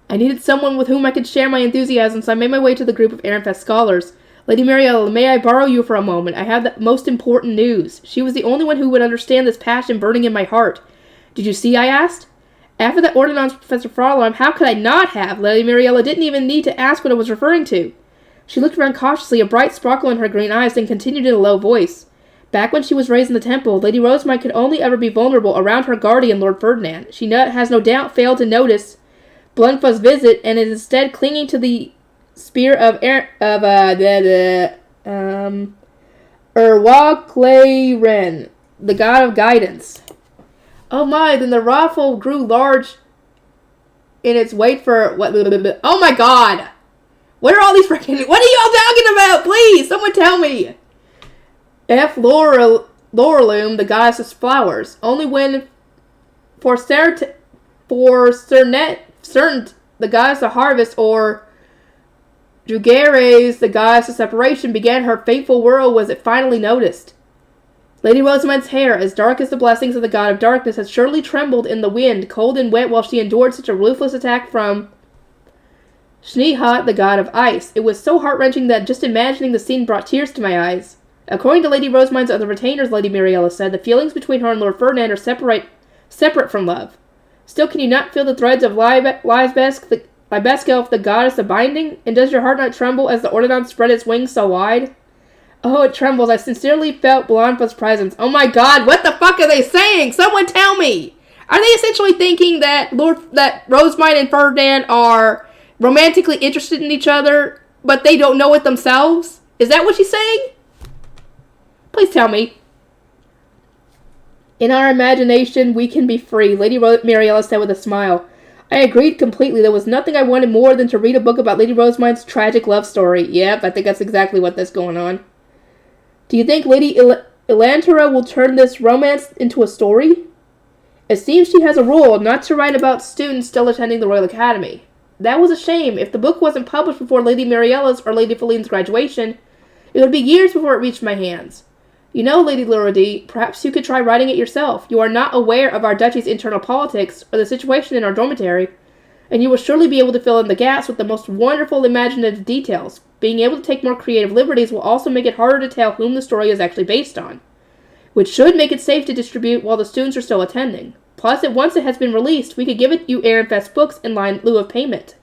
I needed someone with whom I could share my enthusiasm, so I made my way to the group of Ehrenfest scholars. Lady Mariella, may I borrow you for a moment? I have the most important news. She was the only one who would understand this passion burning in my heart. Did you see? I asked. After that ordinance, Professor Fraulein, how could I not have? Lady Mariella didn't even need to ask what I was referring to. She looked around cautiously, a bright sparkle in her green eyes, then continued in a low voice. Back when she was raised in the temple, Lady Rosamund could only ever be vulnerable around her guardian, Lord Ferdinand. She has no doubt failed to notice Blunfuzz's visit, and is instead clinging to the spear of Erwaclaren, the god of guidance. Oh my, then the raffle grew large in its wait for what? Oh my god! What are all these freaking? What are y'all talking about? Please, someone tell me. F. Laurelum, the goddess of flowers. Only when for certain, the goddess of harvest, or Jugeres, the goddess of separation, began her fateful whirl was it finally noticed. Lady Rosamund's hair, as dark as the blessings of the god of darkness, had surely trembled in the wind, cold and wet, while she endured such a ruthless attack from Schneehat, the god of ice. It was so heart-wrenching that just imagining the scene brought tears to my eyes. According to Lady Rosamund's other retainers, Lady Mariella said, the feelings between her and Lord Ferdinand are separate from love. Still, can you not feel the threads of Libeskelf, the goddess of binding? And does your heart not tremble as the ordinance spread its wings so wide? Oh, it trembles. I sincerely felt Blonfa's presence. Oh my god, what the fuck are they saying? Someone tell me! Are they essentially thinking that Rosamund and Ferdinand are romantically interested in each other, but they don't know it themselves? Is that what she's saying? Please tell me. In our imagination, we can be free, Lady Mariella said with a smile. I agreed completely. There was nothing I wanted more than to read a book about Lady Rosamund's tragic love story. Yep, I think that's exactly what's going on. Do you think Lady Elantara will turn this romance into a story? It seems she has a rule not to write about students still attending the Royal Academy. That was a shame. If the book wasn't published before Lady Mariella's or Lady Feline's graduation, it would be years before it reached my hands. You know, Lady Luridi, perhaps you could try writing it yourself. You are not aware of our duchy's internal politics or the situation in our dormitory, and you will surely be able to fill in the gaps with the most wonderful imaginative details. Being able to take more creative liberties will also make it harder to tell whom the story is actually based on, which should make it safe to distribute while the students are still attending. Plus, once it has been released, we could give you Ehrenfest books in lieu of payment.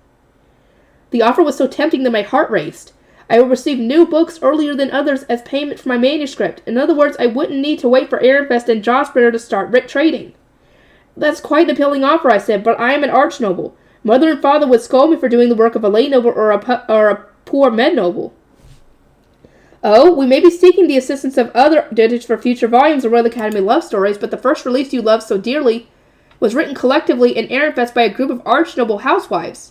The offer was so tempting that my heart raced. I will receive new books earlier than others as payment for my manuscript. In other words, I wouldn't need to wait for Ehrenfest and Jawspringer to start trading. That's quite an appealing offer, I said, but I am an archnoble. Mother and father would scold me for doing the work of a lay noble or a poor med noble. Oh, we may be seeking the assistance of other editors for future volumes of Royal Academy love stories, but the first release you loved so dearly was written collectively in Ehrenfest by a group of archnoble housewives.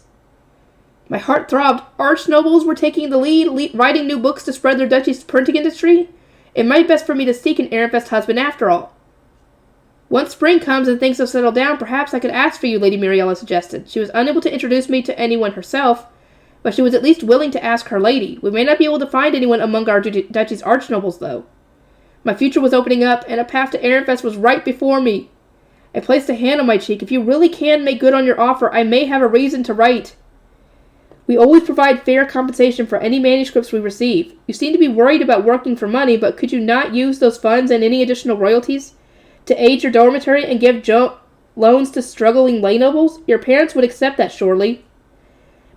My heart throbbed. Archnobles were taking the lead, writing new books to spread their duchy's printing industry. It might be best for me to seek an Ehrenfest husband after all. Once spring comes and things have settled down, perhaps I could ask for you, Lady Mariella suggested. She was unable to introduce me to anyone herself, but she was at least willing to ask her lady. We may not be able to find anyone among our duchy's archnobles, though. My future was opening up, and a path to Ehrenfest was right before me. I placed a hand on my cheek. If you really can make good on your offer, I may have a reason to write. We always provide fair compensation for any manuscripts we receive. You seem to be worried about working for money, but could you not use those funds and any additional royalties to aid your dormitory and give loans to struggling lay nobles? Your parents would accept that, surely.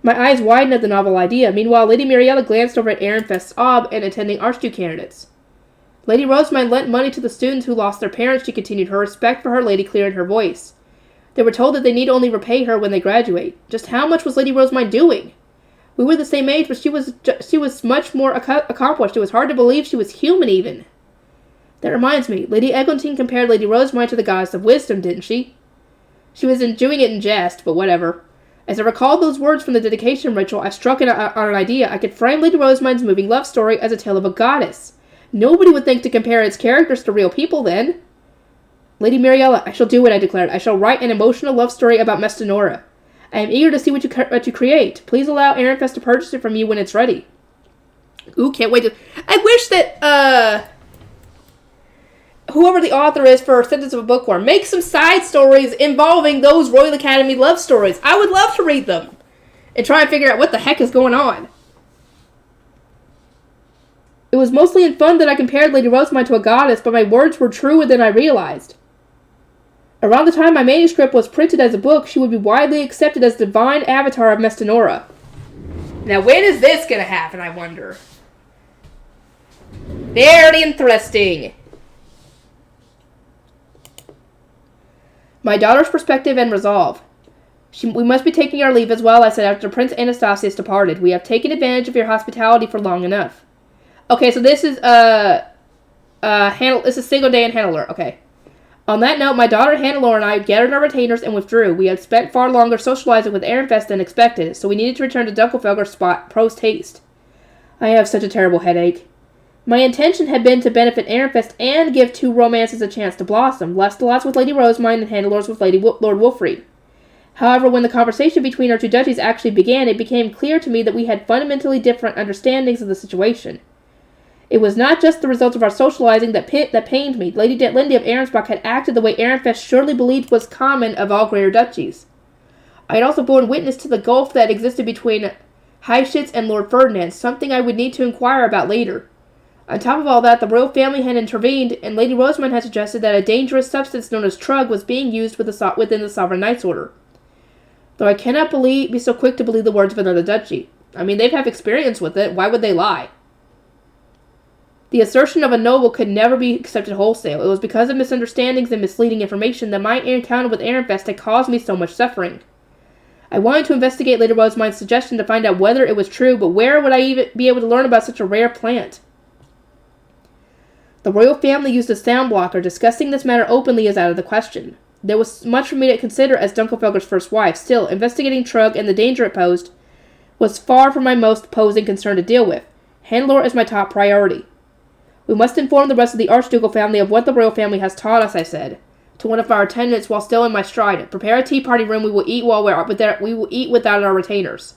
My eyes widened at the novel idea. Meanwhile, Lady Mariella glanced over at Ehrenfest's ob and attending archduke candidates. Lady Rosamund lent money to the students who lost their parents, she continued, her respect for her lady clear in her voice. They were told that they need only repay her when they graduate. Just how much was Lady Rosamund doing? We were the same age, but she was much more accomplished. It was hard to believe she was human, even. That reminds me, Lady Eglantine compared Lady Rosamund to the goddess of wisdom, didn't she? She was doing it in jest, but whatever. As I recalled those words from the dedication ritual, I struck on an idea. I could frame Lady Rosamund's moving love story as a tale of a goddess. Nobody would think to compare its characters to real people, then. Lady Mariella, I shall do it, I declared. I shall write an emotional love story about Mestanora. I am eager to see what you create. Please allow Ehrenfest to purchase it from you when it's ready. Ooh, can't wait to... I wish that, whoever the author is for Ascendance of a Bookworm, make some side stories involving those Royal Academy love stories. I would love to read them and try and figure out what the heck is going on. It was mostly in fun that I compared Lady Rosamund to a goddess, but my words were truer than I realized. Around the time my manuscript was printed as a book, she would be widely accepted as the divine avatar of Mestanora. Now, when is this going to happen, I wonder? Very interesting. My daughter's perspective and resolve. We must be taking our leave as well, I said after Prince Anastasius departed. We have taken advantage of your hospitality for long enough. Okay, so this is, this is single day in Hannelore. Okay. On that note, my daughter Hannelore and I gathered our retainers and withdrew. We had spent far longer socializing with Ehrenfest than expected, so we needed to return to Dunkelfelger's spot post-haste. I have such a terrible headache. My intention had been to benefit Ehrenfest and give two romances a chance to blossom, Lestelot's with Lady Rosemine and Hannelore's with Lord Wolfried. However, when the conversation between our two duchies actually began, it became clear to me that we had fundamentally different understandings of the situation. It was not just the result of our socializing that pained me. Lady Lindy of Arensbach had acted the way Ehrenfest surely believed was common of all greater duchies. I had also borne witness to the gulf that existed between Heischitz and Lord Ferdinand, something I would need to inquire about later. On top of all that, the royal family had intervened, and Lady Rosamund had suggested that a dangerous substance known as trug was being used within the Sovereign Knights Order. Though I cannot be so quick to believe the words of another duchy. I mean, they've had experience with it. Why would they lie? The assertion of a noble could never be accepted wholesale. It was because of misunderstandings and misleading information that my encounter with Ehrenfest had caused me so much suffering. I wanted to investigate Lady Rosamund's suggestion to find out whether it was true, but where would I even be able to learn about such a rare plant? The royal family used a sound blocker. Discussing this matter openly is out of the question. There was much for me to consider as Dunkelfelger's first wife. Still, investigating Trug and the danger it posed was far from my most posing concern to deal with. Hannelore is my top priority. We must inform the rest of the Archducal family of what the royal family has taught us, I said to one of our attendants while still in my stride. Prepare a tea party room. We will eat without our retainers.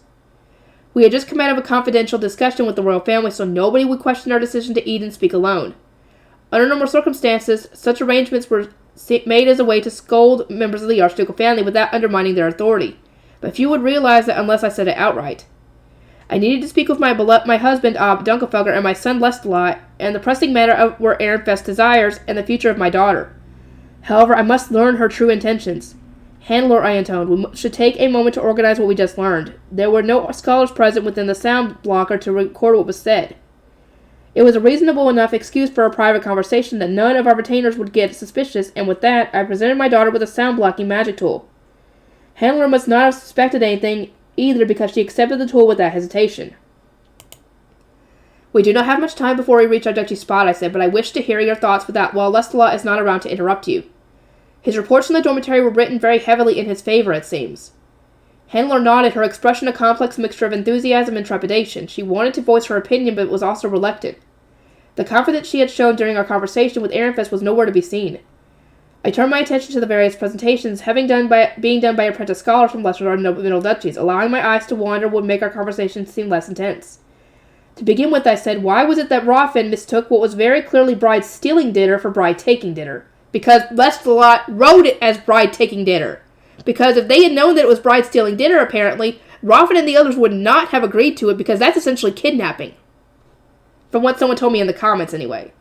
We had just come out of a confidential discussion with the royal family, so nobody would question our decision to eat and speak alone. Under normal circumstances, such arrangements were made as a way to scold members of the Archducal family without undermining their authority. But few would realize that unless I said it outright. I needed to speak with my husband, Dunkelfelger, and my son, Lestelot, and the pressing matter were Ehrenfest's desires and the future of my daughter. However, I must learn her true intentions. Hannelore, I intoned, we should take a moment to organize what we just learned. There were no scholars present within the sound blocker to record what was said. It was a reasonable enough excuse for a private conversation that none of our retainers would get suspicious, and with that, I presented my daughter with a sound-blocking magic tool. Hannelore must not have suspected anything either because she accepted the tool without hesitation. We do not have much time before we reach our duchy spot, I said, but I wish to hear your thoughts while Lestelot is not around to interrupt you. His reports from the dormitory were written very heavily in his favor, it seems. Hannelore nodded, her expression a complex mixture of enthusiasm and trepidation. She wanted to voice her opinion, but was also reluctant. The confidence she had shown during our conversation with Ehrenfest was nowhere to be seen. I turned my attention to the various presentations, being done by apprentice scholars from lesser or middle duchies. Allowing my eyes to wander would make our conversation seem less intense. To begin with, I said, why was it that Roffin mistook what was very clearly bride-stealing dinner for bride-taking dinner? Because Lestelot wrote it as bride-taking dinner. Because if they had known that it was bride-stealing dinner, apparently, Roffin and the others would not have agreed to it because that's essentially kidnapping. From what someone told me in the comments, anyway.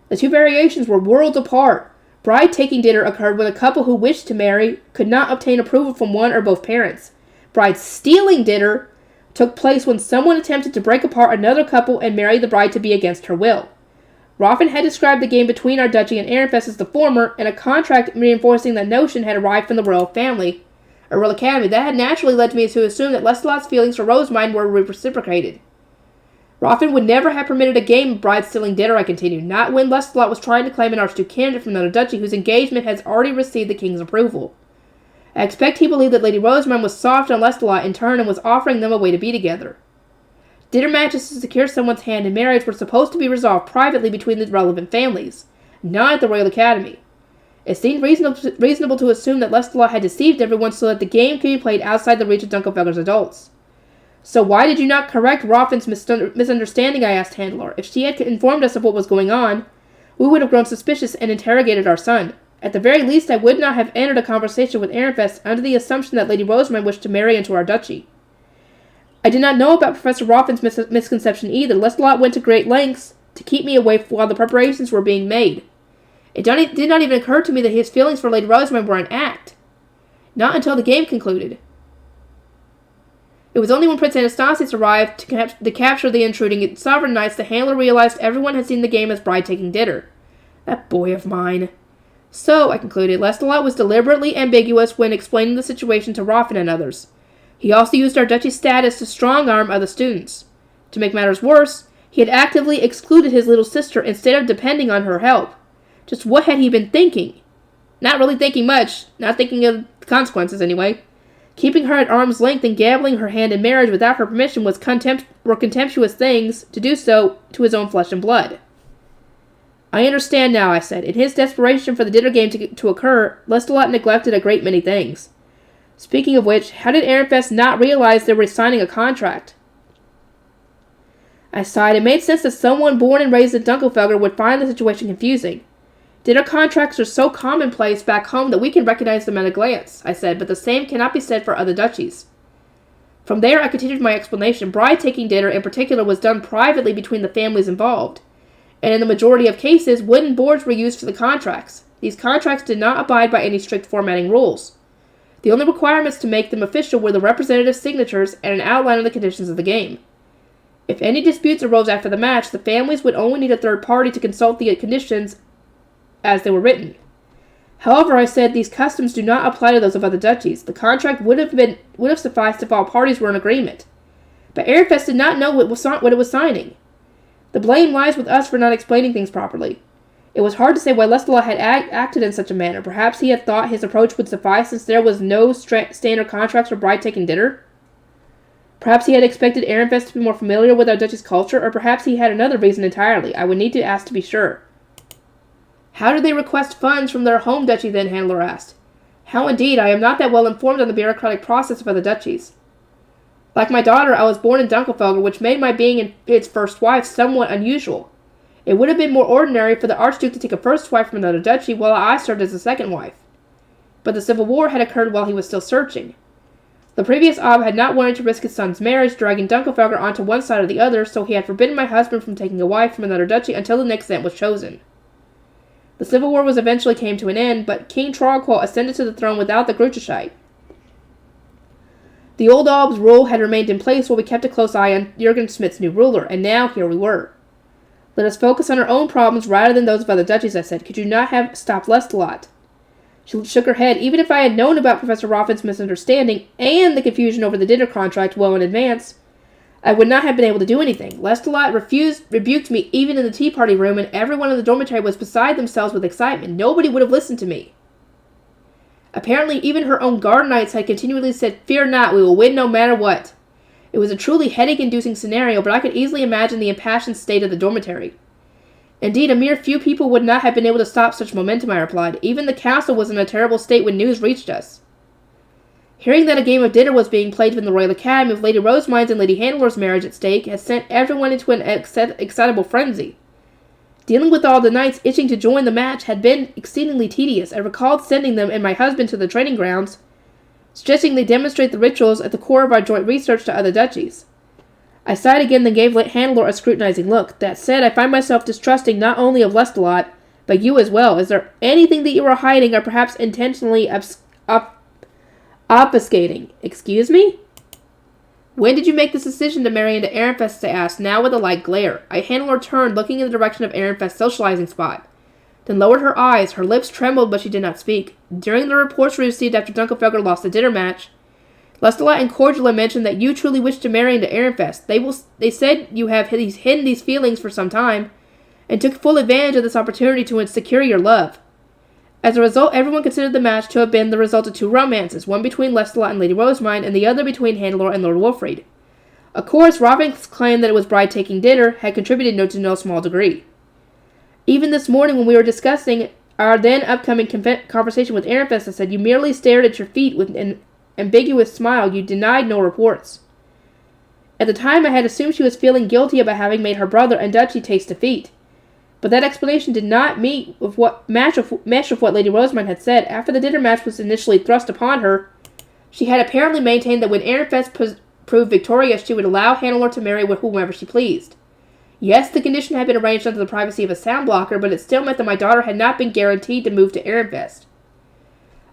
The two variations were worlds apart. Bride-taking dinner occurred when a couple who wished to marry could not obtain approval from one or both parents. Bride-stealing dinner took place when someone attempted to break apart another couple and marry the bride-to-be against her will. Roffin had described the game between our duchy and Ehrenfest as the former, and a contract reinforcing that notion had arrived from the royal family, or royal academy. That had naturally led me to assume that Lestelot's feelings for Rosemine were reciprocated. Roffin would never have permitted a game of bride-stealing dinner, I continued, not when Lestelot was trying to claim an archduke candidate from another duchy whose engagement has already received the king's approval. I expect he believed that Lady Rosemine was soft on Lestelot in turn and was offering them a way to be together. Dinner matches to secure someone's hand in marriage were supposed to be resolved privately between the relevant families, not at the Royal Academy. It seemed reasonable to assume that Lestelot had deceived everyone so that the game could be played outside the reach of Dunkelfelger's adults. So why did you not correct Roffin's misunderstanding, I asked Hannelore. If she had informed us of what was going on, we would have grown suspicious and interrogated our son. At the very least, I would not have entered a conversation with Ehrenfest under the assumption that Lady Rosemine wished to marry into our duchy. I did not know about Professor Roffin's misconception either. Lestelot went to great lengths to keep me away while the preparations were being made. It did not even occur to me that his feelings for Lady Rosamund were an act. Not until the game concluded. It was only when Prince Anastasius arrived to capture the intruding sovereign knights that Handler realized everyone had seen the game as bride-taking dinner. That boy of mine. So, I concluded, Lestalot was deliberately ambiguous when explaining the situation to Roffin and others. He also used our duchy's status to strong-arm other students. To make matters worse, he had actively excluded his little sister instead of depending on her help. Just what had he been thinking? Not really thinking much, not thinking of the consequences anyway. Keeping her at arm's length and gambling her hand in marriage without her permission were contemptuous things to do so to his own flesh and blood. I understand now, I said. In his desperation for the dinner game to occur, Lestalot neglected a great many things. Speaking of which, how did Ehrenfest not realize they were signing a contract? I sighed. It made sense that someone born and raised in Dunkelfelder would find the situation confusing. Dinner contracts are so commonplace back home that we can recognize them at a glance, I said, but the same cannot be said for other duchies. From there, I continued my explanation. Bride-taking dinner, in particular, was done privately between the families involved, and in the majority of cases, wooden boards were used for the contracts. These contracts did not abide by any strict formatting rules. The only requirements to make them official were the representative signatures and an outline of the conditions of the game. If any disputes arose after the match, the families would only need a third party to consult the conditions as they were written. However, I said, these customs do not apply to those of other duchies. The contract would have sufficed if all parties were in agreement. But Ehrenfest did not know what it was signing. The blame lies with us for not explaining things properly. It was hard to say why Lestalot had acted in such a manner. Perhaps he had thought his approach would suffice since there was no standard contracts for bride-taking dinner. Perhaps he had expected Ehrenfest to be more familiar with our duchy's culture, or perhaps he had another reason entirely. I would need to ask to be sure. How did they request funds from their home duchy then, Handler asked. How indeed, I am not that well informed on the bureaucratic process of other duchies. Like my daughter, I was born in Dunkelfelder, which made my being its first wife somewhat unusual. It would have been more ordinary for the Archduke to take a first wife from another duchy, while I served as a second wife. But the Civil War had occurred while he was still searching. The previous Ob had not wanted to risk his son's marriage, dragging Dunkelfelder onto one side or the other, so he had forbidden my husband from taking a wife from another duchy until the next event was chosen. The Civil War eventually came to an end, but King Trogquil ascended to the throne without the Grucheshite. The old Alb's rule had remained in place while we kept a close eye on Jürgen Smith's new ruler, and now here we were. Let us focus on our own problems rather than those of other duchies, I said. Could you not have stopped Lestalot? She shook her head. Even if I had known about Professor Roffin's misunderstanding and the confusion over the dinner contract well in advance, I would not have been able to do anything. Lestalot rebuked me even in the tea party room, and everyone in the dormitory was beside themselves with excitement. Nobody would have listened to me. Apparently, even her own guard knights had continually said, "Fear not, we will win no matter what." It was a truly headache-inducing scenario, but I could easily imagine the impassioned state of the dormitory. Indeed, a mere few people would not have been able to stop such momentum, I replied. Even the council was in a terrible state when news reached us. Hearing that a game of dinner was being played from the Royal Academy with Lady Rosamund's and Lady Handler's marriage at stake had sent everyone into an excitable frenzy. Dealing with all the knights itching to join the match had been exceedingly tedious. I recalled sending them and my husband to the training grounds, suggesting they demonstrate the rituals at the core of our joint research to other duchies. I sighed again, then gave Handler a scrutinizing look. That said, I find myself distrusting not only of Lestalot, but you as well. Is there anything that you are hiding or perhaps intentionally obfuscating? Excuse me? When did you make this decision to marry into Ehrenfest? I asked, now with a light glare. Handler turned, looking in the direction of Ehrenfest's socializing spot, then lowered her eyes. Her lips trembled, but she did not speak. During the reports we received after Dunkelfelder lost the dinner match, Lestalot and Cordula mentioned that you truly wish to marry into Ehrenfest. They said you have hidden these feelings for some time, and took full advantage of this opportunity to secure your love. As a result, everyone considered the match to have been the result of two romances, one between Lestalot and Lady Rosamund, and the other between Handler and Lord Wolfried. Of course, Robin's claim that it was bride-taking dinner had contributed to no small degree. Even this morning when we were discussing our then upcoming conversation with Ehrenfest, I said, you merely stared at your feet with an ambiguous smile. You denied no reports. At the time, I had assumed she was feeling guilty about having made her brother and duchy taste defeat. But that explanation did not mesh with what Lady Rosamund had said. After the dinner match was initially thrust upon her, she had apparently maintained that when Ehrenfest proved victorious, she would allow Handler to marry whomever she pleased. Yes, the condition had been arranged under the privacy of a sound blocker, but it still meant that my daughter had not been guaranteed to move to Ehrenfest.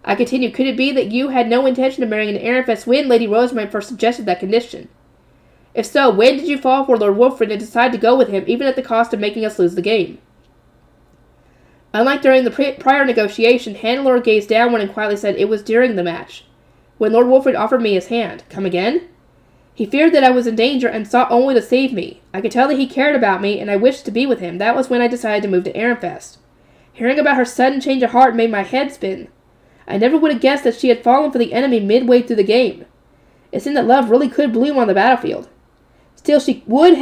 I continued, could it be that you had no intention of marrying an Ehrenfest when Lady Rosamund first suggested that condition? If so, when did you fall for Lord Wolfred and decide to go with him, even at the cost of making us lose the game? Unlike during the prior negotiation, Hannelore gazed downward and quietly said, it was during the match, when Lord Wolfred offered me his hand. Come again? He feared that I was in danger and sought only to save me. I could tell that he cared about me, and I wished to be with him. That was when I decided to move to Ehrenfest. Hearing about her sudden change of heart made my head spin. I never would have guessed that she had fallen for the enemy midway through the game. It seemed that love really could bloom on the battlefield. Still, she would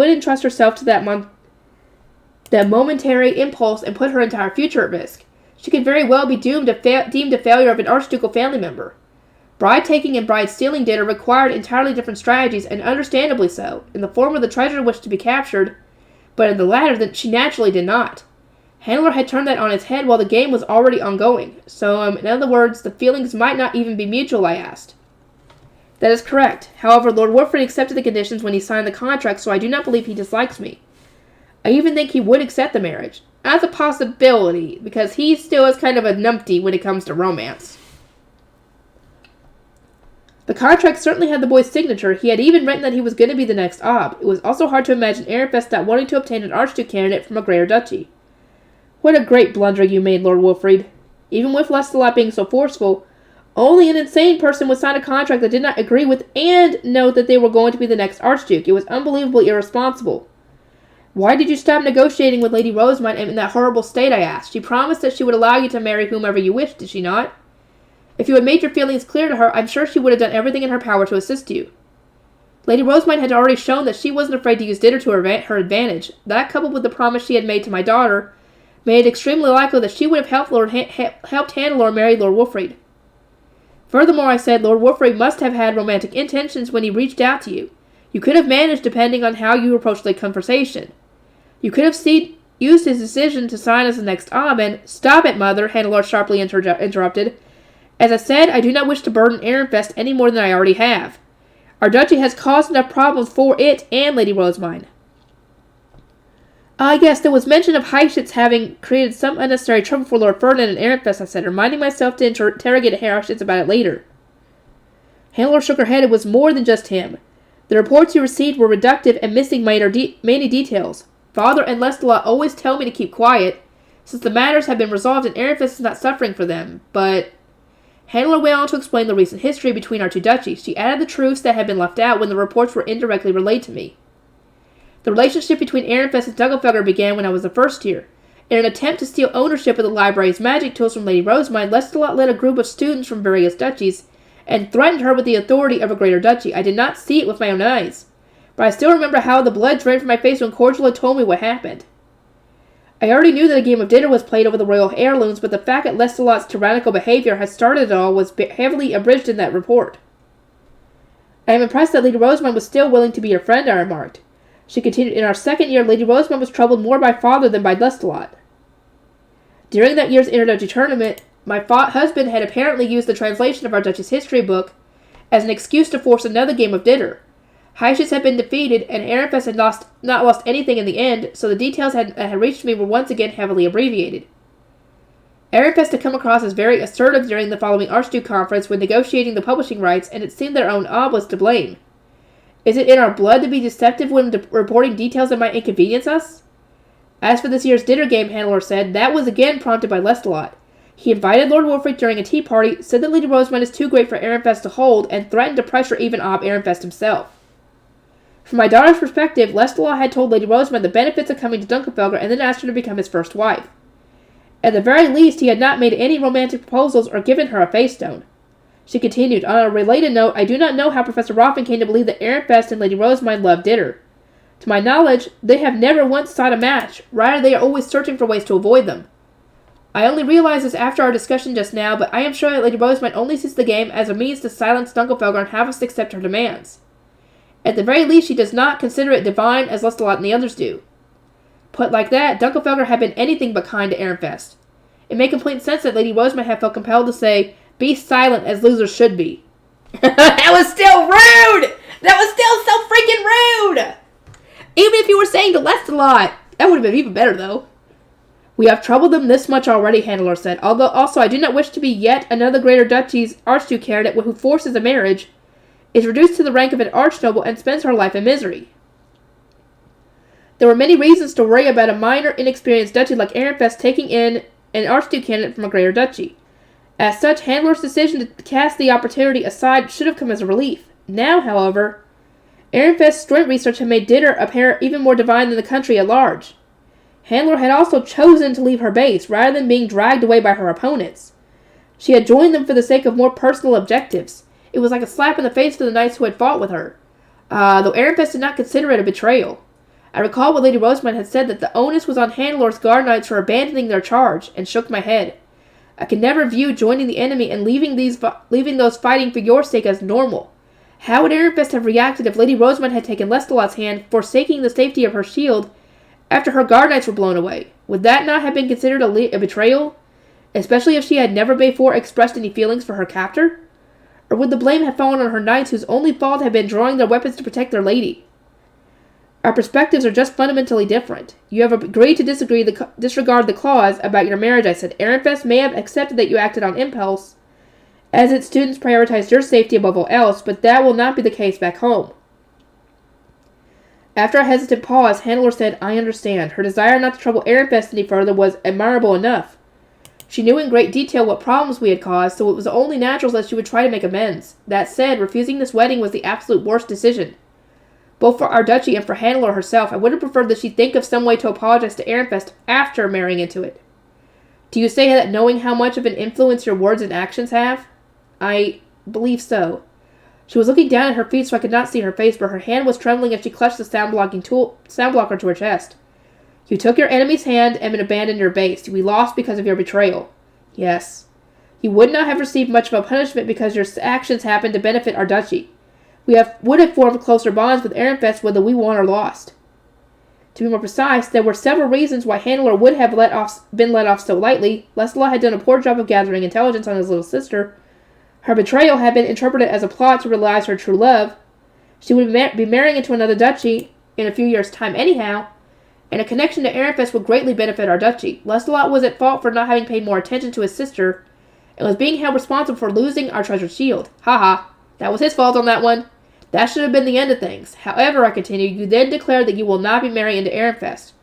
entrust herself to that momentary impulse and put her entire future at risk. She could very well be deemed a failure of an archducal family member. Bride-taking and bride-stealing dinner required entirely different strategies, and understandably so. In the former, the treasure wished to be captured, but in the latter, she naturally did not. Hannelore had turned that on its head while the game was already ongoing. So, in other words, the feelings might not even be mutual, I asked. That is correct. However, Lord Wolfred accepted the conditions when he signed the contract, so I do not believe he dislikes me. I even think he would accept the marriage. As a possibility, because he still is kind of a numpty when it comes to romance. The contract certainly had the boy's signature. He had even written that he was going to be the next Ob. It was also hard to imagine Ehrenfest not wanting to obtain an Archduke candidate from a greater duchy. What a great blunder you made, Lord Wolfred. Even with Lestalot being so forceful, only an insane person would sign a contract that did not agree with and note that they were going to be the next Archduke. It was unbelievably irresponsible. Why did you stop negotiating with Lady Rosamund in that horrible state, I asked. She promised that she would allow you to marry whomever you wished, did she not? If you had made your feelings clear to her, I'm sure she would have done everything in her power to assist you. Lady Rosamund had already shown that she wasn't afraid to use dinner to her advantage. That, coupled with the promise she had made to my daughter, made it extremely likely that she would have helped Hannelore marry Lord Wolfred. Furthermore, I said, Lord Wolfred must have had romantic intentions when he reached out to you. You could have managed depending on how you approached the conversation. You could have used his decision to sign as the next Ob and... Stop it, Mother, Hannelore sharply interrupted. As I said, I do not wish to burden Ehrenfest any more than I already have. Our duchy has caused enough problems for it and Lady Rosamund. Yes, there was mention of Heischitz having created some unnecessary trouble for Lord Ferdinand and Ehrenfest, I said, reminding myself to interrogate Heischitz about it later. Hannelore shook her head. It was more than just him. The reports you received were reductive and missing many details. Father and Lestalot always tell me to keep quiet, since the matters have been resolved and Ehrenfest is not suffering for them, but... Hannelore went on to explain the recent history between our two duchies. She added the truths that had been left out when the reports were indirectly relayed to me. The relationship between Ehrenfest and Dunkelfelder began when I was a first year. In an attempt to steal ownership of the library's magic tools from Lady Rosamund, Lestalot led a group of students from various duchies and threatened her with the authority of a greater duchy. I did not see it with my own eyes, but I still remember how the blood drained from my face when Cordula told me what happened. I already knew that a game of dinner was played over the royal heirlooms, but the fact that Lestalot's tyrannical behavior had started it all was heavily abridged in that report. I am impressed that Lady Rosamund was still willing to be your friend, I remarked. She continued, in our second year, Lady Rosamund was troubled more by father than by Lestalot. During that year's introductory tournament, my husband had apparently used the translation of our Duchess history book as an excuse to force another game of dinner. Heischitz had been defeated, and Ehrenfest had not lost anything in the end, so the details that had reached me were once again heavily abbreviated. Ehrenfest had come across as very assertive during the following Archduke conference when negotiating the publishing rights, and it seemed their own Ob was to blame. Is it in our blood to be deceptive when reporting details that might inconvenience us? As for this year's dinner game, Hannelore said, that was again prompted by Lestalot. He invited Lord Wolfred during a tea party, said that Lady Rosamund is too great for Ehrenfest to hold, and threatened to pressure even Ob Ehrenfest himself. From my daughter's perspective, Lestalot had told Lady Rosamund the benefits of coming to Dunkelfelder and then asked her to become his first wife. At the very least, he had not made any romantic proposals or given her a face-stone. She continued, on a related note, I do not know how Professor Roffin came to believe that Ehrenfest and Lady Rosamund loved dinner. To my knowledge, they have never once sought a match. Rather, they are always searching for ways to avoid them. I only realized this after our discussion just now, but I am sure that Lady Rosamund only sees the game as a means to silence Dunkelfelder and have us accept her demands. At the very least, she does not consider it divine as Lestalot and the others do. Put like that, Dunkelfelder had been anything but kind to Ehrenfest. It made complete sense that Lady Rosamund had felt compelled to say, be silent as losers should be. That was still rude! That was still so freaking rude! Even if you were saying to less a lot. That would have been even better, though. We have troubled them this much already, Handler said. Although also I do not wish to be yet another Greater Duchy's archduke candidate who forces a marriage, is reduced to the rank of an archnoble, and spends her life in misery. There were many reasons to worry about a minor, inexperienced duchy like Ehrenfest taking in an archduke candidate from a Greater Duchy. As such, Handler's decision to cast the opportunity aside should have come as a relief. Now, however, Ehrenfest's joint research had made Ditter appear even more divine than the country at large. Handler had also chosen to leave her base, rather than being dragged away by her opponents. She had joined them for the sake of more personal objectives. It was like a slap in the face to the knights who had fought with her, though Ehrenfest did not consider it a betrayal. I recalled what Lady Rosamund had said, that the onus was on Handler's guard knights for abandoning their charge, and shook my head. I could never view joining the enemy and leaving those fighting for your sake as normal. How would Ehrenfest have reacted if Lady Rosamund had taken Lestalot's hand, forsaking the safety of her shield after her guard knights were blown away? Would that not have been considered a betrayal, especially if she had never before expressed any feelings for her captor? Or would the blame have fallen on her knights, whose only fault had been drawing their weapons to protect their lady? Our perspectives are just fundamentally different. You have agreed to disregard the clause about your marriage, I said. Ehrenfest may have accepted that you acted on impulse, as its students prioritized your safety above all else, but that will not be the case back home. After a hesitant pause, Handler said, I understand. Her desire not to trouble Ehrenfest any further was admirable enough. She knew in great detail what problems we had caused, so it was only natural that she would try to make amends. That said, refusing this wedding was the absolute worst decision, both for our duchy and for Handler herself. I would have preferred that she think of some way to apologize to Ehrenfest after marrying into it. Do you say that knowing how much of an influence your words and actions have? I believe so. She was looking down at her feet so I could not see her face, but her hand was trembling as she clutched the sound blocker to her chest. You took your enemy's hand and abandoned your base. We lost because of your betrayal. Yes. You would not have received much of a punishment because your actions happened to benefit our duchy. We would have formed closer bonds with Ehrenfest whether we won or lost. To be more precise, there were several reasons why Handler would have been let off so lightly. Lestalot had done a poor job of gathering intelligence on his little sister. Her betrayal had been interpreted as a plot to realize her true love. She would be marrying into another duchy in a few years' time anyhow, and a connection to Ehrenfest would greatly benefit our duchy. Lestalot was at fault for not having paid more attention to his sister, and was being held responsible for losing our treasured shield. Ha! That was his fault on that one. That should have been the end of things. However, I continued, you then declared that you will not be married into Ehrenfest.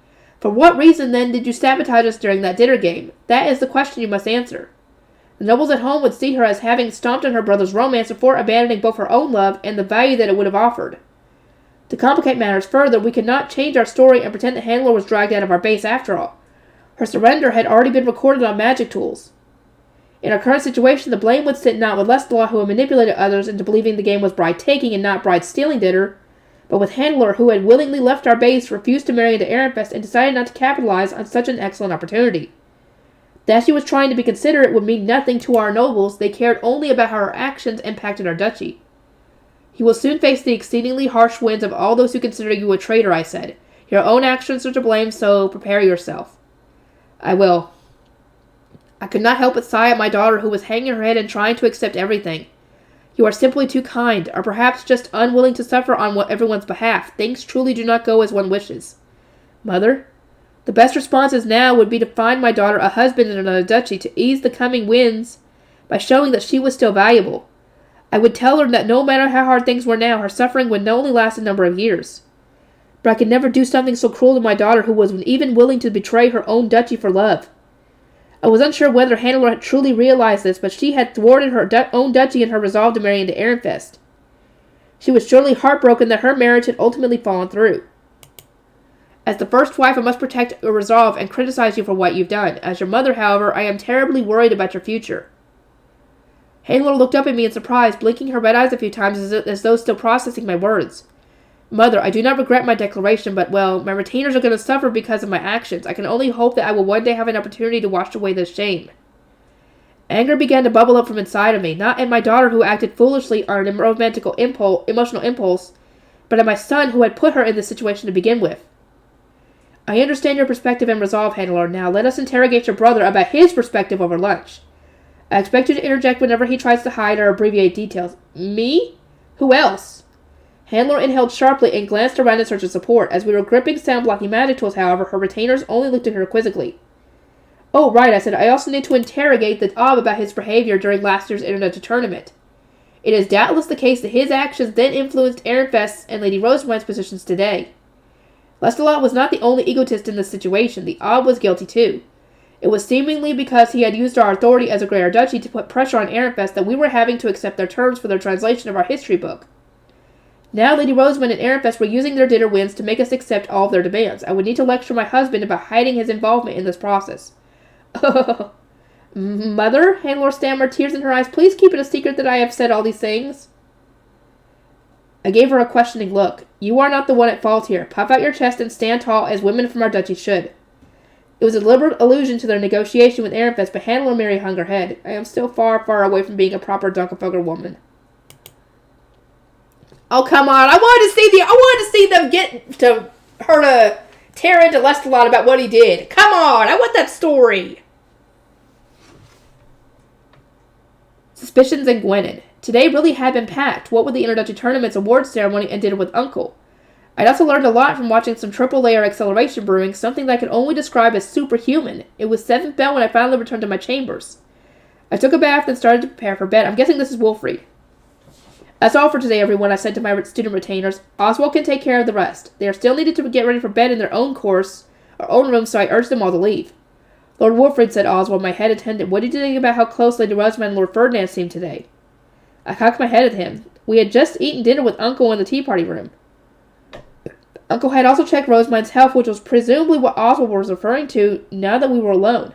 For what reason, then, did you sabotage us during that dinner game? That is the question you must answer. The nobles at home would see her as having stomped on her brother's romance before abandoning both her own love and the value that it would have offered. To complicate matters further, we could not change our story and pretend that Handler was dragged out of our base after all. Her surrender had already been recorded on magic tools. In our current situation, the blame would sit not with Lestalot, who had manipulated others into believing the game was bride-taking and not bride-stealing dinner, but with Handler, who had willingly left our base, refused to marry into Ehrenfest, and decided not to capitalize on such an excellent opportunity. That she was trying to be considerate would mean nothing to our nobles. They cared only about how her actions impacted our duchy. You will soon face the exceedingly harsh winds of all those who consider you a traitor, I said. Your own actions are to blame, so prepare yourself. I will. I could not help but sigh at my daughter, who was hanging her head and trying to accept everything. You are simply too kind, or perhaps just unwilling to suffer on everyone's behalf. Things truly do not go as one wishes. Mother? The best responses now would be to find my daughter a husband in another duchy, to ease the coming winds by showing that she was still valuable. I would tell her that no matter how hard things were now, her suffering would only last a number of years. But I could never do something so cruel to my daughter, who was even willing to betray her own duchy for love. I was unsure whether Handler had truly realized this, but she had thwarted her own duchy in her resolve to marry into Ehrenfest. She was surely heartbroken that her marriage had ultimately fallen through. As the first wife, I must protect your resolve and criticize you for what you've done. As your mother, however, I am terribly worried about your future. Handler looked up at me in surprise, blinking her red eyes a few times as though still processing my words. Mother, I do not regret my declaration, but, well, my retainers are going to suffer because of my actions. I can only hope that I will one day have an opportunity to wash away this shame. Anger began to bubble up from inside of me, not at my daughter who acted foolishly on an emotional impulse, but at my son who had put her in this situation to begin with. I understand your perspective and resolve, Handler. Now let us interrogate your brother about his perspective over lunch. I expect you to interject whenever he tries to hide or abbreviate details. Me? Who else? Handler inhaled sharply and glanced around in search of support. As we were gripping sound-blocking magic tools, however, her retainers only looked at her quizzically. "Oh, right," I said. "I also need to interrogate the Ob about his behavior during last year's Internet tournament. It is doubtless the case that his actions then influenced Ehrenfest's and Lady Rosemine's positions today. Lestalot was not the only egotist in this situation. The Ob was guilty too. It was seemingly because he had used our authority as a Greater Duchy to put pressure on Ehrenfest that we were having to accept their terms for their translation of our history book. Now Lady Rosamund and Ehrenfest were using their dinner wins to make us accept all of their demands. I would need to lecture my husband about hiding his involvement in this process." "Mother," Handler stammered, tears in her eyes, "please keep it a secret that I have said all these things." I gave her a questioning look. "You are not the one at fault here. Puff out your chest and stand tall as women from our duchy should." It was a deliberate allusion to their negotiation with Ehrenfest, but Handler merely hung her head. I am still far, far away from being a proper Dunkelfogger woman. Oh, come on. I wanted to see them get to her to tear into Lestalot about what he did. Come on. I want that story. Suspicions and Gwenin. Today really had been packed. What with the Introductory Tournament's awards ceremony and dinner with Uncle. I'd also learned a lot from watching some triple-layer acceleration brewing, something that I could only describe as superhuman. It was 7th bell when I finally returned to my chambers. I took a bath and started to prepare for bed. I'm guessing this is Wolfried. "That's all for today, everyone," I said to my student retainers. "Oswald can take care of the rest. They are still needed to get ready for bed in their own course, or own room, so I urged them all to leave." "Lord Wolfried," said Oswald, my head attendant, "what did you think about how close Lady Rosamund and Lord Ferdinand seemed today?" I cocked my head at him. We had just eaten dinner with Uncle in the tea-party room. Uncle had also checked Rosamund's health, which was presumably what Oswald was referring to now that we were alone.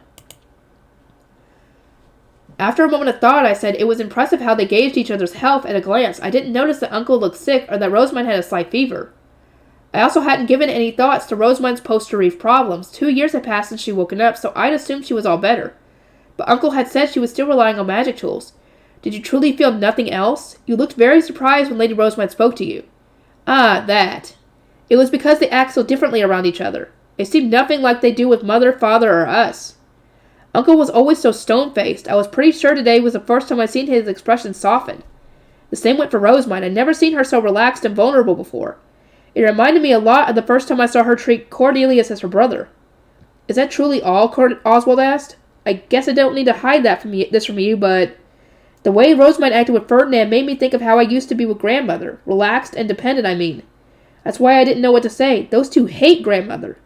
After a moment of thought, I said, "It was impressive how they gauged each other's health at a glance. I didn't notice that Uncle looked sick or that Rosamund had a slight fever. I also hadn't given any thoughts to Rosamund's post-reef problems. 2 years had passed since she woken up, so I'd assumed she was all better. But Uncle had said she was still relying on magic tools. Did you truly feel nothing else? You looked very surprised when Lady Rosamund spoke to you." "Ah, that. It was because they act so differently around each other. It seemed nothing like they do with Mother, Father, or us. Uncle was always so stone-faced. I was pretty sure today was the first time I'd seen his expression soften. The same went for Rosamund. I'd never seen her so relaxed and vulnerable before. It reminded me a lot of the first time I saw her treat Cornelius as her brother." "Is that truly all?" Oswald asked. "I guess I don't need to hide this from you, but the way Rosamund acted with Ferdinand made me think of how I used to be with grandmother. Relaxed and dependent, I mean. That's why I didn't know what to say. Those two hate grandmother.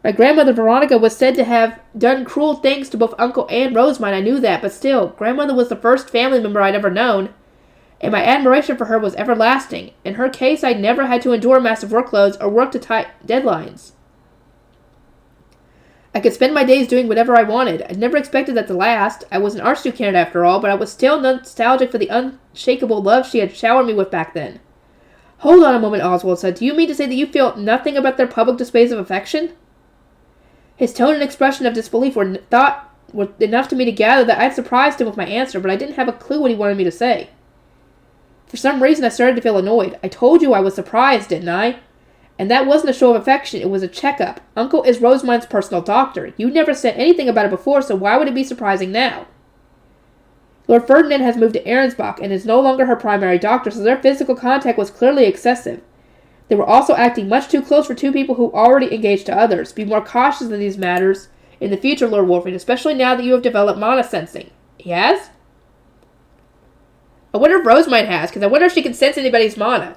My grandmother Veronica was said to have done cruel things to both Uncle and Rosamund. I knew that, but still, grandmother was the first family member I'd ever known, and my admiration for her was everlasting. In her case, I never had to endure massive workloads or work to tight deadlines. I could spend my days doing whatever I wanted. I'd never expected that to last. I was an Archduke candidate after all, but I was still nostalgic for the unshakable love she had showered me with back then." "Hold on a moment," Oswald said. "Do you mean to say that you feel nothing about their public displays of affection?" His tone and expression of disbelief were enough to me to gather that I'd surprised him with my answer, but I didn't have a clue what he wanted me to say. For some reason, I started to feel annoyed. "I told you I was surprised, didn't I? And that wasn't a show of affection, it was a checkup. Uncle is Rosamund's personal doctor. You never said anything about it before, so why would it be surprising now? Lord Ferdinand has moved to Arensbach and is no longer her primary doctor, so their physical contact was clearly excessive. They were also acting much too close for two people who already engaged to others. Be more cautious in these matters in the future, Lord Wolfried, especially now that you have developed mana sensing." "He has?" "I wonder if Rosamund has, because I wonder if she can sense anybody's mana."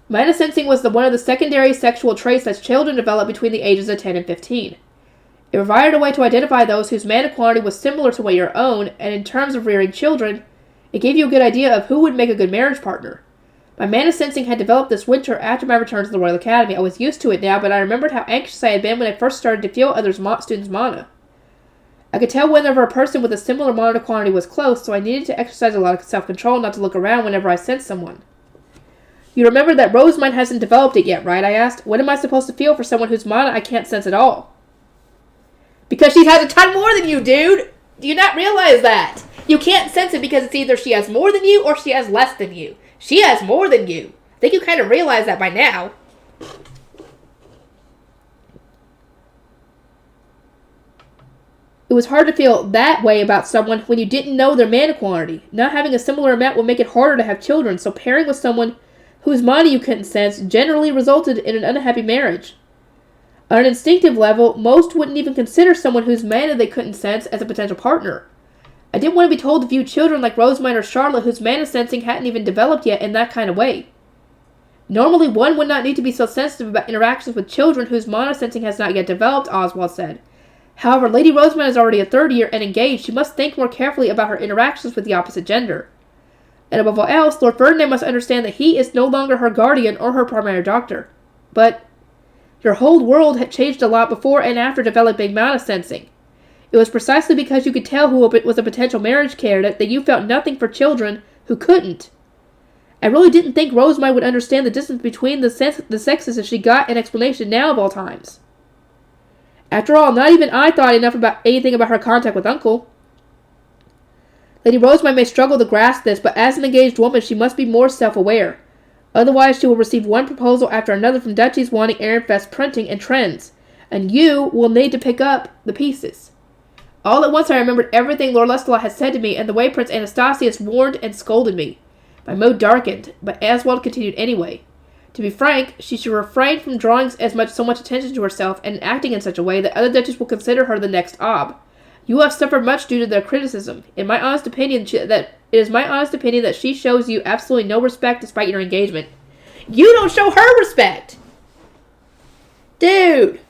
Mana sensing was one of the secondary sexual traits that children develop between the ages of 10 and 15. It provided a way to identify those whose mana quantity was similar to your own, and in terms of rearing children, it gave you a good idea of who would make a good marriage partner. My mana sensing had developed this winter after my return to the Royal Academy. I was used to it now, but I remembered how anxious I had been when I first started to feel other students' mana. I could tell whenever a person with a similar mana quantity was close, so I needed to exercise a lot of self-control not to look around whenever I sensed someone. "You remember that Rosamund hasn't developed it yet, right?" I asked. "What am I supposed to feel for someone whose mana I can't sense at all?" "Because she has a ton more than you, dude! Do you not realize that? You can't sense it because it's either she has more than you or she has less than you. She has more than you. I think you kind of realize that by now." It was hard to feel that way about someone when you didn't know their mana quantity. Not having a similar amount would make it harder to have children, so pairing with someone whose mana you couldn't sense generally resulted in an unhappy marriage. On an instinctive level, most wouldn't even consider someone whose mana they couldn't sense as a potential partner. I didn't want to be told to view children like Rosemine or Charlotte whose mana sensing hadn't even developed yet in that kind of way. Normally, one would not need to be so sensitive about interactions with children whose mana sensing has not yet developed, Oswald said. However, Lady Rosemine is already a third year and engaged. She must think more carefully about her interactions with the opposite gender. And above all else, Lord Ferdinand must understand that he is no longer her guardian or her primary doctor. But your whole world had changed a lot before and after developing mana sensing. It was precisely because you could tell who was a potential marriage candidate that you felt nothing for children who couldn't. I really didn't think Rosemine would understand the distance between the sexes if she got an explanation now of all times. After all, not even I thought enough about anything about her contact with Uncle. Lady Rosemine may struggle to grasp this, but as an engaged woman, she must be more self-aware. Otherwise, she will receive one proposal after another from duchies wanting Ehrenfest printing and trends, and you will need to pick up the pieces. All at once I remembered everything Lord Lestalot had said to me and the way Prince Anastasius warned and scolded me. My mood darkened, but Oswald continued anyway. To be frank, she should refrain from drawing so much attention to herself and acting in such a way that other duchies will consider her the next Ob. You have suffered much due to their criticism. It is my honest opinion that she shows you absolutely no respect despite your engagement. You don't show her respect! Dude!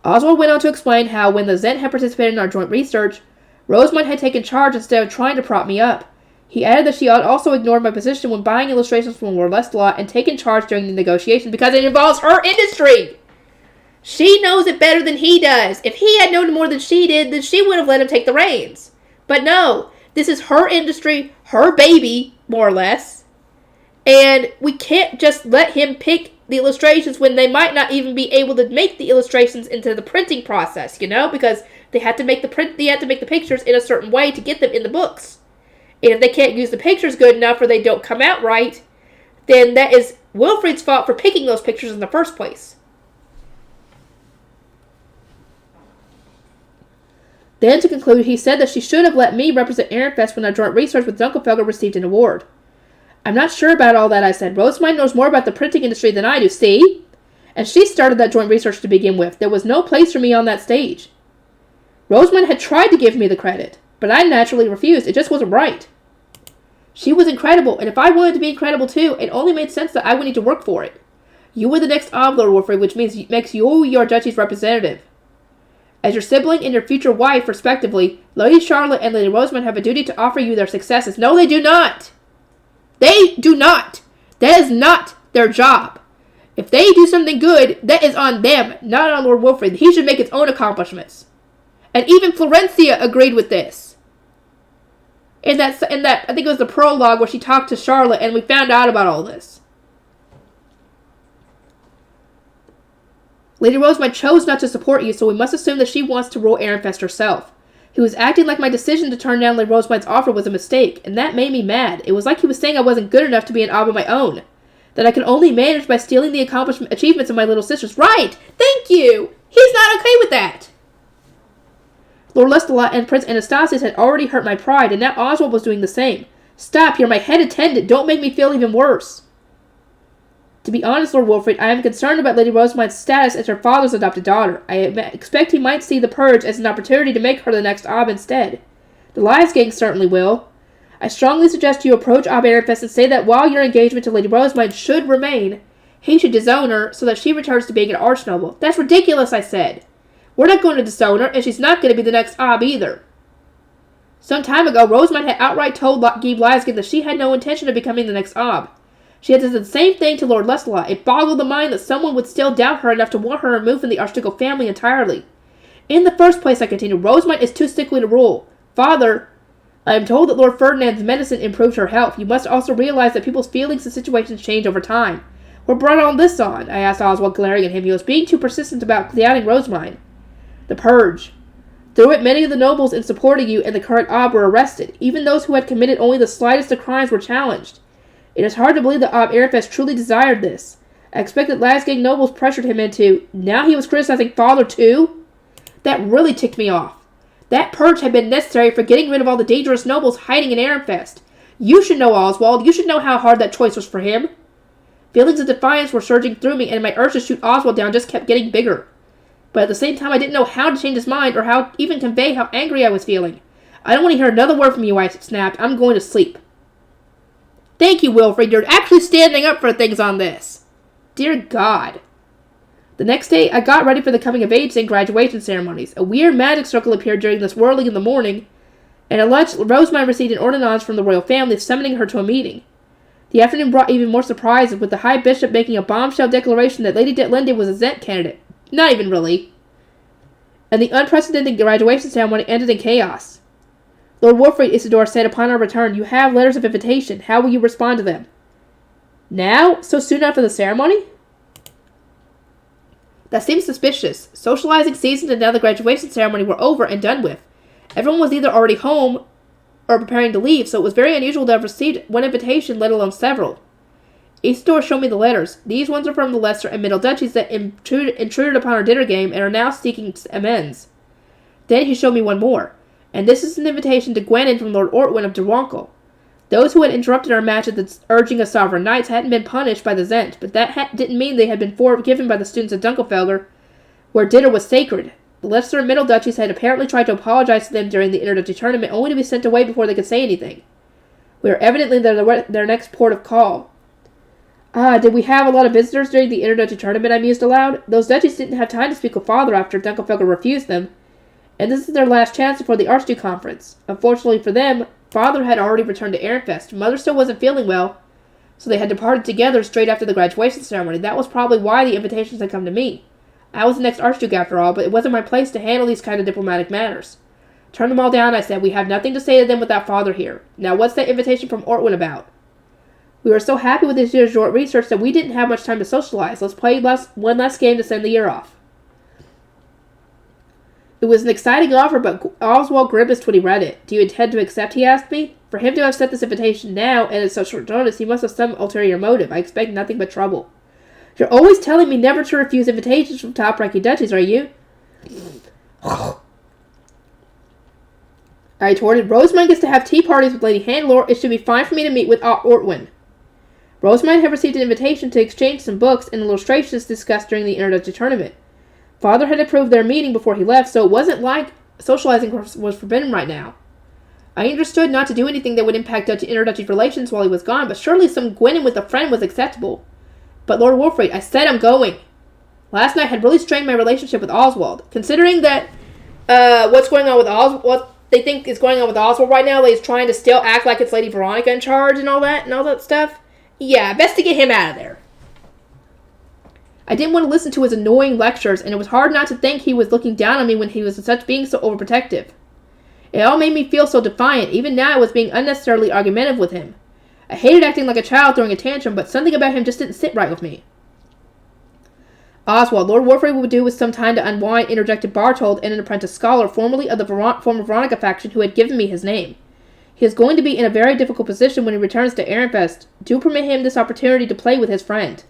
Oswald went on to explain how, when the Zent had participated in our joint research, Rosemine had taken charge instead of trying to prop me up. He added that she had also ignored my position when buying illustrations from Lord Lestalot and taken charge during the negotiations because it involves her industry! She knows it better than he does. If he had known more than she did, then she would have let him take the reins. But no, this is her industry, her baby, more or less. And we can't just let him pick the illustrations when they might not even be able to make the illustrations into the printing process, because they have to make the pictures in a certain way to get them in the books. And if they can't use the pictures good enough or they don't come out right, then that is Wilfrid's fault for picking those pictures in the first place. Then, to conclude, he said that she should have let me represent Ehrenfest when our joint research with Dunkelfelder received an award. I'm not sure about all that, I said. Rosemine knows more about the printing industry than I do, see? And she started that joint research to begin with. There was no place for me on that stage. Rosemine had tried to give me the credit, but I naturally refused. It just wasn't right. She was incredible, and if I wanted to be incredible too, it only made sense that I would need to work for it. You were the next Overlord, Wilfrid, which makes you your duchy's representative. As your sibling and your future wife, respectively, Lady Charlotte and Lady Rosemine have a duty to offer you their successes. No, they do not! They do not! That is not their job. If they do something good, that is on them, not on Lord Wilfrid. He should make his own accomplishments. And even Florencia agreed with this. In that, I think it was the prologue where she talked to Charlotte and we found out about all this. Lady Rosemine chose not to support you, so we must assume that she wants to rule Ehrenfest herself. He was acting like my decision to turn down Lady Rosemine's offer was a mistake, and that made me mad. It was like he was saying I wasn't good enough to be an Ob of my own. That I could only manage by stealing the achievements of my little sisters. Right! Thank you! He's not okay with that! Lord Lestalot and Prince Anastasius had already hurt my pride, and now Oswald was doing the same. Stop, you're my head attendant. Don't make me feel even worse. To be honest, Lord Wilfrid, I am concerned about Lady Rosemine's status as her father's adopted daughter. I expect he might see the purge as an opportunity to make her the next Ob instead. The Lies Gang certainly will. I strongly suggest you approach Ob Ehrenfest and say that while your engagement to Lady Rosemine should remain, he should disown her so that she returns to being an archnoble. That's ridiculous, I said. We're not going to disown her, and she's not going to be the next Ob either. Some time ago, Rosemine had outright told Guy Blaskin that she had no intention of becoming the next Ob. She had done the same thing to Lord Lestalot. It boggled the mind that someone would still doubt her enough to want her removed from the Archducal family entirely. In the first place, I continued, Rosemine is too sickly to rule. Father, I am told that Lord Ferdinand's medicine improved her health. You must also realize that people's feelings and situations change over time. What brought all this on? I asked Oswald, glaring at him. He was being too persistent about doubting Rosemine. The purge. Through it, many of the nobles in supporting you and the current Ob were arrested. Even those who had committed only the slightest of crimes were challenged. It is hard to believe that Ob Ehrenfest truly desired this. I expect that Lies Gang nobles pressured him into. Now he was criticizing Father too? That really ticked me off. That purge had been necessary for getting rid of all the dangerous nobles hiding in Ehrenfest. You should know, Oswald. You should know how hard that choice was for him. Feelings of defiance were surging through me, and my urge to shoot Oswald down just kept getting bigger. But at the same time, I didn't know how to change his mind or how even convey how angry I was feeling. I don't want to hear another word from you, I snapped. I'm going to sleep. Thank you, Wilfred. You're actually standing up for things on this. Dear God. The next day, I got ready for the coming-of-age and graduation ceremonies. A weird magic circle appeared during this whirling in the morning, and at lunch, Rosamund received an ordinance from the royal family summoning her to a meeting. The afternoon brought even more surprises, with the High Bishop making a bombshell declaration that Lady Detlinde was a Zent candidate. Not even really. And the unprecedented graduation ceremony ended in chaos. Lord Wolfried, Isidore said upon our return, "You have letters of invitation. How will you respond to them?" Now? So soon after the ceremony? That seems suspicious. Socializing season and now the graduation ceremony were over and done with. Everyone was either already home or preparing to leave, so it was very unusual to have received one invitation, let alone several. Isidore showed me the letters. These ones are from the lesser and middle duchies that intruded upon our dinner game and are now seeking amends. Then he showed me one more, and this is an invitation to Gwenin from Lord Ortwin of Derwonkel. Those who had interrupted our match at the urging of sovereign knights hadn't been punished by the Zent, but that didn't mean they had been forgiven by the students of Dunkelfelder, where dinner was sacred. The lesser and middle duchies had apparently tried to apologize to them during the interduchy tournament, only to be sent away before they could say anything. We were evidently their next port of call. Did we have a lot of visitors during the interduchy tournament? I mused aloud. Those duchies didn't have time to speak with Father after Dunkelfelder refused them, and this is their last chance before the Archduke Conference. Unfortunately for them, Father had already returned to Ehrenfest. Mother still wasn't feeling well, so they had departed together straight after the graduation ceremony. That was probably why the invitations had come to me. I was the next Archduke after all, but it wasn't my place to handle these kind of diplomatic matters. Turn them all down, I said. We have nothing to say to them without Father here. Now what's that invitation from Ortwin about? We were so happy with this year's short research that we didn't have much time to socialize. Let's play one last game to send the year off. It was an exciting offer, but Oswald grimaced when he read it. Do you intend to accept, he asked me. For him to have sent this invitation now, and at such short notice, he must have some ulterior motive. I expect nothing but trouble. You're always telling me never to refuse invitations from top-ranking duchies, are you? I retorted, Rosamund gets to have tea parties with Lady Hannelore. It should be fine for me to meet with Ortwin. Rosamund had received an invitation to exchange some books and illustrations discussed during the interduchy tournament. Father had approved their meeting before he left, so it wasn't like socializing was forbidden right now. I understood not to do anything that would impact interduchy relations while he was gone, but surely some Gwenin with a friend was acceptable. But Lord Wolfried, I said I'm going. Last night had really strained my relationship with Oswald. Considering that what's going on with what they think is going on with Oswald right now, he's trying to still act like it's Lady Veronica in charge and all that stuff. Yeah, best to get him out of there. I didn't want to listen to his annoying lectures, and it was hard not to think he was looking down on me when he was being so overprotective. It all made me feel so defiant. Even now I was being unnecessarily argumentative with him. I hated acting like a child throwing a tantrum, but something about him just didn't sit right with me. Oswald, Lord Wolfried would do with some time to unwind, interjected Bartold, and an apprentice scholar, formerly of the former Veronica faction, who had given me his name. He is going to be in a very difficult position when he returns to Ehrenfest. Do permit him this opportunity to play with his friend.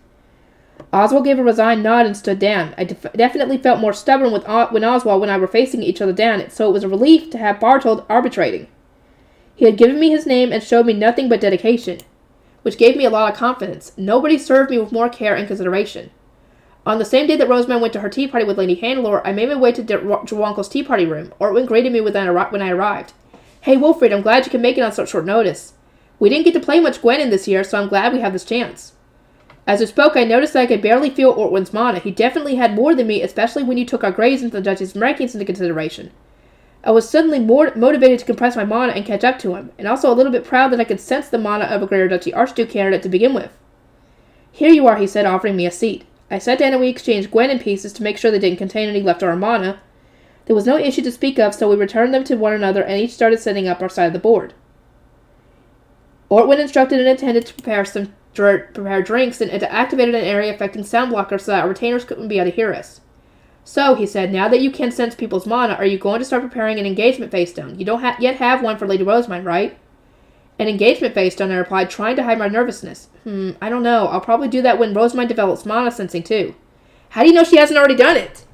Oswald gave a resigned nod and stood down. I definitely felt more stubborn when Oswald and I were facing each other down, so it was a relief to have Bartold arbitrating. He had given me his name and showed me nothing but dedication, which gave me a lot of confidence. Nobody served me with more care and consideration. On the same day that Rosamund went to her tea party with Lady Hannelore, I made my way to Derwonkel's tea party room. Ortwin greeted me when I arrived. Hey, Wolfried, I'm glad you can make it on such short notice. We didn't get to play much Gwenin this year, so I'm glad we have this chance. As I spoke, I noticed that I could barely feel Ortwin's mana. He definitely had more than me, especially when you took our grades and the Duchy's rankings into consideration. I was suddenly more motivated to compress my mana and catch up to him, and also a little bit proud that I could sense the mana of a Greater Duchy Archduke candidate to begin with. Here you are, he said, offering me a seat. I sat down and we exchanged Gwenin pieces to make sure they didn't contain any leftover mana. There was no issue to speak of, so we returned them to one another and each started setting up our side of the board. Ortwin instructed an attendant to prepare drinks and to activate an area affecting sound blockers so that our retainers couldn't be able to hear us. So, he said, now that you can sense people's mana, are you going to start preparing an engagement face stone? You don't yet have one for Lady Rosamund, right? An engagement face stone, I replied, trying to hide my nervousness. I don't know. I'll probably do that when Rosamund develops mana sensing, too. How do you know she hasn't already done it?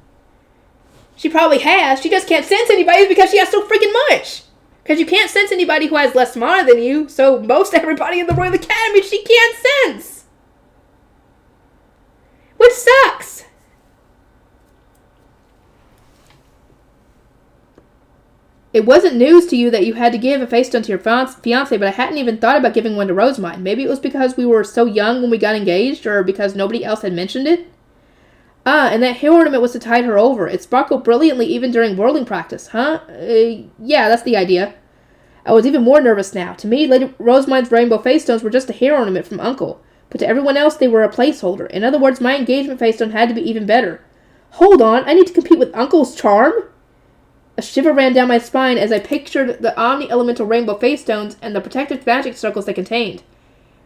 She probably has. She just can't sense anybody because she has so freaking much. Because you can't sense anybody who has less mana than you, so most everybody in the Royal Academy she can't sense. Which sucks. It wasn't news to you that you had to give a face stone to your fiancé, but I hadn't even thought about giving one to Rosemine. Maybe it was because we were so young when we got engaged, or because nobody else had mentioned it. And that hair ornament was to tide her over. It sparkled brilliantly even during whirling practice, huh? Yeah, that's the idea. I was even more nervous now. To me, Lady Rosemine's rainbow face stones were just a hair ornament from Uncle, but to everyone else they were a placeholder. In other words, my engagement face stone had to be even better. Hold on, I need to compete with Uncle's charm? A shiver ran down my spine as I pictured the omni-elemental rainbow face stones and the protective magic circles they contained.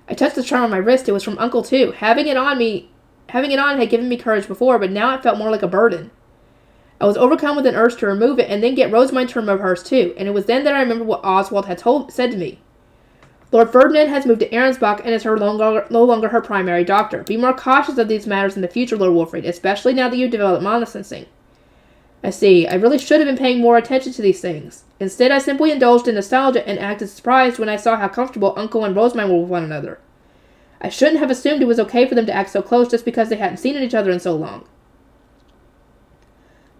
I touched the charm on my wrist. It was from Uncle, too. Having it on had given me courage before, but now it felt more like a burden. I was overcome with an urge to remove it and then get Rosemine to remove hers too, and it was then that I remembered what Oswald had said to me. Lord Ferdinand has moved to Arensbach and is no longer her primary doctor. Be more cautious of these matters in the future, Lord Wolfried, especially now that you've developed mana sensing. I see. I really should have been paying more attention to these things. Instead, I simply indulged in nostalgia and acted surprised when I saw how comfortable Uncle and Rosemine were with one another. I shouldn't have assumed it was okay for them to act so close just because they hadn't seen each other in so long.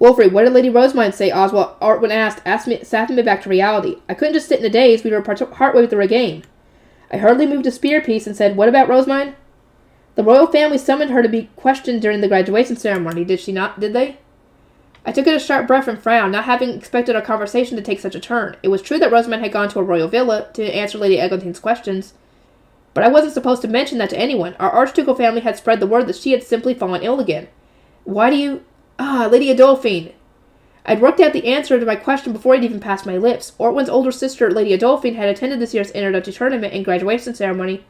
Wolfried, what did Lady Rosemine say? Oswald Artwin asked, snapping me back to reality. I couldn't just sit in a daze. We were partway through a game. I hurriedly moved a spear piece and said, what about Rosemine? The royal family summoned her to be questioned during the graduation ceremony. Did they? I took a sharp breath and frowned, not having expected our conversation to take such a turn. It was true that Rosemine had gone to a royal villa to answer Lady Eglinton's questions, but I wasn't supposed to mention that to anyone. Our archducal family had spread the word that she had simply fallen ill again. Why do you... Lady Adolphine. I'd worked out the answer to my question before it even passed my lips. Ortwin's older sister, Lady Adolphine, had attended this year's introductory tournament and graduation ceremony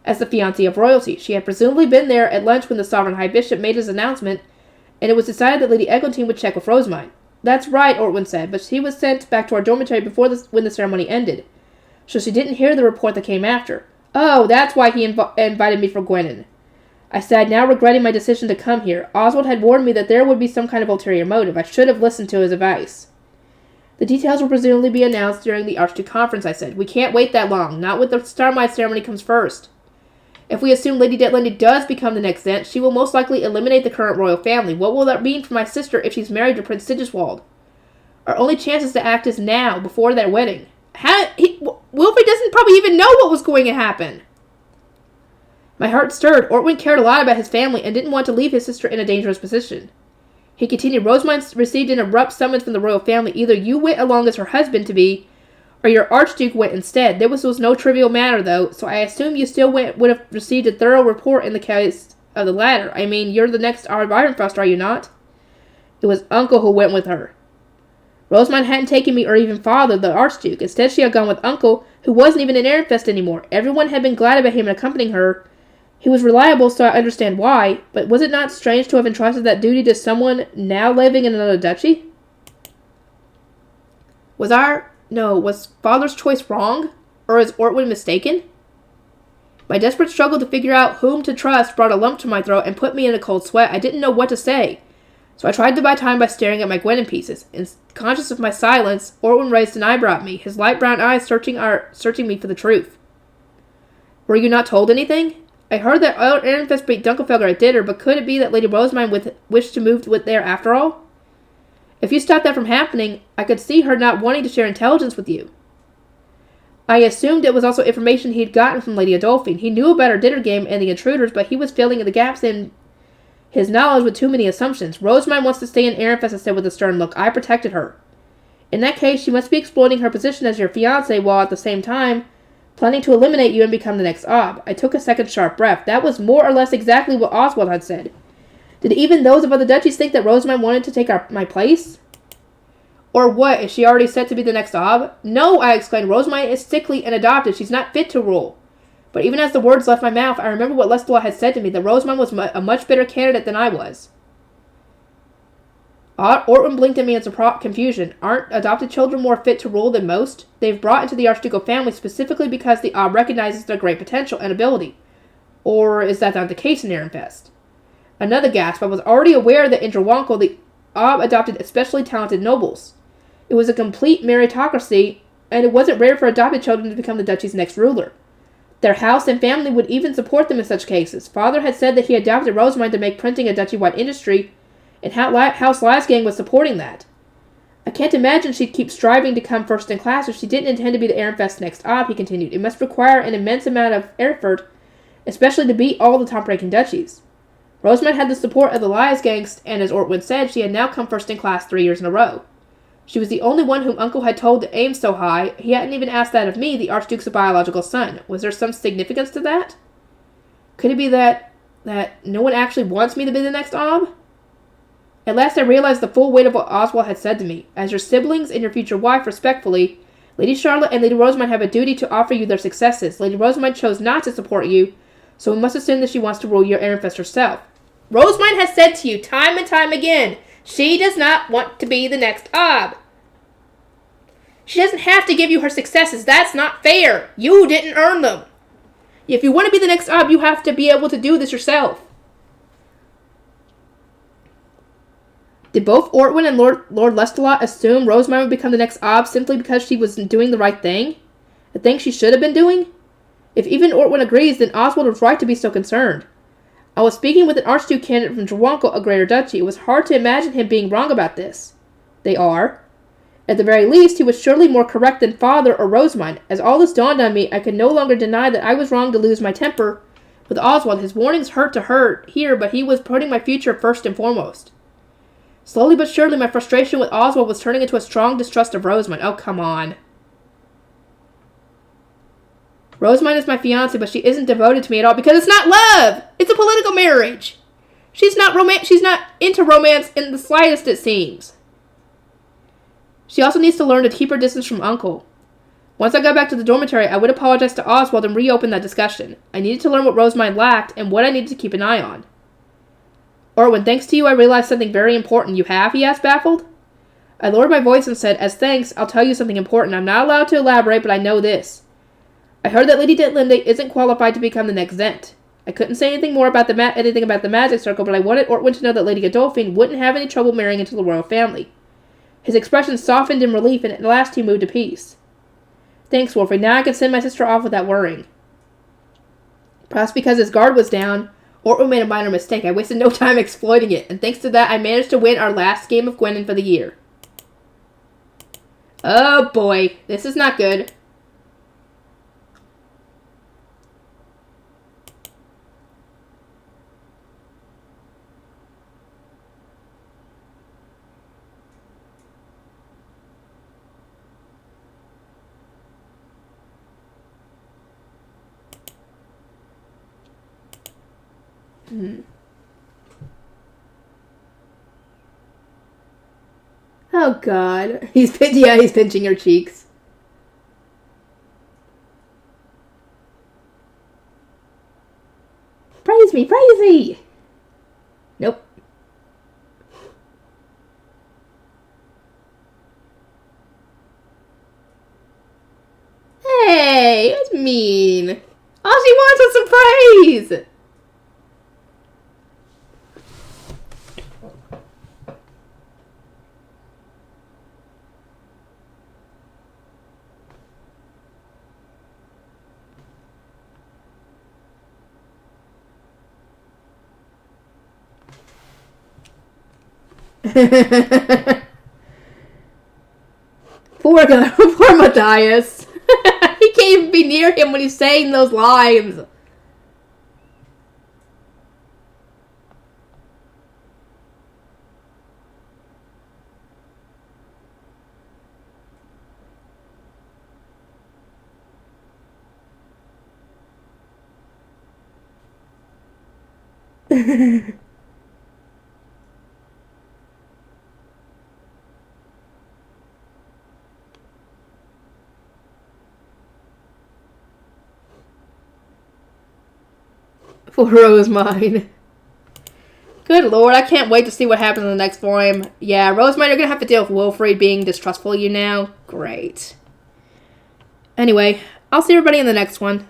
as the fiancée of royalty. She had presumably been there at lunch when the Sovereign High Bishop made his announcement, and it was decided that Lady Eglantine would check with Rosemine. That's right, Ortwin said, but she was sent back to our dormitory when the ceremony ended, so she didn't hear the report that came after. Oh, that's why he invited me for Gwenin. I sighed, now regretting my decision to come here. Oswald had warned me that there would be some kind of ulterior motive. I should have listened to his advice. The details will presumably be announced during the Archduke Conference, I said. We can't wait that long. Not when the Starmite ceremony comes first. If we assume Lady Detlinde does become the next Zent, she will most likely eliminate the current royal family. What will that mean for my sister if she's married to Prince Sigiswald? Our only chances to act is now, before their wedding. Wilfrid doesn't probably even know what was going to happen. My heart stirred. Ortwin cared a lot about his family and didn't want to leave his sister in a dangerous position. He continued, Rosemine received an abrupt summons from the royal family. Either you went along as her husband-to-be, or your archduke went instead. This was no trivial matter, though, so I assume you still would have received a thorough report in the case of the latter. I mean, you're the next Ironfrost, are you not? It was Uncle who went with her. Rosemine hadn't taken me or even father, the archduke. Instead, she had gone with Uncle, who wasn't even in Ehrenfest anymore. Everyone had been glad about him accompanying her. He was reliable, so I understand why, but was it not strange to have entrusted that duty to someone now living in another duchy? Was father's choice wrong? Or is Ortwin mistaken? My desperate struggle to figure out whom to trust brought a lump to my throat and put me in a cold sweat. I didn't know what to say, so I tried to buy time by staring at my Gwenin pieces. Conscious of my silence, Ortwin raised an eyebrow at me, his light brown eyes searching me for the truth. Were you not told anything? I heard that Ehrenfest beat Dunkelfelder at dinner, but could it be that Lady Rosemine wished to move there after all? If you stopped that from happening, I could see her not wanting to share intelligence with you. I assumed it was also information he had gotten from Lady Adolphine. He knew about our dinner game and the intruders, but he was filling in the gaps in his knowledge with too many assumptions. Rosemine wants to stay in Ehrenfest, I said with a stern look. I protected her. In that case, she must be exploiting her position as your fiancé while at the same time planning to eliminate you and become the next Ob. I took a second sharp breath. That was more or less exactly what Oswald had said. Did even those of other duchies think that Rosemine wanted to take my place? Or what, is she already set to be the next Ob? No, I exclaimed. Rosemine is sickly and adopted. She's not fit to rule. But even as the words left my mouth, I remember what Lestela had said to me, that Rosemine was a much better candidate than I was. Ortwin blinked at me in confusion. Aren't adopted children more fit to rule than most? They've brought into the archducal family specifically because the Ob recognizes their great potential and ability. Or is that not the case in Ehrenfest? Another gasp. I was already aware that in Drawankel Ob adopted especially talented nobles. It was a complete meritocracy, and it wasn't rare for adopted children to become the duchy's next ruler. Their house and family would even support them in such cases. Father had said that he adopted Rosamund to make printing a duchy-wide industry, and House Lasgang was supporting that. I can't imagine she'd keep striving to come first in class if she didn't intend to be the Ehrenfest's next Ob, he continued. It must require an immense amount of effort, especially to beat all the top-ranking duchies. Rosamund had the support of the Lasgangs, and as Ortwin said, she had now come first in class 3 years in a row. She was the only one whom Uncle had told to aim so high. He hadn't even asked that of me, the Archduke's biological son. Was there some significance to that? Could it be that no one actually wants me to be the next Ob? At last I realized the full weight of what Oswald had said to me. As your siblings and your future wife, respectfully, Lady Charlotte and Lady Rosamund have a duty to offer you their successes. Lady Rosamund chose not to support you, so we must assume that she wants to rule your Ehrenfest herself. Rosamund has said to you time and time again, she does not want to be the next Ob. She doesn't have to give you her successes. That's not fair. You didn't earn them. If you want to be the next Ob, you have to be able to do this yourself. Did both Ortwin and Lord Lestalot assume Rosamund would become the next Ob simply because she was doing the right thing? The thing she should have been doing? If even Ortwin agrees, then Oswald was right to be so concerned. I was speaking with an Archduke candidate from Trawanko, a greater duchy. It was hard to imagine him being wrong about this. They are. At the very least, he was surely more correct than Father or Rosamund. As all this dawned on me, I could no longer deny that I was wrong to lose my temper with Oswald. His warnings hurt to hear, but he was putting my future first and foremost. Slowly but surely, my frustration with Oswald was turning into a strong distrust of Rosamund. Oh, come on. Rosamund is my fiancée, but she isn't devoted to me at all because it's not love! It's a political marriage! She's not into romance in the slightest, it seems. She also needs to learn to keep her distance from Uncle. Once I got back to the dormitory, I would apologize to Oswald and reopen that discussion. I needed to learn what Rosamund lacked and what I needed to keep an eye on. Ortwin, thanks to you, I realized something very important. You have? He asked, baffled. I lowered my voice and said, as thanks, I'll tell you something important. I'm not allowed to elaborate, but I know this. I heard that Lady Ditlinde isn't qualified to become the next Zent. I couldn't say anything more about anything about the magic circle, but I wanted Ortwin to know that Lady Godolphin wouldn't have any trouble marrying into the royal family. His expression softened in relief, and at last he moved to peace. Thanks, Wolfrid. Now I can send my sister off without worrying. Perhaps because his guard was down, Ortwin made a minor mistake. I wasted no time exploiting it, and thanks to that, I managed to win our last game of Gwenin for the year. Oh boy, this is not good. Oh God, he's pinching her cheeks. Praise me! Nope. Hey, that's mean. All she wants is some praise. Poor Matthias. He can't even be near him when he's saying those lines. For Rosamund. Good lord, I can't wait to see what happens in the next volume. Yeah, Rosamund, you're gonna have to deal with Wilfrid being distrustful of you now. Great. Anyway, I'll see everybody in the next one.